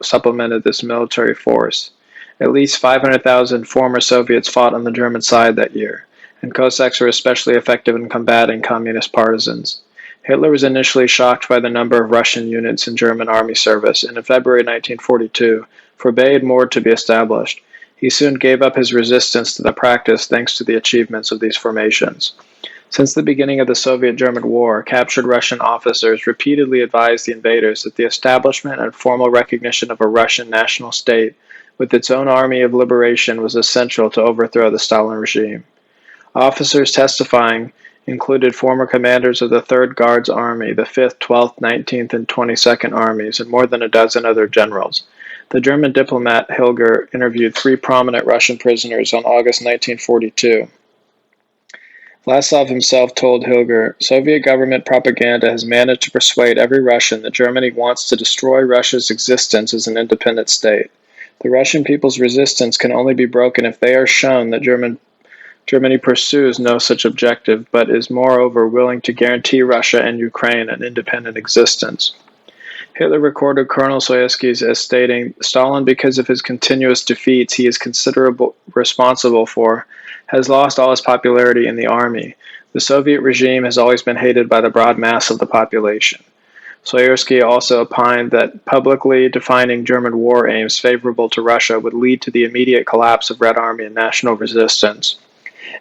Speaker 1: supplemented this military force. At least 500,000 former Soviets fought on the German side that year, and Cossacks were especially effective in combating communist partisans. Hitler was initially shocked by the number of Russian units in German army service, and in February 1942, forbade more to be established. He soon gave up his resistance to the practice thanks to the achievements of these formations. Since the beginning of the Soviet-German War, captured Russian officers repeatedly advised the invaders that the establishment and formal recognition of a Russian national state with its own army of liberation was essential to overthrow the Stalin regime. Officers testifying included former commanders of the 3rd Guards Army, the 5th, 12th, 19th, and 22nd Armies, and more than a dozen other generals. The German diplomat Hilger interviewed 3 prominent Russian prisoners on August 1942. Vlasov himself told Hilger, "Soviet government propaganda has managed to persuade every Russian that Germany wants to destroy Russia's existence as an independent state. The Russian people's resistance can only be broken if they are shown that Germany pursues no such objective, but is moreover willing to guarantee Russia and Ukraine an independent existence." Hitler recorded Colonel Soyetsky as stating, "Stalin, because of his continuous defeats he is considerably responsible for, has lost all his popularity in the army. The Soviet regime has always been hated by the broad mass of the population." Soyetsky also opined that publicly defining German war aims favorable to Russia would lead to the immediate collapse of Red Army and national resistance.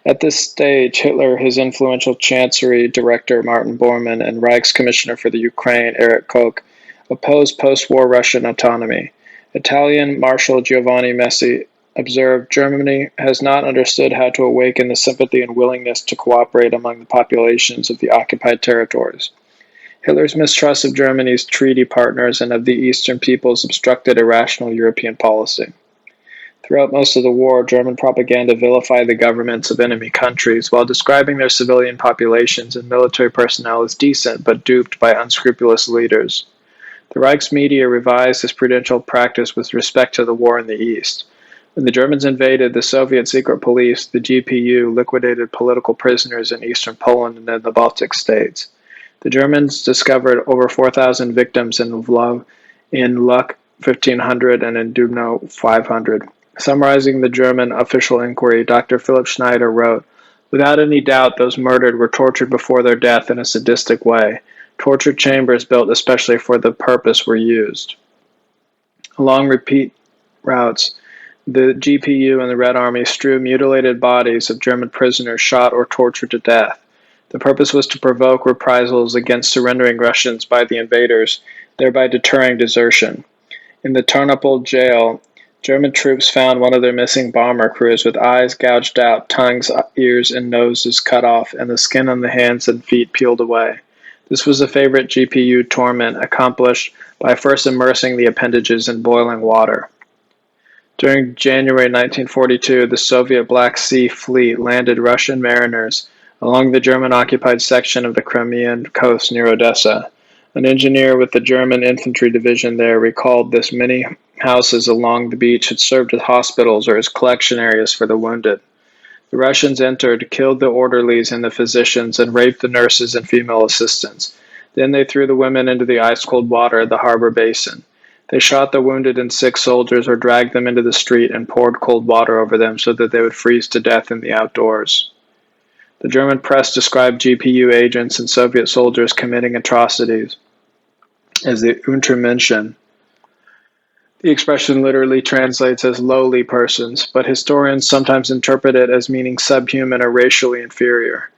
Speaker 1: At this stage, Hitler, his influential Chancery Director Martin Bormann, and Reichs Commissioner for the Ukraine Erich Koch opposed post-war Russian autonomy. Italian Marshal Giovanni Messi observed, "Germany has not understood how to awaken the sympathy and willingness to cooperate among the populations of the occupied territories." Hitler's mistrust of Germany's treaty partners and of the Eastern peoples obstructed a rational European policy. Throughout most of the war, German propaganda vilified the governments of enemy countries while describing their civilian populations and military personnel as decent but duped by unscrupulous leaders. The Reich's media revised this prudential practice with respect to the war in the East. When the Germans invaded, the Soviet secret police, the GPU, liquidated political prisoners in eastern Poland and in the Baltic states. The Germans discovered over 4,000 victims in Luck 1,500 and in Dubno 500. Summarizing the German official inquiry, Dr. Philip Schneider wrote, "Without any doubt, those murdered were tortured before their death in a sadistic way. Torture chambers built especially for the purpose were used." Along repeat routes, the GPU and the Red Army strew mutilated bodies of German prisoners shot or tortured to death. The purpose was to provoke reprisals against surrendering Russians by the invaders, thereby deterring desertion. In the Tarnopol jail, German troops found one of their missing bomber crews with eyes gouged out, tongues, ears, and noses cut off, and the skin on the hands and feet peeled away. This was a favorite GPU torment accomplished by first immersing the appendages in boiling water. During January 1942, the Soviet Black Sea Fleet landed Russian mariners along the German-occupied section of the Crimean coast near Odessa. An engineer with the German infantry division there recalled this many houses along the beach had served as hospitals or as collection areas for the wounded. The Russians entered, killed the orderlies and the physicians, and raped the nurses and female assistants. Then they threw the women into the ice-cold water of the harbor basin. They shot the wounded and sick soldiers or dragged them into the street and poured cold water over them so that they would freeze to death in the outdoors. The German press described GPU agents and Soviet soldiers committing atrocities as the Untermenschen. The expression literally translates as lowly persons, but historians sometimes interpret it as meaning subhuman or racially inferior.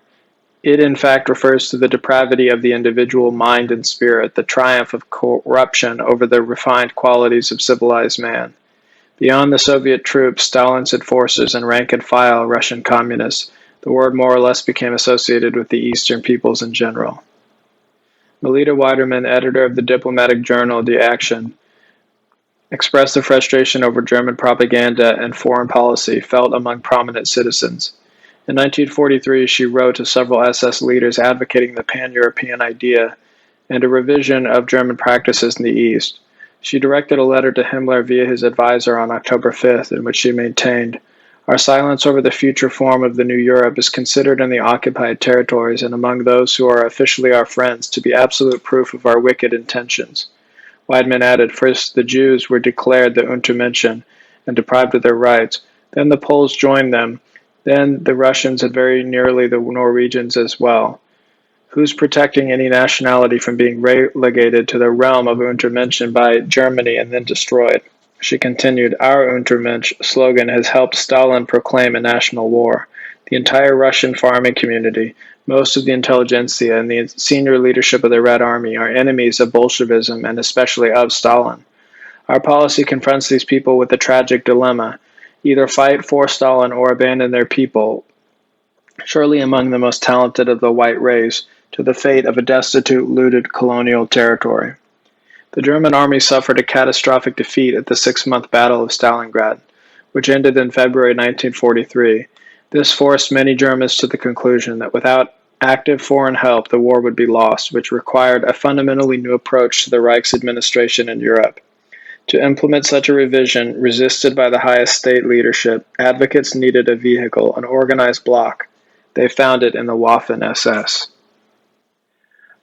Speaker 1: It in fact refers to the depravity of the individual mind and spirit, the triumph of corruption over the refined qualities of civilized man. Beyond the Soviet troops, Stalin's enforcers, and rank-and-file Russian communists, the word more or less became associated with the Eastern peoples in general. Melita Weiderman, editor of the diplomatic journal Die Action, expressed the frustration over German propaganda and foreign policy felt among prominent citizens. In 1943, she wrote to several SS leaders advocating the pan-European idea and a revision of German practices in the East. She directed a letter to Himmler via his advisor on October 5th, in which she maintained, "Our silence over the future form of the new Europe is considered in the occupied territories and among those who are officially our friends to be absolute proof of our wicked intentions." Weidmann added, "First, the Jews were declared the Untermenschen and deprived of their rights. Then the Poles joined them. Then the Russians and very nearly the Norwegians as well. Who's protecting any nationality from being relegated to the realm of Untermenschen by Germany and then destroyed?" She continued, "Our Untermensch slogan has helped Stalin proclaim a national war. The entire Russian farming community, most of the intelligentsia, and the senior leadership of the Red Army are enemies of Bolshevism and especially of Stalin. Our policy confronts these people with a tragic dilemma: either fight for Stalin or abandon their people, surely among the most talented of the white race, to the fate of a destitute, looted colonial territory." The German army suffered a catastrophic defeat at the 6-month Battle of Stalingrad, which ended in February 1943. This forced many Germans to the conclusion that without active foreign help, the war would be lost, which required a fundamentally new approach to the Reich's administration in Europe. To implement such a revision, resisted by the highest state leadership, advocates needed a vehicle, an organized bloc. They found it in the Waffen-SS.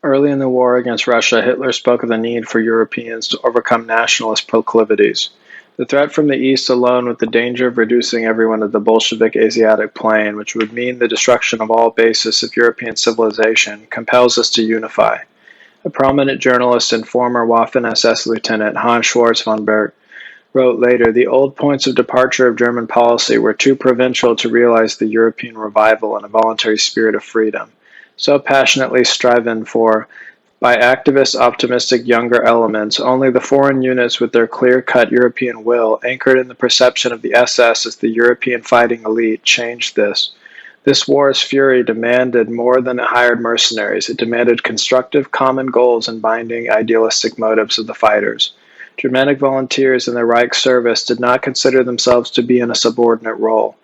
Speaker 1: Early in the war against Russia, Hitler spoke of the need for Europeans to overcome nationalist proclivities. The threat from the East, alone with the danger of reducing everyone to the Bolshevik Asiatic plane, which would mean the destruction of all basis of European civilization, compels us to unify. A prominent journalist and former Waffen-SS lieutenant, Hans Schwarz von Berg, wrote later, "The old points of departure of German policy were too provincial to realize the European revival in a voluntary spirit of freedom, so passionately striven for by activist, optimistic younger elements. Only the foreign units with their clear-cut European will, anchored in the perception of the SS as the European fighting elite, changed this. This war's fury demanded more than hired mercenaries. It demanded constructive, common goals and binding, idealistic motives of the fighters. Germanic volunteers in the Reich service did not consider themselves to be in a subordinate role.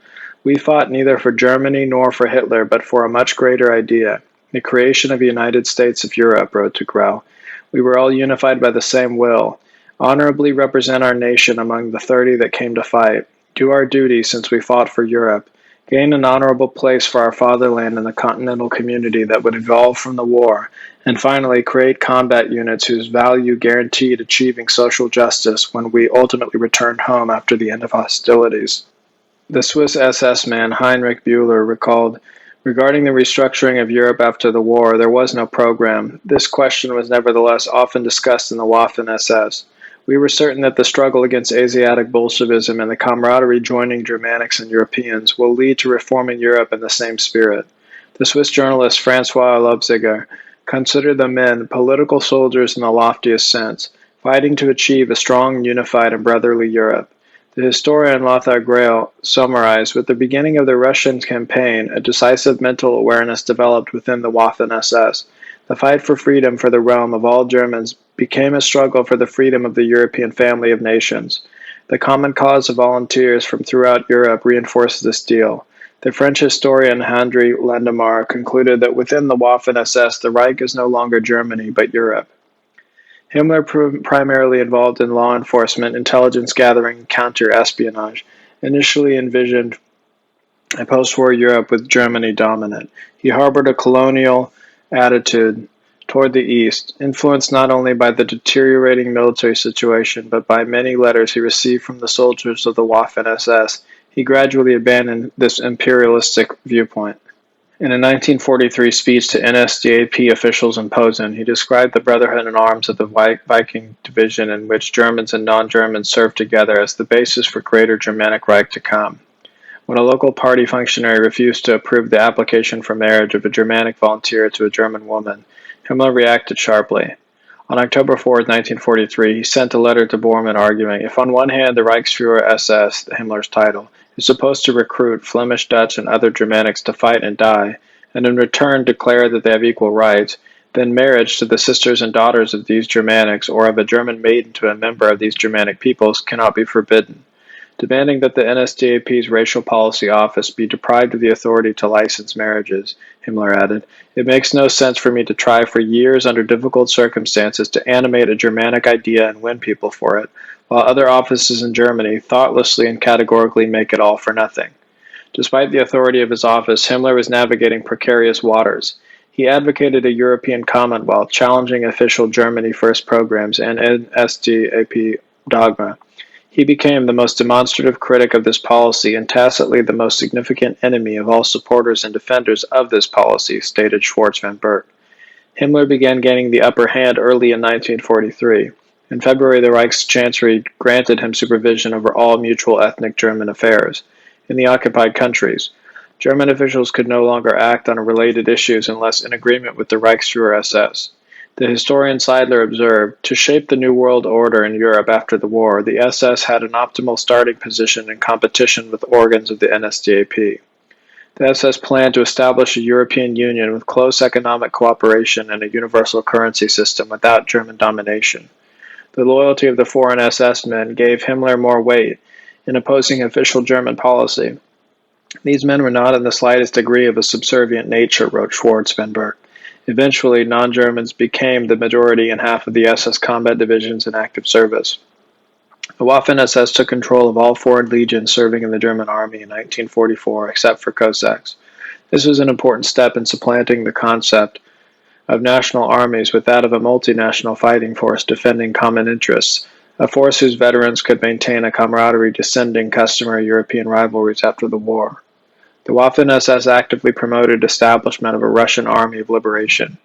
Speaker 1: We fought neither for Germany nor for Hitler, but for a much greater idea, the creation of a United States of Europe," wrote de Grauw. "We were all unified by the same will. Honorably represent our nation among the 30 that came to fight. Do our duty since we fought for Europe. Gain an honorable place for our fatherland in the continental community that would evolve from the war. And finally, create combat units whose value guaranteed achieving social justice when we ultimately returned home after the end of hostilities." The Swiss SS man Heinrich Bühler recalled, "Regarding the restructuring of Europe after the war, there was no program. This question was nevertheless often discussed in the Waffen-SS. We were certain that the struggle against Asiatic Bolshevism and the camaraderie joining Germanics and Europeans will lead to reforming Europe in the same spirit." The Swiss journalist Francois Leipziger considered the men political soldiers in the loftiest sense, fighting to achieve a strong, unified, and brotherly Europe. The historian Lothar Grail summarized, "With the beginning of the Russian campaign, a decisive mental awareness developed within the Waffen-SS. The fight for freedom for the realm of all Germans became a struggle for the freedom of the European family of nations. The common cause of volunteers from throughout Europe reinforced this deal. The French historian Henri Lendemar concluded that within the Waffen-SS, the Reich is no longer Germany, but Europe." Himmler, primarily involved in law enforcement, intelligence gathering, and counter-espionage, initially envisioned a post-war Europe with Germany dominant. He harbored a colonial attitude toward the East, influenced not only by the deteriorating military situation, but by many letters he received from the soldiers of the Waffen-SS. He gradually abandoned this imperialistic viewpoint. In a 1943 speech to NSDAP officials in Posen, he described the brotherhood in arms of the Viking division in which Germans and non-Germans served together as the basis for greater Germanic Reich to come. When a local party functionary refused to approve the application for marriage of a Germanic volunteer to a German woman, Himmler reacted sharply. On October 4, 1943, he sent a letter to Bormann arguing, "If on one hand the Reichsfuhrer SS, Himmler's title, is supposed to recruit Flemish, Dutch, and other Germanics to fight and die, and in return declare that they have equal rights, then marriage to the sisters and daughters of these Germanics or of a German maiden to a member of these Germanic peoples cannot be forbidden." Demanding that the NSDAP's Racial Policy Office be deprived of the authority to license marriages, Himmler added, "It makes no sense for me to try for years under difficult circumstances to animate a Germanic idea and win people for it, while other offices in Germany thoughtlessly and categorically make it all for nothing." Despite the authority of his office, Himmler was navigating precarious waters. He advocated a European Commonwealth, challenging official Germany First programs and NSDAP dogma. He became the most demonstrative critic of this policy and tacitly the most significant enemy of all supporters and defenders of this policy, stated Schwarz von Berg. Himmler began gaining the upper hand early in 1943. In February, the Reich's Chancery granted him supervision over all mutual ethnic German affairs. In the occupied countries, German officials could no longer act on related issues unless in agreement with the Reichsführer SS. The historian Seidler observed, to shape the New World Order in Europe after the war, the SS had an optimal starting position in competition with organs of the NSDAP. The SS planned to establish a European Union with close economic cooperation and a universal currency system without German domination. The loyalty of the foreign SS men gave Himmler more weight in opposing official German policy. These men were not in the slightest degree of a subservient nature, wrote Schwarzenberg. Eventually, non-Germans became the majority in half of the SS combat divisions in active service. The Waffen-SS took control of all foreign legions serving in the German army in 1944, except for Cossacks. This was an important step in supplanting the concept of national armies with that of a multinational fighting force defending common interests, a force whose veterans could maintain a camaraderie descending customary European rivalries after the war. The Waffen-SS actively promoted establishment of a Russian army of liberation.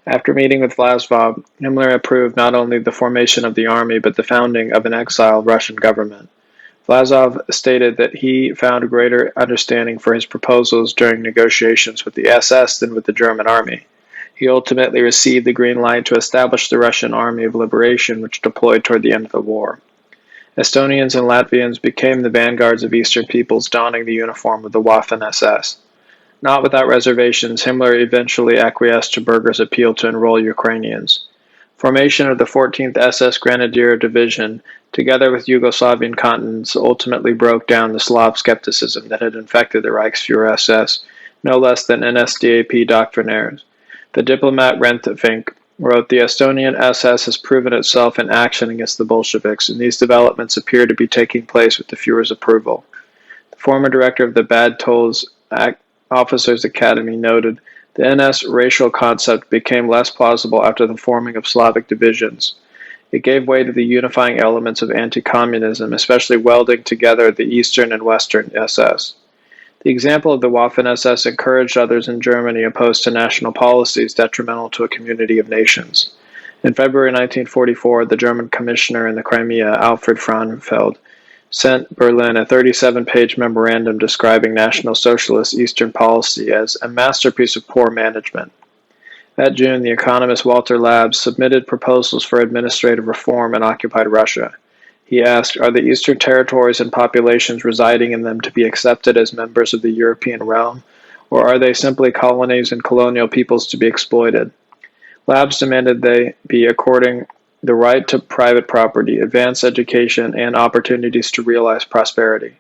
Speaker 1: After meeting with Vlasov, Himmler approved not only the formation of the army but the founding of an exiled Russian government. Vlasov stated that he found greater understanding for his proposals during negotiations with the SS than with the German army. He ultimately received the green light to establish the Russian Army of Liberation, which deployed toward the end of the war. Estonians and Latvians became the vanguards of Eastern peoples donning the uniform of the Waffen-SS. Not without reservations, Himmler eventually acquiesced to Berger's appeal to enroll Ukrainians. Formation of the 14th SS Grenadier Division, together with Yugoslavian continents, ultimately broke down the Slav skepticism that had infected the Reichsführer SS, no less than NSDAP doctrinaires. The diplomat Rentefink wrote, "The Estonian SS has proven itself in action against the Bolsheviks, and these developments appear to be taking place with the Führer's approval." The former director of the Bad Tolls Officers Academy noted, "The NS racial concept became less plausible after the forming of Slavic divisions. It gave way to the unifying elements of anti-communism, especially welding together the Eastern and Western SS." The example of the Waffen-SS encouraged others in Germany opposed to national policies detrimental to a community of nations. In February 1944, the German commissioner in the Crimea, Alfred Frauenfeld, sent Berlin a 37-page memorandum describing National Socialist Eastern policy as a masterpiece of poor management. That June, the economist Walter Labs submitted proposals for administrative reform in occupied Russia. He asked, "Are the Eastern territories and populations residing in them to be accepted as members of the European realm, or are they simply colonies and colonial peoples to be exploited?" Labs demanded they be according the right to private property, advanced education, and opportunities to realize prosperity.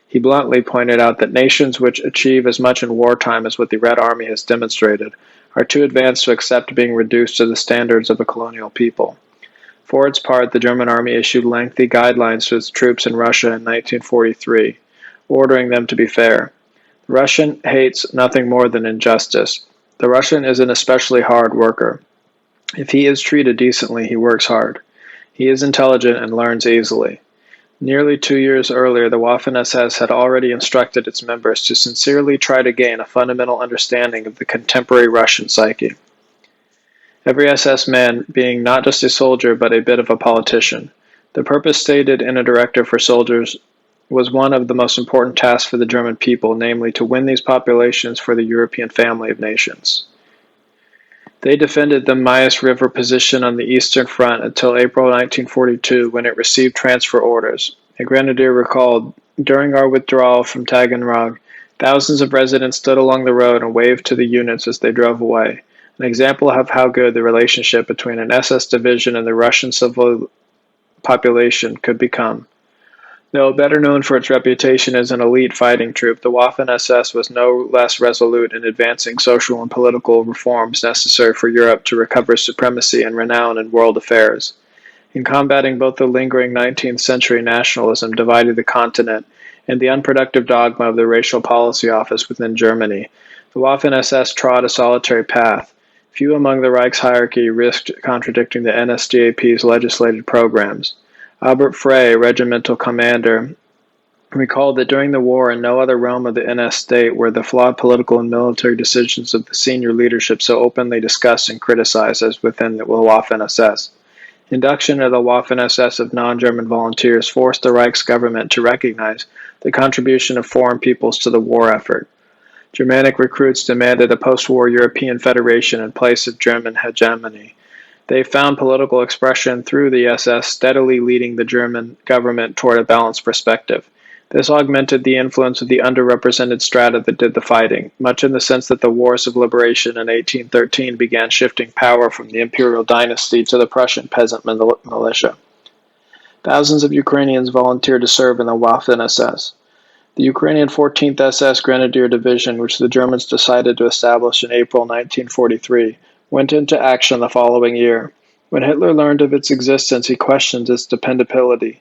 Speaker 1: He bluntly pointed out that nations which achieve as much in wartime as what the Red Army has demonstrated are too advanced to accept being reduced to the standards of a colonial people. For its part, the German army issued lengthy guidelines to its troops in Russia in 1943, ordering them to be fair. The Russian hates nothing more than injustice. The Russian is an especially hard worker. If he is treated decently, he works hard. He is intelligent and learns easily. Nearly 2 years earlier, the Waffen-SS had already instructed its members to sincerely try to gain a fundamental understanding of the contemporary Russian psyche. Every SS man being not just a soldier but a bit of a politician. The purpose stated in a directive for soldiers was one of the most important tasks for the German people, namely to win these populations for the European family of nations. They defended the Maas River position on the Eastern Front until April 1942, when it received transfer orders. A grenadier recalled, "During our withdrawal from Taganrog, thousands of residents stood along the road and waved to the units as they drove away, an example of how good the relationship between an SS division and the Russian civil population could become." Though better known for its reputation as an elite fighting troop, the Waffen-SS was no less resolute in advancing social and political reforms necessary for Europe to recover supremacy and renown in world affairs. In combating both the lingering 19th century nationalism dividing the continent and the unproductive dogma of the Racial Policy Office within Germany, the Waffen-SS trod a solitary path. Few among the Reich's hierarchy risked contradicting the NSDAP's legislated programs. Albert Frey, regimental commander, recalled that during the war in no other realm of the NS state were the flawed political and military decisions of the senior leadership so openly discussed and criticized as within the Waffen-SS. Induction into the Waffen-SS of non-German volunteers forced the Reich's government to recognize the contribution of foreign peoples to the war effort. Germanic recruits demanded a post-war European federation in place of German hegemony. They found political expression through the SS, steadily leading the German government toward a balanced perspective. This augmented the influence of the underrepresented strata that did the fighting, much in the sense that the wars of liberation in 1813 began shifting power from the imperial dynasty to the Prussian peasant militia. Thousands of Ukrainians volunteered to serve in the Waffen-SS. The Ukrainian 14th SS Grenadier Division, which the Germans decided to establish in April 1943, went into action the following year. When Hitler learned of its existence, he questioned its dependability,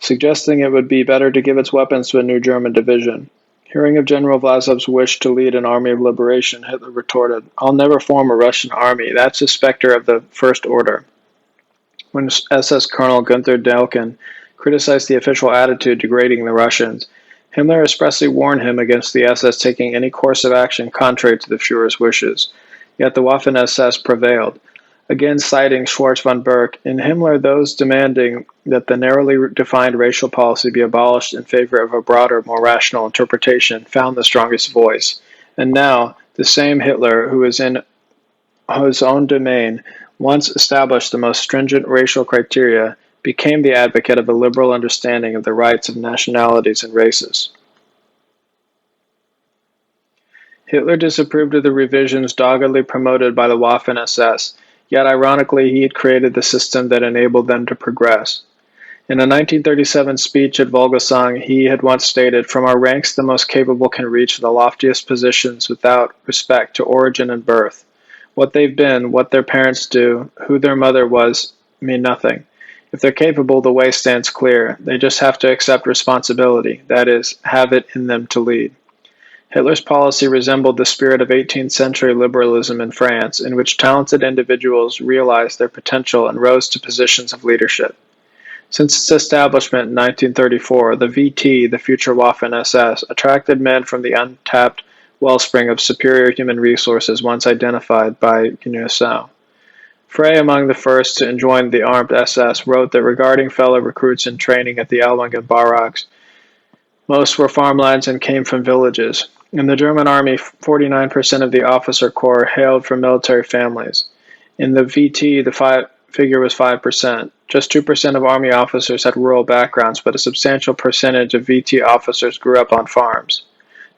Speaker 1: suggesting it would be better to give its weapons to a new German division. Hearing of General Vlasov's wish to lead an army of liberation, Hitler retorted, "I'll never form a Russian army. That's a specter of the First Order." When SS Colonel Gunther Delkin criticized the official attitude degrading the Russians, Himmler expressly warned him against the SS taking any course of action contrary to the Führer's wishes. Yet the Waffen-SS prevailed. Again citing Schwarz von Berg, in Himmler those demanding that the narrowly defined racial policy be abolished in favor of a broader, more rational interpretation found the strongest voice. And now, the same Hitler, who is in his own domain, once established the most stringent racial criteria, became the advocate of a liberal understanding of the rights of nationalities and races. Hitler disapproved of the revisions doggedly promoted by the Waffen-SS, yet ironically he had created the system that enabled them to progress. In a 1937 speech at Volgasang, he had once stated, "From our ranks the most capable can reach the loftiest positions without respect to origin and birth. What they've been, what their parents do, who their mother was, mean nothing. If they're capable, the way stands clear. They just have to accept responsibility, that is, have it in them to lead." Hitler's policy resembled the spirit of 18th century liberalism in France, in which talented individuals realized their potential and rose to positions of leadership. Since its establishment in 1934, the VT, the future Waffen-SS, attracted men from the untapped wellspring of superior human resources once identified by Guineau. Frey, among the first to join the armed SS, wrote that regarding fellow recruits in training at the Ellwangen barracks, most were farmlands and came from villages. In the German army, 49% of the officer corps hailed from military families. In the VT, the figure was 5%. Just 2% of army officers had rural backgrounds, but a substantial percentage of VT officers grew up on farms.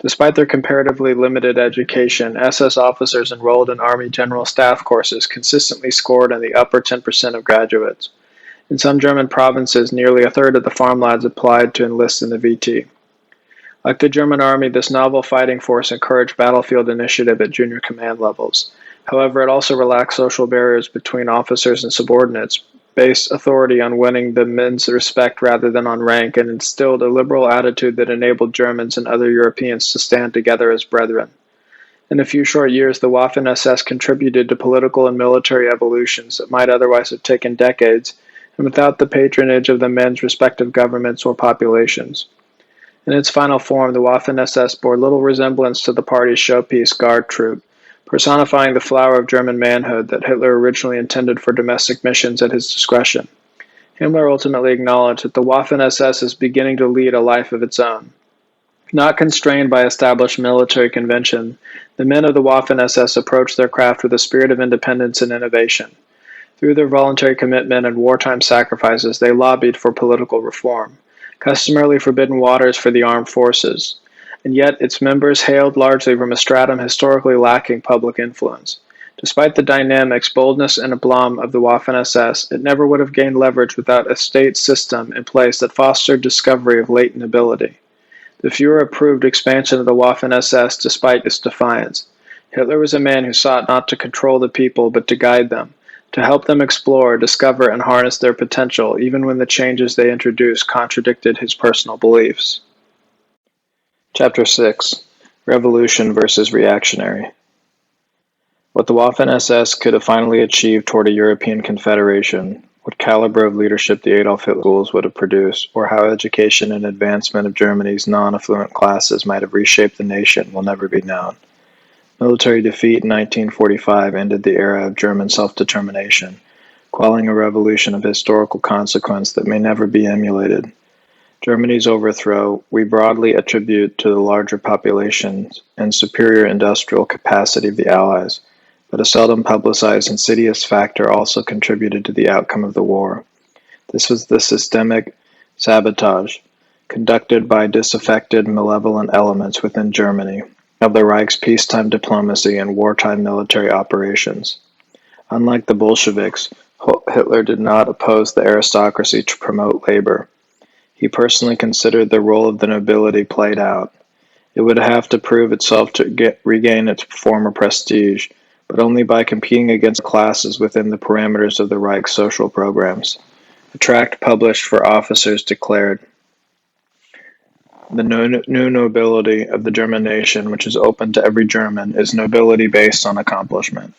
Speaker 1: Despite their comparatively limited education, SS officers enrolled in Army General Staff courses consistently scored in the upper 10% of graduates. In some German provinces, nearly a third of the farmlads applied to enlist in the VT. Like the German army, this novel fighting force encouraged battlefield initiative at junior command levels. However, it also relaxed social barriers between officers and subordinates, based authority on winning the men's respect rather than on rank, and instilled a liberal attitude that enabled Germans and other Europeans to stand together as brethren. In a few short years, the Waffen-SS contributed to political and military evolutions that might otherwise have taken decades, and without the patronage of the men's respective governments or populations. In its final form, the Waffen-SS bore little resemblance to the party's showpiece Guard Troop, personifying the flower of German manhood that Hitler originally intended for domestic missions at his discretion. Himmler ultimately acknowledged that the Waffen-SS is beginning to lead a life of its own. Not constrained by established military convention, the men of the Waffen-SS approached their craft with a spirit of independence and innovation. Through their voluntary commitment and wartime sacrifices, they lobbied for political reform, customarily forbidden waters for the armed forces, and yet its members hailed largely from a stratum historically lacking public influence. Despite the dynamics, boldness, and aplomb of the Waffen-SS, it never would have gained leverage without a state system in place that fostered discovery of latent ability. The Führer approved expansion of the Waffen-SS despite its defiance. Hitler was a man who sought not to control the people, but to guide them, to help them explore, discover, and harness their potential, even when the changes they introduced contradicted his personal beliefs. Chapter 6. Revolution versus Reactionary. What the Waffen-SS could have finally achieved toward a European confederation, what caliber of leadership the Adolf Hitler schools would have produced, or how education and advancement of Germany's non-affluent classes might have reshaped the nation will never be known. Military defeat in 1945 ended the era of German self-determination, quelling a revolution of historical consequence that may never be emulated. Germany's overthrow we broadly attribute to the larger populations and superior industrial capacity of the Allies, but a seldom publicized insidious factor also contributed to the outcome of the war. This was the systemic sabotage, conducted by disaffected, malevolent elements within Germany, of the Reich's peacetime diplomacy and wartime military operations. Unlike the Bolsheviks, Hitler did not oppose the aristocracy to promote labor. He personally considered the role of the nobility played out. It would have to prove itself to regain its former prestige, but only by competing against classes within the parameters of the Reich's social programs. A tract published for officers declared, "The new nobility of the German nation, which is open to every German, is nobility based on accomplishment."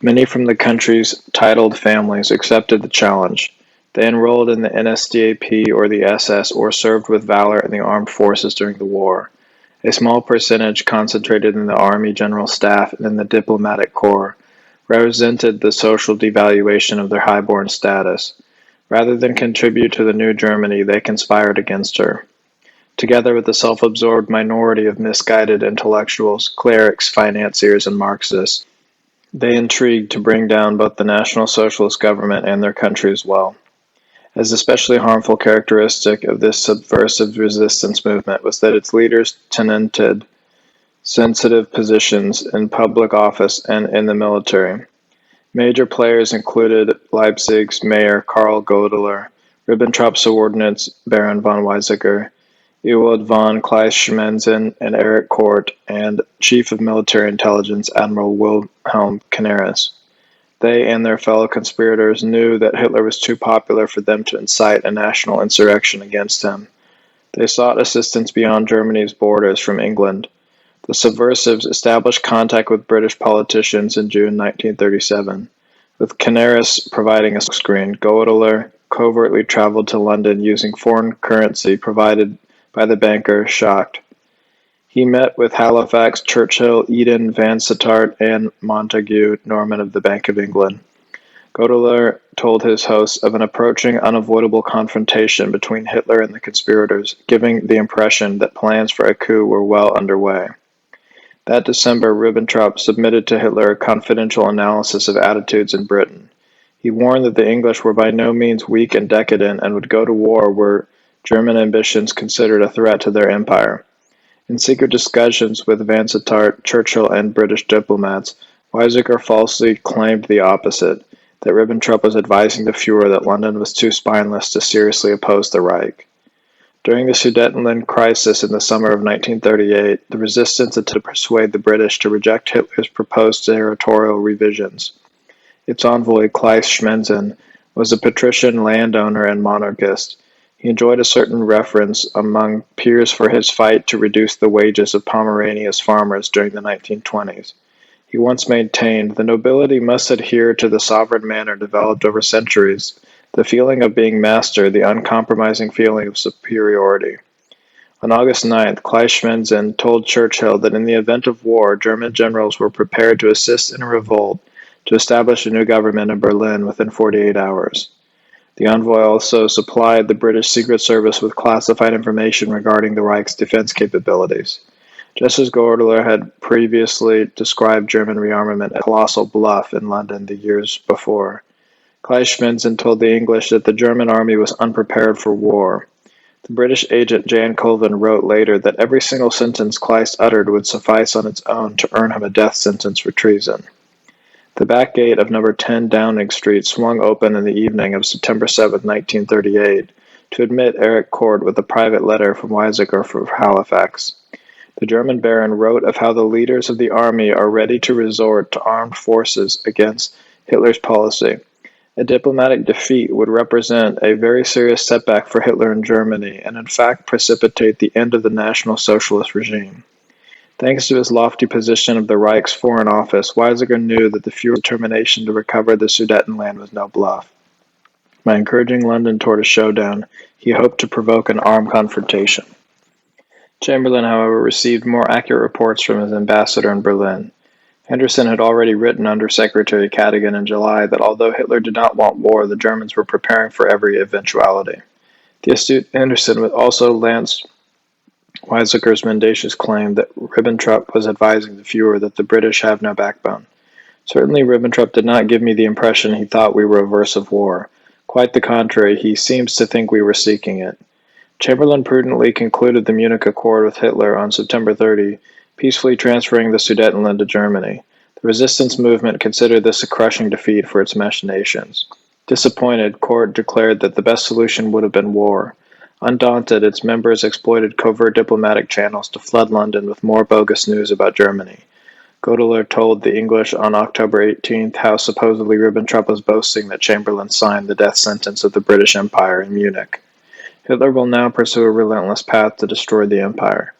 Speaker 1: Many from the country's titled families accepted the challenge. They enrolled in the NSDAP or the SS or served with valor in the armed forces during the war. A small percentage concentrated in the Army General Staff and in the diplomatic corps resented the social devaluation of their highborn status. Rather than contribute to the new Germany, they conspired against her. Together with the self-absorbed minority of misguided intellectuals, clerics, financiers, and Marxists, they intrigued to bring down both the National Socialist government and their country as well. As especially harmful characteristic of this subversive resistance movement was that its leaders tenanted sensitive positions in public office and in the military. Major players included Leipzig's Mayor Karl Godeler, Ribbentrop subordinates Baron von Weizsäcker, Ewald von Kleist-Schmessen, and Erich Kort, and Chief of Military Intelligence Admiral Wilhelm Canaris. They and their fellow conspirators knew that Hitler was too popular for them to incite a national insurrection against him. They sought assistance beyond Germany's borders from England. The subversives established contact with British politicians in June 1937. With Canaris providing a screen, Godeler covertly traveled to London using foreign currency provided by the banker Schacht. He met with Halifax, Churchill, Eden, Vansittart, and Montague Norman of the Bank of England. Godeler told his hosts of an approaching unavoidable confrontation between Hitler and the conspirators, giving the impression that plans for a coup were well underway. That December, Ribbentrop submitted to Hitler a confidential analysis of attitudes in Britain. He warned that the English were by no means weak and decadent and would go to war were German ambitions considered a threat to their empire. In secret discussions with Vansittart, Churchill, and British diplomats, Weizsäcker falsely claimed the opposite, that Ribbentrop was advising the Führer that London was too spineless to seriously oppose the Reich. During the Sudetenland crisis in the summer of 1938, the resistance attempted to persuade the British to reject Hitler's proposed territorial revisions. Its envoy, Kleist-Schmessen, was a patrician landowner and monarchist. He enjoyed a certain reference among peers for his fight to reduce the wages of Pomerania's farmers during the 1920s. He once maintained, the nobility must adhere to the sovereign manner developed over centuries, the feeling of being master, the uncompromising feeling of superiority. On August 9th, Kleist-Schmessen told Churchill that in the event of war, German generals were prepared to assist in a revolt to establish a new government in Berlin within 48 hours. The envoy also supplied the British Secret Service with classified information regarding the Reich's defense capabilities. Just as Godeler had previously described German rearmament as a colossal bluff in London the years before, Kleist-Schmessen told the English that the German army was unprepared for war. The British agent Jan Colvin wrote later that every single sentence Kleist uttered would suffice on its own to earn him a death sentence for treason. The back gate of number 10 Downing Street swung open in the evening of September 7, 1938, to admit Erich Kort with a private letter from Weizsäcker for Halifax. The German baron wrote of how the leaders of the army are ready to resort to armed forces against Hitler's policy. A diplomatic defeat would represent a very serious setback for Hitler in Germany and in fact precipitate the end of the National Socialist regime. Thanks to his lofty position of the Reich's Foreign Office, Weizsäcker knew that the Führer's determination to recover the Sudetenland was no bluff. By encouraging London toward a showdown, he hoped to provoke an armed confrontation. Chamberlain, however, received more accurate reports from his ambassador in Berlin. Henderson had already written under Secretary Cadogan in July that although Hitler did not want war, the Germans were preparing for every eventuality. The astute Henderson also lanced Weizsäcker's mendacious claim that Ribbentrop was advising the Fuhrer that the British have no backbone. Certainly Ribbentrop did not give me the impression he thought we were averse of war. Quite the contrary, he seems to think we were seeking it. Chamberlain prudently concluded the Munich Accord with Hitler on September 30, peacefully transferring the Sudetenland to Germany. The resistance movement considered this a crushing defeat for its machinations. Disappointed, Court declared that the best solution would have been war. Undaunted, its members exploited covert diplomatic channels to flood London with more bogus news about Germany. Godeler told the English on October 18th how supposedly Ribbentrop was boasting that Chamberlain signed the death sentence of the British Empire in Munich. Hitler will now pursue a relentless path to destroy the empire.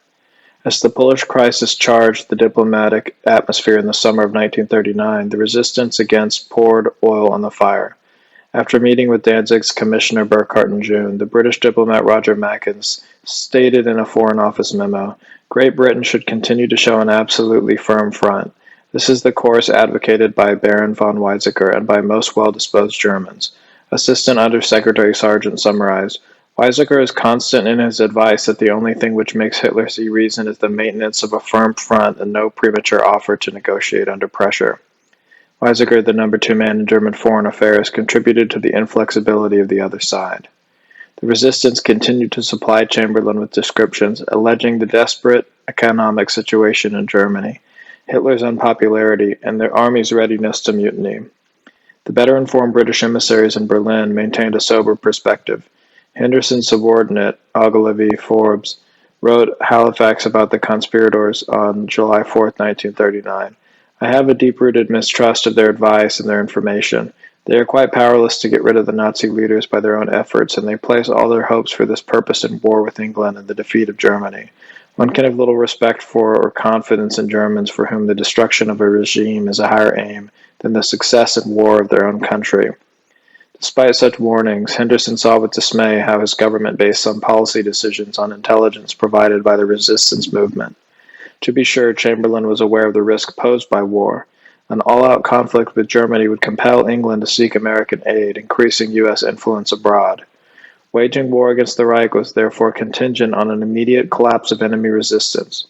Speaker 1: As the Polish crisis charged the diplomatic atmosphere in the summer of 1939, the resistance against poured oil on the fire. After meeting with Danzig's Commissioner Burkhardt in June, the British diplomat Roger Mackens stated in a Foreign Office memo, Great Britain should continue to show an absolutely firm front. This is the course advocated by Baron von Weizsäcker and by most well-disposed Germans. Assistant Under-Secretary Sargent summarized, Weizsäcker is constant in his advice that the only thing which makes Hitler see reason is the maintenance of a firm front and no premature offer to negotiate under pressure. Weizsäcker, the number 2 man in German foreign affairs, contributed to the inflexibility of the other side. The resistance continued to supply Chamberlain with descriptions alleging the desperate economic situation in Germany, Hitler's unpopularity, and their army's readiness to mutiny. The better-informed British emissaries in Berlin maintained a sober perspective. Henderson's subordinate, Ogilvy Forbes, wrote Halifax about the conspirators on July 4, 1939. I have a deep-rooted mistrust of their advice and their information. They are quite powerless to get rid of the Nazi leaders by their own efforts, and they place all their hopes for this purpose in war with England and the defeat of Germany. One can have little respect for or confidence in Germans for whom the destruction of a regime is a higher aim than the success in war of their own country. Despite such warnings, Henderson saw with dismay how his government based some policy decisions on intelligence provided by the resistance movement. To be sure, Chamberlain was aware of the risk posed by war. An all-out conflict with Germany would compel England to seek American aid, increasing U.S. influence abroad. Waging war against the Reich was therefore contingent on an immediate collapse of enemy resistance.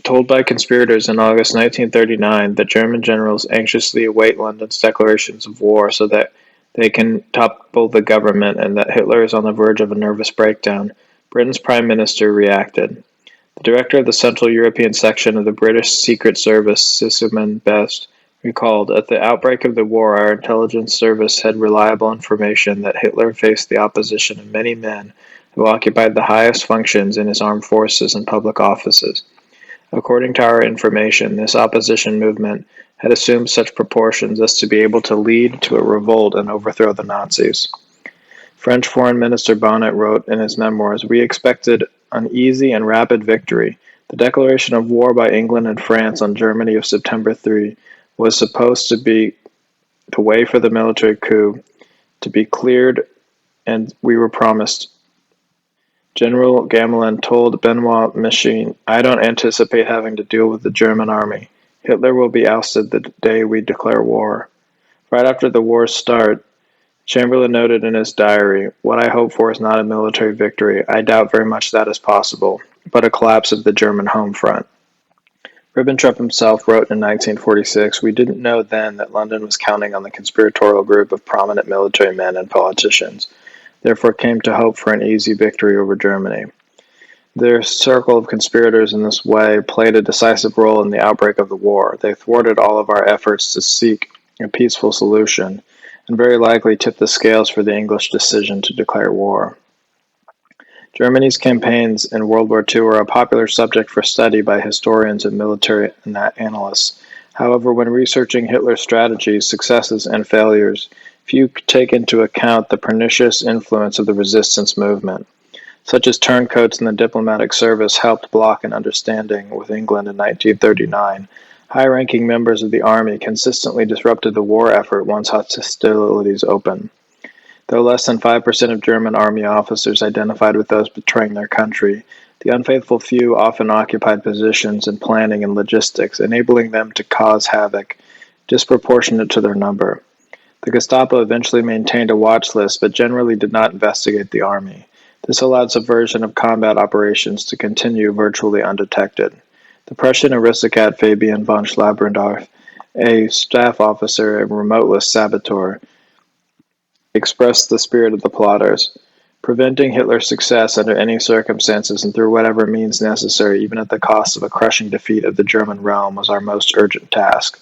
Speaker 1: Told by conspirators in August 1939 that German generals anxiously await London's declarations of war so that they can topple the government and that Hitler is on the verge of a nervous breakdown, Britain's Prime Minister reacted. The director of the Central European section of the British Secret Service, Sisselman Best, recalled, at the outbreak of the war, our intelligence service had reliable information that Hitler faced the opposition of many men who occupied the highest functions in his armed forces and public offices. According to our information, this opposition movement had assumed such proportions as to be able to lead to a revolt and overthrow the Nazis. French Foreign Minister Bonnet wrote in his memoirs, We expected an easy and rapid victory. The declaration of war by England and France on Germany of September 3 was supposed to be the way for the military coup to be cleared, and we were promised. General Gamelin told Benoit Machine, I don't anticipate having to deal with the German army. Hitler will be ousted the day we declare war. Right after the war's start, Chamberlain noted in his diary, What I hope for is not a military victory. I doubt very much that is possible, but a collapse of the German home front. Ribbentrop himself wrote in 1946, We didn't know then that London was counting on the conspiratorial group of prominent military men and politicians, therefore came to hope for an easy victory over Germany. Their circle of conspirators in this way played a decisive role in the outbreak of the war. They thwarted all of our efforts to seek a peaceful solution, and very likely tipped the scales for the English decision to declare war. Germany's campaigns in World War II are a popular subject for study by historians and military analysts. However, when researching Hitler's strategies, successes, and failures, few take into account the pernicious influence of the resistance movement. Such as turncoats in the diplomatic service helped block an understanding with England in 1939. High-ranking members of the army consistently disrupted the war effort once hostilities opened. Though less than 5% of German army officers identified with those betraying their country, The unfaithful few often occupied positions in planning and logistics, enabling them to cause havoc disproportionate to their number. The Gestapo eventually maintained a watch list, but generally did not investigate the army. This allowed subversion of combat operations to continue virtually undetected. The Prussian aristocrat Fabian von Schlabrendorf, a staff officer and remoteless saboteur, expressed the spirit of the plotters. Preventing Hitler's success under any circumstances and through whatever means necessary, even at the cost of a crushing defeat of the German realm, was our most urgent task.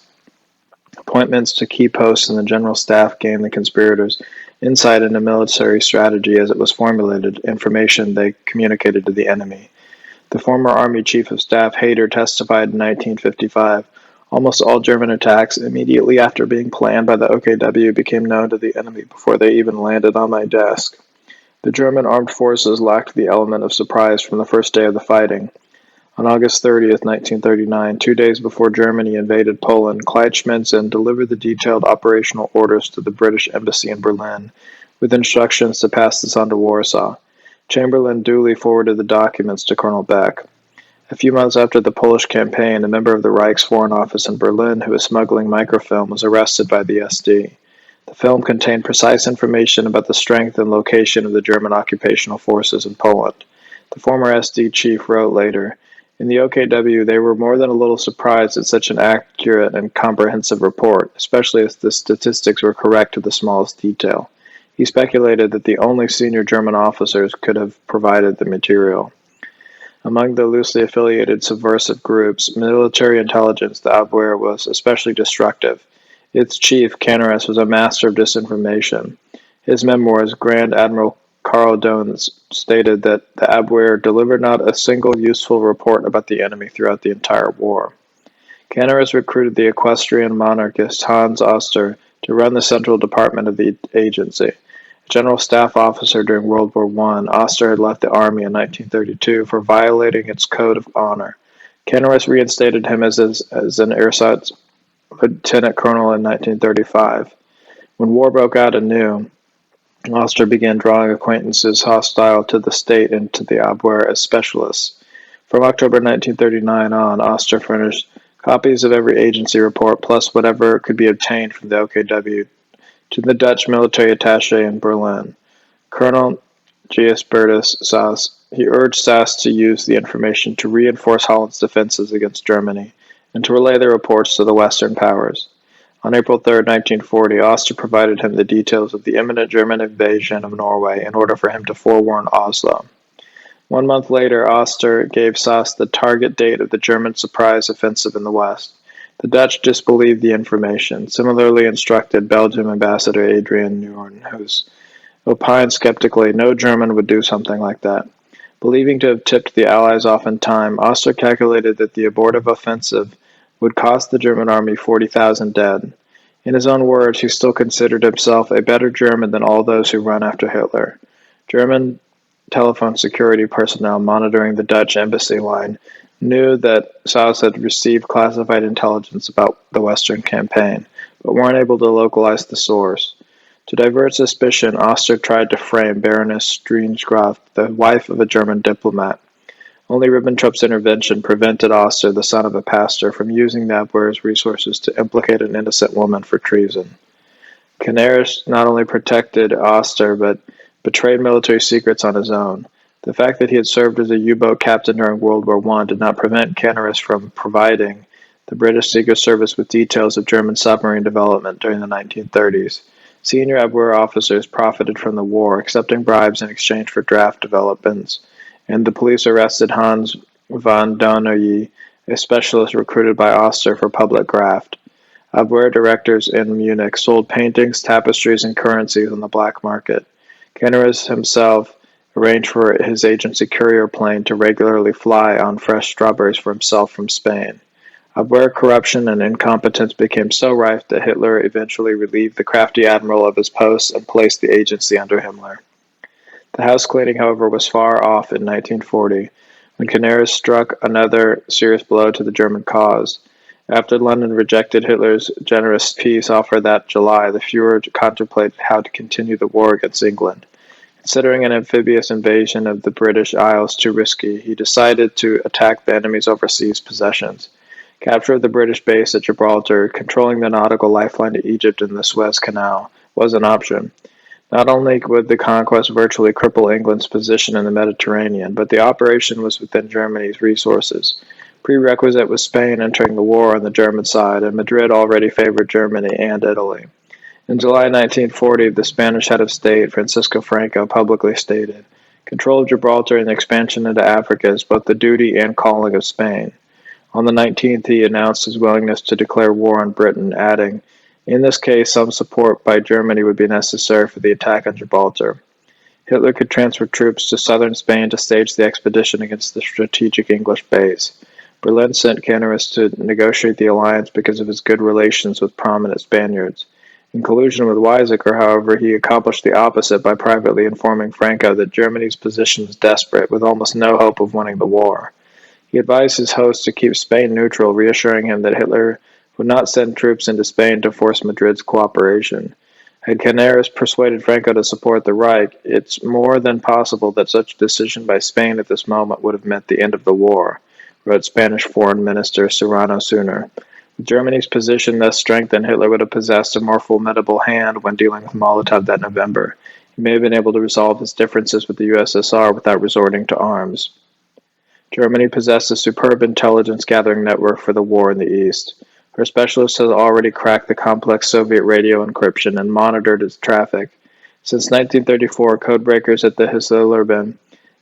Speaker 1: Appointments to key posts in the General Staff gave the conspirators insight into military strategy as it was formulated, information they communicated to the enemy. The former Army Chief of Staff Hayter testified in 1955, almost all German attacks immediately after being planned by the OKW became known to the enemy before they even landed on my desk. The German armed forces lacked the element of surprise from the first day of the fighting. On August 30th, 1939, 2 days before Germany invaded Poland, Clyde Schmidzen delivered the detailed operational orders to the British Embassy in Berlin, with instructions to pass this on to Warsaw. Chamberlain duly forwarded the documents to Colonel Beck. A few months after the Polish campaign, a member of the Reich's Foreign Office in Berlin who was smuggling microfilm was arrested by the SD. The film contained precise information about the strength and location of the German occupational forces in Poland. The former SD chief wrote later, "In the OKW, they were more than a little surprised at such an accurate and comprehensive report, especially as the statistics were correct to the smallest detail." He speculated that the only senior German officers could have provided the material. Among the loosely affiliated subversive groups, military intelligence, the Abwehr, was especially destructive. Its chief, Canaris, was a master of disinformation. His memoirs, Grand Admiral Karl Dones, stated that the Abwehr delivered not a single useful report about the enemy throughout the entire war. Canaris recruited the equestrian monarchist Hans Oster to run the central department of the agency. A general staff officer during World War I, Oster had left the army in 1932 for violating its code of honor. Canaris reinstated him as an ersatz lieutenant colonel in 1935. When war broke out anew, Oster began drawing acquaintances hostile to the state and to the Abwehr as specialists. From October 1939 on, Oster furnished copies of every agency report, plus whatever could be obtained from the OKW, to the Dutch military attaché in Berlin, Colonel Gijsbertus Sass. He urged Sass to use the information to reinforce Holland's defenses against Germany, and to relay the reports to the Western powers. On April 3, 1940, Oster provided him the details of the imminent German invasion of Norway in order for him to forewarn Oslo. 1 month later, Oster gave Sass the target date of the German surprise offensive in the West. The Dutch disbelieved the information, similarly instructed Belgium Ambassador Adrian Nieuwenhuis, opined skeptically no German would do something like that. Believing to have tipped the Allies off in time, Oster calculated that the abortive offensive would cost the German army 40,000 dead. In his own words, he still considered himself a better German than all those who run after Hitler. German telephone security personnel monitoring the Dutch embassy line knew that Sass had received classified intelligence about the Western campaign, but weren't able to localize the source. To divert suspicion, Oster tried to frame Baroness Steengraaf, the wife of a German diplomat. Only Ribbentrop's intervention prevented Oster, the son of a pastor, from using the Abwehr's resources to implicate an innocent woman for treason. Canaris not only protected Oster, but betrayed military secrets on his own. The fact that he had served as a U-boat captain during World War I did not prevent Canaris from providing the British Secret Service with details of German submarine development during the 1930s. Senior Abwehr officers profited from the war, accepting bribes in exchange for draft developments, and the police arrested Hans van Donerje, a specialist recruited by Oster for public graft. Abwehr directors in Munich sold paintings, tapestries, and currencies on the black market. Canaris himself arranged for his agency courier plane to regularly fly on fresh strawberries for himself from Spain. Abwehr corruption and incompetence became so rife that Hitler eventually relieved the crafty admiral of his post and placed the agency under Himmler. The house cleaning, however, was far off in 1940, when Canaris struck another serious blow to the German cause. After London rejected Hitler's generous peace offer that July, the Fuhrer contemplated how to continue the war against England. Considering an amphibious invasion of the British Isles too risky, he decided to attack the enemy's overseas possessions. Capture of the British base at Gibraltar, controlling the nautical lifeline to Egypt in the Suez Canal, was an option. Not only would the conquest virtually cripple England's position in the Mediterranean, but the operation was within Germany's resources. Prerequisite was Spain entering the war on the German side, and Madrid already favored Germany and Italy. In July 1940, the Spanish head of state, Francisco Franco, publicly stated, "Control of Gibraltar and expansion into Africa is both the duty and calling of Spain." On the 19th, he announced his willingness to declare war on Britain, adding, "In this case, some support by Germany would be necessary for the attack on Gibraltar." Hitler could transfer troops to southern Spain to stage the expedition against the strategic English base. Berlin sent Canaris to negotiate the alliance because of his good relations with prominent Spaniards. In collusion with Weizsäcker, however, he accomplished the opposite by privately informing Franco that Germany's position was desperate, with almost no hope of winning the war. He advised his host to keep Spain neutral, reassuring him that Hitler would not send troops into Spain to force Madrid's cooperation. Had Canaris persuaded Franco to support the Reich, it's more than possible that such a decision by Spain at this moment would have meant the end of the war, wrote Spanish Foreign Minister Serrano sooner. With Germany's position thus strengthened, Hitler would have possessed a more formidable hand when dealing with Molotov that November. He may have been able to resolve his differences with the USSR without resorting to arms. Germany possessed a superb intelligence-gathering network for the war in the East. Her specialists had already cracked the complex Soviet radio encryption and monitored its traffic. Since 1934, codebreakers at the Hisilarbin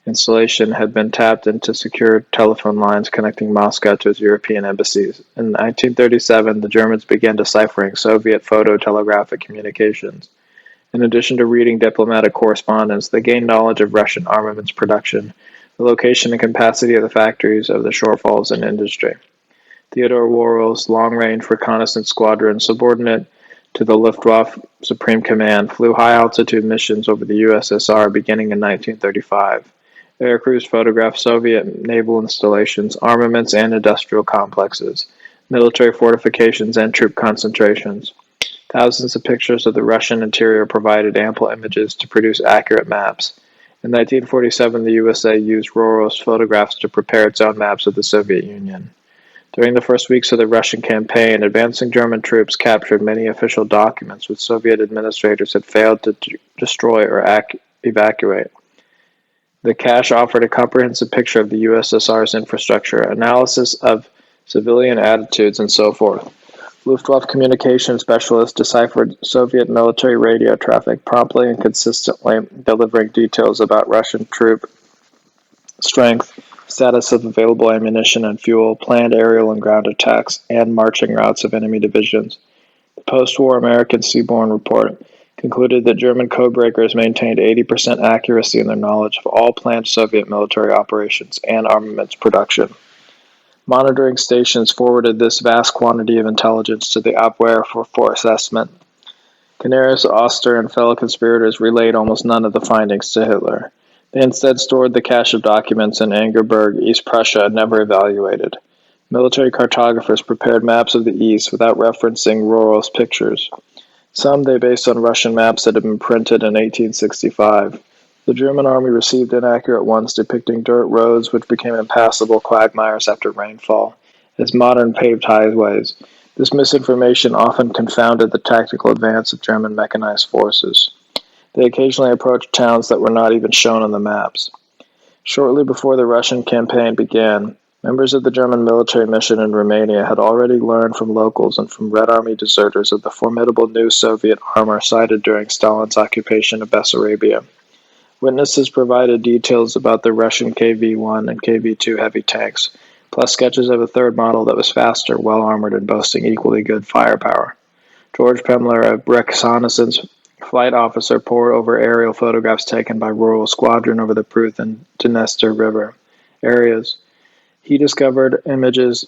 Speaker 1: installation had been tapped into secure telephone lines connecting Moscow to its European embassies. In 1937, the Germans began deciphering Soviet phototelegraphic communications. In addition to reading diplomatic correspondence, they gained knowledge of Russian armaments production, the location and capacity of the factories of the shortfalls in industry. Theodor Worrell's long-range reconnaissance squadron, subordinate to the Luftwaffe Supreme Command, flew high-altitude missions over the USSR beginning in 1935. Aircrews photographed Soviet naval installations, armaments and industrial complexes, military fortifications and troop concentrations. Thousands of pictures of the Russian interior provided ample images to produce accurate maps. In 1947, the USA used Worrell's photographs to prepare its own maps of the Soviet Union. During the first weeks of the Russian campaign, advancing German troops captured many official documents which Soviet administrators had failed to destroy or evacuate. The cache offered a comprehensive picture of the USSR's infrastructure, analysis of civilian attitudes, and so forth. Luftwaffe communication specialists deciphered Soviet military radio traffic promptly and consistently, delivering details about Russian troop strength, status of available ammunition and fuel, planned aerial and ground attacks, and marching routes of enemy divisions. The post-war American Seaborne Report concluded that German codebreakers maintained 80% accuracy in their knowledge of all planned Soviet military operations and armaments production. Monitoring stations forwarded this vast quantity of intelligence to the Abwehr for assessment. Canaris, Oster, and fellow conspirators relayed almost none of the findings to Hitler. They instead stored the cache of documents in Angerburg, East Prussia, and never evaluated. Military cartographers prepared maps of the East without referencing Worrell's pictures. Some they based on Russian maps that had been printed in 1865. The German army received inaccurate ones depicting dirt roads which became impassable quagmires after rainfall, as modern paved highways. This misinformation often confounded the tactical advance of German mechanized forces. They occasionally approached towns that were not even shown on the maps. Shortly before the Russian campaign began, members of the German military mission in Romania had already learned from locals and from Red Army deserters of the formidable new Soviet armor sighted during Stalin's occupation of Bessarabia. Witnesses provided details about the Russian KV-1 and KV-2 heavy tanks, plus sketches of a third model that was faster, well-armored, and boasting equally good firepower. George Pemler, a reconnaissance flight officer, pored over aerial photographs taken by Worrell's squadron over the Pruth and Dniester River areas. He discovered images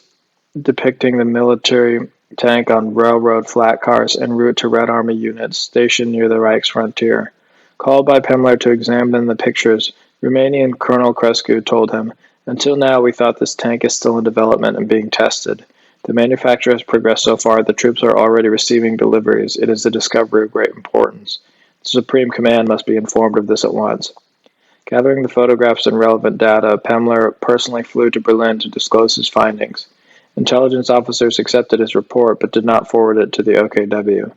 Speaker 1: depicting the military tank on railroad flat cars en route to Red Army units stationed near the Reich's frontier. Called by Pemler to examine the pictures, Romanian Colonel Crescu told him, "Until now we thought this tank is still in development and being tested. The manufacture has progressed so far the troops are already receiving deliveries. It is a discovery of great importance. The Supreme Command must be informed of this at once. Gathering the photographs and relevant data, Pemmler personally flew to Berlin to disclose his findings. Intelligence officers accepted his report but did not forward it to the OKW.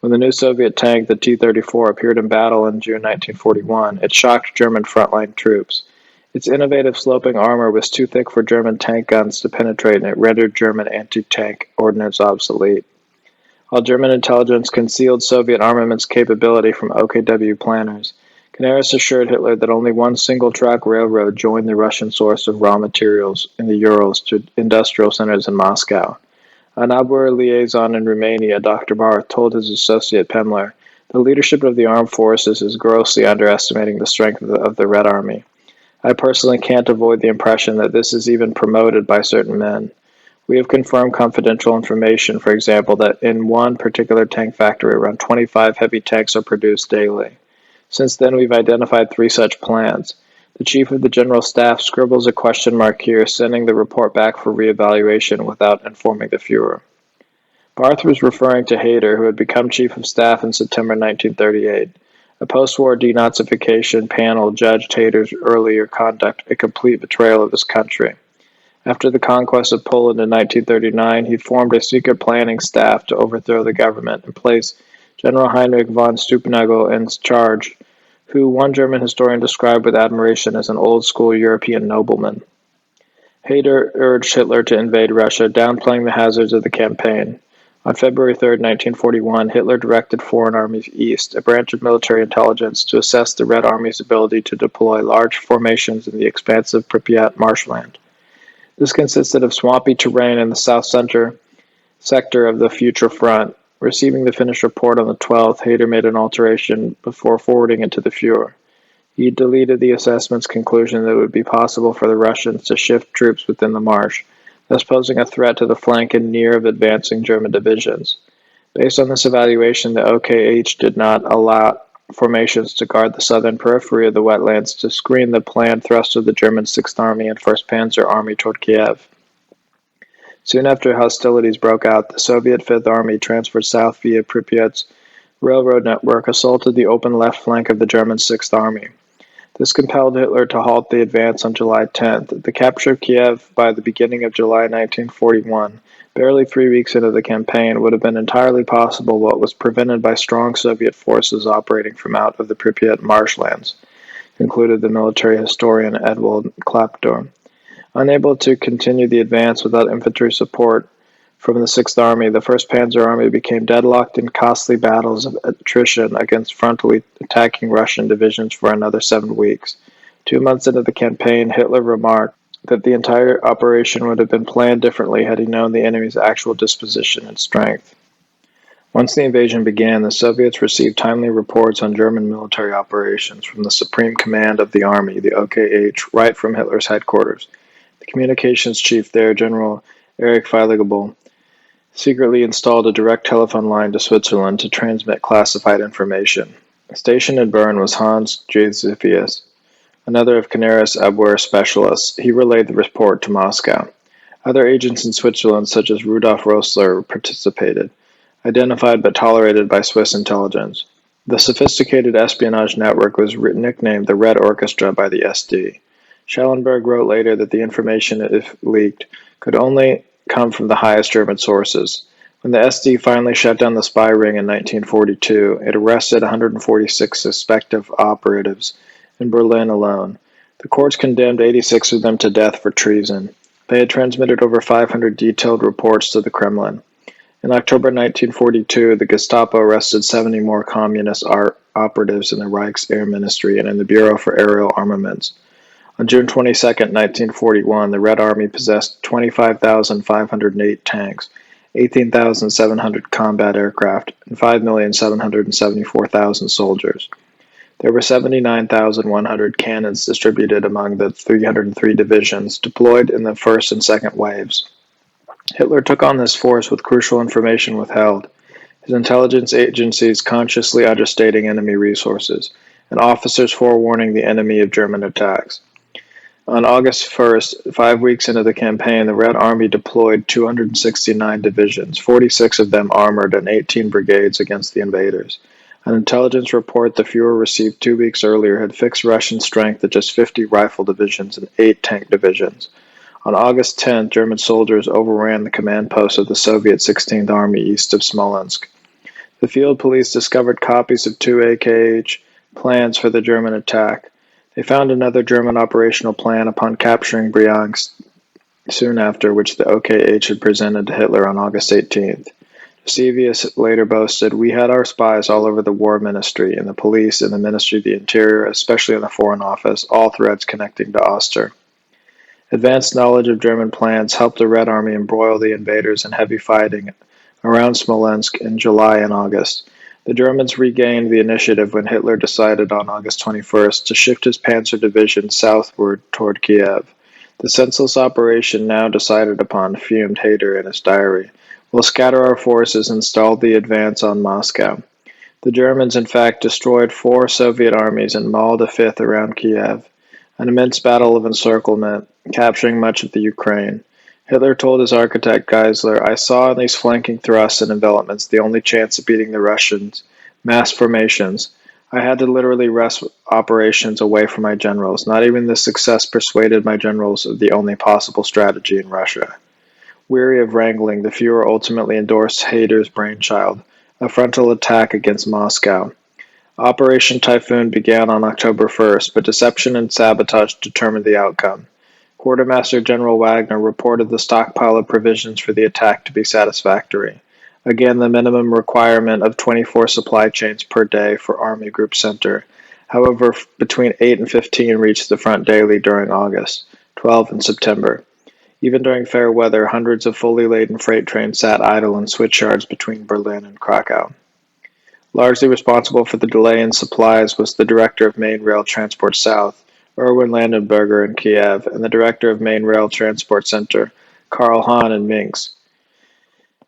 Speaker 1: When the new Soviet tank, the T-34, appeared in battle in June 1941, it shocked German frontline troops. Its innovative sloping armor was too thick for German tank guns to penetrate, and it rendered German anti-tank ordnance obsolete. While German intelligence concealed Soviet armaments capability from OKW planners, Canaris assured Hitler that only one single-track railroad joined the Russian source of raw materials in the Urals to industrial centers in Moscow. An Abwehr liaison in Romania, Dr. Barth, told his associate Pemmler, "The leadership of the armed forces is grossly underestimating the strength of the Red Army. I personally can't avoid the impression that this is even promoted by certain men. We have confirmed confidential information, for example, that in one particular tank factory around 25 heavy tanks are produced daily. Since then, we've identified 3 such plants. The Chief of the General Staff scribbles a question mark here, sending the report back for reevaluation without informing the Fuhrer." Barth was referring to Hayter, who had become Chief of Staff in September 1938. A post-war denazification panel judged Hayter's earlier conduct a complete betrayal of his country. After the conquest of Poland in 1939, he formed a secret planning staff to overthrow the government and place General Heinrich von Steubenagel in charge, who one German historian described with admiration as an old-school European nobleman. Hayter urged Hitler to invade Russia, downplaying the hazards of the campaign. On February 3, 1941, Hitler directed Foreign Armies East, a branch of military intelligence, to assess the Red Army's ability to deploy large formations in the expansive Pripyat marshland. This consisted of swampy terrain in the south sector of the future front. Receiving the finished report on the 12th, Hayter made an alteration before forwarding it to the Fuhrer. He deleted the assessment's conclusion that it would be possible for the Russians to shift troops within the marsh, thus posing a threat to the flank and near of advancing German divisions. Based on this evaluation, the OKH did not allow formations to guard the southern periphery of the wetlands to screen the planned thrust of the German 6th Army and 1st Panzer Army toward Kiev. Soon after hostilities broke out, the Soviet Fifth Army, transferred south via Pripyat's railroad network, assaulted the open left flank of the German Sixth Army. This compelled Hitler to halt the advance on July 10th. The capture of Kiev by the beginning of July 1941, barely 3 weeks into the campaign, would have been entirely possible but was prevented by strong Soviet forces operating from out of the Pripyat marshlands, concluded the military historian Ewald Klapdor. Unable to continue the advance without infantry support from the Sixth Army, the 1st Panzer Army became deadlocked in costly battles of attrition against frontally attacking Russian divisions for another 7 weeks. 2 months into the campaign, Hitler remarked that the entire operation would have been planned differently had he known the enemy's actual disposition and strength. Once the invasion began, the Soviets received timely reports on German military operations from the Supreme Command of the Army, the OKH, right from Hitler's headquarters. The communications chief there, General Erich Feiligebel, secretly installed a direct telephone line to Switzerland to transmit classified information. Stationed in Bern was Hans Josephius, another of Canaris' Abwehr specialists. He relayed the report to Moscow. Other agents in Switzerland, such as Rudolf Rössler, participated, identified but tolerated by Swiss intelligence. The sophisticated espionage network was nicknamed the Red Orchestra by the SD. Schellenberg wrote later that the information, if leaked, could only come from the highest German sources. When the SD finally shut down the spy ring in 1942, it arrested 146 suspected operatives in Berlin alone. The courts condemned 86 of them to death for treason. They had transmitted over 500 detailed reports to the Kremlin. In October 1942, the Gestapo arrested 70 more communist operatives in the Reich's Air Ministry and in the Bureau for Aerial Armaments. On June 22, 1941, the Red Army possessed 25,508 tanks, 18,700 combat aircraft, and 5,774,000 soldiers. There were 79,100 cannons distributed among the 303 divisions deployed in the first and second waves. Hitler took on this force with crucial information withheld, his intelligence agencies consciously understating enemy resources, and officers forewarning the enemy of German attacks. On August 1st, 5 weeks into the campaign, the Red Army deployed 269 divisions, 46 of them armored, and 18 brigades against the invaders. An intelligence report the Fuhrer received 2 weeks earlier had fixed Russian strength at just 50 rifle divisions and 8 tank divisions. On August 10th, German soldiers overran the command post of the Soviet 16th Army east of Smolensk. The field police discovered copies of 2 AKH plans for the German attack. They found another German operational plan upon capturing Bryansk soon after, which the OKH had presented to Hitler on August 18th. Eusebius later boasted, "We had our spies all over the War Ministry, in the police, in the Ministry of the Interior, especially in the Foreign Office, all threads connecting to Oster." Advanced knowledge of German plans helped the Red Army embroil the invaders in heavy fighting around Smolensk in July and August. The Germans regained the initiative when Hitler decided on August 21st to shift his panzer division southward toward Kiev. The senseless operation now decided upon, fumed Hayter in his diary, "We'll scatter our forces and stall the advance on Moscow." The Germans, in fact, destroyed 4 Soviet armies and mauled a 5th around Kiev. An immense battle of encirclement, capturing much of the Ukraine. Hitler told his architect Geisler, "I saw in these flanking thrusts and envelopments the only chance of beating the Russians. Mass formations. I had to literally wrest operations away from my generals. Not even this success persuaded my generals of the only possible strategy in Russia." Weary of wrangling, the Fuhrer ultimately endorsed Hayter's brainchild, a frontal attack against Moscow. Operation Typhoon began on October 1st, but deception and sabotage determined the outcome. Quartermaster General Wagner reported the stockpile of provisions for the attack to be satisfactory. Again, the minimum requirement of 24 supply chains per day for Army Group Center. However, between 8 and 15 reached the front daily during August, 12 in September. Even during fair weather, hundreds of fully laden freight trains sat idle in switch yards between Berlin and Krakow. Largely responsible for the delay in supplies was the Director of Main Rail Transport South, Erwin Landenberger in Kiev, and the Director of Main Rail Transport Center, Karl Hahn in Minsk.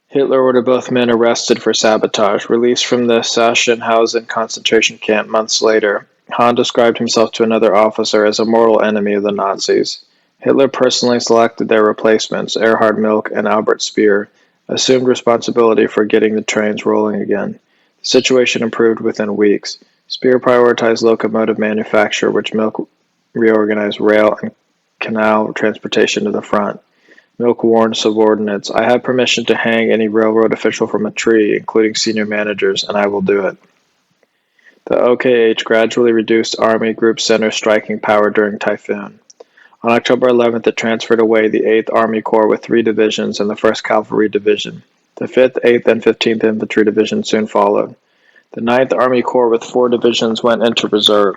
Speaker 1: Hitler ordered both men arrested for sabotage. Released from the Sachsenhausen concentration camp months later, Hahn described himself to another officer as a mortal enemy of the Nazis. Hitler personally selected their replacements, Erhard Milch and Albert Speer, assumed responsibility for getting the trains rolling again. The situation improved within weeks. Speer prioritized locomotive manufacture, which Milch reorganized rail and canal transportation to the front. Milch warned subordinates, "I have permission to hang any railroad official from a tree, including senior managers, and I will do it." The OKH gradually reduced Army Group Center striking power during Typhoon. On October 11th, it transferred away the 8th Army Corps with 3 divisions and the 1st Cavalry Division. The 5th, 8th, and 15th Infantry Division soon followed. The 9th Army Corps with 4 divisions went into reserve.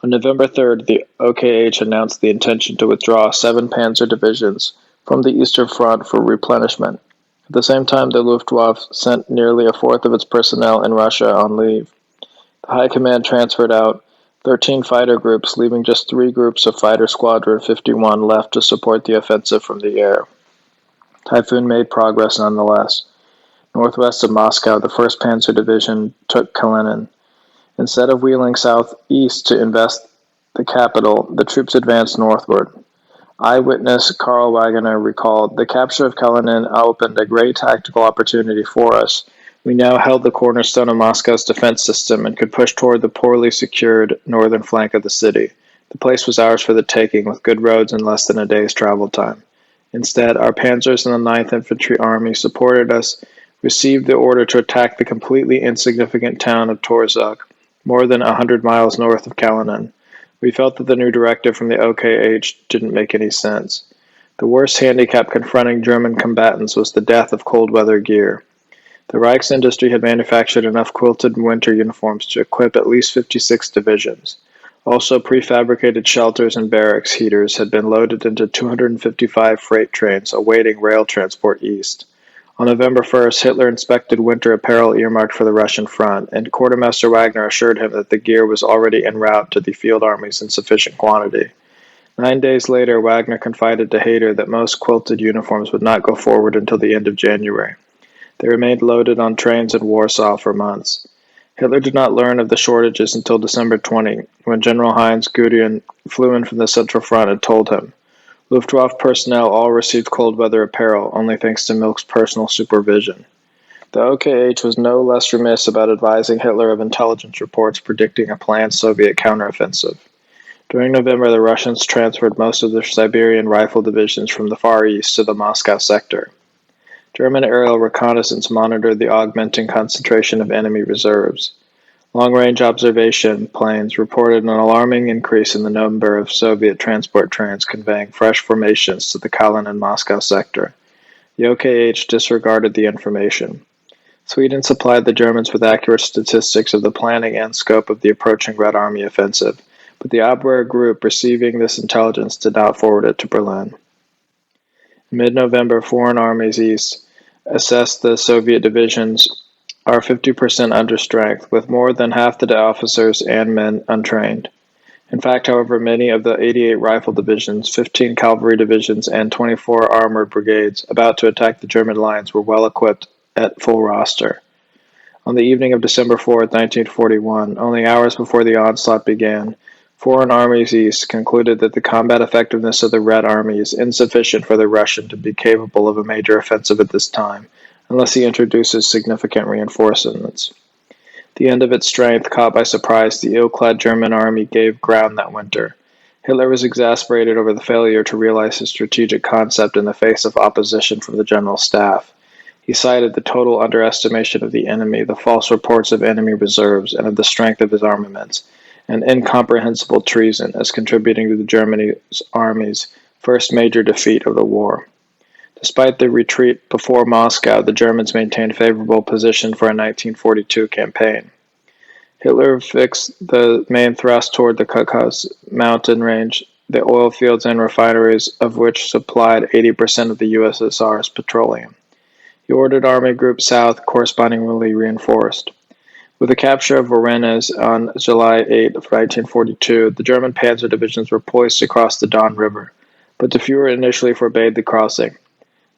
Speaker 1: On November 3rd, the OKH announced the intention to withdraw 7 Panzer divisions from the Eastern Front for replenishment. At the same time, the Luftwaffe sent nearly a fourth of its personnel in Russia on leave. The High Command transferred out 13 fighter groups, leaving just 3 groups of Fighter Squadron 51 left to support the offensive from the air. Typhoon made progress nonetheless. Northwest of Moscow, the 1st Panzer Division took Kalinin. Instead of wheeling southeast to invest the capital, the troops advanced northward. Eyewitness Karl Wagner recalled, "The capture of Kalinin opened a great tactical opportunity for us. We now held the cornerstone of Moscow's defense system and could push toward the poorly secured northern flank of the city. The place was ours for the taking, with good roads and less than a day's travel time. Instead, our panzers and the 9th Infantry Army supported us, received the order to attack the completely insignificant town of Torzhok, more than 100 miles north of Kalinin. We felt that the new directive from the OKH didn't make any sense. The worst handicap confronting German combatants was the death of cold weather gear. The Reich's industry had manufactured enough quilted winter uniforms to equip at least 56 divisions. Also, prefabricated shelters and barracks heaters had been loaded into 255 freight trains awaiting rail transport east. On November 1st, Hitler inspected winter apparel earmarked for the Russian front, and Quartermaster Wagner assured him that the gear was already en route to the field armies in sufficient quantity. 9 days later, Wagner confided to Hayter that most quilted uniforms would not go forward until the end of January. They remained loaded on trains in Warsaw for months. Hitler did not learn of the shortages until December 20, when General Heinz Guderian flew in from the Central Front and told him. Luftwaffe personnel all received cold weather apparel, only thanks to Milch's personal supervision. The OKH was no less remiss about advising Hitler of intelligence reports predicting a planned Soviet counteroffensive. During November, the Russians transferred most of their Siberian rifle divisions from the Far East to the Moscow sector. German aerial reconnaissance monitored the augmenting concentration of enemy reserves. Long-range observation planes reported an alarming increase in the number of Soviet transport trains conveying fresh formations to the Kalin and Moscow sector. The OKH disregarded the information. Sweden supplied the Germans with accurate statistics of the planning and scope of the approaching Red Army offensive, but the Abwehr group, receiving this intelligence, did not forward it to Berlin. In mid-November, Foreign Armies East assessed the Soviet divisions are 50% under strength, with more than half the officers and men untrained. In fact, however, many of the 88 rifle divisions, 15 cavalry divisions, and 24 armored brigades about to attack the German lines were well equipped at full roster. On the evening of December 4, 1941, only hours before the onslaught began, Foreign Armies East concluded that the combat effectiveness of the Red Army is insufficient for the Russian to be capable of a major offensive at this time, unless he introduces significant reinforcements. The end of its strength, caught by surprise, the ill-clad German army gave ground that winter. Hitler was exasperated over the failure to realize his strategic concept in the face of opposition from the General Staff. He cited the total underestimation of the enemy, the false reports of enemy reserves, and of the strength of his armaments, and incomprehensible treason as contributing to the German army's first major defeat of the war. Despite the retreat before Moscow, the Germans maintained favorable position for a 1942 campaign. Hitler fixed the main thrust toward the Caucasus mountain range, the oil fields and refineries of which supplied 80% of the USSR's petroleum. He ordered Army Group South correspondingly reinforced. With the capture of Varennes on July 8 of 1942, the German panzer divisions were poised to cross the Don River, but the Führer initially forbade the crossing.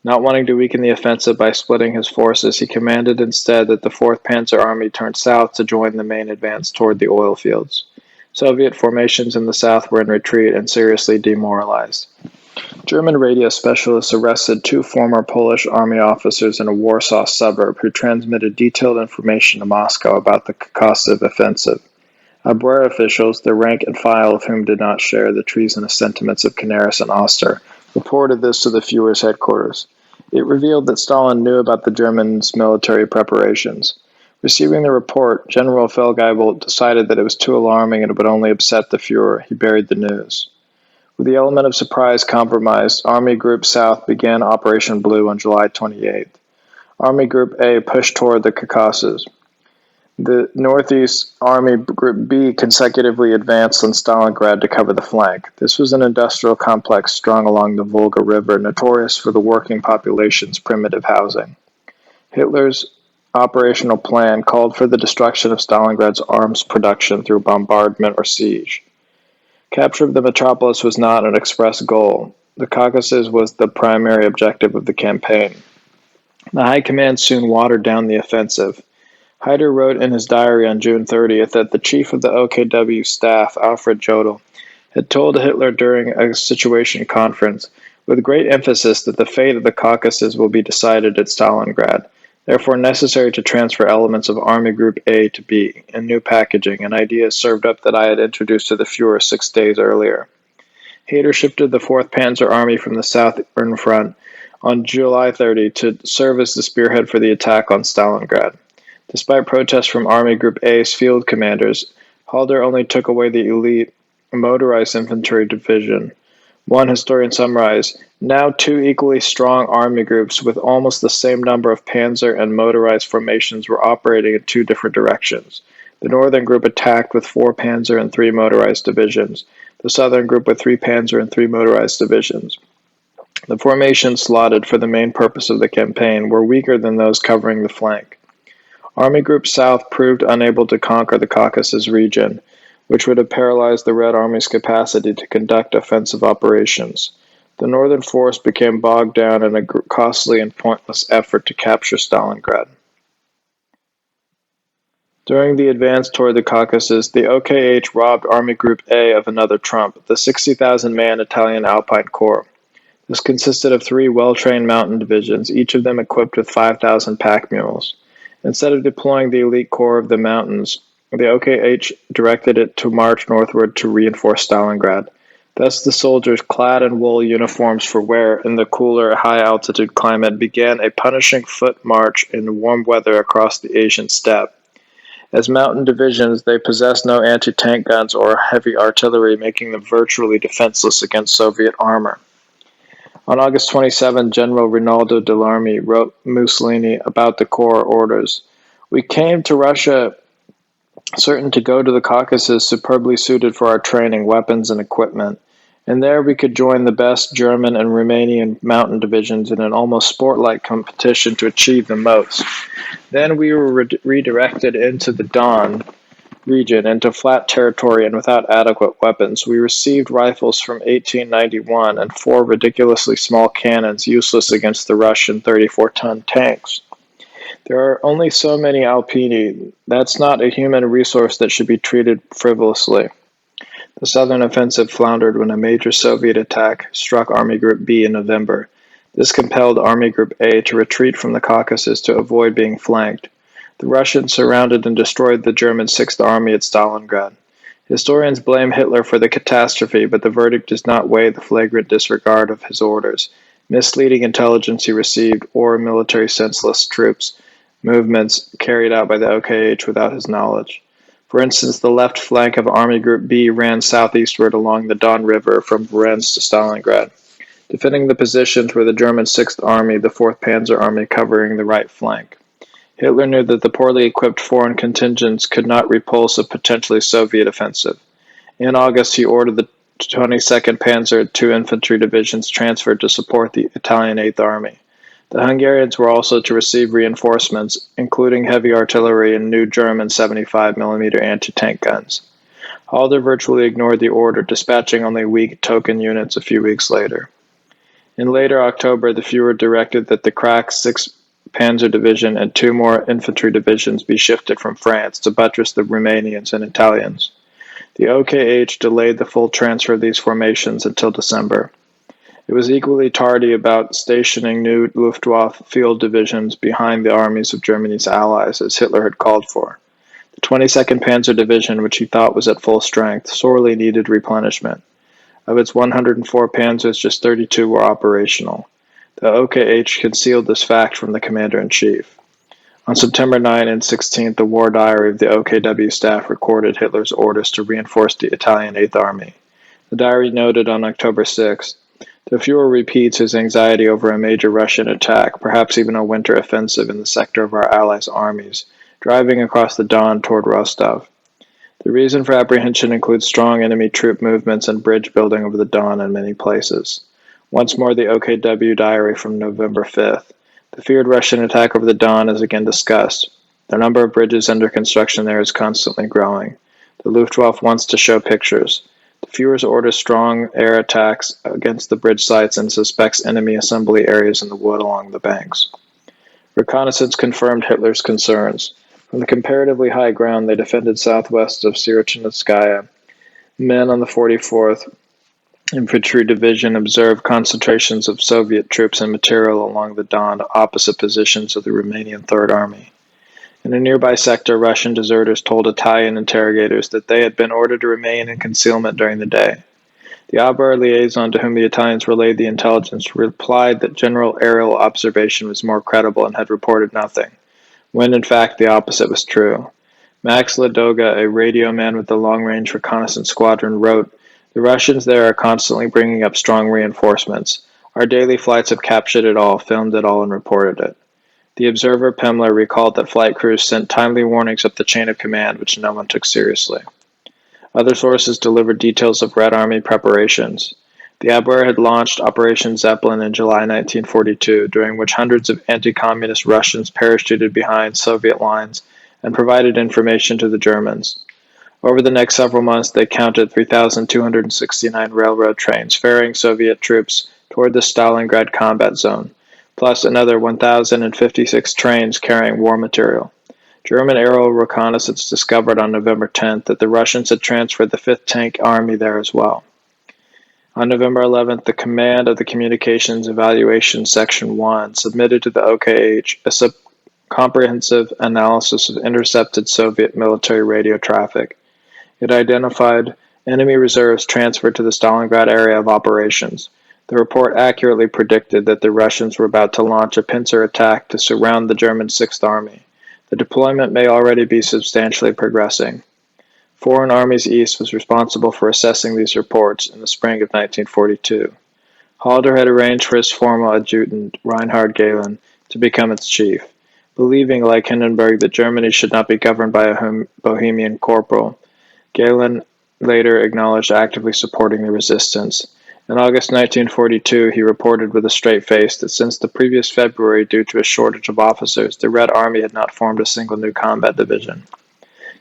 Speaker 1: Not wanting to weaken the offensive by splitting his forces, he commanded instead that the 4th Panzer Army turn south to join the main advance toward the oil fields. Soviet formations in the south were in retreat and seriously demoralized. German radio specialists arrested 2 former Polish army officers in a Warsaw suburb who transmitted detailed information to Moscow about the Caucasus offensive. Abwehr officials, the rank and file of whom did not share the treasonous sentiments of Canaris and Oster, reported this to the Führer's headquarters. It revealed that Stalin knew about the Germans' military preparations. Receiving the report, General Feldgeibel decided that it was too alarming and it would only upset the Führer. He buried the news. With the element of surprise compromised, Army Group South began Operation Blue on July 28th. Army Group A pushed toward the Caucasus. The Northeast Army Group B consecutively advanced on Stalingrad to cover the flank. This was an industrial complex strung along the Volga River, notorious for the working population's primitive housing. Hitler's operational plan called for the destruction of Stalingrad's arms production through bombardment or siege. Capture of the metropolis was not an express goal. The Caucasus was the primary objective of the campaign. The High Command soon watered down the offensive. Hyder wrote in his diary on June 30th that the chief of the OKW staff, Alfred Jodl, had told Hitler during a situation conference, with great emphasis, that the fate of the Caucasus will be decided at Stalingrad, therefore necessary to transfer elements of Army Group A to B in new packaging, an idea served up that I had introduced to the Führer 6 days earlier. Hyder shifted the 4th Panzer Army from the southern front on July 30 to serve as the spearhead for the attack on Stalingrad. Despite protests from Army Group A's field commanders, Halder only took away the elite motorized infantry division. One historian summarized, now 2 equally strong army groups with almost the same number of panzer and motorized formations were operating in 2 different directions. The northern group attacked with 4 panzer and 3 motorized divisions, the southern group with 3 panzer and 3 motorized divisions. The formations slotted for the main purpose of the campaign were weaker than those covering the flank. Army Group South proved unable to conquer the Caucasus region, which would have paralyzed the Red Army's capacity to conduct offensive operations. The northern force became bogged down in a costly and pointless effort to capture Stalingrad. During the advance toward the Caucasus, the OKH robbed Army Group A of another trump, the 60,000-man Italian Alpine Corps. This consisted of 3 well-trained mountain divisions, each of them equipped with 5,000 pack mules. Instead of deploying the elite corps of the mountains, the OKH directed it to march northward to reinforce Stalingrad. Thus, the soldiers, clad in wool uniforms for wear in the cooler, high-altitude climate, began a punishing foot march in warm weather across the Asian steppe. As mountain divisions, they possessed no anti-tank guns or heavy artillery, making them virtually defenseless against Soviet armor. On August 27, General Rinaldo Dell'Arme wrote Mussolini about the corps orders. "We came to Russia certain to go to the Caucasus superbly suited for our training, weapons, and equipment, and there we could join the best German and Romanian mountain divisions in an almost sport-like competition to achieve the most. Then we were redirected into the Don region, into flat territory and without adequate weapons. We received rifles from 1891 and 4 ridiculously small cannons useless against the Russian 34-ton tanks. There are only so many Alpini. That's not a human resource that should be treated frivolously." The southern offensive floundered when a major Soviet attack struck Army Group B in November. This compelled Army Group A to retreat from the Caucasus to avoid being flanked. The Russians surrounded and destroyed the German Sixth Army at Stalingrad. Historians blame Hitler for the catastrophe, but the verdict does not weigh the flagrant disregard of his orders, misleading intelligence he received, or military senseless troops movements carried out by the OKH without his knowledge. For instance, the left flank of Army Group B ran southeastward along the Don River from Brest to Stalingrad. Defending the positions were the German Sixth Army, the 4th Panzer Army covering the right flank. Hitler knew that the poorly equipped foreign contingents could not repulse a potentially Soviet offensive. In August, he ordered the 22nd Panzer II infantry divisions transferred to support the Italian 8th Army. The Hungarians were also to receive reinforcements, including heavy artillery and new German 75mm anti-tank guns. Halder virtually ignored the order, dispatching only weak token units a few weeks later. In later October, the Führer directed that the crack 6th Panzer Division and 2 more infantry divisions be shifted from France to buttress the Romanians and Italians. The OKH delayed the full transfer of these formations until December. It was equally tardy about stationing new Luftwaffe field divisions behind the armies of Germany's allies, as Hitler had called for. The 22nd Panzer Division, which he thought was at full strength, sorely needed replenishment. Of its 104 panzers, just 32 were operational. The OKH concealed this fact from the commander-in-chief. On September 9 and 16, the war diary of the OKW staff recorded Hitler's orders to reinforce the Italian 8th Army. The diary noted on October 6, "The Führer repeats his anxiety over a major Russian attack, perhaps even a winter offensive in the sector of our allies' armies, driving across the Don toward Rostov. The reason for apprehension includes strong enemy troop movements and bridge building over the Don in many places." Once more, the OKW diary from November 5th. "The feared Russian attack over the Don is again discussed. The number of bridges under construction there is constantly growing. The Luftwaffe wants to show pictures. The Führer's orders strong air attacks against the bridge sites and suspects enemy assembly areas in the wood along the banks." Reconnaissance confirmed Hitler's concerns. From the comparatively high ground they defended southwest of Sirochinskaya. Men on the 44th Infantry Division observed concentrations of Soviet troops and material along the Don, opposite positions of the Romanian Third Army. In a nearby sector, Russian deserters told Italian interrogators that they had been ordered to remain in concealment during the day. The Abwehr liaison to whom the Italians relayed the intelligence replied that general aerial observation was more credible and had reported nothing, when in fact the opposite was true. Max Ladoga, a radio man with the long-range reconnaissance squadron, wrote, "The Russians there are constantly bringing up strong reinforcements. Our daily flights have captured it all, filmed it all, and reported it." The observer Pemler recalled that flight crews sent timely warnings up the chain of command, which no one took seriously. Other sources delivered details of Red Army preparations. The Abwehr had launched Operation Zeppelin in July 1942, during which hundreds of anti-communist Russians parachuted behind Soviet lines and provided information to the Germans. Over the next several months, they counted 3,269 railroad trains ferrying Soviet troops toward the Stalingrad combat zone, plus another 1,056 trains carrying war material. German aerial reconnaissance discovered on November 10th that the Russians had transferred the 5th Tank Army there as well. On November 11th, the command of the Communications Evaluation Section 1 submitted to the OKH a comprehensive analysis of intercepted Soviet military radio traffic. It identified enemy reserves transferred to the Stalingrad area of operations. The report accurately predicted that the Russians were about to launch a pincer attack to surround the German Sixth Army. The deployment may already be substantially progressing. Foreign Armies East was responsible for assessing these reports in the spring of 1942. Halder had arranged for his former adjutant, Reinhard Gehlen, to become its chief. Believing, like Hindenburg, that Germany should not be governed by a Bohemian corporal, Gehlen later acknowledged actively supporting the resistance. In August 1942, he reported with a straight face that since the previous February, due to a shortage of officers, the Red Army had not formed a single new combat division.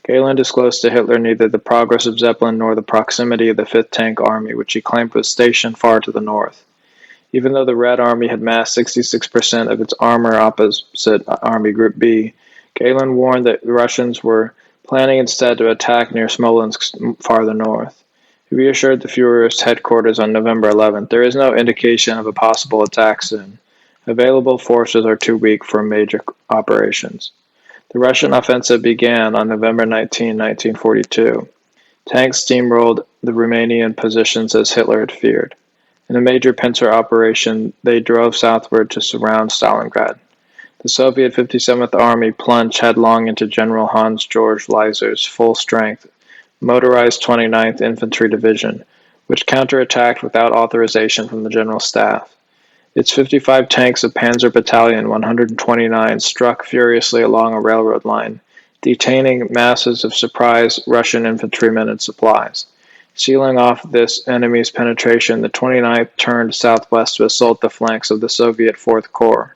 Speaker 1: Gehlen disclosed to Hitler neither the progress of Zeppelin nor the proximity of the 5th Tank Army, which he claimed was stationed far to the north. Even though the Red Army had massed 66% of its armor opposite Army Group B, Gehlen warned that the Russians were planning instead to attack near Smolensk farther north. He reassured the Führer's headquarters on November 11th, "There is no indication of a possible attack soon. Available forces are too weak for major operations." The Russian offensive began on November 19, 1942. Tanks steamrolled the Romanian positions as Hitler had feared. In a major pincer operation, they drove southward to surround Stalingrad. The Soviet 57th Army plunged headlong into General Hans-Georg Leiser's full-strength, motorized 29th Infantry Division, which counterattacked without authorization from the General Staff. Its 55 tanks of Panzer Battalion 129 struck furiously along a railroad line, detaining masses of surprise Russian infantrymen and supplies. Sealing off this enemy's penetration, the 29th turned southwest to assault the flanks of the Soviet 4th Corps.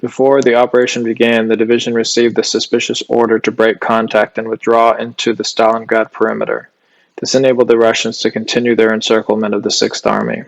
Speaker 1: Before the operation began, the division received the suspicious order to break contact and withdraw into the Stalingrad perimeter. This enabled the Russians to continue their encirclement of the Sixth Army.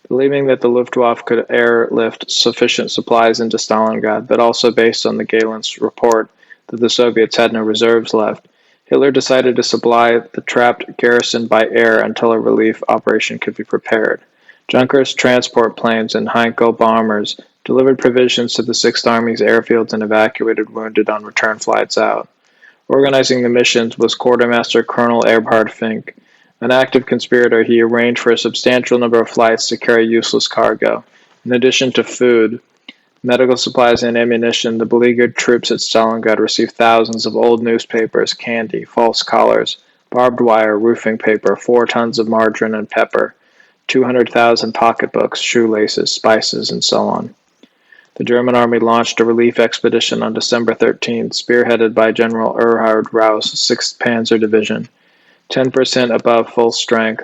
Speaker 1: Believing that the Luftwaffe could airlift sufficient supplies into Stalingrad, but also based on the Gehlen's report that the Soviets had no reserves left, Hitler decided to supply the trapped garrison by air until a relief operation could be prepared. Junkers transport planes and Heinkel bombers delivered provisions to the Sixth Army's airfields and evacuated wounded on return flights out. Organizing the missions was Quartermaster Colonel Eberhard Fink. An active conspirator, he arranged for a substantial number of flights to carry useless cargo. In addition to food, medical supplies, and ammunition, the beleaguered troops at Stalingrad received thousands of old newspapers, candy, false collars, barbed wire, roofing paper, 4 tons of margarine and pepper, 200,000 pocketbooks, shoelaces, spices, and so on. The German army launched a relief expedition on December 13th, spearheaded by General Erhard Rau's 6th Panzer Division. 10% above full strength.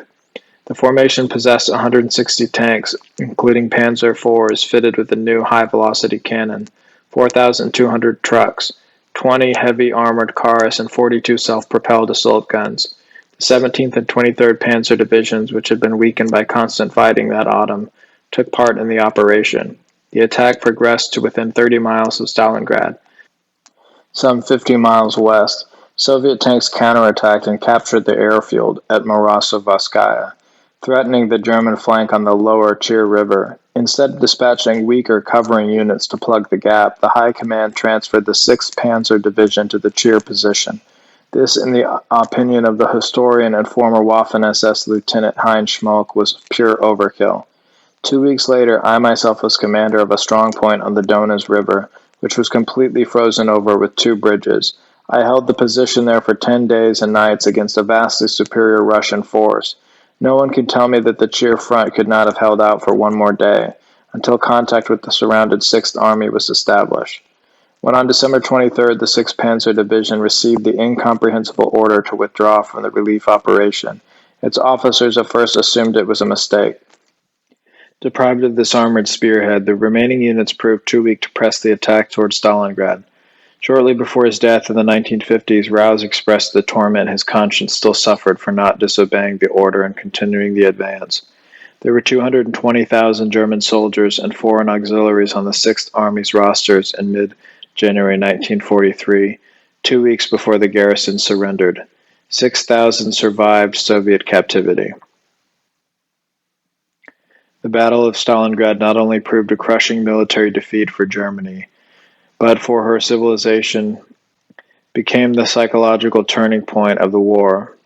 Speaker 1: The formation possessed 160 tanks, including Panzer IVs fitted with a new high-velocity cannon, 4,200 trucks, 20 heavy armored cars, and 42 self-propelled assault guns. The 17th and 23rd Panzer Divisions, which had been weakened by constant fighting that autumn, took part in the operation. The attack progressed to within 30 miles of Stalingrad, some 50 miles west. Soviet tanks counterattacked and captured the airfield at Morosovoskaya, threatening the German flank on the lower Chir River. Instead of dispatching weaker covering units to plug the gap, the High Command transferred the 6th Panzer Division to the Chir position. This, in the opinion of the historian and former Waffen-SS Lieutenant Heinz Schmock, was pure overkill. 2 weeks later, I myself was commander of a strong point on the Donez River, which was completely frozen over with 2 bridges. I held the position there for 10 days and nights against a vastly superior Russian force. No one could tell me that the Chir front could not have held out for 1 more day, until contact with the surrounded 6th Army was established. When on December 23rd the 6th Panzer Division received the incomprehensible order to withdraw from the relief operation, its officers at first assumed it was a mistake. Deprived of this armored spearhead, the remaining units proved too weak to press the attack toward Stalingrad. Shortly before his death in the 1950s, Rouse expressed the torment his conscience still suffered for not disobeying the order and continuing the advance. There were 220,000 German soldiers and foreign auxiliaries on the 6th Army's rosters in mid-January 1943, 2 weeks before the garrison surrendered. 6,000 survived Soviet captivity. The Battle of Stalingrad not only proved a crushing military defeat for Germany, but for her civilization became the psychological turning point of the war.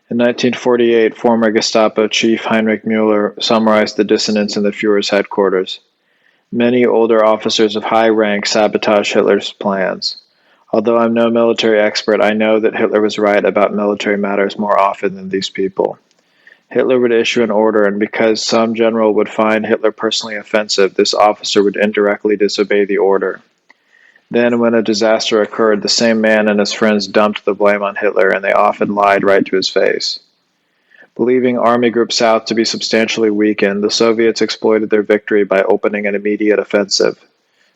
Speaker 1: In 1948, former Gestapo chief Heinrich Müller summarized the dissonance in the Fuhrer's headquarters. Many older officers of high rank sabotaged Hitler's plans. Although I'm no military expert, I know that Hitler was right about military matters more often than these people. Hitler would issue an order, and because some general would find Hitler personally offensive, this officer would indirectly disobey the order. Then, when a disaster occurred, the same man and his friends dumped the blame on Hitler, and they often lied right to his face. Believing Army Group South to be substantially weakened, the Soviets exploited their victory by opening an immediate offensive.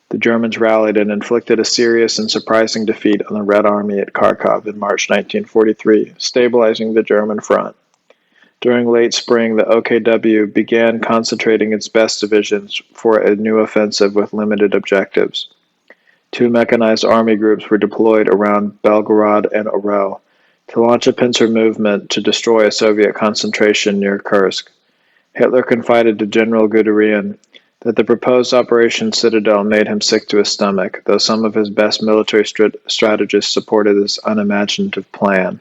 Speaker 1: The Germans rallied and inflicted a serious and surprising defeat on the Red Army at Kharkov in March 1943, stabilizing the German front. During late spring, the OKW began concentrating its best divisions for a new offensive with limited objectives. 2 mechanized army groups were deployed around Belgorod and Orel to launch a pincer movement to destroy a Soviet concentration near Kursk. Hitler confided to General Guderian that the proposed Operation Citadel made him sick to his stomach, though some of his best military strategists supported this unimaginative plan.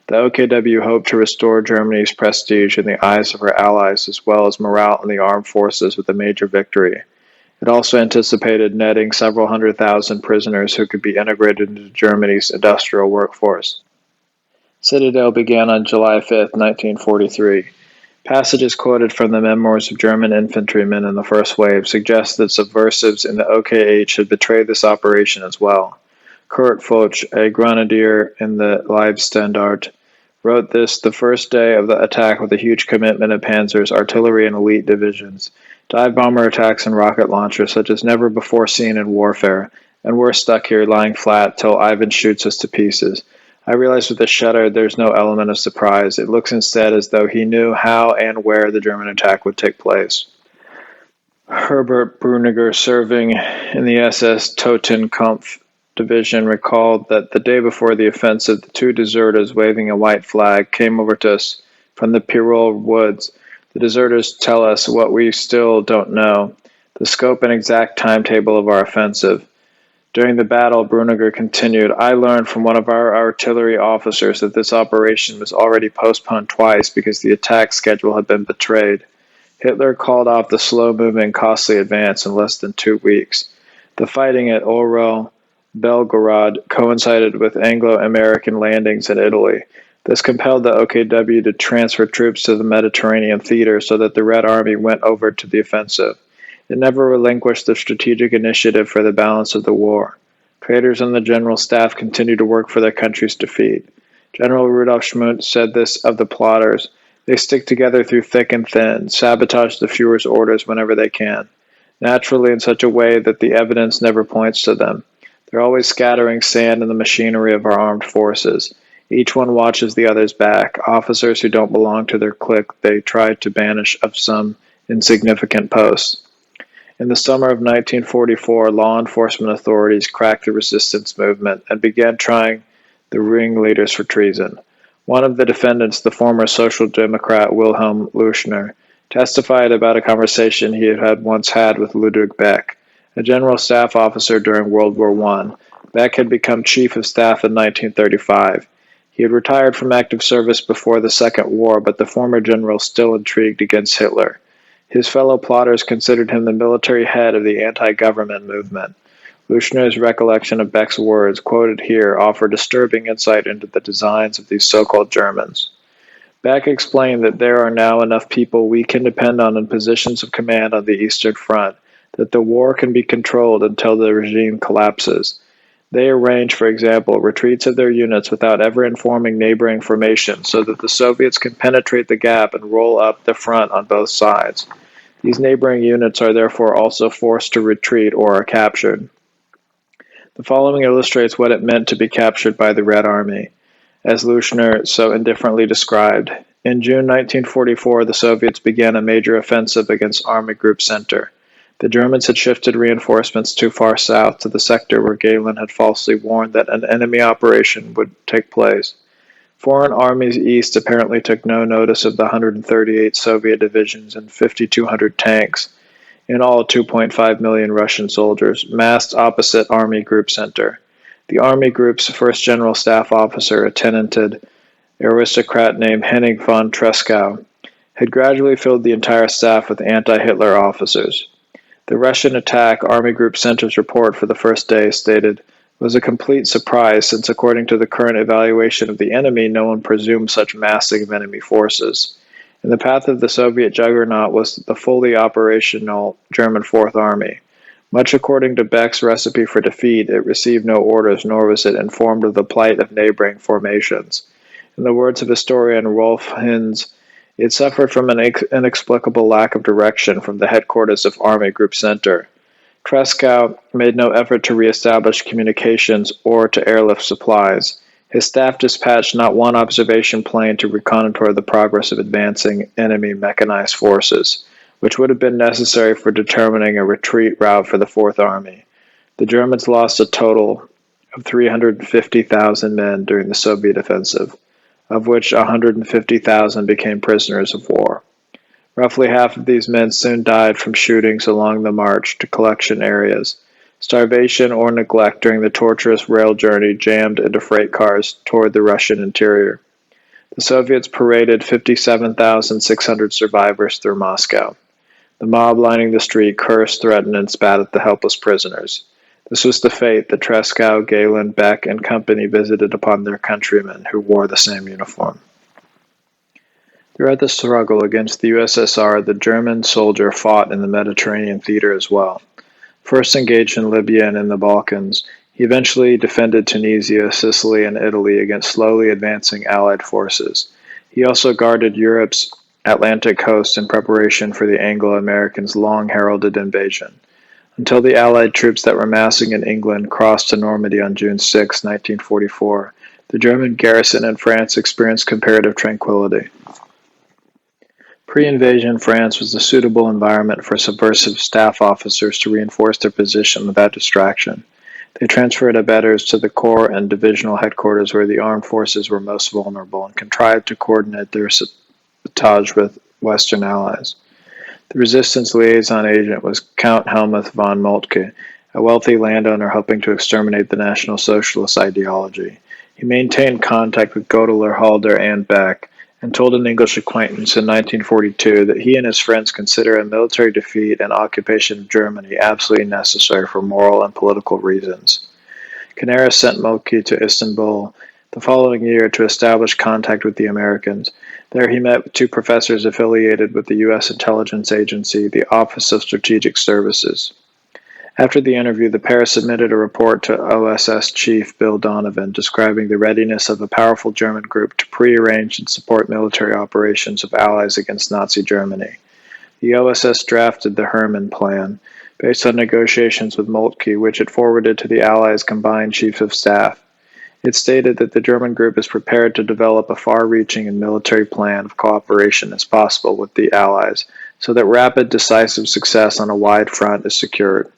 Speaker 1: The OKW hoped to restore Germany's prestige in the eyes of her allies as well as morale in the armed forces with a major victory. It also anticipated netting several 100,000 prisoners who could be integrated into Germany's industrial workforce. Citadel began on July 5, 1943. Passages quoted from the memoirs of German infantrymen in the first wave suggest that subversives in the OKH had betrayed this operation as well. Kurt Foch, a grenadier in the Leibstandarte, wrote this the first day of the attack with a huge commitment of panzers, artillery, and elite divisions. Dive bomber attacks and rocket launchers such as never before seen in warfare, and we're stuck here lying flat till Ivan shoots us to pieces. I realize with a shudder there's no element of surprise. It looks instead as though he knew how and where the German attack would take place. Herbert Bruniger, serving in the SS Totenkampf Division, recalled that the day before the offensive, the 2 deserters waving a white flag came over to us from the Pyrol woods. The deserters tell us what we still don't know, the scope and exact timetable of our offensive. During the battle, Bruniger continued, I learned from one of our artillery officers that this operation was already postponed twice because the attack schedule had been betrayed. Hitler called off the slow-moving, costly advance in less than 2 weeks. The fighting at Orel, Belgorod coincided with Anglo-American landings in Italy. This compelled the OKW to transfer troops to the Mediterranean theater so that the Red Army went over to the offensive. It never relinquished the strategic initiative for the balance of the war. Traitors on the general staff continued to work for their country's defeat. General Rudolf Schmundt said this of the plotters. They stick together through thick and thin, sabotage the Führer's orders whenever they can, naturally in such a way that the evidence never points to them. They're always scattering sand in the machinery of our armed forces. Each one watches the other's back. Officers who don't belong to their clique they try to banish of some insignificant posts. In the summer of 1944, law enforcement authorities cracked the resistance movement and began trying the ringleaders for treason. One of the defendants, the former Social Democrat Wilhelm Leuschner, testified about a conversation he had once had with Ludwig Beck, a general staff officer during World War I. Beck had become chief of staff in 1935. He had retired from active service before the Second War, but the former general still intrigued against Hitler. His fellow plotters considered him the military head of the anti-government movement. Leuschner's recollection of Beck's words, quoted here, offer disturbing insight into the designs of these so-called Germans. Beck explained that there are now enough people we can depend on in positions of command on the Eastern Front, that the war can be controlled until the regime collapses. They arrange, for example, retreats of their units without ever informing neighboring formations so that the Soviets can penetrate the gap and roll up the front on both sides. These neighboring units are therefore also forced to retreat or are captured. The following illustrates what it meant to be captured by the Red Army, as Leuschner so indifferently described. In June 1944, the Soviets began a major offensive against Army Group Center. The Germans had shifted reinforcements too far south to the sector where Gehlen had falsely warned that an enemy operation would take place. Foreign armies east apparently took no notice of the 138 Soviet divisions and 5,200 tanks, in all 2.5 million Russian soldiers, massed opposite Army Group Center. The Army Group's first general staff officer, a tenanted aristocrat named Henning von Tresckow, had gradually filled the entire staff with anti-Hitler officers. The Russian attack, Army Group Center's report for the first day stated, was a complete surprise since according to the current evaluation of the enemy, no one presumed such massing of enemy forces. In the path of the Soviet juggernaut was the fully operational German Fourth Army. Much according to Beck's recipe for defeat, it received no orders, nor was it informed of the plight of neighboring formations. In the words of historian Rolf Hinz, it suffered from an inexplicable lack of direction from the headquarters of Army Group Center. Tresckow made no effort to reestablish communications or to airlift supplies. His staff dispatched not one observation plane to reconnoiter the progress of advancing enemy mechanized forces, which would have been necessary for determining a retreat route for the Fourth Army. The Germans lost a total of 350,000 men during the Soviet offensive, of which 150,000 became prisoners of war. Roughly half of these men soon died from shootings along the march to collection areas, starvation or neglect during the torturous rail journey jammed into freight cars toward the Russian interior. The Soviets paraded 57,600 survivors through Moscow. The mob lining the street cursed, threatened, and spat at the helpless prisoners. This was the fate that Tresckow, Galen, Beck, and company visited upon their countrymen who wore the same uniform. Throughout the struggle against the USSR, the German soldier fought in the Mediterranean theater as well. First engaged in Libya and in the Balkans, he eventually defended Tunisia, Sicily, and Italy against slowly advancing Allied forces. He also guarded Europe's Atlantic coast in preparation for the Anglo-Americans' long-heralded invasion, until the Allied troops that were massing in England crossed to Normandy on June 6, 1944. The German garrison in France experienced comparative tranquility. Pre-invasion France was a suitable environment for subversive staff officers to reinforce their position without distraction. They transferred abettors to the corps and divisional headquarters where the armed forces were most vulnerable and contrived to coordinate their sabotage with Western allies. The resistance liaison agent was Count Helmuth von Moltke, a wealthy landowner hoping to exterminate the National Socialist ideology. He maintained contact with Gödeler, Halder, and Beck, and told an English acquaintance in 1942 that he and his friends consider a military defeat and occupation of Germany absolutely necessary for moral and political reasons. Canaris sent Moltke to Istanbul the following year to establish contact with the Americans. There he met with two professors affiliated with the U.S. intelligence agency, the Office of Strategic Services. After the interview, the pair submitted a report to OSS Chief Bill Donovan describing the readiness of a powerful German group to prearrange and support military operations of allies against Nazi Germany. The OSS drafted the Hermann Plan, based on negotiations with Moltke, which it forwarded to the Allies' combined chiefs of staff. It stated that the German group is prepared to develop a far-reaching and military plan of cooperation as possible with the Allies, so that rapid, decisive success on a wide front is secured.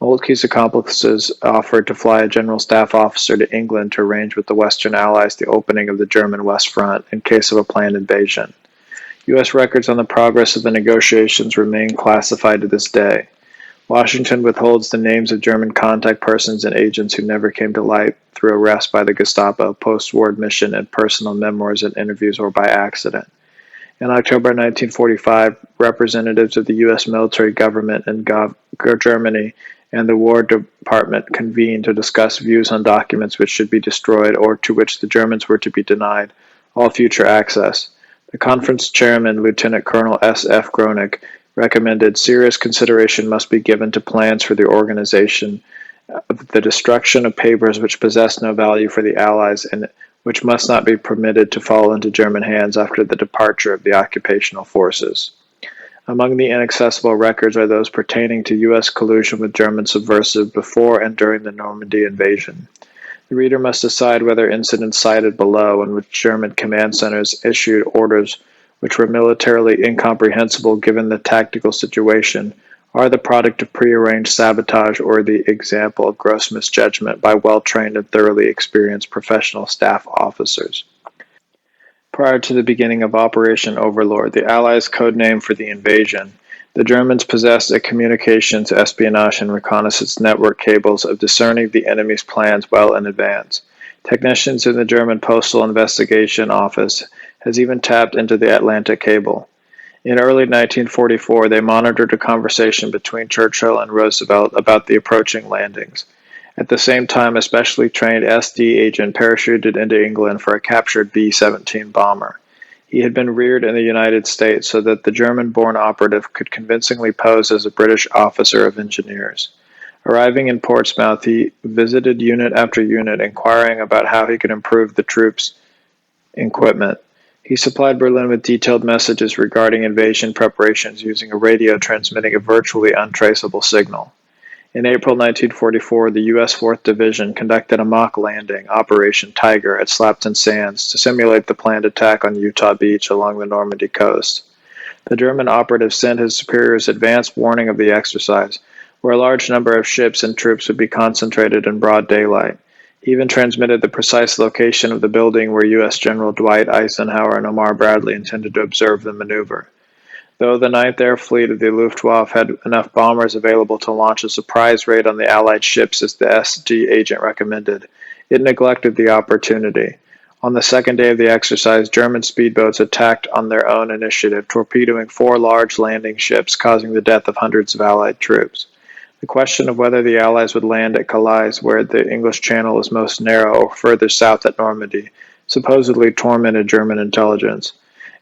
Speaker 1: Moltke's accomplices offered to fly a general staff officer to England to arrange with the Western Allies the opening of the German West Front in case of a planned invasion. U.S. records on the progress of the negotiations remain classified to this day. Washington withholds the names of German contact persons and agents who never came to light through arrest by the Gestapo, post-war admission, and personal memoirs and interviews or by accident. In October 1945, representatives of the U.S. military government in Germany and the War Department convened to discuss views on documents which should be destroyed or to which the Germans were to be denied all future access. The conference chairman, Lieutenant Colonel S. F. Groening, recommended serious consideration must be given to plans for the organization of the destruction of papers which possess no value for the Allies and which must not be permitted to fall into German hands after the departure of the occupational forces. Among the inaccessible records are those pertaining to U.S. collusion with German subversive before and during the Normandy invasion. The reader must decide whether incidents cited below in which German command centers issued orders which were militarily incomprehensible given the tactical situation, are the product of prearranged sabotage or the example of gross misjudgment by well-trained and thoroughly experienced professional staff officers. Prior to the beginning of Operation Overlord, the Allies' code name for the invasion, the Germans possessed a communications, espionage, and reconnaissance network cables of discerning the enemy's plans well in advance. Technicians in the German Postal Investigation Office has even tapped into the Atlantic cable. In early 1944, they monitored a conversation between Churchill and Roosevelt about the approaching landings. At the same time, a specially trained SD agent parachuted into England for a captured B-17 bomber. He had been reared in the United States so that the German-born operative could convincingly pose as a British officer of engineers. Arriving in Portsmouth, he visited unit after unit, inquiring about how he could improve the troops' equipment. He supplied Berlin with detailed messages regarding invasion preparations using a radio transmitting a virtually untraceable signal. In April 1944, the U.S. 4th Division conducted a mock landing, Operation Tiger, at Slapton Sands to simulate the planned attack on Utah Beach along the Normandy coast. The German operative sent his superiors advance warning of the exercise, where a large number of ships and troops would be concentrated in broad daylight. He even transmitted the precise location of the building where U.S. General Dwight Eisenhower and Omar Bradley intended to observe the maneuver. Though the 9th Air Fleet of the Luftwaffe had enough bombers available to launch a surprise raid on the Allied ships as the SD agent recommended, it neglected the opportunity. On the second day of the exercise, German speedboats attacked on their own initiative, torpedoing 4 large landing ships, causing the death of hundreds of Allied troops. The question of whether the Allies would land at Calais, where the English Channel is most narrow, or further south at Normandy, supposedly tormented German intelligence.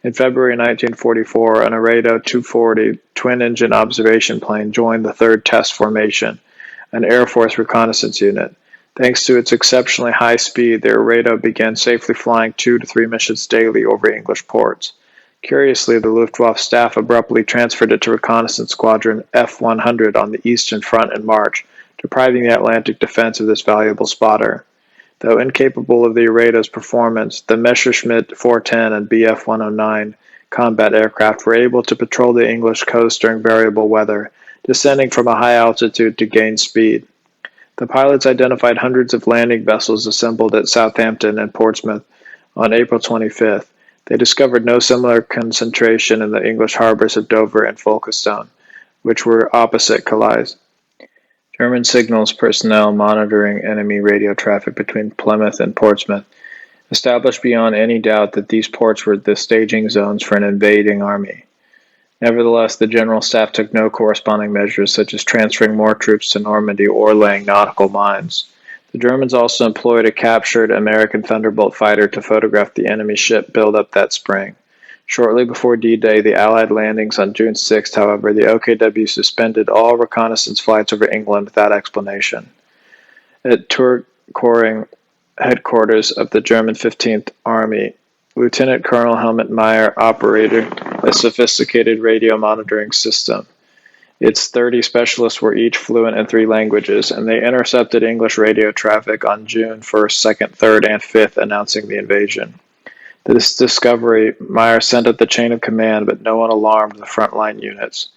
Speaker 1: In February 1944, an Arado 240 twin-engine observation plane joined the 3rd Test Formation, an Air Force reconnaissance unit. Thanks to its exceptionally high speed, the Arado began safely flying 2 to 3 missions daily over English ports. Curiously, the Luftwaffe staff abruptly transferred it to Reconnaissance Squadron F-100 on the Eastern Front in March, depriving the Atlantic defense of this valuable spotter. Though incapable of the Arado's performance, the Messerschmitt 410 and Bf-109 combat aircraft were able to patrol the English coast during variable weather, descending from a high altitude to gain speed. The pilots identified hundreds of landing vessels assembled at Southampton and Portsmouth on April 25th. They discovered no similar concentration in the English harbors of Dover and Folkestone, which were opposite Calais. German signals personnel monitoring enemy radio traffic between Plymouth and Portsmouth established beyond any doubt that these ports were the staging zones for an invading army. Nevertheless, the General Staff took no corresponding measures, such as transferring more troops to Normandy or laying nautical mines. The Germans also employed a captured American Thunderbolt fighter to photograph the enemy ship build-up that spring. Shortly before D-Day, the Allied landings on June 6th, however, the OKW suspended all reconnaissance flights over England without explanation. At Tourcoing headquarters of the German 15th Army, Lieutenant Colonel Helmut Meyer operated a sophisticated radio monitoring system. Its 30 specialists were each fluent in 3 languages, and they intercepted English radio traffic on June 1st, 2nd, 3rd, and 5th, announcing the invasion. This discovery, Meyer sent up the chain of command, but no one alarmed the frontline units.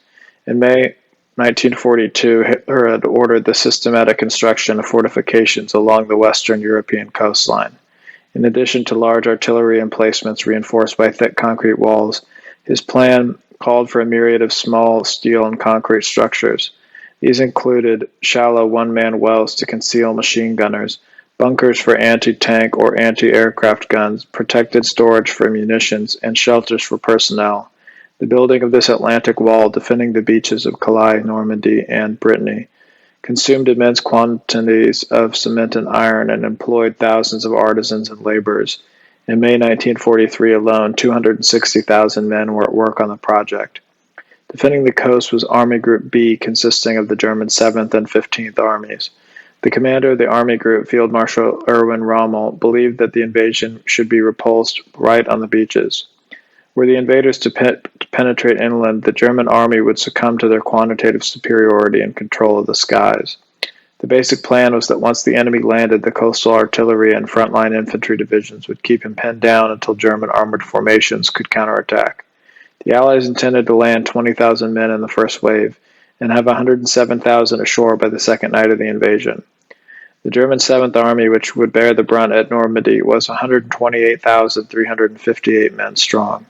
Speaker 1: In May 1942, Hitler had ordered the systematic construction of fortifications along the Western European coastline. In addition to large artillery emplacements reinforced by thick concrete walls, his plan called for a myriad of small steel and concrete structures. These included shallow one-man wells to conceal machine gunners, bunkers for anti-tank or anti-aircraft guns, protected storage for munitions, and shelters for personnel. The building of this Atlantic wall defending the beaches of Calais, Normandy, and Brittany consumed immense quantities of cement and iron and employed thousands of artisans and laborers. In May 1943 alone, 260,000 men were at work on the project. Defending the coast was Army Group B, consisting of the German 7th and 15th Armies. The commander of the Army Group, Field Marshal Erwin Rommel, believed that the invasion should be repulsed right on the beaches. Were the invaders to penetrate inland, the German army would succumb to their quantitative superiority and control of the skies. The basic plan was that once the enemy landed, the coastal artillery and frontline infantry divisions would keep him pinned down until German armored formations could counterattack. The Allies intended to land 20,000 men in the first wave, and have 107,000 ashore by the second night of the invasion. The German Seventh Army, which would bear the brunt at Normandy, was 128,358 men strong.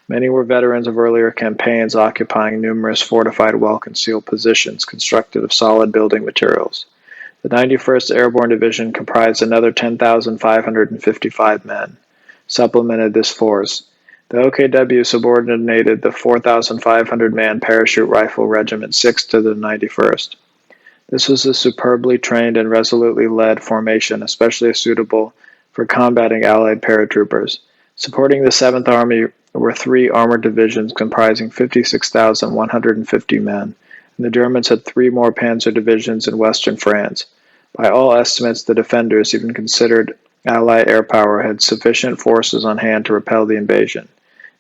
Speaker 1: Many were veterans of earlier campaigns, occupying numerous fortified, well-concealed positions constructed of solid building materials. The 91st Airborne Division comprised another 10,555 men, supplemented this force. The OKW subordinated the 4,500-man Parachute Rifle Regiment 6 to the 91st. This was a superbly trained and resolutely led formation, especially suitable for combating Allied paratroopers. Supporting the 7th Army were 3 armored divisions comprising 56,150 men, and the Germans had 3 more panzer divisions in western France. By all estimates, the defenders, even considered Allied air power, had sufficient forces on hand to repel the invasion.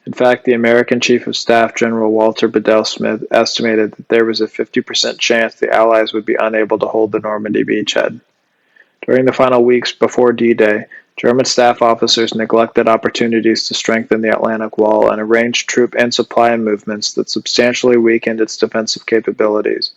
Speaker 1: In fact, the American Chief of Staff, General Walter Bedell Smith, estimated that there was a 50% chance the Allies would be unable to hold the Normandy beachhead. During the final weeks before D-Day, German staff officers neglected opportunities to strengthen the Atlantic Wall and arranged troop and supply movements that substantially weakened its defensive capabilities.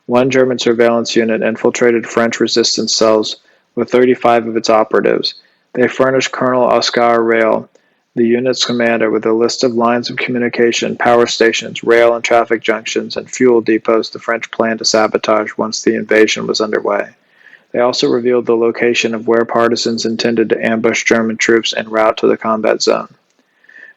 Speaker 1: One German surveillance unit infiltrated French resistance cells with 35 of its operatives. They furnished Colonel Oscar Rail, the unit's commander, with a list of lines of communication, power stations, rail and traffic junctions, and fuel depots the French planned to sabotage once the invasion was underway. They also revealed the location of where partisans intended to ambush German troops en route to the combat zone.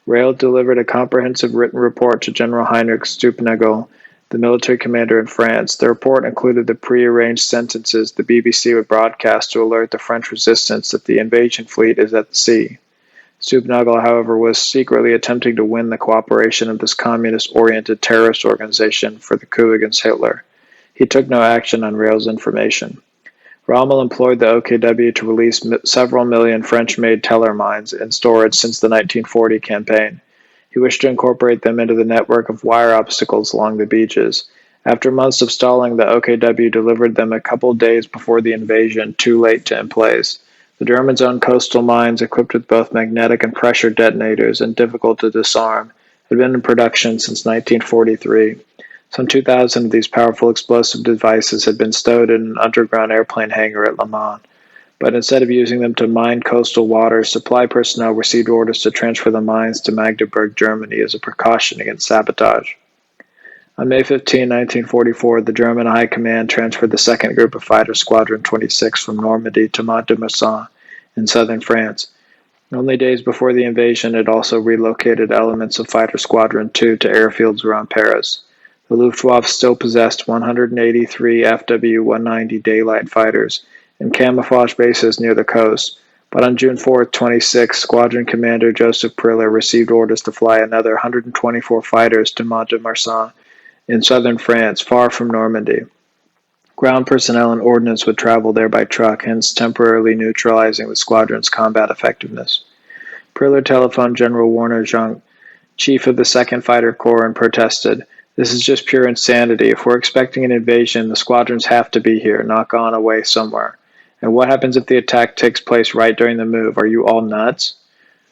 Speaker 1: Rail delivered a comprehensive written report to General Heinrich Stupnagel, the military commander in France. The report included the pre-arranged sentences the BBC would broadcast to alert the French resistance that the invasion fleet is at the sea. Stupnagel, however, was secretly attempting to win the cooperation of this communist-oriented terrorist organization for the coup against Hitler. He took no action on Rail's information. Rommel employed the OKW to release several million French-made teller mines in storage since the 1940 campaign. He wished to incorporate them into the network of wire obstacles along the beaches. After months of stalling, the OKW delivered them a couple days before the invasion, too late to emplace. The Germans' own coastal mines, equipped with both magnetic and pressure detonators and difficult to disarm, had been in production since 1943. Some 2,000 of these powerful explosive devices had been stowed in an underground airplane hangar at Le Mans. But instead of using them to mine coastal waters, supply personnel received orders to transfer the mines to Magdeburg, Germany, as a precaution against sabotage. On May 15, 1944, the German High Command transferred the 2nd Group of Fighter Squadron 26 from Normandy to Mont-de-Marsan in southern France. Only days before the invasion, it also relocated elements of Fighter Squadron 2 to airfields around Paris. The Luftwaffe still possessed 183 FW-190 daylight fighters and camouflage bases near the coast, but on June 4, 26, Squadron Commander Joseph Priller received orders to fly another 124 fighters to Mont-de-Marsan in southern France, far from Normandy. Ground personnel and ordnance would travel there by truck, hence temporarily neutralizing the squadron's combat effectiveness. Priller telephoned General Werner Junk, chief of the 2nd Fighter Corps, and protested, "This is just pure insanity. If we're expecting an invasion, the squadrons have to be here, not gone away somewhere. And what happens if the attack takes place right during the move? Are you all nuts?"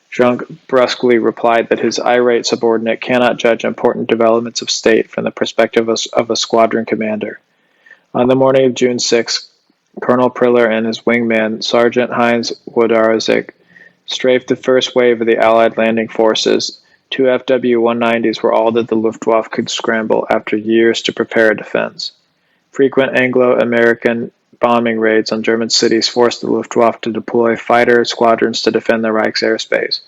Speaker 1: Junk brusquely replied that his irate subordinate cannot judge important developments of state from the perspective of a squadron commander. On the morning of June 6, Colonel Priller and his wingman, Sergeant Heinz Wodarczyk, strafed the first wave of the Allied landing forces. 2 FW-190s were all that the Luftwaffe could scramble after years to prepare a defense. Frequent Anglo-American bombing raids on German cities forced the Luftwaffe to deploy fighter squadrons to defend the Reich's airspace.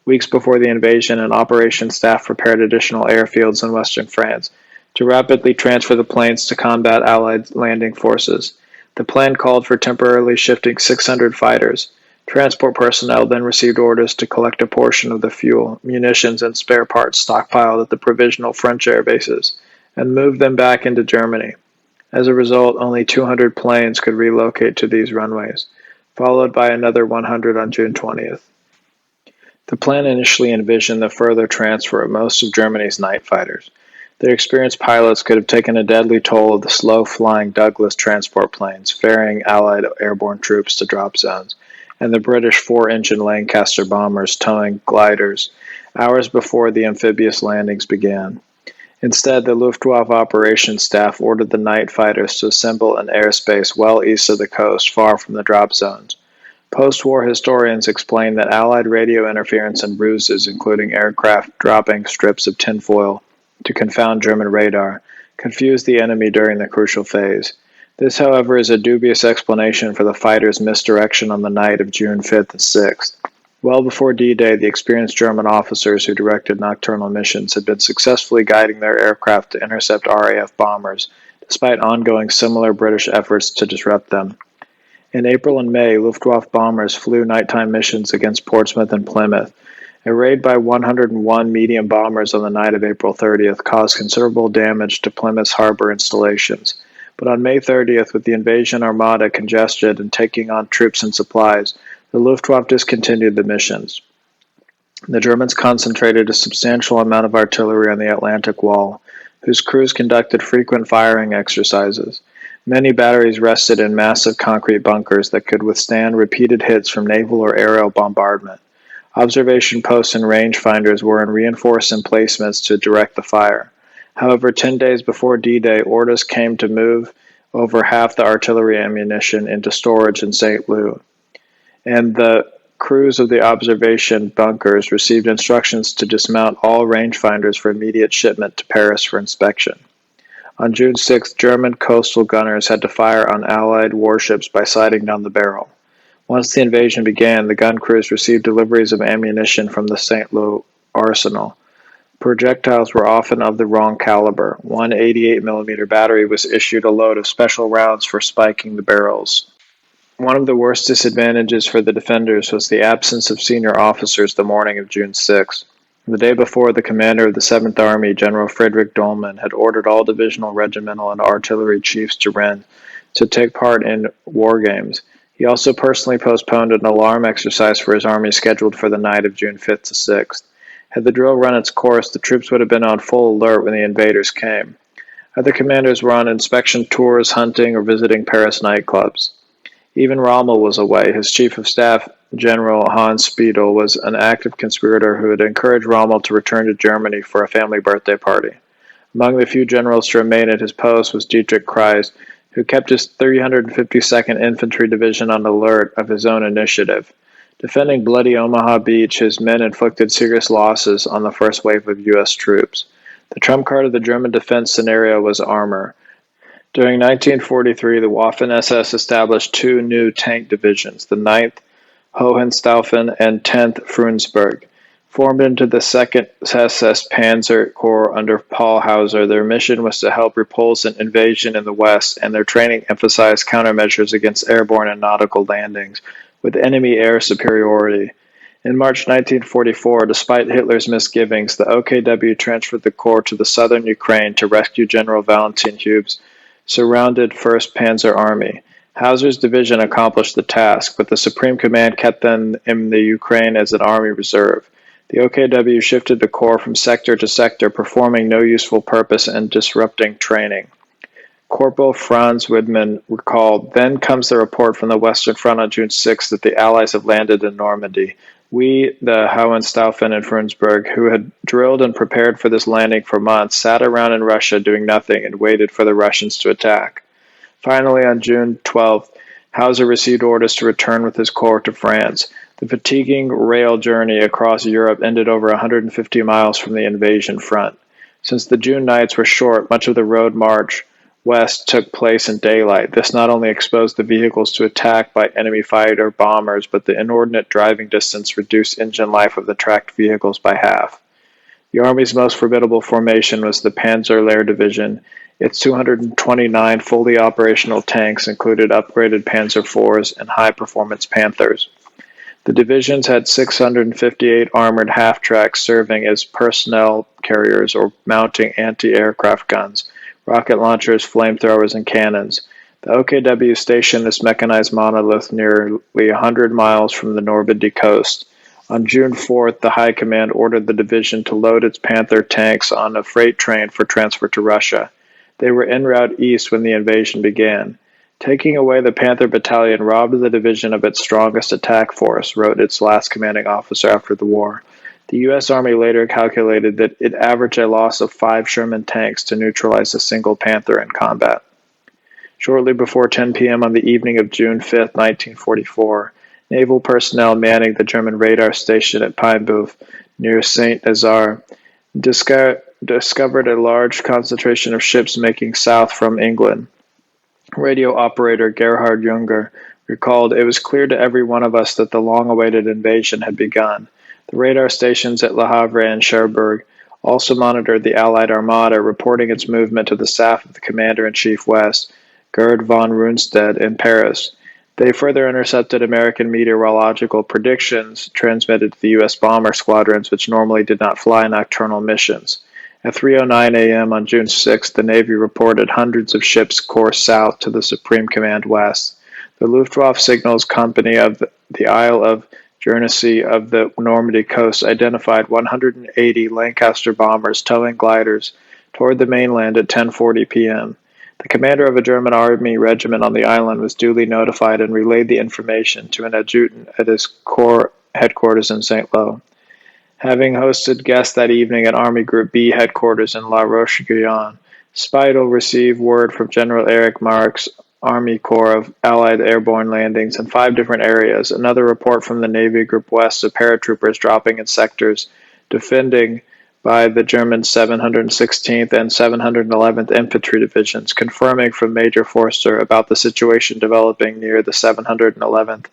Speaker 1: Weeks before the invasion, an operations staff prepared additional airfields in western France to rapidly transfer the planes to combat Allied landing forces. The plan called for temporarily shifting 600 fighters. Transport personnel then received orders to collect a portion of the fuel, munitions, and spare parts stockpiled at the provisional French air bases and move them back into Germany. As a result, only 200 planes could relocate to these runways, followed by another 100 on June 20th. The plan initially envisioned the further transfer of most of Germany's night fighters. Their experienced pilots could have taken a deadly toll of the slow-flying Douglas transport planes, ferrying Allied airborne troops to drop zones, and the British 4-engine Lancaster bombers towing gliders hours before the amphibious landings began. Instead, the Luftwaffe operations staff ordered the night fighters to assemble in airspace well east of the coast, far from the drop zones. Post-war historians explain that Allied radio interference and ruses, including aircraft dropping strips of tinfoil to confound German radar, confused the enemy during the crucial phase. This, however, is a dubious explanation for the fighters' misdirection on the night of June 5th and 6th. Well before D-Day, the experienced German officers who directed nocturnal missions had been successfully guiding their aircraft to intercept RAF bombers, despite ongoing similar British efforts to disrupt them. In April and May, Luftwaffe bombers flew nighttime missions against Portsmouth and Plymouth. A raid by 101 medium bombers on the night of April 30th caused considerable damage to Plymouth's harbor installations. But on May 30th, with the invasion armada congested and taking on troops and supplies, the Luftwaffe discontinued the missions. The Germans concentrated a substantial amount of artillery on the Atlantic Wall, whose crews conducted frequent firing exercises. Many batteries rested in massive concrete bunkers that could withstand repeated hits from naval or aerial bombardment. Observation posts and rangefinders were in reinforced emplacements to direct the fire. However, 10 days before D-Day, orders came to move over half the artillery ammunition into storage in St. Louis, and the crews of the observation bunkers received instructions to dismount all rangefinders for immediate shipment to Paris for inspection. On June 6th, German coastal gunners had to fire on Allied warships by sighting down the barrel. Once the invasion began, the gun crews received deliveries of ammunition from the St. Louis arsenal. Projectiles were often of the wrong caliber. One 88mm battery was issued a load of special rounds for spiking the barrels. One of the worst disadvantages for the defenders was the absence of senior officers the morning of June 6. The day before, the commander of the 7th Army, General Friedrich Dollmann, had ordered all divisional, regimental, and artillery chiefs to Rennes to take part in war games. He also personally postponed an alarm exercise for his army scheduled for the night of June 5th to 6th. Had the drill run its course, the troops would have been on full alert when the invaders came. Other commanders were on inspection tours, hunting, or visiting Paris nightclubs. Even Rommel was away. His chief of staff, General Hans Speidel, was an active conspirator who had encouraged Rommel to return to Germany for a family birthday party. Among the few generals to remain at his post was Dietrich Kreis, who kept his 352nd Infantry Division on alert of his own initiative. Defending bloody Omaha Beach, his men inflicted serious losses on the first wave of U.S. troops. The trump card of the German defense scenario was armor. During 1943, the Waffen-SS established two new tank divisions, the 9th Hohenstaufen and 10th Frundsberg. Formed into the 2nd SS Panzer Corps under Paul Hauser, their mission was to help repulse an invasion in the West, and their training emphasized countermeasures against airborne and nautical landings, with enemy air superiority. In March 1944, despite Hitler's misgivings, the OKW transferred the corps to the southern Ukraine to rescue General Valentin Hube's surrounded 1st Panzer Army. Hauser's division accomplished the task, but the Supreme Command kept them in the Ukraine as an army reserve. The OKW shifted the corps from sector to sector, performing no useful purpose and disrupting training. Corporal Franz Widman recalled, "Then comes the report from the Western Front on June 6 that the Allies have landed in Normandy. We, the Hohenstaufen and Frundsberg, who had drilled and prepared for this landing for months, sat around in Russia doing nothing and waited for the Russians to attack." Finally, on June 12th, Hauser received orders to return with his corps to France. The fatiguing rail journey across Europe ended over 150 miles from the invasion front. Since the June nights were short, much of the road march west took place in daylight. This not only exposed the vehicles to attack by enemy fighter bombers, but the inordinate driving distance reduced engine life of the tracked vehicles by half. The Army's most formidable formation was the Panzer Lehr Division. Its 229 fully operational tanks included upgraded Panzer IVs and high-performance Panthers. The divisions had 658 armored half-tracks serving as personnel carriers or mounting anti-aircraft guns, rocket launchers, flamethrowers, and cannons. The OKW stationed this mechanized monolith nearly 100 miles from the Normandy coast. On June 4th, the High Command ordered the division to load its Panther tanks on a freight train for transfer to Russia. They were en route east when the invasion began. "Taking away the Panther Battalion robbed the division of its strongest attack force," wrote its last commanding officer after the war. The U.S. Army later calculated that it averaged a loss of 5 Sherman tanks to neutralize a single Panther in combat. Shortly before 10 p.m. on the evening of June 5, 1944, naval personnel manning the German radar station at Pineboeuf near Saint-Nazaire discovered a large concentration of ships making south from England. Radio operator Gerhard Junger recalled, "It was clear to every one of us that the long-awaited invasion had begun." The radar stations at Le Havre and Cherbourg also monitored the Allied armada, reporting its movement to the staff of the Commander-in-Chief West, Gerd von Rundstedt, in Paris. They further intercepted American meteorological predictions transmitted to the U.S. bomber squadrons, which normally did not fly nocturnal missions. At 3:09 a.m. on June 6, the Navy reported hundreds of ships course south to the Supreme Command West. The Luftwaffe Signals Company of the Isle of Guernsey of the Normandy coast identified 180 Lancaster bombers towing gliders toward the mainland at 10:40 p.m. The commander of a German army regiment on the island was duly notified and relayed the information to an adjutant at his corps headquarters in St. Lo. Having hosted guests that evening at Army Group B headquarters in La Roche-Guyon, Speidel received word from General Erich Mark's Army Corps of Allied airborne landings in 5 different areas, another report from the Navy Group West of paratroopers dropping in sectors defending by the German 716th and 711th Infantry Divisions, confirming from Major Forster about the situation developing near the 711th,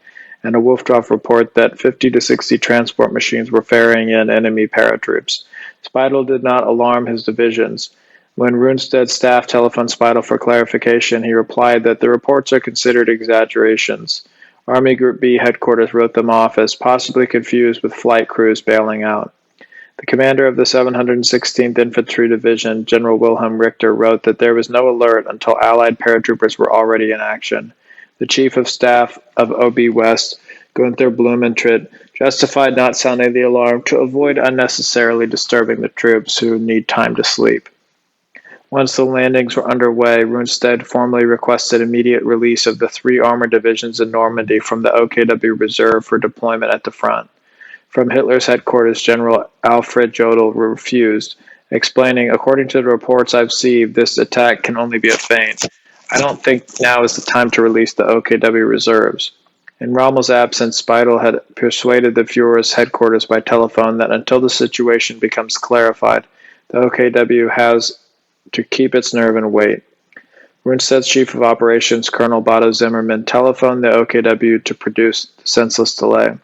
Speaker 1: and a Luftwaffe report that 50 to 60 transport machines were ferrying in enemy paratroops. Speidel did not alarm his divisions. When Rundstedt's staff telephoned Speidel for clarification, he replied that the reports are considered exaggerations. Army Group B headquarters wrote them off as possibly confused with flight crews bailing out. The commander of the 716th Infantry Division, General Wilhelm Richter, wrote that there was no alert until Allied paratroopers were already in action. The Chief of Staff of OB West, Gunther Blumentritt, justified not sounding the alarm to avoid unnecessarily disturbing the troops who need time to sleep. Once the landings were underway, Rundstedt formally requested immediate release of the 3 armored divisions in Normandy from the OKW reserve for deployment at the front. From Hitler's headquarters, General Alfred Jodl refused, explaining, "According to the reports I've received, this attack can only be a feint. I don't think now is the time to release the OKW reserves." In Rommel's absence, Speidel had persuaded the Fuhrer's headquarters by telephone that until the situation becomes clarified, the OKW has to keep its nerve and wait. Rundstedt's chief of operations, Colonel Bodo Zimmermann, telephoned the OKW to produce senseless delay.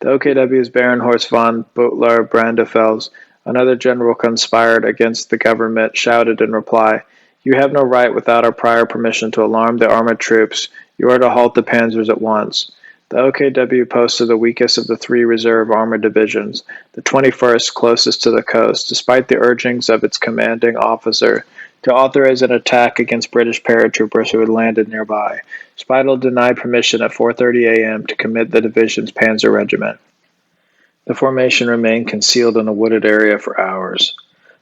Speaker 1: The OKW's Baron Horst von Butler-Brandefels, another general conspired against the government, shouted in reply, "You have no right without our prior permission to alarm the armored troops. You are to halt the panzers at once." The OKW posted the weakest of the 3 reserve armored divisions, the 21st closest to the coast, despite the urgings of its commanding officer to authorize an attack against British paratroopers who had landed nearby. Speidel denied permission at 4:30 a.m. to commit the division's panzer regiment. The formation remained concealed in a wooded area for hours.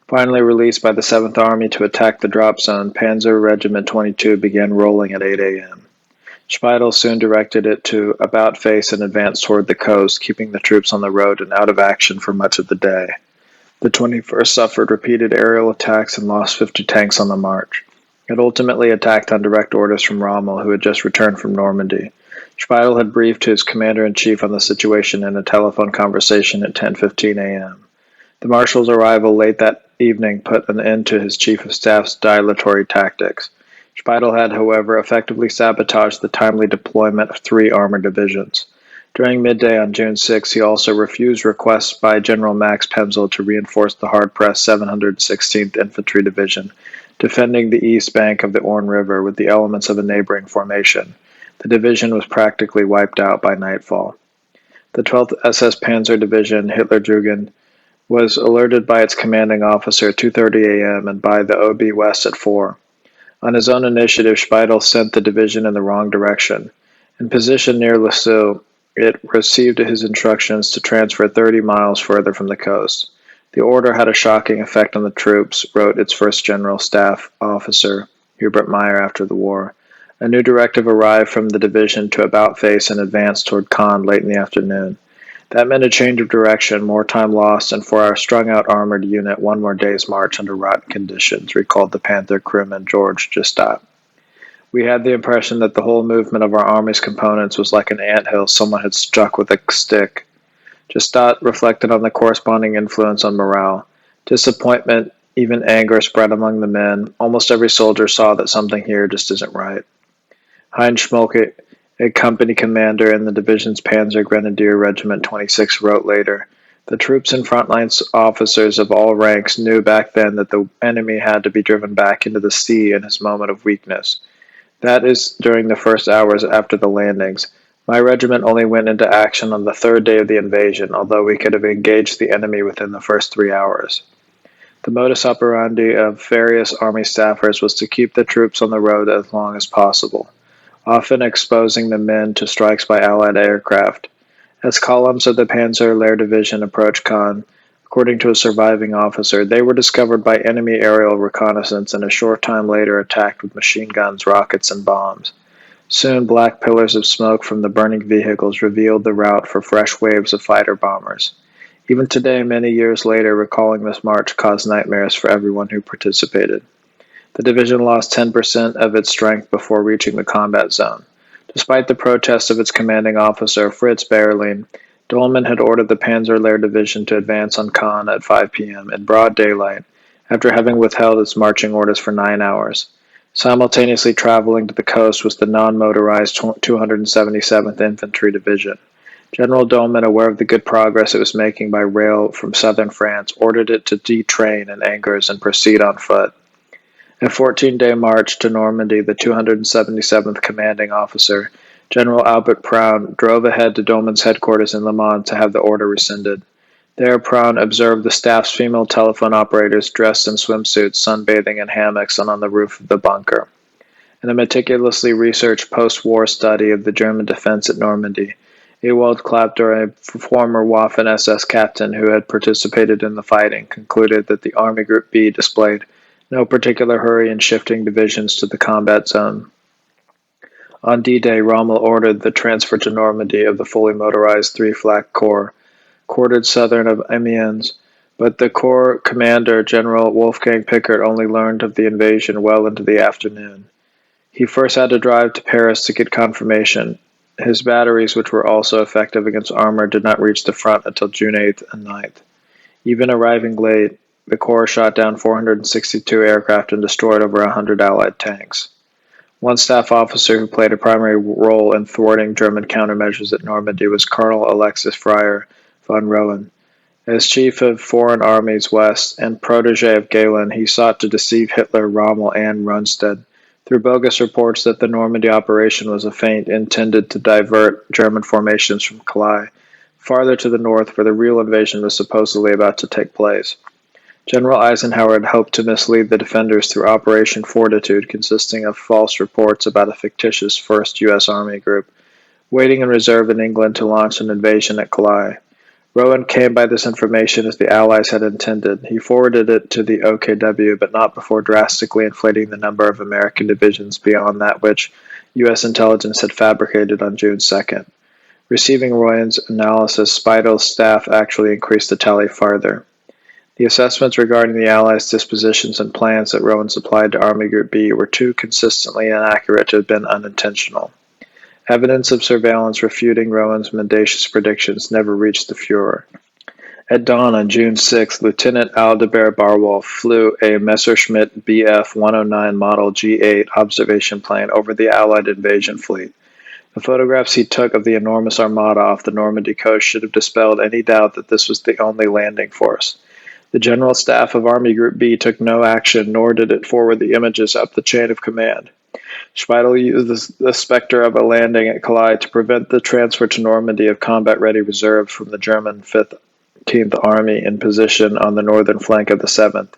Speaker 1: Finally released by the 7th Army to attack the drop zone, Panzer Regiment 22 began rolling at 8 a.m. Speidel soon directed it to about face and advance toward the coast, keeping the troops on the road and out of action for much of the day. The 21st suffered repeated aerial attacks and lost 50 tanks on the march. It ultimately attacked on direct orders from Rommel, who had just returned from Normandy. Speidel had briefed his commander-in-chief on the situation in a telephone conversation at 10:15 a.m. The marshal's arrival late that evening put an end to his chief of staff's dilatory tactics. Speidel had, however, effectively sabotaged the timely deployment of 3 armored divisions. During midday on June 6, he also refused requests by General Max Pemsel to reinforce the hard-pressed 716th Infantry Division, defending the east bank of the Orne River with the elements of a neighboring formation. The division was practically wiped out by nightfall. The 12th SS Panzer Division, Hitlerjugend, was alerted by its commanding officer at 2:30 a.m. and by the OB West at 4. On his own initiative, Speidel sent the division in the wrong direction. In position near Lisieux, it received his instructions to transfer 30 miles further from the coast. The order had a shocking effect on the troops, wrote its first general staff officer, Hubert Meyer, after the war. A new directive arrived from the division to about face and advance toward Caen late in the afternoon. That meant a change of direction, more time lost, and for our strung-out armored unit, one more day's march under rotten conditions, recalled the Panther crewman George Justat. We had the impression that the whole movement of our army's components was like an anthill someone had struck with a stick. Justat reflected on the corresponding influence on morale. Disappointment, even anger spread among the men. Almost every soldier saw that something here just isn't right. Heinz Schmolke, a company commander in the division's Panzer Grenadier Regiment 26, wrote later, "The troops and frontline officers of all ranks knew back then that the enemy had to be driven back into the sea in his moment of weakness. That is during the first hours after the landings. My regiment only went into action on the third day of the invasion, although we could have engaged the enemy within the first 3 hours." The modus operandi of various army staffers was to keep the troops on the road as long as possible, often exposing the men to strikes by Allied aircraft. As columns of the Panzer Lehr Division approached Caen, according to a surviving officer, they were discovered by enemy aerial reconnaissance and a short time later attacked with machine guns, rockets, and bombs. Soon black pillars of smoke from the burning vehicles revealed the route for fresh waves of fighter bombers. Even today, many years later, recalling this march caused nightmares for everyone who participated. The division lost 10% of its strength before reaching the combat zone. Despite the protest of its commanding officer, Fritz Berlin, Dolman had ordered the Panzer Lehr Division to advance on Caen at 5 p.m. in broad daylight, after having withheld its marching orders for 9 hours. Simultaneously traveling to the coast was the non-motorized 277th Infantry Division. General Dolman, aware of the good progress it was making by rail from southern France, ordered it to detrain in Angers and proceed on foot. A 14-day march to Normandy, the 277th commanding officer, General Albert Proun, drove ahead to Dolman's headquarters in Le Mans to have the order rescinded. There, Proun observed the staff's female telephone operators dressed in swimsuits, sunbathing in hammocks and on the roof of the bunker. In a meticulously researched post-war study of the German defense at Normandy, Ewald Klapter, a former Waffen-SS captain who had participated in the fighting, concluded that the Army Group B displayed no particular hurry in shifting divisions to the combat zone. On D-Day, Rommel ordered the transfer to Normandy of the fully motorized 3 Flak Corps, quartered southern of Amiens, but the Corps commander, General Wolfgang Pickert, only learned of the invasion well into the afternoon. He first had to drive to Paris to get confirmation. His batteries, which were also effective against armor, did not reach the front until June 8th and 9th. Even arriving late, the Corps shot down 462 aircraft and destroyed over 100 Allied tanks. One staff officer who played a primary role in thwarting German countermeasures at Normandy was Colonel Alexis Fryer von Rohen. As chief of Foreign Armies West and protege of Galen, he sought to deceive Hitler, Rommel, and Rundstedt through bogus reports that the Normandy operation was a feint intended to divert German formations from Calais, farther to the north where the real invasion was supposedly about to take place. General Eisenhower had hoped to mislead the defenders through Operation Fortitude, consisting of false reports about a fictitious 1st U.S. Army Group, waiting in reserve in England to launch an invasion at Calais. Rowan came by this information as the Allies had intended. He forwarded it to the OKW, but not before drastically inflating the number of American divisions beyond that which U.S. intelligence had fabricated on June 2nd. Receiving Rowan's analysis, Speidel's staff actually increased the tally farther. The assessments regarding the Allies' dispositions and plans that Rowan supplied to Army Group B were too consistently inaccurate to have been unintentional. Evidence of surveillance refuting Rowan's mendacious predictions never reached the Fuhrer. At dawn on June 6, Lieutenant Aldebert Barwolf flew a Messerschmitt Bf-109 Model G8 observation plane over the Allied invasion fleet. The photographs he took of the enormous armada off the Normandy coast should have dispelled any doubt that this was the only landing force. The General Staff of Army Group B took no action, nor did it forward the images up the chain of command. Speidel used the specter of a landing at Calais to prevent the transfer to Normandy of combat-ready reserves from the German 15th Army in position on the northern flank of the 7th.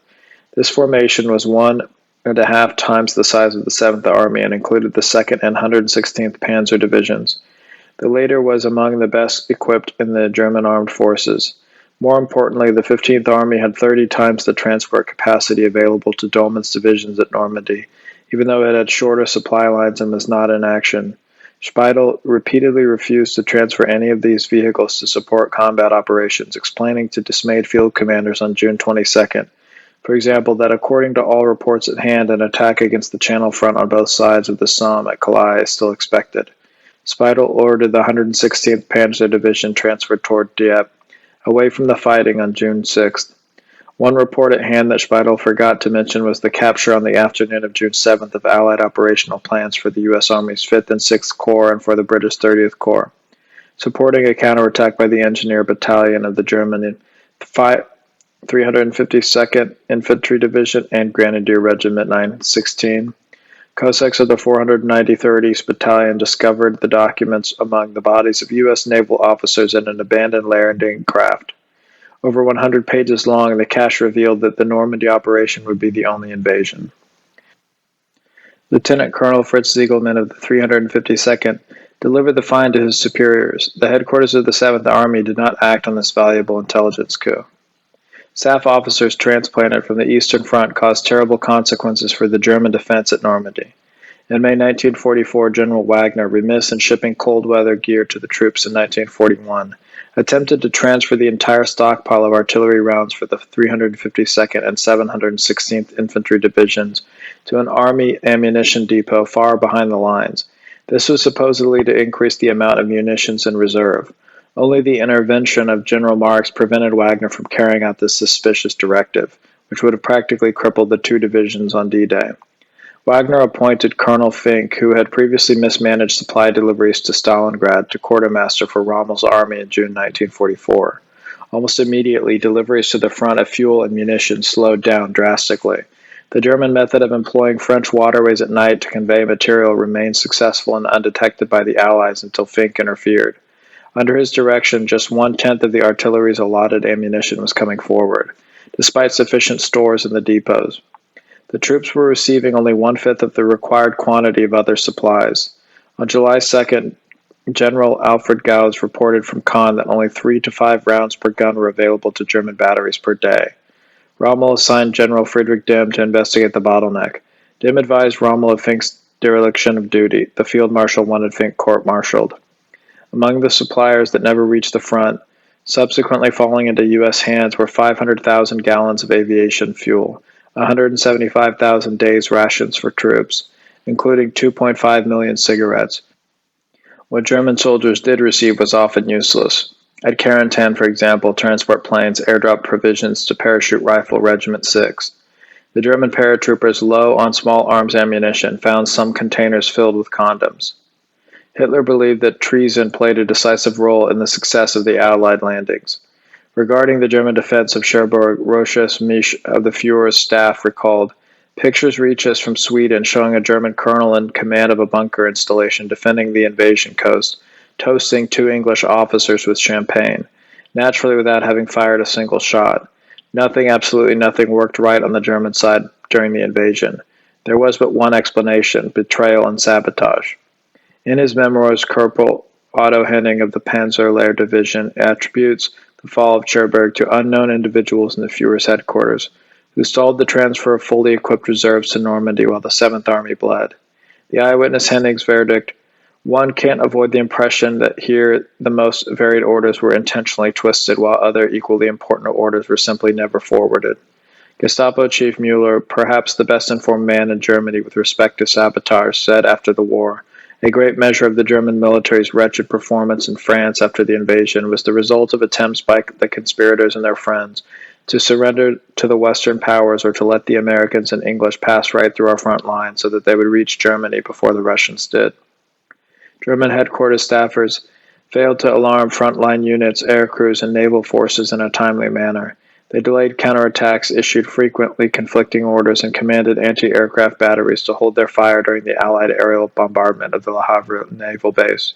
Speaker 1: This formation was 1.5 times the size of the 7th Army and included the 2nd and 116th Panzer Divisions. The latter was among the best equipped in the German armed forces. More importantly, the 15th Army had 30 times the transport capacity available to Dolman's divisions at Normandy, even though it had shorter supply lines and was not in action. Speidel repeatedly refused to transfer any of these vehicles to support combat operations, explaining to dismayed field commanders on June 22nd, for example, that according to all reports at hand, an attack against the Channel front on both sides of the Somme at Calais is still expected. Speidel ordered the 116th Panzer Division transferred toward Dieppe, away from the fighting on June 6th. One report at hand that Speidel forgot to mention was the capture on the afternoon of June 7th of Allied operational plans for the U.S. Army's 5th and 6th Corps and for the British 30th Corps, supporting a counterattack by the Engineer Battalion of the German 352nd Infantry Division and Grenadier Regiment 916. Cossacks of the 493rd East Battalion discovered the documents among the bodies of U.S. naval officers in an abandoned landing craft. Over 100 pages long, the cache revealed that the Normandy operation would be the only invasion. Lieutenant Colonel Fritz Ziegelmann of the 352nd delivered the find to his superiors. The headquarters of the 7th Army did not act on this valuable intelligence coup. Staff officers transplanted from the Eastern Front caused terrible consequences for the German defense at Normandy. In May 1944, General Wagner, remiss in shipping cold weather gear to the troops in 1941, attempted to transfer the entire stockpile of artillery rounds for the 352nd and 716th Infantry Divisions to an Army ammunition depot far behind the lines. This was supposedly to increase the amount of munitions in reserve. Only the intervention of General Marx prevented Wagner from carrying out this suspicious directive, which would have practically crippled the two divisions on D-Day. Wagner appointed Colonel Fink, who had previously mismanaged supply deliveries to Stalingrad, to quartermaster for Rommel's army in June 1944. Almost immediately, deliveries to the front of fuel and munitions slowed down drastically. The German method of employing French waterways at night to convey material remained successful and undetected by the Allies until Fink interfered. Under his direction, just 1/10 of the artillery's allotted ammunition was coming forward, despite sufficient stores in the depots. The troops were receiving only 1/5 of the required quantity of other supplies. On July 2nd, General Alfred Gauss reported from Caen that only 3 to 5 rounds per gun were available to German batteries per day. Rommel assigned General Friedrich Dimm to investigate the bottleneck. Dimm advised Rommel of Fink's dereliction of duty. The field marshal wanted Fink court-martialed. Among the suppliers that never reached the front, subsequently falling into U.S. hands, were 500,000 gallons of aviation fuel, 175,000 days' rations for troops, including 2.5 million cigarettes. What German soldiers did receive was often useless. At Carentan, for example, transport planes airdropped provisions to Parachute Rifle Regiment 6. The German paratroopers, low on small arms ammunition, found some containers filled with condoms. Hitler believed that treason played a decisive role in the success of the Allied landings. Regarding the German defense of Cherbourg, Roches Misch of the Führer's staff recalled, "Pictures reach us from Sweden showing a German colonel in command of a bunker installation defending the invasion coast, toasting 2 English officers with champagne, naturally without having fired a single shot. Nothing, absolutely nothing, worked right on the German side during the invasion. There was but one explanation: betrayal and sabotage." In his memoirs, Corporal Otto Henning of the Panzer-Lehr Division attributes the fall of Cherbourg to unknown individuals in the Führer's headquarters, who stalled the transfer of fully equipped reserves to Normandy while the 7th Army bled. The eyewitness Henning's verdict: "One can't avoid the impression that here the most varied orders were intentionally twisted, while other equally important orders were simply never forwarded." Gestapo Chief Müller, perhaps the best informed man in Germany with respect to sabotage, said after the war, "A great measure of the German military's wretched performance in France after the invasion was the result of attempts by the conspirators and their friends to surrender to the Western powers or to let the Americans and English pass right through our front line so that they would reach Germany before the Russians did." German headquarters staffers failed to alarm frontline units, air crews, and naval forces in a timely manner. They delayed counterattacks, issued frequently conflicting orders, and commanded anti-aircraft batteries to hold their fire during the Allied aerial bombardment of the Le Havre naval base.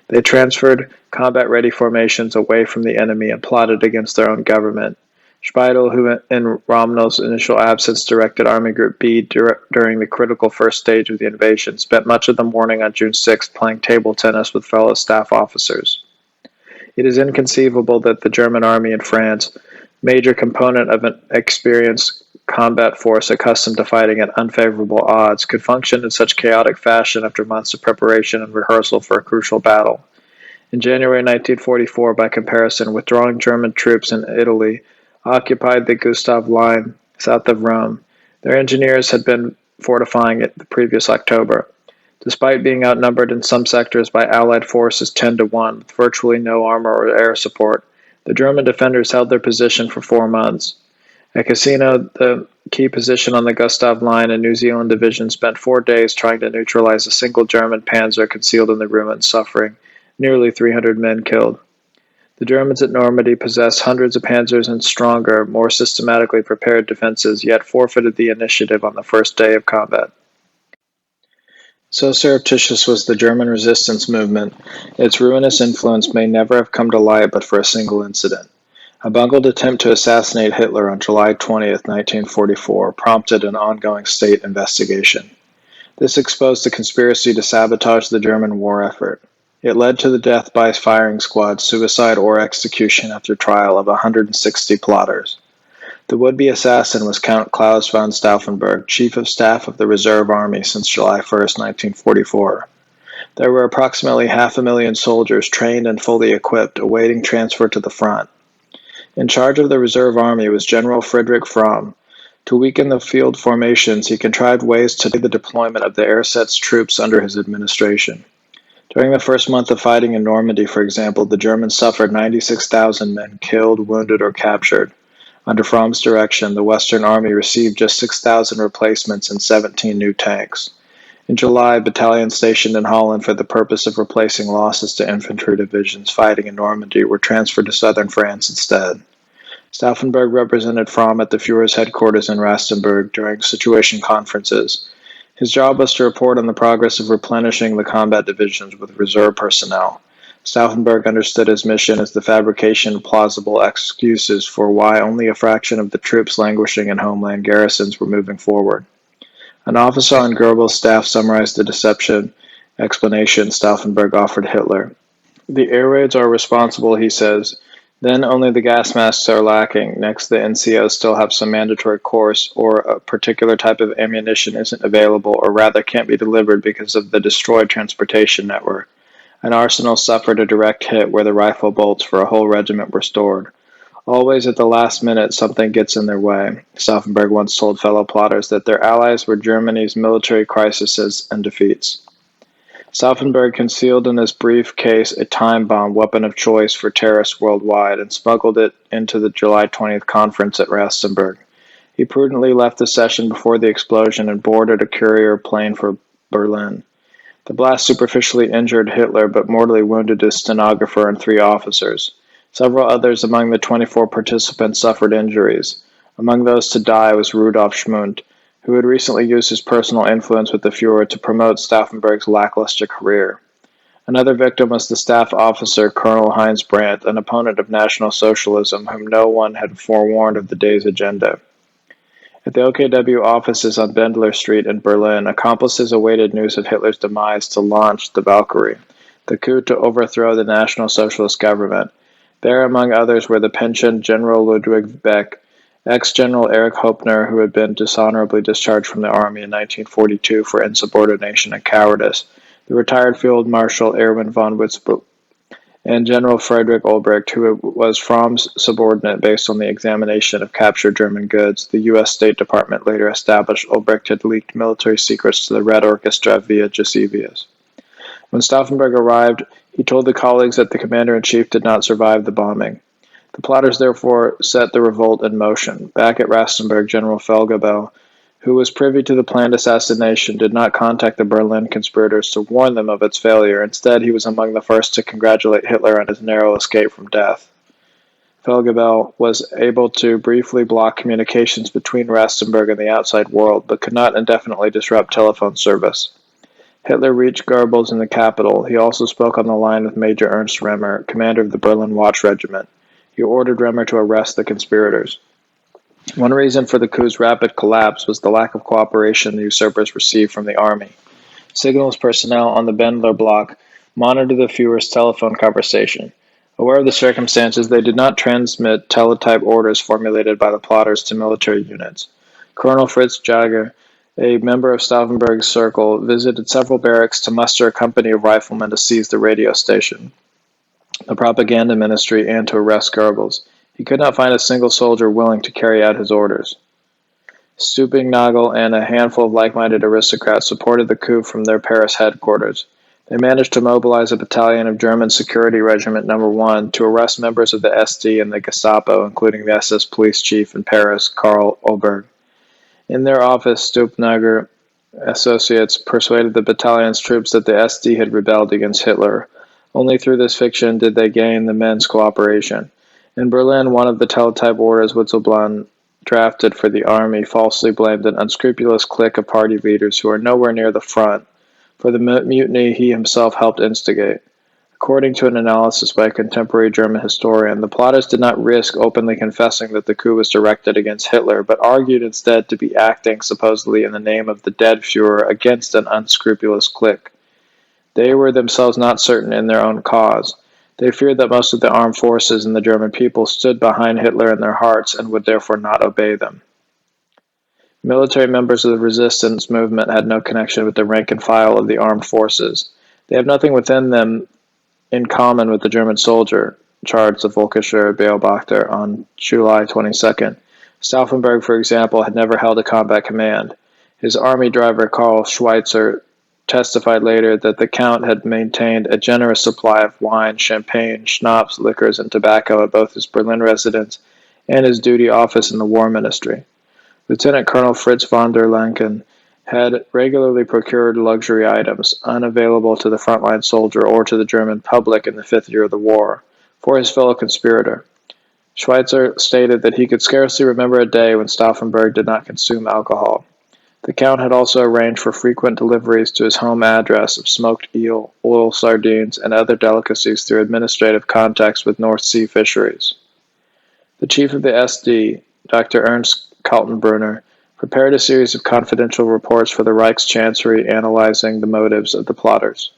Speaker 1: They transferred combat-ready formations away from the enemy and plotted against their own government. Speidel, who in Rommel's initial absence directed Army Group B during the critical first stage of the invasion, spent much of the morning on June 6th playing table tennis with fellow staff officers. It is inconceivable that the German army in France, major component of an experienced combat force accustomed to fighting at unfavorable odds could function in such chaotic fashion after months of preparation and rehearsal for a crucial battle. In January 1944, by comparison, withdrawing German troops in Italy occupied the Gustav Line south of Rome. Their engineers had been fortifying it the previous October. Despite being outnumbered in some sectors by Allied forces 10-1, with virtually no armor or air support, the German defenders held their position for 4 months. At Cassino, the key position on the Gustav Line, a New Zealand division spent 4 days trying to neutralize a single German panzer concealed in the ruins, suffering nearly 300 men killed. The Germans at Normandy possessed hundreds of panzers and stronger, more systematically prepared defenses, yet forfeited the initiative on the first day of combat. So surreptitious was the German resistance movement, its ruinous influence may never have come to light but for a single incident. A bungled attempt to assassinate Hitler on July 20, 1944, prompted an ongoing state investigation. This exposed a conspiracy to sabotage the German war effort. It led to the death by firing squad, suicide, or execution after trial of 160 plotters. The would-be assassin was Count Klaus von Stauffenberg, Chief of Staff of the Reserve Army since July 1, 1944. There were approximately 500,000 soldiers trained and fully equipped, awaiting transfer to the front. In charge of the Reserve Army was General Friedrich Fromm. To weaken the field formations, he contrived ways to delay the deployment of the Ersetz troops under his administration. During the first month of fighting in Normandy, for example, the Germans suffered 96,000 men killed, wounded, or captured. Under Fromm's direction, the Western Army received just 6,000 replacements and 17 new tanks. In July, battalions stationed in Holland for the purpose of replacing losses to infantry divisions fighting in Normandy were transferred to southern France instead. Stauffenberg represented Fromm at the Führer's headquarters in Rastenburg during situation conferences. His job was to report on the progress of replenishing the combat divisions with reserve personnel. Stauffenberg understood his mission as the fabrication of plausible excuses for why only a fraction of the troops languishing in homeland garrisons were moving forward. An officer on Goebbels' staff summarized the deception explanation Stauffenberg offered Hitler. The air raids are responsible, he says. Then only the gas masks are lacking. Next, the NCOs still have some mandatory course, or a particular type of ammunition isn't available, or rather can't be delivered because of the destroyed transportation network. An arsenal suffered a direct hit where the rifle bolts for a whole regiment were stored. Always at the last minute, something gets in their way. Stauffenberg once told fellow plotters that their allies were Germany's military crises and defeats. Stauffenberg concealed in his briefcase a time bomb, weapon of choice for terrorists worldwide, and smuggled it into the July 20th conference at Rastenburg. He prudently left the session before the explosion and boarded a courier plane for Berlin. The blast superficially injured Hitler, but mortally wounded his stenographer and 3 officers. Several others among the 24 participants suffered injuries. Among those to die was Rudolf Schmundt, who had recently used his personal influence with the Führer to promote Stauffenberg's lackluster career. Another victim was the staff officer Colonel Heinz Brandt, an opponent of National Socialism, whom no one had forewarned of the day's agenda. At the OKW offices on Bendler Street in Berlin, accomplices awaited news of Hitler's demise to launch the Valkyrie, the coup to overthrow the National Socialist government. There, among others, were the pensioned General Ludwig Beck, ex-General Erich Hopner, who had been dishonorably discharged from the army in 1942 for insubordination and cowardice, the retired Field Marshal Erwin von Witzbuch, and General Friedrich Olbricht, who was Fromm's subordinate based on the examination of captured German goods. The U.S. State Department later established Olbricht had leaked military secrets to the Red Orchestra via Josevius. When Stauffenberg arrived, he told the colleagues that the commander-in-chief did not survive the bombing. The plotters therefore set the revolt in motion. Back at Rastenburg, General Felgebel, who was privy to the planned assassination, did not contact the Berlin conspirators to warn them of its failure. Instead, he was among the first to congratulate Hitler on his narrow escape from death. Felgebel was able to briefly block communications between Rastenburg and the outside world, but could not indefinitely disrupt telephone service. Hitler reached Goebbels in the capital. He also spoke on the line with Major Ernst Remmer, commander of the Berlin Watch Regiment. He ordered Remmer to arrest the conspirators. One reason for the coup's rapid collapse was the lack of cooperation the usurpers received from the army. Signals personnel on the Bendler block monitored the Führer's telephone conversation. Aware of the circumstances, they did not transmit teletype orders formulated by the plotters to military units. Colonel Fritz Jaeger, a member of Stauffenberg's circle, visited several barracks to muster a company of riflemen to seize the radio station, the propaganda ministry, and to arrest Goebbels. He could not find a single soldier willing to carry out his orders. Stupingnagel and a handful of like-minded aristocrats supported the coup from their Paris headquarters. They managed to mobilize a battalion of German Security Regiment No. 1 to arrest members of the SD and the Gestapo, including the SS police chief in Paris, Karl Oberg. In their office, Stupnagel associates persuaded the battalion's troops that the SD had rebelled against Hitler. Only through this fiction did they gain the men's cooperation. In Berlin, one of the teletype orders Witzelblum drafted for the army falsely blamed an unscrupulous clique of party leaders who are nowhere near the front for the mutiny he himself helped instigate. According to an analysis by a contemporary German historian, the plotters did not risk openly confessing that the coup was directed against Hitler, but argued instead to be acting supposedly in the name of the dead Fuhrer against an unscrupulous clique. They were themselves not certain in their own cause. They feared that most of the armed forces and the German people stood behind Hitler in their hearts and would therefore not obey them. Military members of the resistance movement had no connection with the rank and file of the armed forces. They have nothing within them in common with the German soldier, charged the Völkischer Beobachter on July 22nd. Stauffenberg, for example, had never held a combat command. His army driver, Karl Schweitzer, testified later that the Count had maintained a generous supply of wine, champagne, schnapps, liquors, and tobacco at both his Berlin residence and his duty office in the War Ministry. Lieutenant Colonel Fritz von der Lancken had regularly procured luxury items, unavailable to the frontline soldier or to the German public in the fifth year of the war, for his fellow conspirator. Schweitzer stated that he could scarcely remember a day when Stauffenberg did not consume alcohol. The Count had also arranged for frequent deliveries to his home address of smoked eel, oil sardines, and other delicacies through administrative contacts with North Sea fisheries. The chief of the SD, Dr. Ernst Kaltenbrunner, prepared a series of confidential reports for the Reichschancellery analyzing the motives of the plotters.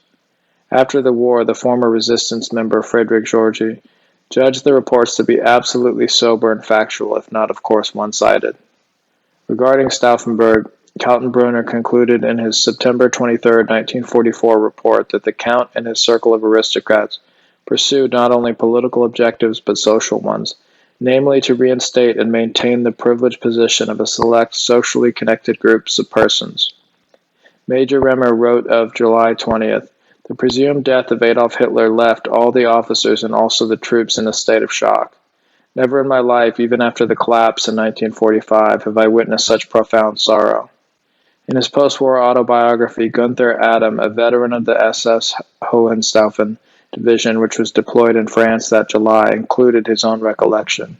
Speaker 1: After the war, the former resistance member Friedrich Georgi judged the reports to be absolutely sober and factual, if not, of course, one-sided. Regarding Stauffenberg, Kaltenbrunner concluded in his September 23, 1944 report that the Count and his circle of aristocrats pursued not only political objectives but social ones, namely to reinstate and maintain the privileged position of a select socially connected groups of persons. Major Remmer wrote of July 20th, "The presumed death of Adolf Hitler left all the officers and also the troops in a state of shock. Never in my life, even after the collapse in 1945, have I witnessed such profound sorrow." In his post-war autobiography, Gunther Adam, a veteran of the SS Hohenstaufen division which was deployed in France that July, included his own recollection.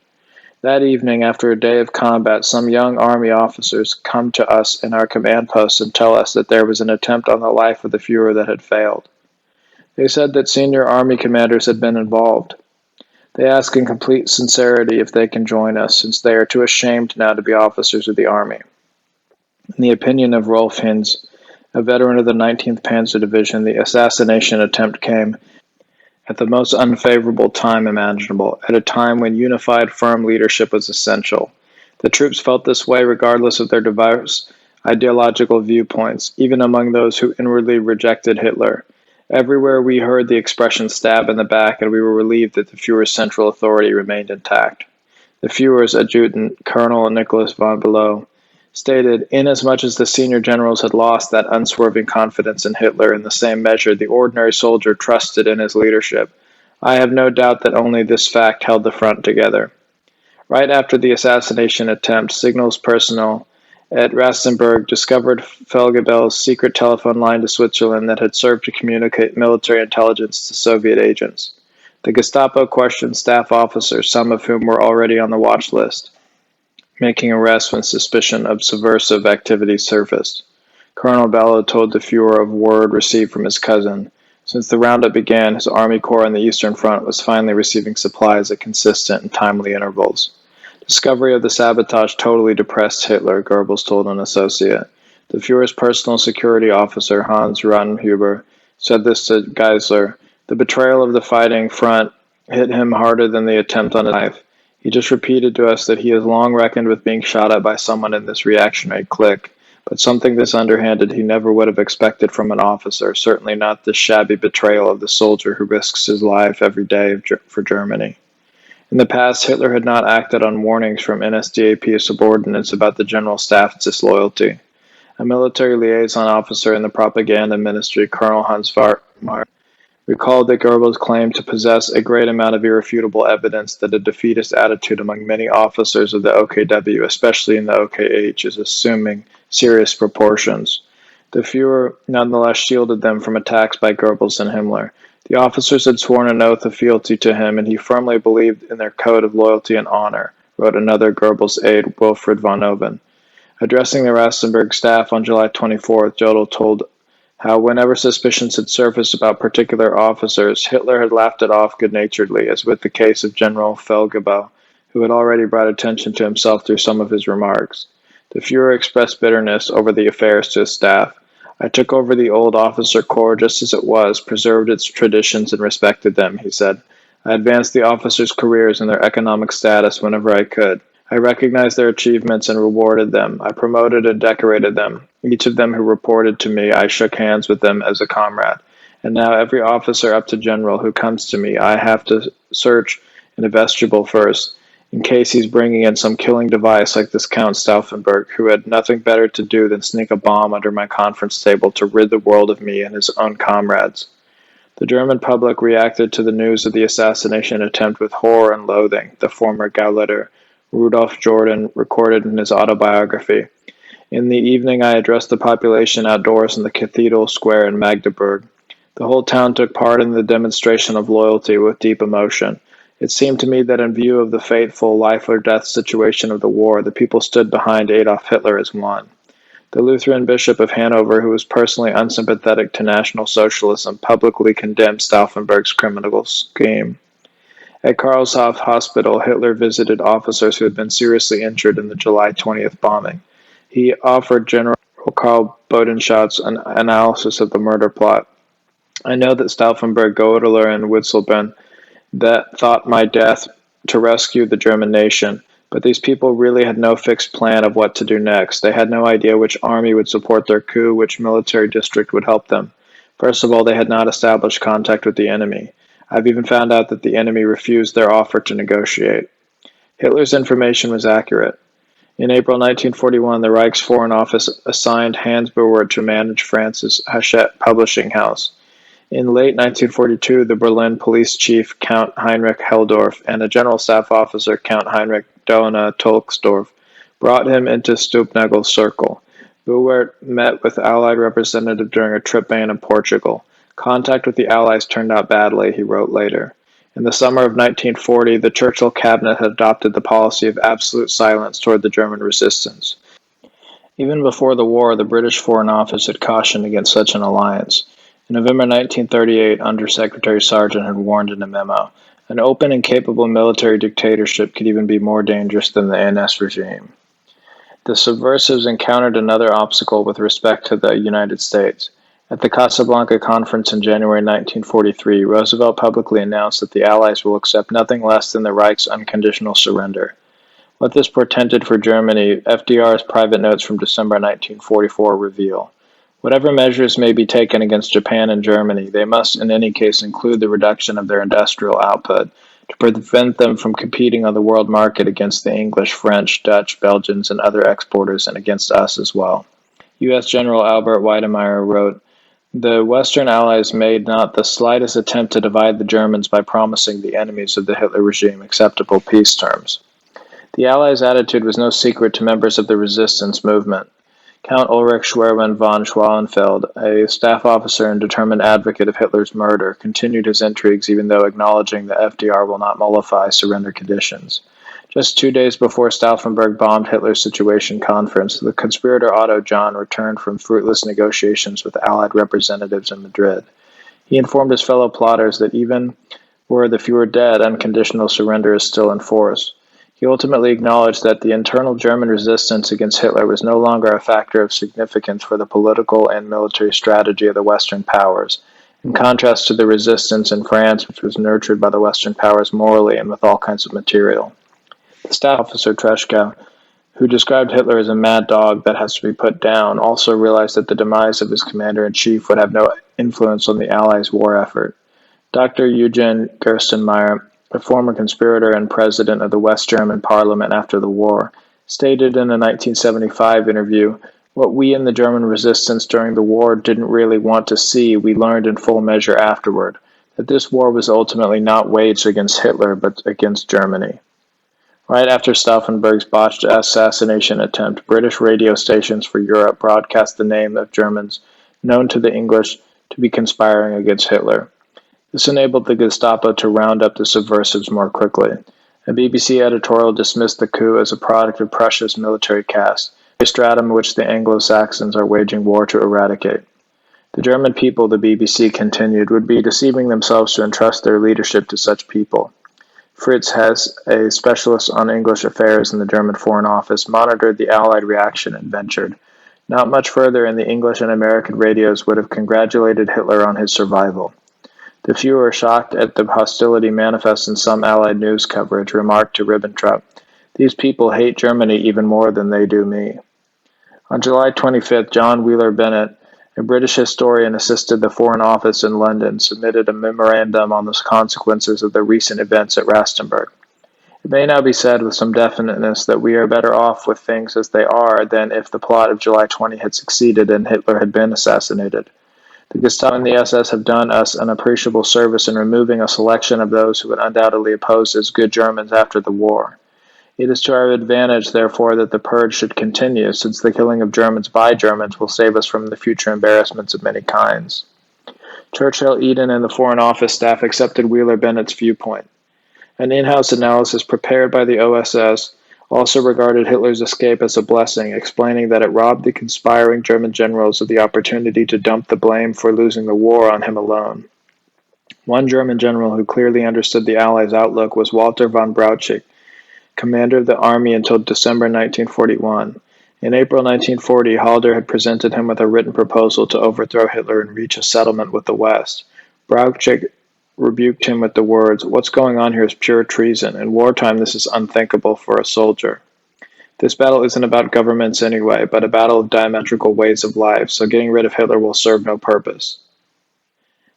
Speaker 1: That evening, after a day of combat, some young army officers come to us in our command posts and tell us that there was an attempt on the life of the Fuhrer that had failed. They said that senior army commanders had been involved. They ask in complete sincerity if they can join us, since they are too ashamed now to be officers of the army. In the opinion of Rolf Hinz, a veteran of the 19th Panzer Division, the assassination attempt came at the most unfavorable time imaginable, at a time when unified, firm leadership was essential. The troops felt this way regardless of their diverse ideological viewpoints, even among those who inwardly rejected Hitler. Everywhere we heard the expression "stab in the back," and we were relieved that the Fuhrer's central authority remained intact. The Fuhrer's adjutant, Colonel Nicholas von Below, stated, "Inasmuch as the senior generals had lost that unswerving confidence in Hitler, in the same measure the ordinary soldier trusted in his leadership. I have no doubt that only this fact held the front together." Right after the assassination attempt, signals personnel at Rastenburg discovered Felgebel's secret telephone line to Switzerland that had served to communicate military intelligence to Soviet agents. The Gestapo questioned staff officers, some of whom were already on the watch list, making arrests when suspicion of subversive activity surfaced. Colonel Bellow told the Fuhrer of word received from his cousin. Since the roundup began, his Army Corps on the Eastern Front was finally receiving supplies at consistent and timely intervals. Discovery of the sabotage totally depressed Hitler, Goebbels told an associate. The Fuhrer's personal security officer, Hans Rottenhuber, said this to Geisler. "The betrayal of the fighting front hit him harder than the attempt on a knife. He just repeated to us that he has long reckoned with being shot at by someone in this reactionary clique, but something this underhanded he never would have expected from an officer, certainly not this shabby betrayal of the soldier who risks his life every day for Germany. In the past, Hitler had not acted on warnings from NSDAP subordinates about the General Staff's disloyalty. A military liaison officer in the propaganda ministry, Colonel Hans Wartmeier, recalled that Goebbels claimed to possess a great amount of irrefutable evidence that a defeatist attitude among many officers of the OKW, especially in the OKH, is assuming serious proportions. The Fuhrer nonetheless shielded them from attacks by Goebbels and Himmler. The officers had sworn an oath of fealty to him, and he firmly believed in their code of loyalty and honor, wrote another Goebbels aide, Wilfried von Oven. Addressing the Rastenburg staff on July 24th, Jodl told how whenever suspicions had surfaced about particular officers, Hitler had laughed it off good-naturedly, as with the case of General Felgebau, who had already brought attention to himself through some of his remarks. The Fuhrer expressed bitterness over the affairs to his staff. I took over the old officer corps just as it was, preserved its traditions and respected them, he said. I advanced the officers' careers and their economic status whenever I could. I recognized their achievements and rewarded them. I promoted and decorated them. Each of them who reported to me, I shook hands with them as a comrade. And now every officer up to general who comes to me, I have to search in a vestibule first, in case he's bringing in some killing device like this Count Stauffenberg, who had nothing better to do than sneak a bomb under my conference table to rid the world of me and his own comrades. The German public reacted to the news of the assassination attempt with horror and loathing, the former Gauleiter Rudolf Jordan recorded in his autobiography. In the evening, I addressed the population outdoors in the Cathedral Square in Magdeburg. The whole town took part in the demonstration of loyalty with deep emotion. It seemed to me that in view of the fateful life-or-death situation of the war, the people stood behind Adolf Hitler as one. The Lutheran Bishop of Hanover, who was personally unsympathetic to National Socialism, publicly condemned Stauffenberg's criminal scheme. At Karlshof Hospital, Hitler visited officers who had been seriously injured in the July 20th bombing. He offered General Karl Bodenschatz an analysis of the murder plot. I know that Stauffenberg, Goedler, and Witzelben that thought my death to rescue the German nation, but these people really had no fixed plan of what to do next. They had no idea which army would support their coup, which military district would help them. First of all, they had not established contact with the enemy. I've even found out that the enemy refused their offer to negotiate. Hitler's information was accurate. In April 1941, the Reich's Foreign Office assigned Hans Bauer to manage France's Hachette publishing house. In late 1942, the Berlin police chief, Count Heinrich Helldorf, and a general staff officer, Count Heinrich Dohna Tolksdorf, brought him into Stubnagel's circle. Bauer met with Allied representatives during a trip ban in Portugal. Contact with the Allies turned out badly, he wrote later. In the summer of 1940, the Churchill cabinet had adopted the policy of absolute silence toward the German resistance. Even before the war, the British Foreign Office had cautioned against such an alliance. In November 1938, Under-Secretary Sargent had warned in a memo, an open and capable military dictatorship could even be more dangerous than the NS regime. The subversives encountered another obstacle with respect to the United States. At the Casablanca Conference in January 1943, Roosevelt publicly announced that the Allies will accept nothing less than the Reich's unconditional surrender. What this portended for Germany, FDR's private notes from December 1944 reveal. Whatever measures may be taken against Japan and Germany, they must in any case include the reduction of their industrial output to prevent them from competing on the world market against the English, French, Dutch, Belgians, and other exporters, and against us as well. U.S. General Albert Weidemeyer wrote, "The Western Allies made not the slightest attempt to divide the Germans by promising the enemies of the Hitler regime acceptable peace terms." The Allies' attitude was no secret to members of the resistance movement. Count Ulrich Schwerin von Schwalenfeld, a staff officer and determined advocate of Hitler's murder, continued his intrigues even though acknowledging that FDR will not mollify surrender conditions. Just 2 days before Stauffenberg bombed Hitler's Situation Conference, the conspirator Otto John returned from fruitless negotiations with Allied representatives in Madrid. He informed his fellow plotters that even were the Fuhrer dead, unconditional surrender is still in force. He ultimately acknowledged that the internal German resistance against Hitler was no longer a factor of significance for the political and military strategy of the Western powers, in contrast to the resistance in France, which was nurtured by the Western powers morally and with all kinds of material. The staff officer Treschko, who described Hitler as a mad dog that has to be put down, also realized that the demise of his commander-in-chief would have no influence on the Allies' war effort. Dr. Eugen Gerstenmaier, a former conspirator and president of the West German parliament after the war, stated in a 1975 interview, "What we in the German resistance during the war didn't really want to see, we learned in full measure afterward, that this war was ultimately not waged against Hitler, but against Germany." Right after Stauffenberg's botched assassination attempt, British radio stations for Europe broadcast the name of Germans known to the English to be conspiring against Hitler. This enabled the Gestapo to round up the subversives more quickly. A BBC editorial dismissed the coup as a product of Prussia's military caste, a stratum which the Anglo-Saxons are waging war to eradicate. The German people, the BBC continued, would be deceiving themselves to entrust their leadership to such people. Fritz Hess, a specialist on English affairs in the German Foreign Office, monitored the Allied reaction and ventured, "Not much further, and the English and American radios would have congratulated Hitler on his survival." The Führer, shocked at the hostility manifest in some Allied news coverage, remarked to Ribbentrop, "These people hate Germany even more than they do me." On July 25th, John Wheeler Bennett, a British historian assisted the Foreign Office in London, submitted a memorandum on the consequences of the recent events at Rastenburg. It may now be said with some definiteness that we are better off with things as they are than if the plot of July 20 had succeeded and Hitler had been assassinated. The Gestapo and the SS have done us an appreciable service in removing a selection of those who would undoubtedly oppose as good Germans after the war. It is to our advantage, therefore, that the purge should continue, since the killing of Germans by Germans will save us from the future embarrassments of many kinds. Churchill, Eden, and the Foreign Office staff accepted Wheeler Bennett's viewpoint. An in-house analysis prepared by the OSS also regarded Hitler's escape as a blessing, explaining that it robbed the conspiring German generals of the opportunity to dump the blame for losing the war on him alone. One German general who clearly understood the Allies' outlook was Walter von Brauchig, commander of the army until December 1941. In April 1940, Halder had presented him with a written proposal to overthrow Hitler and reach a settlement with the West. Brauchig rebuked him with the words, "What's going on here is pure treason. In wartime, this is unthinkable for a soldier. This battle isn't about governments anyway, but a battle of diametrical ways of life, so getting rid of Hitler will serve no purpose."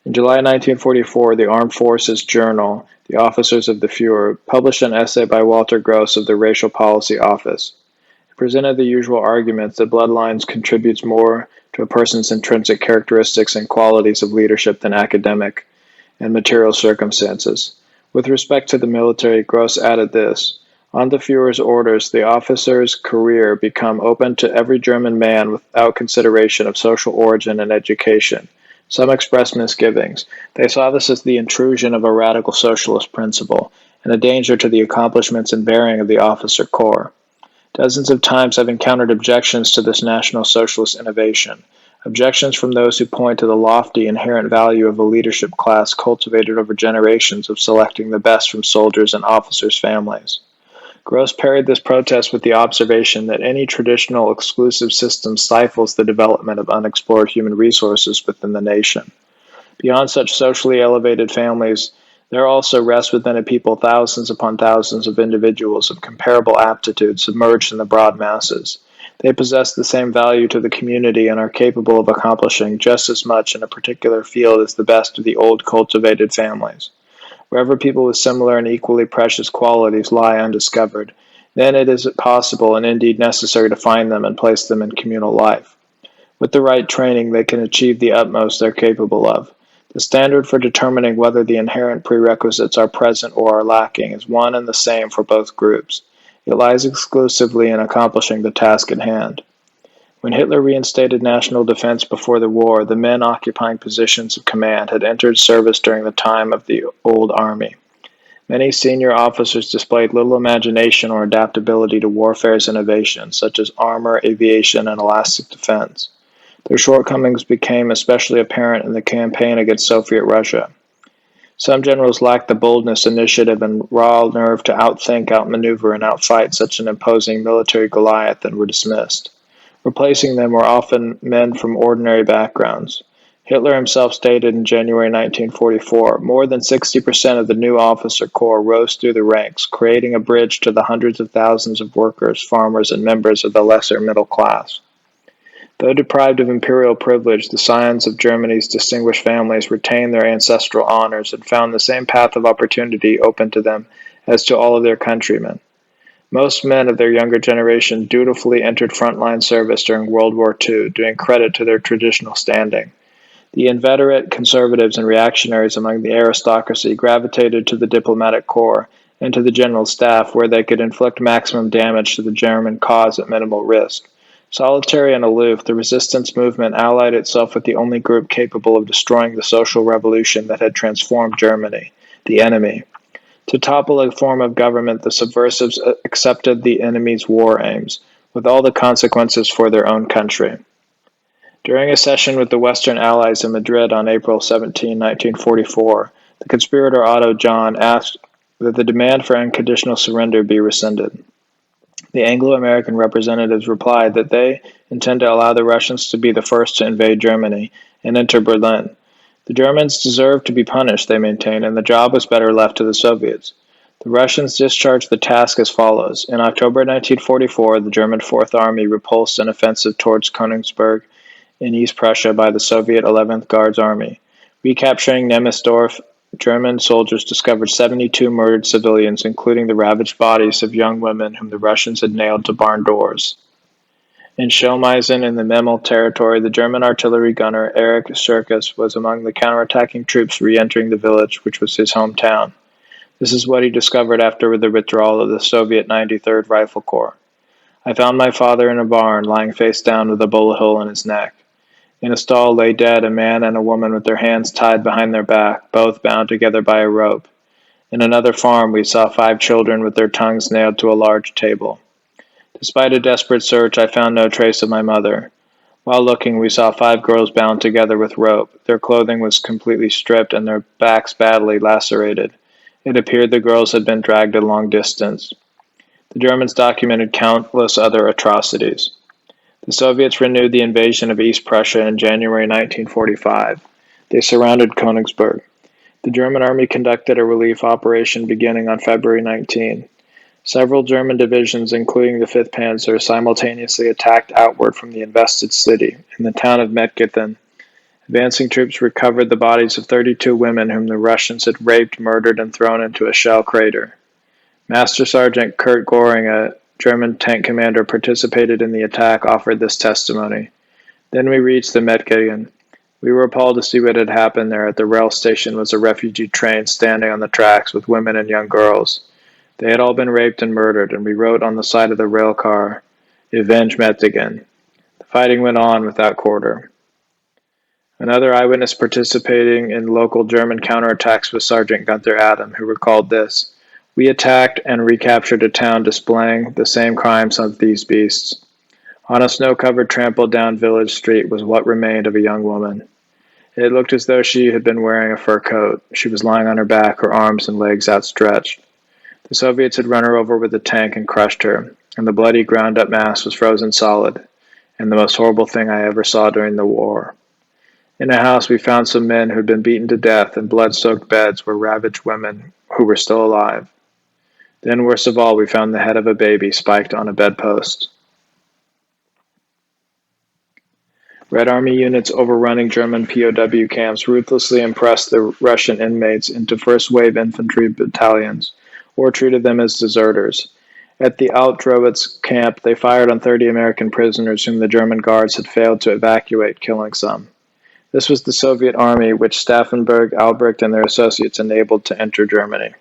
Speaker 1: In July 1944, the Armed Forces Journal, the Officers of the Führer, published an essay by Walter Gross of the Racial Policy Office. It presented the usual arguments that bloodlines contributes more to a person's intrinsic characteristics and qualities of leadership than academic and material circumstances. With respect to the military, Gross added this, "On the Führer's orders, the officer's career became open to every German man without consideration of social origin and education. Some expressed misgivings. They saw this as the intrusion of a radical socialist principle, and a danger to the accomplishments and bearing of the officer corps. Dozens of times I've encountered objections to this National Socialist innovation, objections from those who point to the lofty inherent value of a leadership class cultivated over generations of selecting the best from soldiers and officers' families." Gross parried this protest with the observation that any traditional exclusive system stifles the development of unexplored human resources within the nation. Beyond such socially elevated families, there also rest within a people thousands upon thousands of individuals of comparable aptitude submerged in the broad masses. They possess the same value to the community and are capable of accomplishing just as much in a particular field as the best of the old cultivated families. Wherever people with similar and equally precious qualities lie undiscovered, then it is possible and indeed necessary to find them and place them in communal life. With the right training, they can achieve the utmost they're capable of. The standard for determining whether the inherent prerequisites are present or are lacking is one and the same for both groups. It lies exclusively in accomplishing the task at hand. When Hitler reinstated national defense before the war, the men occupying positions of command had entered service during the time of the old army. Many senior officers displayed little imagination or adaptability to warfare's innovations, such as armor, aviation, and elastic defense. Their shortcomings became especially apparent in the campaign against Soviet Russia. Some generals lacked the boldness, initiative, and raw nerve to outthink, outmaneuver, and outfight such an imposing military Goliath and were dismissed. Replacing them were often men from ordinary backgrounds. Hitler himself stated in January 1944, more than 60% of the new officer corps rose through the ranks, creating a bridge to the hundreds of thousands of workers, farmers, and members of the lesser middle class. Though deprived of imperial privilege, the scions of Germany's distinguished families retained their ancestral honors and found the same path of opportunity open to them as to all of their countrymen. Most men of their younger generation dutifully entered frontline service during World War II, doing credit to their traditional standing. The inveterate conservatives and reactionaries among the aristocracy gravitated to the diplomatic corps and to the general staff, where they could inflict maximum damage to the German cause at minimal risk. Solitary and aloof, the resistance movement allied itself with the only group capable of destroying the social revolution that had transformed Germany, the enemy. To topple a form of government, the subversives accepted the enemy's war aims, with all the consequences for their own country. During a session with the Western Allies in Madrid on April 17, 1944, the conspirator Otto John asked that the demand for unconditional surrender be rescinded. The Anglo-American representatives replied that they intend to allow the Russians to be the first to invade Germany and enter Berlin. The Germans deserved to be punished, they maintained, and the job was better left to the Soviets. The Russians discharged the task as follows. In October 1944, the German Fourth Army repulsed an offensive towards Königsberg in East Prussia by the Soviet 11th Guards Army. Recapturing Nemersdorf, German soldiers discovered 72 murdered civilians, including the ravaged bodies of young women whom the Russians had nailed to barn doors. In Schilmeisen in the Memel territory, the German artillery gunner Erich Schurkes was among the counterattacking troops re-entering the village, which was his hometown. This is what he discovered after the withdrawal of the Soviet 93rd Rifle Corps. I found my father in a barn, lying face down with a bullet hole in his neck. In a stall lay dead a man and a woman with their hands tied behind their back, both bound together by a rope. In another farm, we saw 5 children with their tongues nailed to a large table. Despite a desperate search, I found no trace of my mother. While looking, we saw 5 girls bound together with rope. Their clothing was completely stripped and their backs badly lacerated. It appeared the girls had been dragged a long distance. The Germans documented countless other atrocities. The Soviets renewed the invasion of East Prussia in January 1945. They surrounded Königsberg. The German army conducted a relief operation beginning on February 19. Several German divisions, including the 5th Panzer, simultaneously attacked outward from the invested city, in the town of Mettgitten. Advancing troops recovered the bodies of 32 women whom the Russians had raped, murdered, and thrown into a shell crater. Master Sergeant Kurt Göring, a German tank commander participated in the attack, offered this testimony. Then we reached the Mettgitten. We were appalled to see what had happened there. At the rail station was a refugee train standing on the tracks with women and young girls. They had all been raped and murdered, and we wrote on the side of the rail car, "Avenge Mettgitten." The fighting went on without quarter. Another eyewitness participating in local German counterattacks was Sergeant Gunther Adam, who recalled this. We attacked and recaptured a town displaying the same crimes of these beasts. On a snow-covered, trampled-down village street was what remained of a young woman. It looked as though she had been wearing a fur coat. She was lying on her back, her arms and legs outstretched. The Soviets had run her over with a tank and crushed her, and the bloody, ground-up mass was frozen solid, and the most horrible thing I ever saw during the war. In a house, we found some men who had been beaten to death, and blood-soaked beds were ravaged women who were still alive. Then, worst of all, we found the head of a baby spiked on a bedpost. Red Army units overrunning German POW camps ruthlessly impressed the Russian inmates into first-wave infantry battalions, or treated them as deserters. At the Alt-Drowitz camp, they fired on 30 American prisoners whom the German guards had failed to evacuate, killing some. This was the Soviet army which Stauffenberg, Albrecht, and their associates enabled to enter Germany.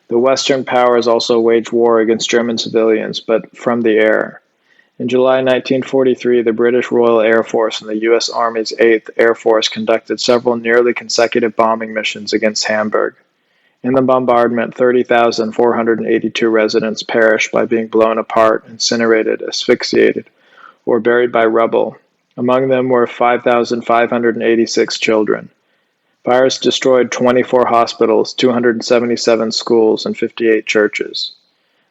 Speaker 1: The Western powers also waged war against German civilians, but from the air. In July 1943, the British Royal Air Force and the U.S. Army's 8th Air Force conducted several nearly consecutive bombing missions against Hamburg. In the bombardment, 30,482 residents perished by being blown apart, incinerated, asphyxiated, or buried by rubble. Among them were 5,586 children. Fires destroyed 24 hospitals, 277 schools, and 58 churches.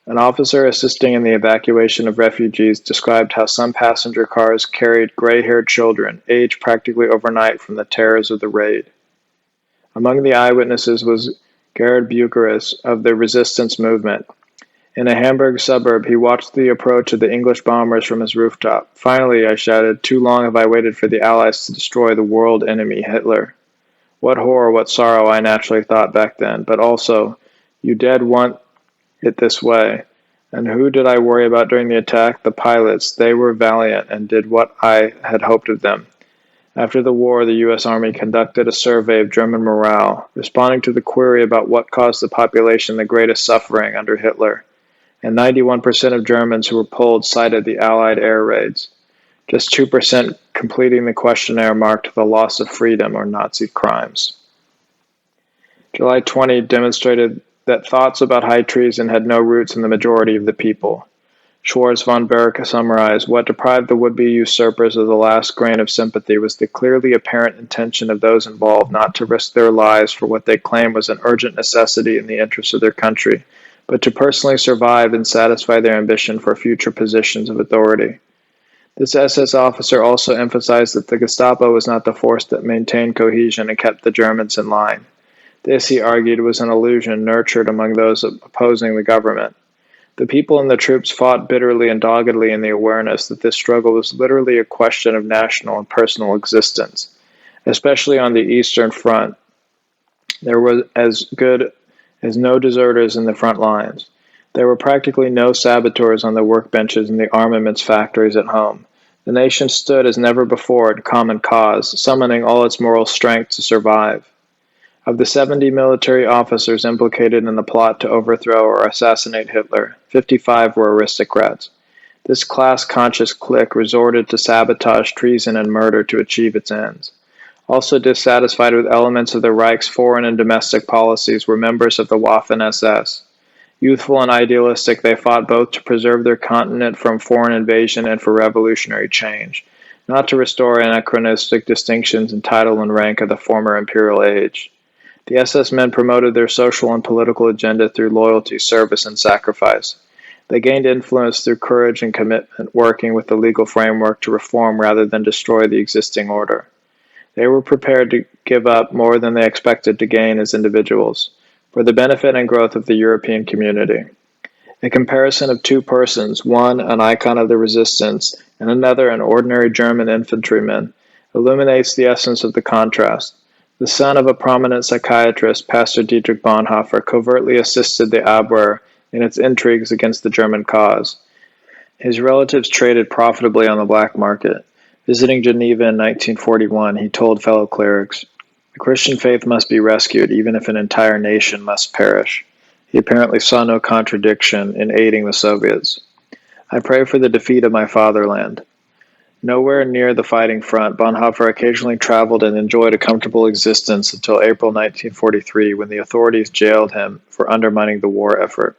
Speaker 1: An officer assisting in the evacuation of refugees described how some passenger cars carried gray-haired children, aged practically overnight from the terrors of the raid. Among the eyewitnesses was Gerard Bucharest of the resistance movement. In a Hamburg suburb, he watched the approach of the English bombers from his rooftop. "Finally," I shouted, "too long have I waited for the Allies to destroy the world enemy, Hitler." What horror, what sorrow, I naturally thought back then, but also, you dead want it this way. And who did I worry about during the attack? The pilots. They were valiant and did what I had hoped of them. After the war, the U.S. Army conducted a survey of German morale, responding to the query about what caused the population the greatest suffering under Hitler. And 91% of Germans who were polled cited the Allied air raids. Just 2% completing the questionnaire marked the loss of freedom or Nazi crimes. July 20 demonstrated that thoughts about high treason had no roots in the majority of the people. Schwarz von Berg summarized, what deprived the would-be usurpers of the last grain of sympathy was the clearly apparent intention of those involved not to risk their lives for what they claimed was an urgent necessity in the interests of their country, but to personally survive and satisfy their ambition for future positions of authority. This SS officer also emphasized that the Gestapo was not the force that maintained cohesion and kept the Germans in line. This, he argued, was an illusion nurtured among those opposing the government. The people and the troops fought bitterly and doggedly in the awareness that this struggle was literally a question of national and personal existence. Especially on the Eastern Front, there were as good as no deserters in the front lines. There were practically no saboteurs on the workbenches in the armaments factories at home. The nation stood as never before at common cause, summoning all its moral strength to survive. Of the 70 military officers implicated in the plot to overthrow or assassinate Hitler, 55 were aristocrats. This class-conscious clique resorted to sabotage, treason, and murder to achieve its ends. Also dissatisfied with elements of the Reich's foreign and domestic policies were members of the Waffen-SS. Youthful and idealistic, they fought both to preserve their continent from foreign invasion and for revolutionary change, not to restore anachronistic distinctions in title and rank of the former imperial age. The SS men promoted their social and political agenda through loyalty, service, and sacrifice. They gained influence through courage and commitment, working with the legal framework to reform rather than destroy the existing order. They were prepared to give up more than they expected to gain as individuals, for the benefit and growth of the European community. A comparison of two persons, one an icon of the resistance and another an ordinary German infantryman, illuminates the essence of the contrast. The son of a prominent psychiatrist, Pastor Dietrich Bonhoeffer, covertly assisted the Abwehr in its intrigues against the German cause. His relatives traded profitably on the black market. Visiting Geneva in 1941, he told fellow clerics, "The Christian faith must be rescued, even if an entire nation must perish." He apparently saw no contradiction in aiding the Soviets. "I pray for the defeat of my fatherland." Nowhere near the fighting front, Bonhoeffer occasionally traveled and enjoyed a comfortable existence until April 1943, when the authorities jailed him for undermining the war effort.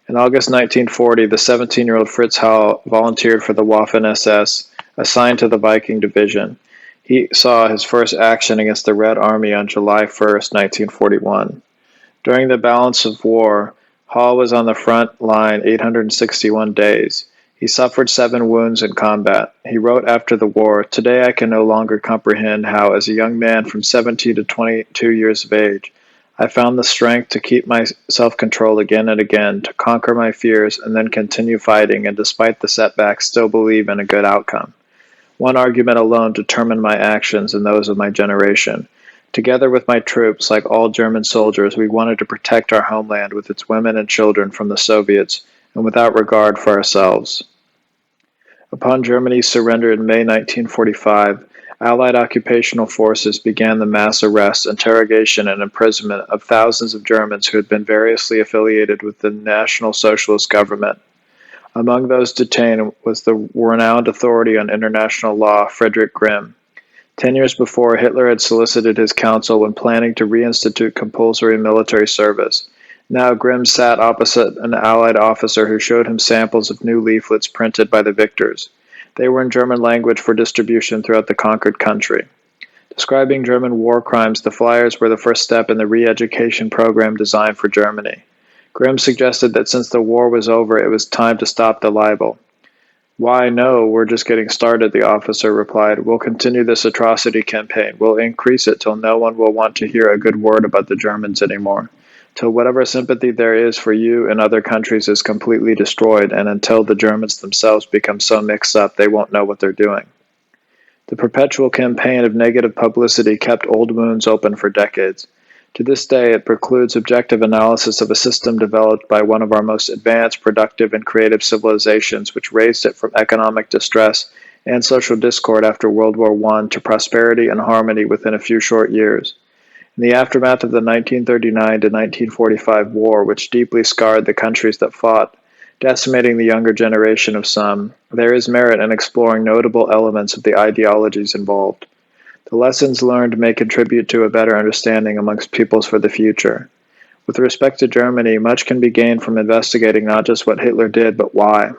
Speaker 1: In August 1940, the 17-year-old Fritz Hall volunteered for the Waffen-SS, assigned to the Viking Division. He saw his first action against the Red Army on July 1, 1941. During the balance of war, Hall was on the front line 861 days. He suffered 7 wounds in combat. He wrote after the war, "Today I can no longer comprehend how, as a young man from 17 to 22 years of age, I found the strength to keep my self-control again and again, to conquer my fears and then continue fighting, and despite the setbacks still believe in a good outcome. One argument alone determined my actions and those of my generation. Together with my troops, like all German soldiers, we wanted to protect our homeland with its women and children from the Soviets, and without regard for ourselves." Upon Germany's surrender in May 1945, Allied occupational forces began the mass arrest, interrogation, and imprisonment of thousands of Germans who had been variously affiliated with the National Socialist government. Among those detained was the renowned authority on international law, Friedrich Grimm. 10 years before, Hitler had solicited his counsel when planning to reinstitute compulsory military service. Now Grimm sat opposite an Allied officer who showed him samples of new leaflets printed by the victors. They were in German language for distribution throughout the conquered country. Describing German war crimes, the flyers were the first step in the re-education program designed for Germany. Grimm suggested that since the war was over, it was time to stop the libel. "Why, no, we're just getting started," the officer replied. "We'll continue this atrocity campaign. We'll increase it till no one will want to hear a good word about the Germans anymore, till whatever sympathy there is for you and other countries is completely destroyed, and until the Germans themselves become so mixed up they won't know what they're doing." The perpetual campaign of negative publicity kept old wounds open for decades. To this day, it precludes objective analysis of a system developed by one of our most advanced, productive, and creative civilizations, which raised it from economic distress and social discord after World War I to prosperity and harmony within a few short years. In the aftermath of the 1939 to 1945 war, which deeply scarred the countries that fought, decimating the younger generation of some, there is merit in exploring notable elements of the ideologies involved. The lessons learned may contribute to a better understanding amongst peoples for the future. With respect to Germany, much can be gained from investigating not just what Hitler did, but why.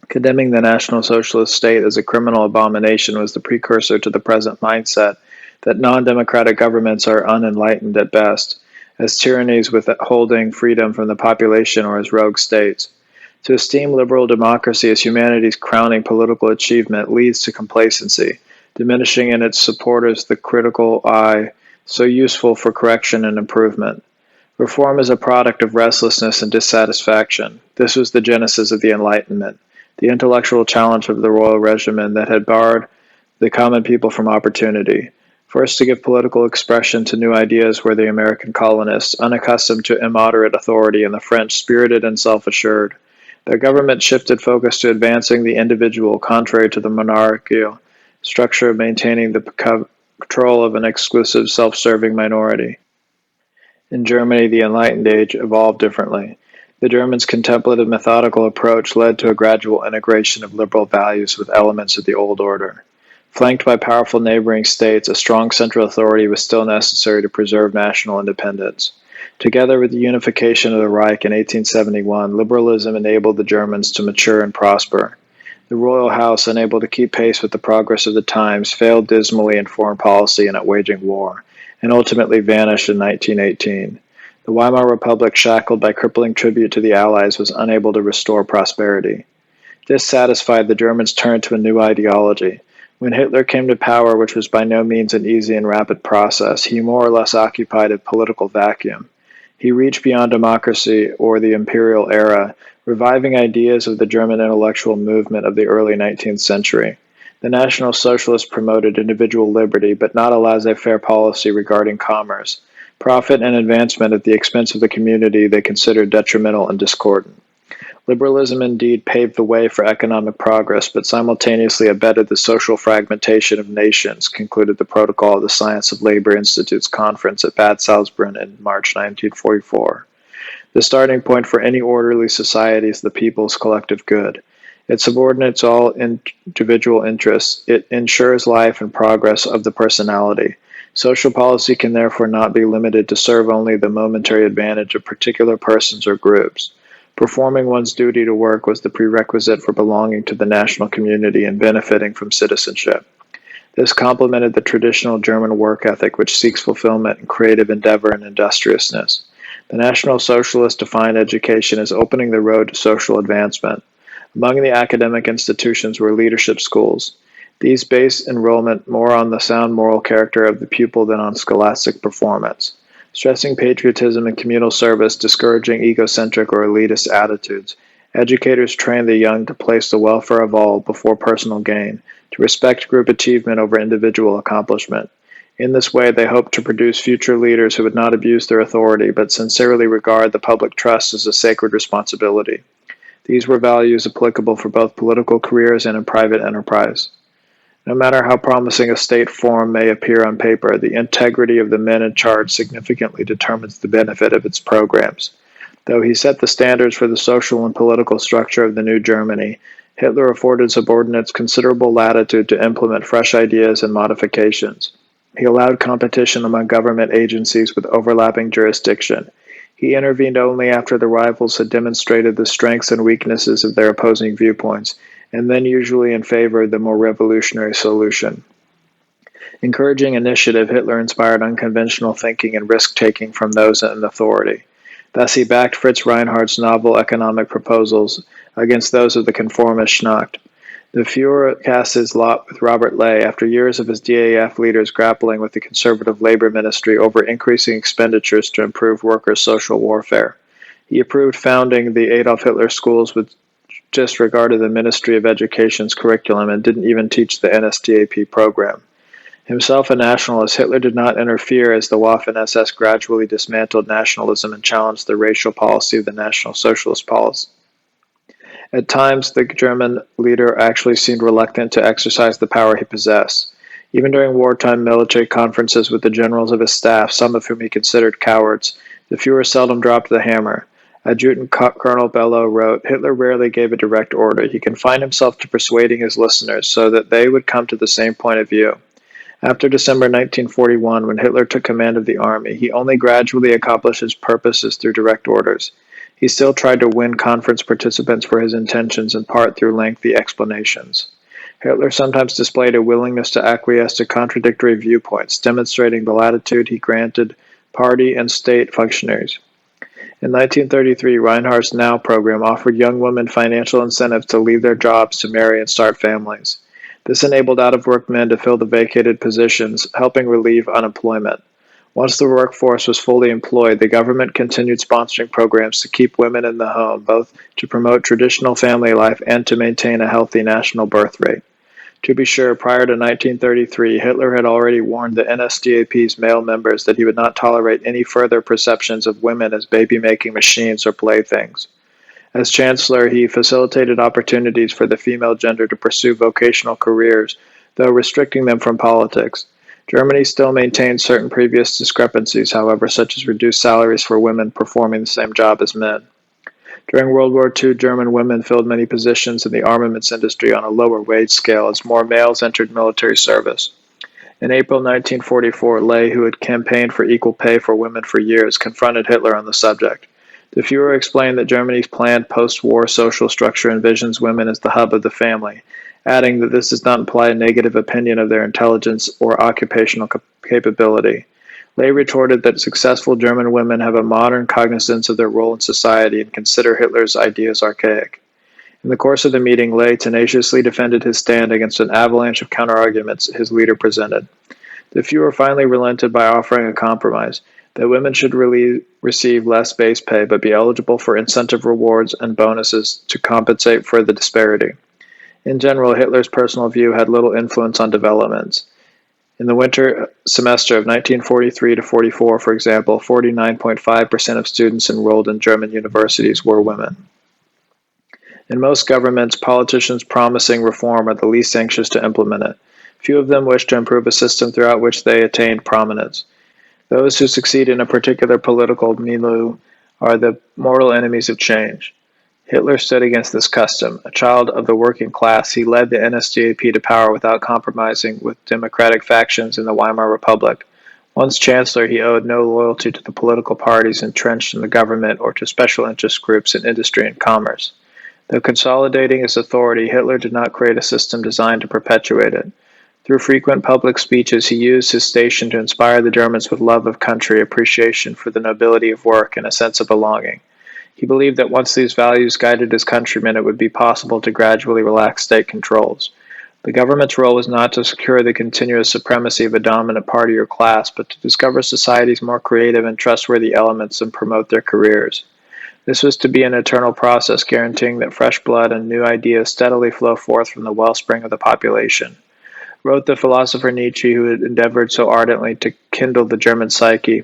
Speaker 1: Condemning the National Socialist state as a criminal abomination was the precursor to the present mindset that non-democratic governments are unenlightened at best, as tyrannies withholding freedom from the population or as rogue states. To esteem liberal democracy as humanity's crowning political achievement leads to complacency, diminishing in its supporters the critical eye so useful for correction and improvement. Reform is a product of restlessness and dissatisfaction. This was the genesis of the Enlightenment, the intellectual challenge of the royal regimen that had barred the common people from opportunity. First to give political expression to new ideas were the American colonists, unaccustomed to immoderate authority, and the French, spirited and self-assured. Their government shifted focus to advancing the individual, contrary to the monarchical structure of maintaining the control of an exclusive, self-serving minority. In Germany, the Enlightened Age evolved differently. The Germans' contemplative, methodical approach led to a gradual integration of liberal values with elements of the old order. Flanked by powerful neighboring states, a strong central authority was still necessary to preserve national independence. Together with the unification of the Reich in 1871, liberalism enabled the Germans to mature and prosper. The royal house, unable to keep pace with the progress of the times, failed dismally in foreign policy and at waging war, and ultimately vanished in 1918. The Weimar Republic, shackled by crippling tribute to the Allies, was unable to restore prosperity. Dissatisfied, the Germans turned to a new ideology. When Hitler came to power, which was by no means an easy and rapid process, he more or less occupied a political vacuum. He reached beyond democracy or the imperial era, reviving ideas of the German intellectual movement of the early 19th century. The National Socialists promoted individual liberty, but not a laissez-faire policy regarding commerce. Profit and advancement at the expense of the community they considered detrimental and discordant. Liberalism indeed paved the way for economic progress, but simultaneously abetted the social fragmentation of nations, concluded the protocol of the Science of Labor Institute's conference at Bad Salzbrunn in March 1944. The starting point for any orderly society is the people's collective good. It subordinates all individual interests. It ensures life and progress of the personality. Social policy can therefore not be limited to serve only the momentary advantage of particular persons or groups. Performing one's duty to work was the prerequisite for belonging to the national community and benefiting from citizenship. This complemented the traditional German work ethic, which seeks fulfillment in creative endeavor and industriousness. The National Socialists defined education as opening the road to social advancement. Among the academic institutions were leadership schools. These based enrollment more on the sound moral character of the pupil than on scholastic performance. Stressing patriotism and communal service, discouraging egocentric or elitist attitudes, educators train the young to place the welfare of all before personal gain, to respect group achievement over individual accomplishment. In this way, they hope to produce future leaders who would not abuse their authority, but sincerely regard the public trust as a sacred responsibility. These were values applicable for both political careers and in private enterprise. No matter how promising a state form may appear on paper, the integrity of the men in charge significantly determines the benefit of its programs. Though he set the standards for the social and political structure of the new Germany, Hitler afforded subordinates considerable latitude to implement fresh ideas and modifications. He allowed competition among government agencies with overlapping jurisdiction. He intervened only after the rivals had demonstrated the strengths and weaknesses of their opposing viewpoints, and then usually in favor of the more revolutionary solution. Encouraging initiative, Hitler inspired unconventional thinking and risk-taking from those in authority. Thus, he backed Fritz Reinhardt's novel economic proposals against those of the conformist Schnacht. The Fuhrer cast his lot with Robert Ley after years of his DAF leaders grappling with the conservative labor ministry over increasing expenditures to improve workers' social warfare. He approved founding the Adolf Hitler schools but disregarded the Ministry of Education's curriculum and didn't even teach the NSDAP program. Himself a nationalist, Hitler did not interfere as the Waffen-SS gradually dismantled nationalism and challenged the racial policy of the National Socialist policy. At times, the German leader actually seemed reluctant to exercise the power he possessed. Even during wartime military conferences with the generals of his staff, some of whom he considered cowards, the Fuhrer seldom dropped the hammer. Adjutant Colonel Bellow wrote, "Hitler rarely gave a direct order. He confined himself to persuading his listeners so that they would come to the same point of view." After December 1941, when Hitler took command of the army, he only gradually accomplished his purposes through direct orders. He still tried to win conference participants for his intentions, in part through lengthy explanations. Hitler sometimes displayed a willingness to acquiesce to contradictory viewpoints, demonstrating the latitude he granted party and state functionaries. In 1933, Reinhardt's Now program offered young women financial incentives to leave their jobs to marry and start families. This enabled out-of-work men to fill the vacated positions, helping relieve unemployment. Once the workforce was fully employed, the government continued sponsoring programs to keep women in the home, both to promote traditional family life and to maintain a healthy national birth rate. To be sure, prior to 1933, Hitler had already warned the NSDAP's male members that he would not tolerate any further perceptions of women as baby-making machines or playthings. As Chancellor, he facilitated opportunities for the female gender to pursue vocational careers, though restricting them from politics. Germany still maintained certain previous discrepancies, however, such as reduced salaries for women performing the same job as men. During World War II, German women filled many positions in the armaments industry on a lower wage scale as more males entered military service. In April 1944, Ley, who had campaigned for equal pay for women for years, confronted Hitler on the subject. The Fuhrer explained that Germany's planned post-war social structure envisions women as the hub of the family, adding that this does not imply a negative opinion of their intelligence or occupational capability. Ley retorted that successful German women have a modern cognizance of their role in society and consider Hitler's ideas archaic. In the course of the meeting, Ley tenaciously defended his stand against an avalanche of counterarguments his leader presented. The Fuhrer finally relented by offering a compromise, that women should receive less base pay but be eligible for incentive rewards and bonuses to compensate for the disparity. In general, Hitler's personal view had little influence on developments. In the winter semester of 1943 to 44, for example, 49.5% of students enrolled in German universities were women. In most governments, politicians promising reform are the least anxious to implement it. Few of them wish to improve a system throughout which they attained prominence. Those who succeed in a particular political milieu are the mortal enemies of change. Hitler stood against this custom. A child of the working class, he led the NSDAP to power without compromising with democratic factions in the Weimar Republic. Once chancellor, he owed no loyalty to the political parties entrenched in the government or to special interest groups in industry and commerce. Though consolidating his authority, Hitler did not create a system designed to perpetuate it. Through frequent public speeches, he used his station to inspire the Germans with love of country, appreciation for the nobility of work, and a sense of belonging. He believed that once these values guided his countrymen, it would be possible to gradually relax state controls. The government's role was not to secure the continuous supremacy of a dominant party or class, but to discover society's more creative and trustworthy elements and promote their careers. This was to be an eternal process, guaranteeing that fresh blood and new ideas steadily flow forth from the wellspring of the population. Wrote the philosopher Nietzsche, who had endeavored so ardently to kindle the German psyche,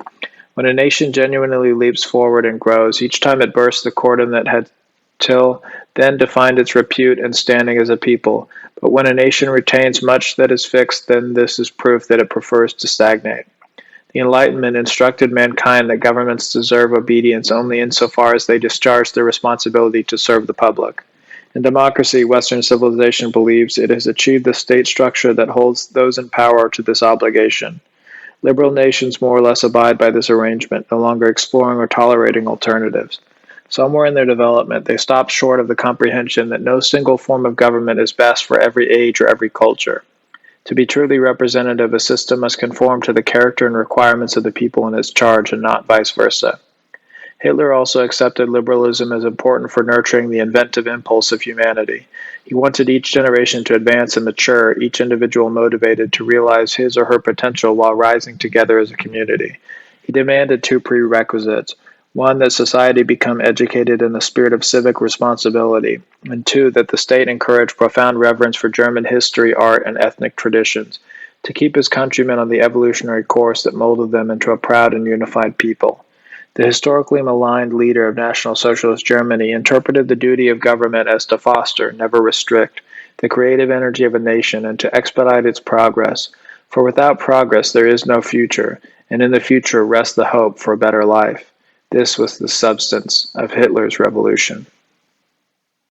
Speaker 1: "When a nation genuinely leaps forward and grows, each time it bursts the cordon that had till then defined its repute and standing as a people. But when a nation retains much that is fixed, then this is proof that it prefers to stagnate." The Enlightenment instructed mankind that governments deserve obedience only insofar as they discharge their responsibility to serve the public. In democracy, Western civilization believes it has achieved the state structure that holds those in power to this obligation. Liberal nations more or less abide by this arrangement, no longer exploring or tolerating alternatives. Somewhere in their development, they stop short of the comprehension that no single form of government is best for every age or every culture. To be truly representative, a system must conform to the character and requirements of the people in its charge and not vice versa. Hitler also accepted liberalism as important for nurturing the inventive impulse of humanity. He wanted each generation to advance and mature, each individual motivated to realize his or her potential while rising together as a community. He demanded two prerequisites: one, that society become educated in the spirit of civic responsibility, and two, that the state encourage profound reverence for German history, art, and ethnic traditions, to keep his countrymen on the evolutionary course that molded them into a proud and unified people. The historically maligned leader of National Socialist Germany interpreted the duty of government as to foster, never restrict, the creative energy of a nation and to expedite its progress. For without progress there is no future, and in the future rests the hope for a better life. This was the substance of Hitler's revolution.